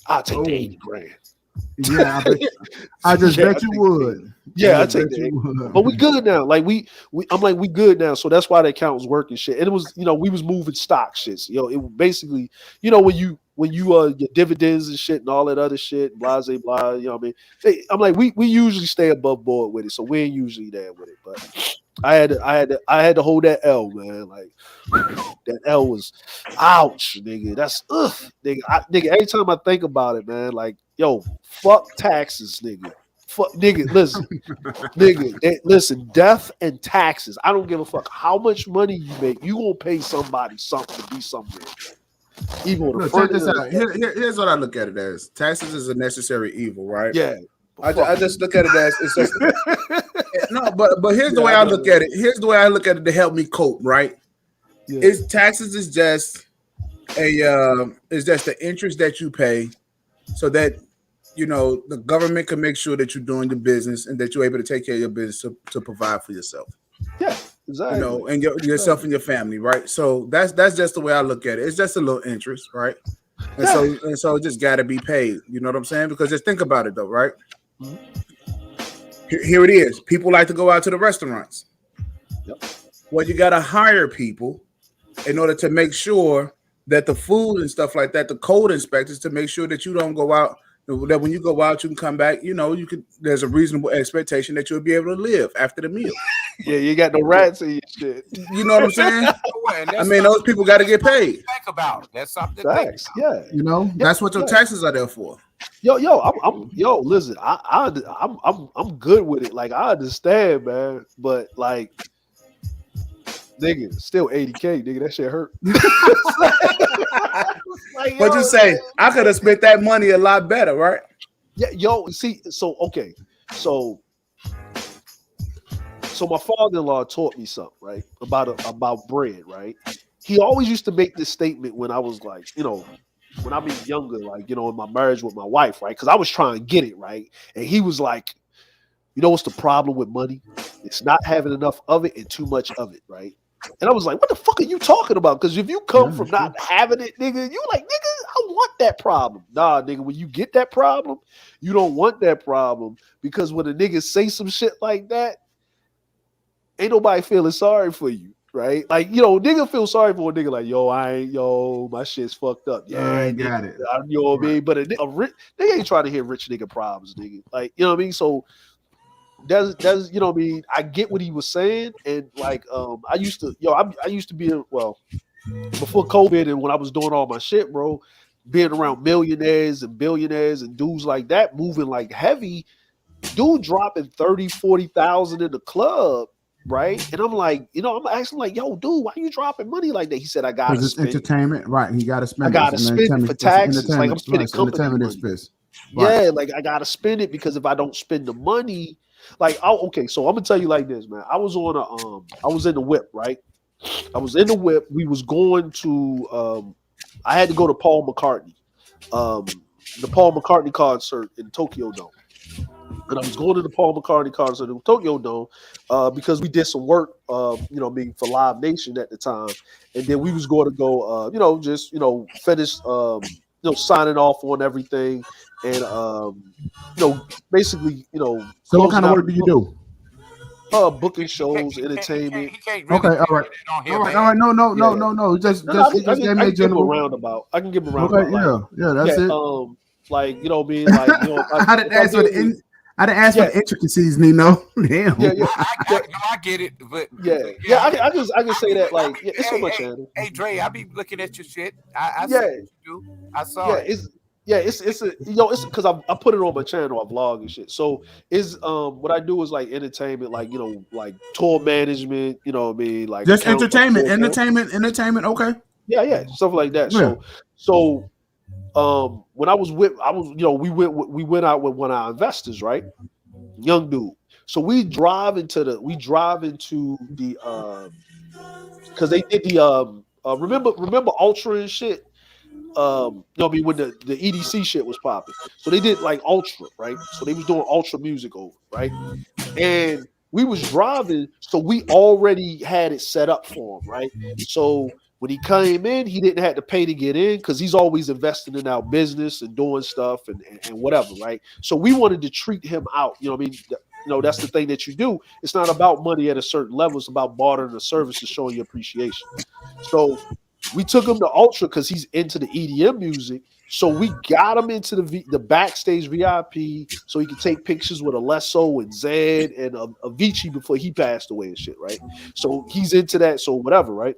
I'll take the 80 grand. Yeah, I just bet you would. Yeah, I take that. But we good now. Like we good now. So that's why the account was working shit. And it was, we was moving stock shits. It was basically, when you your dividends and shit and all that other shit, blah blah blah. You know what I mean? I'm like, we usually stay above board with it, so we ain't usually there with it. But I had to hold that L, man. Like that L was ouch, nigga. That's nigga. Nigga, every time I think about it, man, like, yo, fuck taxes, nigga. Nigga, listen, death and taxes. I don't give a fuck how much money you make. You gonna pay somebody something to be somewhere. Even on the Look, check front this end. out. Here's what I look at it as: taxes is a necessary evil, right? Yeah. I just look at it as it's just no, but here's the way I look at it. Here's the way I look at it to help me cope, right? Yeah. It's taxes is just the interest that you pay so that the government can make sure that you're doing the business and that you're able to take care of your business to provide for yourself. Yeah, exactly. And yourself and your family, right? So that's just the way I look at it. It's just a little interest, right? And so it just got to be paid. You know what I'm saying? Because just think about it though, right? Here it is. People like to go out to the restaurants. Yep. Well, you got to hire people in order to make sure that the food and stuff like that, the code inspectors, to make sure that you don't go out, that when you go out, you can come back. There's a reasonable expectation that you'll be able to live after the meal. Yeah, you got no rats in your shit. You know what I'm saying? I mean, those people got to get paid. Think about that's something to think about. Yeah. That's what your taxes are there for. Listen, I'm good with it. Like, I understand, man, but like, nigga, still 80K, nigga. That shit hurt. But you say I could have spent that money a lot better, right? Yeah, see, so okay, so my father-in-law taught me something, right, about bread, right? He always used to make this statement when I was like, when I was younger, like, in my marriage with my wife, right? Because I was trying to get it, right? And he was like, what's the problem with money? It's not having enough of it and too much of it, right? And I was like, what the fuck are you talking about? Because if you come from not having it, nigga, you like, nigga, I want that problem. Nah, nigga, when you get that problem, you don't want that problem. Because when a nigga say some shit like that, ain't nobody feeling sorry for you, right? Like, nigga feel sorry for a nigga like, my shit's fucked up. Yeah, I got it. You know what I mean? But a rich nigga ain't trying to hear rich nigga problems, nigga. Like, you know what I mean? So that's you know what I mean? I get what he was saying, and like I used to be before COVID and when I was doing all my shit, bro, being around millionaires and billionaires and dudes like that moving like heavy, dude dropping 30,000-40,000 in the club, right? And I'm like, I'm asking like, yo, dude, why you dropping money like that? He said, I gotta spend entertainment, right? He gotta spend. I gotta spend it for taxes. Like, I'm spending company money. Expense. Right. Yeah, like I gotta spend it because if I don't spend the money, like, okay, so I'm gonna tell you like this, man. I was in the whip, right? I was in the whip. We was going to I had to go to Paul McCartney, the Paul McCartney concert in Tokyo Dome. And I was going to the Paul McCartney concert in Tokyo Dome because we did some work, for Live Nation at the time, and then we was going to go, finish, signing off on everything, and basically, So what kind of work do you do? Booking shows, entertainment. Okay, all right. No. Just give me a general roundabout. I can give a roundabout. Okay, yeah, that's it. Like, you know what I mean? Like, I didn't ask for the intricacies, Nino. Damn. I get it, but I can say that, like, it's so much. Hey, Dre, I be looking at your shit. I see what you do. I saw it. It's because I put it on my channel, I vlog and shit. So it's what I do is like entertainment, like like tour management, you know what I mean, like just entertainment. Okay. Yeah, stuff like that. Yeah. So when we went out with one of our investors, right? Young dude. So we drive into the because they did the remember Ultra and shit. When the EDC shit was popping. So they did like Ultra, right? So they was doing Ultra music over, right? And we was driving, so we already had it set up for him, right? So when he came in, he didn't have to pay to get in because he's always investing in our business and doing stuff and whatever, right? So we wanted to treat him out. You know what I mean? That's the thing that you do. It's not about money at a certain level. It's about bartering the service and showing your appreciation. So we took him to Ultra because he's into the EDM music. So we got him into the backstage VIP so he could take pictures with Alesso and Zed and Avicii before he passed away and shit, right? So he's into that, so whatever, right?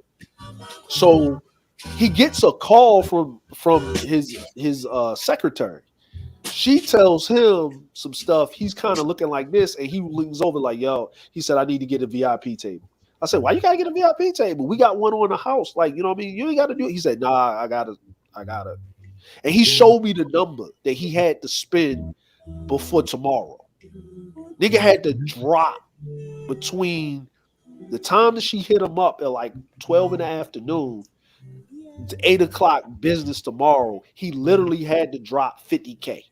So he gets a call from his secretary. She tells him some stuff. He's kind of looking like this, and he leans over like, "Yo," he said, "I need to get a VIP table." I said, "Why you gotta get a VIP table? We got one on the house. Like, you know what I mean? You ain't got to do it." He said, "Nah, I gotta." And he showed me the number that he had to spend before tomorrow. Nigga had to drop between the time that she hit him up at like 12 in the afternoon to 8 o'clock business tomorrow. He literally had to drop 50K.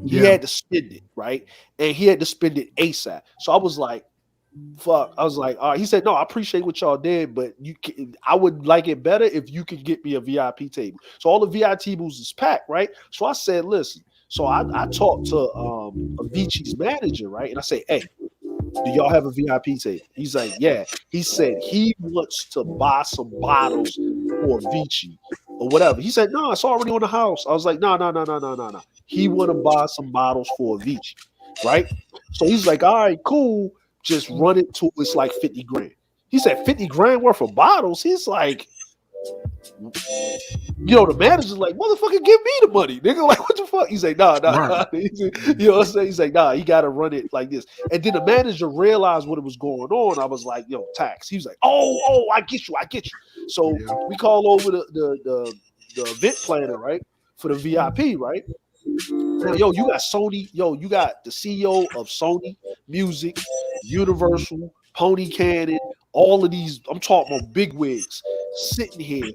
He had to spend it, right? And he had to spend it ASAP. So I was like, fuck. I was like, all right. He said, no, I appreciate what y'all did, but I would like it better if you could get me a VIP table. So all the VIP tables is packed, right? So I said, listen. So I talked to Avicii's manager, right? And I say, hey, do y'all have a VIP table? He's like, yeah. He said he wants to buy some bottles for Avicii or whatever. He said, no, it's already on the house. I was like, no. He want to buy some bottles for Avicii, right? So he's like, all right, cool. Just run it to it's like 50 grand. He said 50 grand worth of bottles. He's like, the manager's like, motherfucker, give me the money, nigga. Like, what the fuck? He's like, nah. Right. You know what I'm saying? He's like, nah, he got to run it like this. And then the manager realized what was going on. I was like, yo, tax. He was like, oh, I get you. So we call over the event planner, right, for the VIP, right? Now, you got Sony. You got the CEO of Sony Music, Universal, Pony Cannon, all of these. I'm talking about big wigs sitting here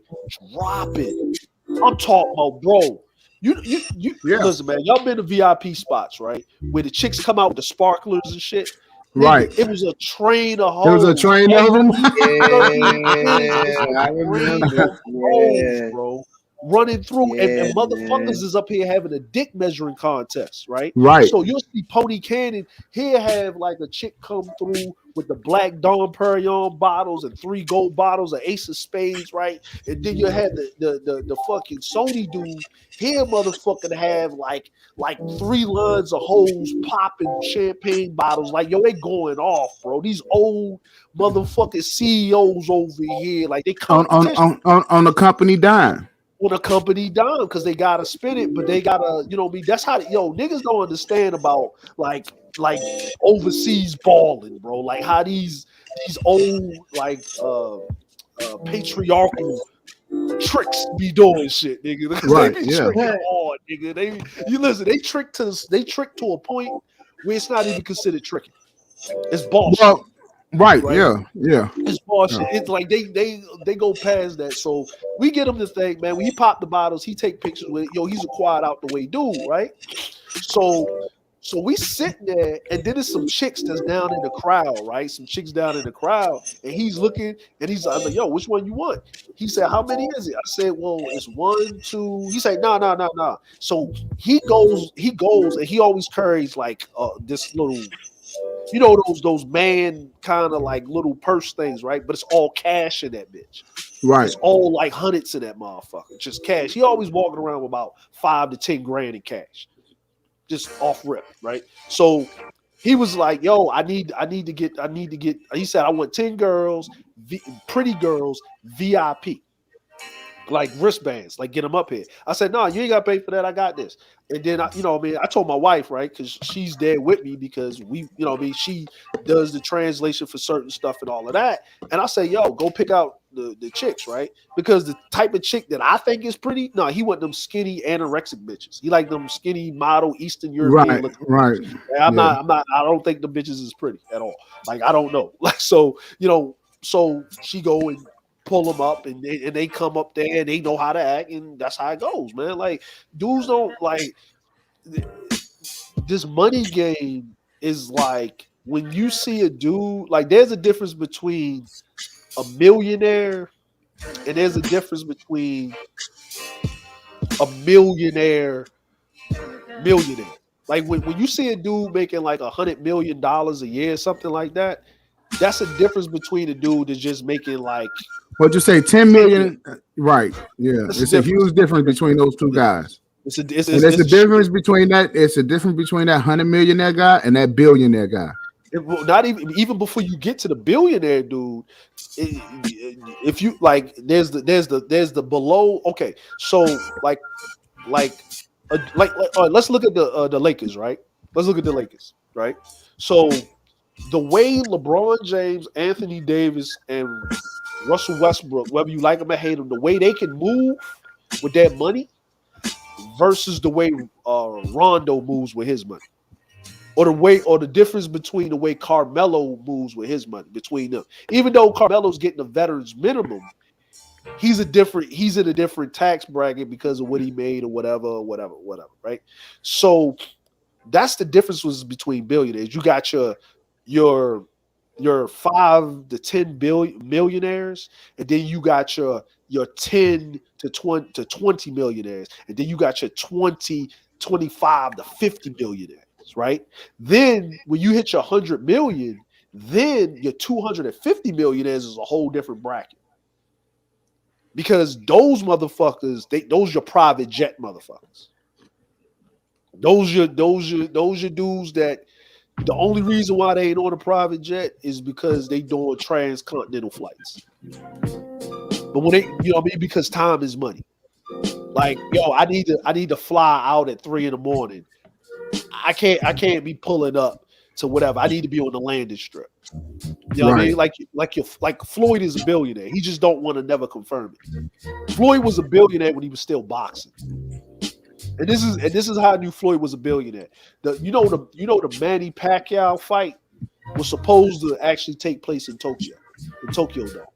dropping. I'm talking about, bro. You listen, man. Y'all been to VIP spots, right? Where the chicks come out with the sparklers and shit. Right. Nigga, it was a train of hoes. There was a train of them. I remember. Hoes, bro. Running through and motherfuckers is up here having a dick measuring contest, right? Right. So you'll see Pony Cannon here have like a chick come through with the black Dom Perignon bottles and 3 gold bottles of Ace of Spades, right? And then you have the fucking Sony dude here, motherfucking have like 3 lines of hoes popping champagne bottles. Like, they going off, bro. These old motherfucking CEOs over here, like they on the company dime. On a company down because they gotta spin it, but they gotta, that's how niggas don't understand about like overseas balling, bro. Like how these old like patriarchal tricks be doing shit, nigga. Right, they be tricking hard, nigga. They trick to a point where it's not even considered tricking. It's bullshit. Well, right? Yeah. It's bullshit. Yeah. It's like they go past that. So we get him the thing, man. When he pop the bottles, he take pictures with it. He's a quiet out the way dude, right? So we sitting there, and then there's some chicks that's down in the crowd, right? Some chicks down in the crowd, and he's looking, and he's like, yo, which one you want? He said, how many is it? I said, well, it's 1, 2. He said, no. So he goes, and he always carries like this little, those man kind of like little purse things, right? But it's all cash in that bitch. Right. It's all like hundreds in that motherfucker. Just cash. He always walking around with about 5 to 10 grand in cash. Just off rip, right? So he was like, yo, I need to get. He said, I want 10 girls, pretty girls, VIP. Like wristbands, like get them up here. I said, no, you ain't got to pay for that. I got this. And then, I told my wife, right, because she's there with me because she does the translation for certain stuff and all of that. And I say, yo, go pick out the chicks, right? Because the type of chick that I think is pretty, no, he want them skinny anorexic bitches. He like them skinny model Eastern European looking. Right. I'm not. I don't think the bitches is pretty at all. Like, I don't know. Like, so she go and pull them up, and they come up there and they know how to act, and that's how it goes, man. Like, dudes don't like this money game is like when you see a dude, like there's a difference between a millionaire and there's a difference between a millionaire. Like when you see a dude making like $100 million a year, something like that, that's a difference between a dude that's just making like. What'd you say? 10 million? Right. Yeah. It's a huge difference between those two guys. It's a difference between that. It's a difference between that $100 millionaire guy and that billionaire guy. Not even before you get to the billionaire dude. If you like, there's the below. Okay, so like all right, let's look at the Lakers, right? Let's look at the Lakers, right? So the way LeBron James, Anthony Davis, and Russell Westbrook, whether you like them or hate them, the way they can move with their money versus the way Rondo moves with his money, or the difference between the way Carmelo moves with his money between them. Even though Carmelo's getting a veterans minimum, he's in a different tax bracket because of what he made or whatever, right? So that's the difference was between billionaires. You got your 5 to 10 billion millionaires, and then you got your 10 to 20 millionaires, and then you got your 25 to 50 millionaires, right? Then when you hit your 100 million, then your 250 millionaires is a whole different bracket. Because those motherfuckers, those your private jet motherfuckers. Those your dudes that the only reason why they ain't on a private jet is because they doing transcontinental flights. But when they, you know what I mean, because time is money. Like, yo, I need to fly out at 3 a.m. I can't be pulling up to whatever. I need to be on the landing strip. You know what I mean? Like Floyd is a billionaire. He just don't want to never confirm it. Floyd was a billionaire when he was still boxing. And this is how I knew Floyd was a billionaire. The Manny Pacquiao fight was supposed to actually take place in Tokyo Dome,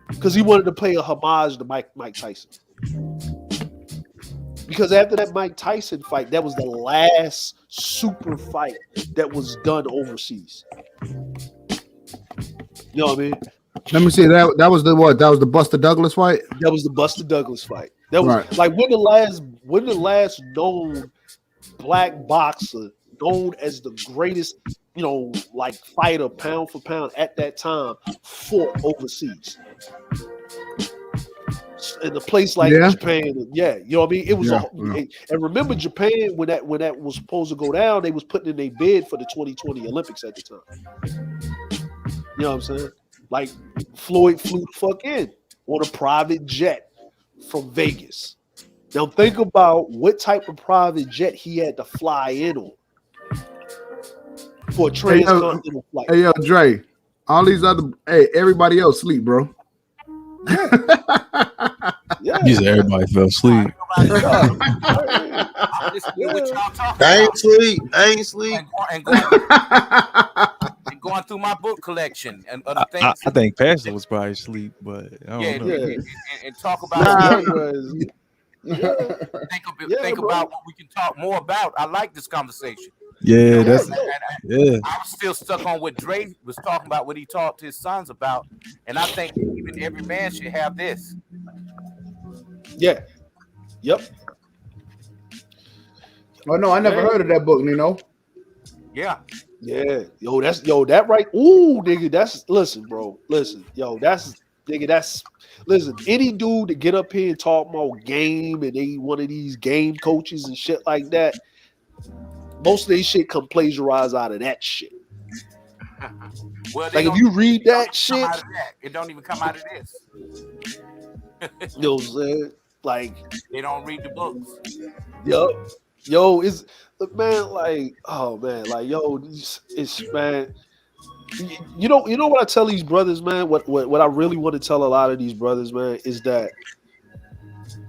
because he wanted to pay a homage to Mike Tyson. Because after that Mike Tyson fight, that was the last super fight that was done overseas. You know what I mean? Let me see. That was the what? That was the Buster Douglas fight. That was the Buster Douglas fight. That was right. Like when the last known black boxer, known as the greatest, like fighter pound for pound at that time, fought overseas. In a place like Japan, you know what I mean? It was and remember Japan when that was supposed to go down, they was putting in a bid for the 2020 Olympics at the time. You know what I'm saying? Like Floyd flew the fuck in on a private jet from Vegas. Now think about what type of private jet he had to fly in on for a transcontinental flight. Hey yo, Dre, all these everybody else sleep, bro. Yeah. Everybody fell asleep. I ain't sleep. And going through my book collection and other things. I think Pastor was probably asleep, but I don't know. And talk about think about what we can talk more about. I like this conversation. Yeah, I was still stuck on what Dre was talking about, what he talked to his sons about, and I think even every man should have this. Yeah. Yep. Oh no, I never heard of that book, Nino. Yeah. Yeah. That right. Ooh, nigga, listen, any dude to get up here and talk about game and they one of these game coaches and shit like that, most of these shit come plagiarized out of that shit. Well, like if you read that shit, it don't even come out of this. You know what I'm saying? Like they don't read the books. Yo, it's man, like, oh man, like yo, it's man. You know what I tell these brothers, man. What I really want to tell a lot of these brothers, man, is that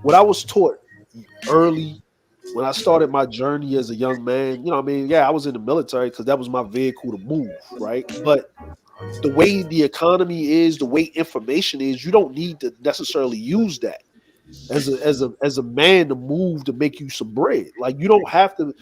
what I was taught early when I started my journey as a young man. You know what I mean? Yeah, I was in the military because that was my vehicle to move, right? But the way the economy is, the way information is, you don't need to necessarily use that as a man to move to make you some bread. Like you don't have to.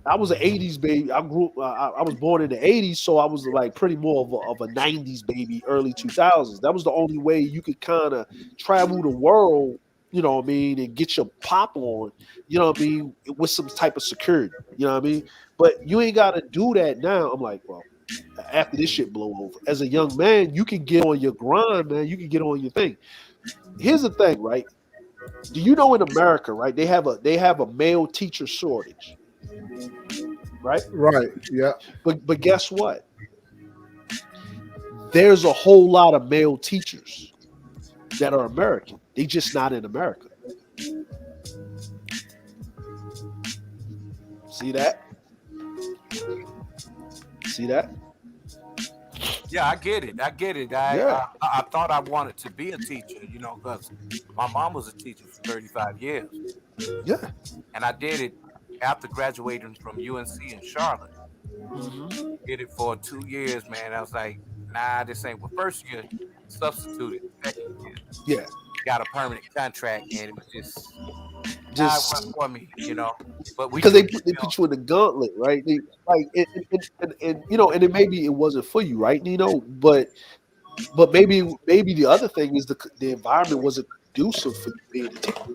I was an 80s baby. I was born in the 80s, so I was like pretty more of a 90s baby, early 2000s. That was the only way you could kind of travel the world, you know what I mean, and get your pop on, you know what I mean, with some type of security, you know what I mean? But you ain't got to do that now. I'm like, well, after this shit blow over, as a young man, you can get on your grind, man. You can get on your thing. Here's the thing, right? Do you know in America, right, they have a male teacher shortage. Right? Yeah. But guess what? There's a whole lot of male teachers that are American. They just not in America. See that? See that? Yeah, I get it. I get it. I thought I wanted to be a teacher, you know, because my mom was a teacher for 35 years. Yeah. And I did it after graduating from UNC in Charlotte. Did it for 2 years, man. I was like, nah, this ain't. Well, first year substituted. Second year, Yeah. got a permanent contract, and it was just it Just wasn't for me, you know. But we because do they put you in the gauntlet, right? They, like and you know, and it maybe it wasn't for you, right, Nino? But maybe the other thing is the environment wasn't conducive for you being a teacher.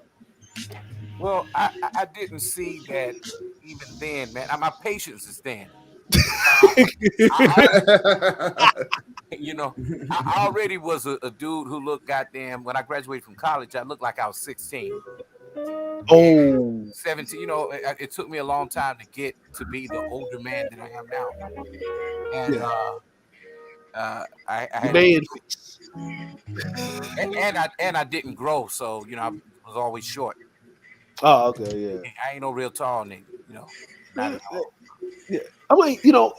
Well, I didn't see that even then, man. My patience is thin. You know, I already was a dude who looked goddamn. When I graduated from college, I looked like I was 16. Oh, 17. You know, it took me a long time to get to be the older man that I am now. And I had man face. and I didn't grow, so you know I was always short. Oh, okay, yeah. I ain't no real tall nigga, you know, not at all. Yeah, I'm like, you know,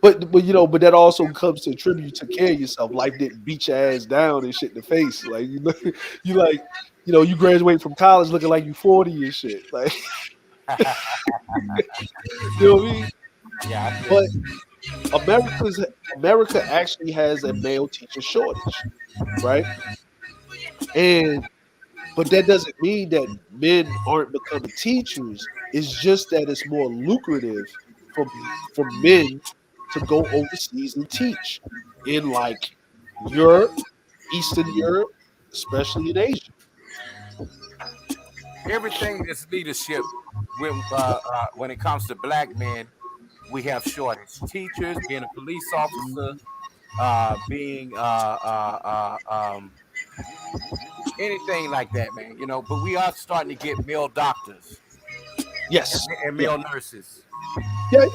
but you know, but that also comes to attribute you took care of yourself. Life didn't beat your ass down and shit in the face. Like you look, you like, you know, you graduate from college looking like you 40 and shit. Like, you know what I mean? Yeah, but America actually has a male teacher shortage, right? But that doesn't mean that men aren't becoming teachers. It's just that it's more lucrative for men to go overseas and teach in like Europe, Eastern Europe, especially in Asia. Everything is leadership. When it comes to black men, we have shortage. Teachers, being a police officer, being anything like that, man. You know, but we are starting to get male doctors. Yes, and male nurses. Yeah.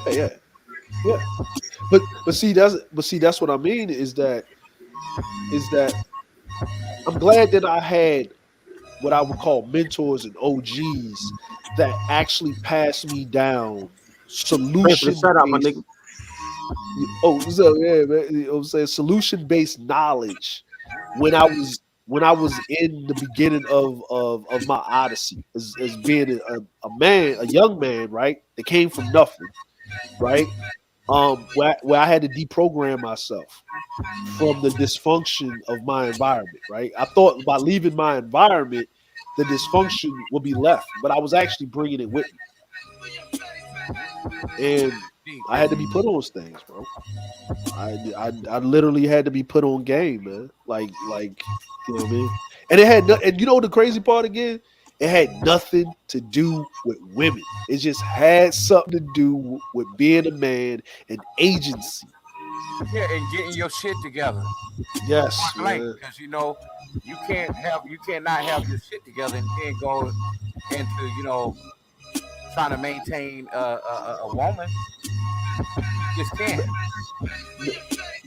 But see that's what I mean is that I'm glad that I had what I would call mentors and OGs that actually passed me down solution based. Oh, what's up? Yeah, man. You know what I'm saying? Solution based knowledge when I was in the beginning of my odyssey as being a man, a young man, right? That came from nothing, right? Where I had to deprogram myself from the dysfunction of my environment, right? I thought by leaving my environment, the dysfunction would be left, but I was actually bringing it with me. And I had to be put on things, bro. I literally had to be put on game, man. Like you know what I mean? And it had and you know the crazy part again? It had nothing to do with women. It just had something to do with being a man and agency. Yeah, and getting your shit together. Yes, because you know you cannot have your shit together and then go into trying to maintain a woman. You just can't.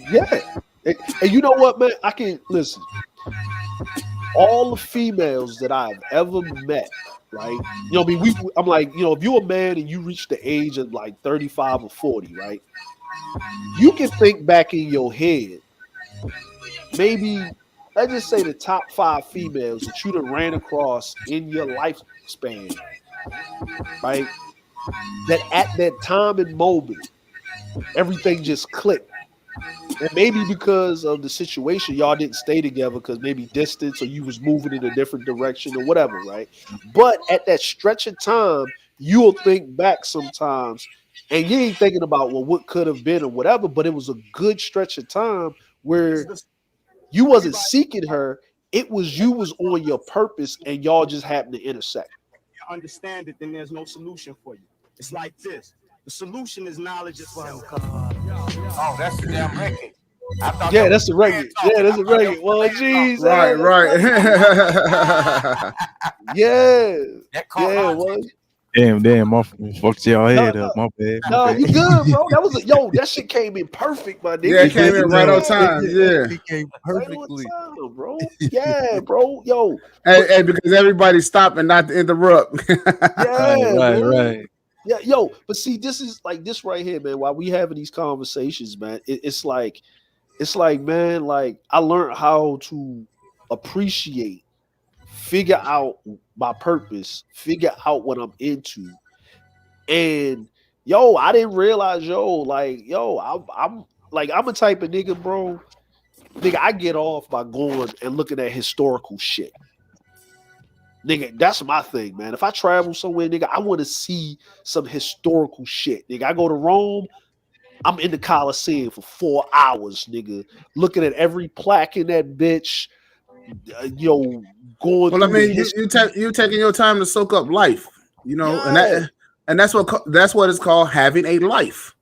Yeah, and you know what, man? I can listen. All the females that I've ever met, right? You know, I mean, I'm like, you know, if you're a man and you reach the age of like 35 or 40, right? You can think back in your head, maybe let's just say the top 5 females that you done ran across in your lifespan, right? That at that time and moment, everything just clicked. And maybe because of the situation, y'all didn't stay together because maybe distance or you was moving in a different direction or whatever, right? But at that stretch of time, you'll think back sometimes and you ain't thinking about, well, what could have been or whatever, but it was a good stretch of time where you wasn't seeking her. It was you was on your purpose and y'all just happened to intersect. You understand it, then there's no solution for you. It's like this. The solution is knowledge itself. Oh, that's the damn record. Yeah, that's the record. Yeah, that's the record. Well, jeez. Right. Yeah. Well. Damn, I fucked y'all head up. My bad. No, you good, bro. That was that shit came in perfect, my nigga. Yeah, it came in right on time. Yeah. It came perfectly. Right on time, bro. Yeah, bro. Yo. Hey, because everybody stopping not to interrupt. Yeah, right. Yeah, yo, but see, this is like this right here, man. While we having these conversations, man, it's like, man, like I learned how to appreciate, figure out my purpose, figure out what I'm into, and yo, I didn't realize, I'm like I'm a type of nigga, bro. Nigga, I get off by going and looking at historical shit. Nigga, that's my thing, man. If I travel somewhere, nigga, I want to see some historical shit. Nigga, I go to Rome, I'm in the Coliseum for 4 hours, nigga, looking at every plaque in that bitch, going Well, I through the mean, history. you taking your time to soak up life, you know, Yeah, and that's what it's called, having a life.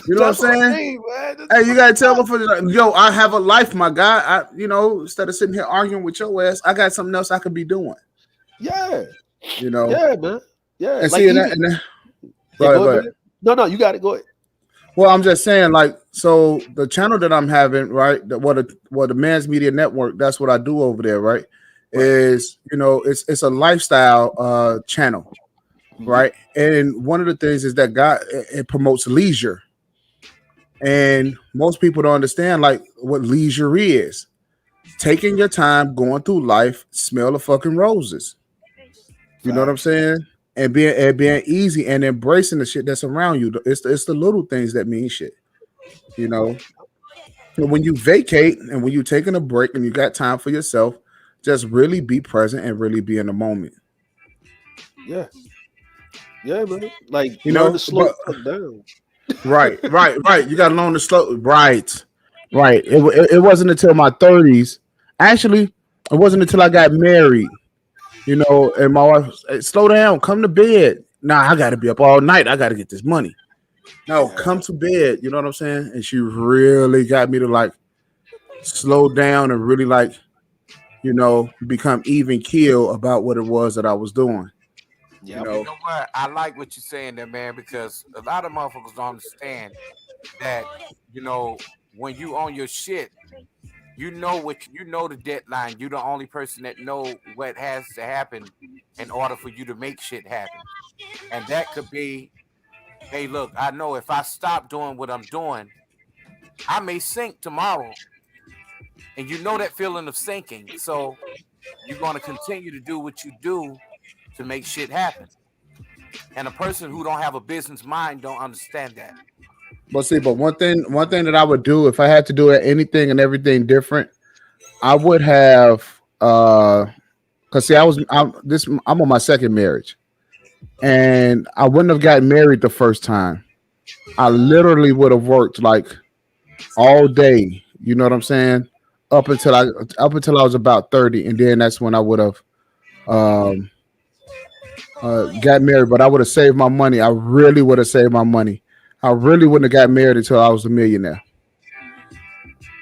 You know what I'm that's what I saying? mean, man. Hey, you gotta tell them for yo, I have a life, my guy. Instead of sitting here arguing with your ass, I got something else I could be doing. Yeah, You know, yeah, man. Yeah, and like see, even go yeah, ahead, go go ahead, ahead. man. No, you got it. Go ahead. Well, I'm just saying, like, so the channel that I'm having, right? What the Man's Media Network, that's what I do over there, right? Right. Is it's a lifestyle channel, Mhm. right? And one of the things is that it promotes leisure. And most people don't understand like what leisure is. Taking your time, going through life, smell the fucking roses. You know what I'm Facts. saying? And being easy and embracing the shit that's around you. It's the little things that mean shit. You know, and when you vacate and when you're taking a break and you got time for yourself, just really be present and really be in the moment. Yeah, yeah, man. Like You learn to know, slow but the fuck down. right. You got to learn to slow. Right. It wasn't until my 30s. Actually, it wasn't until I got married. You know, and my wife, hey, slow down, come to bed. Nah, I got to be up all night. I got to get this money. No, come to bed. You know what I'm saying? And she really got me to like slow down and really like, become even keel about what it was that I was doing. You Yep. You know, know what? I like what you're saying there, man, because a lot of motherfuckers don't understand that, you know, when you on your shit, you know the deadline. You're the only person that know what has to happen in order for you to make shit happen. And that could be, hey, look, I know if I stop doing what I'm doing, I may sink tomorrow. And you know that feeling of sinking. So you're going to continue to do what you do to make shit happen. And a person who don't have a business mind don't understand that. but one thing that I would do if I had to do anything and everything different, I would have because see, I'm on my second marriage, and I wouldn't have gotten married the first time. I literally would have worked like all day. You know what I'm saying? Up until I was about 30, and then that's when I would have um, got married. But I would have saved my money. I really would have saved my money. I really wouldn't have got married until I was a millionaire,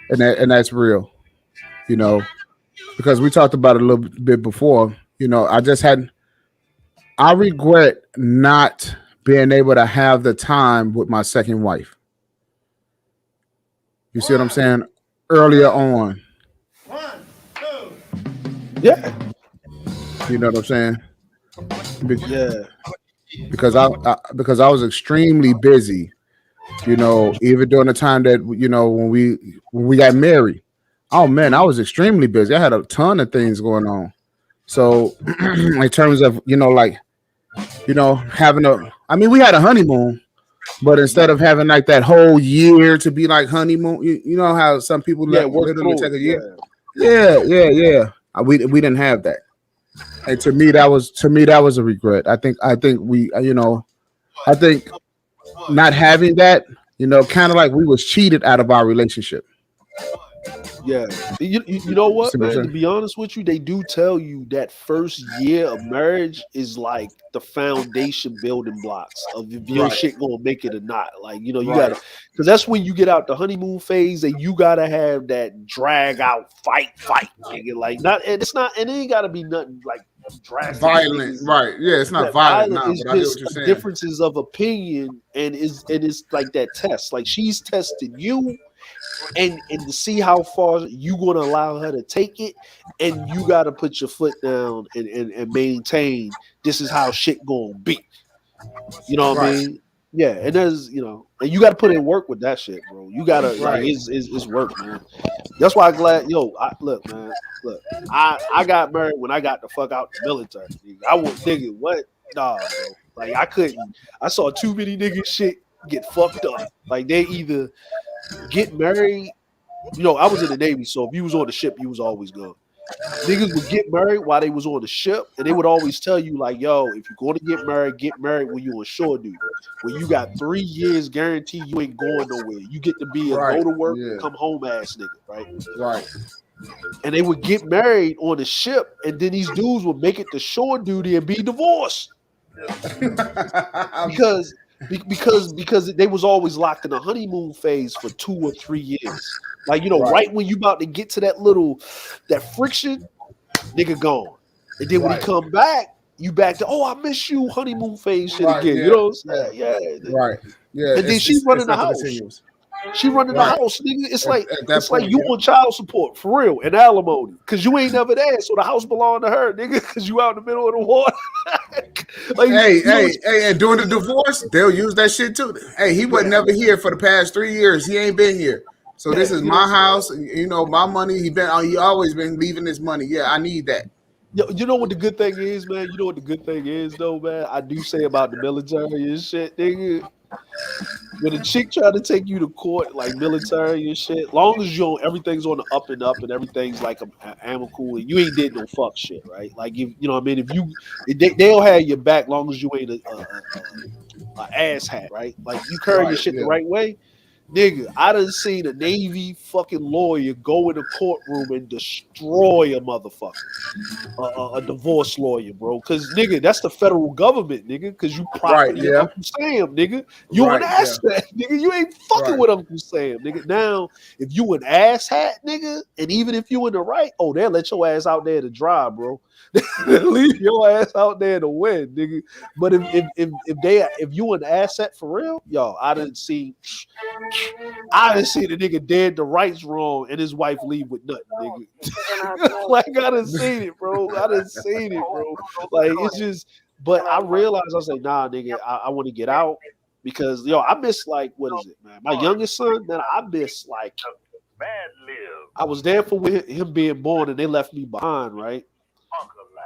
and that's real. You know, because we talked about it a little bit before. You know, I regret not being able to have the time with my second wife. You see what I'm saying? Earlier on, Yeah. you know what I'm saying? Be- Yeah. because I was extremely busy. You know, even during the time that when we got married. Oh man, I was extremely busy. I had a ton of things going on. So, in terms of like having I mean, we had a honeymoon, but instead Right. of having like that whole year to be like honeymoon, you know how some people Yeah. Work literally through take it. a year. Yeah. Yeah. We didn't have that, and to me that was a regret. I think we I think not having that, kind of like we was cheated out of our relationship. Yeah. You know You what, see what I'm man? To saying? be honest with you, they do tell you that first year of marriage is like the foundation building blocks of if your Right, shit gonna make it or not. Like, you right. gotta, because that's when you get out the honeymoon phase and you gotta have that drag out fight, nigga. Like, not, and it's not, and it ain't gotta be nothing like drastic where Violent, niggas right? Yeah, it's not that violent violent now, is but I get what just you're saying. differences of opinion and it's like that test. Like she's testing you and to see how far you gonna allow her to take it, and you gotta put your foot down and maintain this is how shit gonna be. You know what I Right. mean? Yeah, and there's and you got to put in work with that shit, bro. You gotta like Right. it's work, man. That's why I'm glad. Look, man, look. I got married when I got the fuck out the military. Nigga. I was nigga what? Nah, bro. Like I couldn't. I saw too many niggas shit get fucked up. Like they either get married. I was in the Navy, so if you was on the ship, you was always good. Niggas would get married while they was on the ship, and they would always tell you like, "Yo, if you're going to get married when you on shore duty. When you got 3 years guarantee, you ain't going nowhere. You get to be a Right. go to work, Yeah. come home ass nigga, right?" Right. And they would get married on the ship, and then these dudes would make it to shore duty and be divorced because because they was always locked in a honeymoon phase for 2 or 3 years. Like right when you about to get to that friction, nigga gone. And then when he come back, you back to I miss you honeymoon phase shit Right. again. Yeah. You know what I'm saying? Yeah. Right. Yeah. And then she running the nothing house. continuous. She running the Right. house, nigga. It's At that like point, you yeah. on child support for real and alimony because you ain't never there, so the house belong to her, nigga. Because you out in the middle of the water. Like, hey, and during the divorce, they'll use that shit too. Hey, he wasn't never here for the past 3 years. He ain't been here. So this is my house. My money. He always been leaving this money. Yeah, I need that. You know what the good thing is, man? You know what the good thing is, though, man? I do say about the military and shit, nigga. When a chick try to take you to court, like military and shit, long as everything's on the up and up and everything's like amicable and you ain't did no fuck shit, right? Like if you know what I mean. They'll have your back, long as you ain't a ass hat, right? Like you carry your shit the right way. Nigga, I done seen a Navy fucking lawyer go in a courtroom and destroy a motherfucker. A divorce lawyer, bro. Cause nigga, that's the federal government, nigga. Cause you property of Uncle Sam, nigga. You an asshat, nigga. You ain't fucking with Uncle Sam, nigga. Now, if you an asshat, nigga, and even if you in the right, they'll let your ass out there to dry, bro. Leave your ass out there to win, nigga. But if you an asset for real, yo, I didn't see the nigga dead the rights wrong and his wife leave with nothing, nigga. Like I done seen it, bro. Like it's just, but I realized I was like, nah, nigga, I want to get out because I miss like what is it, man? My youngest son, man, I miss like I was there for him being born and they left me behind, right?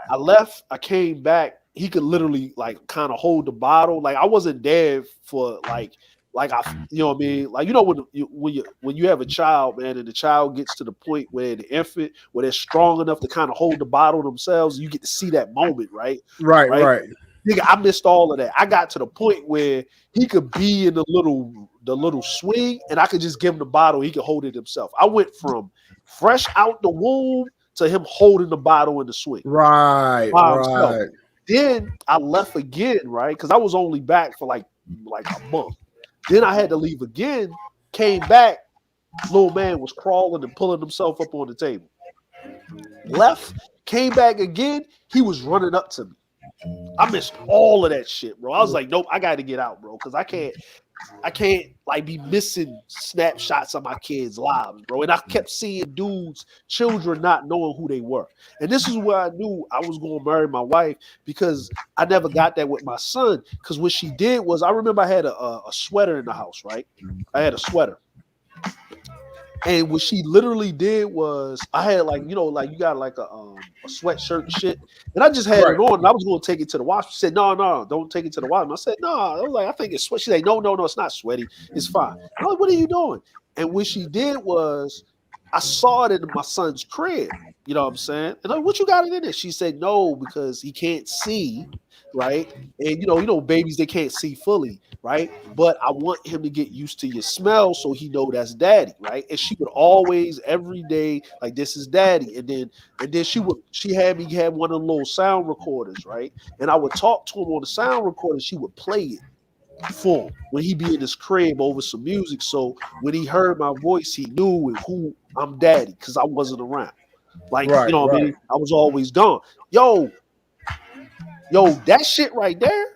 I left, I came back. He could literally like kind of hold the bottle. Like I wasn't there for like I, you know what I mean? Like when you have a child, man, and the child gets to the point where the infant, where they're strong enough to kind of hold the bottle themselves, you get to see that moment, right? Right. Nigga, I missed all of that. I got to the point where he could be in the little swing, and I could just give him the bottle. He could hold it himself. I went from fresh out the womb to him holding the bottle in the swing. Right. Then I left again, right? Because I was only back for like a month. Then I had to leave again. Came back, little man was crawling and pulling himself up on the table. Left, came back again. He was running up to me. I missed all of that shit, bro. I was like, nope, I got to get out, bro, because I can't like be missing snapshots of my kids' lives, bro. And I kept seeing children not knowing who they were. And this is where I knew I was going to marry my wife because I never got that with my son. Because what she did was, I remember I had a sweater in the house, right? I had a sweater. And what she literally did was, I had like you got like a sweatshirt and shit, and I just had it on, and I was going to take it to the wash. She said, no, don't take it to the wash. And I said, no. I was like, I think it's sweaty. She said, no, it's not sweaty. It's fine. I'm like, what are you doing? And what she did was, I saw it in my son's crib. You know what I'm saying? And I'm like, what you got it in there? She said, no, because he can't see, right? And you know, babies, they can't see fully, right? But I want him to get used to your smell so he know that's daddy, right? And she would always, every day, like, this is daddy. And then she had me have one of the little sound recorders, right? And I would talk to him on the sound recorder. She would play it for him when he be in his crib over some music. So when he heard my voice, he knew who I'm daddy, because I wasn't around. Like, you know what I mean? I was always gone. Yo, that shit right there,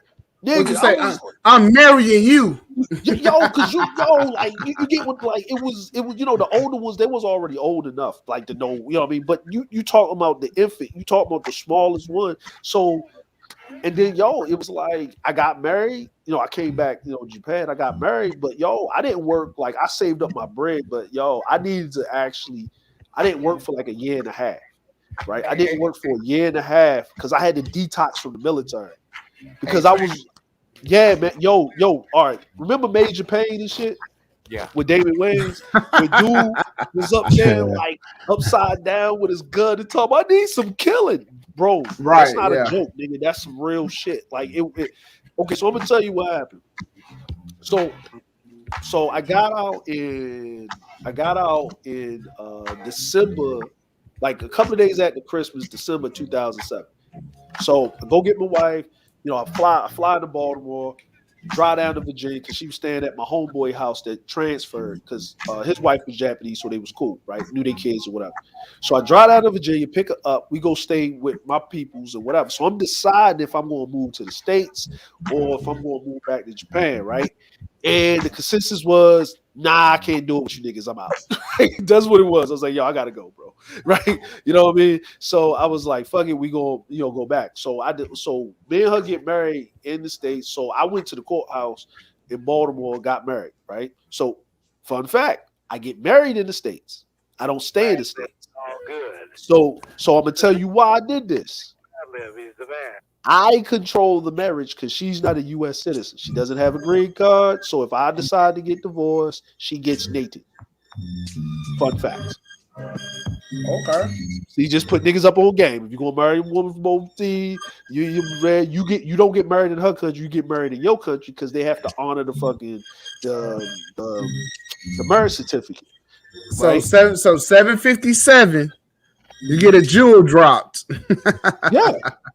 nigga. What you say? I'm marrying you. Because like you get what, like it was, the older ones, they was already old enough, like, to know, you know what I mean? But you talking about the infant, you talking about the smallest one. So And then yo, it was like I got married. You know, I came back, Japan. I got married, but yo, I didn't work. Like I saved up my bread, but yo, I needed to actually. I didn't work for like a year and a half. Right, I didn't work for a year and a half because I had to detox from the military because I was, yeah, man. Yo, all right. Remember Major Payne and shit? Yeah. With David Wayne's, when dude was up there like upside down with his gun and talking, I need some killing, bro. That's Right, not a yeah. joke, nigga. That's some real shit. Like okay, so I'm gonna tell you what happened. So I got out in December, like a couple of days after Christmas, December 2007. So I go get my wife. I fly to Baltimore, drive down to Virginia because she was staying at my homeboy house that transferred because his wife was Japanese, so they was cool, right? Knew their kids or whatever. So I drive down to Virginia, pick her up. We go stay with my peoples or whatever. So I'm deciding if I'm going to move to the States or if I'm going to move back to Japan, right? And the consensus was, nah, I can't do it with you niggas. I'm out. That's what it was. I was like, yo, I gotta go, bro. Right? You know what I mean? So I was like, fuck it, we go, go back. So I did. So me and her get married in the States. So I went to the courthouse in Baltimore, got married. Right? So, fun fact, I get married in the States. I don't stay in the States. So I'm gonna tell you why I did this. I control the marriage because she's not a U.S. citizen. She doesn't have a green card. So if I decide to get divorced, she gets nated. Fun fact. Okay. So you just put niggas up on game. If you're gonna marry a woman from overseas, you don't get married in her country. You get married in your country because they have to honor the fucking the marriage certificate. Right? So 757. You get a jewel dropped. Yeah.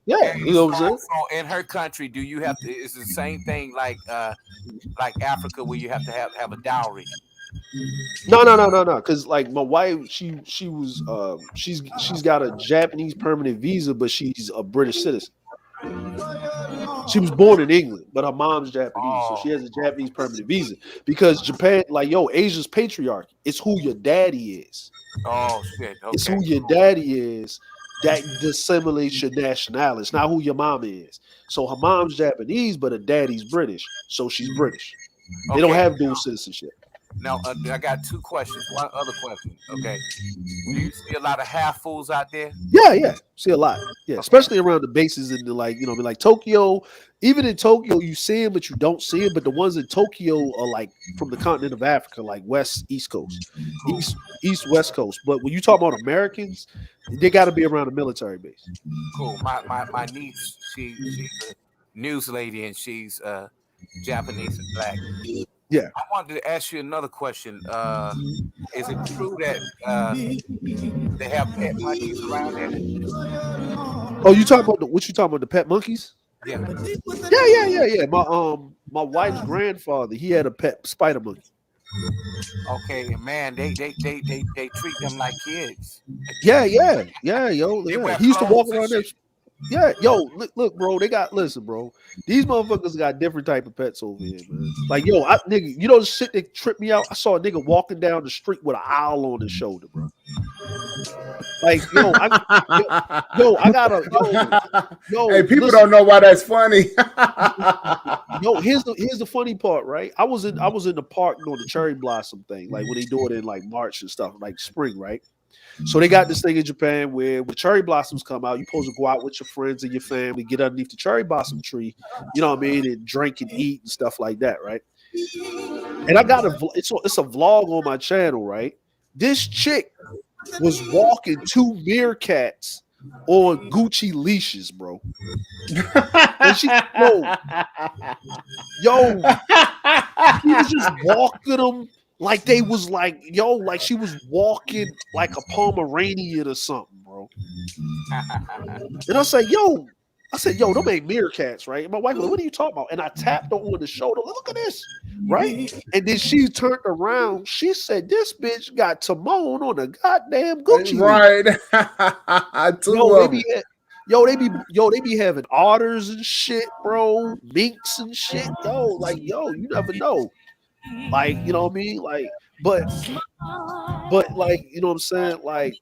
You know what I'm saying? So in her country, do you have to? It's the same thing like Africa, where you have to have a dowry. No. Because like my wife, she's got a Japanese permanent visa, but she's a British citizen. She was born in England, but her mom's Japanese, so she has a Japanese permanent visa. Because Japan, like Asia's patriarchy. It's who your daddy is. Oh shit! Okay. It's who your daddy is that dissimulates your nationality. It's not who your mom is. So her mom's Japanese, but her daddy's British, so she's British. They don't have dual citizenship. Now I got two questions. One other question. Okay, do you see a lot of half fools out there? Yeah, see a lot. Yeah, especially around the bases in the like Tokyo. Even in Tokyo, you see them, but you don't see them. But the ones in Tokyo are like from the continent of Africa, like East Coast, East, West Coast. But when you talk about Americans, they got to be around a military base. Cool. My niece, she's a news lady, and she's Japanese and black. Yeah. I wanted to ask you another question. Is it true that they have pet monkeys around there? Oh, you talking about what you talking about, the pet monkeys? Yeah. Yeah. My wife's grandfather, he had a pet spider monkey. Okay, and man, they treat them like kids. Yo. Yeah. He used to walk around there. Yeah, look, bro. Listen, bro. These motherfuckers got different type of pets over here, man. Like, nigga, you know the shit that tripped me out? I saw a nigga walking down the street with an owl on his shoulder, bro. Like, I got a Hey, people don't know why that's funny. Here's the funny part, right? I was in the park doing the cherry blossom thing, like when they do it in like March and stuff, like spring, right? So they got this thing in Japan where when cherry blossoms come out, you're supposed to go out with your friends and your family, get underneath the cherry blossom tree, you know what I mean, and drink and eat and stuff like that, right? And I got it's a vlog on my channel, right? This chick was walking 2 meerkats on Gucci leashes, bro. And she she was just walking them like they was like she was walking like a Pomeranian or something, bro. And I said, them ain't meerkats, right? And my wife was like, what are you talking about? And I tapped her on the shoulder. Look at this, right? And then she turned around. She said, this bitch got Timon on a goddamn Gucci. Right. They be having otters and shit, bro. Minks and shit. You never know. Like, you know what I mean? Like, but like, you know what I'm saying? Like,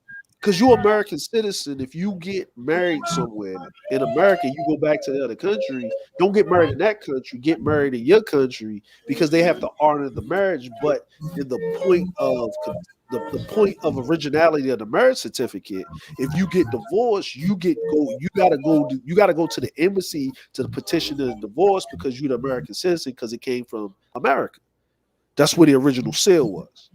because you're American citizen. If you get married somewhere in America, you go back to the other country. Don't get married in that country. Get married in your country because they have to honor the marriage. But in the point of the point of originality of the marriage certificate, if you get divorced, you gotta go to the embassy to petition the divorce because you're the American citizen because it came from America. That's where the original seal was,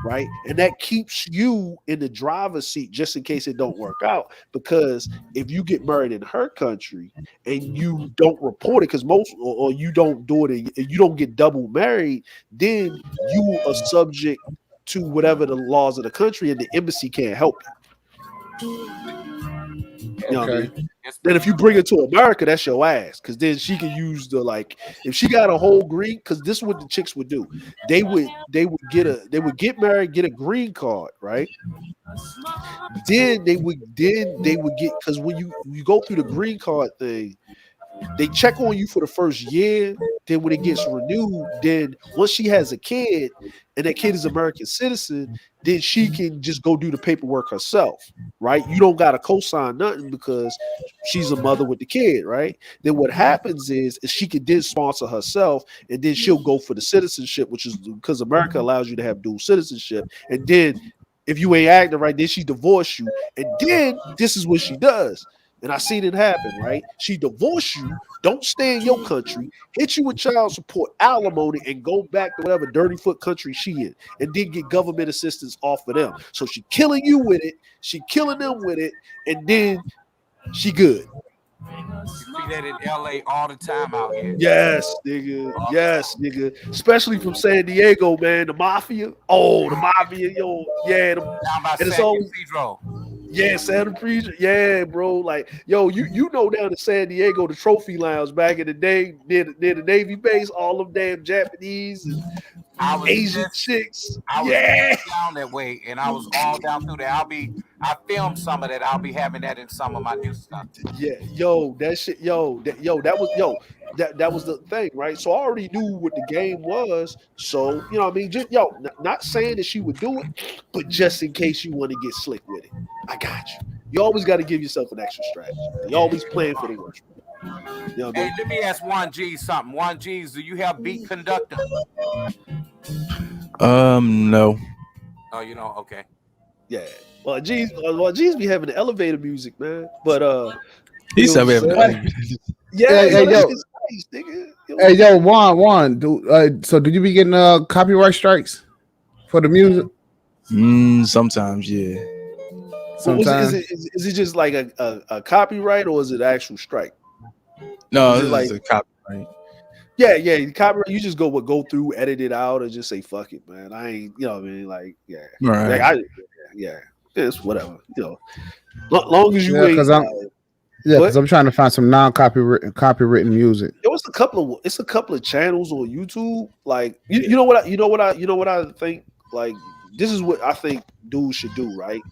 right? And that keeps you in the driver's seat just in case it don't work out. Because if you get married in her country and you don't report it, because or you don't do it, and you don't get double married, then you are subject to whatever the laws of the country, and the embassy can't help you. You know what I Okay. mean? Then if you bring it to America, that's your ass. Cause then she can use the if she got a whole green, because this is what the chicks would do. They would get married, get a green card, right? Then they would get, because when you go through the green card thing, they check on you for the first year. Then when it gets renewed, then once she has a kid and that kid is American citizen, then she can just go do the paperwork herself, right? You don't got to co-sign nothing because she's a mother with the kid, right? Then what happens is she can then sponsor herself, and then she'll go for the citizenship, which is because America allows you to have dual citizenship. And then if you ain't acting right, then she divorce you. And then this is what she does. And I seen it happen, right? She divorce you, don't stay in your country, hit you with child support, alimony, and go back to whatever dirty foot country she in, and then get government assistance off of them. So she killing you with it, she killing them with it, and then she good. You see that in LA all the time out here. Yes, nigga. Yes, nigga. Especially from San Diego, man. The mafia. Oh, the mafia, yo. Yeah. Down by And it's San always Pedro. yeah, Santa Pedro. Yeah, bro. Like, yo, you know down in San Diego, the trophy lounge back in the day, near the Navy base, all them damn Japanese and Asian chicks. I was Yeah. just down that way, and I was all down through there. I filmed some of that. I'll be having that in some of my new stuff. Yeah, yo, that shit, that was the thing, right? So I already knew what the game was. So, you know what I mean? Just not saying that she would do it, but just in case you want to get slick with it. I got you. You always got to give yourself an extra strategy. You always plan for the worst. You know what I Hey, mean? let me ask 1G something. 1G's, do you have beat conductor? No. Oh, you know, okay. Yeah. Well, G's be having the elevator music, man. But He's you know having what I'm saying? Yeah, Hey, yo, hey, that yo. shit's nice, nigga. Hey, yo, Juan, so did you be getting copyright strikes for the music? Sometimes, yeah. Sometimes. Is it just like a copyright, or is it actual strike? No, Is it this like is a copyright. yeah, copyright? You just go through, edit it out, and just say fuck it, man. I ain't, you know what I mean? Like, yeah, Right. like it's whatever, you know. Long as you Yeah, ain't. because I'm trying to find some copywritten music. It's a couple of channels on YouTube. Like you know what I think. Like this is what I think dudes should do, right?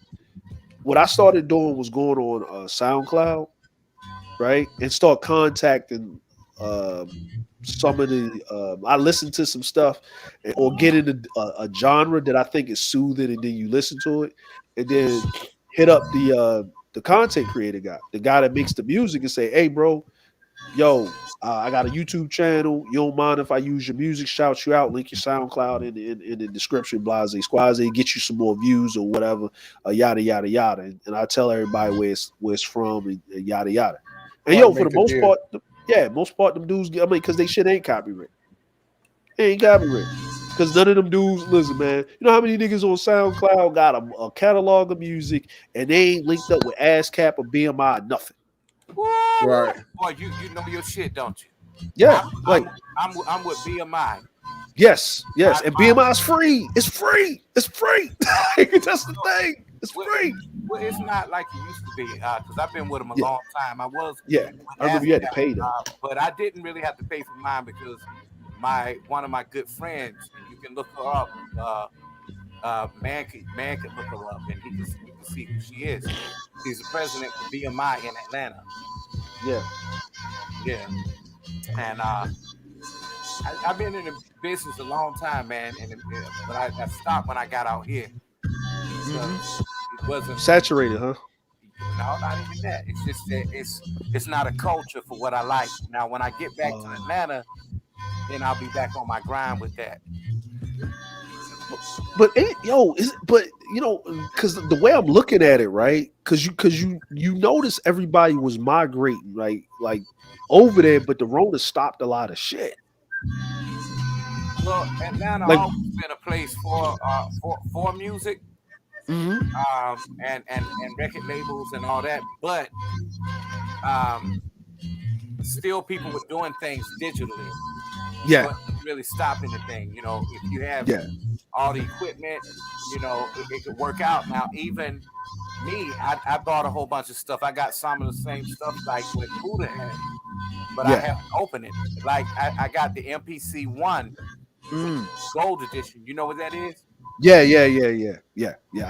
What I started doing was going on SoundCloud, right, and start contacting some of the. I listen to some stuff, or get into a genre that I think is soothing, and then you listen to it, and then hit up the content creator guy, the guy that makes the music, and say, "Hey, bro, yo, I got a YouTube channel. You don't mind if I use your music? Shout you out. Link your SoundCloud in the description. Blase squaze, get you some more views or whatever. Yada yada yada." And I tell everybody where it's from, and yada yada. And Or yo, for make the a most deal. part, most part, them dudes. I mean, because they shit ain't copyright. It ain't copyright. Because none of them dudes, listen, man. You know how many niggas on SoundCloud got a catalog of music and they ain't linked up with ASCAP or BMI, nothing. Right. Boy, you know your shit, don't you? Yeah, I'm with BMI. Yes. And BMI is free. It's free. That's the thing. It's free. Well, it's not like it used to be, because I've been with them a long time. I remember you had to pay them. But I didn't really have to pay for mine because one of my good friends, and you can look her up. Man could look her up, and you can see who she is. She's the president of BMI in Atlanta. Yeah. And I've been in the business a long time, man. But I stopped when I got out here. So, wasn't saturated, huh? No, not even that. It's just that it's not a culture for what I like. Now, when I get back to Atlanta, then I'll be back on my grind with that. But but you know, because the way I'm looking at it, right? Because you notice everybody was migrating, right? Like over there, but the Rona stopped a lot of shit. Well, Atlanta Like, always been a place for music, mhm. and record labels and all that, but still people were doing things digitally. Yeah. So it really stop anything. You know, if you have Yeah. all the equipment, you know, it could work out. Now, even me, I bought a whole bunch of stuff. I got some of the same stuff like what Buddha had, but I haven't opened it. Like I got the MPC one gold edition. You know what that is? Yeah. I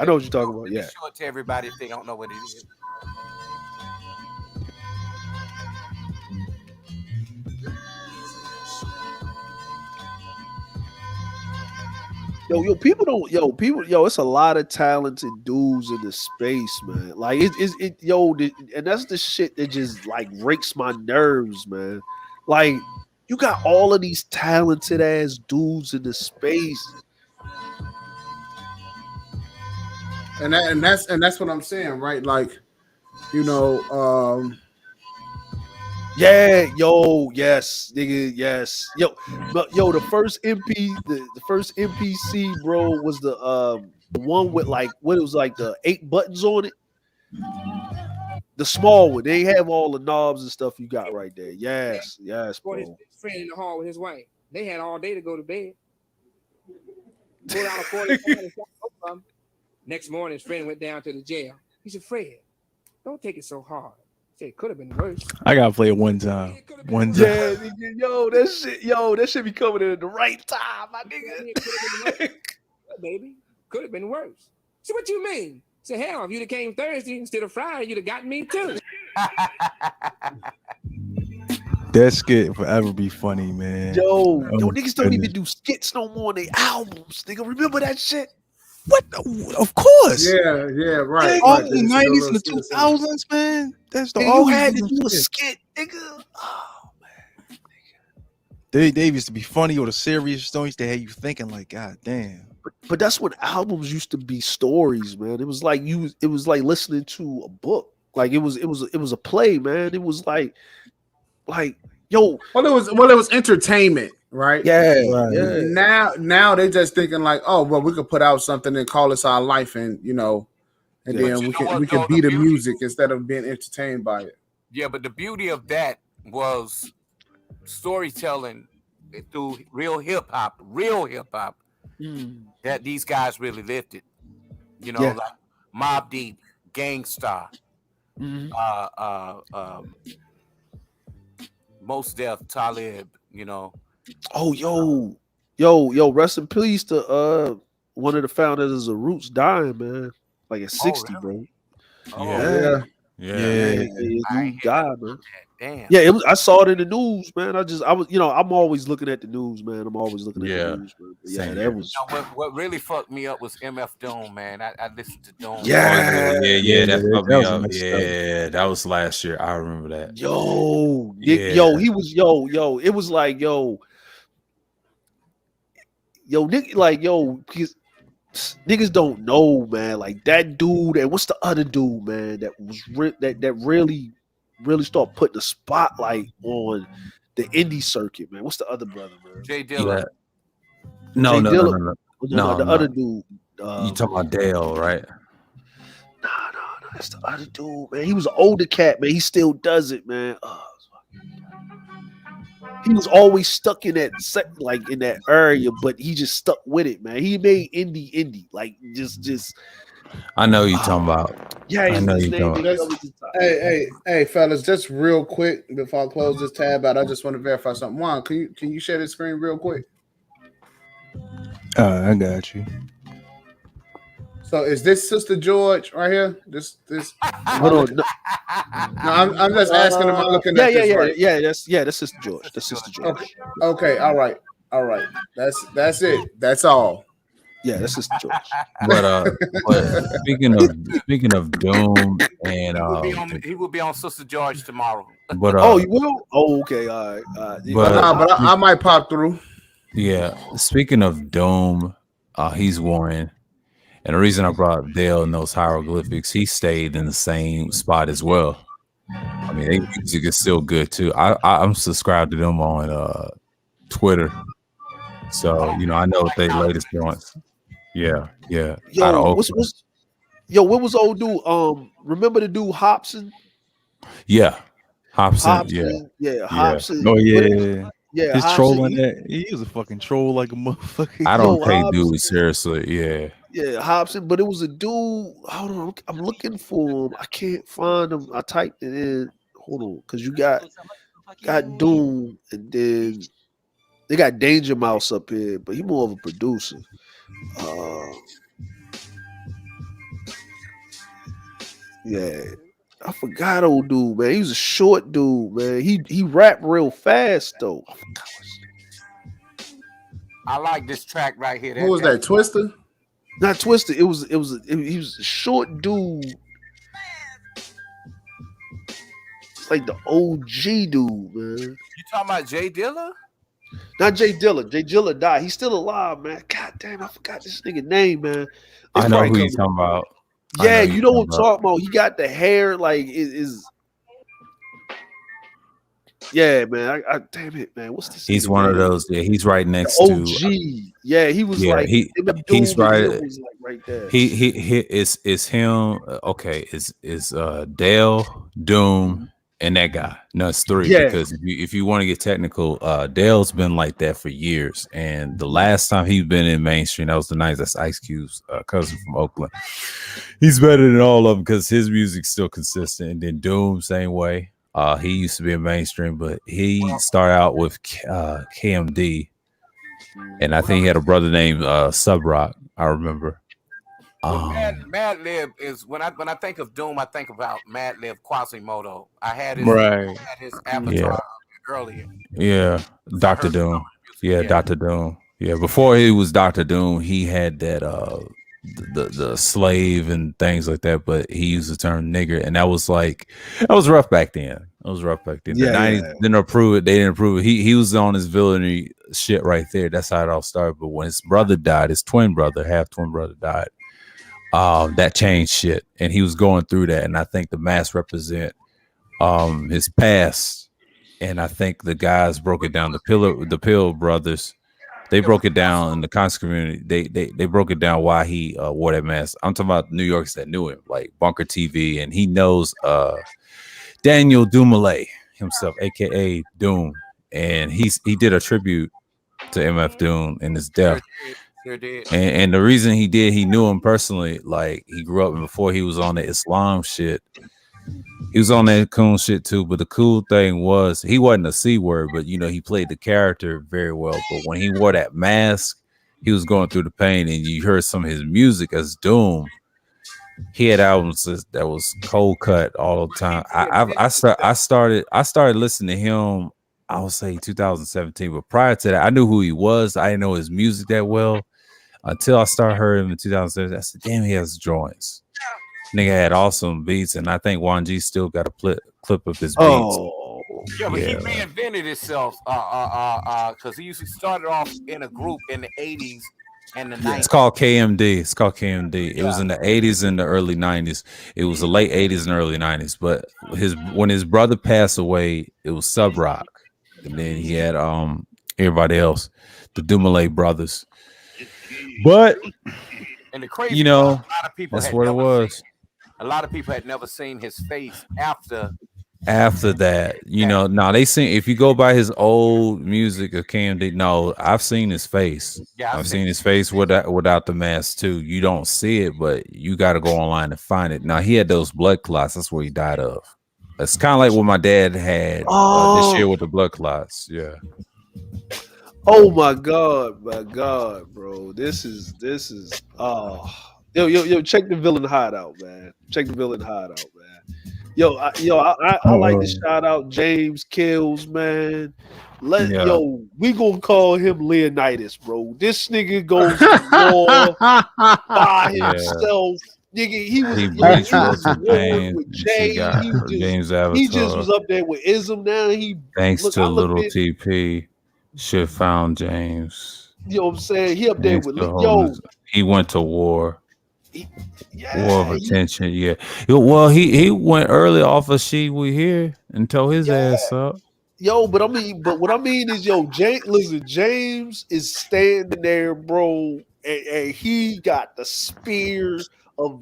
know what you're talking about. Let me Yeah. show it to everybody if they don't know what it is. It's a lot of talented dudes in the space, man. Like and that's the shit that just like rakes my nerves, man. Like, you got all of these talented ass dudes in the space. And that's what I'm saying, right? Like, you know, Yeah, yes, nigga, yes. The first the first MPC, bro, was the one with like what it was like the 8 buttons on it. The small one. They have all the knobs and stuff you got right there. Yes, Brought his bro. friend in the hall with his wife. They had all day to go to bed. Pulled out a 45 and shot both of them. Next morning, his friend went down to the jail. He said, "Fred, don't take it so hard." He said, "It could have been worse." I gotta play it one time. One time. Yeah, nigga, that shit be coming in at the right time, my nigga. Baby, could have been worse. So what you mean? Say, hell, if you'd have came Thursday instead of Friday, you'd have gotten me too. That skit forever be funny, man. Niggas don't even do skits no more on their albums. Nigga, remember that shit? What? Of course. Yeah, right. All Right. the 90s and the 2000s, man. That's the You had to do a skit, nigga. Oh man, They used to be funny, or the serious stories they had you thinking like, God damn. But that's when albums used to be stories, man. It was like listening to a book. Like it was a play, man. It was like yo. Well, it was entertainment, right? Yeah. Now they just thinking like, oh, well, we could put out something and call this our life, and then we can be the music instead of being entertained by it. Yeah, but the beauty of that was storytelling through real hip hop, that these guys really lifted. You know, like Mobb Deep, Gangstar, Mos Def, Talib. You know. Oh, yo, rest in peace to one of the founders of Roots dying, man. Like at 60, bro. Yeah. Dude died, man. Damn. Yeah, I saw it in the news, man. I'm always looking at the news, man. I'm always looking at the news, man. But yeah, that was. You know, what really fucked me up was MF Doom, man. I listened to Doom. Yeah, that fucked me up. Yeah, that was last year. I remember that. He was it was like Nick, like because niggas don't know, man. Like that dude, and what's the other dude, man? That was that really start putting the spotlight on the indie circuit, man. What's the other brother, man? Jay Dilla. No. The other dude. You talking about Dale, right? No. That's the other dude, man. He was an older cat, man. He still does it, man. He was always stuck in that in that area, but he just stuck with it, man. He made indie, like just. I know you talking about. Yeah, I know you talking about. Hey, fellas, just real quick before I close this tab out, I just want to verify something. Juan, can you share the screen real quick? I got you. So is this Sister George right here? This. Hold on. No, I'm just asking. Am I looking at this right? That's Sister George. That's Sister George. Okay. All right. That's it. That's all. Yeah, that's Sister George. But speaking of Doom and He will be on Sister George tomorrow. but Oh, you will? Oh, okay, all right. But I might pop through. Yeah, speaking of Doom, he's Warren. And the reason I brought up Dale and those hieroglyphics, he stayed in the same spot as well. I mean, their music is still good too. I'm subscribed to them on Twitter, so I know their latest joints. Yeah. Out of Yo, Oakland. what was old dude? Remember the dude Hobson? Yeah, Hobson. Hobson, yeah, Hobson. Oh Yeah, his Hobson. trolling that he was a fucking troll like a motherfucker. I don't take Hobson. dudes seriously. Yeah. Yeah, Hobson, but it was a dude. Hold on, I'm looking for him. I can't find him. I typed it in. Hold on, because you got Doom, and then they got Danger Mouse up here, but he more of a producer. Yeah, I forgot old dude, man. He was a short dude, man. He rapped real fast though. I forgot I like this track right here. Who was that? Twister? Not Twister. He was a short dude. It's like the OG dude, man. You talking about Jay Dilla? Not Jay Dilla. Jay Dilla died. He's still alive, man. God damn, I forgot this nigga name, man. I know who you're talking about. Yeah, you know what I'm talking about. He got the hair like it is. Yeah, man. I damn it, man. What's this? He's one of those. Yeah, he's right next OG. to. Yeah, he was like he's right. Was like right there. He is him. Okay, is Dale, Doom, and that guy. No, it's three. Yeah. Because if you want to get technical, Dale's been like that for years. And the last time he's been in mainstream, that was the night. That's Ice Cube's cousin from Oakland. He's better than all of them because his music's still consistent. And then Doom, same way. He used to be in mainstream, but he started out with KMD, and I think he had a brother named Sub Rock. I remember. Mad Lib is when I think of Doom, I think about Mad Lib Quasimodo. I had his avatar earlier. Yeah, Dr. Doom. Yeah, Dr. Doom. Yeah, before he was Dr. Doom, he had that the slave and things like that, but he used the term nigger, and that was rough back then. It was rough back then. The 90s didn't approve it. They didn't approve it. He was on his villainy shit right there. That's how it all started. But when his brother died, his twin brother, half twin brother died, that changed shit. And he was going through that. And I think the masks represent his past. And I think the guys broke it down. The Pill brothers, they broke it down in the conscious community. They broke it down why he wore that mask. I'm talking about New Yorkers that knew him, like Bunker TV, and he knows Daniel Dumoulin himself, aka Doom, and he did a tribute to MF Doom in his death. Sure did. And the reason he did, he knew him personally. Like he grew up, and before he was on the Islam shit, he was on that cool shit too. But the cool thing was he wasn't a C word, but he played the character very well. But when he wore that mask, he was going through the pain, and you heard some of his music as Doom. He had albums that was cold cut all the time. I started listening to him, I would say 2017, but prior to that, I knew who he was. I didn't know his music that well until I started hearing him in 2017. I said, damn, he has joints. Nigga had awesome beats, and I think Juan G still got a clip of his beats. Oh, yeah, but he reinvented himself because he usually started off in a group in the 80s and the 90s. It's called KMD. It was in the 80s and the early 90s. It was the late 80s and early 90s. But when his brother passed away, it was Sub Rock. And then he had everybody else, the Dumoulin brothers. But and the crazy part, a lot of people that's what it was. A lot of people had never seen his face after that. Now they seen, if you go by his old music of KMD, no, I've seen his face. Yeah, I've seen his face without the mask too. You don't see it, but you got to go online and find it. Now he had those blood clots. That's what he died of. It's kind of like what my dad had this year with the blood clots. Yeah. Oh my god, bro. This is yo, check the villain hideout, man. Check the villain hideout, man. I like to shout out James Kills, man. Yeah. We gonna call him Leonidas, bro. This nigga goes to war by Yeah. himself. Nigga, he was He bleach he was wrote to warring James, with and she Jay. got her James He just Avatar. was up there with Ism. Now Thanks to I looked little at, TP, shit found James. you know what I'm saying? He up there Thanks with to holding. He went to war. War of yeah, attention. Yeah. Well, he went early off of She We Here and tore his ass up. but what I mean is, James is standing there, bro, and he got the spear of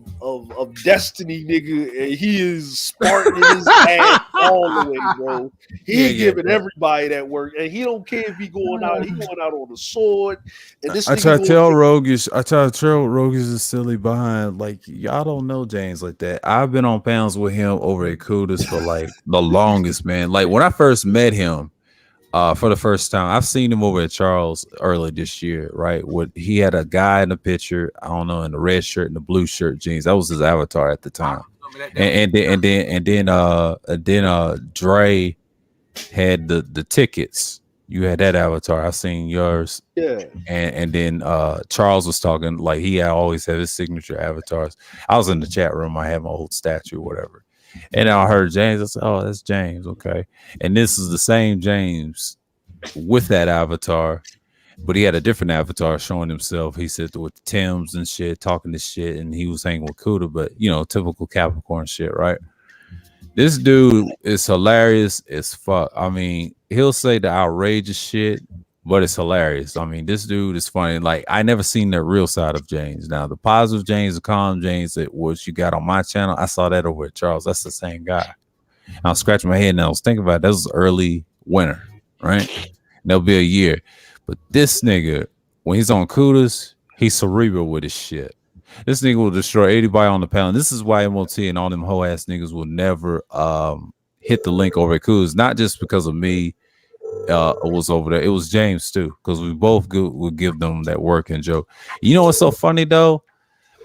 destiny, nigga, and he is Spartan in his ass all the way, bro. Yeah, He yeah. giving everybody that work, and he don't care if he going out on the sword, and this I nigga try to going tell to Roguish, is silly behind. Like, y'all don't know James like that. I've been on panels with him over at Kudas for like the longest, man. Like when I first met him, for the first time, I've seen him over at Charles early this year, right? He had a guy in the picture, I don't know, in the red shirt and the blue shirt jeans. That was his avatar at the time. And then Dre had the tickets. You had that avatar. I seen yours. Yeah. And then Charles was talking like he always had his signature avatars. I was in the chat room. I had my old statue, or whatever. And I heard James. I said, "Oh, that's James." Okay. And this is the same James with that avatar, but he had a different avatar showing himself. He said with the Timbs and shit, talking this shit, and he was hanging with Kuda, but typical Capricorn shit, right? This dude is hilarious as fuck. I mean, he'll say the outrageous shit, but it's hilarious. I mean, this dude is funny. Like, I never seen the real side of James. Now, the positive James, the calm James that was you got on my channel, I saw that over at Charles. That's the same guy. I was scratching my head and I was thinking about it. That was early winter, right? And there'll be a year. But this nigga, when he's on Kudas, he's cerebral with his shit. This nigga will destroy anybody on the panel. This is why MOT and all them hoe ass niggas will never hit the link over at Kudas. Not just because of me was over there. It was James too, because we both would give them that work and joke. You know what's so funny though?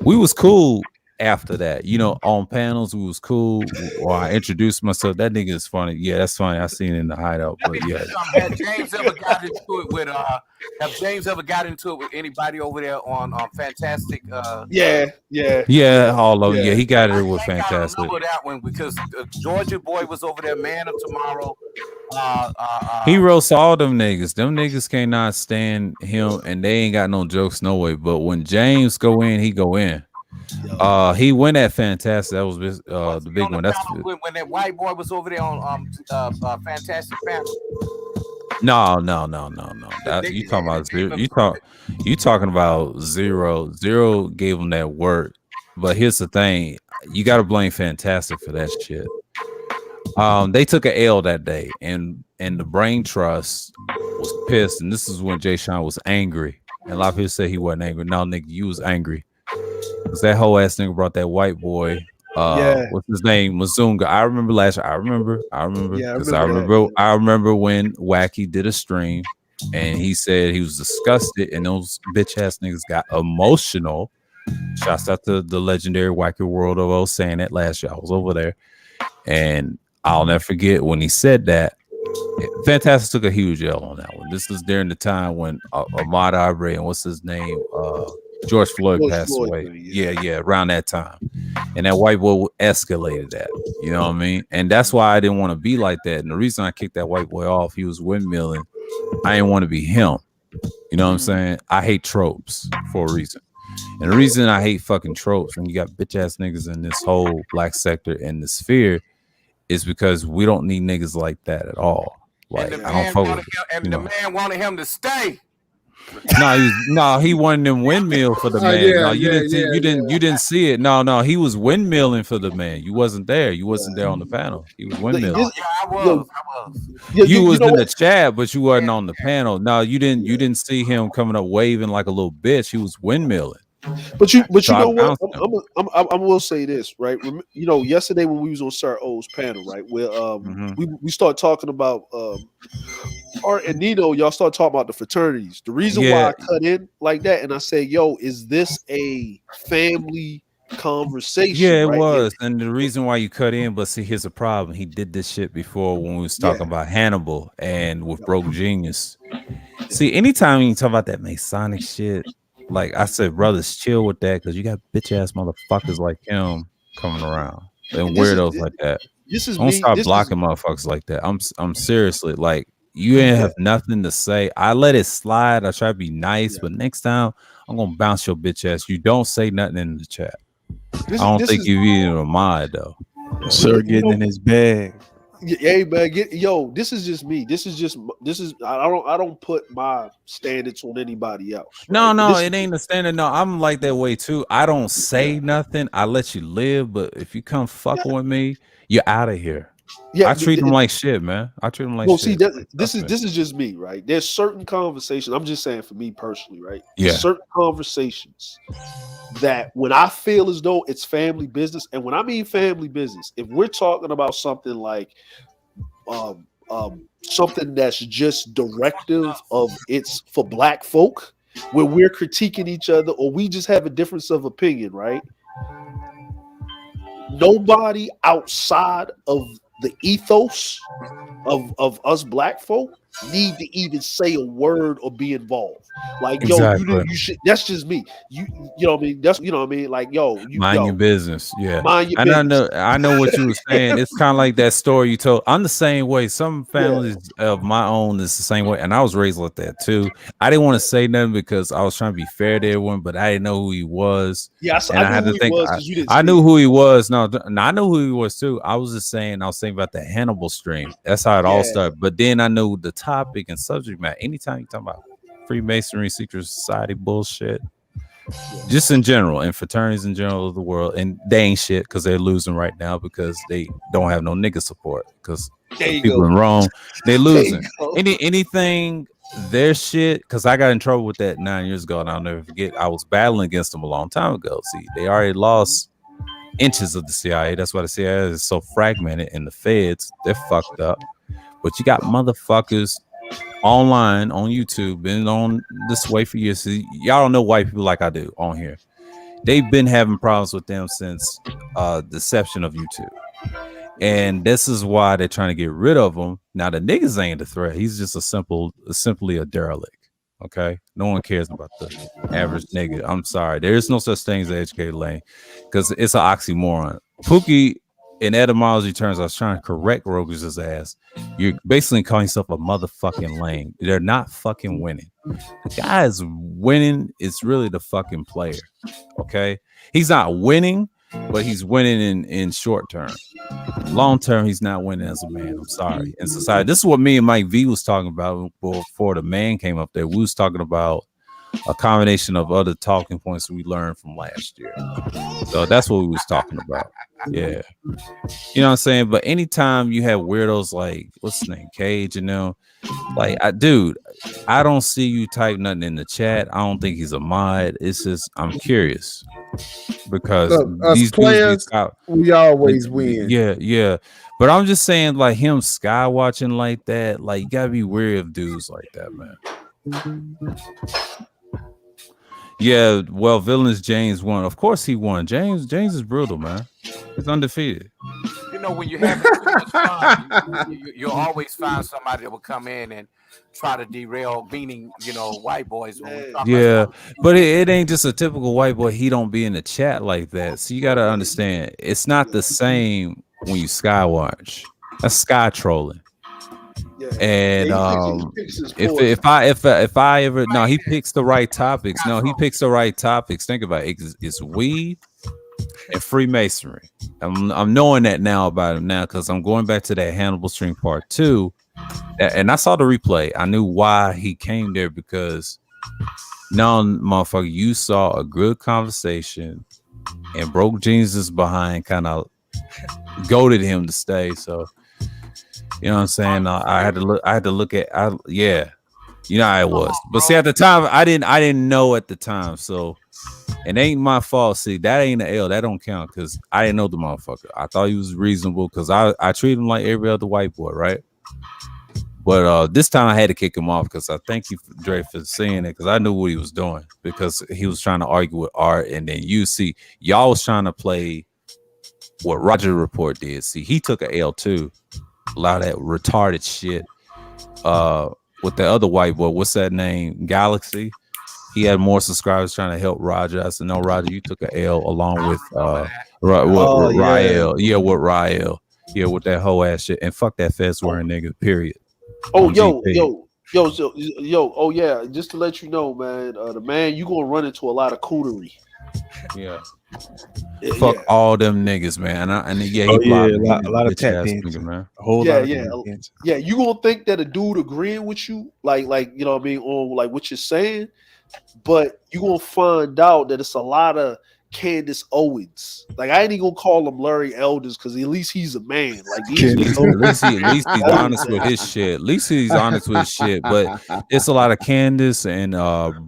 We was cool after that. On panels we was cool. Or I introduced myself. That nigga is funny. Yeah, that's funny. I seen it in the hideout. But yeah. Have James ever got into it with anybody over there on Fantastic? Yeah, all of them. Yeah, he got it with Fantastic. I remember that one because Georgia boy was over there, Man of Tomorrow. He roasts all them niggas. Them niggas cannot stand him, and they ain't got no jokes no way. But when James go in, he go in. He went at Fantastic. That was the big one. That's when that white boy was over there on Fantastic Family. No. You talking about Zero? You talking about Zero? Zero gave him that work. But here's the thing: you got to blame Fantastic for that shit. They took an L that day, and the Brain Trust was pissed. And this is when Jay Sean was angry. And a lot of people say he wasn't angry. No, nigga, you was angry. Because that whole ass nigga brought that white boy. What's his name? Mazunga. I remember last year. I remember. Yeah, I remember when Wacky did a stream and he said he was disgusted and those bitch ass niggas got emotional. Shouts out to the legendary Wacky World of O saying that last year. I was over there. And I'll never forget when he said that. Fantastic took a huge L on that one. This was during the time when Ahmaud Arbery and what's his name? George Floyd passed away. Yeah, around that time. And that white boy escalated that. You know what I mean? And that's why I didn't want to be like that. And the reason I kicked that white boy off, he was windmilling. I didn't want to be him. You know what I'm saying? I hate tropes for a reason. And the reason I hate fucking tropes when you got bitch ass niggas in this whole black sector and the sphere is because we don't need niggas like that at all. Like, I don't fuck with the man wanted him to stay. He wanted them windmill for the man. You didn't see it. No, he was windmilling for the man. You wasn't there. You wasn't there on the panel. He was windmilling. I was. You was in the chat, but you wasn't on the panel. No, you didn't see him coming up waving like a little bitch. He was windmilling. But you know what? I will say this, right? Yesterday when we was on Sir O's panel, right, where we start talking about Art and Nino, y'all start talking about the fraternities. The reason why I cut in like that and I say, yo, is this a family conversation, Yeah, it right? was. And the reason why you cut in, but see, here's a problem. He did this shit before when we was talking about Hannibal and with Broke Genius. See, anytime you talk about that Masonic shit, like I said, brothers, chill with that because you got bitch ass motherfuckers like him coming around and This is weirdos like that. this is Don't me. start This is blocking motherfuckers like that. I'm seriously like you ain't have nothing to say. I let it slide. I try to be nice, but next time I'm gonna bounce your bitch ass. You don't say nothing in the chat. I don't this think is you even a mod though. Sir getting in his bag. Hey man, this is just me. This is I don't put my standards on anybody else, right? No, And no, this it is ain't a standard. No, I'm like that way too. I don't say nothing. I let you live, but if you come fucking with me, you're out of here. yeah. I treat them like shit, man. I treat them like Well, see, shit. Like, this trust is me. this is just me, right? There's certain conversations. I'm just saying for me personally, right? There's Yeah. certain conversations that when I feel as though it's family business, and when I mean family business, if we're talking about something like something that's just directive of it's for black folk, where we're critiquing each other or we just have a difference of opinion, right? Nobody outside of the ethos of us black folk need to even say a word or be involved. Like, yo, Exactly. you should. That's just me. You know what I mean. That's you know what I mean. Like, Mind your business. Yeah. mind your And business. I know what you were saying. It's kind of like that story you told. I'm the same way. Some families of my own is the same way. And I was raised like that too. I didn't want to say nothing because I was trying to be fair to everyone, but I didn't know who he was. Yeah, And I I knew had who to he think was because you didn't I see knew it. who he was. No, I know who he was too. I was saying about that Hannibal stream. That's how it all Yeah, started. But then I knew the topic and subject matter. Anytime you talk about Freemasonry, secret society bullshit, just in general, and fraternities in general of the world, and they ain't shit because they're losing right now because they don't have no nigga support because there the you people go. in Rome they There you losing. go. Anything their shit because I got in trouble with that 9 years ago and I'll never forget. I was battling against them a long time ago. See, they already lost inches of the CIA. That's why the CIA is so fragmented, and the feds they're fucked up. But you got motherfuckers online on YouTube, been on this way for years. See, y'all don't know white people like I do on here. They've been having problems with them since deception of YouTube. And this is why they're trying to get rid of him. Now the niggas ain't the threat. He's just simply a derelict. Okay, no one cares about the average nigga. I'm sorry, there is no such thing as an educated lane because it's an oxymoron. Pookie, in etymology terms, I was trying to correct Roger's ass. You're basically calling yourself a motherfucking lame. They're not fucking winning. The guy is winning. It's really the fucking player. Okay, he's not winning, but he's winning in short term. Long term, he's not winning as a man. I'm sorry. In society, this is what me and Mike V was talking about before the man came up there. We was talking about a combination of other talking points we learned from last year. So that's what we was talking about. Yeah. You know what I'm saying? But anytime you have weirdos like what's his name, Cage, you know, like dude, I don't see you type nothing in the chat. I don't think he's a mod. It's just I'm curious because Look, us these players, dudes we always win. yeah. But I'm just saying, like him sky watching like that, like you gotta be wary of dudes like that, man. Yeah, well, villainous James won. Of course he won. James is brutal, man. He's undefeated. You know, when you're having too much fun, you'll always find somebody that will come in and try to derail, meaning, you know, white boys. When we talk Yeah, about but it ain't just a typical white boy. He don't be in the chat like that. So you gotta understand, it's not the same when you skywatch. That's sky trolling. And if I ever no, he picks the right topics. No, he picks the right topics. Think about it. It's weed and Freemasonry. I'm knowing that now about him now because I'm going back to that Hannibal Stream Part 2. And I saw the replay. I knew why he came there because now, motherfucker, you saw a good conversation and Broke Jeans is behind, kind of goaded him to stay. So you know what I'm saying? I had to look at yeah. You know how it was. But see, at the time, I didn't know at the time. So it ain't my fault. See, that ain't the L. That don't count because I didn't know the motherfucker. I thought he was reasonable because I treat him like every other white boy, right? But this time I had to kick him off because I thank you, Dre, for saying it because I knew what he was doing because he was trying to argue with Art, and then you see y'all was trying to play what Roger Report did. See, he took a L too. A lot of that retarded shit. With the other white boy, what's that name? Galaxy. He had more subscribers trying to help Roger. I said, no, Roger, you took an L along with Rael. Yeah, with Rael. Yeah, with that whole ass shit. And fuck that fest wearing nigga, period. Oh, On yo, GP. yo. Oh yeah, just to let you know, man. The man, you gonna run into a lot of coonery. Yeah. Fuck all them niggas, man. And he blocked me. A lot of Bitch tap ass dancing. nigga, man. A whole lot of tap dancing. Yeah. You gonna think that a dude agreeing with you, like you know what I mean, on like what you're saying, but you gonna find out that it's a lot of Candace Owens. Like I ain't even gonna call him Larry Elders because at least he's a man. Like these at least he's honest with his shit. At least he's honest with his shit. But it's a lot of Candace and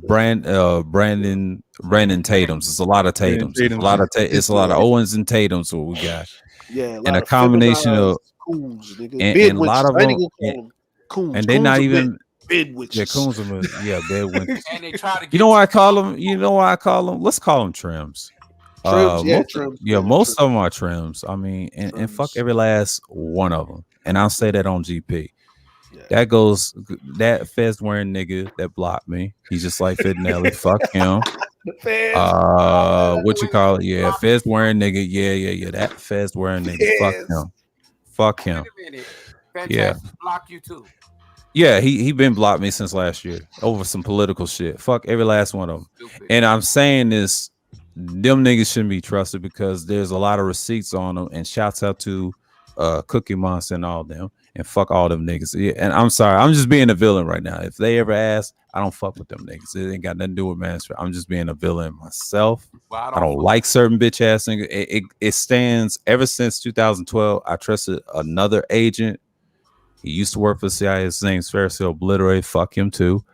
Brandon Tatums. It's a lot of Tatums. It's a lot of Owens and Tatums. What we got? Yeah, and a combination of coons, nigga. And a lot of them. Coons. And they're not even bed witches. Yeah, coons are bed witches. And they try to get You know why I call them? You know why I call them? Let's call them trims. Trims. Most of them are trims. I mean, and fuck every last one of them. And I'll say that on GP. Yeah. That fez wearing nigga that blocked me. He's just like Fidnelli. Fuck him. What you call it? Yeah, fez wearing nigga. Yeah. That fez wearing nigga. Fuck him. Yeah. Block you too. Yeah, he been blocked me since last year over some political shit. Fuck every last one of them. Stupid. And I'm saying this, them niggas shouldn't be trusted because there's a lot of receipts on them. And shouts out to Cookie Monster and all them. And fuck all them niggas. Yeah, and I'm sorry, I'm just being a villain right now. If they ever ask, I don't fuck with them niggas. It ain't got nothing to do with Master. I'm just being a villain myself. Well, I don't like certain bitch ass niggas. It stands ever since 2012. I trusted another agent. He used to work for the CIA. His name's Pharisee Obliterate. Fuck him too.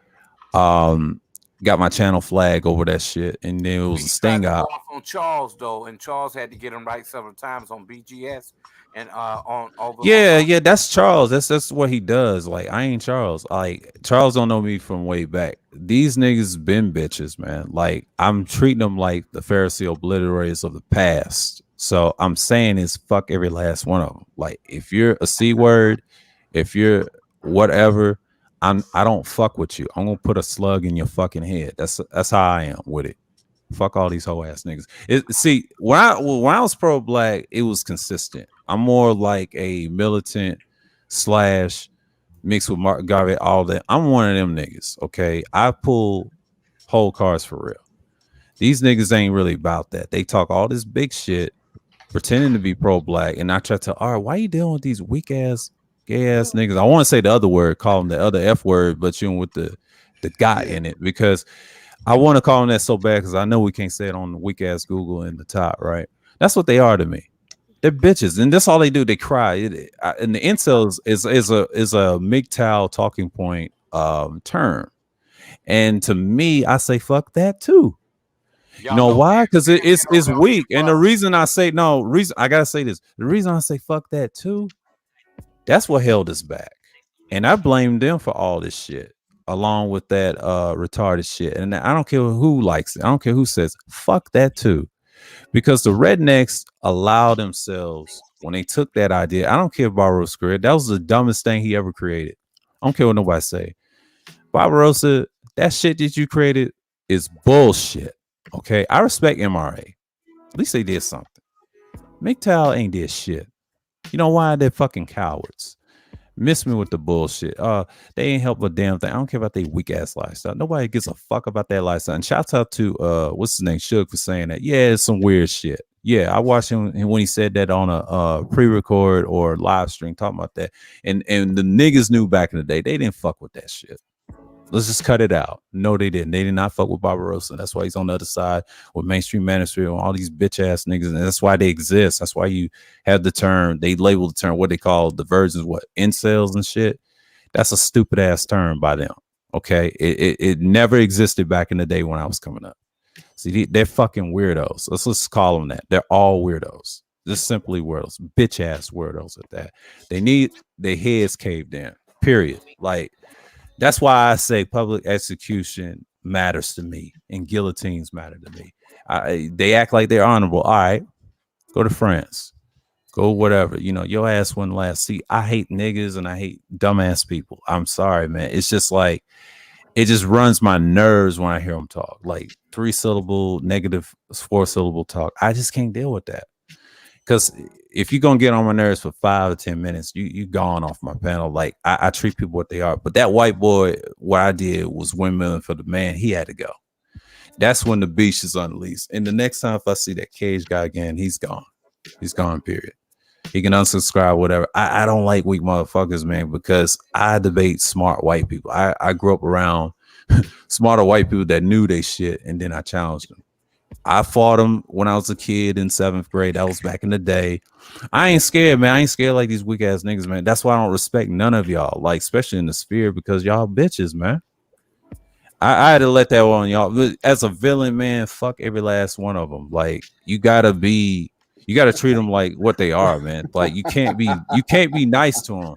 Got my channel flag over that shit, and then it was a sting out on Charles though, and Charles had to get him right several times on BGS and on over. Yeah, that's Charles. That's what he does. Like I ain't Charles. Like Charles don't know me from way back. These niggas been bitches, man. Like I'm treating them like the Pharisee Obliterators of the past. So I'm saying is fuck every last one of them. Like if you're a C word, if you're whatever, I don't fuck with you. I'm gonna put a slug in your fucking head. That's how I am with it. Fuck all these hoe ass niggas. See, when I was pro black, it was consistent. I'm more like a militant / mixed with Mark Garvey, all that. I'm one of them niggas. Okay, I pull whole cars for real. These niggas ain't really about that. They talk all this big shit, pretending to be pro black, and I try to, all right, why you dealing with these weak ass gay ass niggas? I want to say the other word, call them the other F word, but you know, with the guy in it, because I want to call them that so bad because I know we can't say it on the weak ass Google in the top, right? That's what they are to me. They're bitches, and that's all they do. They cry. And the incels is a MGTOW talking point term, and to me, I say fuck that too. You know why? Because it's weak, and the reason I say I gotta say this. The reason I say fuck that too. That's what held us back. And I blame them for all this shit, along with that retarded shit. And I don't care who likes it. I don't care who says fuck that too. Because the rednecks allow themselves, when they took that idea, I don't care if Barbarossa created, that was the dumbest thing he ever created. I don't care what nobody say. Barbarossa, that shit that you created is bullshit. Okay? I respect MRA. At least they did something. MGTOW ain't did shit. You know why? They're fucking cowards. Miss me with the bullshit. They ain't help a damn thing. I don't care about their weak ass lifestyle. Nobody gives a fuck about that lifestyle. And shouts out to what's his name, Suge, for saying that. Yeah, it's some weird shit. Yeah, I watched him when he said that on a pre-record or live stream talking about that. And the niggas knew back in the day they didn't fuck with that shit. Let's just cut it out. No, they didn't. They did not fuck with Barbarossa. That's why he's on the other side with mainstream ministry and all these bitch ass niggas. And that's why they exist. That's why you have the term. They label the term what they call the virgins, what incels and shit. That's a stupid ass term by them. Okay, it never existed back in the day when I was coming up. See, they're fucking weirdos. Let's call them that. They're all weirdos. Just simply weirdos, bitch ass weirdos at that. They need their heads caved in. Period. Like that's why I say public execution matters to me and guillotines matter to me. They act like they're honorable. All right, go to France. Go whatever. You know, your ass wouldn't last. See, I hate niggas and I hate dumbass people. I'm sorry, man. It's just like it just runs my nerves when I hear them talk. Like 3-syllable, negative 4-syllable talk. I just can't deal with that. Because if you're gonna get on my nerves for 5 or 10 minutes, you gone off my panel. Like I treat people what they are. But that white boy, what I did was windmilling for the man. He had to go. That's when the beast is unleashed. And the next time if I see that cage guy again, he's gone. He's gone, period. He can unsubscribe, whatever. I don't like weak motherfuckers, man, because I debate smart white people. I grew up around smarter white people that knew they shit, and then I challenged them. I fought them when I was a kid in 7th grade. That was back in the day. I ain't scared, man. I ain't scared like these weak ass niggas, man. That's why I don't respect none of y'all, like especially in the sphere, because y'all bitches, man. I had to let that on y'all. As a villain, man, fuck every last one of them. Like you gotta treat them like what they are, man. Like you can't be nice to them.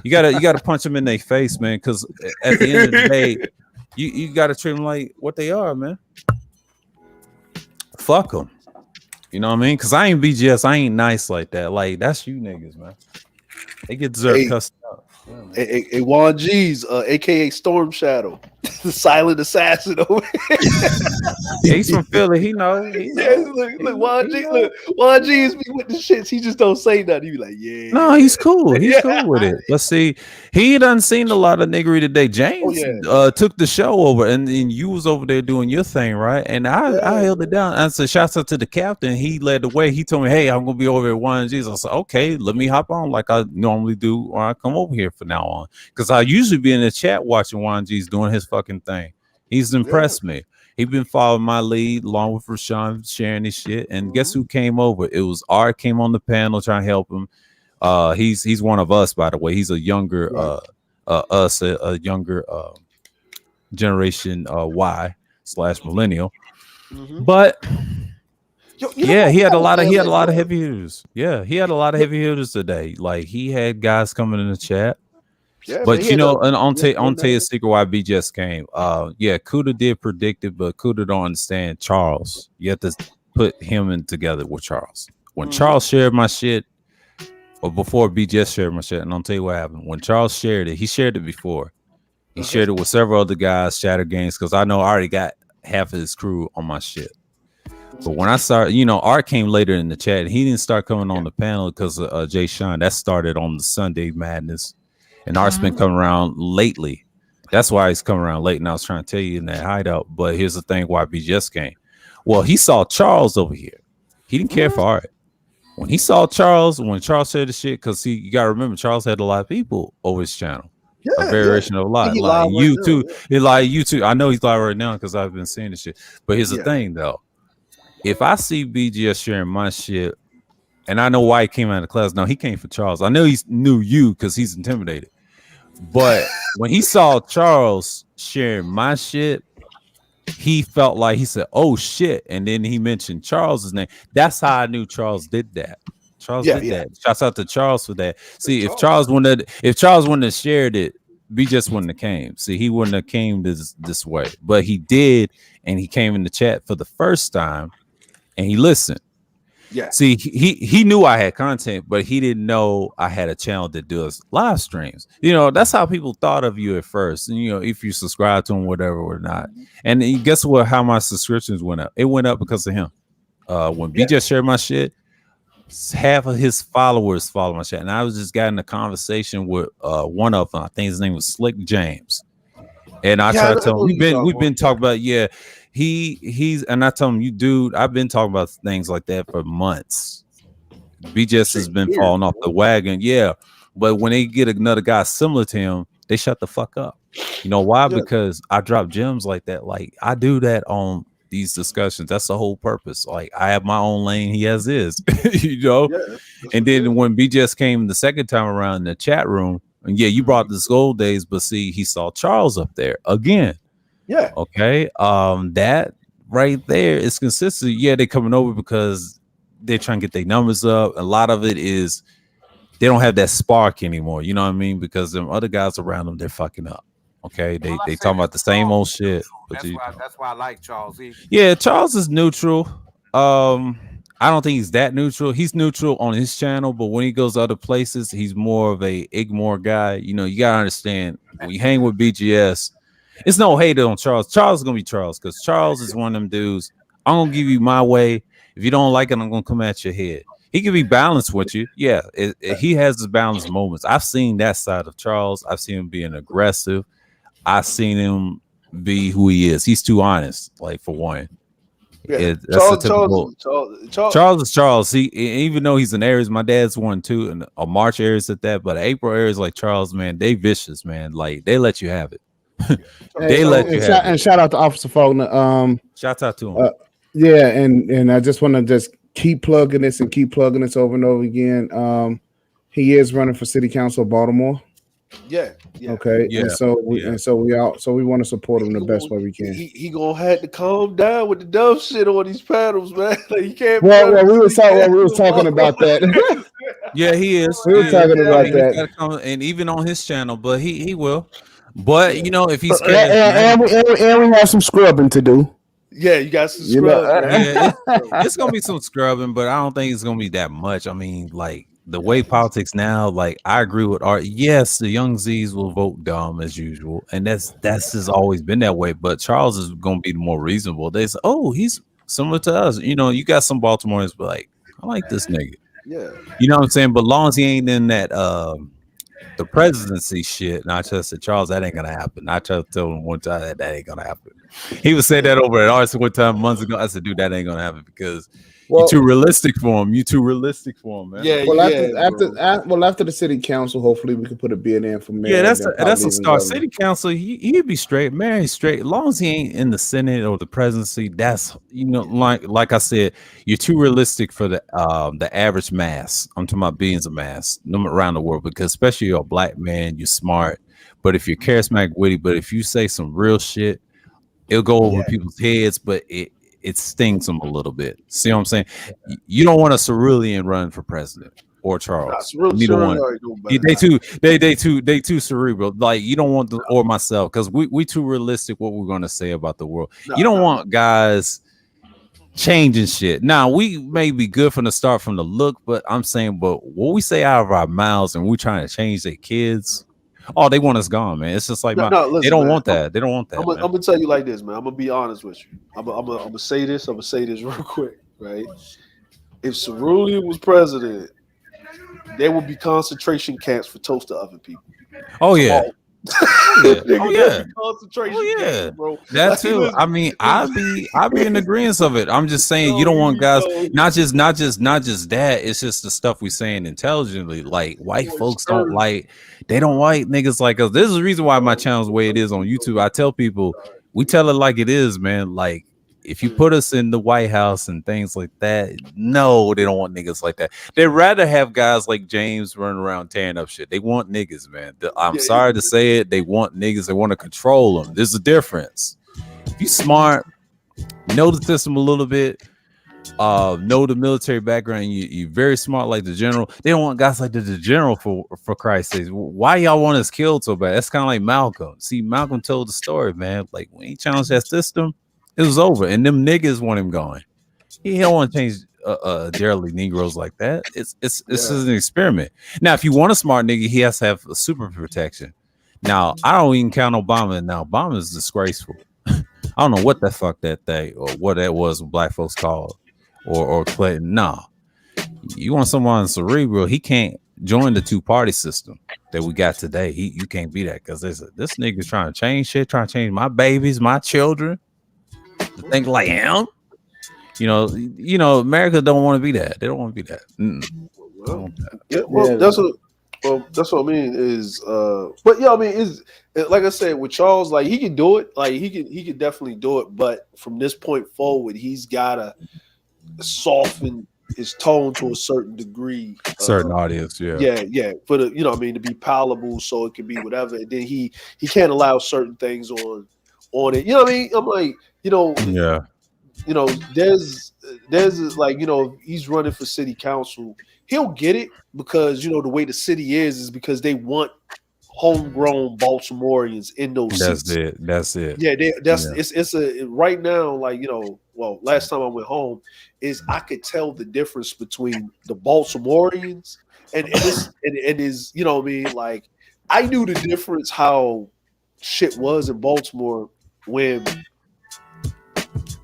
You gotta punch them in their face, man. Because at the end of the day, you gotta treat them like what they are, man. Fuck them. You know what I mean? Because I ain't BGS. I ain't nice like that. Like that's you niggas, man. They get deserved cussed out. Hey, Juan G's, aka Storm Shadow, the silent assassin over here. He's from Philly. He knows. Look, Juan G, Juan G is me with the shits. He just don't say nothing. He be like, yeah. No, he's cool. He's cool with it. But see, he done seen a lot of niggery today. James took the show over, and you was over there doing your thing, right? And I held it down. I said, shouts out to the captain. He led the way. He told me, hey, I'm gonna be over at Juan G's. I said, okay, let me hop on like I normally do when I come over here from now on. Because I usually be in the chat watching Juan G's doing his fucking thing. He's impressed me. He been following my lead along with Rashawn sharing this shit. And guess who came over? It was Art came on the panel trying to help him. He's one of us, by the way. He's a younger a younger generation Y / millennial. But he had a lot of heavy hitters. Yeah, he had a lot of heavy hitters today. Like he had guys coming in the chat. Yeah, but you know, and on tell you a secret why B just came. Kuda did predict it, but Kuda don't understand Charles. You have to put him in together with Charles. When Charles shared my shit, or before B just shared my shit, and I'll tell you what happened. When Charles shared it, he shared it before. He shared it with several other guys, Shatter Games, because I know I already got half of his crew on my shit. But when I started, you know, Art came later in the chat. He didn't start coming on the panel because of Jay Sean. That started on the Sunday Madness. And Art's been coming around lately. That's why he's coming around late. And I was trying to tell you in that hideout. But here's the thing why B just came. Well, he saw Charles over here. He didn't care for Art. When he saw Charles, when Charles said the shit, because you got to remember, Charles had a lot of people over his channel. A variation of a lot. Like you too. Like you too. I know he's live right now because I've been seeing this shit. But here's the thing, though. If I see BGS sharing my shit, and I know why he came out of the class. No, he came for Charles. I know he knew you because he's intimidated. But when he saw Charles sharing my shit, he felt like he said, "Oh shit!" And then he mentioned Charles's name. That's how I knew Charles did that. Charles did that. Shouts out to Charles for that. See, if Charles wouldn't have shared it, B just wouldn't have came. See, he wouldn't have came this way. But he did, and he came in the chat for the first time, and he listened. Yeah. See, he knew I had content, but he didn't know I had a channel that does live streams. You know, that's how people thought of you at first. And, you know, if you subscribe to him, whatever or not. And guess what? How my subscriptions went up? It went up because of him. When B just shared my shit, half of his followers follow my shit. And I was just got in a conversation with one of them. I think his name was Slick James. And I tried to tell him, we've been talking about, he's and I told him, you dude, I've been talking about things like that for months. BJS has been falling off the wagon. Yeah. But when they get another guy similar to him, they shut the fuck up. You know why? Because I drop gems like that. Like I do that on these discussions. That's the whole purpose. Like I have my own lane, he has his, you know. And then when BJS came the second time around in the chat room, and you brought the Gold Days, but see, he saw Charles up there again. Yeah. Okay. That right there is consistent. Yeah, they're coming over because they're trying to get their numbers up. A lot of it is they don't have that spark anymore. You know what I mean? Because them other guys around them, they're fucking up. Okay, they talking about the same old shit. But That's why I like Charles. yeah, Charles is neutral. I don't think he's that neutral. He's neutral on his channel, but when he goes other places, he's more of a Igmore guy. You know, you gotta understand when you hang with BGS, it's no hate on Charles. Charles is gonna be Charles because Charles is one of them dudes. I'm gonna give you my way. If you don't like it, I'm gonna come at your head. He can be balanced with you. Yeah, he has his balanced moments. I've seen that side of Charles. I've seen him being aggressive. I've seen him be who he is. He's too honest, like for one. Yeah. That's the typical. Charles is Charles. He even though he's an Aries, my dad's one too, and a March Aries at that. But April Aries like Charles, man, they vicious, man. Like they let you have it. They let you have it. And shout out to Officer Faulkner. Shout out to him. Yeah, and I just want to just keep plugging this over and over again. He is running for City Council of Baltimore. Yeah. Okay. Yeah. And so we want to support him the best way we can. He gonna have to calm down with the dumb shit on these panels, man. Like, he can't. Well, we was talking about that. Yeah, he is. We were talking about that, and even on his channel, but he will. But you know, if he's and we have some scrubbing to do. Yeah, you got some scrubbing. It's gonna be some scrubbing, but I don't think it's gonna be that much. I mean, like the way politics now, like I agree with Art. Yes, the young Z's will vote dumb as usual, and that's has always been that way. But Charles is gonna be the more reasonable. They say, oh, he's similar to us. You know, you got some Baltimoreans, but like, I like this nigga. Yeah, you know what I'm saying. But long as he ain't in that the presidency shit, and I just said, Charles, that ain't gonna happen. I tried to tell him one time that ain't gonna happen. He was saying that over at ours one time months ago. I said, dude, that ain't gonna happen because you're too realistic for him. You too realistic for him, man. Yeah. Well, after the city council, hopefully we can put a bid in for mayor. Yeah, that's a start. City council, he'd be straight, Mary's straight. As long as he ain't in the Senate or the presidency, that's like I said, you're too realistic for the average mass. I'm talking about billions of mass around the world, because especially you're a black man, you're smart. But if you're charismatic, witty, but if you say some real shit, it'll go over people's heads, but it stings them a little bit. See what I'm saying? You don't want a cerulean run for president or Charles. Neither one. They too cerebral. Like you don't want or myself, because we too realistic what we're gonna say about the world. You don't want guys changing shit. Now we may be good from the start from the look, but I'm saying, but what we say out of our mouths and we're trying to change their kids. Oh, they want us gone, man. It's just like listen, they don't man, want that. They don't want that. I'm gonna tell you like this, man. I'm gonna be honest with you. I'm gonna say this. I'm gonna say this real quick, right? If Cerulean was president, there would be concentration camps for toaster oven people. Oh yeah. Concentration camps, bro. That like, too. I mean, I'd be in agreement of it. I'm just saying you don't want guys not just that. It's just the stuff we saying intelligently. Like white folks don't like niggas like us. This is the reason why my channel's the way it is on YouTube. I tell people, we tell it like it is, man. Like if you put us in the White House and things like that, no, they don't want niggas like that. They'd rather have guys like James running around tearing up shit. They want niggas, man. I'm sorry to say it. They want niggas. They want to control them. There's a difference. If you smart, know the system a little bit, know the military background, you're very smart like the general. They don't want guys like the general for Christ's sake. Why y'all want us killed so bad? That's kind of like Malcolm. See, Malcolm told the story, man. Like when he challenged that system, it was over, and them niggas want him going. He don't want to change generally Negroes like that. It's an experiment. Now, if you want a smart nigga, he has to have a super protection. Now, I don't even count Obama. Now, Obama is disgraceful. I don't know what the fuck that thing or what that was black folks called or Clinton. No, you want someone cerebral. He can't join the two-party system that we got today. You can't be that because this nigga's trying to change shit, trying to change my babies, my children. To think like him, you know, America don't want to be that. They don't want to be that. That's what I mean is, but yeah, I mean is like I said with Charles, like he can do it, like he can definitely do it, but from this point forward, he's gotta soften his tone to a certain degree, certain audience, yeah, for the what I mean to be palatable, so it can be whatever, and then he can't allow certain things on it. You know what I mean? I'm like, there's like, if he's running for city council, he'll get it because the way the city is because they want homegrown Baltimoreans in those That's seats. it. That's it. Yeah, that's Yeah. it's a right now, like, well, last time I went home, is I could tell the difference between the Baltimoreans and is, what I mean, like, I knew the difference how shit was in Baltimore when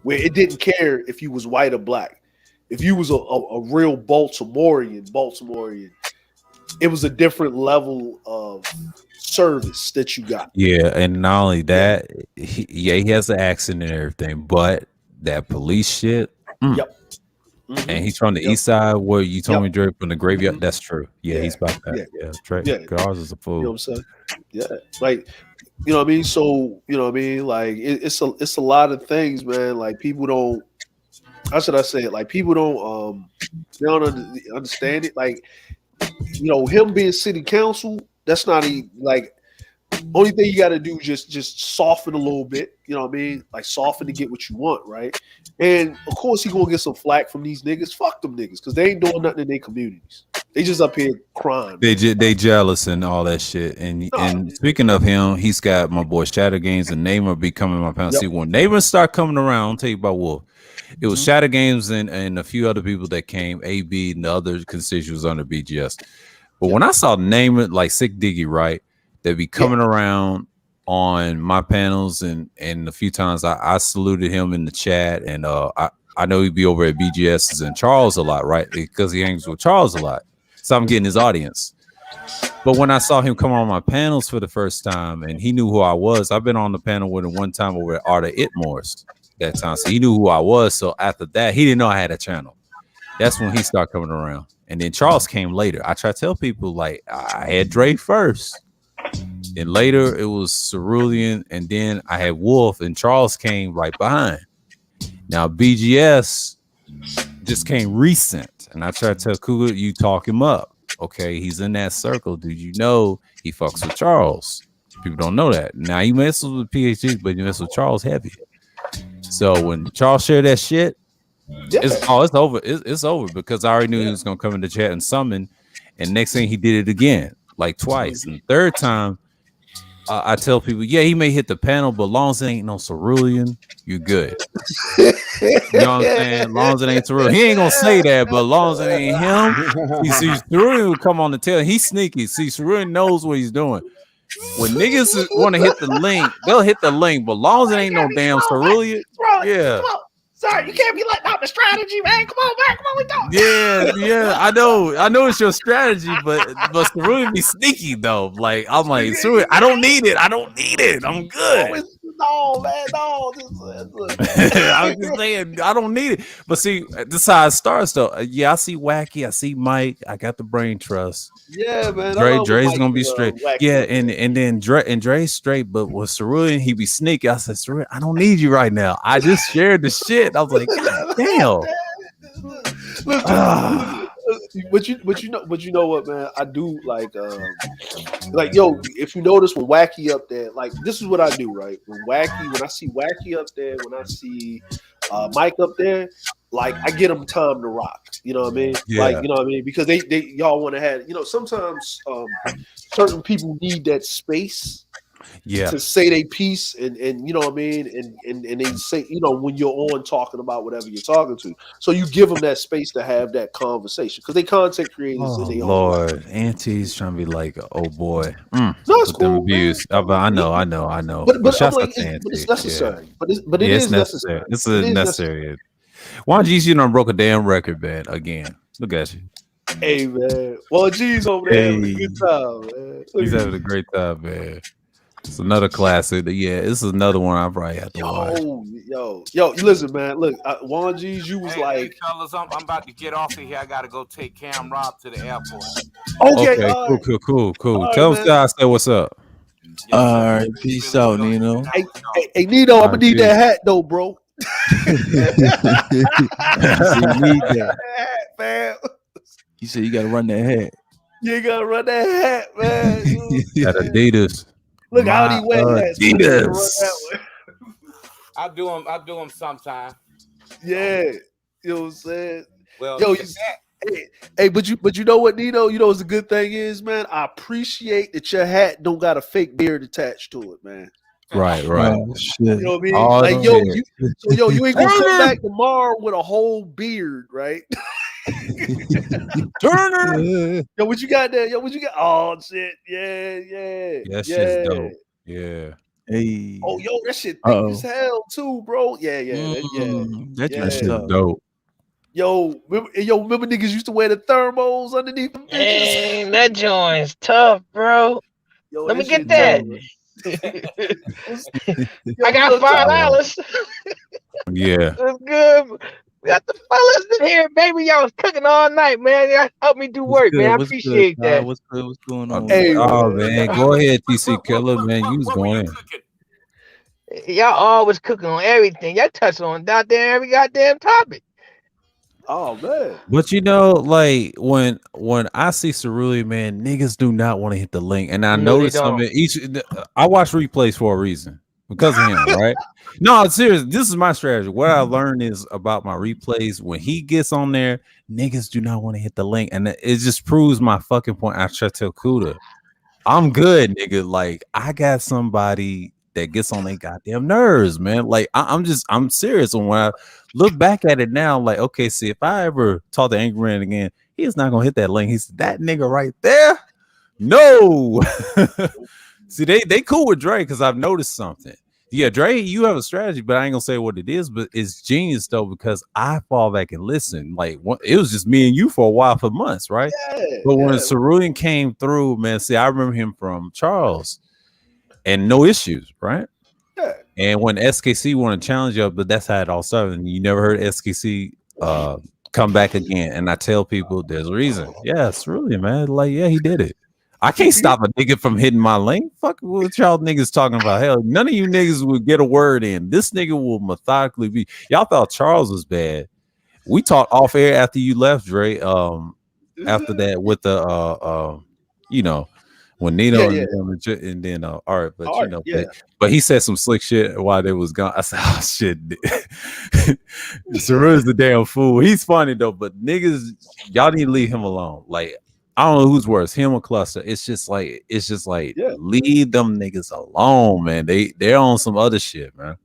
where it didn't care if you was white or black. If you was a real Baltimorean, it was a different level of service that you got. Yeah, and not only that, he has an accent and everything, but that police shit. Yep. Mm-hmm. And he's from the east side where you told me Drake from the graveyard. That's true. Yeah, he's about that. Yeah, Drake. Ours is a fool. You know what I'm saying? Yeah. Like, you know what I mean? So, you know what I mean? Like, it's a lot of things, man. Like, people don't, how should I say it? Like, people they don't understand it. Like, him being city council, that's not like, only thing you got to do is just soften a little bit, you know what I mean? Like, soften to get what you want, right? And of course, he gonna get some flack from these niggas. Fuck them niggas, because they ain't doing nothing in their communities. They just up here crying. They jealous and all that shit. And speaking of him, he's got my boy Shatter Games and Namer be coming my pound. See, when Namer start coming around, I'll tell you about Wolf. It was Shatter Games and a few other people that came, AB and the other constituents under BGS. But when I saw Namer, like Sick Diggy, right, they be coming around on my panels, and a few times I saluted him in the chat, and I know he'd be over at BGS's and Charles a lot, right? Because he hangs with Charles a lot. So I'm getting his audience. But when I saw him come on my panels for the first time, and he knew who I was, I've been on the panel with him one time over at Art of Itmores that time. So he knew who I was. So after that, he didn't know I had a channel. That's when he started coming around. And then Charles came later. I try to tell people, like, I had Dre first. And later it was Cerulean, and then I had Wolf, and Charles came right behind. Now BGS just came recent, and I try to tell Cougar, you talk him up. Okay, he's in that circle. Do you know he fucks with Charles? People don't know that. Now he messes with PhD, but he messes with Charles heavy. So when Charles shared that shit, it's over. It's over because I already knew he was gonna come in the chat and summon, and next thing he did it again, like twice. And the third time, I tell people, yeah, he may hit the panel, but long as it ain't no Cerulean, you're good. You know what I'm saying? Long as it ain't Cerulean. He ain't gonna say that, but long as it ain't him, he sees Cerulean will come on the tail. He's sneaky. See, Cerulean knows what he's doing. When niggas want to hit the link, they'll hit the link, but long as it ain't no damn Cerulean, yeah. Sorry, you can't be letting out the strategy, man. Come on, man. Come on, we talking. Yeah. I know it's your strategy, but Cerulean be sneaky though. Like I'm like, Cerulean, I don't need it. I'm good. No, man, no. I'm just saying, I don't need it. But see, this is how it starts though. Yeah, I see Wacky, I see Mike, I got the brain trust. Yeah, man. Dre's gonna be straight. Yeah, and then Dre's straight, but with Cerulean, he be sneaky. I said, Cerulean, I don't need you right now. I just shared the shit. I was like, God damn. But you know what, man? I do like yo, if you notice when Wacky up there, like this is what I do, right? When I see Wacky up there, when I see Mike up there, like I get them time to rock. You know what I mean? Yeah. Like, you know what I mean? Because they y'all want to have, sometimes certain people need that space to say their piece and you know what I mean, and they say, when you're on talking about whatever you're talking to, so you give them that space to have that conversation because they content creators. Oh, and they Lord, Auntie's trying to be like, oh boy, no, it's cool, reviews. I know. But shouts like, out to Auntie. it's necessary. But it is necessary. It's necessary. YG's, broke a damn record, man. Again, look at you. Hey, man. Well, G's over there having a good time, man. He's having a great time, man. It's another classic. Yeah, this is another one I probably have to watch. Yo, listen, man. Look, Juan G's, you was like, hey, fellas, I'm about to get off of here. I gotta go take Cam Rob to the airport. Okay, cool. All Tell right, him guys, say what's up. All right, peace out, Nino. Hey, Nino, I'm gonna need that hat though, bro. You need that. Man. You said you gotta run that hat. You gotta run that hat, man. Got Adidas. Look how he wear hats. Adidas. I do them sometime. Yeah, you know what I'm saying. Well, Yo, look you, at that. hey, but you know what, Nino? You know what's the good thing is, man. I appreciate that your hat don't got a fake beard attached to it, man. Right, right. Oh shit. You know what I mean? Oh Like, yo, shit. you ain't gonna come Turner! back tomorrow with a whole beard, right? Turner! Yo, what you got there? Yo, what you got? Oh shit, yeah, Yeah, that shit's yeah. dope. Yeah. Hey. Oh, yo, that shit thick as Uh-oh. hell too, bro. Yeah, That That joint's yeah. shit's tough. dope. Yo, remember niggas used to wear the thermals underneath them bitches? Man, that joint's tough, bro. Yo, Let me that get shit tough. that. I Yo, got Yeah. $5. Yeah. It's good. We got the fellas in here, baby. Y'all was cooking all night, man. Y'all helped me do What's work, man. good? I What's good, appreciate Ty? that. What's good? What's going on with Hey, you? Oh man. man, go ahead, TC Killer, man. You was What were going you in. cooking? Y'all always cooking on everything. Y'all touch on goddamn every goddamn topic. Oh man. But you know, like when I see Cerulli, man, niggas do not want to hit the link. And I No, they noticed don't. something I watch replays for a reason. Because of him, right? No, seriously, this is my strategy. What I learned is about my replays. When he gets on there, niggas do not want to hit the link. And it just proves my fucking point. I try to tell Kuda, I'm good, nigga. Like, I got somebody that gets on their goddamn nerves, man. Like, I'm serious. And when I look back at it now, like, okay, see, if I ever talk to Angry Man again, he's not gonna hit that link. He's that nigga right there. No. See, they cool with Dre because I've noticed something. Yeah, Dre, you have a strategy, but I ain't gonna say what it is. But it's genius though because I fall back and listen. Like it was just me and you for a while, for months, right? But when Cerulean came through, man, see, I remember him from Charles, and no issues, right? Yeah. And when SKC want to challenge you, but that's how it all started. And you never heard SKC come back again. And I tell people there's a reason. Yeah, Cerulean, man. Like, yeah, he did it. I can't stop a nigga from hitting my link. Fuck what y'all niggas talking about. Hell, none of you niggas will get a word in. This nigga will methodically be. Y'all thought Charles was bad. We talked off air after you left, Dre. After that with the you know, when Nino and then all right, but you know, but he said some slick shit while they was gone. I said, oh shit. Saru's the damn fool. He's funny though, but niggas, y'all need to leave him alone. Like, I don't know who's worse, him or Cluster. It's just like leave them niggas alone, man. They're on some other shit, man.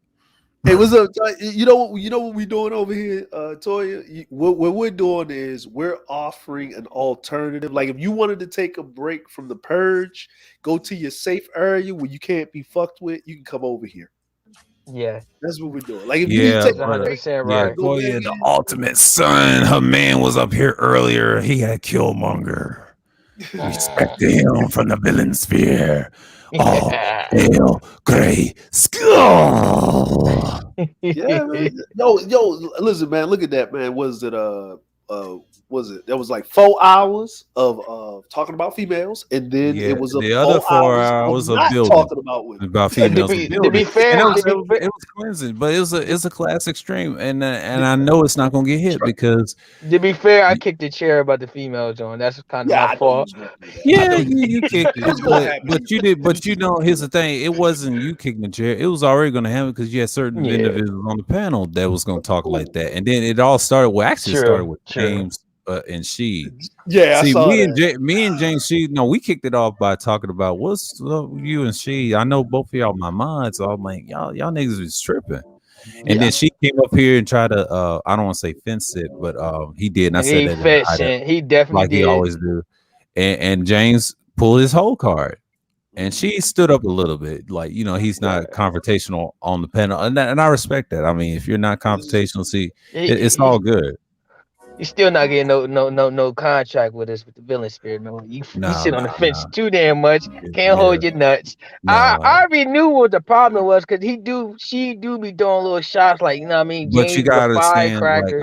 Hey, what's up? You know what we doing over here, Toya? What we're doing is we're offering an alternative. Like if you wanted to take a break from the purge, go to your safe area where you can't be fucked with, you can come over here. Yeah, that's what we're doing. Like if you need to take 100% right. Toya, the ultimate son. Her man was up here earlier. He had Killmonger. Respected him from the villain sphere. Oh, pale gray skull. Yeah, man. Yo, listen, man. Look at that, man. Was it that was like 4 hours of talking about females, and then it was the other 4 hours of not building talking about women. about females. To be fair, it was cleansing, but it's a classic stream, and I know it's not gonna get hit because to be fair, I kicked the chair about the female joint. That's kind of my fault. Yeah, you kicked it, but you did. But you know, here's the thing: it wasn't you kicking the chair; it was already going to happen because you had certain individuals on the panel that was going to talk like that, and then it all started. Well, actually, it started with James and she. Yeah, see, I saw me and James she. No, we kicked it off by talking about what's you and she. I know both of y'all my minds. So I'm like, y'all niggas was tripping. And then she came up here and tried to I don't want to say fence it, but he did, and I said that he definitely like did. he always do. And James pulled his whole card, and she stood up a little bit, like, you know, he's not confrontational on the panel, and I respect that. I mean, if you're not confrontational, see, it's all good. You still not getting no contract with us with the villain spirit, man. You sit on the fence too damn much. Can't hold your nuts. I already knew what the problem was because she do be doing little shots like, you know what I mean. But James you gotta understand, like firecracker.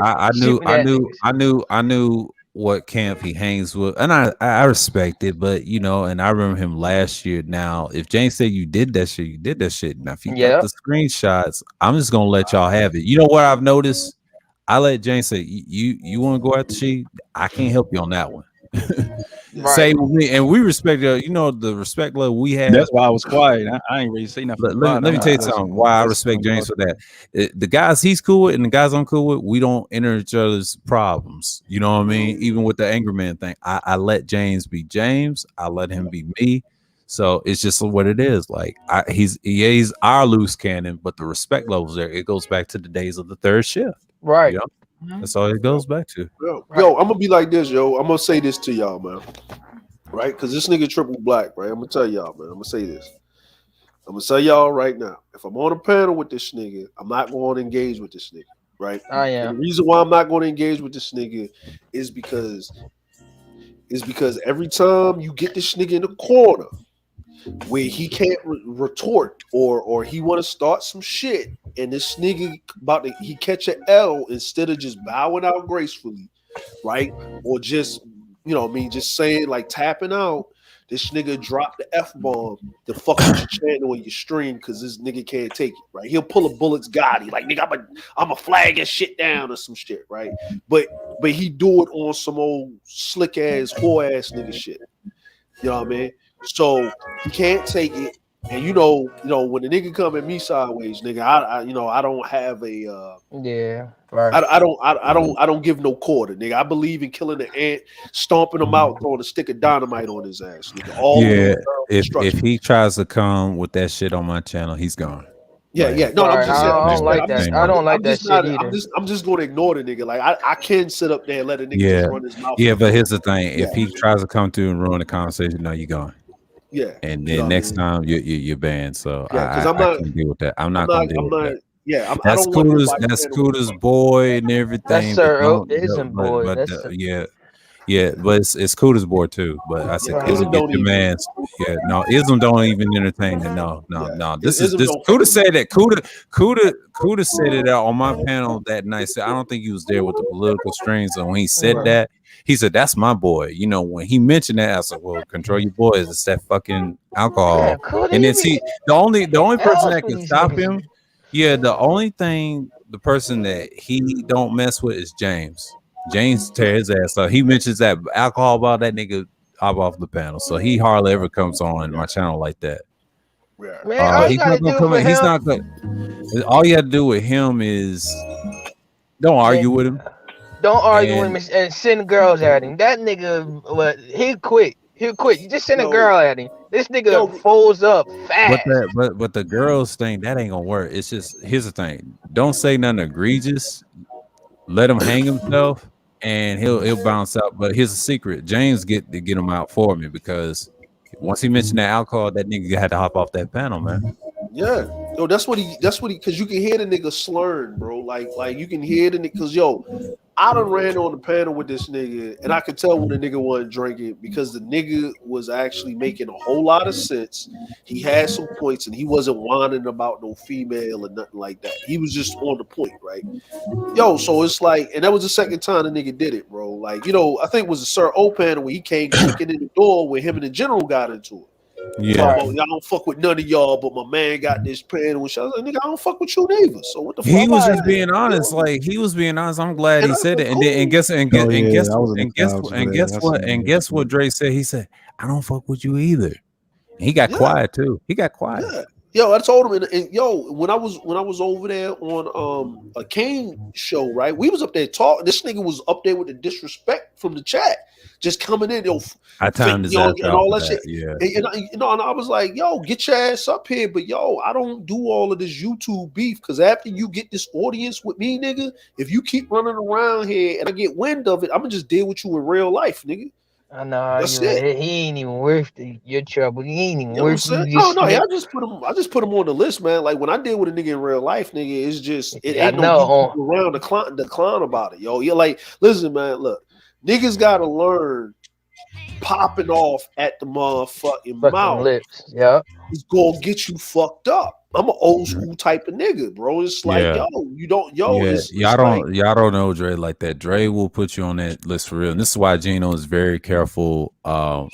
I knew what camp he hangs with, and I respect it. But you know, and I remember him last year. Now, if James said you did that shit, you did that shit. Now, if you got the screenshots, I'm just gonna let y'all have it. You know what I've noticed? I let James say, you want to go after she? I can't help you on that one. say with me, and we respect the respect level we have. That's why I was quiet. I ain't really say nothing. Let me tell you something. Why I respect James for that. The guys he's cool with and the guys I'm cool with, we don't enter each other's problems. You know what I mean? Even with the angry man thing, I let James be James. I let him be me. So it's just what it is. Like he's our loose cannon, but the respect levels there. It goes back to the days of the third shift. Right. You know? That's all it goes back to. Yo, I'm gonna be like this, yo. I'm gonna say this to y'all, man. Right? Because this nigga triple black, right? I'm gonna tell y'all, man. I'm gonna say this. I'm gonna tell y'all right now. If I'm on a panel with this nigga, I'm not going to engage with this nigga, right? I am. And the reason why I'm not going to engage with this nigga is because every time you get this nigga in the corner where he can't retort or he want to start some shit, and this nigga he catch an L instead of just bowing out gracefully, right? Or just just saying like tapping out. This nigga dropped the F-bomb to fuck with your channel or your stream because this nigga can't take it, right? He'll pull a Bullets Gotti, like, nigga, I'm a flag and shit down or some shit, right? But he do it on some old slick ass, whore ass nigga shit. You know what I mean? So he can't take it. And when the nigga come at me sideways, nigga, I don't have a right. I don't give no quarter, nigga. I believe in killing the ant, stomping him out, throwing a stick of dynamite on his ass, nigga. If he tries to come with that shit on my channel, he's gone. Yeah. No, right. I don't like that. I don't like that shit either. I'm just gonna ignore the nigga. Like I can sit up there and let a nigga just run his mouth. Yeah, but here's the thing: if he tries to come through and ruin the conversation, no, you're gone. Yeah, and then next time you're banned. So I can't deal with that. I'm not gonna deal with that. Yeah, that's Scooter's boy and everything. That's Sir Ism boy. But it's Scooter's boy too. But I said, Ism get your man. Yeah, no, Ism don't even entertain it. No. This Cooter said that. Cooter said it on my panel that night. So I don't think he was there with the political strings. And when he said that, he said, "That's my boy." When he mentioned that, I said, "Well, control your boys. It's that fucking alcohol." And then see, the only person that can stop him, the person that he don't mess with is James. James tear his ass up. He mentions that alcohol about that nigga hop off the panel, so he hardly ever comes on my channel like that. Man, he's not gonna come in. He's not gonna. All you have to do with him is don't argue with him. Don't argue with him and send girls at him. That nigga, he'll quit. You just send a girl at him. This nigga folds up fast. But the girls thing, that ain't gonna work. It's just, here's the thing: don't say nothing egregious. Let him hang himself, and he'll bounce out. But here's a secret: James get him out for me, because once he mentioned that alcohol, that nigga had to hop off that panel, man. Yeah, that's what he, because you can hear the nigga slurring, bro. Like you can hear the nigga, because I done ran on the panel with this nigga, and I could tell when the nigga wasn't drinking, because the nigga was actually making a whole lot of sense. He had some points, and he wasn't whining about no female or nothing like that. He was just on the point, right? So it's like, and that was the second time the nigga did it, bro. Like, I think it was a Sir O panel where he came kicking in the door where him and the general got into it. Yeah, I don't fuck with none of y'all, but my man got this panel. I was like, nigga, I don't fuck with you neither. So what the fuck? He was just being honest. Like, he was being honest. I'm glad he said it. And guess what Dre said? He said, I don't fuck with you either. And he got quiet too. He got quiet. Yeah. I told him, and when I was over there on a Kane show, right? We was up there talking. This nigga was up there with the disrespect from the chat, just coming in, I timed his and all that shit. Yeah, and I was like, get your ass up here, but I don't do all of this YouTube beef, because after you get this audience with me, nigga, if you keep running around here and I get wind of it, I'm gonna just deal with you in real life, nigga. I know he ain't even worth your trouble. He ain't even worth it. I just put him on the list, man. Like, when I deal with a nigga in real life, nigga, it's just ain't no around the clown about it, yo. You're like, listen, man, look, niggas gotta learn popping off at the motherfucking mouth. Lips, yeah, it's gonna get you fucked up. I'm an old school type of nigga, bro. It's like, you don't, y'all don't know Dre like that. Dre will put you on that list for real. And this is why Gino is very careful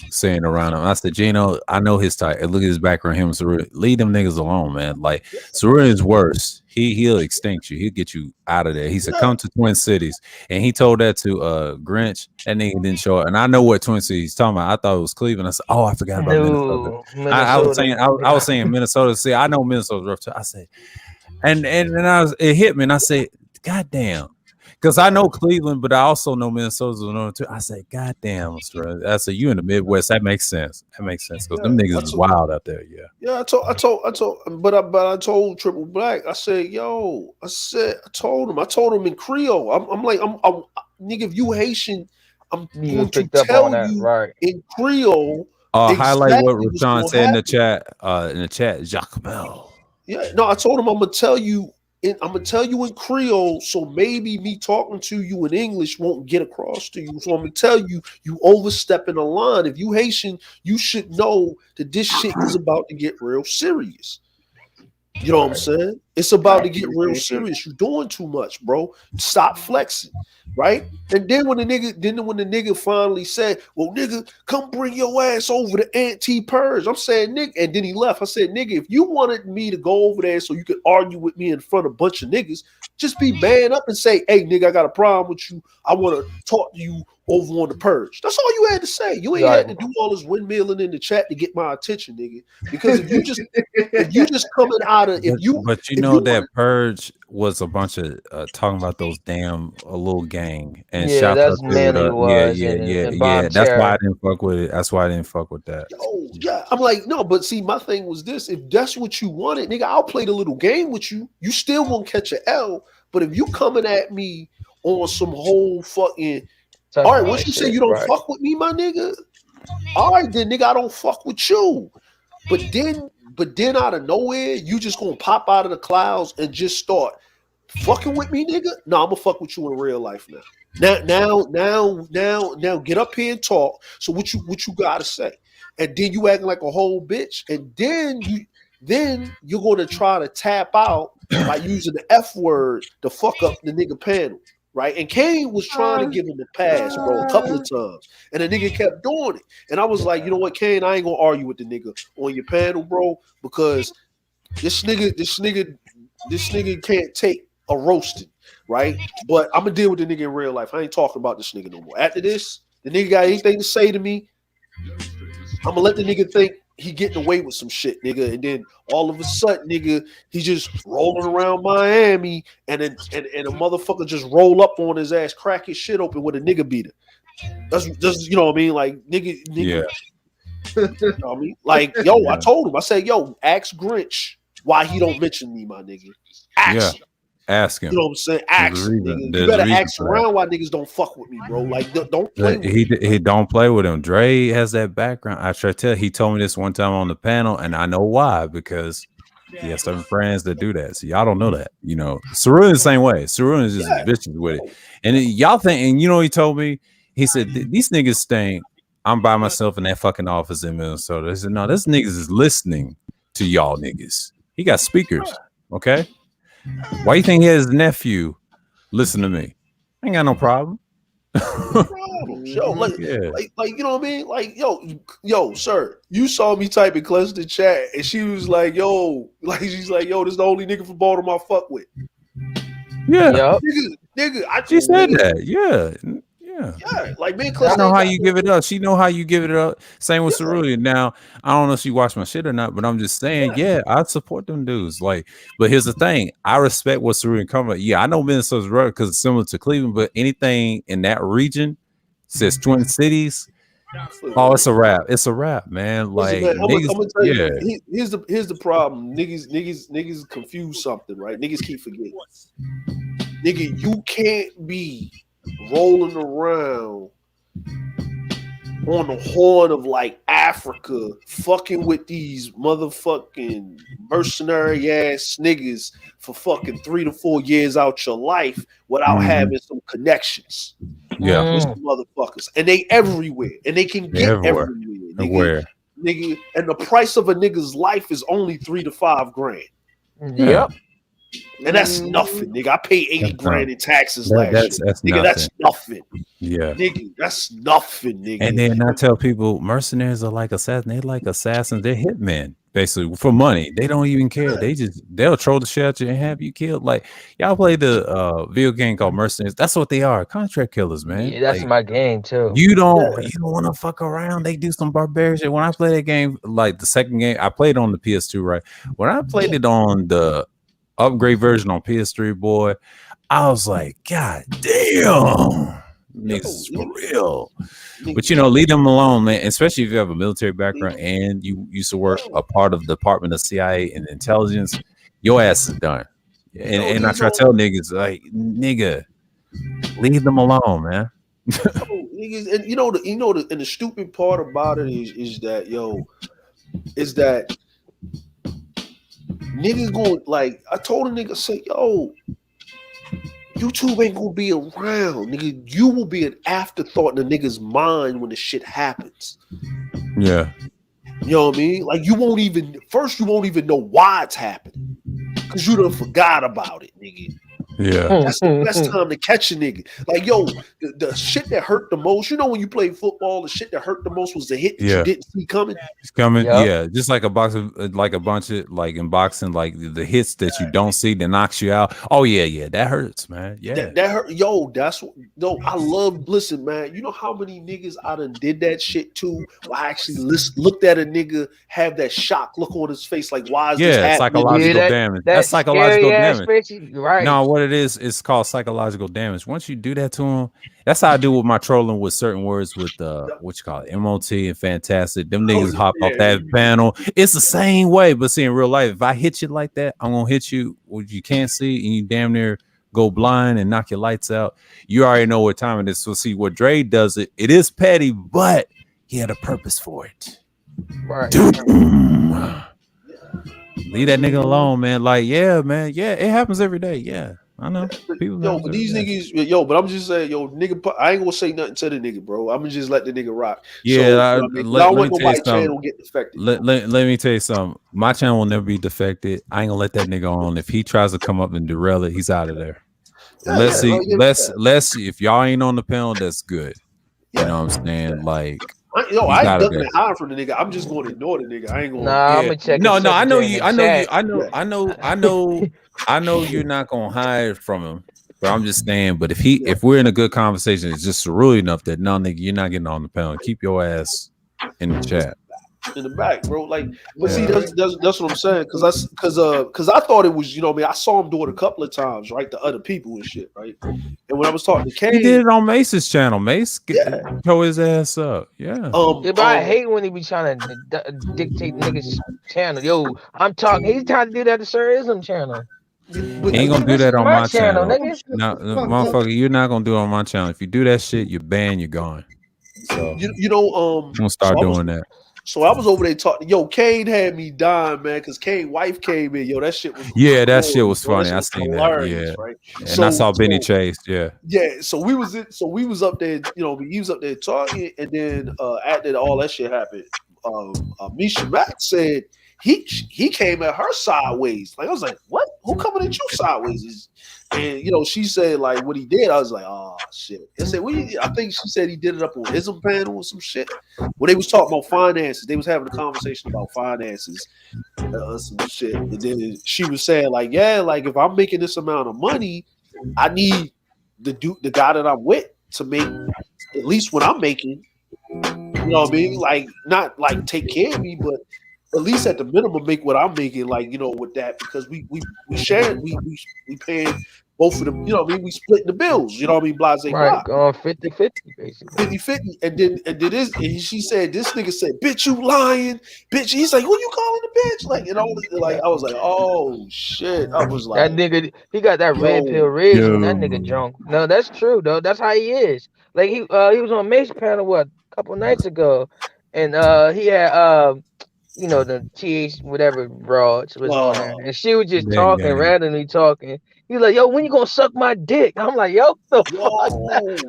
saying around him. I said, Gino, I know his type. And look at his background, him and Saru. Leave them niggas alone, man. Like, Saru is worse. he'll extinct you. He'll get you out of there. He said, come to Twin Cities. And he told that to Grinch. That nigga didn't show up. And I know what Twin Cities he's talking about. I thought it was Cleveland. I said, oh, I forgot about Minnesota. I was saying Minnesota. See, I know Minnesota's rough too. I said, and it hit me, and I said, God damn. Because I know Cleveland, but I also know Minnesota's another too. I say, God damn, I said, you in the Midwest. That makes sense. That makes sense. Because them niggas is wild out there. Yeah. Yeah, I told Triple Black. I said, yo, I told him in Creole. I'm like, nigga, if you Haitian, I'm going to tell you in Creole. Highlight what Rashawn said in the chat. Jacques Bell. Yeah, no, I told him I'm gonna tell you in Creole, so maybe me talking to you in English won't get across to you. So I'm gonna tell you, you overstepping the line. If you Haitian, you should know that this shit is about to get real serious. You know what I'm saying? It's about to get real serious. You're doing too much, bro. Stop flexing, right? And then when the nigga finally said, well, nigga, come bring your ass over to anti-purge. I'm saying, nigga, and then he left. I said, nigga, if you wanted me to go over there so you could argue with me in front of a bunch of niggas, just be man up and say, hey, nigga, I got a problem with you. I want to talk to you over on the purge. That's all you had to say. You ain't had to do all this windmilling in the chat to get my attention, nigga. Because if you just coming out of that purge was a bunch of talking about those damn little gang and shout out to That's why I didn't fuck with it. That's why I didn't fuck with that. Oh yeah, I'm like, no, but see, my thing was this: if that's what you wanted, nigga, I'll play the little game with you. You still won't catch an L. But if you coming at me on some whole fucking all right, once you say you don't fuck with me, my nigga, all right, then nigga, I don't fuck with you. But then out of nowhere, you just gonna pop out of the clouds and just start fucking with me, nigga. No, I'm gonna fuck with you in real life now. Now, get up here and talk. So what you gotta say? And then you acting like a whole bitch, and then you're gonna try to tap out by using the F word to fuck up the nigga panel. Right, and Kane was trying to give him the pass, bro, a couple of times, and the nigga kept doing it. And I was like, you know what, Kane, I ain't gonna argue with the nigga on your panel, bro, because this nigga can't take a roasting, right? But I'm gonna deal with the nigga in real life. I ain't talking about this nigga no more. After this, the nigga got anything to say to me, I'm gonna let the nigga think he getting away with some shit, nigga, and then all of a sudden, nigga, he just rolling around Miami, and a motherfucker just roll up on his ass, crack his shit open with a nigga beater. That's just, you know what I mean, like nigga. Yeah. You know what I mean, like yo, yeah. I told him, I said, yo, ask Grinch why he don't mention me, my nigga. Ask him. Ask him. You know what I'm saying? Ask him, nigga. You better ask around why niggas don't fuck with me, bro. Like, don't play with he don't play with him. Dre has that background. I try to tell. He told me this one time on the panel, and I know why, because he has certain friends that do that. So y'all don't know that. You know, Cerulli the same way. Cerulli is just bitches with it. And y'all think, and you know, he told me, he said, these niggas stink. I'm by myself in that fucking office in Minnesota. I said, no, this niggas is listening to y'all niggas. He got speakers. Okay. Why you think he has his nephew listen to me? I ain't got no problem. Yo, like, you know what I mean? Like, yo, sir, you saw me type in Clutch the chat, and she was like, yo, like, she's like, yo, this is the only nigga from Baltimore I fuck with. Yeah. Nigga, she said that. Yeah. Yeah, like me and I know how you give it up. She know how you give it up. Same with Cerulli. Now, I don't know if she watched my shit or not, but I'm just saying, I support them dudes. Like, but here's the thing: I respect what Cerulli coming. Yeah, I know Minnesota's right because it's similar to Cleveland, but anything in that region says Twin Cities. Oh, it's a wrap. It's a wrap, man. Like, I'm gonna tell you, here's the problem. Niggas confuse something, right? Niggas keep forgetting. Nigga, you can't be rolling around on the horn of like Africa, fucking with these motherfucking mercenary ass niggas for fucking 3 to 4 years out your life without having some connections. Yeah, with some motherfuckers, and they everywhere, and they can get everywhere. Nigga, and the price of a nigga's life is only $3 to $5 grand. Yep. And that's nothing, nigga. I pay 80 grand in taxes last year. That's Nigga, that's nothing. nothing. Yeah. Nigga, that's nothing, nigga. And then I tell people mercenaries are like assassins. They're like assassins. They're hitmen, basically, for money. They don't even care. They'll throw the shit at you and have you killed. Like y'all play the video game called Mercenaries. That's what they are. Contract killers, man. Yeah, that's like, my game too. You don't want to fuck around. They do some barbarian shit. When I play that game, like the second game, I played on the PS2, right? When I played it on the upgrade version on PS3, boy, I was like, God damn. Niggas is for real. But leave them alone, man. Especially if you have a military background and you used to work a part of the Department of CIA and intelligence, your ass is done. And I try to tell niggas, like, nigga, leave them alone, man. Niggas, and and the stupid part about it is that niggas going, like, I told a nigga, say, yo, YouTube ain't gonna be around, nigga. You will be an afterthought in a nigga's mind when the shit happens. Yeah. You know what I mean? Like, you won't even know why it's happening. Because you done forgot about it, nigga. Yeah. That's the best time to catch a nigga. Like, yo, the shit that hurt the most, when you play football, the shit that hurt the most was the hit that you didn't see coming. It's coming, yeah. Just like a bunch of like in boxing, like the hits that you don't see that knocks you out. Oh yeah, that hurts, man. Yeah, that hurt. Yo, I listen, man. You know how many niggas I done did that shit to? I actually looked at a nigga have that shock look on his face, like, why is this happening? Psychological damage. That's psychological damage. Right. No, what it is, it's called psychological damage. Once you do that to them, that's how I do with my trolling with certain words with what you call it, MOT and Fantastic. Them niggas hop off that panel. It's the same way, but see, in real life, if I hit you like that, I'm gonna hit you what you can't see, and you damn near go blind and knock your lights out. You already know what time it is. So see, what Dre does, it is petty, but he had a purpose for it. Right. Leave that nigga alone, man. Like, yeah, man. Yeah, it happens every day. Yeah, I know. But these niggas, but I'm just saying, nigga, I ain't gonna say nothing to the nigga, bro. I'm gonna just let the nigga rock. Yeah, I don't want nobody channel get defected. Let me tell you something. My channel will never be defected. I ain't gonna let that nigga on. If he tries to come up and derail it, he's out of there. Let's see. If y'all ain't on the panel, that's good. You know what I'm saying? Like, I ain't ducking and hiding from the nigga. I'm just going to ignore the nigga. I ain't going. I'm gonna check. No, I know you. I know you're not gonna hide from him. But I'm just saying. But if we're in a good conversation, it's just really enough that no, nigga, you're not getting on the panel. Keep your ass in the chat. In the back, bro. Like, but see, that's what I'm saying. Cause I thought it was, I saw him do it a couple of times, right? To other people and shit, right? And when I was talking to Kane, he did it on Mace's channel. Mace throw his ass up. Yeah. But I hate when he be trying to dictate niggas' channel. Yo, I'm talking. He's trying to do that to Sir Ism channel. He ain't gonna do that on my channel. No, motherfucker, you're not gonna do it on my channel. If you do that shit, you're banned. You're gone. So I'm gonna start doing that. So I was over there talking. Yo, Kane had me dying, man, because Kane's wife came in. Yo, that shit was that shit was funny. I seen that. Yeah, right? And I saw Benny Chase. Yeah. So we was up there. He was up there talking, and then after all that shit happened, Misha Mack said he came at her sideways. Like, I was like, what? Who coming at you sideways? And she said, like, what he did. I was like, oh shit. I said, I think she said he did it up on his panel or some shit. When they was talking about finances, they was having a conversation about finances, some shit. And then she was saying, like, yeah, like, if I'm making this amount of money, I need the guy that I'm with to make at least what I'm making. You know what I mean? Like, not like take care of me, but at least at the minimum make what I'm making, like, with that, because we share it, we paying both of them, we splitting the bills, blase right, going 50-50 basically. 50-50. And then she said, this nigga said, bitch, you lying, bitch. He's like, who you calling a bitch? Like, and all this, like, I was like, oh shit. I was like, that nigga, he got that red pill reason. That nigga drunk. No, that's true though. That's how he is. Like, he was on Mace panel a couple nights ago, and he had the TH whatever broad was on there, and she was just randomly talking, He's like, yo, when you gonna suck my dick? I'm like, yo, the fuck?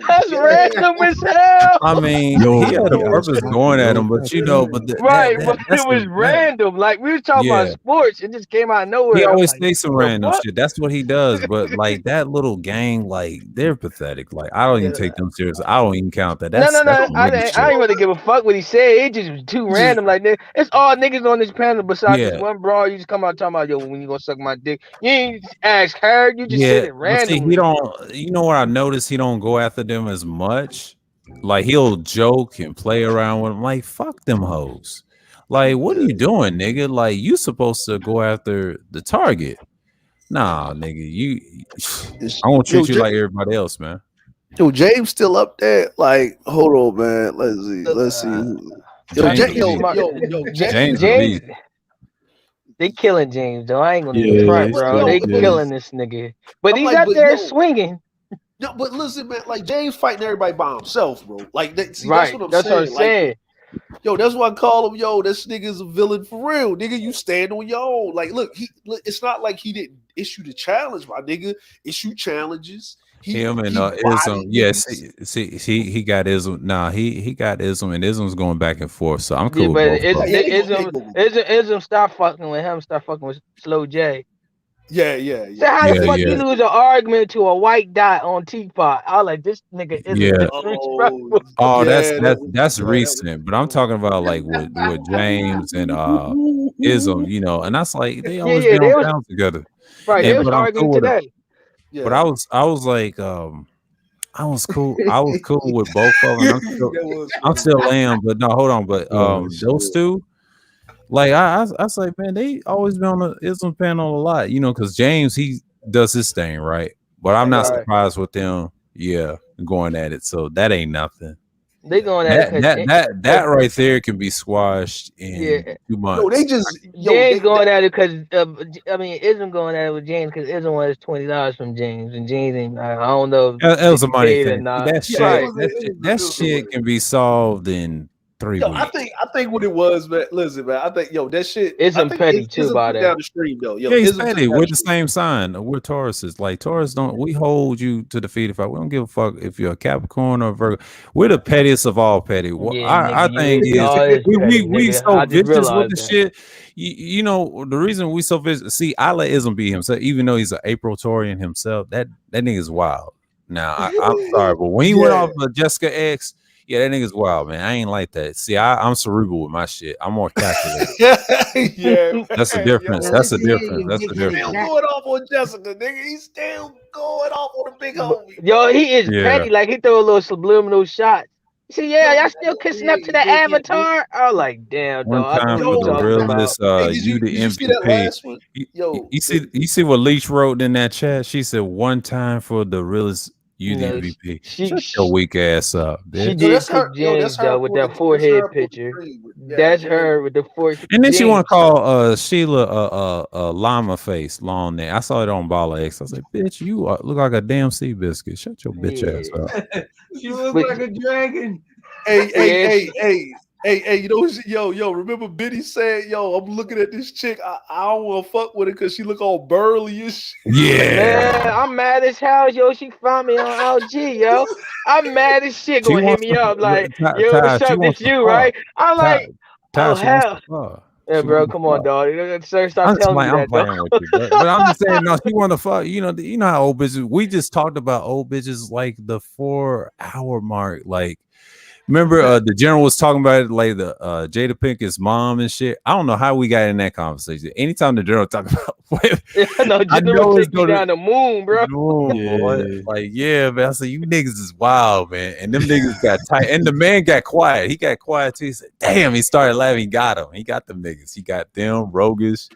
That's yeah. random as hell. I mean, Yo, he had a yo, purpose Chaka, going at yo, him, but you know, but Right, but that's it was that. random. Like we was talking about Yeah, sports, it just came out of he nowhere. I'm always like, say some the random fuck? shit. That's what he does. But like that little gang, like they're pathetic. Like I don't even take them serious. I don't even count that. No, no, That's no. some I nigga didn't, I shit. ain't really give a fuck what he said. It just was too random. Like it's all niggas on this panel besides this Yeah, one bro. You just come out talking about yo when you gonna suck my dick. You ain't ask her. You just said yeah. it But see, he randomly. don't. You know what I noticed? He don't go after them as much. Like he'll joke and play around with them. Like fuck them hoes. Like what are you doing, nigga? Like you supposed to go after the target. Nah, nigga, I won't Yo, treat you like everybody else, man. yo, James still up there. Like, hold on, man. Let's see. Let's see. Yo, Trying to James get a beast. James a James. beast. They killing James though. I ain't gonna even Yeah, front, bro. They killing this nigga. But I'm he's like, out but there yo, swinging. no, but listen, man. Like James fighting everybody by himself, bro. Like, see, that's Right. what I'm That's what I'm saying. Like, saying. yo, that's why I call him. Yo, this nigga's a villain for real, nigga. You stand on your own. Like, look, it's not like he didn't issue the challenge, my nigga. Issue challenges. Him and He Ism. bodied Yes, niggas. he got Ism. Nah, he got Ism, and Ism's going back and forth. So I'm Yeah, cool with but both of them. Ism stop fucking with him. Stop fucking with Slow J. Yeah. So how the Yeah, fuck yeah, you lose an argument to a white dot on Teapot? I was like this nigga isn't yeah. disrespectful. Oh, that that's was recent, but I'm talking about like with James and Ism, you know, and that's like they always Yeah, be they on was panels together. right. They And was but I'm arguing cool with it. today. But I was like I was cool. I was cool with both of them. I'm still am, but no, hold on. But oh those shit. two, like I was like, man, they always been on the Islam panel a lot, you know, because James he does his thing, right? But I'm not Right. surprised with them, yeah, going at it. So that ain't nothing. They going at it That because that that that right there can be squashed yeah. in 2 Yo, they months. just James going at it because I mean Ism going at it with James because Ism wants $20 from James and James ain't, I don't know That if was a he money paid or thing. See, not. that Right. shit, that shit can be solved in 3 Yo, weeks. I think what it was, man. Listen, man. I think that shit. I Ism think petty too Ism by took down that. the stream though. Yo, Yeah, he's Ism took petty. down We're the the stream. same sign. We're Tauruses. Like Taurus don't we hold you to the feet if we don't give a fuck if you're a Capricorn or a Virgo. We're the pettiest of all petty. What Yeah, our nigga, thing is y'all is petty, we nigga. so I just vicious with realized the that. shit. You know the reason we so vicious. See, I let Ism be himself, even though he's an April Taurian himself. That nigga's wild. Now I'm sorry, but when he went off of Jessica X. Yeah, that nigga's wild, man. I ain't like that. See, I'm cerebral with my shit. I'm more calculated. Yeah, That's a man, difference. yo. That's a difference. That's a He's still difference. going off on Jessica, nigga. He's still going off on the big homie. Yo, he is Yeah. petty. Like he throw a little subliminal shot. You see, yeah, y'all still kissing up to the avatar. I was like, damn, One dog. I know time what for you the talking about. realest, Hey, you the did you see that MVP. last one? Yo, You see what Leach wrote in that chat? She said, "One time for the realest, you the No, MVP." she Shut your weak ass up, she bitch. did pick James though with that forehead picture. That's her with the forehead. And then she want James. to call Sheila llama face long neck. I saw it on Bala X. I was like, "Bitch, you look like a damn sea biscuit. Shut your bitch ass up." You look But- like a dragon. Hey, you know, yo, remember Biddy said, yo, I'm looking at this chick. I don't want to fuck with her because she look all burly and shit. Man, I'm mad as hell, yo. She found me on LG, yo. I'm mad as shit. She Gonna hit wants me to, up like, yo, Ty, what's she up? wants This to you, fuck. right? I'm like, Ty, oh she wants hell. to fuck. Yeah, She bro, want to come on, fuck. dog. Sir, stop I'm just telling me playing, I'm that, though. playing with you, but I'm just saying, no, she want to fuck. You know how old bitches. We just talked about old bitches like the 4-hour mark. Like, remember the general was talking about it, like the Jada Pinkett's mom and shit. I don't know how we got in that conversation. Anytime the general talk about, No, I Jinder know will it's take me gonna. down the moon, bro. Boy. Like, yeah, man. I said, you niggas is wild, man. And them niggas got tight. And the man got quiet. He got quiet too. He said, damn, he started laughing. He got him. He got them niggas. He got them, Roguish.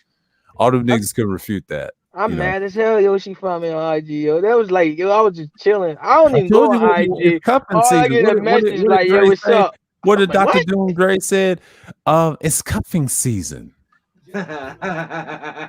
All them niggas could refute that. I'm mad as hell, yo. She found me on IG, yo. That was like, yo, I was just chilling. I don't I even told go you on it's IG. cuffing All I season. get a message What like, did yo, Dre what's say? up? What I'm did like, Dr. what? Doom Dre said? It's cuffing season.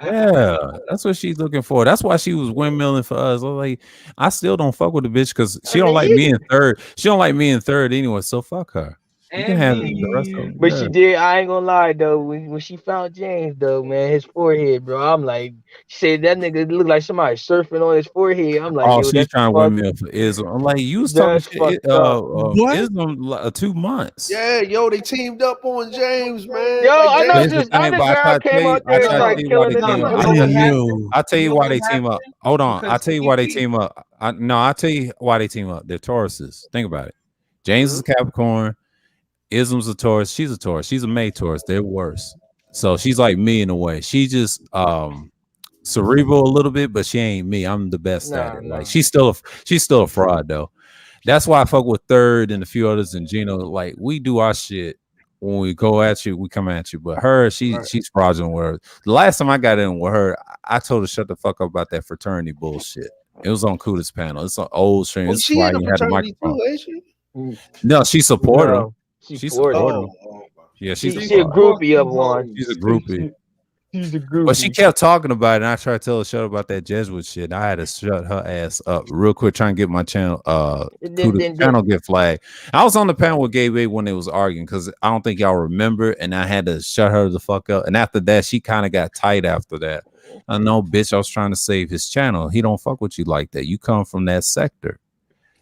Yeah, that's what she's looking for. That's why she was windmilling for us. I was like, I still don't fuck with the bitch because she don't like me in third. She don't like me in third anyway. So fuck her. You can have the rest of them. But Yeah. she did. I ain't gonna lie though. When she found James though, man, his forehead, bro. I'm like, she said that nigga looked like somebody surfing on his forehead. I'm like, Oh, yo, she's that's trying to win fucked. me up for Islam. I'm like, you was talking That's shit. fucked up. What? Islam 2 months. Yeah, yo, they teamed up on James, man. Yo, Like I But know here's James. the this thing, other but I girl try to tell came you, out there and tell like you why killing they the team nigga up. for I no tell reason. you, I tell You you know why what they team up. happened? Hold on, Because I'll tell you why they team up. I'll tell you why they team up. They're Tauruses. Think about it. James is a Capricorn. Islam's a Taurus. She's a Taurus. She's a May Taurus. They're worse. So she's like me in a way. She just cerebral a little bit, but she ain't me. I'm the best at it. Like she's still a fraud though. That's why I fuck with Third and a few others and Gino. Like we do our shit. When we go at you, we come at you. But her, she's fraudulent with her. The last time I got in with her, I told her shut the fuck up about that fraternity bullshit. It was on Kuda's panel. It's an old stream. Well, This is she why in the you had the fraternity microphone. too, ain't she? No, she support him. No, she She for support them. him. Yeah, She she's a groupie of one. She's a groupie. She's a But she groupie. kept talking about it, and I tried to tell her shut up about that Jesuit shit. I had to shut her ass up real quick, trying to get my channel Kuda's channel get flagged. I was on the panel with Gabe A when they was arguing because I don't think y'all remember, and I had to shut her the fuck up. And after that, she kind of got tight after that. I know, bitch, I was trying to save his channel. He don't fuck with you like that. You come from that sector.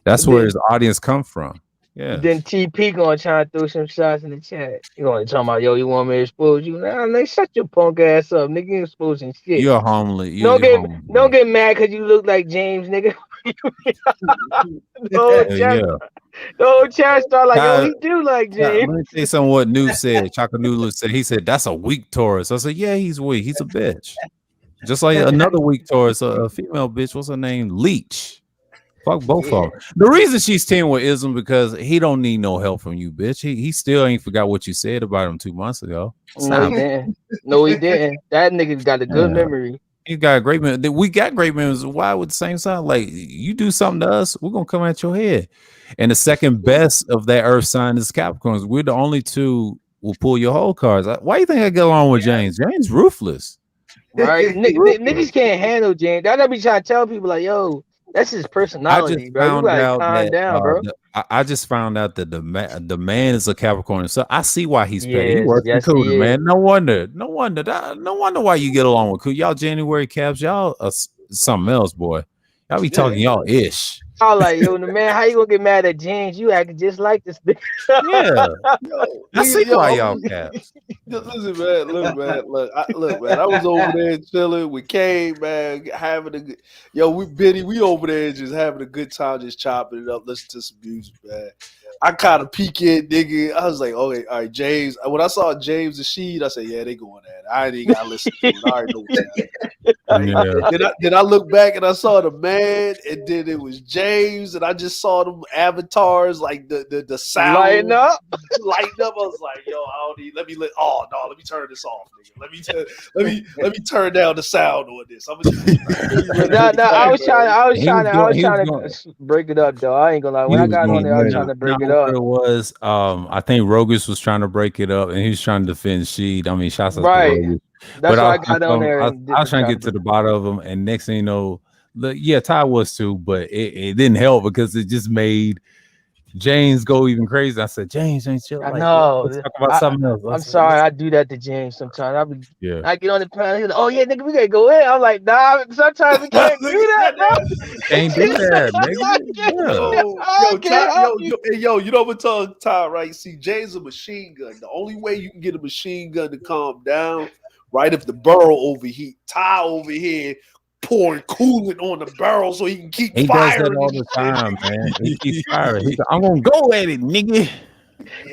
That's where his audience come from. Yeah. Then TP gonna try to throw some shots in the chat. You gonna talking about, yo, you want me to expose you? Nah, nigga, shut your punk ass up, nigga. You exposing shit. You're homely. Don't get mad because you look like James, nigga. The whole chat start like, yo, he do like James. Let me tell you something what Noob said. Chaka Noodle said, he said, that's a weak Taurus. I said, yeah, he's weak. He's a bitch. Just like another weak Taurus, a female bitch. What's her name? Leech. Fuck both of them. The reason she's teaming with Islam because he don't need no help from you, bitch. He still ain't forgot what you said about him 2 months ago. No, he didn't. No, he didn't. That nigga got a good memory. He got a great memory. We got great memories. Why with the same sign? Like you do something to us, we're gonna come at your head. And the second best of that Earth sign is Capricorns. We're the only two will pull your whole cards. Why you think I get along with James? James ruthless. Right? Niggas can't handle James. That's what I be trying to tell people like, yo, that's his personality, bro. You gotta calm down, bro. I just found out that the man is a Capricorn, so I see why he's petty. He Yes, works yes, with he Kuda, is. man. No wonder why you get along with Kuda. Y'all January Caps, y'all something else, boy. Y'all be talking y'all ish. I like, yo, the man, how you gonna get mad at James? You acting just like this nigga. Yeah. I see why I'm- y'all caps. Listen, man. Look, man. Look, man. I was over there chilling with Kane, man, having a good. Yo, we over there just having a good time, just chopping it up, listening to some music, man. I kind of peek in, nigga. I was like, okay, all right, James. When I saw James and Sheed, I said, yeah, they going at it. I ain't even gotta listen to it. I already know what's happening. Then I look back and I saw the man, and then it was James, and I just saw them avatars, like the sound Lighten up. lighten up. I was like, yo, I don't need. Let me turn this off, nigga. Let me turn down the sound on this. I'm I was trying to break it up though. I ain't gonna lie. When I got on there, I was trying to break it up. It was I think Rogus was trying to break it up and he was trying to defend Sheed. I mean, shots out Right. to Rogus. That's why I got on there. I was trying to get to the bottom of them, and next thing you know, Ty was too, but it didn't help because it just made James go even crazy. I said, James, chill. I know. Let's talk about something else. I'm sorry, I do that to James sometimes. I get on the panel. He's like, oh yeah, nigga, we gotta go in. I'm like, nah. Sometimes we can't do that, bro. Can't do that, nigga. Yo, you know what I'm talking Ty, right? See, James is a machine gun. The only way you can get a machine gun to calm down, right? If the barrel overheat, Ty over here pouring coolant on the barrel so he can keep firing. Does that all the time, man. He keeps firing. I'm gonna go at it, nigga.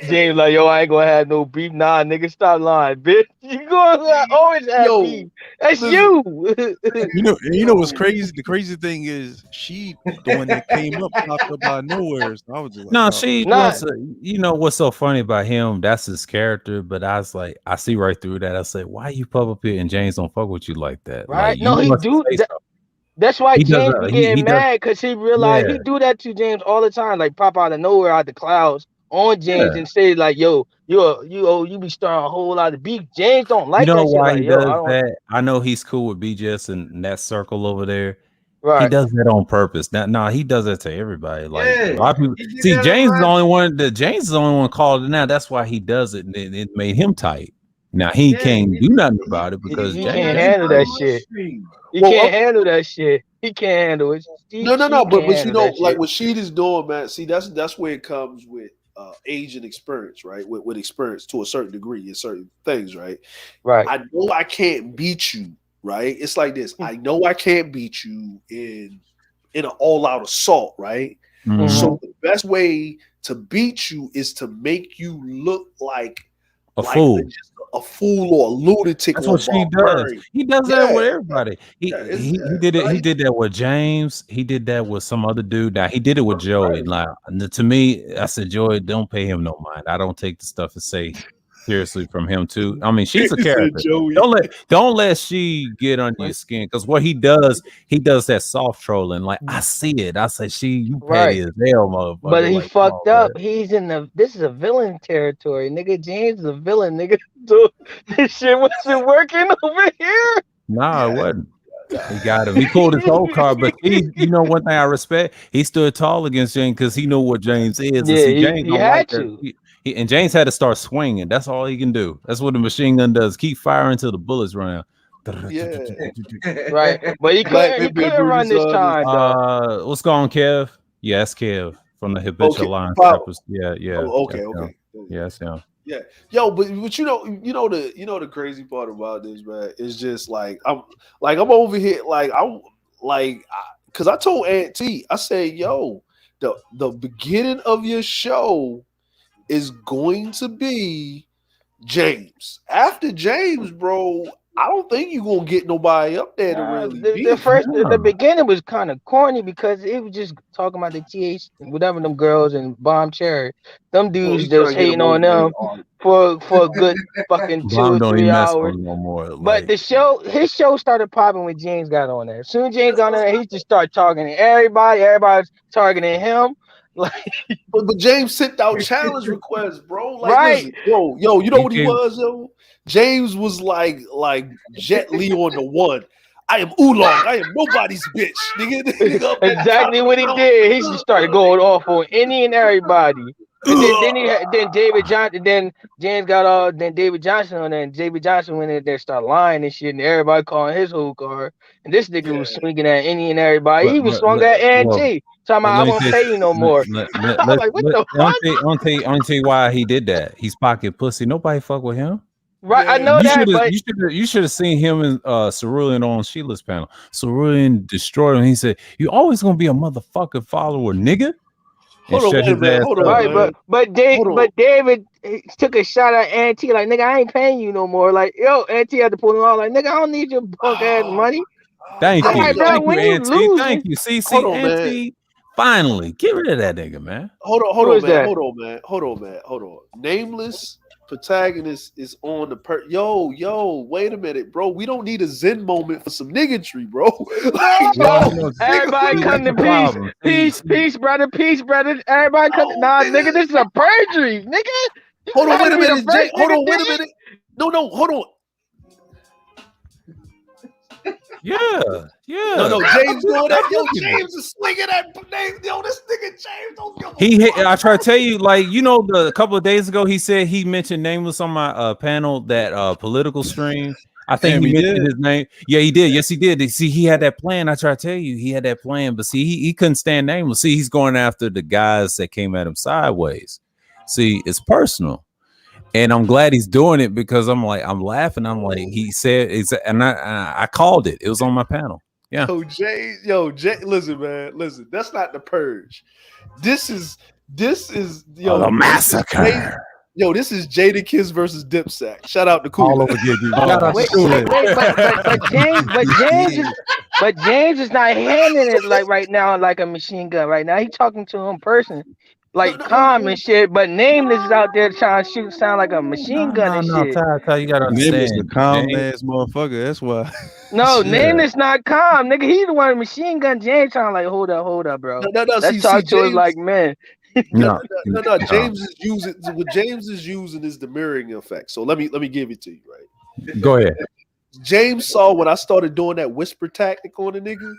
James like, yo, I ain't gonna have no beef. Nah, nigga, stop lying, bitch. You gonna always have beef. That's you. You know what's crazy? The crazy thing is she the one that came up, popped up out of nowhere. So I was just like, no, she was. You know what's so funny about him? That's his character. But I was like, I see right through that. I said, why you pop up here and James don't fuck with you like that? Right? Like, No, he do. That's why James be getting mad because he realized he do that to James all the time. Like pop out of nowhere, out the clouds on James and say like, yo, you be starting a whole lot of beef. James don't like you know that why shit. he Like, does that? I know he's cool with BJS and that circle over there. He does that on purpose. Now he does that to everybody. Like a lot of people he did see that James is the on only one. James is the only one called it now. That's why he does it, and it made him tight. Now he can't do nothing about it because He James can't did handle that shit. He Well, can't handle that shit. He can't handle it. no, She but can't you handle know, that like shit. what Sheed is doing, man. See, that's where it comes with age and experience, right? With experience to a certain degree in certain things, right? Right. I know I can't beat you, right? It's like this. I know I can't beat you in an all-out assault, right? Mhm. So the best way to beat you is to make you look like a fool. just a fool or a lunatic That's or what a she does. barbarian. He does that with everybody. it's- He did it. He right? did that with James. He did that with some other dude. Now he did it with Joey. Like to me, I said, Joey, don't pay him no mind. I don't take the stuff to say seriously from him too. I mean, she's a He said character. Joey. Don't let she get under your skin because what he does that soft trolling. Like I see it. I say, she, you petty Right. as hell, motherfucker. But he Like, come fucked on, up. man. He's in this is a villain territory, nigga. James is a villain, nigga. So this shit wasn't working over here. Nah, it wasn't. He got him. He pulled his whole card, but you know one thing I respect. He stood tall against James because he knew what James is. And Yeah, see, James he don't like had that. to. And James had to start swinging. That's all he can do. That's what the machine gun does. Keep firing until the bullets run out. Right. But he couldn't run this time though. What's going on, Kev? Yes, Kev from the Habitual Okay, Line Pop. Trappers. Yeah. Oh, okay, That's okay. him. Yeah, that's him. Yeah, yo, but the crazy part about this, man, is just like I'm over here because I told Aunt T, I said, yo, the beginning of your show is going to be James. After James, bro, I don't think you're gonna get nobody up there to really beat The beginning was kind of corny because it was just talking about the TH whatever them girls and Bomb Cherry, them dudes he's that was trying to get hating them on over them for a good fucking 2 Bomb or don't 3 even mess with hours. him no more. But his show started popping when James got on there. As soon as James got on there, he just started targeting everybody. Everybody's targeting him. Like, but James sent out challenge requests, bro. Like, right, listen, yo, you know what he was, yo? James was like Jet Li on the one. I am Oolong. I am nobody's bitch, nigga. Exactly what he did. He just started going off on any and everybody. And then David Johnson. Then James got then David Johnson on there. And David Johnson went in there, started lying and shit, and everybody calling his whole card. And this nigga was swinging at any and everybody. He even swung at Auntie, talking about I won't pay you no more. I'm like, what the fuck? I'll tell you why he did that. He's pocket pussy. Nobody fuck with him. Right, I know that, but you should have seen him and Cerulean on Sheila's panel. Cerulean destroyed him. He said, "You always gonna be a motherfucking follower, nigga." Hold on, wait a minute. Hold on, right, but David took a shot at Auntie, like, nigga, I ain't paying you no more. Like, yo, Auntie had to pull him out, like, nigga, I don't need your punk ass money. Thank you, right, bro, thank you, Auntie. Thank you. See, Auntie, finally, get rid of that nigga, man. Hold on. Nameless protagonist is on the yo, wait a minute, bro. We don't need a Zen moment for some niggotry, bro. Everybody come to peace, brother. Everybody come. Nah, nigga, this is a perjury, nigga. Hold on, wait a minute, Jay. Hold on, wait a minute. No, hold on. Yeah. No, James doing that. Yo, James is swinging that name. Yo, this nigga James don't give I try to tell you, like, you know, a couple of days ago, he said he mentioned Nameless on my panel, that political stream. I think he mentioned his name. Yeah, he did. Yes, he did. See, he had that plan. I try to tell you, he had that plan, but see, he couldn't stand Nameless. See, he's going after the guys that came at him sideways. See, it's personal. And I'm glad he's doing it because I'm laughing. I'm like, he said, and I called it. It was on my panel. Yeah. Jay, listen, man. Listen, that's not the purge. This is the massacre. This is Jadakiss versus Dipsack. Shout out to Cool. But James is not handling it like right now like a machine gun. Right now, he's talking to him person. Like calm and shit, but Nameless is out there trying to shoot sound like a machine gun and shit. Ty, you gotta understand. Nameless the calm ass motherfucker. That's why. No, Nameless not calm, nigga. He's the one machine gun. James trying like, hold up, bro. Let's talk to us like men. No. James is using what James is using is the mirroring effect. So let me give it to you, right? Go ahead. James saw when I started doing that whisper tactic on a nigga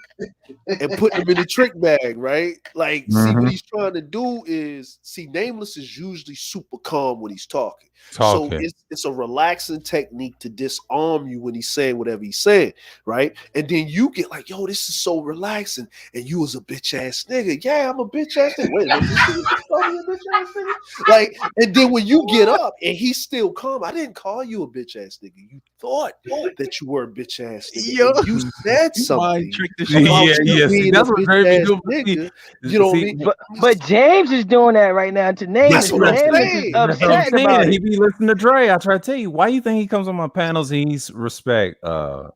and putting him in the trick bag, right? Like, see what he's trying to do is Nameless is usually super calm when he's talking. So it's a relaxing technique to disarm you when he's saying whatever he's saying, right? And then you get like, yo, this is so relaxing, and you was a bitch ass nigga. Yeah, I'm a bitch ass nigga. Wait a minute, this nigga just called me a bitch ass nigga. Like, and then when you get up and he's still calm, I didn't call you a bitch ass nigga. You thought that you were a bitch ass nigga. Yo. And you said something. See, that's what Jeremy do. Nigga, you know what I mean? But James is doing that right now to Nameless. That's what I'm Nameless saying. is upset about He it. be listening to Dre. I try to tell you, why you think he comes on my panels and he's respect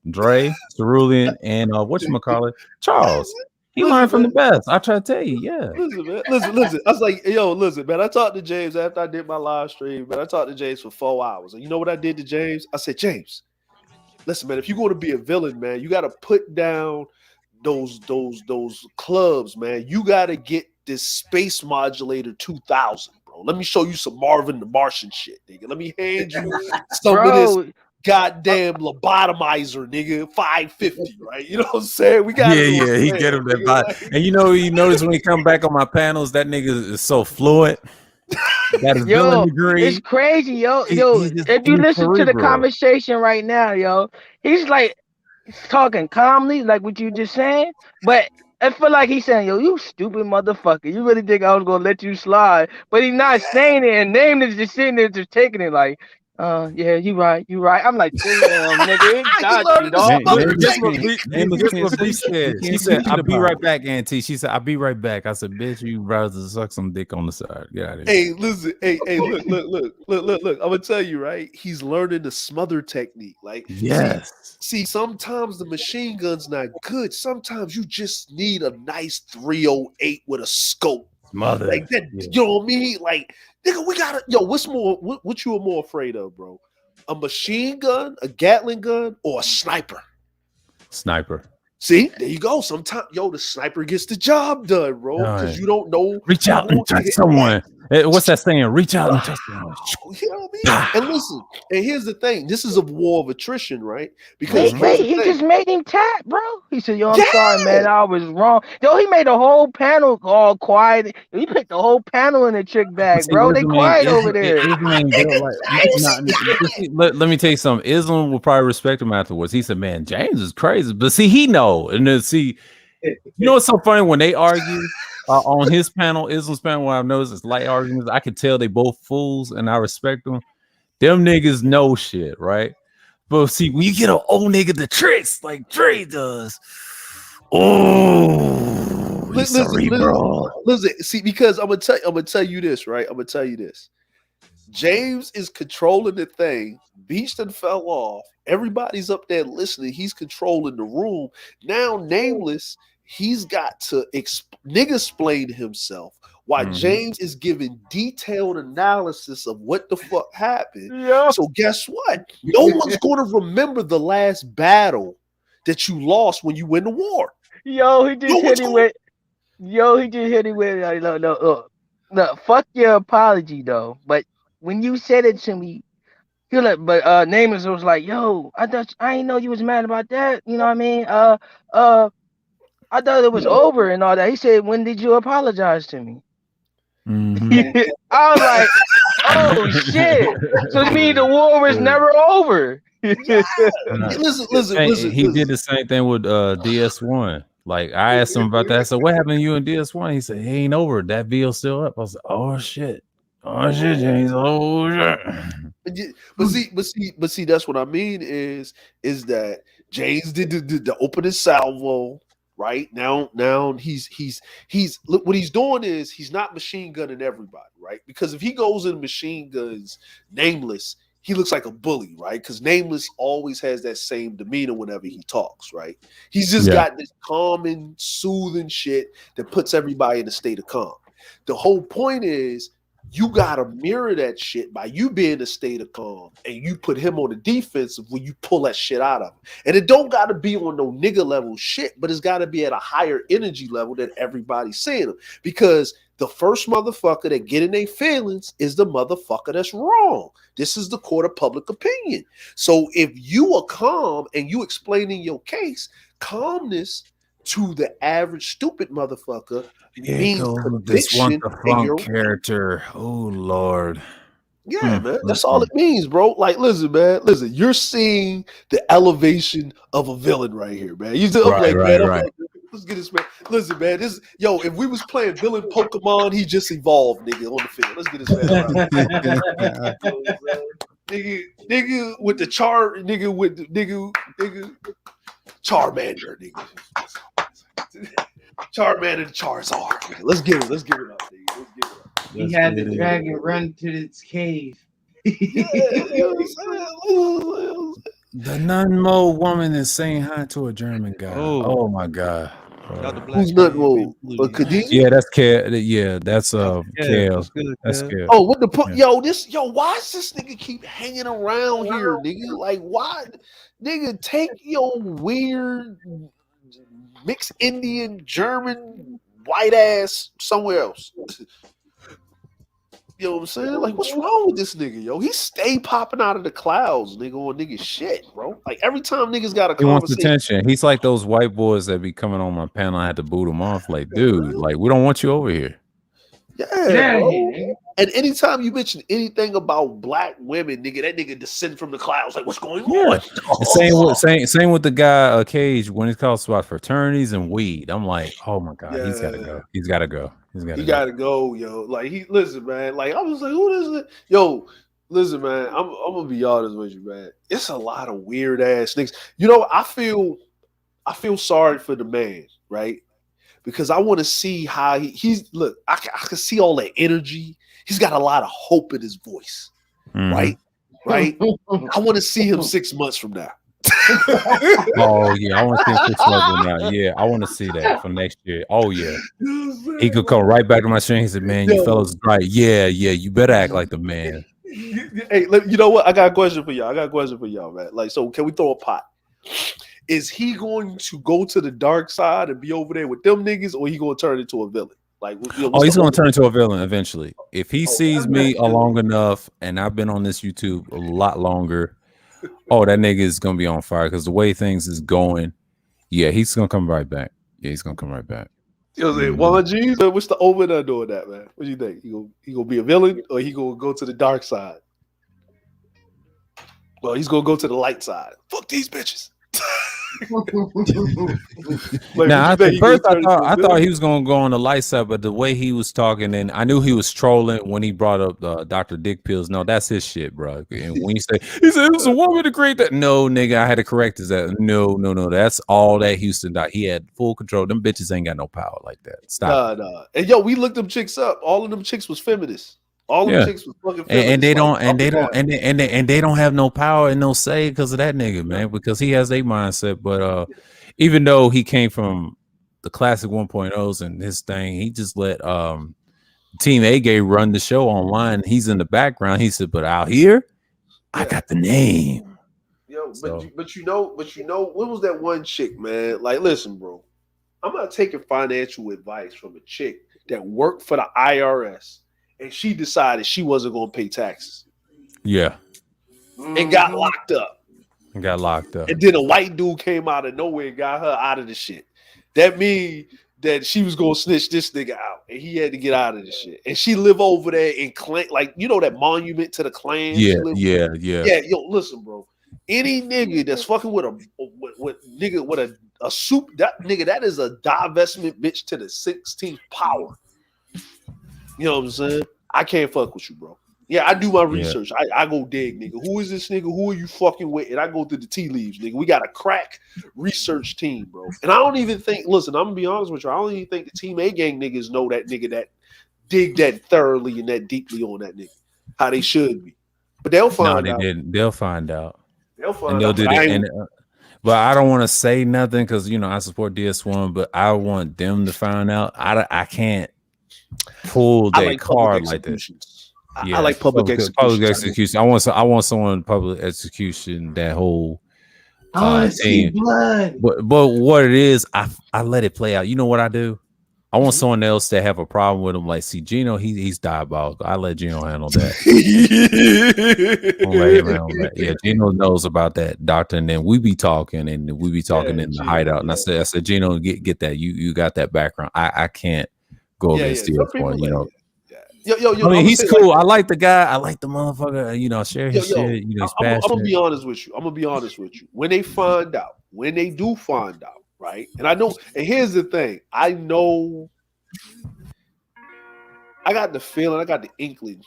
Dre, Cerulean, and whatchamacallit, Charles. He learned from the best. I try to tell you, yeah. Listen, man. Listen. I was like, yo, listen, man. I talked to James after I did my live stream, man. I talked to James for 4 hours. And you know what I did to James? I said, James, listen, man, if you're going to be a villain, man, you got to put down those clubs, man. You got to get this Space Modulator 2000, bro. Let me show you some Marvin the Martian shit, nigga. Let me hand you some of this goddamn lobotomizer, nigga. 550, right? You know what I'm saying? We got he get him that body. And you notice when he come back on my panels, that nigga is so fluent. That is villain degree. It's crazy, yo. If you listen to the conversation right now, yo, he's like talking calmly, like what you just saying, but I feel like he's saying, yo, you stupid motherfucker. You really think I was gonna let you slide? But he's not saying it, and Nameless just sitting there just taking it like, yeah, you right. I'm like, damn, nigga, it got you, dog. He said, I'll be right back, Auntie. She said, I'll be right back. I said, bitch, you rather suck some dick on the side. Get out of here. Hey, listen. Hey, look. I'm gonna tell you, right? He's learning the smother technique. Like, yes. See, sometimes the machine gun's not good. Sometimes you just need a nice 308 with a scope. Smother. Like that, you know what I mean? Like, nigga, we gotta, what you are more afraid of, bro? A machine gun, a Gatling gun, or a sniper? Sniper. See, there you go. Sometimes, the sniper gets the job done, bro, because you don't know. Reach out and touch someone. What's that saying? Reach out and touch someone. You know what I mean? And listen, and here's the thing. This is a war of attrition, right? Because he just made him tap, bro. He said, yo, I'm sorry, man. I was wrong. Yo, he made the whole panel all quiet. He picked the whole panel in the trick bag, bro. They quiet over there. Let me tell you something. Islam will probably respect him afterwards. He said, man, James is crazy. But see, he know. And then see, you know what's so funny when they argue on his panel, Islam's panel, what I've noticed is light arguments. I can tell they both fools and I respect them. Them niggas know shit, right? But see, when you get an old nigga the tricks like Dre does, listen. See, because I'm gonna tell you this, right? I'm gonna tell you this. James is controlling the thing. Beaston fell off. Everybody's up there listening. He's controlling the room. Now, Nameless, he's got to explain himself. While James is giving detailed analysis of what the fuck happened. Yeah. So guess what? No one's going to remember the last battle that you lost when you win the war. Yo, he just hit him with. No, fuck your apology though. But when you said it to me, you're like, but Nameless was like, yo, I didn't know you was mad about that. You know what I mean? I thought it was over and all that. He said, when did you apologize to me? I was like, oh shit. So it means the war was never over. Listen. He did the same thing with DS1. Like I asked him about that. So what happened to you in DS1? He said, he ain't over. That video's still up. I was like, oh shit. Oh shit, James. Oh shit. But see, that's what I mean is that James did the opening salvo. Right now he's look, what he's doing is he's not machine gunning everybody, right? Because if he goes in machine guns Nameless, he looks like a bully, right? Because Nameless always has that same demeanor whenever he talks, right? He's just got this calming, soothing shit that puts everybody in a state of calm. The whole point is you gotta mirror that shit by you being in a state of calm, and you put him on the defensive when you pull that shit out of him. And it don't gotta be on no nigga level shit, but it's gotta be at a higher energy level that everybody's seeing him. Because the first motherfucker that get in their feelings is the motherfucker that's wrong. This is the court of public opinion. So if you are calm and you explaining your case, calmness to the average stupid motherfucker means this one conviction, the and funk you're character. Oh Lord. yeah, man. That's all it means, bro. Like, listen, man. Listen, you're seeing the elevation of a villain right here, man. I'm like, man, I'm like, let's get this, man. Listen, man. This, yo, if we was playing villain Pokemon, he just evolved, nigga, on the field. Let's get this man around. Nigga with the nigga with the nigga Charmander, nigga. Charmander and Charizard. Nigga. Let's get it up, nigga. Let's get it up. He had the dragon run to its cave. The Nunmo woman is saying hi to a German guy. Oh my god. Who's Nunmo? Khadijah? Yeah, that's Kale. Yeah, that's Kale. That's Kale. Oh, what the why does this nigga keep hanging around here, nigga? Like, why, nigga, take your weird mixed Indian, German, white ass somewhere else. You know what I'm saying? Like, what's wrong with this nigga, yo? He stay popping out of the clouds, nigga, on nigga shit, bro. Like, every time niggas got a He wants conversation. attention. He's like those white boys that be coming on my panel. I had to boot him off. Like, dude, like, we don't want you over here. Yeah, bro. And anytime you mention anything about black women, nigga, that nigga descend from the clouds. Like, what's going on? Same with the guy Cage when he talks about fraternities and weed. I'm like, oh my god, he's gotta go. He's gotta go. He gotta go, yo. Like, listen, man. Like, I was like, who is it? Yo, listen, man. I'm gonna be honest with you, man. It's a lot of weird ass niggas. You know, I feel sorry for the man, right? Because I want to see how he's look. I can see all that energy. He's got a lot of hope in his voice, right? Right. I want to see him 6 months from now. Oh yeah, I want to see him 6 months from now. Yeah, I want to see that for next year. Oh yeah, he could come right back to my stream. He said, "Man, you fellas is right. Yeah, you better act like the man." Hey, you know what? I got a question for y'all. Man. Like, so can we throw a pot? Is he going to go to the dark side and be over there with them niggas, or he going to turn into a villain? Like, he's going to turn into a villain eventually. If he sees me long enough, and I've been on this YouTube a lot longer, that nigga is going to be on fire because the way things is going, yeah, he's going to come right back. Yeah, he's going to come right back. Juan G, what's the over and under on that, man? What do you think? He gonna be a villain, or he gonna go to the dark side? Well, he's gonna go to the light side. Fuck these bitches. Now, at first I thought he was gonna go on the light side, but the way he was talking, and I knew he was trolling when he brought up Dr. Dick Pills. No, that's his shit, bro. And when he said it was a woman to create that, no, nigga, I had to correct his that. No, that's all that Houston dot. He had full control. Them bitches ain't got no power like that. Stop. Nah. And yo, we looked them chicks up. All of them chicks was feminists. All them chicks was fucking feminists. And they don't have no power and no say because of that nigga, man. Because he has a mindset, but even though he came from the classic 1.0s and his thing, he just let Team A-Gay run the show online. He's in the background. He said, but out here, I got the name. Yo, but you know, what was that one chick, man? Like, listen, bro, I'm not taking financial advice from a chick that worked for the IRS and she decided she wasn't going to pay taxes. Yeah. And got locked up. And then a white dude came out of nowhere and got her out of the shit. That means that she was gonna snitch this nigga out, and he had to get out of the shit. And she live over there in Clan, like, you know, that monument to the Klan. Yeah. Yo, listen, bro. Any nigga that's fucking with a soup, that nigga, that is a divestment bitch to the 16th power. You know what I'm saying? I can't fuck with you, bro. Yeah, I do my research. I go dig, nigga. Who is this nigga? Who are you fucking with? And I go through the tea leaves, nigga. We got a crack research team, bro. And I don't even think, listen, I'm going to be honest with you. I don't even think the Team A-Gang niggas know that nigga that dig that thoroughly and that deeply on that nigga. How they should be. But they'll find out. They'll find out. They'll find and they'll out. Do that. But I don't want to say nothing because, you know, I support DS1, but I want them to find out. I can't pull that card like that. Yeah, I like public execution. I want someone public execution. That whole see blood. But what it is, I let it play out. You know what I do? I want someone else to have a problem with him. Like, see, Gino, he's diabolical. I let Gino handle that. I'll let him handle that. Yeah, Gino knows about that, doctor. And then we be talking, and we be talking in the Gino, hideout. And I said, Gino, get that. You got that background. I can't go against you Some for people you know. Yo, I mean, I'm he's say cool. like I like the guy. I like the motherfucker. You know, share his shit. You know, he's I'm gonna passionate. be honest with you. I'm gonna be honest with you. When they do find out, right? And I know. And here's the thing. I know. I got the feeling. I got the inkling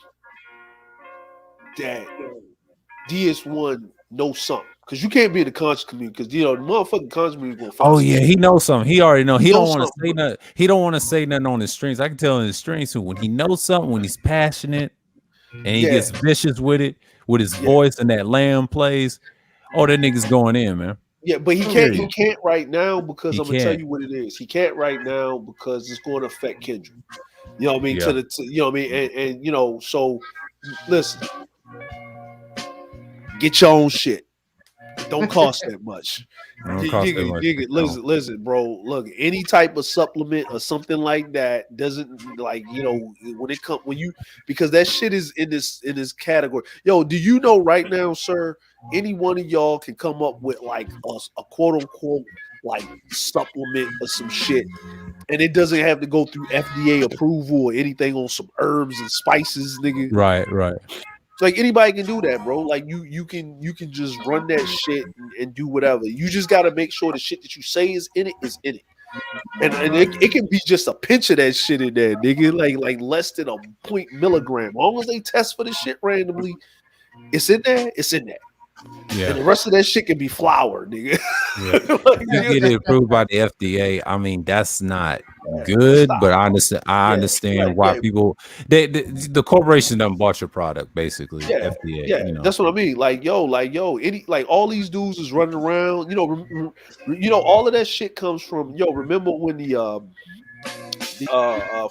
that DS1 knows something. Because you can't be in the conscious community. Because the motherfucking conscious community is gonna find Oh some yeah, shit. he knows something. He already know. He don't knows want to something, say nothing. He don't want to say nothing on his strings. I can tell in his strings too. When he knows something, when he's passionate, and he gets vicious with it, with his voice, and that lamb plays. Oh, that nigga's going in, man. Yeah, but he can't. He can't right now because He I'm gonna tell can't. you what it is. He can't right now because it's going to affect Kendrick. You know what I mean? Yeah. You know what I mean? And so listen, get your own shit. Don't cost that much. Listen, bro. Look, any type of supplement or something like that doesn't when you because that shit is in this category. Yo, do you know right now, sir? Any one of y'all can come up with like a quote unquote like supplement or some shit, and it doesn't have to go through FDA approval or anything on some herbs and spices, nigga. Right. Like anybody can do that, bro. Like you can just run that shit and do whatever. You just got to make sure the shit that you say is in it. And it can be just a pinch of that shit in there, nigga. Like less than a 0.0 As long as they test for the shit randomly, it's in there. It's in there. Yeah. And the rest of that shit can be flour, nigga. Yeah. You get it approved by the FDA. I mean, that's not good, but I understand why people the corporation done bought your product, basically. FDA. Yeah, you know. that's what I mean. Like yo, all these dudes is running around. All of that shit comes from remember when the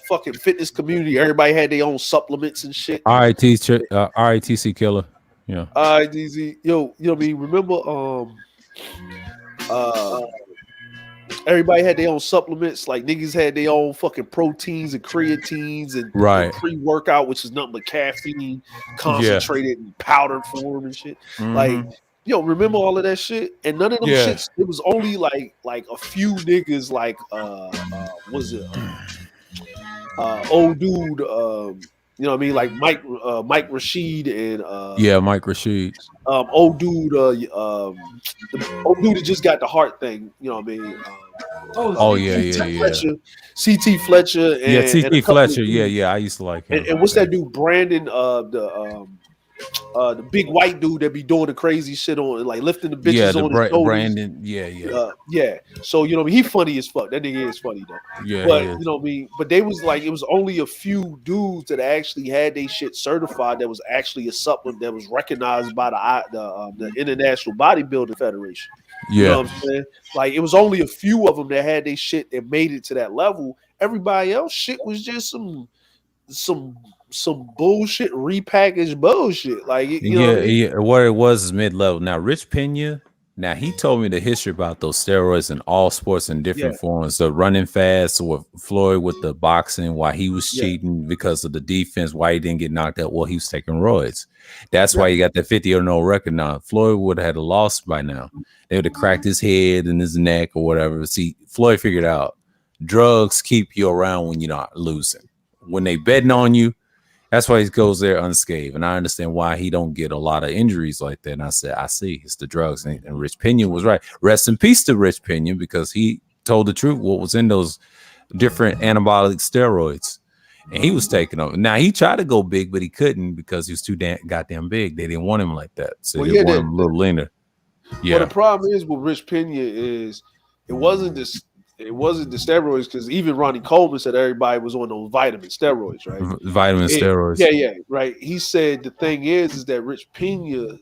fucking fitness community, everybody had their own supplements and shit. RITC killer. Yeah. DZ. You know what I mean? Remember everybody had their own supplements, like niggas had their own fucking proteins and creatines and pre-workout, which is nothing but caffeine concentrated in powdered form and shit. Mm-hmm. Like, remember all of that shit? And none of them shits, it was only like a few niggas like old dude, you know what I mean? Like Mike Rashid and Mike Rashid. Old dude, the old dude that just got the heart thing, you know what I mean? Fletcher, CT Fletcher, and CT Fletcher. I used to like him. And what's that dude, Brandon? The big white dude that be doing the crazy shit on, like lifting the bitches on his shoulders. Brandon. So he funny as fuck. That nigga is funny though. Yeah, but you know what I mean. But they was like, it was only a few dudes that actually had their shit certified. That was actually a supplement that was recognized by the International Bodybuilding Federation. You know what I'm saying? Like it was only a few of them that had their shit that made it to that level. Everybody else shit was just some bullshit, repackaged bullshit. Like you know what I mean? What it was is mid-level. Now Rich Pena, now he told me the history about those steroids in all sports in different forms. So running fast with Floyd with the boxing, why he was cheating because of the defense, why he didn't get knocked out. Well, he was taking roids. That's why he got that 50-0 record now. Floyd would have had a loss by now. They would have cracked his head and his neck or whatever. See, Floyd figured out drugs keep you around when you're not losing. When they betting on you, that's why he goes there unscathed. And I understand why he don't get a lot of injuries like that. And I said, I see, it's the drugs. And Rich Pena was right. Rest in peace to Rich Pena, because he told the truth, what was in those different anabolic steroids. And he was taking them. Now, he tried to go big, but he couldn't because he was too goddamn big. They didn't want him like that. So they want him a little leaner. Well, the problem is with Rich Pena is it wasn't the steroids, because even Ronnie Coleman said everybody was on those vitamin steroids, right? Steroids. Yeah, right. He said the thing is that Rich Pena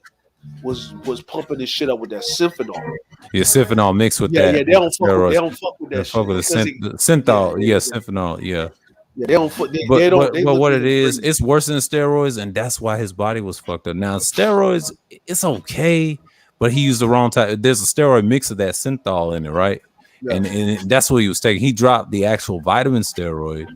was pumping this shit up with that Symphenol. Yeah, Symphenol mixed with that. Yeah, they don't fuck with that shit. Fuck with the Synthol. Symphenol. Yeah. Yeah, they don't. But what it is, it's worse than steroids, and that's why his body was fucked up. Now, steroids, it's okay, but he used the wrong type. There's a steroid mix of that synthol in it, right? and that's what he was taking. He dropped the actual vitamin steroid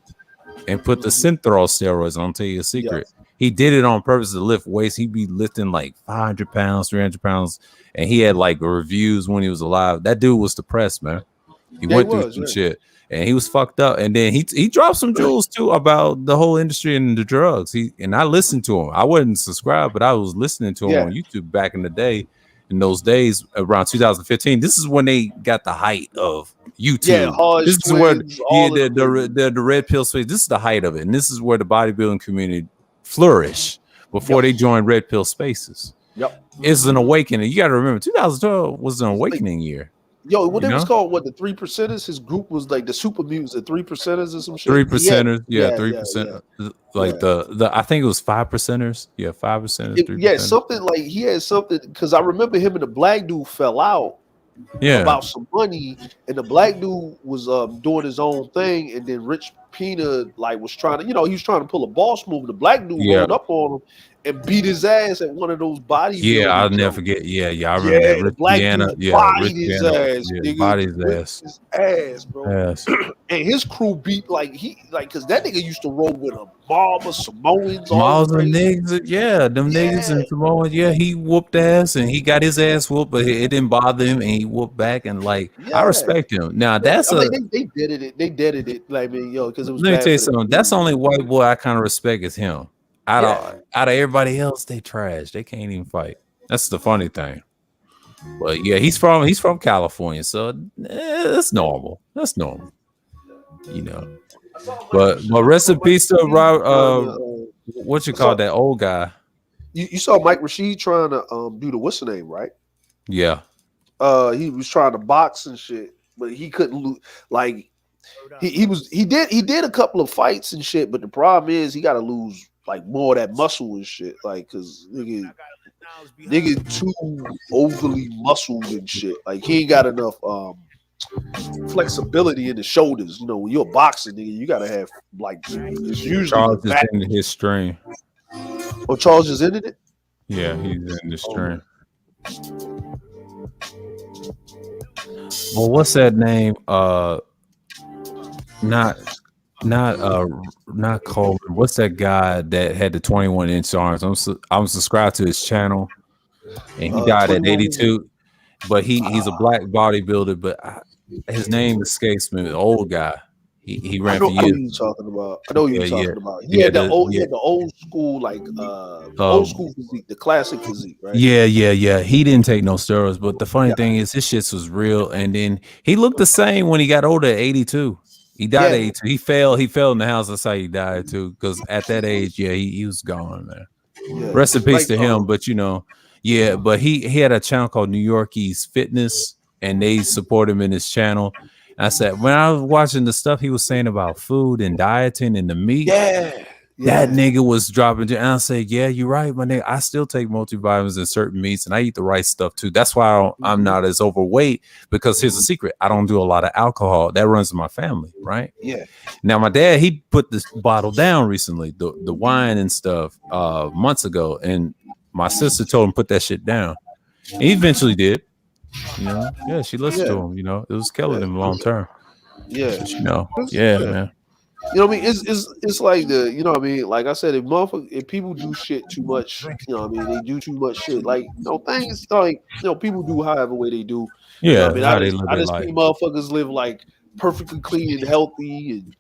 and put the synthol steroids on. I'll tell you a secret. He did it on purpose to lift weights. He'd be lifting like 500 pounds, 300 pounds. And he had like reviews when he was alive. That dude was depressed, man. He went through some shit and he was fucked up. And then he dropped some jewels too about the whole industry and the drugs. And I listened to him. I wasn't subscribed, but I was listening to him on YouTube back in the day. In those days, around 2015, this is when they got the height of YouTube. Yeah, this is where the red pill space. This is the height of it, and this is where the bodybuilding community flourished before they joined red pill spaces. It's an awakening. You got to remember, 2012 was an awakening year. Yo, what it was called? What, the 3%ers? His group was like the super mutants, the 3%ers or some shit. 3%ers, 3%. Like the I think it was 5%ers. Yeah, 5%ers. 3%. Yeah, something like he had something because I remember him and the black dude fell out. About some money, and the black dude was doing his own thing, and then Rich Pina like was trying to, he was trying to pull a boss move. The black dude rolled up on him and beat his ass at one of those bodies. Yeah, I'll never forget. Yeah, I remember that. Rich Piana, bodied his ass, bodied his ass, bro. And his crew beat because that nigga used to roll with a mob of Samoans. Malls and niggas, them niggas and Samoans. Yeah, he whooped ass and he got his ass whooped, but it didn't bother him, and he whooped back. And I respect him. Now that's they did it. They did it. Like, because it was. Let me tell you something. That's the only white boy I kind of respect is him. Out of everybody else, they trash. They can't even fight. That's the funny thing. But yeah, he's from California, so it's normal. That's normal, But rest in peace to what you call that old guy. You saw Mike Rashid trying to do the what's the name, right? Yeah. He was trying to box and shit, but he couldn't lose. Like he did a couple of fights and shit, but the problem is he got to lose like more of that muscle and shit, like because nigga too overly muscled and shit. Like he ain't got enough flexibility in the shoulders. When you're boxing, nigga, you gotta have like it's usually Charles is in his stream. Oh, Charles is in it. Yeah, he's in the stream. Well, what's that name? Not Coleman. What's that guy that had the 21-inch arms? I'm subscribed to his channel, and he died at 82. But he's a black bodybuilder. But his name escapes me. The old guy. He ran for years. I know who you're talking about. He had the old school old school physique, the classic physique, right? Yeah. He didn't take no steroids. But the funny thing is, his shit was real. And then he looked the same when he got older at 82. He died at 82. He fell in the house. That's how he died too. Because at that age, he was gone, man. Yeah. Rest in peace to him. But but he had a channel called New Yorkies Fitness, and they support him in his channel. And I said, when I was watching the stuff he was saying about food and dieting and the meat, that nigga was dropping. And I said, yeah, you're right, my nigga. I still take multivitamins and certain meats, and I eat the right stuff too. That's why I'm not as overweight, because here's the secret. I don't do a lot of alcohol. That runs in my family, right? Yeah. Now, my dad, he put this bottle down recently, the wine and stuff, months ago. And my sister told him put that shit down. And he eventually did. She listened to him. It was killing him long term. Yeah. But, man. What I mean? It's like what I mean? Like I said, if people do shit too much, they do too much shit. Like, things like, people do however way they do. Yeah. I just see motherfuckers live like perfectly clean and healthy, and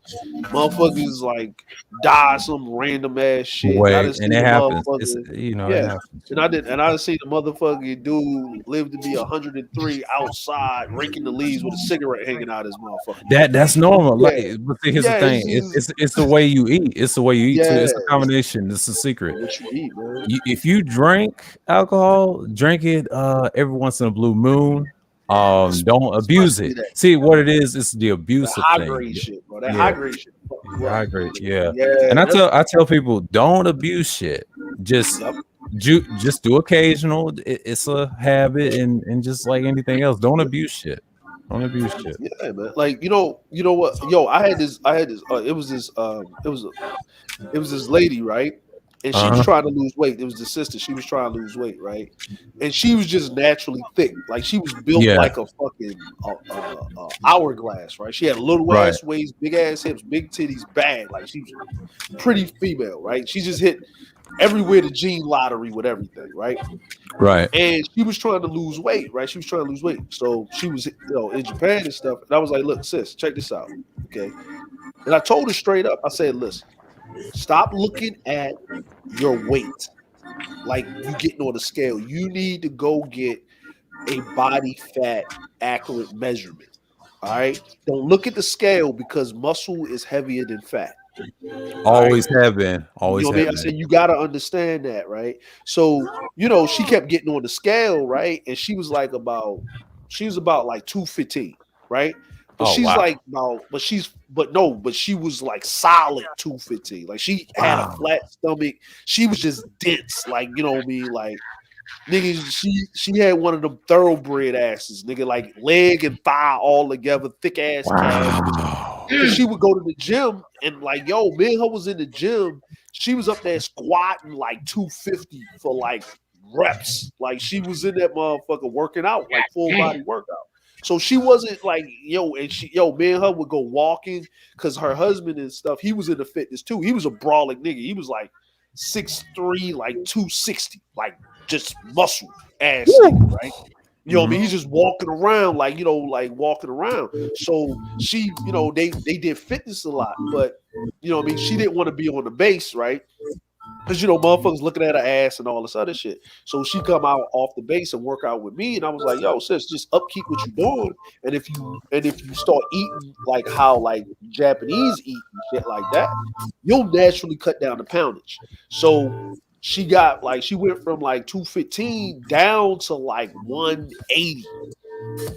motherfuckers like die some random ass shit. And it happens. It happens. And I see the motherfucking dude live to be 103 outside raking the leaves with a cigarette hanging out his motherfucker. That's normal. But here's the thing: it's the way you eat. It's the way you eat too. It's a combination. It's a secret. What you eat, man. If you drink alcohol, drink it every once in a blue moon. Don't abuse it. See what it is. It's the abusive thing. Shit, bro. That hydration. Hydrate, yeah. And I tell people, don't abuse shit. Just do occasional. It's a habit, and just like anything else, don't abuse shit. Don't abuse shit. Yeah, man. Like you know what? Yo, I had this. It was this lady, right? and she was trying to lose weight. It was the sister. She was trying to lose weight, right? And she was just naturally thick. Like she was built Yeah. like a fucking hourglass, right? She had little Right. ass waist, big ass hips, big titties, bad. Like she was pretty female, right? She just hit everywhere the gene lottery with everything, right? Right. And she was trying to lose weight, right? She was trying to lose weight. So she was, in Japan and stuff. And I was like, look, sis, check this out. Okay. And I told her straight up, I said, listen, stop looking at your weight like you getting on the scale. You need to go get a body fat accurate measurement. All right. Don't look at the scale because muscle is heavier than fat. Always have been. Always You know what I have mean? I been. said you gotta understand that, right? So, she kept getting on the scale, right? And she was about like 215, right? But Oh, she's wow. like but she was like solid 215. Like she had a Wow. flat stomach. She was just dense, like you know what I mean? Like nigga, she had one of them thoroughbred asses, nigga, like leg and thigh all together, thick ass calves. Wow. Because she would go to the gym and like, yo, me and her was in the gym. She was up there squatting like 250 for like reps. Like she was in that motherfucker working out, like full body workout. So she wasn't like, me and her would go walking because her husband and stuff, he was into fitness too. He was a brawling nigga. He was like 6'3", like 260, like just muscle ass nigga, right? You know what I mean? He's just walking around, like walking around. So she, they did fitness a lot, but you know what I mean? She didn't want to be on the base, right? Because motherfuckers looking at her ass and all this other shit. So she come out off the base and work out with me, and I was like, "Yo, sis, just upkeep what you're doing, and if you start eating like how like Japanese eat and shit like that, you'll naturally cut down the poundage." So she went from like 215 down to like 180.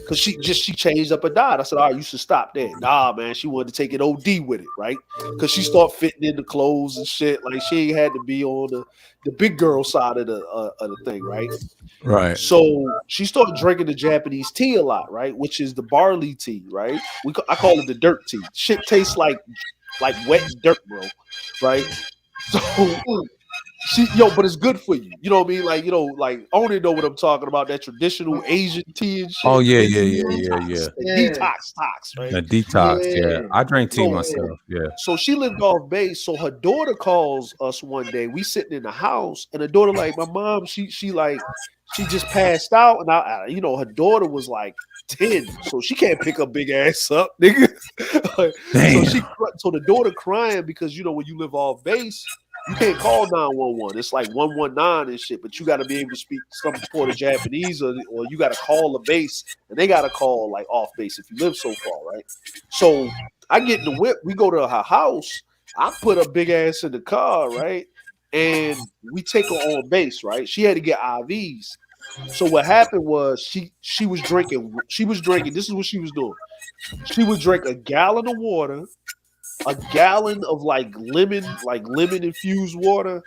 Cause she changed up her diet. I said, all right, you should stop there. Nah, man, she wanted to take it OD with it, right? Cause she started fitting in the clothes and shit. Like she ain't had to be on the big girl side of the thing, right? Right. So she started drinking the Japanese tea a lot, right? Which is the barley tea, right? I call it the dirt tea. Shit tastes like wet dirt, bro, right? So but it's good for you. You know what I mean? Like, I only know what I'm talking about. That traditional Asian tea and shit. Oh yeah. Detox, right? The detox. Yeah. I drink tea myself. Yeah. So she lived off base. So her daughter calls us one day. We sitting in the house, and the daughter like, my mom, she just passed out, and her daughter was like 10, so she can't pick her big ass up, nigga. So the daughter crying because when you live off base, you can't call 911. It's like 119 and shit, but you got to be able to speak some sort of Japanese, or you got to call the base, and they got to call like off base if you live so far, right? So I get in the whip. We go to her house. I put her big ass in the car, right? And we take her on base, right? She had to get IVs. So what happened was she was drinking. This is what she was doing. She would drink a gallon of water, a gallon of like lemon infused water,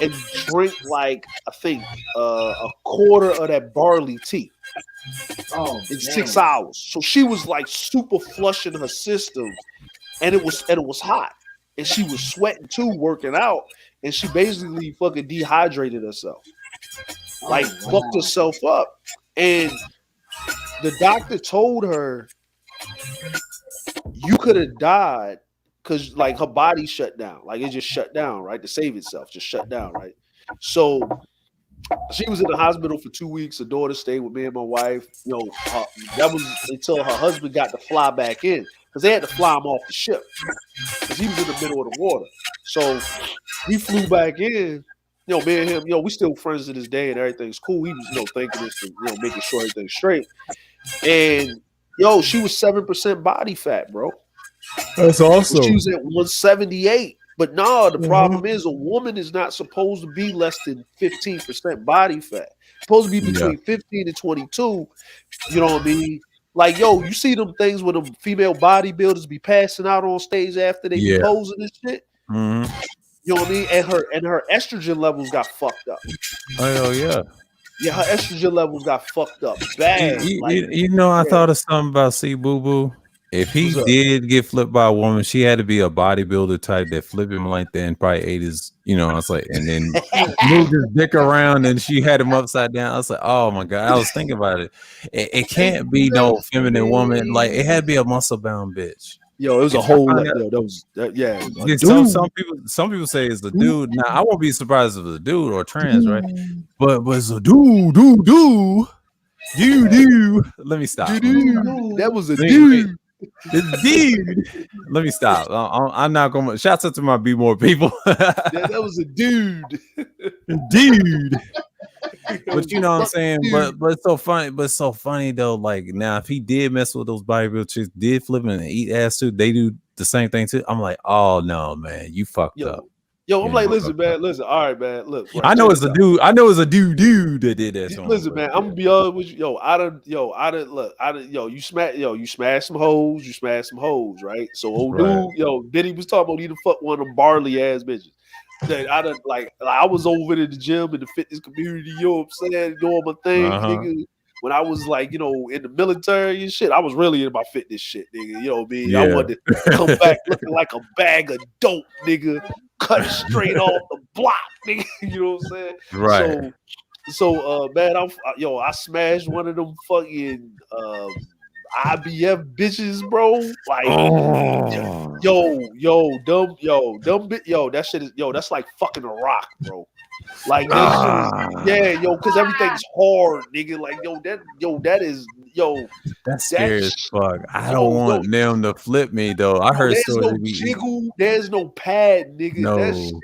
and drink like I think a quarter of that barley tea in 6 hours. So she was like super flushing her system, and it was hot, and she was sweating too, working out, and she basically fucking dehydrated herself, like fucked herself up, and the doctor told her, you could have died because like her body shut down. Like it just shut down, right? To save itself, just shut down, right? So she was in the hospital for 2 weeks. Her daughter stayed with me and my wife. That was until her husband got to fly back in because they had to fly him off the ship because he was in the middle of the water. So he flew back in. Me and him, we still friends to this day and everything's cool. He was, thanking us for, making sure everything's straight. And she was 7% body fat, bro. That's awesome. She was at 178. But no, the problem is a woman is not supposed to be less than 15% body fat. It's supposed to be between 15 and 22. You know what I mean? Like, you see them things where the female bodybuilders be passing out on stage after they be posing and shit. Mm-hmm. You know what I mean? And her estrogen levels got fucked up. Oh yeah. Yeah, her estrogen levels got fucked up bad. I thought of something about C Boo Boo. If he What's up? did get flipped by a woman, she had to be a bodybuilder type that flipped him like that and probably ate his, I was like, and then moved his dick around and she had him upside down. I was like, oh my God. I was thinking about it. It can't be no feminine woman. Like, it had to be a muscle bound bitch. Yo, it was a If I whole find out- yo, that was yeah, a Yeah, dude. some people say it's a dude. Now I won't be surprised if it's a dude or trans, right? But it's a dude. Let me stop. Dude, that was a Let me- dude. Dude. Let me stop. I'm not going to. Shouts out to my Be More people. Yeah, that was a dude. Dude. But you know what I'm saying? But it's so funny. But it's so funny though. Like now, if he did mess with those bodybuilder chicks, did flip and eat ass too, they do the same thing too. I'm like, oh no, man, you fucked up. Yo, I'm like, listen, man, listen. All right, man, look. Right, I know it's a dude. I know it's a dude that did that. Listen, man, I'm gonna be honest with you. Yo, you smash some hoes, right? So old Right. dude, Diddy was talking about he done fuck one of them barley ass bitches. That I done like I was over in the gym in the fitness community, you know what I'm saying, doing my thing, nigga. When I was like, in the military and shit, I was really in my fitness shit, nigga. You know what I mean? I wanted to come back looking like a bag of dope, nigga, cut straight off the block, nigga. You know what I'm saying? Right. So man, I smashed one of them fucking IBF bitches, bro. Like, that shit is that's like fucking a rock, bro. Like that shit is, because everything's hard, nigga. Like, that's scary as fuck. I don't want them to flip me though. I heard there's stories. no jiggle, there's no pad, nigga. No. That shit is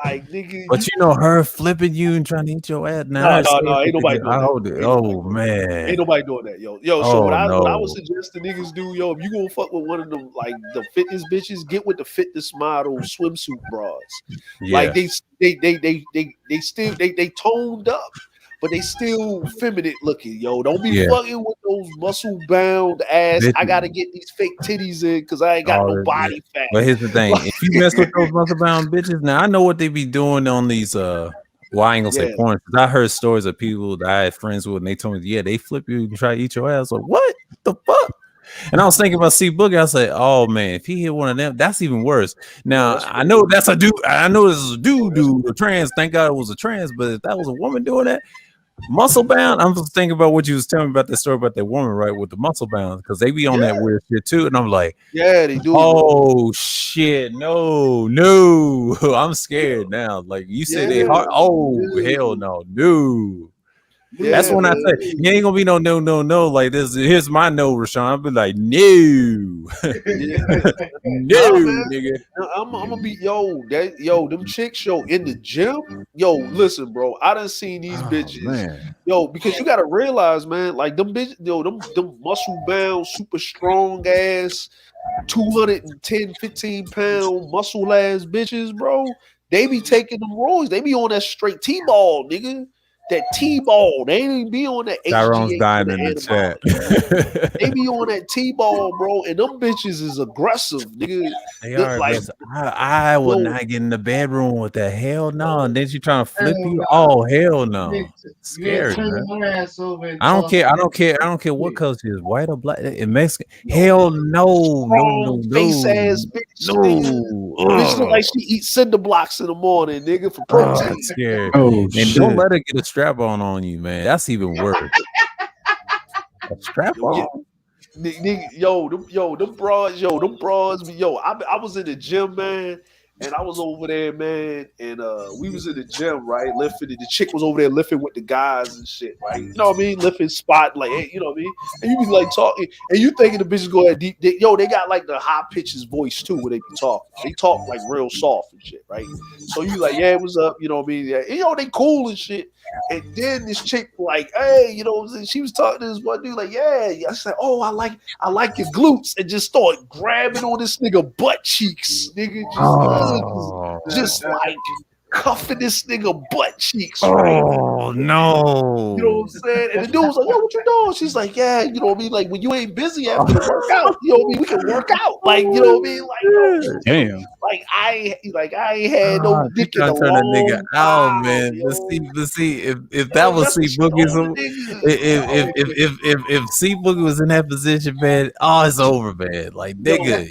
like, nigga. But her flipping you and trying to eat your ass. No, ain't nobody doing that. Oh man, ain't nobody doing that, yo. So what I would suggest the niggas do, yo, if you gonna fuck with one of them like the fitness bitches, get with the fitness model swimsuit bras. Like they still toned up, but they still feminine looking, yo. Don't be fucking with those muscle bound ass. I gotta get these fake titties in because I ain't got no body fat. But here's the thing: if you mess with those muscle bound bitches, now I know what they be doing on these. Well, I ain't gonna say porn. I heard stories of people that I had friends with, and they told me, they flip you and try to eat your ass. Like, what the fuck? And I was thinking about C Boogie. I said, oh man, if he hit one of them, that's even worse. Now I know that's a dude. I know this is a dude, a trans. Thank God it was a trans. But if that was a woman doing that, muscle bound. I'm just thinking about what you was telling me about that story about that woman, right? With the muscle bound, because they be on that weird shit too. And I'm like, they do. Oh shit, no, I'm scared now. Like you said, they hard. Oh hell no. That's when I say you ain't gonna be no. Like this. Here's my no, Rashawn. I'll be like, no, nigga. I'm gonna be them chicks, in the gym, listen, bro. I done seen these bitches, man. Because you gotta realize, man, like them bitches, them muscle bound, super strong ass, 210, 15-pound muscle ass bitches, bro. They be taking them rolls. They be on that straight T-ball, nigga. That T-ball, they ain't be on that Tyrone's dying in the chat. They be on that T-ball, bro, and them bitches is aggressive, nigga. They are aggressive. I will not get in the bedroom with that. Hell no. And then she trying to flip you. Oh hell no. Scary, man. I don't care. I don't care what color she is, white or black, in Mexican. Hell no. Face ass bitch. Bitch look like she eats cinder blocks in the morning, nigga, for protein. That's scary. And don't let her get a strap on you, man. That's even worse. A strap on. Them bras, I was in the gym, man, and I was over there, man, and we was in the gym, right, lifting. The chick was over there lifting with the guys and shit, right? You know what I mean? Lifting spot, like, hey, you know what I mean? And you be like talking, and you thinking the bitches go at deep. They got like the high pitches voice too, where they be talking. They talk like real soft and shit, right? So you like, yeah, what's up? You know what I mean? Yeah, they cool and shit. And then this chick like, hey, she was talking to this one dude like, yeah. I said, oh, I like your glutes, and just start grabbing on this nigga butt cheeks, nigga. Just like cuffing this nigga butt cheeks. Oh right? no! You know what I'm saying? And the dude was like, "Yo, what you doing?" She's like, "Yeah, you know what I mean. Like when you ain't busy after the workout, you know what I mean. We can work out. Like you know what I mean. Like yo, Damn. like I ain't had no She dick in trying a to turn that nigga long out, time, man. yo. But see, if that was That's what C she Boogie, told the if C Boogie was in that position, man, oh, it's over, man. Like nigga,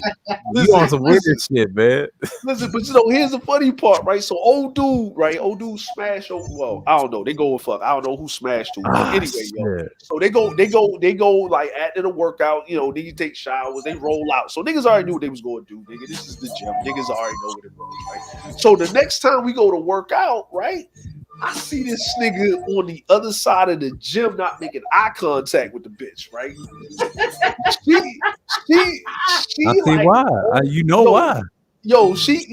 you on some weird listen. shit, man. Listen, but you know, here's the funny part, right? So old dude, right? Old dude smash over. Well, I don't know. They go with fuck. I don't know who smashed who. But anyway, yo. Shit. So they go like after the workout, you know, niggas take showers, they roll out. So niggas already knew what they was going to do, nigga. This is the gym. Niggas already know what it was, right? So the next time we go to work out, right? I see this nigga on the other side of the gym not making eye contact with the bitch, right? She I see like, why. You know why. She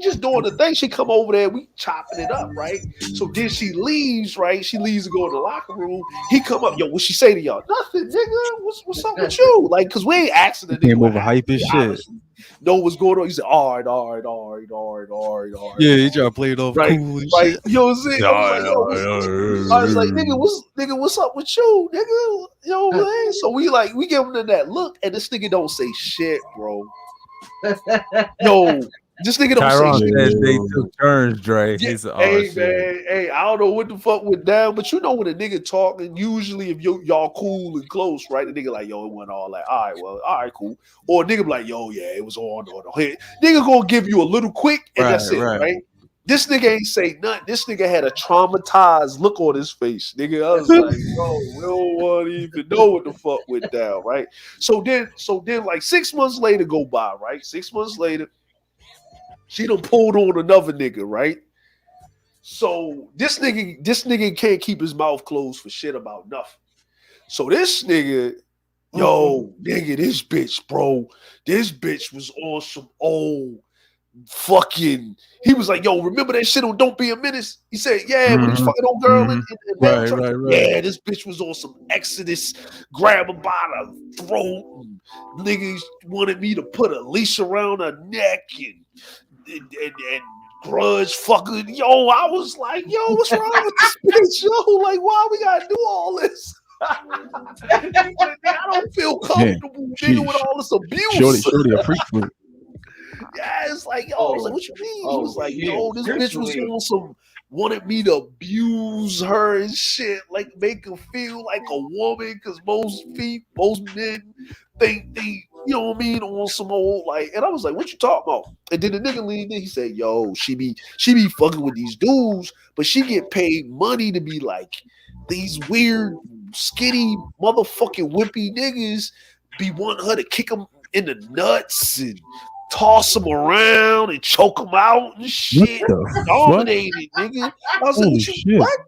just doing the thing. She come over there, we chopping it up, right? So then she leaves, right? She leaves to go in the locker room. He come up, what she say to y'all? Nothing, nigga. What's up with you? Like, cause we ain't asking the nigga. Came over hype as shit. Know what's going on. He said, all right. Yeah, he try to play it off right, cool and right. shit. You know what I'm saying? I was like, nigga, what's up with you, nigga? You know what I'm saying? So we give him that look, and this nigga don't say shit, bro. Yo, this nigga don't Tyron say said shit. they took turns, Dre. Yeah, He said, hey shit. man, hey, I don't know what the fuck went down, but you know when a nigga talking, usually if y'all cool and close, right? The nigga like, yo, it went all like, all right, cool. Or a nigga be like, yo, yeah, it was on the head. Nigga gonna give you a little quick and that's it, right? This nigga ain't say nothing. This nigga had a traumatized look on his face, nigga. I was like, yo, we don't want to even know what the fuck went down, right? So then, like 6 months later go by, right? 6 months later, she done pulled on another nigga, right? So this nigga can't keep his mouth closed for shit about nothing. So this nigga, nigga, this bitch, bro, this bitch was on some old fucking. He was like, yo, remember that shit on Don't Be a Menace? He said, yeah, when he's fucking old girl in right. Yeah, this bitch was on some Exodus, grab her by the throat. And niggas wanted me to put a leash around her neck and grudge fucking. Yo, I was like, yo, what's wrong with this bitch? Yo, like, why we gotta do all this? I don't feel comfortable, nigga, with all this abuse. Shorty a freak with it. Yeah, it's like, yo, I was like, what you mean? He was like, yo, this bitch was on some, wanted me to abuse her and shit, like make her feel like a woman, because most men think they, you know what I mean, on some old, like, and I was like, what you talking about? And then the nigga leaned in, he said, yo, she be fucking with these dudes, but she get paid money to be like, these weird, skinny, motherfucking wimpy niggas be wanting her to kick them in the nuts and toss them around and choke them out and shit. Dominated, nigga. I was like, what?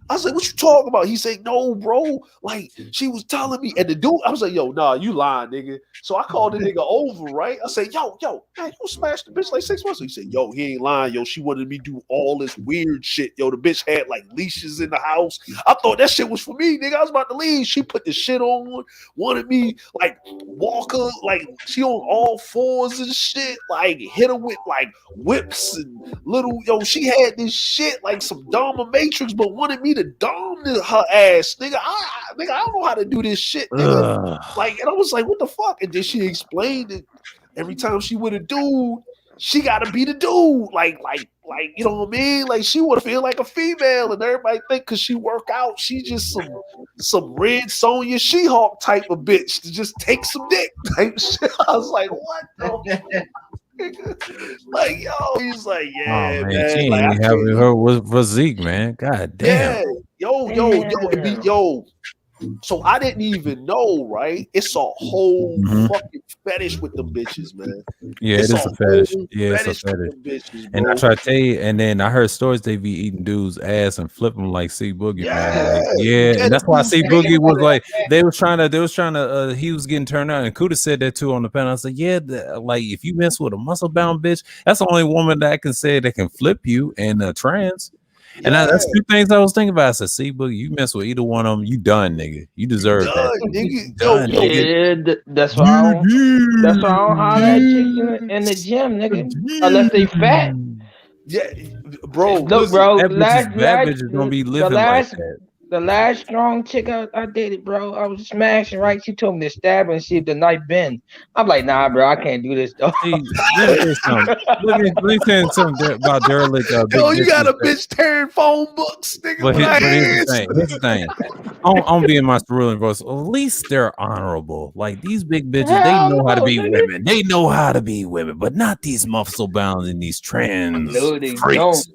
I was like, what you talking about? He said, no, bro. Like, she was telling me. And the dude, I was like, yo, nah, you lying, nigga. So I called the nigga over, right? I said, yo, man, you smashed the bitch like 6 months ago. He said, yo, he ain't lying, yo. She wanted me to do all this weird shit. Yo, the bitch had like leashes in the house. I thought that shit was for me, nigga. I was about to leave. She put the shit on, wanted me like walk her, like she on all fours and shit, like hit her with like whips and little, yo, she had this shit like some dominatrix, but wanted me to dom her ass, nigga. I don't know how to do this shit, nigga. Like, and I was like, what the fuck? And then she explained it. Every time she with a dude, she gotta be the dude. Like, you know what I mean? Like, she would feel like a female, and everybody think because she work out, she just some red Sonja She-Hulk type of bitch to just take some dick type shit. I was like, what the like, yo, he's like, yeah, man. She Like, ain't having her with physique, man. God damn. Yeah, yo. So I didn't even know, right? It's a whole fucking fetish with them bitches, man. Yeah, it's it is a fetish. Yeah, it's a with fetish. them bitches, And bro. I try to tell you, and then I heard stories they be eating dudes' ass and flipping them like C Boogie, man. Like, and that's why C Boogie was like, they was trying to, he was getting turned out, and Kuda said that too on the panel. I said, yeah, like if you mess with a muscle bound bitch, that's the only woman that I can say that can flip you and trans. And that's two things I was thinking about. I said, see, Boogie, you mess with either one of them, you done, nigga. You deserve that. Nigga. Done, nigga. Yeah, that's why I don't holler at chicks in the gym, nigga. Unless they fat. Yeah, bro. Look, Listen, bro, Bad bitches don't be living like that. the last strong chick I dated, bro. I was smashing right. She told me to stab her and see if the knife bend. I'm like, nah, bro, I can't do this though. See, let me tell you something. Let me tell you something about derelict big yo, you got bitches. a bitch tearing phone books, nigga. But, With her but here's the hands. thing. Here's the thing. I'm being my cerulean bros. At least they're honorable. Like these big bitches, they Hell know how to no, be nigga. women. They know how to be women, but not these muscle bound and these trans No, they freaks. don't.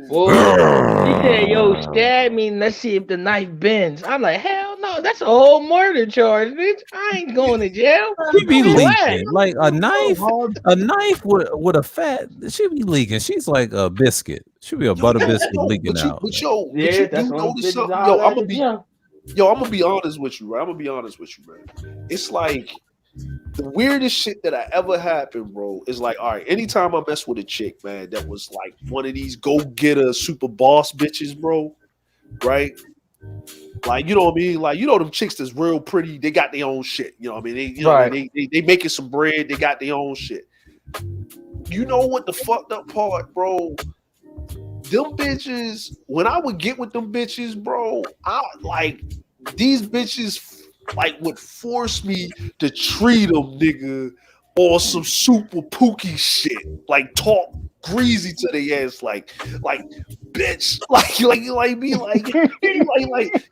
Whoa. He said, yo, stab me and let's see if the knife bends. I'm like, hell no, that's a whole murder charge, bitch. I ain't going to jail. She be For what? leaking like a knife with a fat. She be leaking. She's like a biscuit. She be a butter biscuit leaking out. But Yeah, you that's do one of the notice bitches something. I Yo, holler I'm at gonna the be, gym. I'm gonna be honest with you, right? I'm gonna be honest with you, man. It's like the weirdest shit that I ever happened, bro, is like, all right, anytime I mess with a chick, man, that was like one of these go-getter super boss bitches, bro, right? Like, you know what I mean? Like, you know them chicks that's real pretty, they got their own shit. You know what I mean? They, you know what I mean? They making some bread, they got their own shit. You know what the fucked up part, bro? Them bitches, when I would get with them bitches, bro, I like these bitches like would force me to treat them, nigga, or some super pooky shit. Like talk greasy to their ass, like bitch, like be like,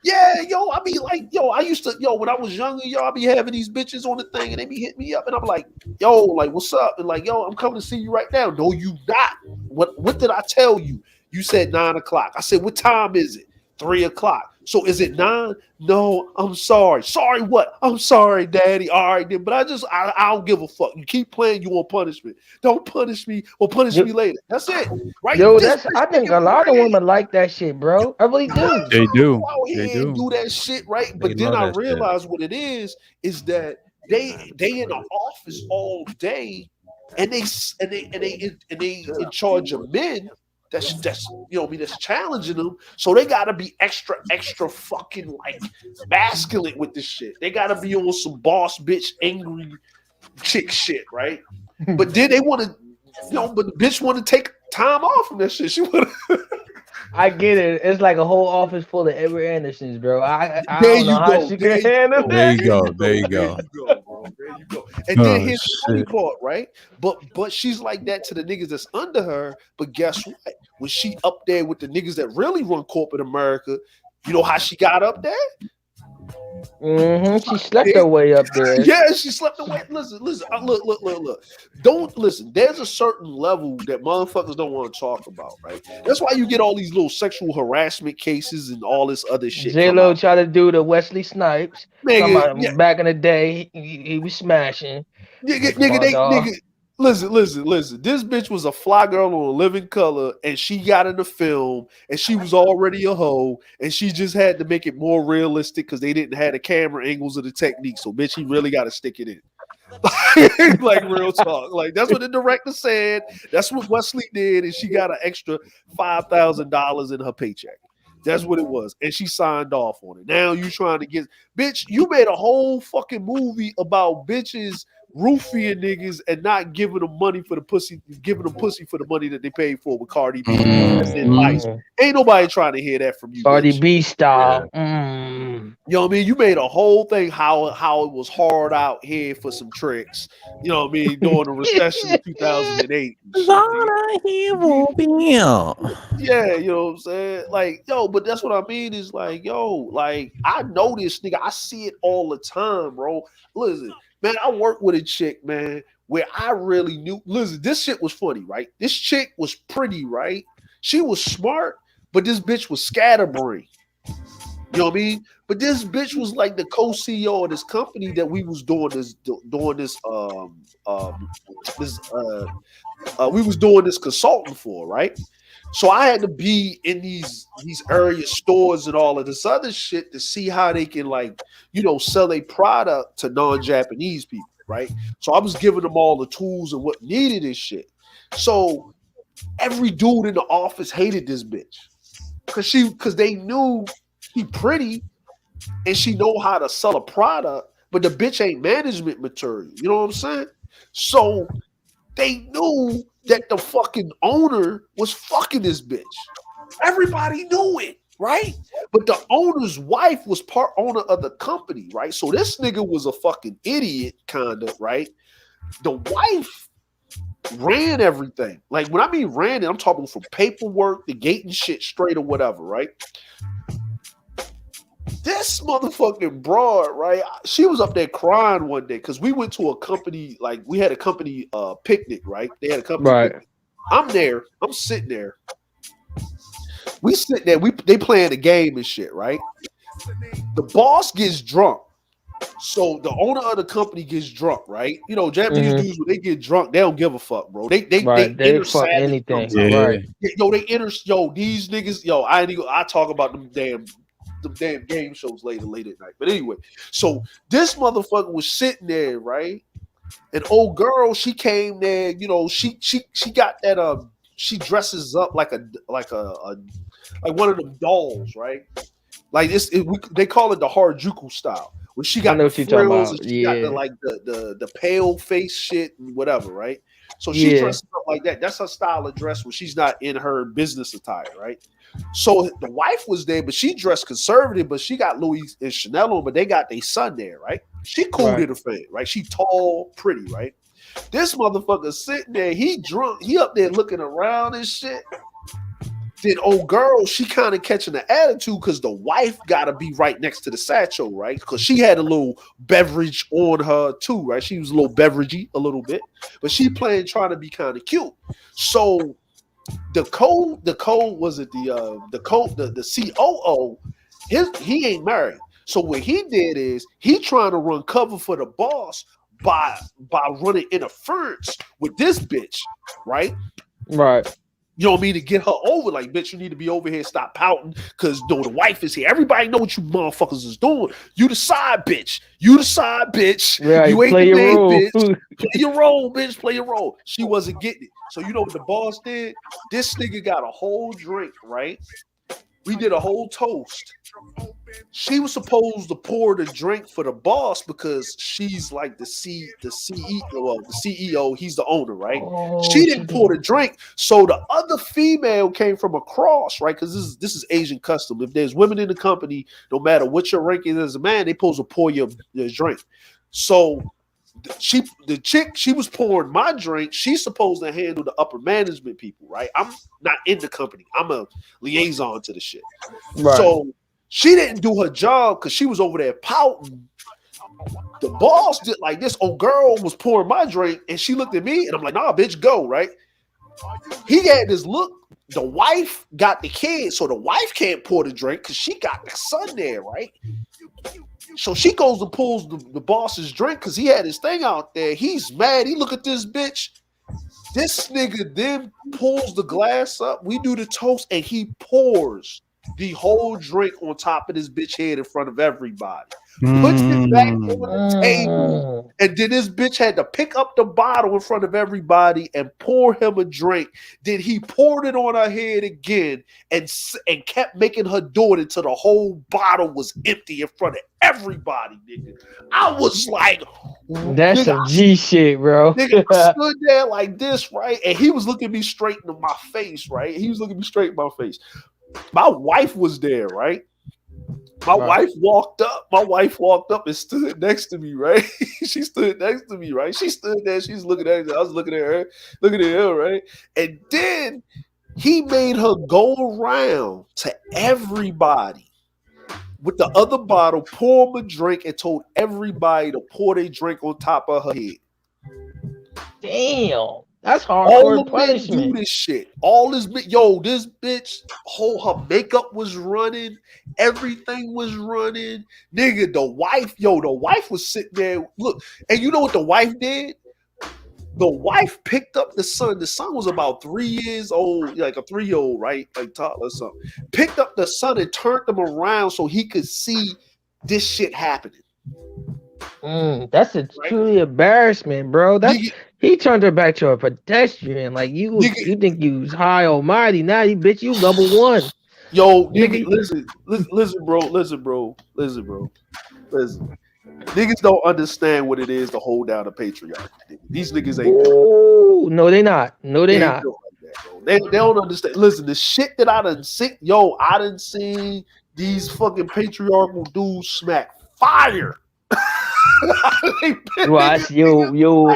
yeah, yo, I be like, yo, I used to, yo, when I was younger, yo, I be having these bitches on the thing and they be hitting me up, and I'm like, yo, like, what's up? And like, yo, I'm coming to see you right now. No, you not. What did I tell you? You said 9 o'clock. I said, what time is it? 3 o'clock. So is it 9? No, I'm sorry. Sorry what? I'm sorry, daddy. All right, then. But I don't give a fuck. You keep playing, you want punishment. Don't punish me or punish me later. That's it. Right? Yo, This I think a lot of women like that shit, bro. I really do. They do. out They here and do. do that shit, right? They But then love I that shit. realized what it is that they in the office all day and they in charge of men that's you know what I mean, that's challenging them. So they gotta be extra fucking like masculine with this shit. They gotta be on some boss bitch angry chick shit, right? But then they want to, you know, but the bitch want to take time off from that shit. She want to. I get it. It's like a whole office full of Edward Andersons, bro. I There don't know you how go. she There can you handle go. There you that. go. There you There go. you go, bro. There you go. And then Oh here's the funny shit. part, right? But she's like that to the niggas that's under her. But guess what? When she up there with the niggas that really run corporate America, you know how she got up there? She slept her way up there. Yeah, she slept away. Listen, look. Don't listen. There's a certain level that motherfuckers don't want to talk about, right? That's why you get all these little sexual harassment cases and all this other shit J come Lo out. tried to do the Wesley Snipes. Talking Nigga, yeah, about back in the day, he was smashing. nigga, listen. This bitch was a fly girl on a living color, and she got in the film, and she was already a hoe, and she just had to make it more realistic because they didn't have the camera angles or the technique. So, bitch, he really got to stick it in. Like real talk. Like that's what the director said. That's what Wesley did, and she got an extra $5,000 in her paycheck. That's what it was, and she signed off on it. Now you trying to get, bitch? You made a whole fucking movie about bitches roofing niggas and not giving them money for the pussy, giving them pussy for the money that they paid for with Cardi B and then Ice. Ain't nobody trying to hear that from you, Cardi bitch. B style. You know what I mean? You made a whole thing how it was hard out here for some tricks. You know what I mean? During the recession of 2008. Yeah, you know what I'm saying? Like, yo, but that's what I mean is like, yo, like I know this nigga. I see it all the time, bro. Listen, man, I work with a chick, man, where I really knew. Listen, this shit was funny, right? This chick was pretty, right? She was smart, but this bitch was scatterbrained. You know what I mean? But this bitch was like the co-CEO of this company that we was doing this we was doing this consulting for, right? So I had to be in these area stores and all of this other shit to see how they can like, you know, sell a product to non-Japanese people, right? So I was giving them all the tools and what needed and shit. So every dude in the office hated this bitch because they knew she pretty and she know how to sell a product, but the bitch ain't management material. You know what I'm saying? So they knew that the fucking owner was fucking this bitch. Everybody knew it, right? But the owner's wife was part owner of the company, right? So this nigga was a fucking idiot, kind of, right? The wife ran everything. Like when I mean ran it, I'm talking from paperwork to gating shit straight or whatever, right? This motherfucking broad, right? She was up there crying one day because we went to a company, like we had a company picnic, right? They had a company picnic. I'm there, I'm sitting there. We sit there, they playing a game and shit, right? The boss gets drunk. So the owner of the company gets drunk, right? You know, Japanese dudes, when they get drunk, they don't give a fuck, bro. They enter fuck savage anything. drunk. Right. Yo, they enter, these niggas, I talk about them damn game shows late at night. But anyway, so this motherfucker was sitting there, right? An old girl, she came there, you know, she got that she dresses up like one of them dolls, right? Like this, they call it the Harajuku style. When she got the frills and she got the pale face shit and whatever, right? So she dresses up like that. That's her style of dress when she's not in her business attire, right? So the wife was there, but she dressed conservative, but she got Louis and Chanel on, but they got their son there, right? She cool to the fan, right? She tall, pretty, right? This motherfucker sitting there, he drunk, he up there looking around and shit. Then old girl, she kind of catching the attitude because the wife got to be right next to the satchel, right? Because she had a little beverage on her too, right? She was a little beveragey a little bit, but she trying to be kind of cute. So the COO, the COO, he ain't married. So what he did is he trying to run cover for the boss by running interference with this bitch, right? Right. You know what I mean? To get her over, like, bitch, you need to be over here, stop pouting, because the wife is here. Everybody know what you motherfuckers is doing. You the side bitch. You the side bitch. Right, you ain't play the your main role. bitch. Play your role, bitch. Play your role. She wasn't getting it. So you know what the boss did? This nigga got a whole drink, right? We did a whole toast. She was supposed to pour the drink for the boss because she's like the CEO. He's the owner, right? She didn't pour the drink, so the other female came from across, right? Because this is Asian custom. If there's women in the company, no matter what your rank is as a man, they supposed to pour your drink. So the chick, she was pouring my drink. She's supposed to handle the upper management people, right? I'm not in the company. I'm a liaison to the shit. Right. So she didn't do her job because she was over there pouting. The boss did like this. Old girl was pouring my drink, and she looked at me, and I'm like, "Nah, bitch, go." Right? He had this look. The wife got the kid, so the wife can't pour the drink because she got the son there, right? So she goes and pulls the boss's drink because he had his thing out there. He's mad. He look at this bitch. This nigga then pulls the glass up. We do the toast, and he pours the whole drink on top of this bitch head in front of everybody. Puts it back on the table, and then this bitch had to pick up the bottle in front of everybody and pour him a drink. Then he poured it on her head again and kept making her do it until the whole bottle was empty in front of everybody, nigga. I was like, that's some G shit, bro. Nigga, I stood there like this, right? And he was looking me straight into my face, right? He was looking me straight in my face. My wife was there, right? My wife walked up. My wife walked up and stood next to me, right? She stood next to me, right? She stood there. She's looking at me. I was looking at her, looking at him, right? And then he made her go around to everybody with the other bottle, pour him a drink, and told everybody to pour their drink on top of her head. Damn. That's hardcore punishment. Do this shit. All this, this bitch, her makeup was running, everything was running. Nigga, the wife was sitting there. Look, and you know what the wife did? The wife picked up the son. The son was about 3 years old, like a 3-year-old, right? Like toddler or something. Picked up the son and turned him around so he could see this shit happening. That's truly embarrassment, bro. He turned her back to a pedestrian. Like you think you was high almighty. Now you number one. Yo, nigga, listen, bro. Niggas don't understand what it is to hold down a patriarchy. These niggas ain't. Ooh, no, they not. No, they not. Built like that, bro. They don't understand. Listen, the shit that I done seen, I done seen these fucking patriarchal dudes smack fire. Watch, yo,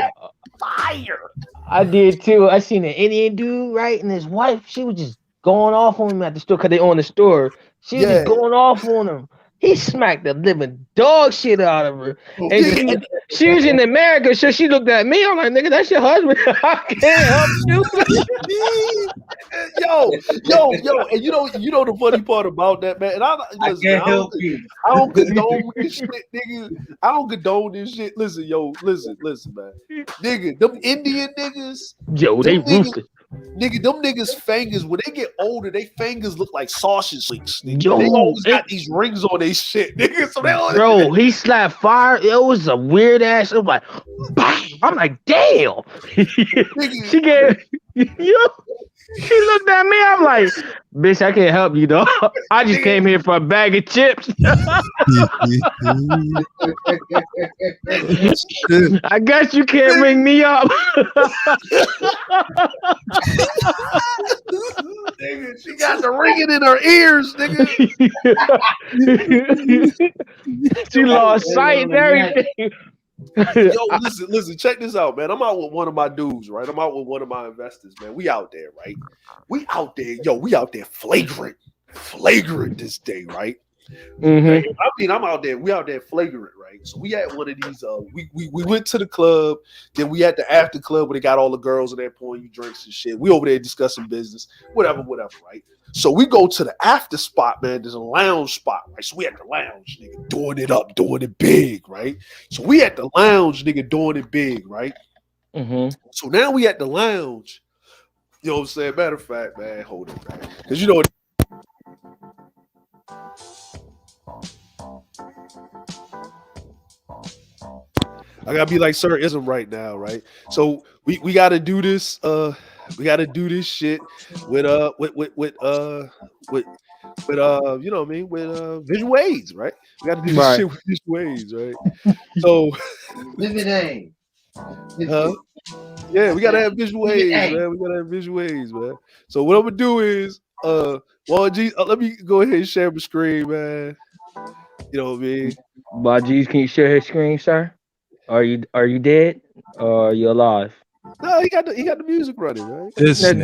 fire. I did too. I seen an Indian dude, right, and his wife. She was just going off on him at the store because they own the store. She was just going off on him. He smacked the living dog shit out of her, and she was in America, so she looked at me. I'm like, nigga, that's your husband. I can't help you. yo, and you know the funny part about that, man. And I don't condone this shit, nigga. I don't condone this shit. Listen, man. Nigga, them Indian niggas, they ruthless. Nigga, them niggas' fingers, when they get older, they fingers look like sausage links. They always got these rings on their shit, nigga. So they always bro, he slapped fire. It was a weird ass. It was like, bang. I'm like, damn. She gave she looked at me. I'm like, bitch, I can't help you, though. I just came here for a bag of chips. I guess you can't ring me up. Nigga, she got the ringing in her ears, nigga. She lost sight and everything. Yo, listen, check this out, man. I'm out with one of my dudes, right? I'm out with one of my investors, man. We out there, right? We out there flagrant this day, right? Mm-hmm. I mean, I'm out there. We out there flagrant, right? So we at one of these. We went to the club. Then we at the after club where they got all the girls in there pouring you drinks and shit. We over there discussing business, whatever, right? So we go to the after spot, man. There's a lounge spot, right? So we at the lounge, nigga, doing it big, right? So we at the lounge, nigga, doing it big, right? Mm-hmm. So now we at the lounge. You know what I'm saying? Matter of fact, man, hold it, man, because you know. I gotta be like Sir Ism right now, right? So we gotta do this. We gotta do this shit with you know what I mean, with visual aids, right? We gotta do this shit with visual aids, right? So yeah, we gotta have visual aids, man. We gotta have visual aids, man. So what I'm gonna do is let me go ahead and share my screen, man. You know what I mean? Baji's, can you share his screen, sir? Are you dead or are you alive? No, he got the music running, right?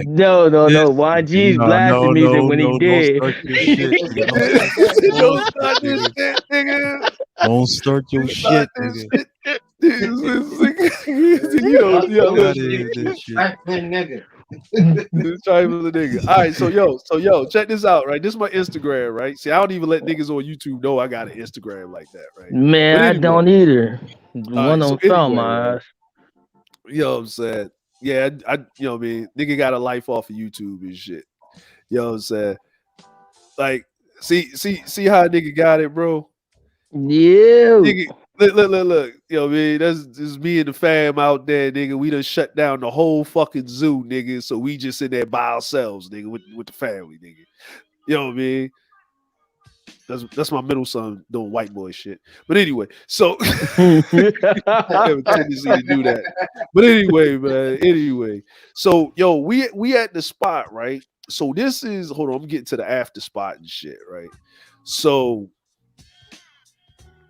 No. YG's blasting music when he did. Don't start this shit, nigga. Don't start your shit, nigga. Nigga. All right, so check this out, right? This is my Instagram, right? See, I don't even let niggas on YouTube know I got an Instagram like that, right? Man, anyway, I don't either. One on film, my ass. You know what I'm saying? Yeah, I you know what I mean? Nigga got a life off of YouTube and shit. You know what I'm saying? Like, see how a nigga got it, bro? Yeah. Nigga, look. You know what I mean? This is me and the fam out there, nigga. We done shut down the whole fucking zoo, nigga. So we just in there by ourselves, nigga, with the family, nigga. You know what I mean? That's my middle son doing white boy shit. But anyway, so I have a tendency to do that. But anyway, man. Anyway, so we at the spot, right? So this is hold on, I'm getting to the after spot and shit, right? So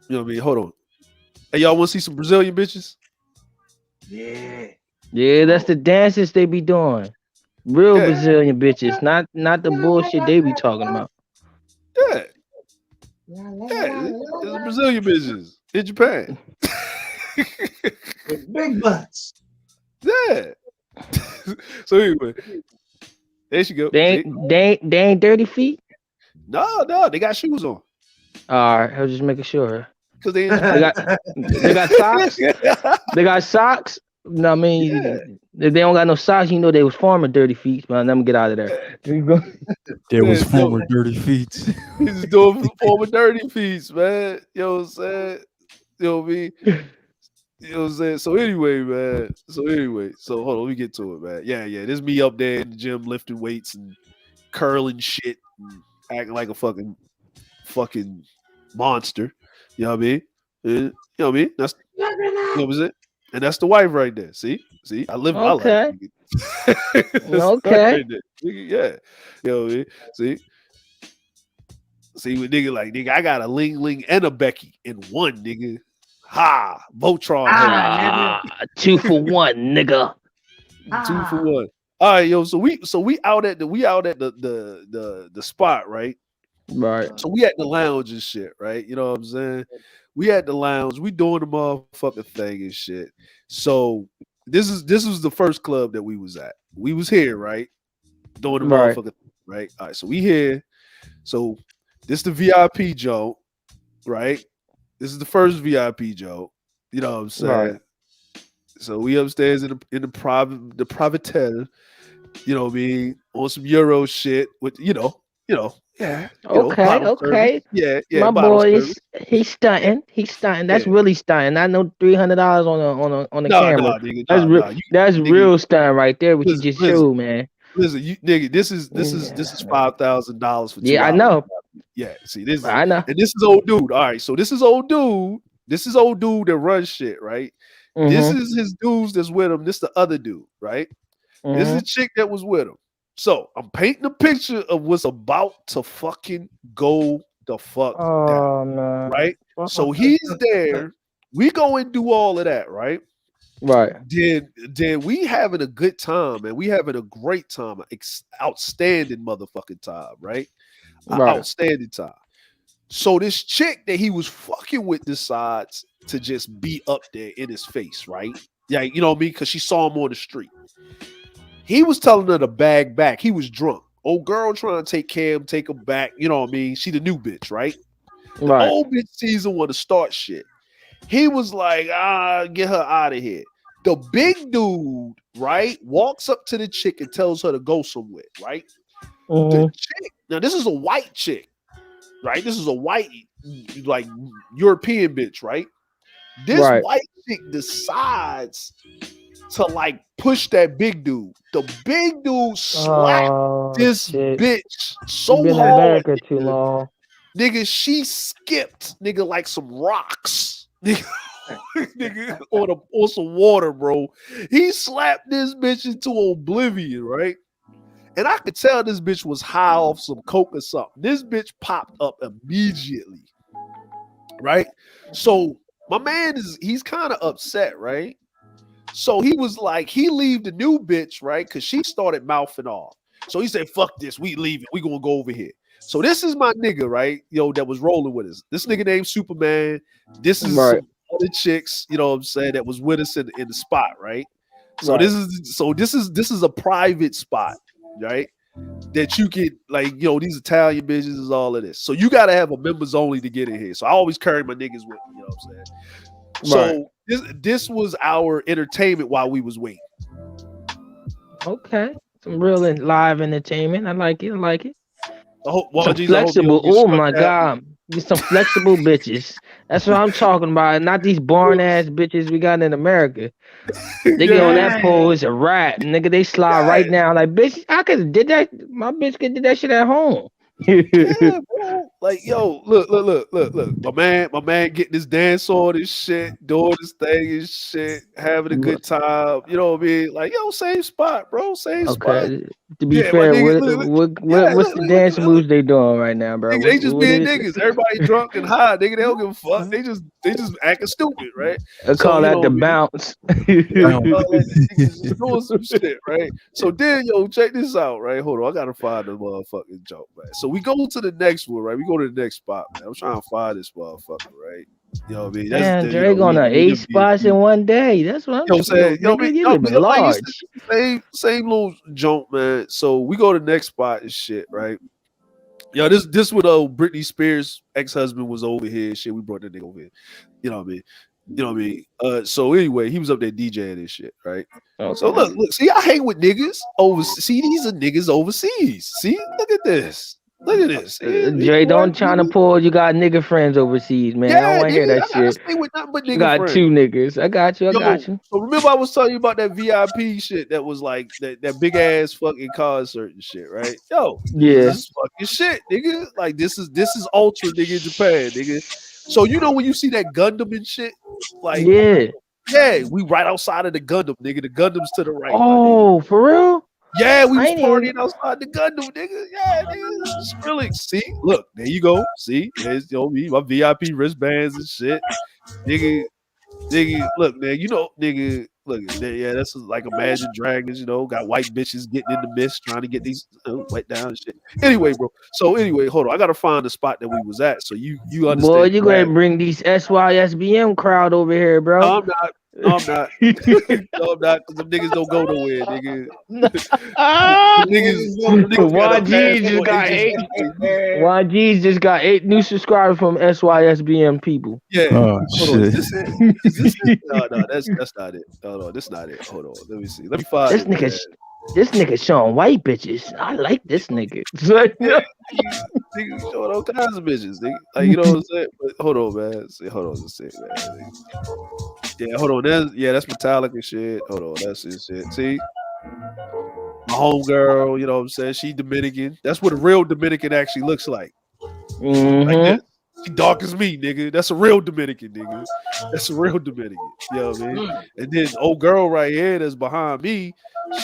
you know what I mean? Hold on. Hey, y'all want to see some Brazilian bitches? Yeah, that's the dances they be doing. Real Brazilian bitches, not the bullshit they be talking about. Yeah. Yeah, it's Brazilian bitches in Japan. With big butts. Yeah. So anyway, there she go. They ain't dirty feet? No, they got shoes on. All right, I was just making sure. Because they got socks. They got socks. No, I mean, if they don't got no socks, you know they was former dirty feet. Man, let me get out of there. There was former dirty feet. He's doing former dirty feet, man. You know what I'm saying? You know what I mean? You know what I'm saying? So anyway, man. So hold on, let me get to it, man. Yeah. This is me up there in the gym lifting weights and curling shit and acting like a fucking monster. You know what I mean? You know what I mean? That's what was it. And that's the wife right there. See? I live my life. Okay. That's the wife Okay. right there. Nigga, yeah. You know what I mean? See what nigga like, nigga, I got a Ling Ling and a Becky in one, nigga. Ha! Voltron heavy. Ah, 2 for 1, nigga. 2 for 1. All right, yo. So we out at the spot, right? Right. So we at the lounge and shit, right? You know what I'm saying? We at the lounge, we doing the motherfucking thing and shit. So this was the first club that we was at. We was here, right? Doing the Right. motherfucking thing, right? All right, so we here. So this the VIP joke, right? This is the first VIP joke. You know what I'm saying? Right. So we upstairs in the privatel, you know what I mean, on some Euro shit with yeah, Okay. bottle service. Okay. Yeah, My bottle boy service. is he's stunting. He's stunting. Yeah. That's really stunting. I know $300 on the No, camera. nigga, That's nah. that's Nigga, real stunting right there. What you just listen, showed, man. listen, you nigga, this is $5,000 for 2 Yeah, I hours. know. Yeah, see, this is I know. and this is old dude. All right, so this is old dude. This is old dude that runs shit, right? This Mm-hmm. is his dudes that's with him. This the other dude, right? This is Mm-hmm. the chick that was with him. So I'm painting a picture of what's about to fucking go the fuck down, Oh man. right? So he's there. We go and do all of that, right? Right. Then we having a good time, and we having a great time, outstanding motherfucking time, right? Right. Outstanding time. So this chick that he was fucking with decides to just be up there in his face, right? Yeah, you know what I mean? Because she saw him on the street. He was telling her to bag back. He was drunk. Old girl trying to take care of him, take him back. You know what I mean? She the new bitch, right? The Right. old bitch sees him want to start shit. He was like, get her out of here. The big dude, right, walks up to the chick and tells her to go somewhere, right? Mm-hmm. The chick, now this is a white chick, right? This is a white, like European bitch, right? This Right. white chick decides to like push that big dude. The big dude slapped Oh this shit. bitch You so been in hard, America too long. nigga, she skipped, nigga, like some rocks, nigga, on some water, bro. He slapped this bitch into oblivion, right? And I could tell this bitch was high off some coke or something. This bitch popped up immediately, right? So my man he's kind of upset, right? So he was like, he leave the new bitch, right? Because she started mouthing off. So he said, fuck this, we leaving. We gonna go over here. So this is my nigga, right? That was rolling with us. This nigga named Superman. This is Right. some other chicks, you know what I'm saying, that was with us in the spot, right? So Right. this is a private spot, right? That you get, like, these Italian bitches is all of this. So you gotta have a members only to get in here. So I always carry my niggas with me, you know what I'm saying? Right. So this was our entertainment while we was waiting. Okay. Some real live entertainment. I like it. I like it. Some Geez, I hope you flexible. don't get Oh struck my down. god. Get some flexible bitches. That's what I'm talking about. Not these boring ass bitches we got in America. They get on that pole, it's a rat. Nigga, they slide right now. Like, bitch, I could did that. My bitch could did that shit at home. Yeah, bro. Like, yo, look. My man getting his dance on and shit, doing his thing and shit, having a good time. You know what I mean? Like, yo, same spot, bro. Same spot. Okay. To be Yeah, fair, my nigga, what's the dance moves they doing right now, bro? nigga, they just What being is niggas. Everybody drunk and high, nigga. They don't give a fuck. They just acting stupid, right? I So call you that know the what I mean? bounce. Yeah, niggas just doing some shit, right? So then, check this out, right? Hold on, I gotta find the motherfucking joke, man. So we go to the next one, right? We go to the next spot, man. I'm trying to find this motherfucker, right? You know what I mean? Man, Drake on we 8 done spots in one day. That's what I'm you know what I'm saying? saying. Nigga, you living Like you large. said, same little joke, man. So we go to the next spot and shit, right? Yo, this with Britney Spears' ex-husband was over here. Shit, we brought that nigga over here. You know what I mean? You know what I mean? So anyway, he was up there DJing and shit, right? Okay. So look, see, I hang with niggas overseas. See, these are niggas overseas. See, look at this. Look at this. Dre, don't try to pull. You got nigga friends overseas, man. I don't want to hear that I shit. stay with nothing but You nigga got friends. 2 niggas. I got you. I got you. So remember I was telling you about that VIP shit that was like that big ass fucking concert and shit, right? Yo, Yeah. this is fucking shit, nigga. Like this is ultra, nigga, in Japan, nigga. So you know when you see that Gundam and shit, like Yeah. we right outside of the Gundam, nigga. The Gundam's to the right, my nigga. Oh, for real? Yeah, we I was ain't even. partying outside the Gundam, nigga. Yeah, nigga. Skrillex. See, look, there you go. See, there's me, my VIP wristbands and shit. Nigga, look, man, you know, nigga, look, yeah, that's like Imagine Dragons, you know, got white bitches getting in the mist trying to get these wet down and shit. Anyway, bro. So anyway, hold on. I gotta find the spot that we was at. So you Boy, understand. you gonna bring these SYSBM crowd over here, bro. No, I'm not. No, I'm not. No, I'm not. Because them niggas don't go nowhere, nigga. YG just got 8. YG just got 8 new subscribers from SYSBM people. Yeah. Oh Hold on. shit. Is this it? No, that's not it. Hold on. That's not it. Hold on. Let me see. Let me find This it. nigga, this nigga showing white bitches. I like this nigga. Nigga showing all kinds of bitches. Nigga. Like, you know what I'm saying? But hold on, man. Hold on a second, man. Yeah, hold on. That's Metallica shit. Hold on, that's his shit. See? My homegirl, you know what I'm saying? She Dominican. That's what a real Dominican actually looks like. Like this. She dark as me, nigga. That's a real Dominican, nigga. That's a real Dominican. You know what I mean? And then old girl right here that's behind me,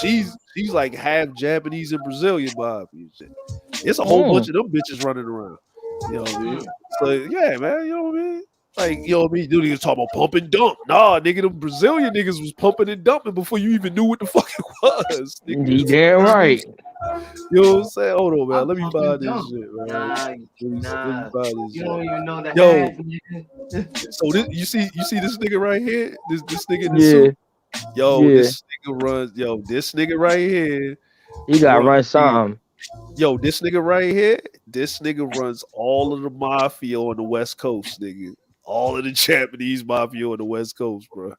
she's like half Japanese and Brazilian behind me. It's a whole bunch of them bitches running around. You know what I mean? So yeah, man, you know what I mean? Like, you know what I mean? Dude, niggas talking about pump and dump. Nah, nigga, them Brazilian niggas was pumping and dumping before you even knew what the fuck it was. You damn right. You know what I'm saying? Hold on, man. Let me find this shit, man. Nah, Let me find this you shit. don't even know that. Yo, so this, you see this nigga right here? This nigga in the suit. Yo, this nigga right here. You gotta run something. Yo, this nigga right here, this nigga runs all of the mafia on the West Coast, nigga. All of the Japanese mafia on the West Coast, bro.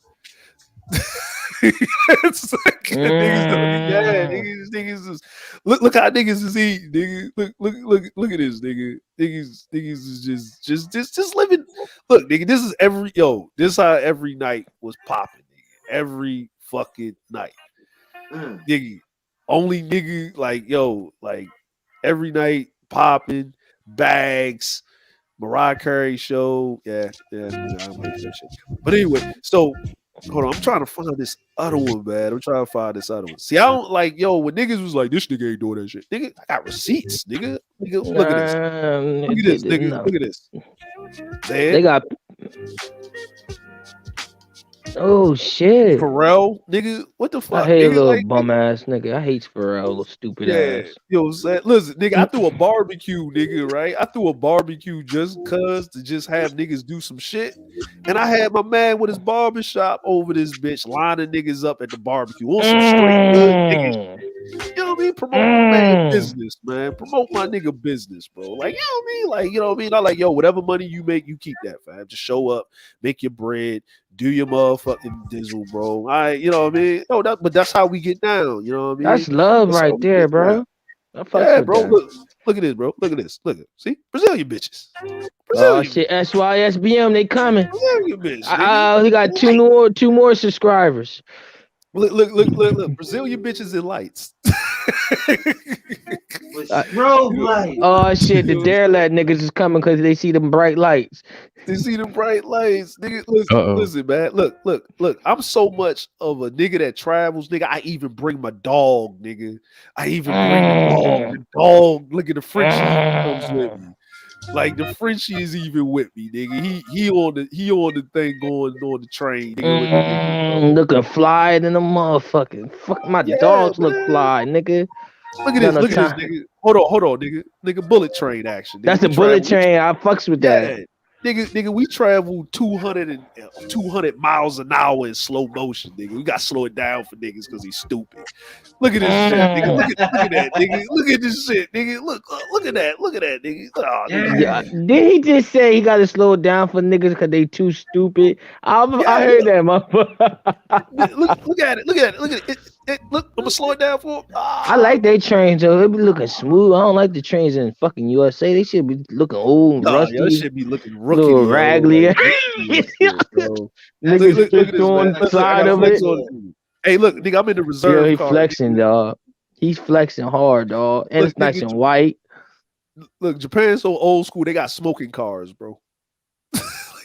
It's like, niggas is, look how niggas is eating, nigga. Look at this, nigga. Niggas is just living. Look, nigga, this is this is how every night was popping, nigga. Every fucking night. Nigga. Only nigga, like every night popping, bags, Mariah Carey show. Yeah, I don't like that shit. But anyway, so hold on, I'm trying to find this other one, man. I'm trying to find this other one. See, I don't like, when niggas was like, this nigga ain't doing that shit. Nigga, I got receipts, nigga. Look at this. Look at this, nigga. No. Look at this. They got. Oh shit. Pharrell, nigga, what the fuck? I hate nigga, a little bum ass nigga. I hate Pharrell, little stupid ass. You know what I'm saying? Listen, nigga, I threw a barbecue, nigga, right? I threw a barbecue just cause to just have niggas do some shit. And I had my man with his barbershop over this bitch lining niggas up at the barbecue on some straight good nigga shit. You know what I mean? Promote my man business, man. Promote my nigga business, bro. Like, you know what I mean? Like, you know what I mean? I like, whatever money you make, you keep that, fam. Just show up, make your bread, do your motherfucking dizzle, bro. You know what I mean? But that's how we get down. You know what I mean? That's love right there, bro. Yeah, bro. Look at this, bro. Look at this. Look at see Brazilian bitches. Oh shit, SYSBM, they coming. Brazilian bitch. We got two more subscribers. Look. Brazilian bitches in lights. Oh shit, the Dare Lad niggas is coming because they see them bright lights. They see the bright lights, nigga. Listen, man. Look. I'm so much of a nigga that travels, nigga. I even bring my dog, nigga. I even bring the dog. The dog, look at the Frenchie comes with me. Like the Frenchie is even with me, nigga. He on the thing going on the train, nigga. Looking fly than a motherfucking. Fuck, my dogs look fly, nigga. Look at this, nigga. Hold on, nigga. Nigga, bullet train action. Nigga. That's a bullet train. I fucks with that. Nigga, we travel 200 miles an hour in slow motion, nigga. We got to slow it down for niggas because he's stupid. Look at this shit, nigga. Look at that, nigga. Look at this shit, nigga. Look at that, nigga. Oh, nigga. Yeah. Did he just say he got to slow it down for niggas because they too stupid? I heard that, motherfucker. Look at it. Look, I'm gonna slow it down for him. I like they trains, though. They be looking smooth. I don't like the trains in fucking USA. They should be looking old and rusty. They should be looking rookie, little raggedy. Niggas flipped on the side of it. Hey, look, nigga, I'm in the reserve. He flexing, dog. He's flexing hard, dog. And it's nice and white. Look, Japan's so old school. They got smoking cars, bro.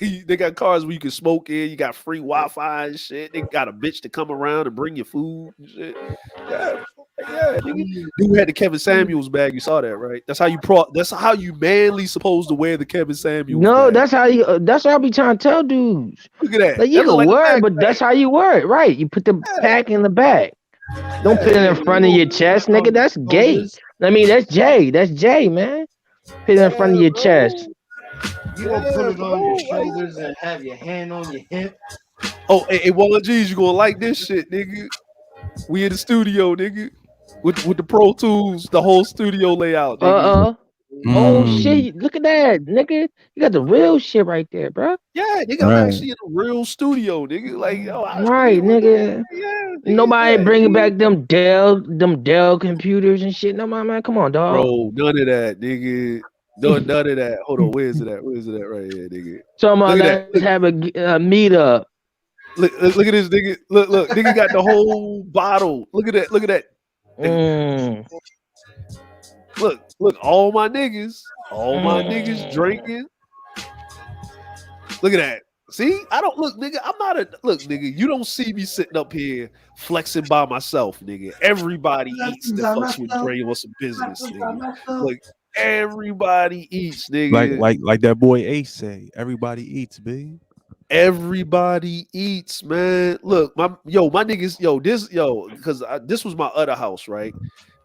They got cars where you can smoke in. You got free Wi-Fi and shit. They got a bitch to come around and bring you food and shit. Yeah, nigga. Dude had the Kevin Samuels bag. You saw that, right? That's how you That's how you manly supposed to wear the Kevin Samuels No, bag. that's how you. That's what I be trying to tell dudes. Look at that. Like you That look can like a wear it, backpack. but that's how you wear it, right? You put the pack in the back. Don't put it in front of your chest, nigga. That's gay. I mean, that's Jay. That's Jay, man. Put it in front of your chest. You gonna put it on your shoulders and have your hand on your hip? Oh, hey, Wallah G's, you gonna like this shit, nigga. We in the studio, nigga. With the Pro Tools, the whole studio layout, nigga. Oh shit! Look at that, nigga. You got the real shit right there, bro. Yeah, nigga, I'm actually in a real studio, nigga. Like, yo, Right, nigga. Yeah, Nobody yeah, bringing nigga. back them Dell computers and shit. No, man, come on, dog. Bro, none of that, nigga. None of that. Hold on, where's it at? Where's it at? Right here, nigga. So Look at let's that. have a meetup. Look at this nigga. Look, nigga got the whole bottle. Look at that. Look at that. Look, all my niggas drinking. Look at that. See, I don't look, nigga. I'm not look, nigga. You don't see me sitting up here flexing by myself, nigga. Everybody eats that fucks with Dre on some business, nigga. Look, everybody eats, nigga. Like that boy Ace say, everybody eats, big. Everybody eats, man. Look, my niggas, because this was my other house, right?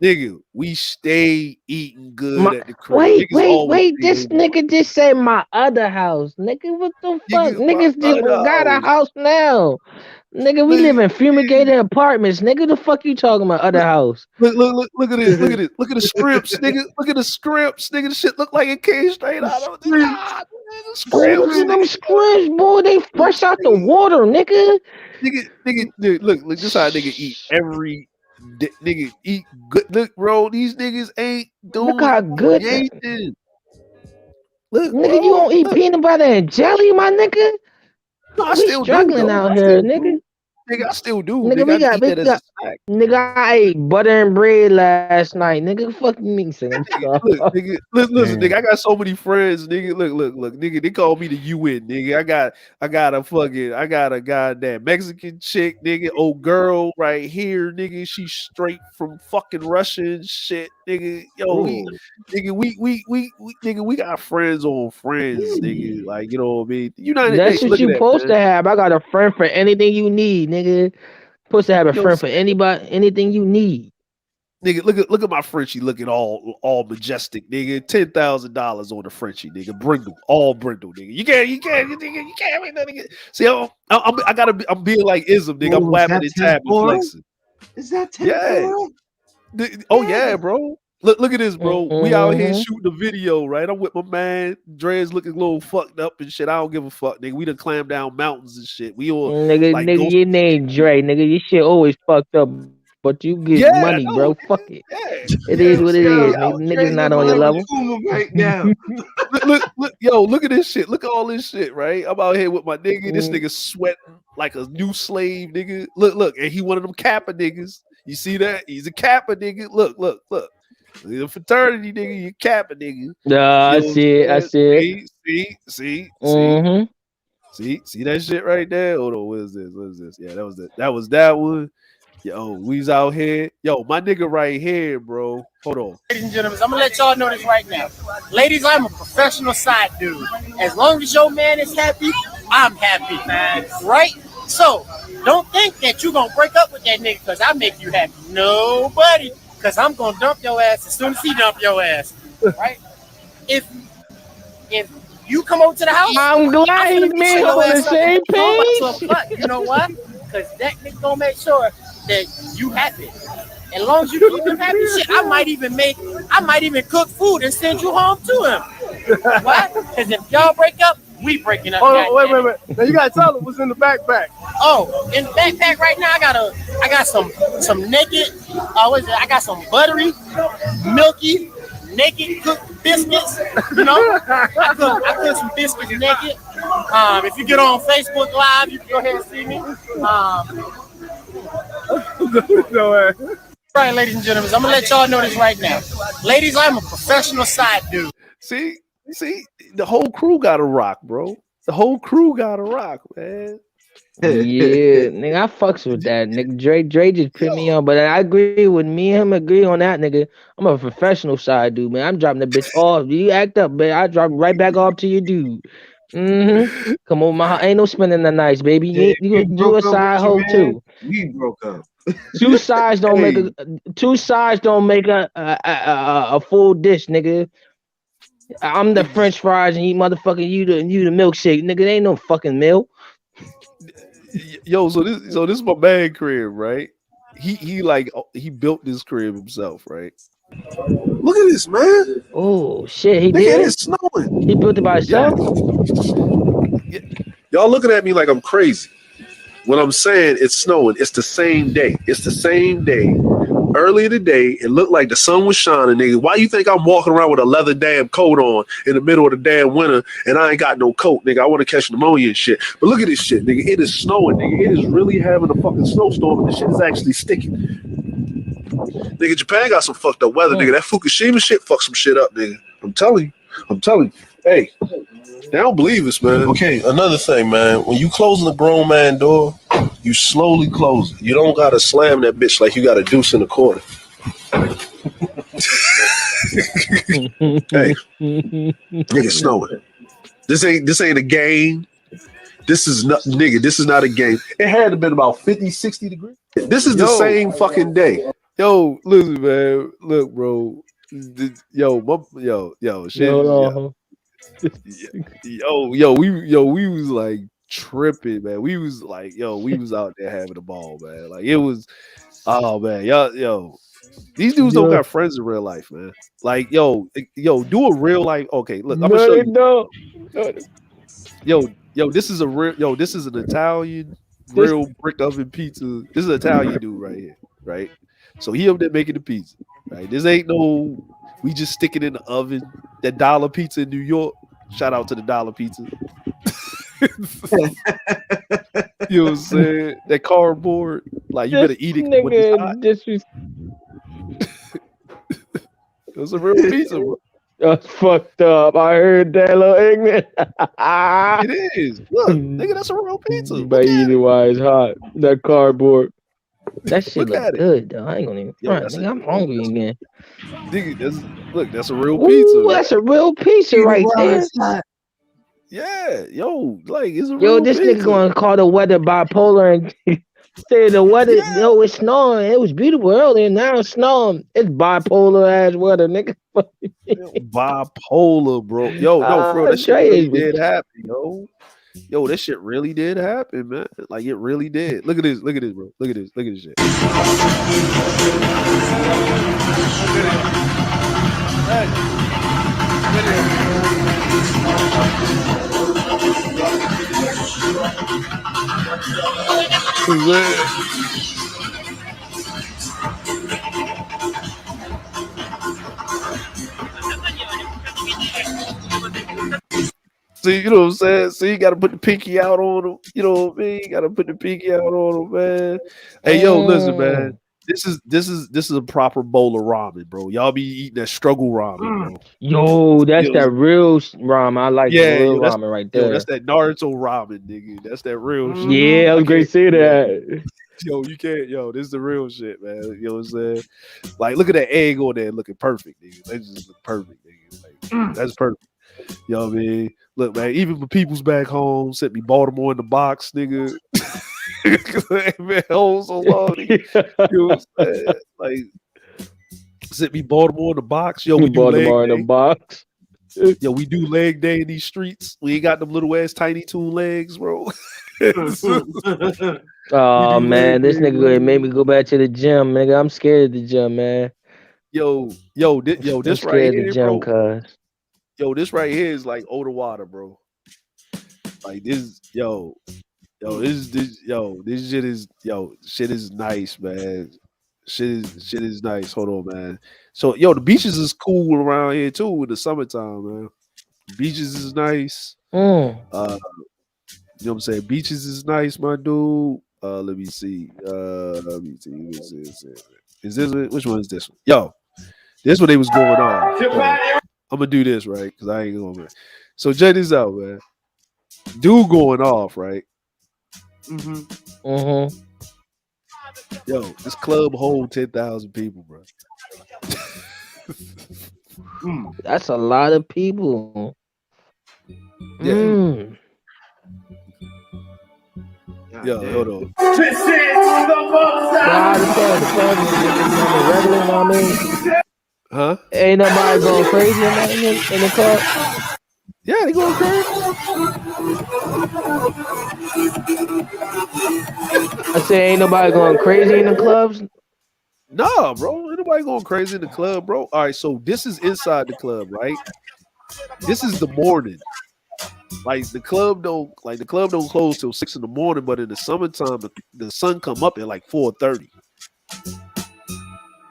Nigga, we stay eating good at the crib. Wait. This nigga just said my other house. Nigga, what the fuck? Niggas just got a house now. Nigga, we live in fumigated apartments. Nigga, the fuck you talking about other house? Look at this. Look at this. Look at the scripts, nigga. Look at the scripts, nigga. The shit look like it came straight out of the scripts. Look at them scripts, boy. They fresh out the water, nigga. Nigga, look, this how nigga eat every nigga eat good. Look, bro, these niggas ain't doing look how good. Look, nigga, bro, you don't eat peanut butter and jelly, my nigga. No, I we still struggling do, out here, nigga. Nigga, I still do. Nigga, we got, nigga, I ate butter and bread last night. Nigga, fuck me, son. Look, nigga, listen, nigga, I got so many friends, nigga. Look, nigga, they call me the UN, nigga. I got a goddamn Mexican chick, nigga, old girl right here, nigga. She's straight from fucking Russia and shit, nigga. Yo, we got friends on friends, nigga. Like, you know what I mean? That's what you supposed to have. I got a friend for anything you need, nigga. Supposed to have a friend for anybody, anything you need. Nigga, look at my Frenchie looking all majestic, nigga. $10,000 on the Frenchie, nigga. Brindle, all brindle, nigga. You can't make that nigga. See, I'm being like Ism, nigga. I'm wapping and tapping, flexing. Is that 10? Yeah. Oh yeah, bro. Look at this, bro. We out here shooting a video, right? I'm with my man. Dre's looking a little fucked up and shit. I don't give a fuck, nigga. We done climbed down mountains and shit. We all nigga, your name Dre, nigga. Your shit always fucked up, but you get money, bro. Fuck it. It is what it is. Niggas not on your level. Right now. Look at this shit. Look at all this shit, right? I'm out here with my nigga. This nigga sweating like a new slave, nigga. Look, and he one of them Kappa niggas. You see that? He's a Kappa nigga. Look. He's a fraternity nigga. You Kappa nigga. I see it. See that shit right there? Hold on, what is this? Yeah, that was that one. Yo, we's out here. Yo, my nigga right here, bro. Hold on. Ladies and gentlemen, I'm gonna let y'all know this right now. Ladies, I'm a professional side dude. As long as your man is happy, I'm happy. Right? So don't think that you're gonna break up with that nigga because I make you happy. Nobody. Because I'm gonna dump your ass as soon as he dump your ass. Right? If you come over to the house, I'm glad he's man on the same page. But you know why? Because that nigga gonna make sure that you happy. As long as you keep him happy, shit, I might even cook food and send you home to him. Why? Because if y'all break up, we breaking up. Wait. Now you gotta tell him what's in the backpack. Oh, in the backpack right now, I got some naked. What is it? I got some buttery, milky, naked cooked biscuits. You know, I cook some biscuits naked. If you get on Facebook Live, you can go ahead and see me. Right, ladies and gentlemen, I'm gonna let y'all know this right now. Ladies, I'm a professional side dude. See, the whole crew got a rock, bro. The whole crew got a rock, man. Yeah, nigga, I fucks with that, nigga. Dre just put me on, but I agree with me and him. Agree on that, nigga. I'm a professional side dude, man. I'm dropping the bitch off. You act up, man. I drop it right back off to your dude. Come on, my ain't no spending the nights, baby. Yeah, You broke a up with side you, hoe man. too. We broke up. Two sides don't Hey. make two sides don't make a full dish, nigga. I'm the French fries and you motherfucking you the milkshake, nigga. There ain't no fucking meal. Yo, so this is my man crib, right? He like he built this crib himself, right? Look at this, man. Oh shit, he Nigga, did. it's snowing. He built it by himself. Y'all looking at me like I'm crazy. When I'm saying it's snowing, it's the same day. It's the same day. Earlier today, it looked like the sun was shining, nigga. Why you think I'm walking around with a leather damn coat on in the middle of the damn winter and I ain't got no coat, nigga? I want to catch pneumonia and shit. But look at this shit, nigga. It is snowing, nigga. It is really having a fucking snowstorm and this shit is actually sticking. Nigga, Japan got some fucked up weather, nigga. That Fukushima shit fucked some shit up, nigga. I'm telling you. Hey, they don't believe us, man. Okay, another thing, man. When you closing a grown man door, you slowly close it. You don't gotta slam that bitch like you got a deuce in the corner. Hey, nigga, snowing. This ain't a game. This is not, nigga. This is not a game. It had to been about 50, 60 degrees. This is the same fucking day. Yo, listen, man. Look, bro. Shit. We was like tripping, man. We was like, we was out there having a ball, man. Like it was, oh man, these dudes don't got friends in real life, man. Like, do a real life. Okay, look, I'm gonna show you. This is an Italian real brick oven pizza. This is an Italian dude right here, right? So he up there making the pizza, right? This ain't no, we just stick it in the oven. That dollar pizza in New York. Shout out to the dollar pizza. You know what I'm saying? That cardboard, like you better eat it when it's hot. It's a real pizza, bro. That's fucked up. I heard that, little ignorant. It is. Look, nigga, that's a real pizza. But either way, it's hot. That cardboard. That shit look good, though. I ain't gonna even front. Nigga, I'm hungry again. Nigga, that's a real pizza. Ooh, that's a real pizza right there. Yeah, like it's a real this pizza. Nigga gonna call the weather bipolar and say the weather. Yo, it's snowing. It was beautiful earlier. Now it's snowing. It's bipolar ass weather, nigga. Bipolar, bro. No, bro, that shit really did happen, Yo, that shit really did happen, man. Like it really did. Look at this, bro. Look at this shit. See, you know what I'm saying? So you got to put the pinky out on them. You know what I mean? You got to put the pinky out on them, man. Hey, yo, listen, man. This is a proper bowl of ramen, bro. Y'all be eating that struggle ramen, bro. Yo, that's that real ramen. I like the real ramen right there. Yo, that's that Naruto ramen, nigga. That's that real shit. Yeah, I was gonna say that. Yo, you can't. Yo, this is the real shit, man. You know what I'm saying? Like, look at that egg on there looking perfect, nigga. That just look perfect, nigga. Like, that's perfect. You know what I mean? Look, man, even the people's back home sent me Baltimore in the box, nigga. Man, hold so long, nigga. You know what I'm saying? Like, sent me Baltimore in the box. Yo, we do Baltimore in the box. Yo, we do leg day in these streets. We ain't got them little ass Tiny Toon legs, bro. Oh man, this nigga made me go back to the gym, nigga. I'm scared of the gym, man. Yo, this right here, bro. Yo, this right here is like odor water, bro. Like this, this shit is nice, man. Shit is nice. Hold on, man. So, the beaches is cool around here too in the summertime, man. Beaches is nice. You know what I'm saying? Beaches is nice, my dude. Let me see. Is this which one is this one? Yo, this one they was going on. I'm gonna do this right because I ain't going. So check this out, man. Dude going off, right? Mm-hmm. Yo, this club hold 10,000 people, bro. That's a lot of people. Yeah. Mm. Yo, hold on. Nah, I understand the club is nothing regular, you know what I mean? Huh? Ain't nobody going crazy in the club. Yeah, they going crazy. I say ain't nobody going crazy in the clubs. Nah, bro. Ain't nobody going crazy in the club, bro. All right, so this is inside the club, right? This is the morning. Like the club don't close till 6 in the morning, but in the summertime, the sun come up at like 4:30.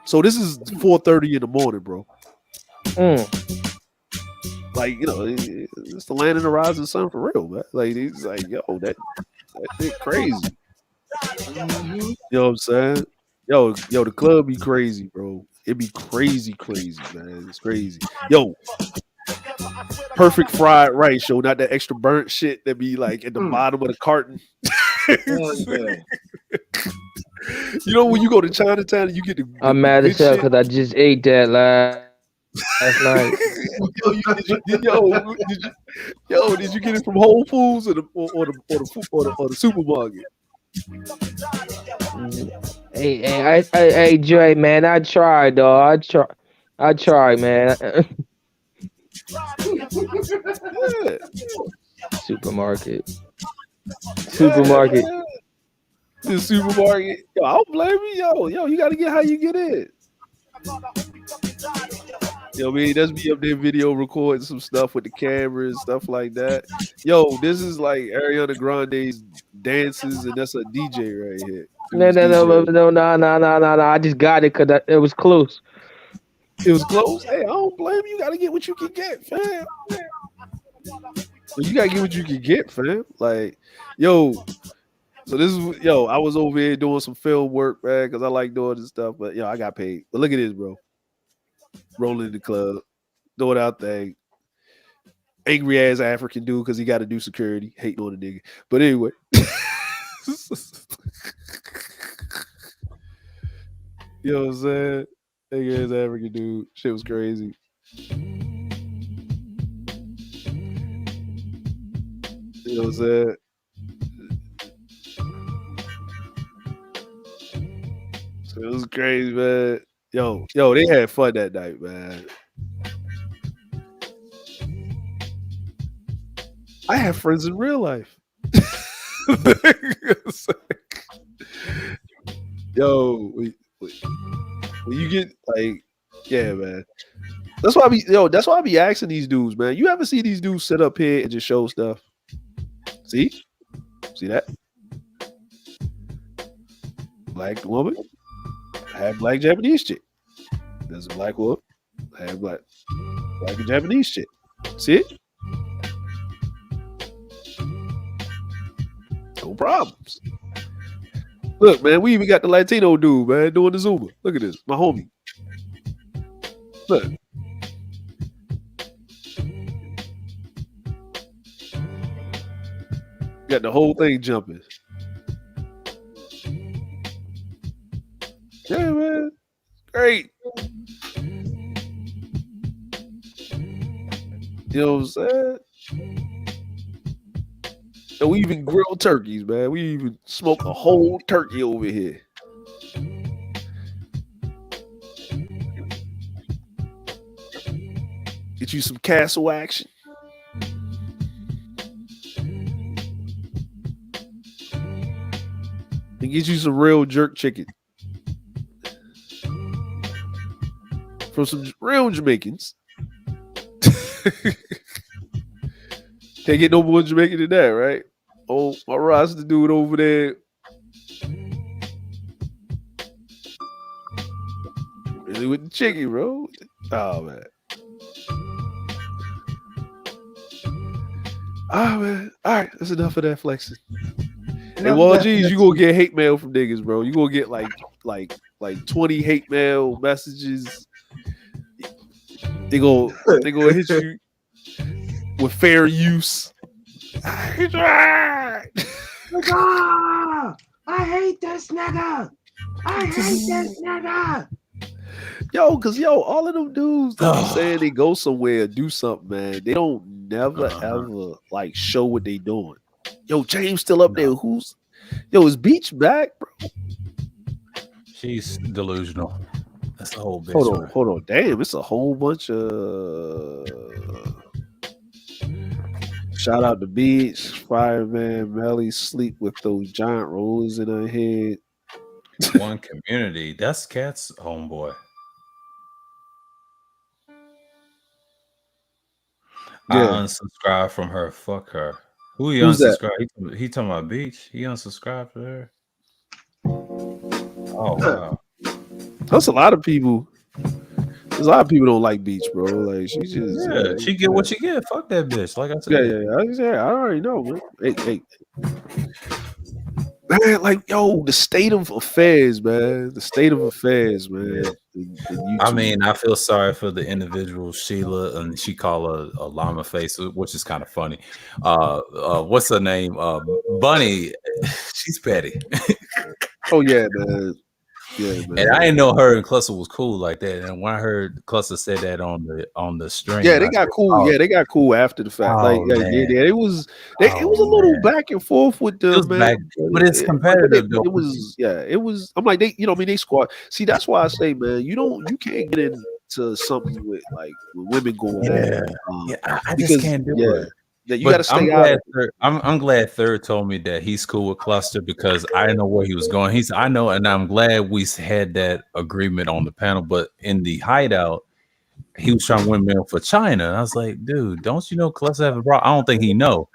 So this is 4:30 in the morning, bro. Like, you know, it's the land of the rising sun for real, man. Like it's like, yo, that shit crazy. You know what I'm saying? Yo, the club be crazy, bro. It be crazy, man. It's crazy. Yo, perfect fried rice, yo, not that extra burnt shit that be like at the bottom of the carton. You know when you go to Chinatown and you get the I'm mad as good hell shit? because I just ate that last night. Did you get it from Whole Foods or the supermarket? Hey, Dre, man, I tried, dog. I tried, man. Yeah. Supermarket. The supermarket. Yo, I don't blame you. Yo, you gotta get how you get in. Yo, man, that's me up there video recording some stuff with the camera and stuff like that. Yo, this is like Ariana Grande's dances, and that's a DJ right here. No. I just got it because it was close. It was close. Hey, I don't blame you. You gotta get what you can get, fam. You gotta get what you can get, fam. Like, yo. So this is I was over here doing some film work, man, because I like doing this stuff. But I got paid. But look at this, bro. Rolling in the club, doing our thing. Angry ass African dude because he got to do security, hating on the nigga. But anyway. You know what I'm saying? Angry ass African dude. Shit was crazy. You know what I'm saying? So it was crazy, man. Yo, they had fun that night, man. I have friends in real life. Yo, when you get like, yeah, man. That's why I be asking these dudes, man. You ever see these dudes sit up here and just show stuff? See that? Black woman, have black Japanese chick. There's a black woman, have black and Japanese chick. See it? No problems. Look, man, we even got the Latino dude, man, doing the Zumba. Look at this, my homie. Look. Got the whole thing jumping. Yeah, man. Great. You know what I'm saying? And we even grill turkeys, man. We even smoke a whole turkey over here. Get you some castle action. And get you some real jerk chicken. From some real Jamaicans. Can't get no more Jamaican than that, right? Oh, my Rasta dude over there. Really with the chicken, bro. Oh, man. Oh, man. All right, that's enough of that flexing. Hey, well, geez, you gonna get hate mail from niggas, bro. You gonna get like 20 hate mail messages. They gonna hit you with fair use. Nigga! I hate this nigga. I hate this nigga. Yo, cause all of them dudes that be saying they go somewhere, do something, man. They don't never ever like show what they doing. Yo, James still up there. Is Beach back, bro? She's delusional. That's the whole bitch. Hold on. Damn, it's a whole bunch of shout out to Beach, Fireman, Melly, sleep with those giant rollers in her head. One community. That's Cat's homeboy. I unsubscribed from her. Fuck her. Who he Who's that? unsubscribed? He talking about Beach. He unsubscribed to her. Oh wow. That's a lot of people. There's a lot of people don't like Beach, bro. Like she just she get what she get. Fuck that bitch. Like I said. Yeah. I already know, man. Hey. Man, like the state of affairs, man. The state of affairs, man. I mean, I feel sorry for the individual Sheila, and she called her a llama face, which is kind of funny. What's her name? Bunny. She's petty. Oh yeah, man. Yeah, man. And I didn't know her and Cluster was cool like that. And when I heard Cluster said that on the stream, yeah, they got cool. Yeah, they got cool after the fact. It was a little back and forth with them, man. But it's competitive. It was. I'm like they squad. See, that's why I say, man, you can't get into something with women going at. I just can't do it. Yeah, you got to stay out. I'm glad Third told me that he's cool with Cluster because I didn't know where he was going. He said, I know, and I'm glad we had that agreement on the panel. But in the hideout, he was trying to win men for China. And I was like, dude, don't you know Cluster have a problem? I don't think he know.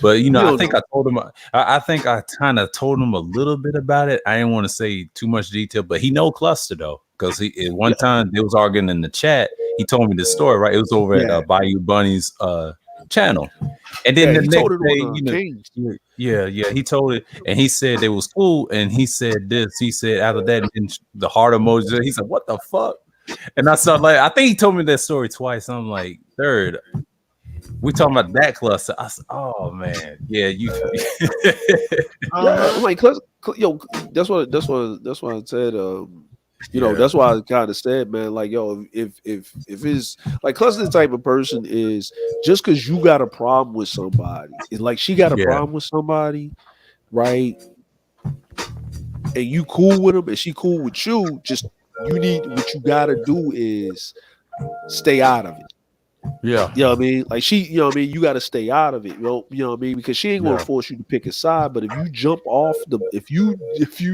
But I think I told him. I think I kind of told him a little bit about it. I didn't want to say too much detail, but he know Cluster though, because at one time they was arguing in the chat. He told me this story. Right, it was over at Bayou Bunny's channel, and then the next day, he told it, and he said they was cool, and he said this. He said after that, and the heart emoji. He said, "What the fuck?" And I saw I think he told me that story twice. I'm like, Third. We talking about that Cluster. I said, "Oh man, yeah, you." I'm like, that's what I said. That's why I kind of said, man, like, if it's like Cluster the type of person is just because you got a problem with somebody, it's like she got a problem with somebody, right? And you cool with them, and she cool with you. Just what you gotta do is stay out of it. Yeah. You know what I mean? Like you got to stay out of it. You know what I mean? Because she ain't going to force you to pick a side, but if you jump off if you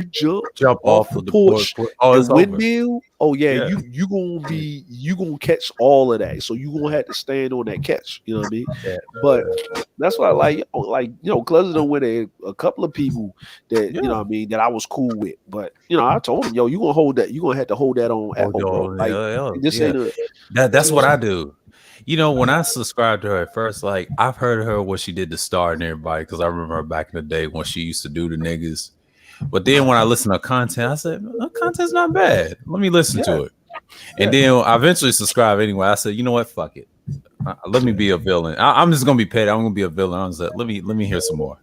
jump off the porch, the windmill, you going to catch all of that. So you going to have to stand on that catch, you know what I mean? Yeah. But that's why Cluster done with a couple of people that, you know what I mean, that I was cool with. But, I told him, you going to hold that. You going to have to hold that on Apple, bro. Like, that's what I do. When I subscribed to her at first, like I've heard her what she did to Star and everybody, because I remember her back in the day when she used to do the niggas. But then when I listened to her content, I said, her content's not bad. Let me listen to it. And then I eventually subscribed anyway. I said, you know what? Fuck it. Let me be a villain. I'm just gonna be petty. I'm gonna be a villain. I was like, let me hear some more.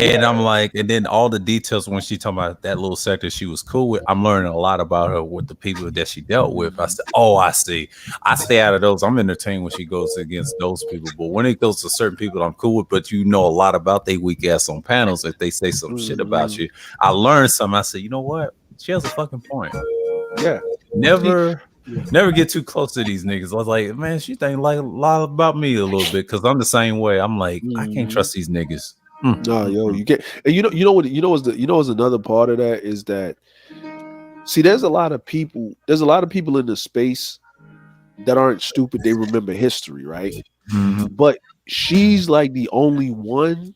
And I'm like, and then all the details when she talking about that little sector she was cool with, I'm learning a lot about her with the people that she dealt with. I said, I see. I stay out of those. I'm entertained when she goes against those people. But when it goes to certain people I'm cool with, but you know a lot about they weak ass on panels, if they say some shit about you, I learned something. I said, you know what? She has a fucking point. Yeah. Never get too close to these niggas. I was like, man, she think like a lot about me a little bit, because I'm the same way. I'm like, I can't trust these niggas. No, you can't. And you know what's another part of that is that, see, there's a lot of people in the space that aren't stupid. They remember history, right? Mm-hmm. But she's like the only one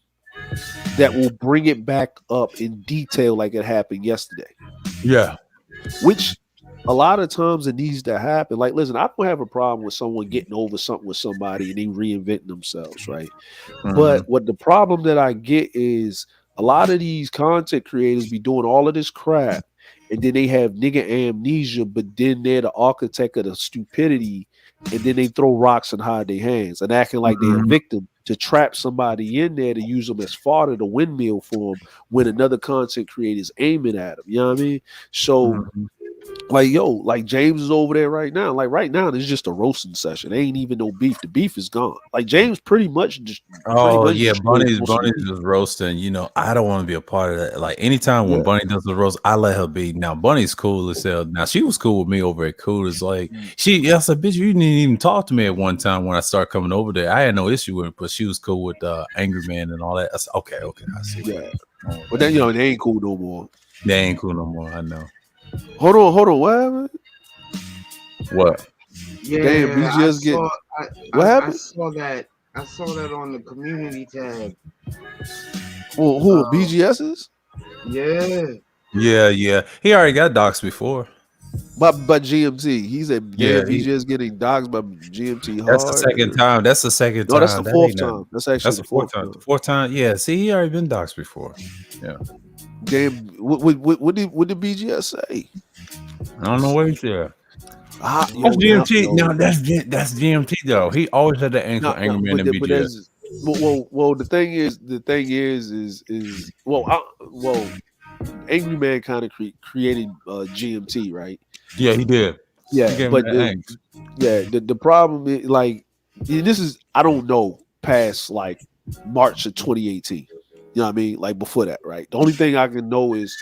that will bring it back up in detail like it happened yesterday. Yeah. Which a lot of times it needs to happen. Like, listen, I don't have a problem with someone getting over something with somebody and they reinventing themselves, right? Mm-hmm. But what the problem that I get is a lot of these content creators be doing all of this crap, and then they have nigga amnesia, but then they're the architect of the stupidity, and then they throw rocks and hide their hands and acting like they're a victim to trap somebody in there to use them as fodder, the windmill for them when another content creator is aiming at them. You know what I mean? So like, yo, like James is over there right now. Like right now, it's just a roasting session. There ain't even no beef. The beef is gone. Like James pretty much just Oh yeah, destroyed Bunny's most of the Bunny's beef. just roasting. You know, I don't want to be a part of that. Like anytime when Yeah. Bunny does the roast, I let her be. Now Bunny's cool as hell. Now she was cool with me over at Cooters. Like I said, bitch, you didn't even talk to me at one time when I started coming over there. I had no issue with it, but she was cool with Angry Man and all that. I said, okay, I see. Yeah. But then, you know, they ain't cool no more. They ain't cool no more. I know. Hold on, what happened? What? Yeah, Damn, BGS getting what happened? I saw that on the community tab. Well, who BGS's? Yeah. Yeah. He already got doxxed before. But GMT, he said, Yeah, damn, BGS getting doxxed by GMT hard. That's the second time. That's the second time. No, that's the That fourth ain't time. nothing. That's actually the fourth time. The fourth time. Yeah. See, he already been doxxed before. Yeah. Damn, what did BGS say? I don't know what he said. Yo, That's GMT. No, that's GMT though. He always had the angle Angry Man and BGS. Well, the thing is, Angry Man kind of created GMT, right? Yeah, he did. Yeah, but the problem is, like, this is, I don't know, past like March of 2018. You know what I mean? Like before that, right? The only thing I can know is,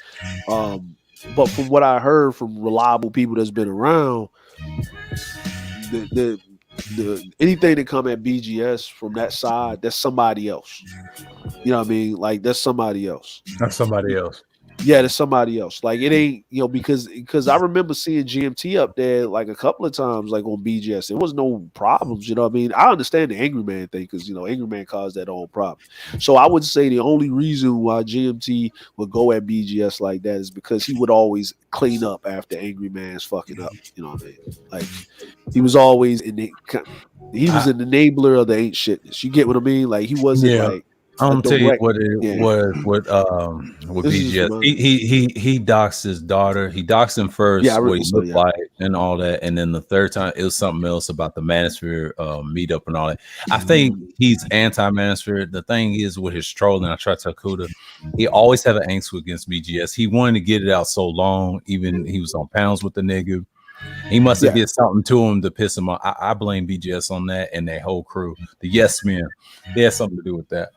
but from what I heard from reliable people that's been around, the anything that come at BGS from that side, that's somebody else. You know what I mean? Like that's somebody else. That's somebody else. Yeah, there's somebody else. Like it ain't, you know, because I remember seeing GMT up there like a couple of times, like on BGS. There was no problems, you know what I mean? I understand the Angry Man thing because, you know, Angry Man caused that own problem. So I would say the only reason why GMT would go at BGS like that is because he would always clean up after Angry Man's fucking up. You know what I mean? Like he was always an enabler of the ain't shitness. You get what I mean? Like he wasn't like. I'm gonna tell you what it was with BGS. He doxed his daughter. He doxed him first, what he looked like and all that, and then the third time it was something else about the Manosphere meetup and all that. I think he's anti-Manosphere. The thing is with his trolling, I try to tell Kuda, he always had an angst against BGS. He wanted to get it out so long, even he was on panels with the nigga. He must have did something to him to piss him off. I blame BGS on that and that whole crew. The yes men, they had something to do with that.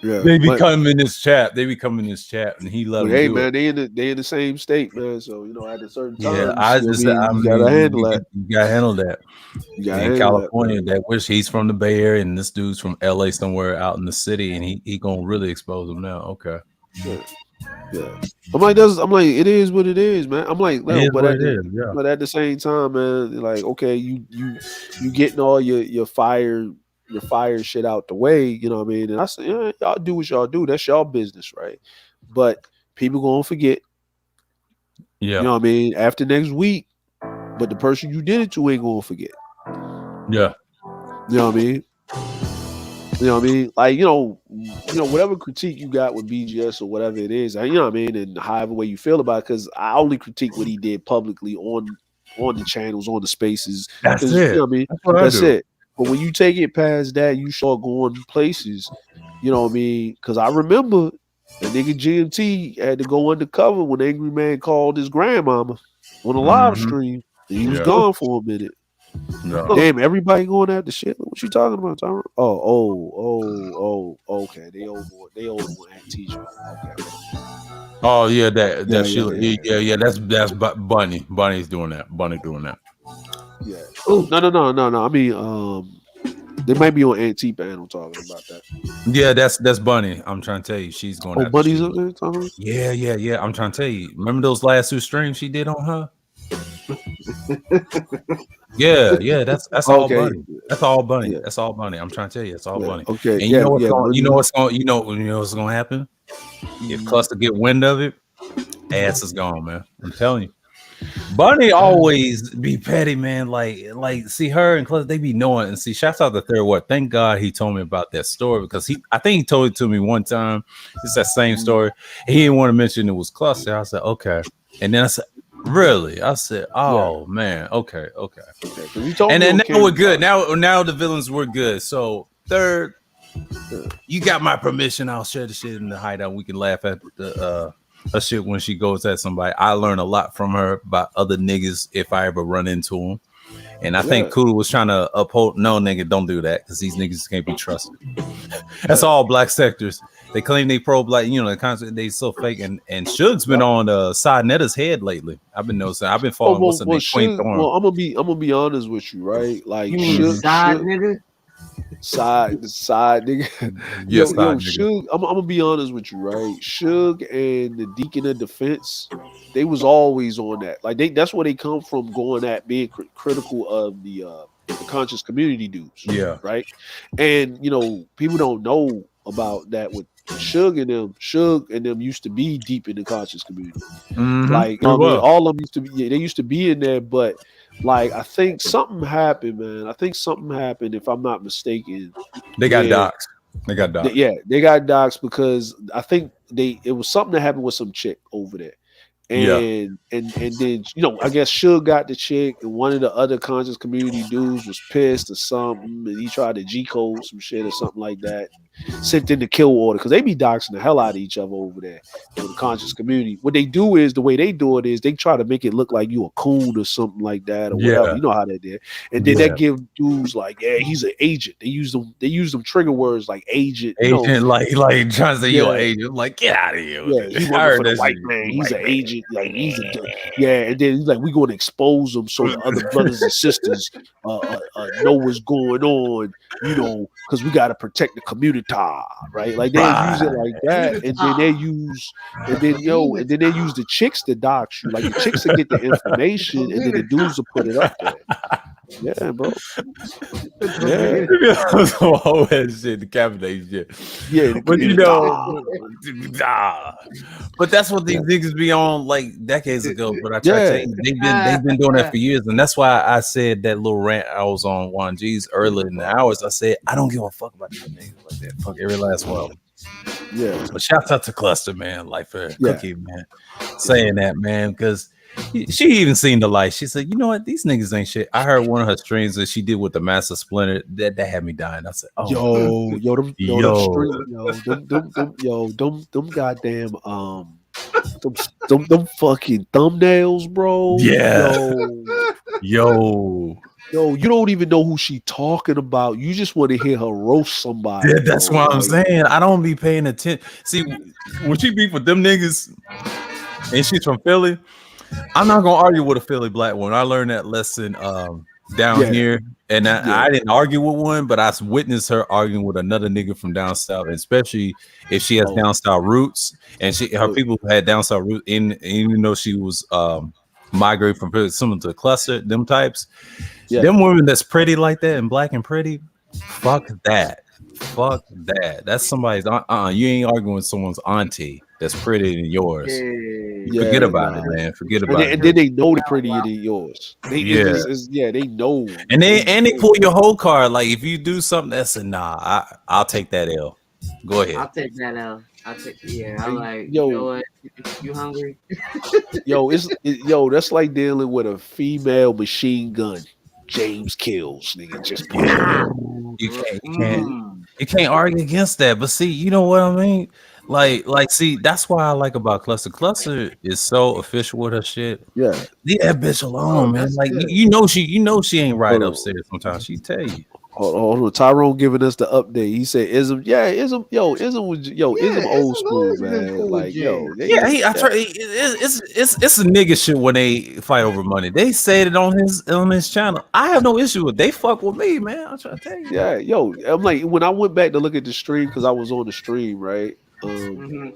Yeah, they become in this chat. They become in this chat, and he let them. Hey do man, it. they in the same state, man. So you know, at a certain time, you gotta handle that. You gotta handle that. In California, that wish he's from the Bay Area, and this dude's from LA, somewhere out in the city, and he gonna really expose him now. Okay. Yeah. I'm like, it is what it is, man. I'm like, no, but at the same time, man, like, okay, you getting all your fire shit out the way, you know what I mean? And I say, yeah, y'all do what y'all do. That's y'all business, right? But people gonna forget. Yeah. You know what I mean? After next week, but the person you did it to ain't gonna forget. Yeah. You know what I mean? You know what I mean? Like, you know, whatever critique you got with BGS or whatever it is, you know what I mean? And however way you feel about it, because I only critique what he did publicly on the channels, on the spaces. That's it. You know what I mean? That's it. But when you take it past that, you start going places, you know what I mean? Because I remember the nigga GMT had to go undercover when Angry Man called his grandmama on a live stream. And he was gone for a minute. No. Damn, everybody going after shit. What you talking about, Tyron? Okay. They over at teacher. Okay. Oh yeah, that's Bunny. Bunny's doing that. Bunny doing that. Yeah. No. I mean, they might be on Antique panel talking about that. Yeah, that's Bunny. I'm trying to tell you, she's going. Oh, Bunny's up there talking. Yeah. I'm trying to tell you. Remember those last 2 streams she did on her? Yeah. That's all Bunny. That's all Bunny. Yeah. That's all Bunny. I'm trying to tell you, it's all Bunny. Okay. And you know what's going to happen? If Cluster get wind of it, ass is gone, man. I'm telling you. Bunny always be petty, man. Like see her and Cluster, they be knowing. And see, shouts out the third word. Thank God he told me about that story because I think he told it to me one time. It's that same story. He didn't want to mention it was Cluster. I said, okay. And then I said, really? I said, oh man, okay. And then now we're good. Now the villains were good. So third, You got my permission. I'll share the shit in the hideout. We can laugh at the her shit when she goes at somebody. I learn a lot from her about other niggas if I ever run into them. And I think Kuda was trying to uphold. No, nigga, don't do that because these niggas can't be trusted. That's all black sectors. They claim they pro black. You know, the concept they so fake. And Suge's been on Side Netta's head lately. I've been noticing. I've been following what's the name, Queen Thorn. Well, I'm gonna be honest with you, right? Like, You mean side nigga? Side nigga. Yes, yo, Suge, I'm gonna be honest with you, right? Suge and the Deacon of Defense, they was always on that. Like that's where they come from, going at being critical of the conscious community dudes. Yeah. Right. And people don't know about that with Suge and them used to be deep in the conscious community. Like all of them used to be. They used to be in there, but like I think something happened, man. I think something happened, if I'm not mistaken. They got doxxed. They got doxxed. They got doxxed because I think it was something that happened with some chick over there. And then I guess Suge got the chick, and one of the other conscious community dudes was pissed or something, and he tried to G-code some shit or something like that. Sent in the kill order because they be doxing the hell out of each other over there in the conscious community. What they do is, the way they do it is they try to make it look like you a coon or something like that or whatever. You know how they did. And then they give dudes like, yeah, he's an agent. They use them trigger words like agent. Like trying to say you're an agent. Like, get out of here. Yeah, he working for the white man. He's an agent. Like and then he's like, we're gonna expose them so the other brothers and sisters know what's going on, because we gotta protect the community, right? Like they use it like that, and then they use the chicks to dox you. Like the chicks will get the information, and then the dudes will put it up there. Yeah, bro. Yeah. So whole head shit, decapitate shit. Yeah, but but that's what these niggas be on like decades ago. But I try to tell you, they've been doing that for years, and that's why I said that little rant I was on Juan G's earlier in the hours. I said I don't give a fuck about these niggas like that. Fuck every last one of them. Yeah. But shout out to Cluster, man, like for Cookie, man, saying that, man, because she even seen the light. She said, "You know what? These niggas ain't shit." I heard one of her streams that she did with the Master Splinter that had me dying. I said, "Oh, them goddamn them fucking thumbnails, bro. Yeah, yo." You don't even know who she talking about. You just want to hear her roast somebody. Yeah, that's what I'm saying. I don't be paying attention. See, when she beef with them niggas, and she's from Philly, I'm not gonna argue with a Philly black one. I learned that lesson down here, and I didn't argue with one, but I witnessed her arguing with another nigga from down south, especially if she has down south roots, and her people had down south roots. Even though she was migrated from similar to the cluster, them types, them women that's pretty like that and black and pretty, fuck that. That's somebody's you ain't arguing with someone's auntie that's prettier than yours. Forget about it, man. Forget about it. And then they know they're prettier than yours. They know. And they pull your whole card. Like if you do something that's I'll take that L. Go ahead. I'll take that L. I'm like, yo, you know what? You hungry? That's like dealing with a female machine gun. James kills, nigga. Just you can't argue against that. But see, you know what I mean? Like, see, that's why I like about Cluster. Cluster is so official with her shit. Yeah, leave that bitch alone, man. Like, you know she ain't right upstairs. Sometimes she tell you. Hold on, Tyrone giving us the update. He said, "Ism, Ism old school, man. Cool, like, it's a nigga shit when they fight over money. They said it on his channel. I have no issue with. They fuck with me, man. I'm trying to tell you. Yeah, I'm like, when I went back to look at the stream because I was on the stream, right? When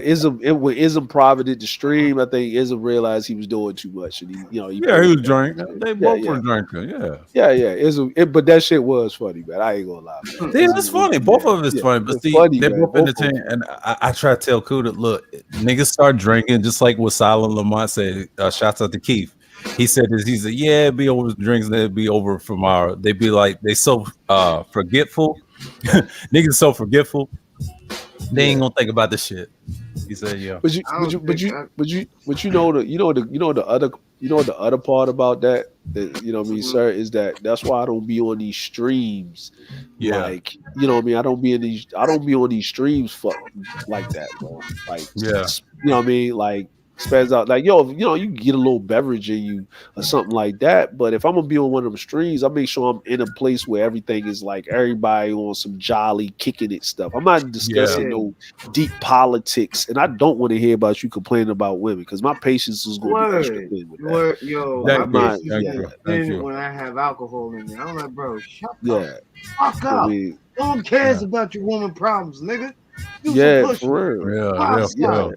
Ism privated the stream, I think Ism realized he was doing too much, and he was drinking. They both were drinking. Ism, but that shit was funny, man. I ain't gonna lie, man. Yeah, it's funny. Both of it is funny, but see, they're both entertaining. And I try to tell Kuda, look, niggas start drinking, just like what Silent Lamont said. Shouts out to Keith. He said this. He said, "Yeah, it'd be over the drinks, and it'd be over tomorrow." They be like, they so forgetful. Niggas so forgetful. They ain't gonna think about this shit. He said, "Yeah." But you, I but you, don't but think you, but you, but the other part about that, you know what I mean, sir, is that's why I don't be on these streams, Yeah. like, you know what I mean. I don't be on these streams like that, bro. Like, Yeah. you know what I mean, like spaz out, like yo, you know, you can get a little beverage in you or something like that. But if I'm gonna be on one of them streams, I make sure I'm in a place where everything is like everybody on some jolly kicking it stuff. I'm not Yeah. discussing no deep politics, and I don't want to hear about you complaining about women because my patience is going to be extra thin with that. Yo, Like, my I'm not, patience yeah, is thin when I have alcohol in there. I'm like, bro, shut the yeah. fuck I up. mean, No one cares about your woman problems, nigga. Do some yeah, pushing. for real. God, Yeah, stop.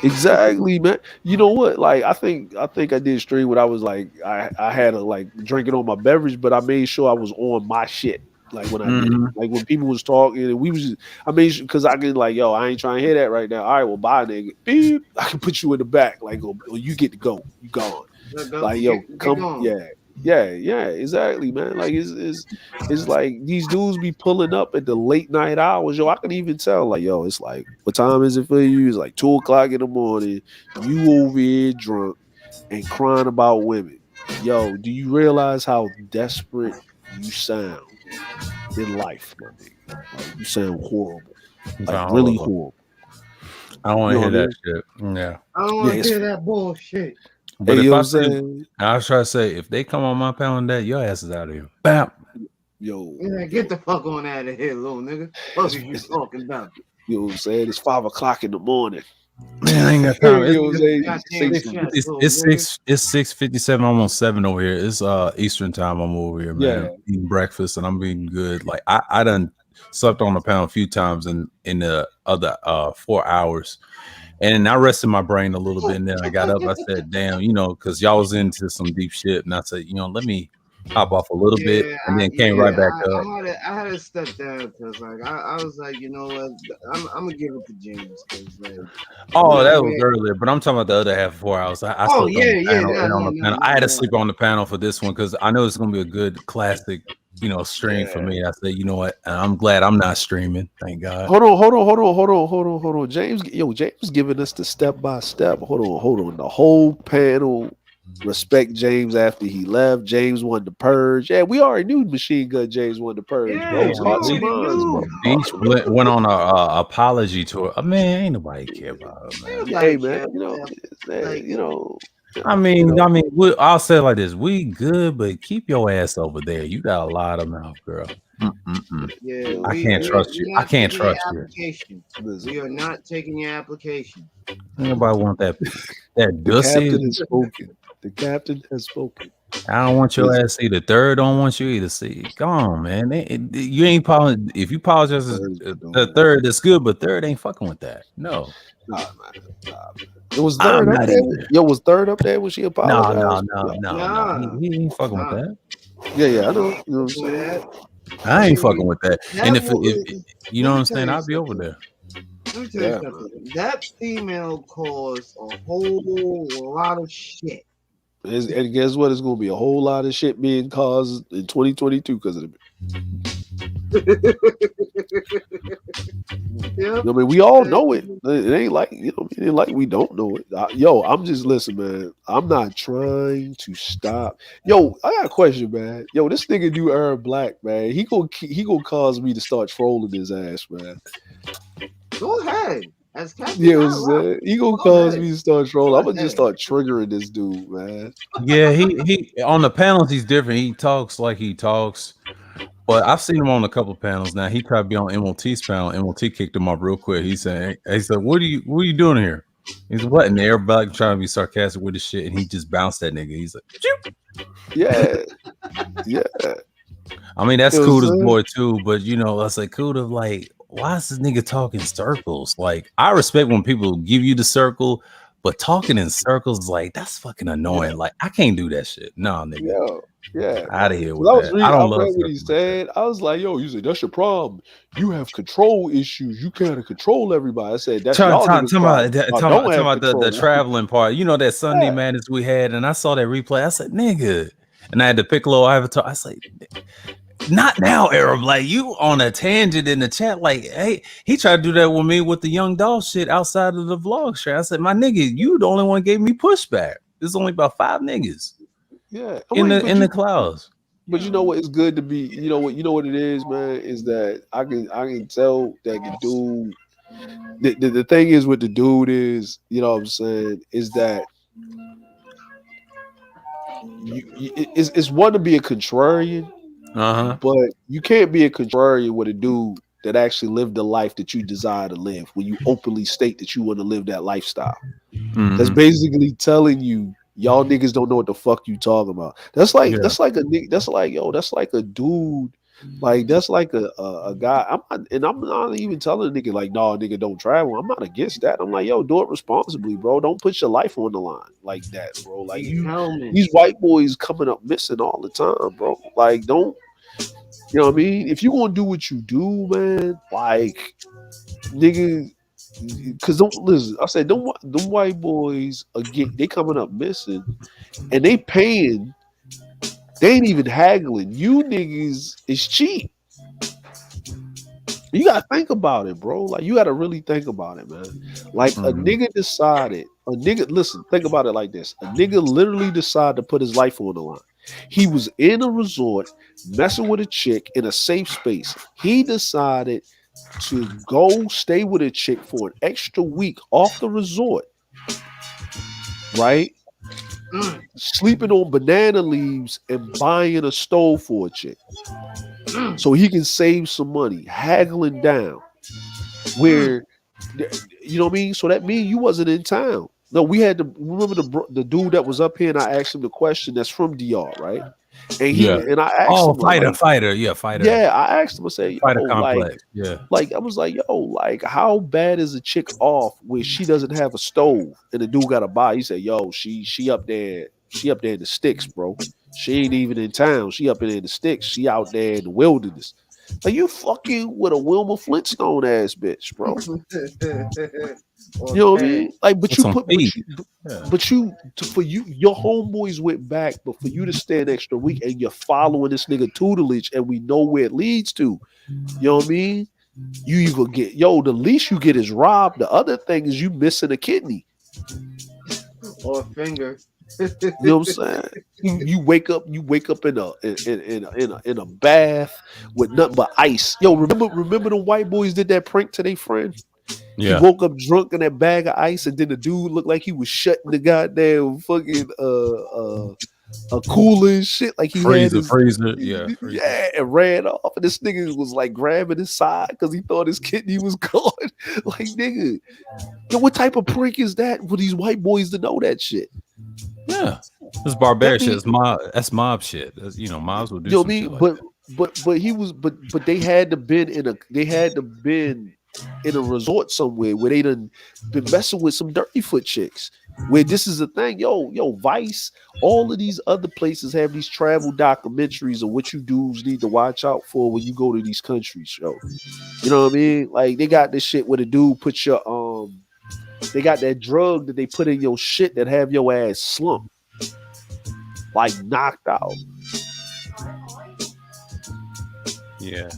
exactly, man. You know what? Like, I think I did stream when I was like, I had a like drinking on my beverage, but I made sure I was on my shit. Like when I did it, Mhm. like when people was talking, and we was, I made sure because I can like, yo, I ain't trying to hear that right now. All right, well, bye, nigga. Beep. I can put you in the back, like, or you get to go. You gone. Like, yo, Get come, going. yeah, exactly, man. Like, it's like these dudes be pulling up at the late night hours, yo. I can even tell, like, yo, it's like, what time is it for you? It's like 2 o'clock in the morning. You over here drunk and crying about women. Yo, do you realize how desperate you sound in life, my nigga? Like, you sound horrible, like Sound really horrible. horrible. I don't want You to know hear what I that shit. Yeah. I don't mean? want Yeah, to it's, hear that bullshit. But hey, if you know I what I'm see, saying? I was trying to say, if they come on my panel on that, your ass is out of here. Bam. Yo, Yeah, get the fuck on out of here, little nigga. What are you talking about? you know what I'm saying? It's 5 o'clock in the morning. Man, I ain't got time. You know what I'm saying? Say Goddamn something. chest, little nigga. It's 6:57, almost 7 over here. It's Eastern time. I'm over here, man. Yeah. Eating breakfast and I'm eating good. Like I done slept on the panel a few times in the other 4 hours. And I rested my brain a little bit, and then I got up. I said, "Damn, you know," because y'all was into some deep shit, and I said, "You know, let me hop off a little bit," Yeah, and then came right back up. I had to step down because like I was like, you know what, I'm gonna give it to James because like, Oh, that was earlier, but I'm talking about the other half of 4 hours. I oh slept on the yeah, panel and on the panel. I had to no. sleep on the panel for this one because I know it's gonna be a good classic, you know, stream for me. I said, you know what? I'm glad I'm not streaming. Thank God. Hold on. James giving us the step by step. Hold on. The whole panel respect James after he left. James won the purge. Yeah, we already knew Machine Gun James won the purge, Yeah, bro. we Hearts and already minds, knew. bro. Beach went on a apology tour. Man, ain't nobody care about it, man. Hey man, I mean, I'll say it like this: we good, but keep your ass over there. You got a lot of mouth, girl. Yeah, I can't trust you. I can't trust you. Application. We are not taking your application. Nobody want that The dussy. captain has spoken. The captain has spoken. I don't want your ass to see the third. Don't want you either. See, go on, man. You ain't apologize. If you apologize, the third that's good, but third ain't fucking with that. No. Nah, man. It was third up there. Yo, was third up there when she apologized? No. He ain't fucking with that. Yeah, I know. You know what I'm saying? I ain't fucking with that. And if you know what I'm saying, tell you I'll be over there. Let me tell you something. That female caused a whole lot of shit. And guess what? It's going to be a whole lot of shit being caused in 2022 because of it. Yep. I mean, we all know it. It ain't like, you know, it ain't like we don't know it. Yo, I'm just listen, man. I'm not trying to stop. Yo, I got a question, man. Yo, this nigga do Aaron Black, man. He gonna cause me to start trolling his ass, man. Go ahead. As Captain, Yeah, he gonna cause me to start trolling. I'm gonna just start triggering this dude, man. Yeah, he on the panels he's different. He talks like he talks. But I've seen him on a couple of panels now. He tried to be on MLT's panel. MLT kicked him up real quick. He said, what are you doing here? He's what? And everybody trying to be sarcastic with his shit, and he just bounced that nigga. He's like, Choop. Yeah. I mean, that's Kuda's boy too, but you know, I say Kuda, like, why is this nigga talking circles? Like, I respect when people give you the circle, but talking in circles, like, that's fucking annoying. Like, I can't do that shit. No, nigga. Yeah. Out of here with I that. I don't love read what he said. I was like, yo, you said that's your problem. You have control issues. You can't control everybody. I said that's y'all niggas problem. Talking about the traveling part. You know that Sunday madness we had, and I saw that replay. I said, nigga. And I had the Piccolo avatar. I said, Not now, Arab. Like you on a tangent in the chat. Like, hey, he tried to do that with me with the young dog shit outside of the vlog shit. I said, my nigga, you the only one gave me pushback. There's only about 5 niggas Yeah, I in mean, the clouds. but you know what? It's good to be. You know what it is, man. Is that I can tell that the dude. The thing is with the dude is, you know what I'm saying, is that it's one to be a contrarian, but you can't be a contrarian with a dude that actually lived the life that you desire to live when you openly state that you want to live that lifestyle. That's basically telling you y'all niggas don't know what the fuck you talking about. That's like that's like a dude. Like that's like a guy. I'm not even telling a nigga like, no, nigga, don't travel. I'm not against that. I'm like, yo, do it responsibly, bro. Don't put your life on the line like that, bro. Like these white boys coming up missing all the time, bro. Like, don't, you know what I mean? If you gonna do what you do, man, like, nigga, because don't listen. I said them white boys again. They coming up missing, and they paying. They ain't even haggling. You niggas is cheap. You gotta think about it, bro. Like you gotta really think about it, man. Like a nigga decided. A nigga, listen. Think about it like this. A nigga literally decided to put his life on the line. He was in a resort, messing with a chick in a safe space. He decided to go stay with a chick for an extra week off the resort, right? Sleeping on banana leaves and buying a stove for a chick so he can save some money, haggling down. Where, you know what I mean? So that means you wasn't in town. No, we had to remember the dude that was up here, and I asked him the question that's from DR, right? And I asked him Fighter. Yeah, fighter. Yeah, I asked him. I said, Fighter yo, complex. Yeah. like I was like, yo, like how bad is a chick off where she doesn't have a stove and the dude got to buy? He said, yo, she up there in the sticks, bro. She ain't even in town. She up there in the sticks. She out there in the wilderness. Like you fucking with a Wilma Flintstone ass bitch, bro. You know what I mean? Like, but for you, your homeboys went back, but for you to stay an extra week and you're following this nigga tutelage, and we know where it leads to. You know what I mean? You either get the least you get is robbed. The other thing is you missing a kidney or a finger. You know what I'm saying? You wake up in a bath with nothing but ice. Yo, remember the white boys did that prank to their friend? Yeah. He woke up drunk in that bag of ice, and then the dude looked like he was shutting the goddamn fucking a cooler and shit. Like he had his freezer. Yeah, and ran off. And this nigga was like grabbing his side because he thought his kidney was gone. Like, nigga, yo, what type of prank is that for these white boys to know that shit? Yeah, it's barbaric shit. That's mob shit. That's, mobs will do. You know what I mean? But they had to been in a resort somewhere where they done been messing with some dirty foot chicks. Where this is the thing, yo, Vice, all of these other places have these travel documentaries of what you dudes need to watch out for when you go to these countries, yo. You know what I mean? Like they got this shit where the dude put your they got that drug that they put in your shit that have your ass slumped, like knocked out. Yeah.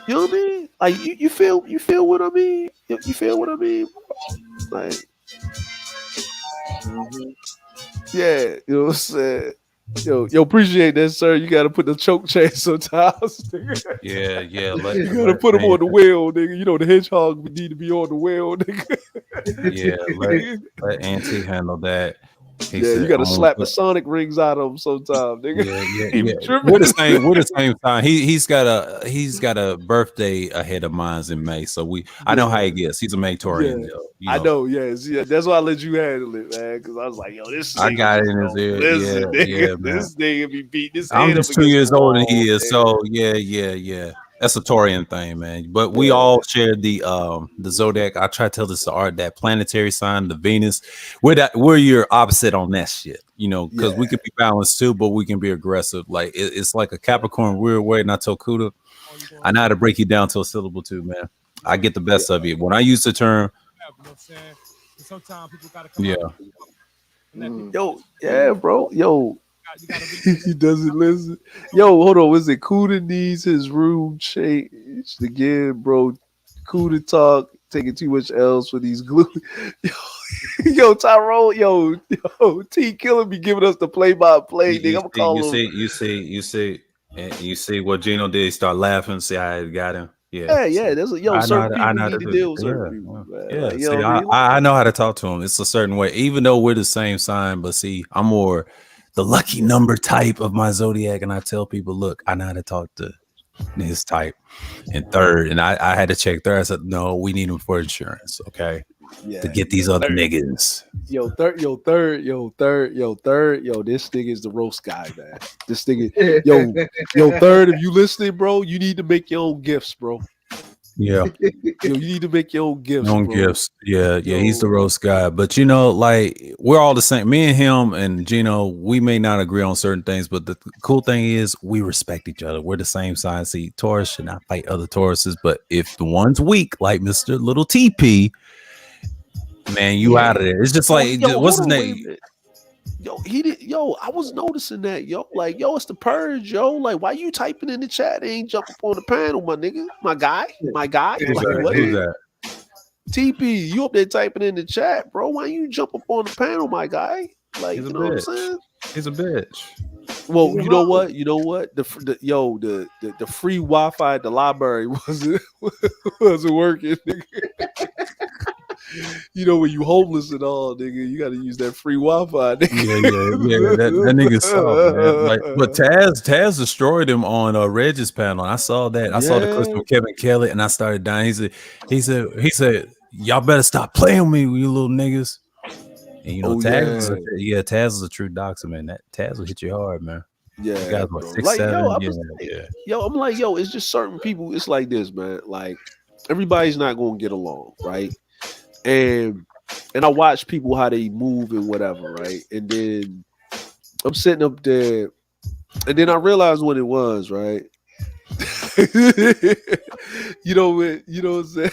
You know what I mean? Like you feel what I mean? You feel what I mean? Like, yeah, you know what I'm saying? Yo, appreciate that, sir. You gotta put the choke chain sometimes. Yeah. You gotta put them on the wheel, nigga. You know the hedgehog need to be on the wheel, nigga. Yeah, let Auntie handle that. You gotta slap the Sonic rings out of him sometime, nigga. Yeah. We're the same time. He's got a birthday ahead of mine's in May, so I know how he gets. He's a Maytorian. I know, yes. That's why I let you handle it, man. Because I was like, yo, this I got it in his ear. Listen, nigga, man. this nigga be beating his I'm head just up 2 years older than he wall, is, so yeah. That's a Taurian thing, man. But we all share the zodiac. I try to tell this to Art, that planetary sign, the Venus. We're your opposite on that shit, because we can be balanced too, but we can be aggressive. Like it's like a Capricorn weird way. Not Tokuda. I know how to break you down to a syllable too, man. I get the best of you. When I use the term, Yo, yeah, bro. Yo, He doesn't listen. Yo, hold on. Was it Kuda needs his room changed again, bro? Kuda talk taking too much L's for these glue. Yo, Tyrone, yo, T Killer be giving us the play by play, nigga. I'm gonna call him. and you see what Gino did. He start laughing. See how it got him. Yeah, Yeah. There's certain I people know how need to to do deal it. with certain people, man. Yeah. Like, you See, know what I mean? I know how to talk to him. It's a certain way, even though we're the same sign. But see, I'm more the lucky number type of my zodiac, and I tell people, look, I know how to talk to his type. And third, and I had to check third. I said, no, we need him for insurance, okay, to get these other niggas. Third. This nigga is the roast guy, man. This nigga, third. If you listening, bro, you need to make your own gifts, bro. Yeah. You need to make your own gifts, Own bro. gifts. Yeah, he's the roast guy. But like we're all the same. Me and him and Gino, we may not agree on certain things, but the cool thing is we respect each other. We're the same sign. See, Taurus should not fight other Tauruses, but if the one's weak, like Mr. Little TP, man, you out of there. It's just like what's his name? I was noticing that, like, it's the purge, like, why you typing in the chat? Ain't jump up on the panel, my nigga, my guy. Who's Like, that? TP, you up there typing in the chat, bro? Why you jump up on the panel, my guy? Like, you know what I'm saying? He's a bitch. Well, you know what? The free Wi-Fi at the library wasn't working, nigga. When you homeless and all, nigga, you got to use that free Wi-Fi. Nigga. Yeah. That nigga soft, man. Like, but Taz destroyed him on Reg's panel. I saw that. I saw the clips from Kevin Kelly, and I started dying. He said, y'all better stop playing with me, you little niggas. And Taz is a true doxer, man. That Taz will hit you hard, man. Yeah, guys, what, 6'7"? I'm like, it's just certain people. It's like this, man. Like, everybody's not gonna get along, right? And I watch people how they move and whatever, right? And then I'm sitting up there, and then I realized what it was, right? You know what I'm saying?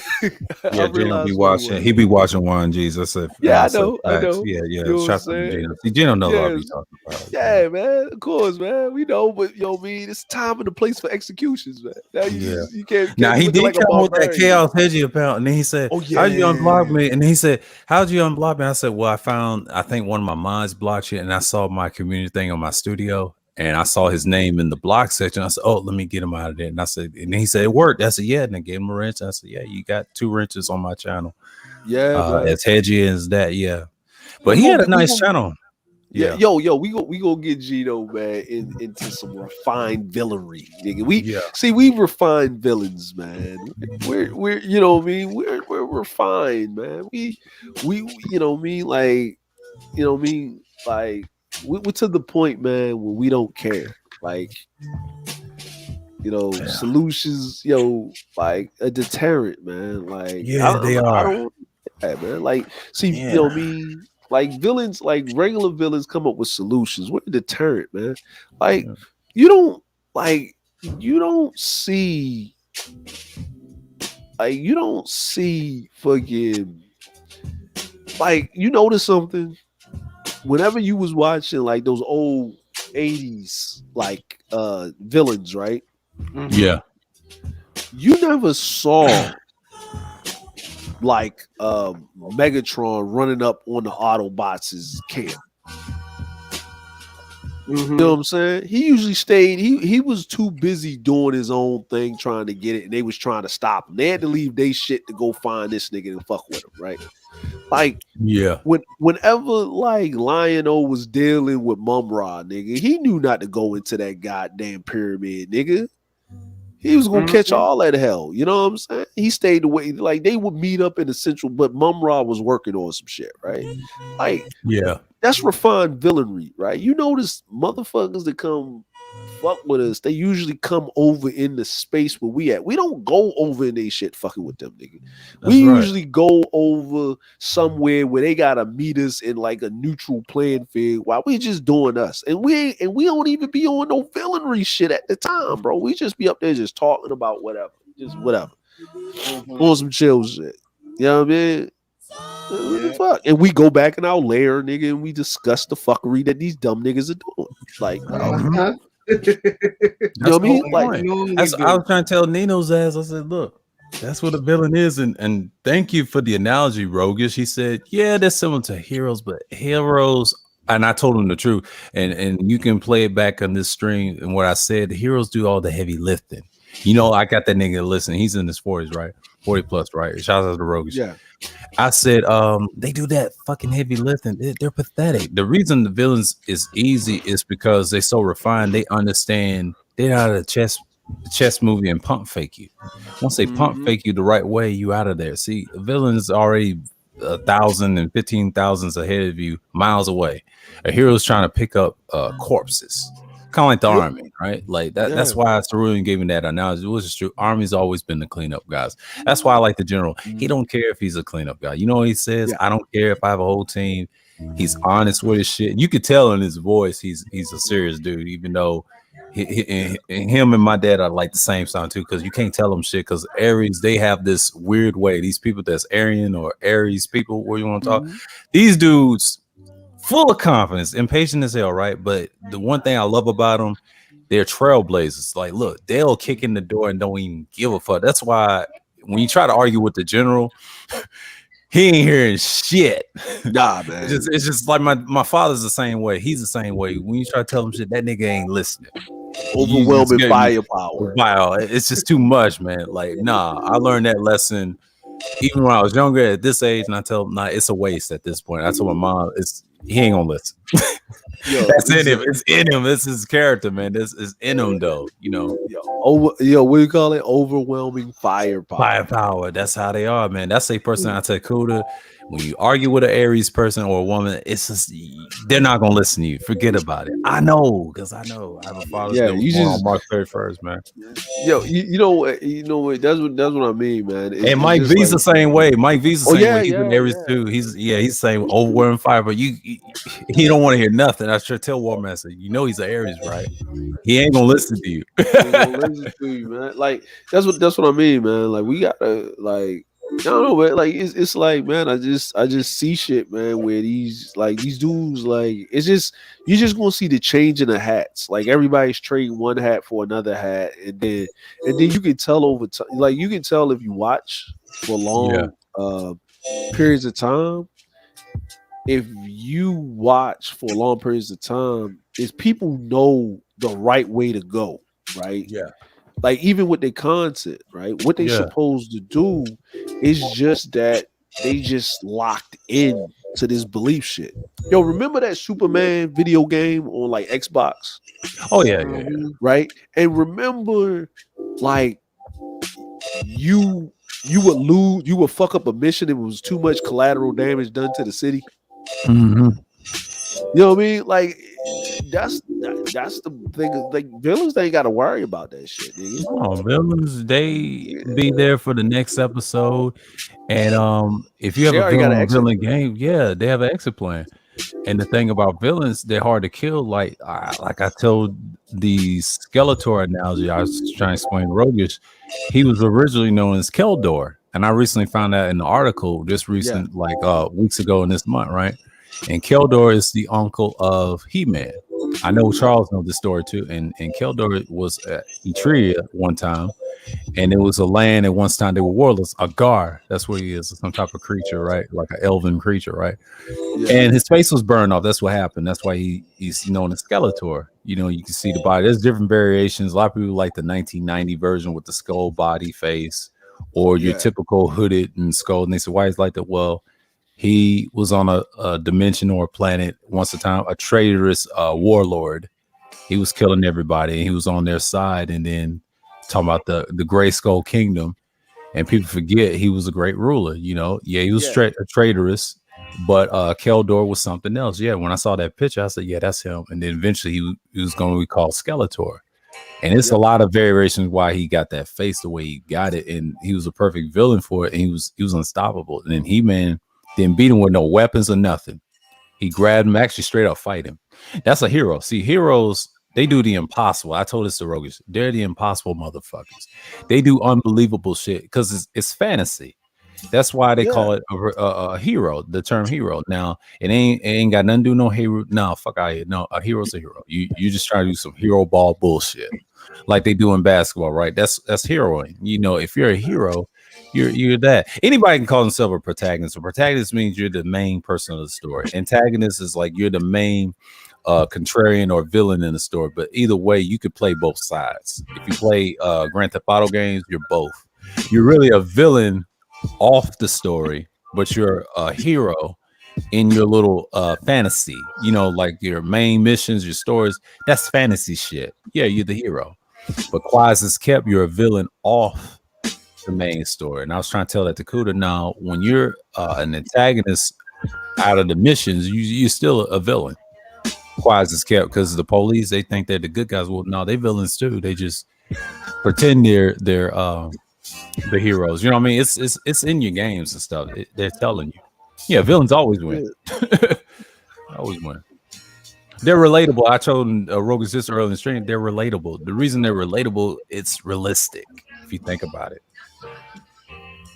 Yeah, Gino be watching. He be watching Juan G's. I said, I know. Yeah. You know Shout out to Gino. See, Gino knows what I be talking about. Yeah, man. Of course, man. We know, but it's time and the place for executions, man. Now you can't. Now he did come with that chaos hedgy account, and then he said, "How'd you unblock me?" And he said, "How'd you unblock me?" I said, "Well, I think one of my mods blocked you, and I saw my community thing on my studio." And I saw his name in the block section. I said, "Oh, let me get him out of there." And I said, and he said, "It worked." I said, "Yeah." And I gave him a wrench. I said, "Yeah, you got 2 wrenches on my channel." Yeah, as hedgy as that. Yeah, but he had a nice channel. Yeah, we gonna get Gino, man, into some refined villainy, nigga. We refined villains, man. We're you know what I mean. We're refined, man. We you know what I mean, like, you know what I mean, like. We're to the point, man, where we don't care. Like, solutions, like a deterrent, man. Like, they are. Man. Like, see, you know what I mean? Like, villains, like regular villains come up with solutions. We're a deterrent, man. Like, you don't see fucking, like, you notice something? Whenever you was watching like those old 80s like villains, right? Yeah. You never saw like Megatron running up on the Autobots' camp. You know what I'm saying? He usually stayed, he was too busy doing his own thing trying to get it, and they was trying to stop him. They had to leave their shit to go find this nigga and fuck with him, right? Like, whenever like Lion-O was dealing with Mum-Ra, nigga, he knew not to go into that goddamn pyramid, nigga. He was gonna catch all that hell. You know what I'm saying? He stayed away. Like, they would meet up in the central, but Mum-Ra was working on some shit, right? Like, that's refined villainy, right? You notice motherfuckers that come fuck with us, they usually come over in the space where we at. We don't go over in they shit fucking with them, nigga. We usually go over somewhere where they gotta meet us in like a neutral playing field while we just doing us. And we don't even be on no villainy shit at the time, bro. We just be up there just talking about whatever. Just whatever. On some chill shit. You know what I mean? What the fuck? And we go back in our lair, nigga, and we discuss the fuckery that these dumb niggas are doing. Like, bro. That's You know what I the mean? whole Like, point. I was trying to tell Nino's ass. I said, "Look, that's what a villain is." And thank you for the analogy, Rogish. He said, "Yeah, they're similar to heroes, but heroes." And I told him the truth. And you can play it back on this stream. And what I said, the heroes do all the heavy lifting. You know, I got that nigga listening. He's in his 40s, right? 40 plus, right? Shout out to Rogish. yeah. I said, they do that fucking heavy lifting. They're pathetic. The reason the villains is easy is because they're so refined. They understand they're out of the chess movie and pump fake you. Once they pump fake you the right way, you out of there. See, the villain is already 1,000 and 15,000s ahead of you, miles away. A hero's trying to pick up corpses. Kind of like the army, right? Like that. Yeah. That's why Cerulean gave me that analogy. It was just true. Army's always been the cleanup guys. That's why I like the general. He don't care if he's a cleanup guy. You know what he says? I don't care if I have a whole team. He's honest with his shit. You could tell in his voice he's a serious dude, even though him and my dad are like the same sound too, because you can't tell them shit. Because Aries, they have this weird way. These people that's Aryan or Aries people, where you want to talk, these dudes full of confidence, impatient as hell, right? But the one thing I love about them, they're trailblazers. Like, look, they'll kick in the door and don't even give a fuck. That's why when you try to argue with the general, he ain't hearing shit. Nah, man. It's just like my father's the same way. He's the same way. When you try to tell him shit, that nigga ain't listening. Overwhelming firepower. Wow, it's just too much, man. Like, nah, I learned that lesson even when I was younger at this age, and I tell him, nah, it's a waste at this point. I told my mom, he ain't gonna listen. Yo, that's in him. It's in him. This is his character, man. This is in him, though. You know. What do you call it? Overwhelming firepower. Firepower. That's how they are, man. That's a person I tell Kuda. When you argue with an Aries person or a woman, it's just they're not gonna listen to you. Forget about it. I know, because I know I have a Father's Day on March 31st, man. Yo, you know what? That's what I mean, man. And Mike V's the same way. Mike V's the same way. He's an Aries too. He's saying overwhelming fire, but he don't want to hear nothing. I sure tell War Master, you know he's an Aries, right? He ain't gonna listen to you. He ain't gonna listen to you, man. Like that's what I mean, man. Like we gotta like. I don't know, man. Like it's like, man, I just see shit, man, where these dudes, like, it's just you just gonna see the change in the hats. Like everybody's trading one hat for another hat, and then you can tell over time. Like you can tell if you watch for long periods of time. If you watch for long periods of time, is people know the right way to go, right? Yeah. Like even with their content, right? What they supposed to do is just that they just locked in to this belief shit. Yo, remember that Superman video game on like Xbox? Oh yeah. Right? And remember, like you would lose, you would fuck up a mission if it was too much collateral damage done to the city. Mm-hmm. You know what I mean? Like that's the thing. Like villains, they ain't got to worry about that shit. Nigga. Oh, villains, they be there for the next episode, and if you have a villain game, they have an exit plan. And the thing about villains, they're hard to kill. Like I told the Skeletor analogy, I was trying to explain Rogish. He was originally known as Keldor, and I recently found out in the article just recent, like weeks ago in this month, right? And Keldor is the uncle of He-Man. I know Charles knows this story too. And Keldor was at Etria one time, and it was a land at one time they were warlords. A Gar, that's what he is, some type of creature, right? Like an elven creature, right? Yeah. And his face was burned off. That's what happened. That's why he's known as Skeletor. You know, you can see the body. There's different variations. A lot of people like the 1990 version with the skull body face, or your typical hooded and skull. And they said, why is like that? Well, he was on a dimension or a planet once a time, a traitorous warlord. He was killing everybody, and he was on their side. And then talking about the Gray Skull Kingdom, and people forget he was a great ruler. You know, he was traitorous, but Keldor was something else. Yeah, when I saw that picture, I said, yeah, that's him. And then eventually he was going to be called Skeletor. And it's a lot of variations why he got that face the way he got it, and he was a perfect villain for it. And he was unstoppable. And then He-Man didn't beat him with no weapons or nothing. He grabbed him, actually straight up fight him. That's a hero. See, heroes, they do the impossible. I told this to Rogish. They're the impossible motherfuckers. They do unbelievable shit because it's fantasy. That's why they Yeah. call it a hero. The term hero. Now it ain't got nothing to do no hero. No, fuck out here. No, a hero's a hero. You just try to do some hero ball bullshit, like they do in basketball, right? That's heroing. You know, if you're a hero, you're that. Anybody can call themselves a protagonist. A protagonist means you're the main person of the story. Antagonist is like you're the main contrarian or villain in the story. But either way, you could play both sides. If you play Grand Theft Auto games, you're both. You're really a villain off the story, but you're a hero in your little fantasy. You know, like your main missions, your stories. That's fantasy shit. Yeah, you're the hero. But quiet as kept, you're a villain off the main story. And I was trying to tell that to Kuda. Now, when you're an antagonist out of the missions, you're still a villain. Quiet as kept, because the police, they think they're the good guys. Well, no, they villains too. They just pretend they're the heroes. You know what I mean? It's in your games and stuff. They're telling you. Yeah, villains always win. Always win. They're relatable. I told Rogan's sister earlier in the stream, they're relatable. The reason they're relatable, it's realistic, if you think about it.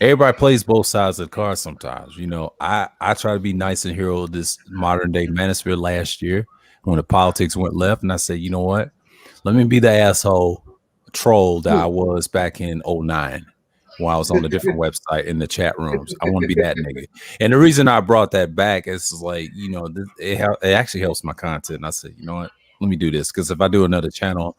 Everybody plays both sides of the card sometimes. You know, I try to be nice and hero this modern day manosphere last year when the politics went left, and I said, you know what? Let me be the asshole troll that I was back in 09 when I was on a different website in the chat rooms. I want to be that nigga. And the reason I brought that back is like, you know, it actually helps my content. And I said, you know what? Let me do this, because if I do another channel,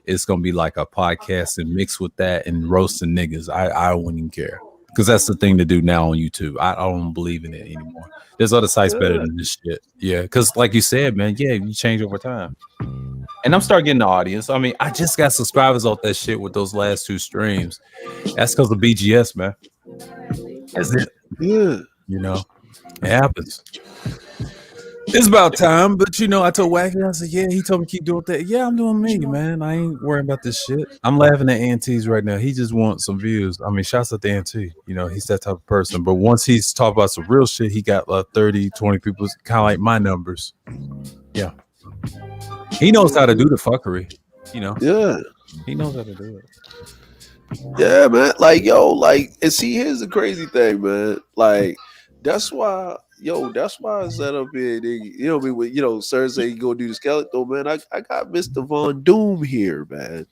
it's gonna be like a podcast and mix with that and roasting niggas. I wouldn't even care, because that's the thing to do now on YouTube. I don't believe in it anymore. There's other sites better than this shit. Yeah, because like you said, man, yeah, you change over time. And I'm starting getting the audience. I mean, I just got subscribers off that shit with those last 2 streams. That's because of BGS, man. That's it. Yeah. You know, it happens. It's about time, but you know, I told Wacky, I said, yeah, he told me keep doing that. Yeah, I'm doing me, man. I ain't worrying about this shit. I'm laughing at NTs right now. He just wants some views. I mean, shouts at the NT. You know, he's that type of person. But once he's talking about some real shit, he got 30, 20 people, kind of like my numbers. Yeah. He knows how to do the fuckery, you know. Yeah. He knows how to do it. Yeah, man. Like, yo, like, and see, here's the crazy thing, man. Like, that's why I set up here. You know, when Sir say you go do the skeleton, man. I got Mr. Von Doom here, man.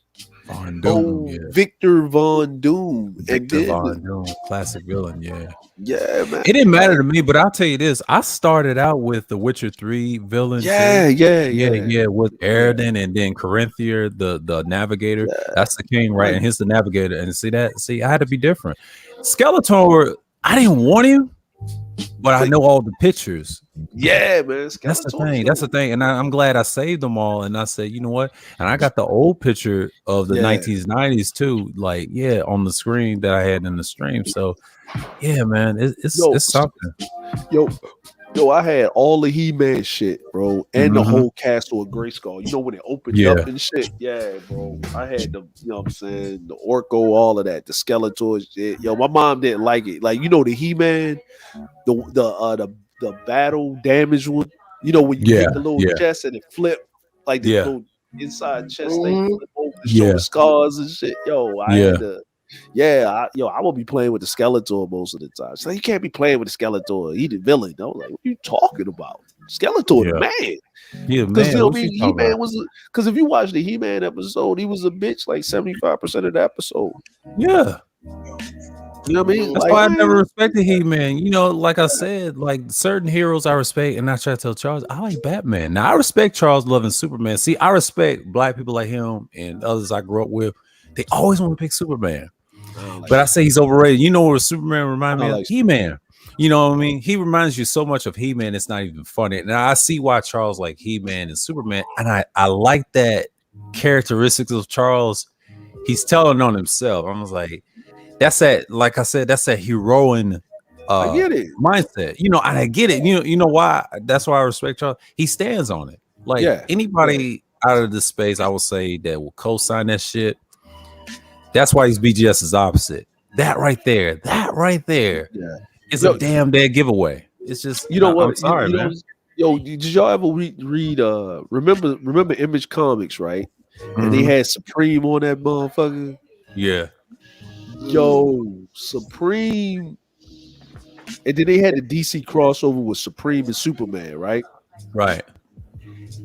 Von Doom, yeah. Victor Von Doom. Victor Von Doom, classic villain, yeah. Yeah, man. It didn't matter to me, but I'll tell you this. I started out with the Witcher 3 villain. Yeah, with Aridin and then Corinthia, the navigator. Yeah. That's the king, right? And he's the navigator. And see, I had to be different. Skeletor, I didn't want him, but I know all the pictures. Yeah, man. That's the thing. That's the thing. And I'm glad I saved them all. And I said, you know what? And I got the old picture of the 1990s too, like, yeah, on the screen that I had in the stream. So, yeah, man, it's something. Yo, I had all the He-Man shit, bro, and the whole castle of Grayskull. You know, when it opened up and shit? Yeah, bro. I had the, you know what I'm saying, the Orko, all of that, the Skeletor shit. Yo, my mom didn't like it. Like, you know, the He-Man, the battle damage one. You know, when you get the little chest and it flip, like the little inside chest thing, flip over to show the scars and shit. Yo, I had to. Yeah, I will be playing with the Skeletor most of the time. So you can't be playing with the Skeletor. He the villain. I was like, what are you talking about? Skeletor, the man. Yeah, because you know, He-Man was because if you watch the He-Man episode, he was a bitch like 75% of the episode. Yeah. You know what I mean? That's why I never respected He-Man. You know, like I said, like certain heroes I respect, and I try to tell Charles, I like Batman. Now I respect Charles loving Superman. See, I respect black people like him and others I grew up with. They always want to pick Superman. But I say he's overrated. You know what Superman reminds me of? He-Man. You know what I mean? He reminds you so much of He-Man, it's not even funny. And I see why Charles like He-Man and Superman. And I like that characteristics of Charles. He's telling on himself. I was like, that's that, like I said, that's that heroine I get it. mindset. You know, I get it. You know why? That's why I respect Charles. He stands on it. Like anybody out of this space, I would say that will co-sign that shit. That's why he's BGS's opposite. That right there is a damn dead giveaway. It's just, you know what? I'm sorry, man. Yo, did y'all ever read remember Image Comics, right? And they had Supreme on that motherfucker. Yeah. Yo, Supreme And then they had the DC crossover with Supreme and Superman, right? Right.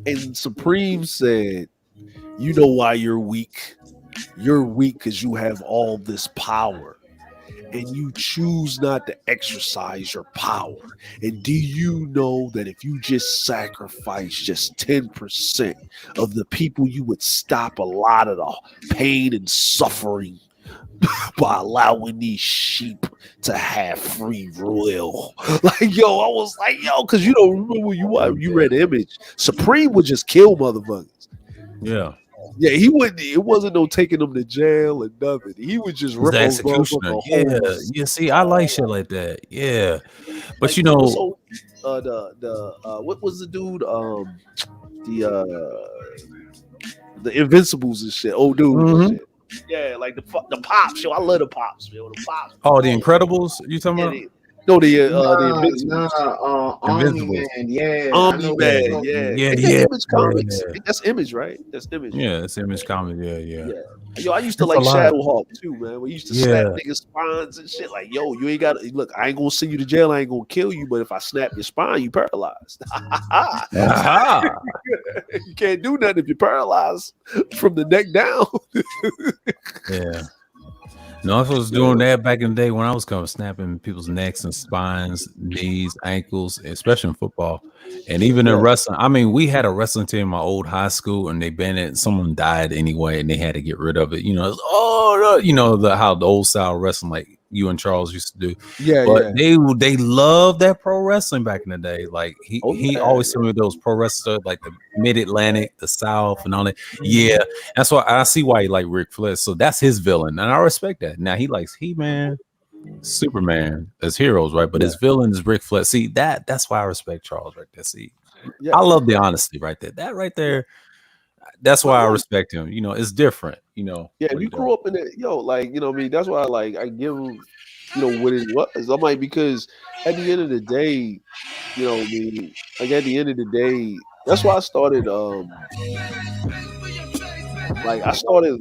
And Supreme said, "You know why you're weak? You're weak because you have all this power, and you choose not to exercise your power. And do you know that if you just sacrifice just 10% of the people, you would stop a lot of the pain and suffering by allowing these sheep to have free will?" Like, yo, I was like, yo, because you don't remember you read Image. Supreme would just kill motherfuckers. Yeah. Yeah, he wouldn't. It wasn't no taking them to jail or nothing. He would just He's rip the those executioner. motherfucker Yeah. holes. Yeah. See, I like shit like that. Yeah. But Like, you know, so what was the dude? The Invincibles and shit. Old dudes and shit. Yeah, like the Pops. Yo, I love the Pops. Yo, the Pops. oh, the Incredibles. You talking about? The Nah, Invincibles. Army Invincibles. Man. Yeah, I Army know what Man. you're talking Yeah, about. Yeah. Ain't Yeah. that Image Comics? Yeah. That's Image, right? That's Image. Yeah. It's Image Comics. Yeah. Yeah. Yeah. Yo, I used to It's a like lot. Shadowhawk too, man. We used to snap Yeah. niggas' spines and shit. Like, yo, you ain't got to look. I ain't gonna send you to jail. I ain't gonna kill you, but if I snap your spine, you paralyzed. Aha. You can't do nothing if you're paralyzed from the neck down. Yeah. No, I was doing that back in the day when I was coming, snapping people's necks and spines, knees, ankles, especially in football, and even in wrestling. I mean, we had a wrestling team in my old high school, and they banned it. Someone died anyway, and they had to get rid of it. You know, it was, you know how the old style wrestling, like you and Charles used to do. Yeah, but they loved that pro wrestling back in the day. Like he always told me those pro wrestlers, like the Mid Atlantic, the South, and all that. Yeah, that's why I see why he like Ric Flair. So that's his villain, and I respect that. Now he likes He-Man, Superman as heroes, right? But his villain is Ric Flair. See that's why I respect Charles right there. See, I love the honesty right there. That right there. That's why I respect him. You know, it's different. You know. Yeah, if you grew up in it, yo, like, you know what I mean? That's why I give him, you know, what it was. I'm like, because at the end of the day, you know what I mean? Like, at the end of the day, that's why I started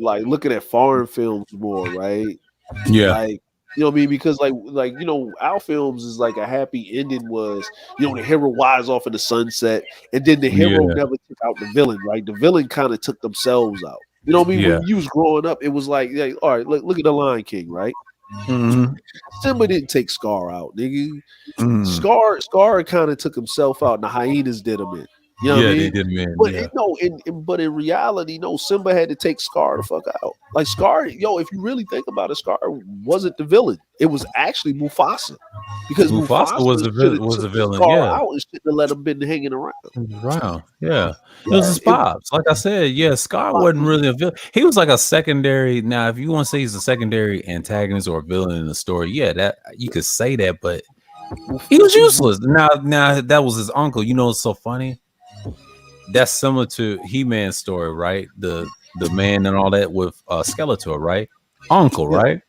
like looking at foreign films more, right? Yeah. Like, you know what I mean? Because like you know, our films is like a happy ending was, you know, the hero rides off in the sunset, and then the hero never took out the villain, right? The villain kind of took themselves out. You know what I mean? When you was growing up, it was like all right, look at the Lion King, right? Simba didn't take Scar out, nigga. Scar kind of took himself out, and the hyenas did him in. You know what I mean? They did, man. But but in reality, no, Simba had to take Scar the fuck out. Like Scar, yo, if you really think about it, Scar wasn't the villain. It was actually Mufasa. Because Mufasa was the villain. Scar Yeah. out and shouldn't have let him been hanging around. Yeah. It was his pops. Like I said, Scar wasn't really a villain. He was like a secondary. Now, if you want to say he's a secondary antagonist or a villain in the story, that you could say that, but he was useless. Now that was his uncle. You know, it's so funny. That's similar to He-Man's story, right? The man and all that with Skeletor, right? Uncle, right?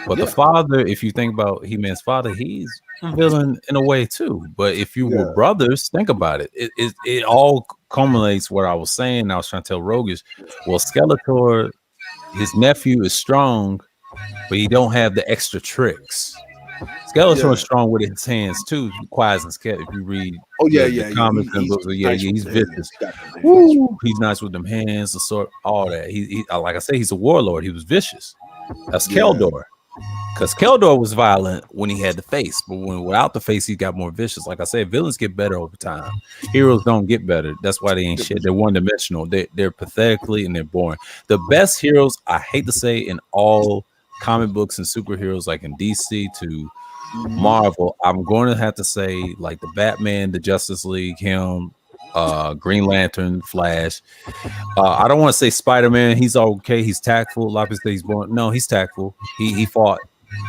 But the father, if you think about He-Man's father, he's a villain in a way too. But if you were brothers, think about it. It all culminates what I was saying. I was trying to tell Roguish. Well, Skeletor, his nephew is strong, but he don't have the extra tricks. Skeletor is strong with his hands too. Quiet and scared. If you read, the comics and books, he's vicious. He's nice with them hands, the sword, all that. He like I say, he's a warlord. He was vicious. That's Keldor, because Keldor was violent when he had the face, but without the face, he got more vicious. Like I said, villains get better over time. Heroes don't get better. That's why they ain't shit. They're one dimensional. They're pathetically and they're boring. The best heroes, I hate to say, in all comic books and superheroes, like in DC to Marvel, I'm going to have to say like the Batman, the Justice League, him, Green Lantern, Flash. I don't want to say Spider-Man. He's okay. He's tactful. A lot of people say he's born. No, he's tactful. He fought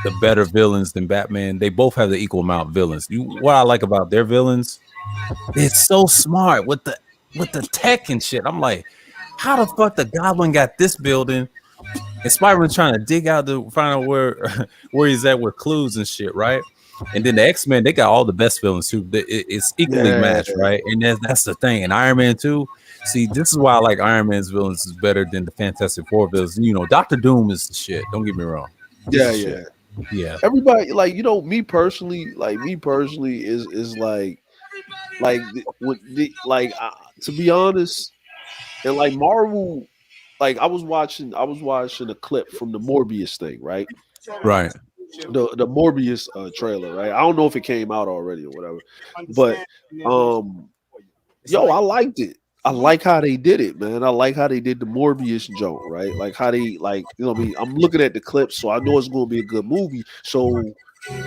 the better villains than Batman. They both have the equal amount of villains. What I like about their villains, it's so smart with the tech and shit. I'm like, how the fuck the Goblin got this building? And Spider-Man's trying to dig out to find out where he's at with clues and shit, right? And then the X-Men, they got all the best villains too. It's equally matched, right? And that's the thing. And Iron Man too. See, this is why I like Iron Man's villains is better than the Fantastic Four villains. You know, Doctor Doom is the shit. Don't get me wrong. Yeah. Yeah. Everybody, like, me personally, is to be honest, and like Marvel, like I was watching a clip from the Morbius thing, right? Right. The Morbius trailer, right? I don't know if it came out already or whatever, but um, yo, I liked it. I like how they did it, man. I like how they did the Morbius joke, right? Like how they what I mean. I'm looking at the clips, so I know it's going to be a good movie. So,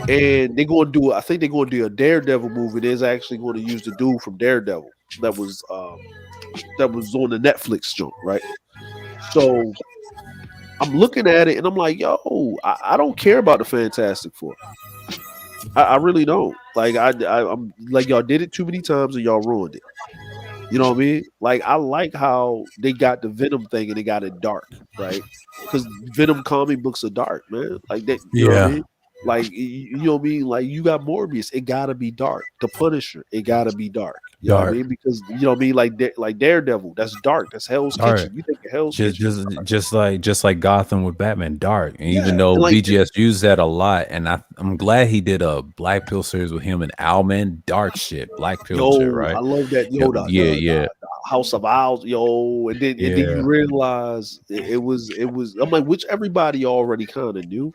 and they're going to do, I think they're going to do a Daredevil movie. There's actually going to use the dude from Daredevil that was on the Netflix joint, right? So I'm looking at it and I'm like, yo, I don't care about the Fantastic Four. I really don't. Like I'm like, y'all did it too many times and y'all ruined it. You know what I mean? Like I like how they got the Venom thing and they got it dark, right? Because Venom comic books are dark, man. Like that, you know what I Yeah. mean? Like you know what I mean? Like you got Morbius, it gotta be dark. The Punisher, it gotta be dark. You know what I Dark. mean? Because you know what I mean, like Daredevil, that's dark. That's Hell's All right. Kitchen. You think of Hell's Just, Kitchen? just, just like Gotham with Batman, dark. And Yeah, even though and like BGS used that a lot, and I'm glad he did a Black Pill series with him and Owlman, dark shit, Black Pill shit, yo, right? I love that. Yeah, Yo, yeah, yeah, the House of Owls, yo, and then you yeah. realize it was. I'm like, which everybody already kind of knew,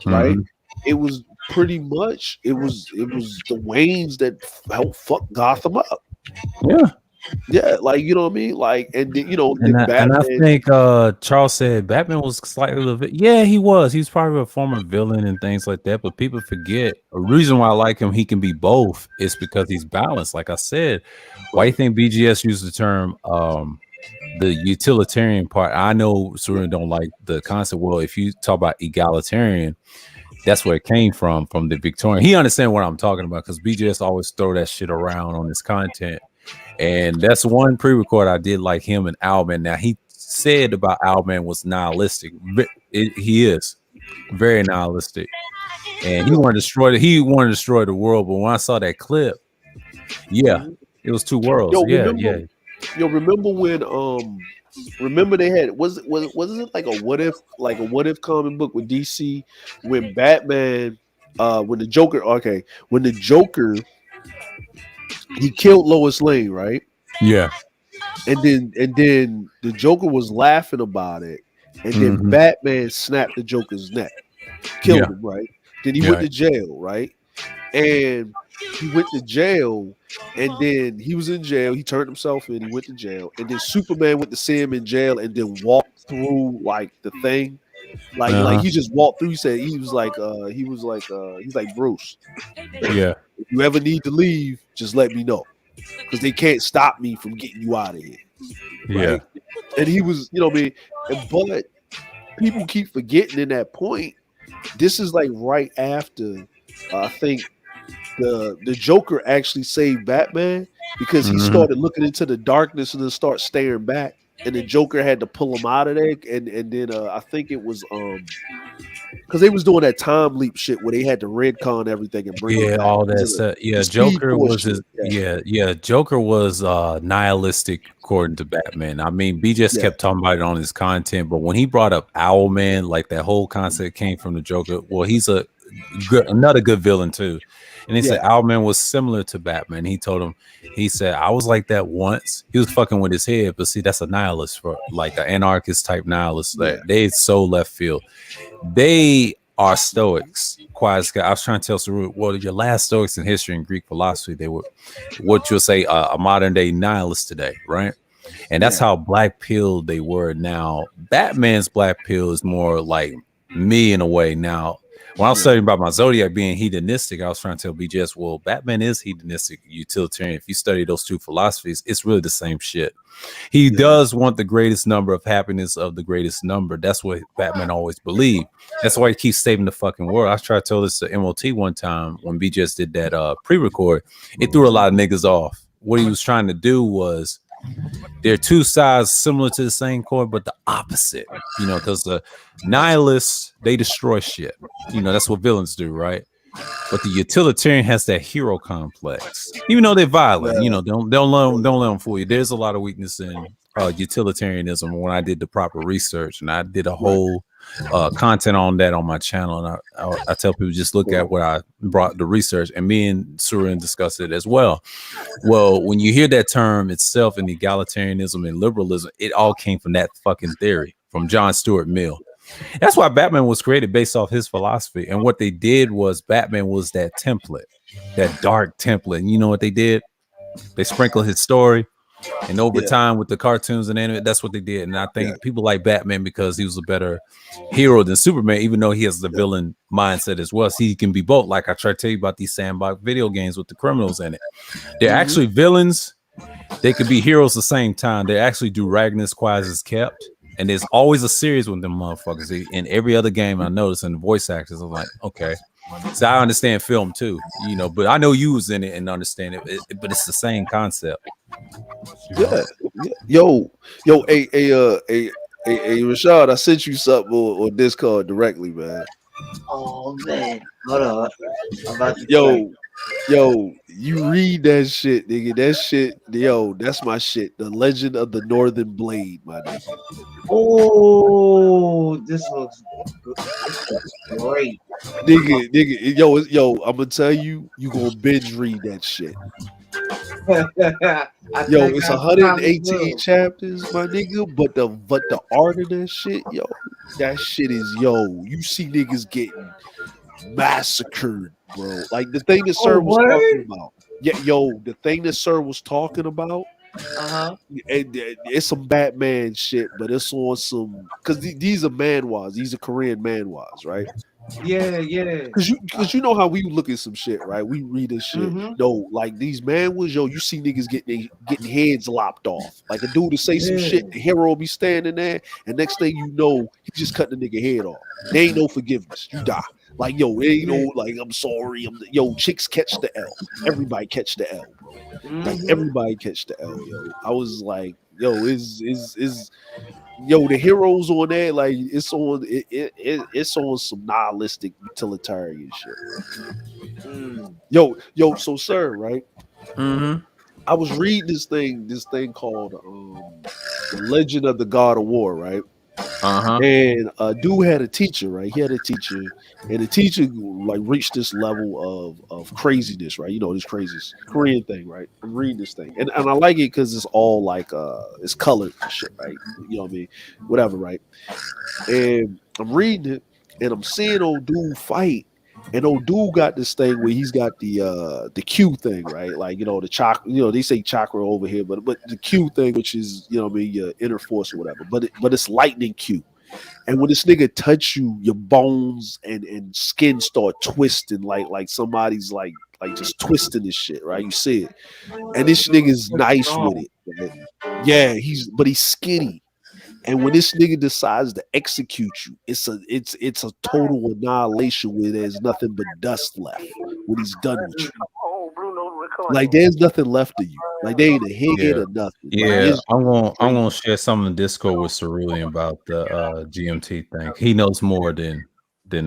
right? Hmm. It was pretty much it was the Waynes that helped fuck Gotham up. Yeah. Yeah, like you know what I mean. Like, and then, And then I Batman. think Charles said Batman was slightly a little bit. Yeah, he was. He was probably a former villain and things like that. But people forget a reason why I like him. He can be both. Is because he's balanced. Like I said, why you think BGS used the term the utilitarian part? I know Surin don't like the concept. Well, if you talk about egalitarian, that's where it came from the Victorian. He understand what I'm talking about because BGS always throw that shit around on his content. And that's one pre-record I did like him and Owlman. Now he said about Owlman was nihilistic. He is very nihilistic, and he wanted to destroy the world. But when I saw that clip, yeah, Mhm. it was two worlds. Yo, Yeah, remember? yeah, Yo, remember when? Remember they had was it like a what if comic book with DC when Batman, when the Joker? Okay, when the Joker he killed Lois Lane, right? yeah. And then the Joker was laughing about it, and then Hmm. Batman snapped the Joker's neck, Yeah, killed him, right? Then he went yeah. to jail, right? And he went to jail, and then he was in jail. He turned himself in. He went to jail, and then Superman went to see him in jail, and then walked through like the thing, like Uh-huh. he just walked through. He said he's like Bruce. Yeah, If you ever need to leave, just let me know, because they can't stop me from getting you out of here, yeah. right? And he was, you know what I mean. But people keep forgetting in that point. This is like right after I think the Joker actually saved Batman because he Hmm. started looking into the darkness and then start staring back, and the Joker had to pull him out of there. And then I think it was because they was doing that time leap shit where they had to redcon everything and bring him Yeah, back. all It was that in stuff. the Yeah, Speed Joker Force was shit. his. Yeah. Joker was nihilistic according to Batman. I mean, B just Yeah, kept talking about it on his content, but when he brought up Owlman, like that whole concept came from the Joker. Well, he's another good villain too. And he said yeah, Owlman was similar to Batman. He told him, he said, I was like that once. He was fucking with his head, but see, that's a nihilist for like an anarchist type nihilist. yeah, That they so left field. They are Stoics. Quiet as I was trying to tell Saru, well, your last Stoics in history and Greek philosophy, they were what you'll say a modern day nihilist today, right? And that's yeah, how black pill they were. Now, Batman's black pill is more like me in a way. Now, when I was yeah, studying about my zodiac being hedonistic, I was trying to tell BJS, well, Batman is hedonistic, utilitarian. If you study those two philosophies, it's really the same shit. He yeah, does want the greatest number of happiness of the greatest number. That's what Batman always believed. That's why he keeps saving the fucking world. I tried to tell this to MOT one time when BJS did that pre-record. It threw a lot of niggas off. What he was trying to do was they're two sides similar to the same coin, but the opposite, because the nihilists, they destroy shit. That's what villains do, right? But the utilitarian has that hero complex, even though they're violent. yeah, Don't let them fool you. There's a lot of weakness in utilitarianism. When I did the proper research and I did a right, whole content on that on my channel, and I tell people just look at what I brought the research, and me and Surin discussed it as well. Well, when you hear that term itself in egalitarianism and liberalism, it all came from that fucking theory from John Stuart Mill. That's why Batman was created based off his philosophy. And what they did was Batman was that template, that dark template. And you know what they did? They sprinkled his story. And over time with the cartoons and anime, that's what they did. And I think people like Batman because he was a better hero than Superman, even though he has the villain mindset as well. See, he can be both. Like I try to tell you about these sandbox video games with the criminals in it. They're actually villains. They could be heroes at the same time. They actually do Ragnus Quies is kept. And there's always a series with them motherfuckers. In every other game I notice, and the voice actors, I'm like, okay. So I understand film too, you know, but I know you was in it and understand it, but it's the same concept. Yeah. Yo, Rashad, I sent you something on Discord directly, man. Oh man, hold on. I'm about to Yo, you read that shit, nigga. That shit, yo, that's my shit. The Legend of the Northern Blade, my nigga. Oh, this looks great. Nigga, yo, I'm gonna tell you, you gonna binge read that shit. Yo, it's 118 chapters, my nigga, but the art of that shit, yo, that shit is, you see niggas getting massacred, bro. Like the thing that Sir was talking about. Yeah, the thing that Sir was talking about. It's some Batman shit, but it's on some because these are manhwas. These are Korean manhwas, right? Yeah. Because you know how we look at some shit, right? We read this shit. No, like these manhwas, you see niggas getting heads lopped off. Like a dude to say some shit, the hero will be standing there, and next thing you know, he just cut the nigga head off. There ain't no forgiveness. You die. Like, it ain't no, like, I'm sorry. Chicks catch the L. Everybody catch the L, bro. Like, everybody catch the L, yo. I was like, the heroes on there, like, it's on some nihilistic utilitarian shit. So, sir, right? I was reading this thing called The Legend of the God of War, right? And dude had a teacher, right? He had a teacher, and the teacher like reached this level of craziness, right? You know, this crazy Korean thing, right? I'm reading this thing, and I like it because it's all like it's colored and shit, right? You know what I mean? Whatever, right? And I'm reading it, and I'm seeing old dude fight. And old dude got this thing where he's got the Q thing, right? Like, the chakra, they say chakra over here, but the Q thing, which is, your inner force or whatever, but it's lightning Q. And when this nigga touch you, your bones and skin start twisting like somebody's like just twisting this shit, right? You see it. And this nigga's nice with it. Right? Yeah, he's skinny. And when this nigga decides to execute you, it's a total annihilation where there's nothing but dust left when he's done with you. Like there's nothing left of you. Like they ain't a head or nothing. Yeah, like, I'm gonna share some in Discord with Cerulean about the GMT thing. He knows more than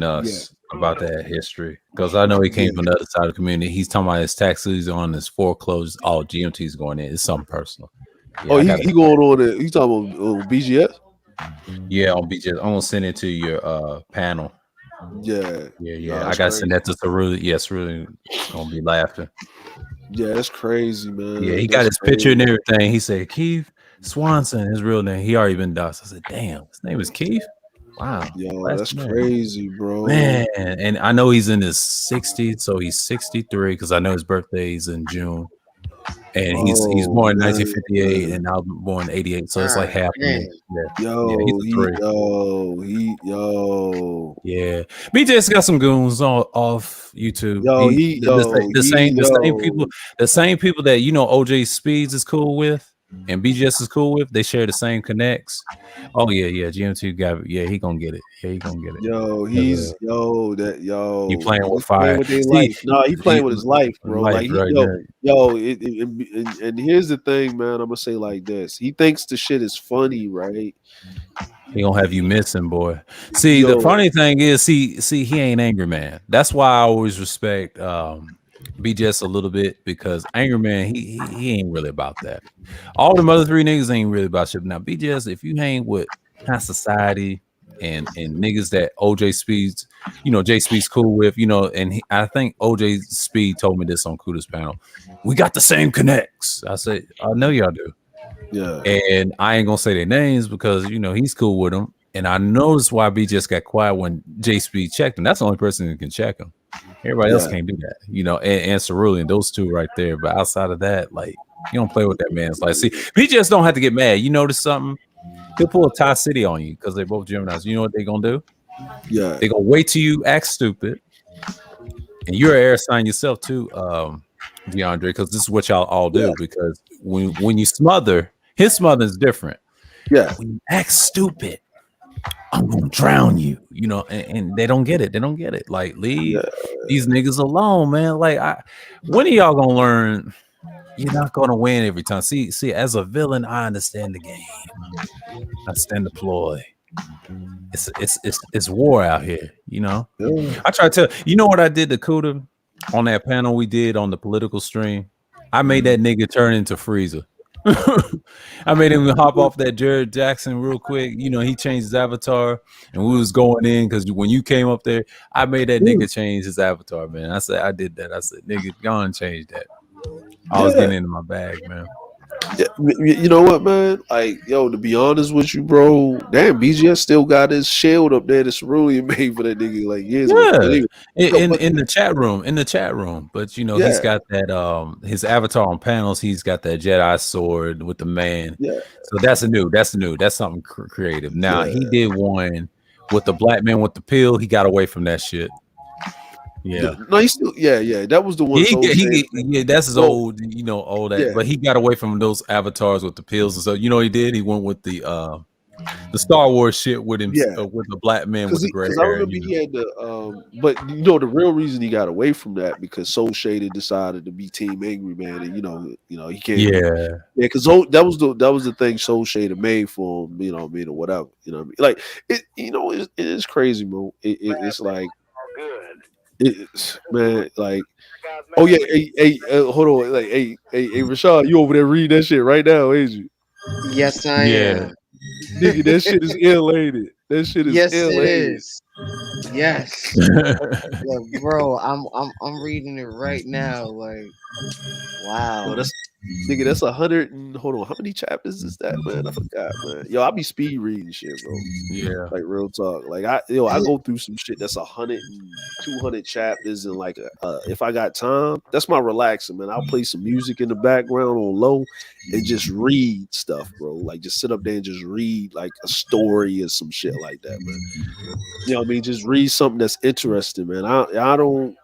us about that history because I know he came from the other side of the community. He's talking about his taxes on his foreclosures. All GMT's going in. It's something personal. Yeah, he going on it. He's talking about BGS. Yeah, on BGS. I'm gonna send it to your panel. Yeah. I gotta send that to Cerulean. Yes, really gonna be laughing. Yeah, that's crazy, man. Yeah, he got his picture and everything. He said Keith Swanson, his real name. He already been doxxed. I said, damn, his name is Keith. Wow, that's crazy, bro. Man, and I know he's in his 60s, so he's 63 because I know his birthday is in June. And he's born in 1958 and now born in 88, so it's like half. Yeah, BJ's got some goons off YouTube. The same people that OJ Speeds is cool with and BJS is cool with. They share the same connects. Oh yeah, GMT got it. Yeah, he gonna get it. Yeah, he gonna get it. You playing with fire? No, he playing with his life, bro. And here's the thing, man. I'm gonna say like this. He thinks the shit is funny, right? He gonna have you missing, boy. See, the funny thing is, see, he ain't Angry Man. That's why I always respect BJS a little bit because Angry Man, he ain't really about that. All them other three niggas ain't really about shit. Now, BJS, if you hang with high society, and niggas that OJ Speed's, J Speed's cool with, and I think OJ Speed told me this on Kuda's panel. We got the same connects. I said, I know y'all do. Yeah. And I ain't gonna say their names because he's cool with them. And I noticed why B just got quiet when J Speed checked him. That's the only person who can check him. Everybody else can't do that, and Cerulean, those two right there. But outside of that, like, you don't play with that man's life. See, B just don't have to get mad. You notice something? He'll pull a Tie City on you because they're both Geminis. You know what they're gonna do? Yeah. They're gonna wait till you act stupid. And you're an air sign yourself too, DeAndre, because this is what y'all all do. Because when you smother, his smother is different. Yeah. When you act stupid, I'm gonna drown you, and they don't get it. They don't get it. Like, leave these niggas alone, man. Like, when are y'all gonna learn? You're not gonna win every time. See, as a villain, I understand the game. I understand the ploy. It's war out here, I try to tell you know what I did to Kuda on that panel we did on the political stream. I made that nigga turn into Freezer. I made him hop off that Jared Jackson real quick. He changed his avatar, and we was going in because when you came up there, I made that nigga change his avatar, man. I said I did that. I said, nigga, go and change that. I was getting into my bag, man. Yeah, you know what, man? Like, yo, to be honest with you, bro, damn, BGS still got his shield up there that's really made for that nigga like years ago. Yeah, in the chat room. But he's got that his avatar on panels. He's got that Jedi sword with the man. Yeah. So that's new. That's something creative. Now he did one with the black man with the pill. He got away from that shit. Yeah. No, he still. Yeah. That was the one. That's his old. Old. Yeah. But he got away from those avatars with the pills, and so he did. He went with the Star Wars shit with him. With the black man with the gray hair. I remember he had the. But the real reason he got away from that because Soul Shaded decided to be Team Angry Man, and he can't. Yeah. Because that was the thing Soul Shaded made for him. Or whatever. Like it. It is crazy, bro. It's like. It's man, like, oh yeah, hey, hold on, like, hey, Rashad, you over there reading that shit right now, ain't you? Yes, I am. Nigga, that shit is ill-aided. That shit is ill-aided. It is. Yes, yeah, bro, I'm reading it right now. Like, wow, that's 100 and hold on, how many chapters is that, man? I forgot, man. Yo, I be speed reading shit, bro. Yeah, like real talk. Like I go through some shit that's 100 and 200 chapters, and like if I got time, that's my relaxing, man. I'll play some music in the background on low and just read stuff, bro. Like just sit up there and just read like a story or some shit like that, man. You know what I mean? Just read something that's interesting, man. I don't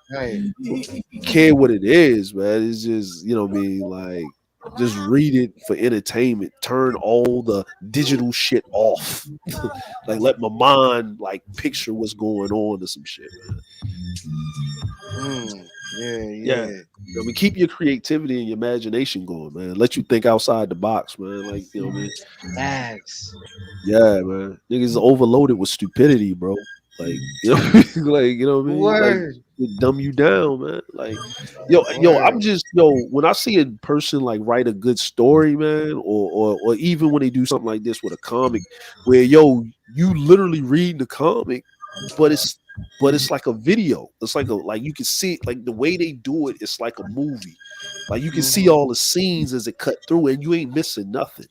care what it is, man. It's just, you know what I mean? Like, just read it for entertainment. Turn all the digital shit off. Like, let my mind, like, picture what's going on or some shit, man. Yeah. I mean, keep your creativity and your imagination going, man. Let you think outside the box, man. Like, you know what I mean? Facts. Yeah, man. Niggas is overloaded with stupidity, bro. Like, you know, like, you know what I mean? Word. Like, it dumb you down, man. Like, yo, I'm just, when I see a person like write a good story, man, or even when they do something like this with a comic, where you literally read the comic, but it's like a video. It's like you can see it, like the way they do it, it's like a movie. Like you can see all the scenes as it cut through, and you ain't missing nothing.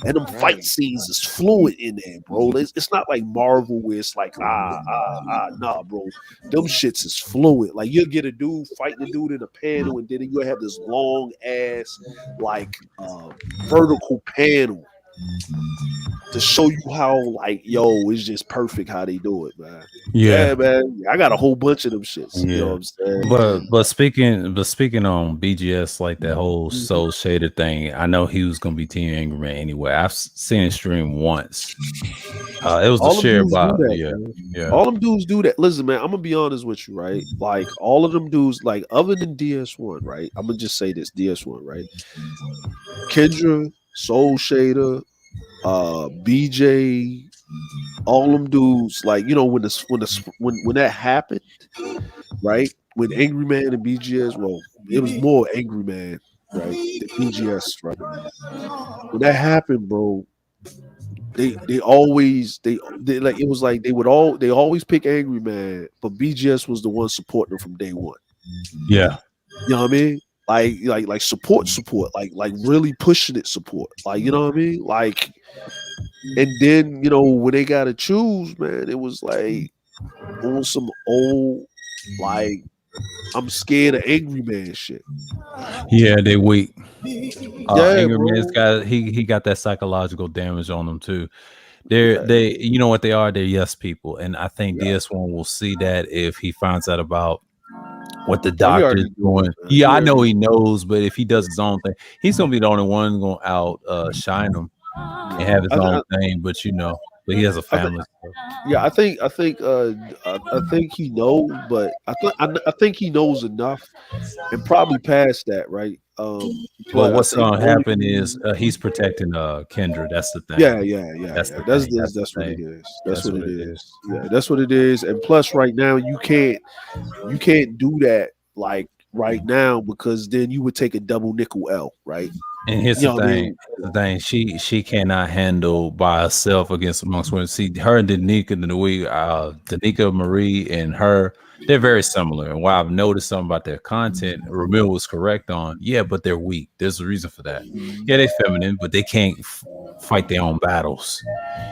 And them fight scenes is fluid in there, bro. It's not like Marvel where it's like nah, bro. Them shits is fluid. Like you'll get a dude fighting a dude in a panel, and then you have this long ass like vertical panel to show you how like it's just perfect how they do it, man. Yeah, man. I got a whole bunch of them shits. Yeah. You know what I'm saying? But speaking on BGS, like that whole Soul Shader thing, I know he was gonna be Team Angry Man anyway. I've seen his stream once. It was the share by All them dudes do that. Listen, man, I'm gonna be honest with you, right? Like all of them dudes, like other than DS1, right? I'm gonna just say this: DS1, right? Kendra, Soul Shader, BJ, all them dudes, like when that happened, right? When Angry Man and BGS, well, it was more Angry Man, right? The BGS, right? When that happened, bro, they always they like it was like they always pick Angry Man, but BGS was the one supporting them from day one. Yeah. You know what I mean? Like support, like really pushing it support. Like, you know what I mean? Like, and then, you know, when they gotta choose, man, it was like on some old, like, I'm scared of Angry Man shit. Yeah, they weak. Yeah, Angry Man's bro. got he got that psychological damage on them too. Yeah, They you know what they are? They're yes people, and I think yeah. DS1 will see that if he finds out about what the Oh, he doctor's already knows, doing. man. Yeah, He I know already he knows, but if he does his own thing, he's gonna be the only one gonna out shine him and yeah. have his own thing. But you know, but he has a I think family. So. yeah, I think he knows, but I think he knows enough and probably past that, right? But But I what's think gonna the only happen is thing, he's protecting Kendra. That's the thing. That's yeah. the thing. That's the That's what it thing. is. That's That's what what it it is. is. Yeah, that's what it is. And plus, right now you can't do that like right now because then you would take a double nickel L, right? And here's You the know what I thing. mean? Here's the thing. She cannot handle by herself against amongst women. See, her and Danica Marie and her, they're very similar. And while I've noticed something about their content, Ramil was correct on. Yeah, but they're weak. There's a reason for that. Yeah, they're feminine, but they can't fight their own battles.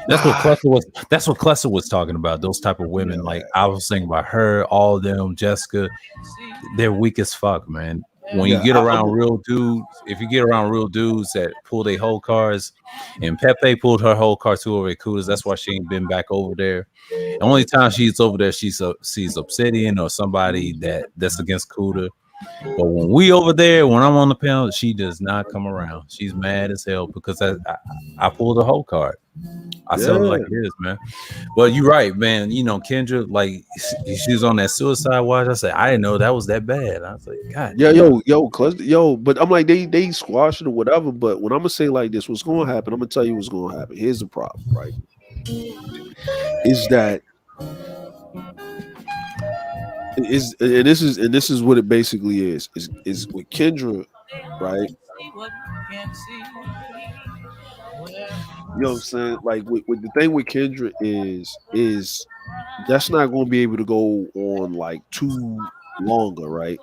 That's what Cluster was. That's what Cluster was talking about. Those type of women. Like I was thinking about her, all of them, Jessica. They're weak as fuck, man. When you Yeah, get around real dudes, if you get around real dudes that pull their whole cars, and Pepe pulled her whole car too over at Kudas, that's why she ain't been back over there. The only time she's over there, sees Obsidian or somebody that's against Kuda. But when we over there, when I'm on the panel, she does not come around. She's mad as hell because I pulled the whole card. I tell it like yeah. it is, man. But you're right, man. You know, Kendra, like she was on that suicide watch. I said, I didn't know that was that bad. I was like, God Yeah, damn. but I'm like they squash it or whatever. But when I'm gonna say like this, what's gonna happen? I'm gonna tell you what's gonna happen. Here's the problem, right? Is that this is what it basically is with Kendra, right? You know what I'm saying? Like with the thing with Kendra is that's not going to be able to go on like too longer, right?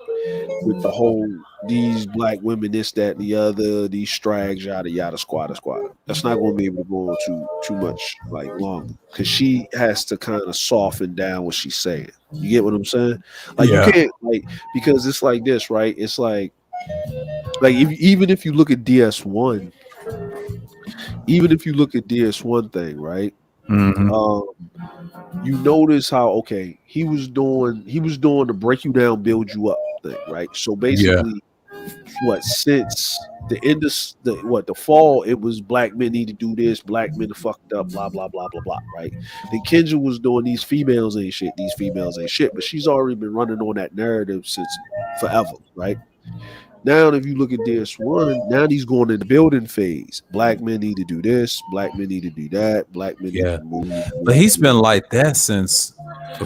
With the whole these black women, this, that, and the other, these strags, yada yada, squatter, squatter. That's not going to be able to go on too much like longer because she has to kind of soften down what she's saying. You get what I'm saying? Like you Yeah. can't like because it's like this, right? It's like even if you look at DS1, even if you look at DS1 thing, right? Mm-hmm. You notice how okay he was doing the break you down, build you up thing, right? So Yeah. basically, what since the end of the fall, it was black men need to do this, black men are fucked up, blah blah blah blah blah, right? Then Kendra was doing these females ain't shit, but she's already been running on that narrative since forever, right? Now, if you look at this one, now he's going in the building phase. Black men need to do this. Black men need to do that. Black men need Yeah. to move. But he's been like that since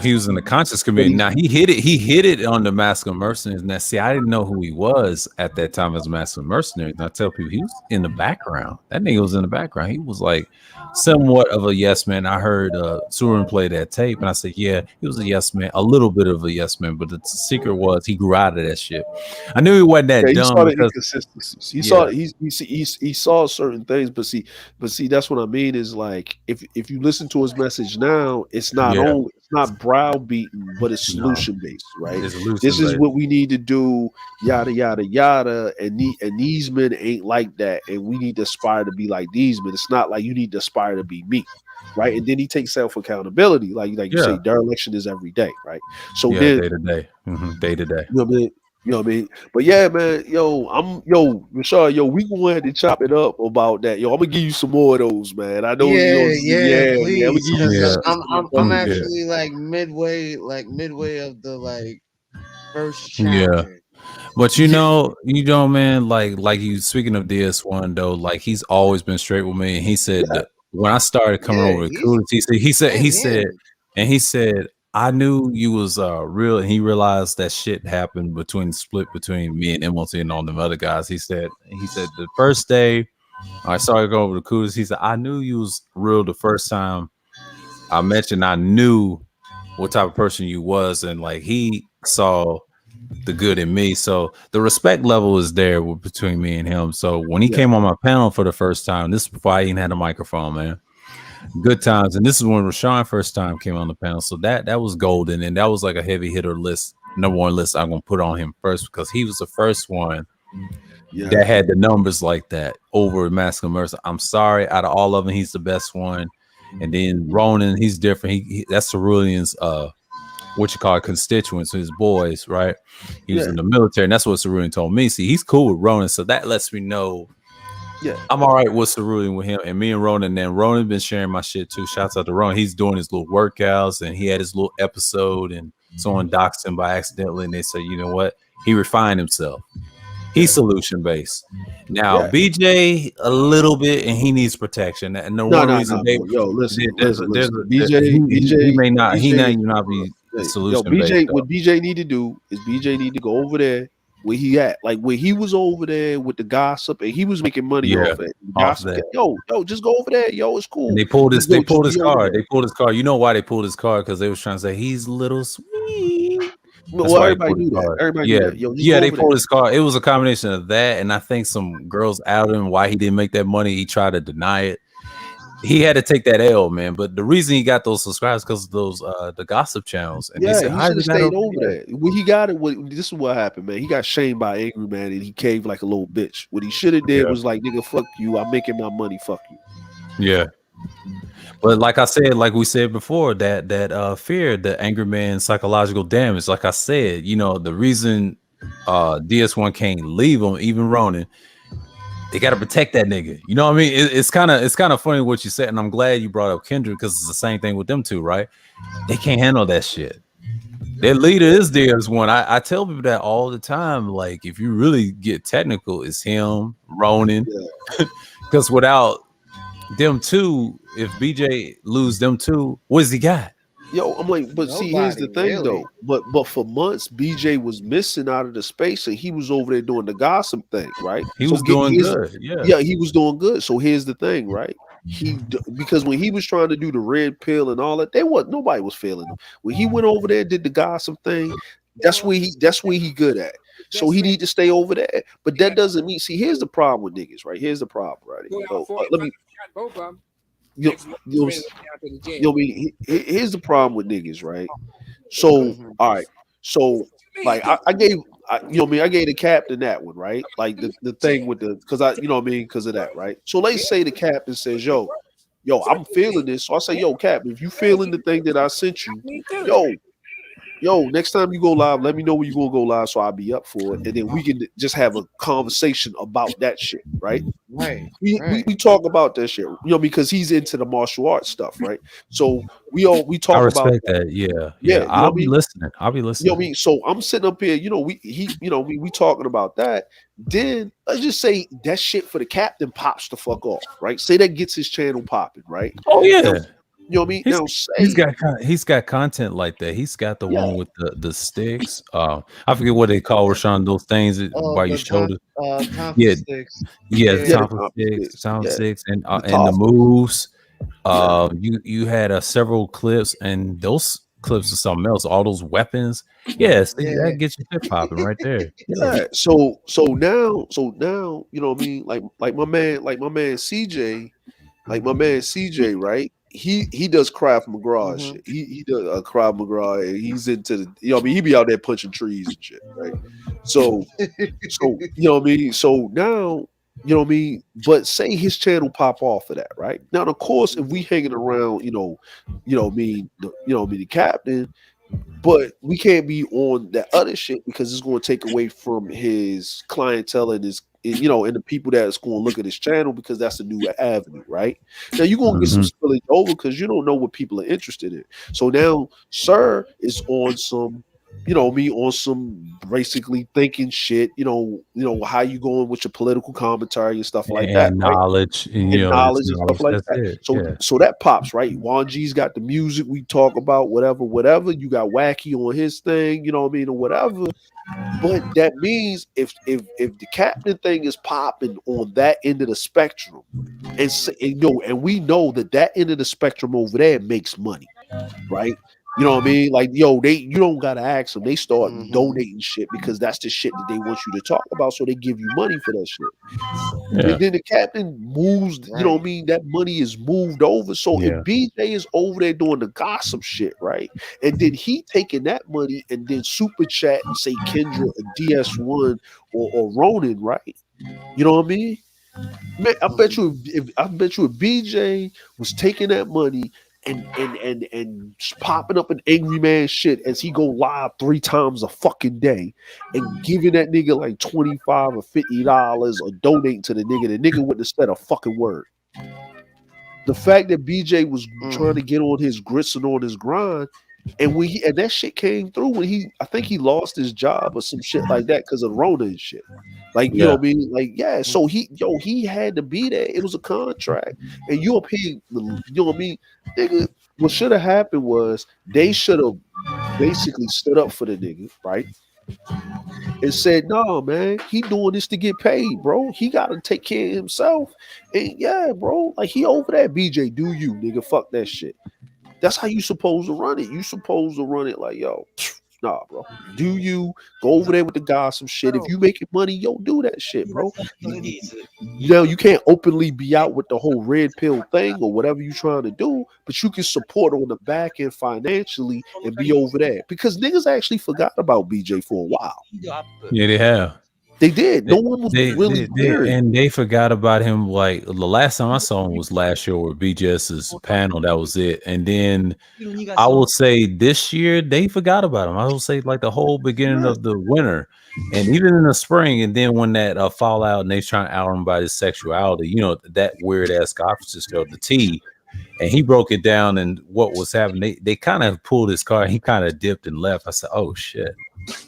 he was in the conscious community. Now he hit it. He hit it on the masculine mercenaries. Now, see, I didn't know who he was at that time as a masculine mercenary. And I tell people he was in the background. That nigga was in the background. He was like somewhat of a yes man. I heard Surin play that tape, and I said, yeah, he was a yes man, a little bit of a yes man. But the secret was he grew out of that shit. I knew he wasn't that Yeah, he dumb saw the because inconsistencies. He saw yeah, he saw certain things, but see, that's what I mean is like if you listen to his message now, it's yeah, not browbeaten, but it's no, solution based, right? it's This loosened, is baby. what we need to do, yada yada yada, and these men ain't like that, and we need to aspire to be like these men. It's not like you need to aspire to be me. Right, and then he takes self accountability, like you Yeah, say, dereliction is every day, right? So yeah, then day to day, day to day. you know what I mean? You know what I mean? But yeah, man, Rashad, we gonna have to chop it up about that. Yo, I'm gonna give you some more of those, man. I know Yeah, yeah, I'm gonna please, give you because Yeah, I'm some yeah, actually like midway of the like first yeah. chapter. But man, like you speaking of DS1 though, like he's always been straight with me. And he said that when I started coming Yeah, over to he's Coolidge, he same said, here. and he said, I knew you was real, and he realized that shit happened between split between me and MLT and all them other guys. He said the first day I saw you go over the kudos. He said, I knew you was real the first time I mentioned I knew what type of person you was, and like he saw the good in me. So the respect level is there between me and him. So when he came on my panel for the first time, this is before I even had a microphone, man. Good times. And this is when Rashawn first time came on the panel. So that was golden, and that was like a heavy hitter list, #1 list I'm gonna put on him first because he was the first one that had the numbers like that over Masculine Mercy. I'm sorry, out of all of them, he's the best one. And then Ronan, he's different. That's Cerulean's what you call it, constituents, his boys, right? He was in the military, and that's what Cerulean told me. See, he's cool with Ronan, so that lets me know I'm all right with Cerulean with him. And me and Ronan, then Ronan been sharing my shit too. Shouts out to Ronan. He's doing his little workouts, and he had his little episode, and someone doxed him by accidentally, and they said, you know what? He refined himself. He's solution based. Now BJ a little bit, and he needs protection. And the one reason they listen. BJ he may not be solution based. What BJ need to do is BJ need to go over there where he at, like where he was over there with the gossip, and he was making money off it. Gossip, yo, just go over there, yo, it's cool. And they pulled his card. They pulled his card. You know why they pulled his card? Because they was trying to say he's a little sweet. Well, everybody knew that. Everybody knew that. Yo, they pulled his card. It was a combination of that, and I think some girls outed him why he didn't make that money. He tried to deny it. He had to take that L, man. But the reason he got those subscribers because of those the gossip channels. And he said, should have stayed over there. When he got it, this is what happened, man. He got shamed by Angry Man, and he caved like a little bitch. What he should have did was like, nigga, fuck you. I'm making my money. Fuck you. Yeah. But like I said, like we said before, that fear, the Angry Man psychological damage. Like I said, you know, the reason DS1 can't leave him, even Ronan, they got to protect that nigga. You know what I mean? It's kind of funny what you said, and I'm glad you brought up Kendrick because it's the same thing with them two, right? They can't handle that shit. Their leader is DS1. I tell people that all the time. Like, if you really get technical, it's him, Ronan, because without them two, if BJ lose them two, what's he got? Yo, I'm like, but see, here's the thing though. But for months, BJ was missing out of the space, and he was over there doing the gossip thing, right? He was doing good. Yeah, he was doing good. So here's the thing, right? Because when he was trying to do the red pill and all that, nobody was feeling him. When he went over there and did the gossip thing, that's where he good at. So he need to stay over there. But that doesn't mean. See, here's the problem with niggas, right? Here's the problem, right? Let me. Here's the problem with niggas, right? So, all right. So, like, I gave the captain that one, right? Like the thing with because of that, right? So let's say the captain says, yo, I'm feeling this. So I say, yo, captain, if you feeling the thing that I sent you, yo, next time you go live, let me know when you gonna go live so I'll be up for it. And then we can just have a conversation about that shit, right? Right. We talk about that shit, because he's into the martial arts stuff, right? So we talk I respect about that. Yeah. I'll be listening. You know what I mean? So I'm sitting up here, we talking about that. Then let's just say that shit for the captain pops the fuck off, right? Say that gets his channel popping, right? Oh yeah. You know what I mean? He's got content like that. He's got the one with the sticks. I forget what they call Rashawn, those things by your shoulder. Sticks. Sound sticks, and the moves. You had several clips, and those clips are something else. All those weapons. Yes, that gets your shit popping right there. Yeah. So now, you know what I mean? Like my man CJ, right? He does Krav Maga shit. He does Krav Maga, and he's into the, he be out there punching trees and shit, right? So you know what I mean? So now, you know what I mean? But say his channel pop off of that, right? Now, of course, if we hanging around, the captain, but we can't be on that other shit because it's going to take away from his clientele and his, and the people that's going to look at his channel, because that's a new avenue, right? Now you're going to get some spillage over because you don't know what people are interested in. So now Sir is on some, on some basically thinking shit. You know how you going with your political commentary and stuff like that, And right? knowledge, and And just knowledge and stuff knowledge. like That's that. it. So Yeah. so that pops, right? Juan G's got the music we talk about, whatever. You got Wacky on his thing, you know what I mean, or whatever. But that means if the captain thing is popping on that end of the spectrum, and we know that end of the spectrum over there makes money, right? You know what I mean? Like, you don't gotta ask them. They start donating shit because that's the shit that they want you to talk about. So they give you money for that shit. Yeah. And then the captain moves, you know what I mean? That money is moved over. So if Yeah. BJ is over there doing the gossip shit, right? And then he taking that money and then super chat and say Kendra or DS1 or Ronan, right? You know what I mean? Man, I bet you if BJ was taking that money and popping up an angry man shit as he go live 3 times a fucking day and giving that nigga like $25 or $50 or donating to the nigga wouldn't have said a fucking word. The fact that BJ was trying to get on his grits and on his grind, and that shit came through when I think he lost his job or some shit like that because of Rona and shit. Like, you know Yeah. what I mean? Like, yeah. So he had to be there. It was a contract. And you up here, you know what I mean? Nigga, what should have happened was they should have basically stood up for the nigga, right? And said, no, man, he doing this to get paid, bro. He gotta take care of himself. And yeah, bro, like he over there, BJ, do you, nigga, fuck that shit. That's how you supposed to run it. You supposed to run it like, yo, nah, bro. Do you go over there with the gossip shit? If you making money, yo, do that shit, bro. You know, you can't openly be out with the whole red pill thing or whatever you trying to do, but you can support on the back end financially and be over there. Because niggas actually forgot about BJ for a while. Yeah, they have. They did. No one was really caring. And they forgot about him. Like the last time I saw him was last year with BJS's panel. That was it. And then I will say this year they forgot about him. I will say like the whole beginning of the winter, and even in the spring. And then when that fallout and they trying to out him about his sexuality, you know, that weird ass conference show, the T. And he broke it down and what was happening. They kind of pulled his car. He kind of dipped and left. I said, "Oh shit."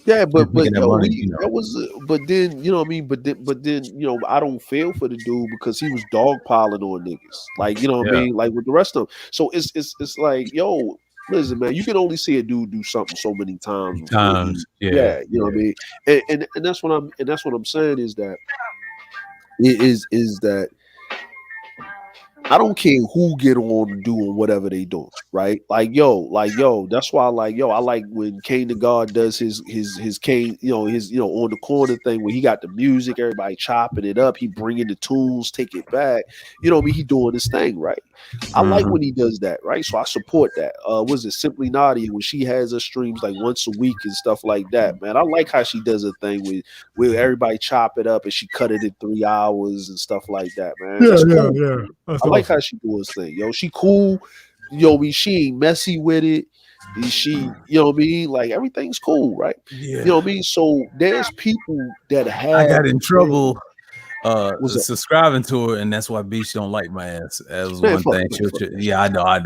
Yeah, but money, that was. But then you know what I mean. But then you know I don't feel for the dude because he was dogpiling on niggas. Like you know what I mean. Like with the rest of them. So it's like yo, listen, man. You can only see a dude do something so many times. You know what I mean. And that's what I'm saying is that is that. I don't care who get on doing whatever they do, right? Like yo, that's why I like when Kane the God does his Kane, his on the corner thing where he got the music, everybody chopping it up, he bringing the tools, take it back, you know what I mean? He doing his thing, right? I like when he does that, right? So I support that. Was it Simply Nadia when she has her streams like once a week and stuff like that, man? I like how she does a thing with everybody chop it up and she cut it in 3 hours and stuff like that, man. That's cool. Yeah. I like how she does thing, yo. She cool, she ain't messy with it. She, you know what I mean? Like everything's cool, right? Yeah. You know what I mean? So there's people that have. I got in trouble subscribing to her, and that's why Beach don't like my ass. That was one thing. Yeah, I know. I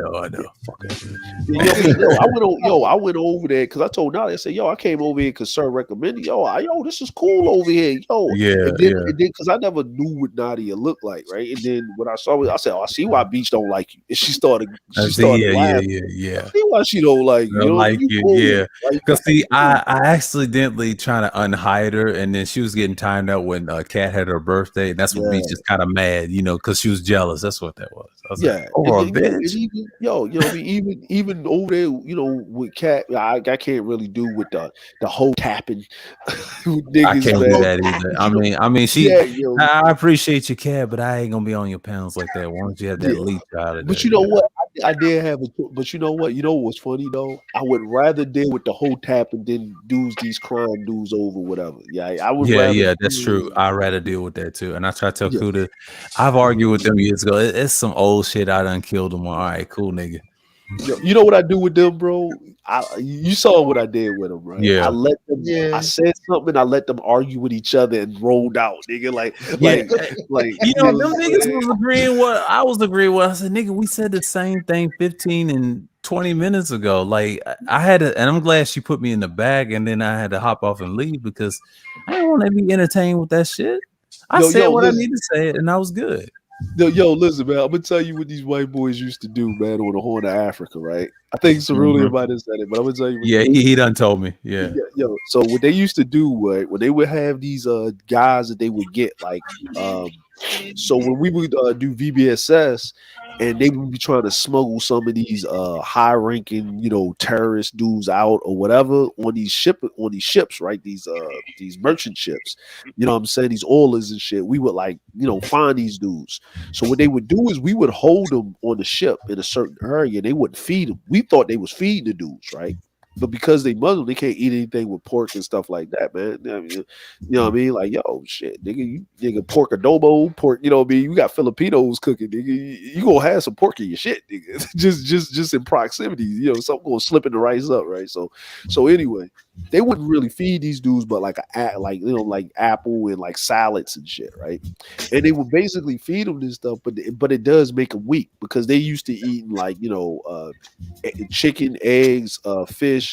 went over there because I told Nadia, I said, yo, I came over here because Sir recommended, this is cool over here, yo. And then because I never knew what Nadia looked like, right? And then when I saw it, I said, I see why Beach don't like you. And she started laughing. Yeah. I see why she don't like you. Like you, cool. yeah. Because see, I accidentally trying to unhide her, and then she was getting timed out when Kat had her birthday. And that's what Beach is kind of mad, because she was jealous. That's what that was. I was like, bitch. Even, even over there, with Kat, I can't really do with the whole tapping niggas. I can't do that either. I mean, she. I appreciate your Kat, but I ain't gonna be on your panels like that. Why don't you have that leech out of But you know what? I did have but you know what? You know what's funny though? I would rather deal with the whole tapping than these crime dudes over whatever. Yeah, I would. Yeah, that's true. I'd rather deal with that too. And I try to tell Kuda, I've argued with them years ago. It's some old shit. I done killed them. All right, cool, nigga. You know what I do with them, bro? You saw what I did with them, right? Yeah. I let them. I said something. I let them argue with each other and rolled out, nigga. Like them niggas was agreeing what I was agreeing with. I said, nigga, we said the same thing 15 and 20 minutes ago. Like I had to, and I'm glad she put me in the bag, and then I had to hop off and leave because I didn't want to be entertained with that shit. I said what I listen. need to say, and I was good. Listen, man. I'm gonna tell you what these white boys used to do, man, on the Horn of Africa, right? I think Cerulean might have said it, but I'm gonna tell you what Yeah, they used he to done told me. Yeah. So what they used to do, right, when they would have these guys that they would get, like, so when we would do VBSS, and they would be trying to smuggle some of these high-ranking, terrorist dudes out or whatever on these ships, right? These merchant ships, you know what I'm saying? These oilers and shit. We would, like, find these dudes. So what they would do is we would hold them on the ship in a certain area. And they wouldn't feed them. We thought they was feeding the dudes, right? But because they Muslim, they can't eat anything with pork and stuff like that, man. I mean, you know what I mean? Like, yo, shit, nigga, pork adobo, pork. You know what I mean? You got Filipinos cooking, nigga. You gonna have some pork in your shit, nigga. just in proximity. Something gonna slip in the rice up, right? So anyway, they wouldn't really feed these dudes, but like like apple and like salads and shit, right? And they would basically feed them this stuff, but it does make them weak because they used to eating like chicken, eggs, fish,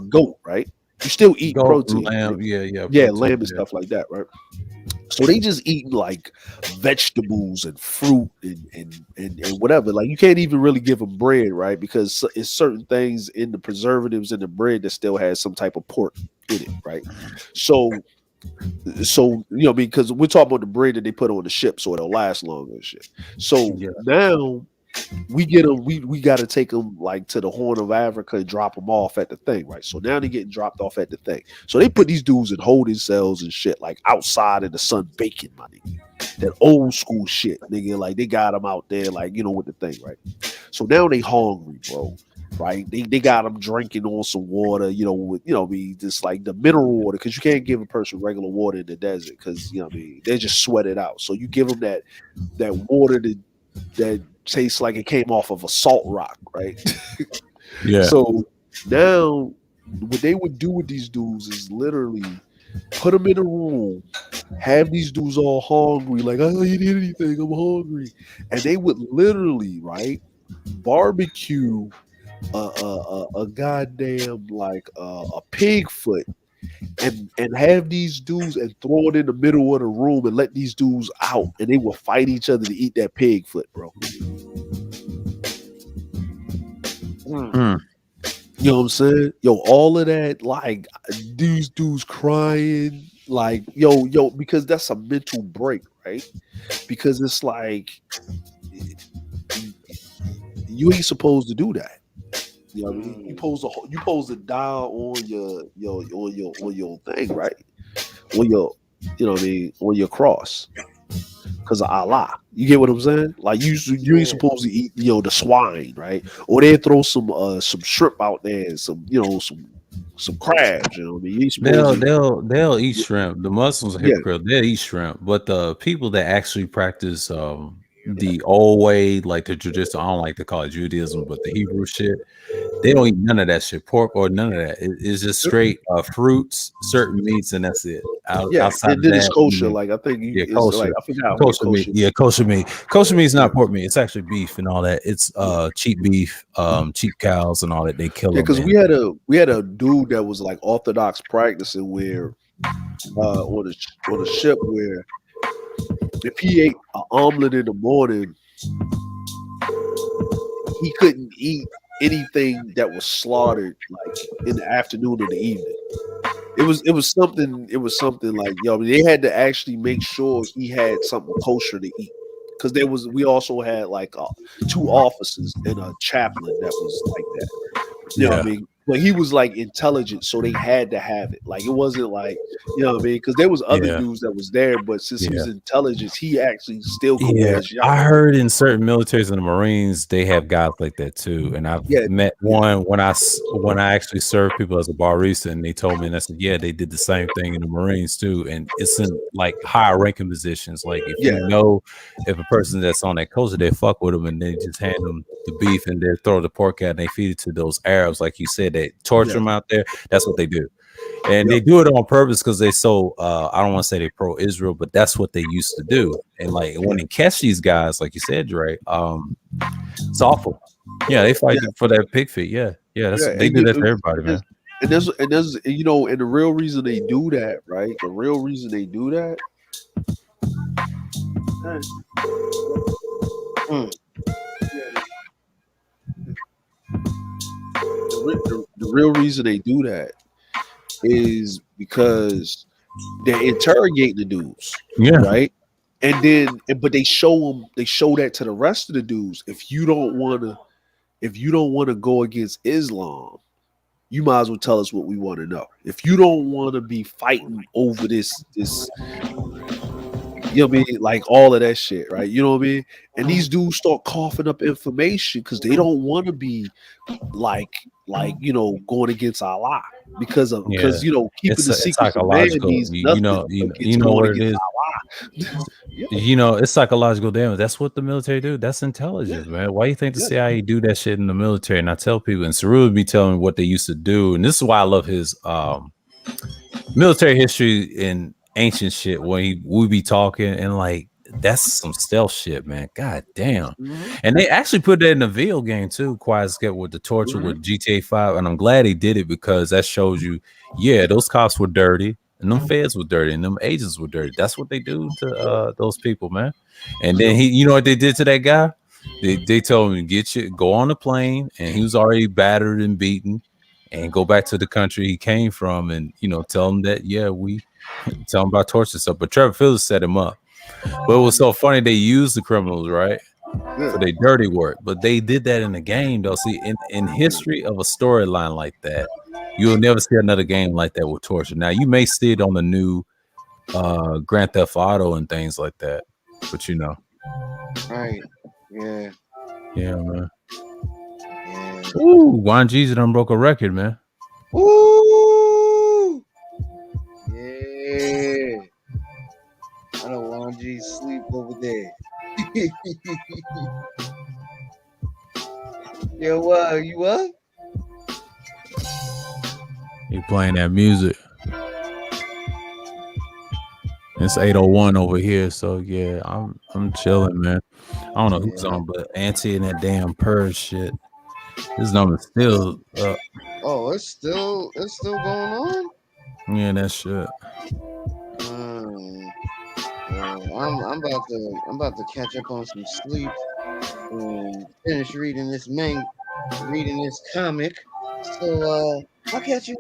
goat, right? You still eat Goat, protein, lamb, right? yeah, Yeah, protein, lamb and yeah. stuff like that, right? So they just eating like vegetables and fruit and whatever. Like you can't even really give them bread, right? Because it's certain things in the preservatives in the bread that still has some type of pork in it, right? So because we're talking about the bread that they put on the ship so it'll last longer and shit. So now we get them. We got to take them like to the Horn of Africa and drop them off at the thing, right? So now they're getting dropped off at the thing. So they put these dudes in holding cells and shit, like outside in the sun baking, money. That old school shit, nigga. Like they got them out there, like with the thing, right? So now they hungry, bro. Right? They got them drinking on some water, with just like the mineral water, because you can't give a person regular water in the desert, because they just sweat it out. So you give them that water that tastes like it came off of a salt rock, right? Yeah. So now what they would do with these dudes is literally put them in a room, have these dudes all hungry, like, I don't eat anything, I'm hungry. And they would literally, right, barbecue a goddamn like a pig foot and have these dudes and throw it in the middle of the room and let these dudes out, and they will fight each other to eat that pig foot, bro. You know what I'm saying? Yo, all of that, like these dudes crying, like yo, because that's a mental break, right? Because it's like you ain't supposed to do that. You know what I mean? You supposed to die on your thing, right? On your, what I mean, on your cross. Because of Allah. You get what I'm saying? Like you ain't supposed to eat, the swine, right? Or they throw some shrimp out there and some crabs, you know what I mean? You ain't supposed They'll eat shrimp. The Muslims are hypocrites. They'll eat shrimp, but the people that actually practice the old way, like the traditional, I don't like to call it Judaism, but the Hebrew shit, they don't eat none of that shit, pork or none of that. It's just straight fruits, certain meats, and that's it. Outside of then that, it's kosher. Like I think it's kosher. like I forgot Kosher meat. Yeah, kosher meat. Kosher meat is not pork meat. It's actually beef and all that. It's cheap beef, cheap cows and all that. They kill them. Because we had a dude that was like Orthodox practicing where on a ship where if he ate an omelet in the morning, he couldn't eat anything that was slaughtered like in the afternoon or the evening. It was something like, they had to actually make sure he had something kosher to eat, because we also had like 2 officers and a chaplain that was like that. You know what I mean? But he was like intelligent, so they had to have it. Like it wasn't like, you know what I mean? Because there was other dudes that was there, but since he was intelligent, he actually still could wear his yarmulke. I heard in certain militaries and the Marines they have guys like that too. And I've met one when I actually served people as a barista, and they told me, and I said, yeah, they did the same thing in the Marines too. And it's in like higher ranking positions. Like if a person that's on that culture, they fuck with them and they just hand them the beef and they throw the pork out and they feed it to those Arabs, like you said, they torture them out there. That's what they do. And they do it on purpose because they so I don't want to say they pro-Israel, but that's what they used to do. And like when they catch these guys, like you said, Dre, it's awful. Yeah, they fight Yeah, for that pig feet. Yeah, yeah, yeah, they and do that to everybody, there's man. you know, and the real reason they do that, right? The real reason they do that. Mm. The real reason they do that is because they're interrogating the dudes, Yeah, right? But they show that to the rest of the dudes. If you don't want to go against Islam, you might as well tell us what we want to know. If you don't want to be fighting over this, you know what I mean, like all of that shit, right? You know what I mean? And these dudes start coughing up information because they don't want to be like you know, going against Allah yeah. because you know, keeping the It's secret from man psychological. means nothing You against know going what it against is. Allah. Yeah, You know, it's psychological damage. That's what the military do. That's yeah, intelligence, man. Why you think the yeah. CIA do that shit in the military? And I tell people, and Cerule would be telling me what they used to do, and this is why I love his military history and ancient shit. When he we be talking and like that's some stealth shit, man. God damn. Mm-hmm. And they actually put that in the video game too. Quiet Escape with the torture Mm-hmm. with GTA 5, and I'm glad he did it because that shows you, yeah, those cops were dirty. And them feds were dirty, and them agents were dirty. That's what they do to those people, man. And then you know what they did to that guy? They told him go on the plane, and he was already battered and beaten, and go back to the country he came from, and you know, tell him that we tell him about torture stuff. But Trevor Phillips set him up. But it was so funny they used the criminals right for their dirty work, but they did that in the game though. See, in history of a storyline like that, you'll never see another game like that with torture. Now you may see it on the new Grand Theft Auto and things like that, but you know, Right. Yeah. yeah, man. Yeah. Ooh, Juan Jeezy done broke a record, man. Ooh. Yeah. I don't want G sleep over there. Yo, you up? He playing that music. It's 8:01 over here, so yeah, I'm chilling, man. I don't know who's on, but Auntie and that damn purge shit. His number's still up. Oh, it's still going on. Yeah, that shit. I'm about to catch up on some sleep and finish reading this comic. So I'll catch you.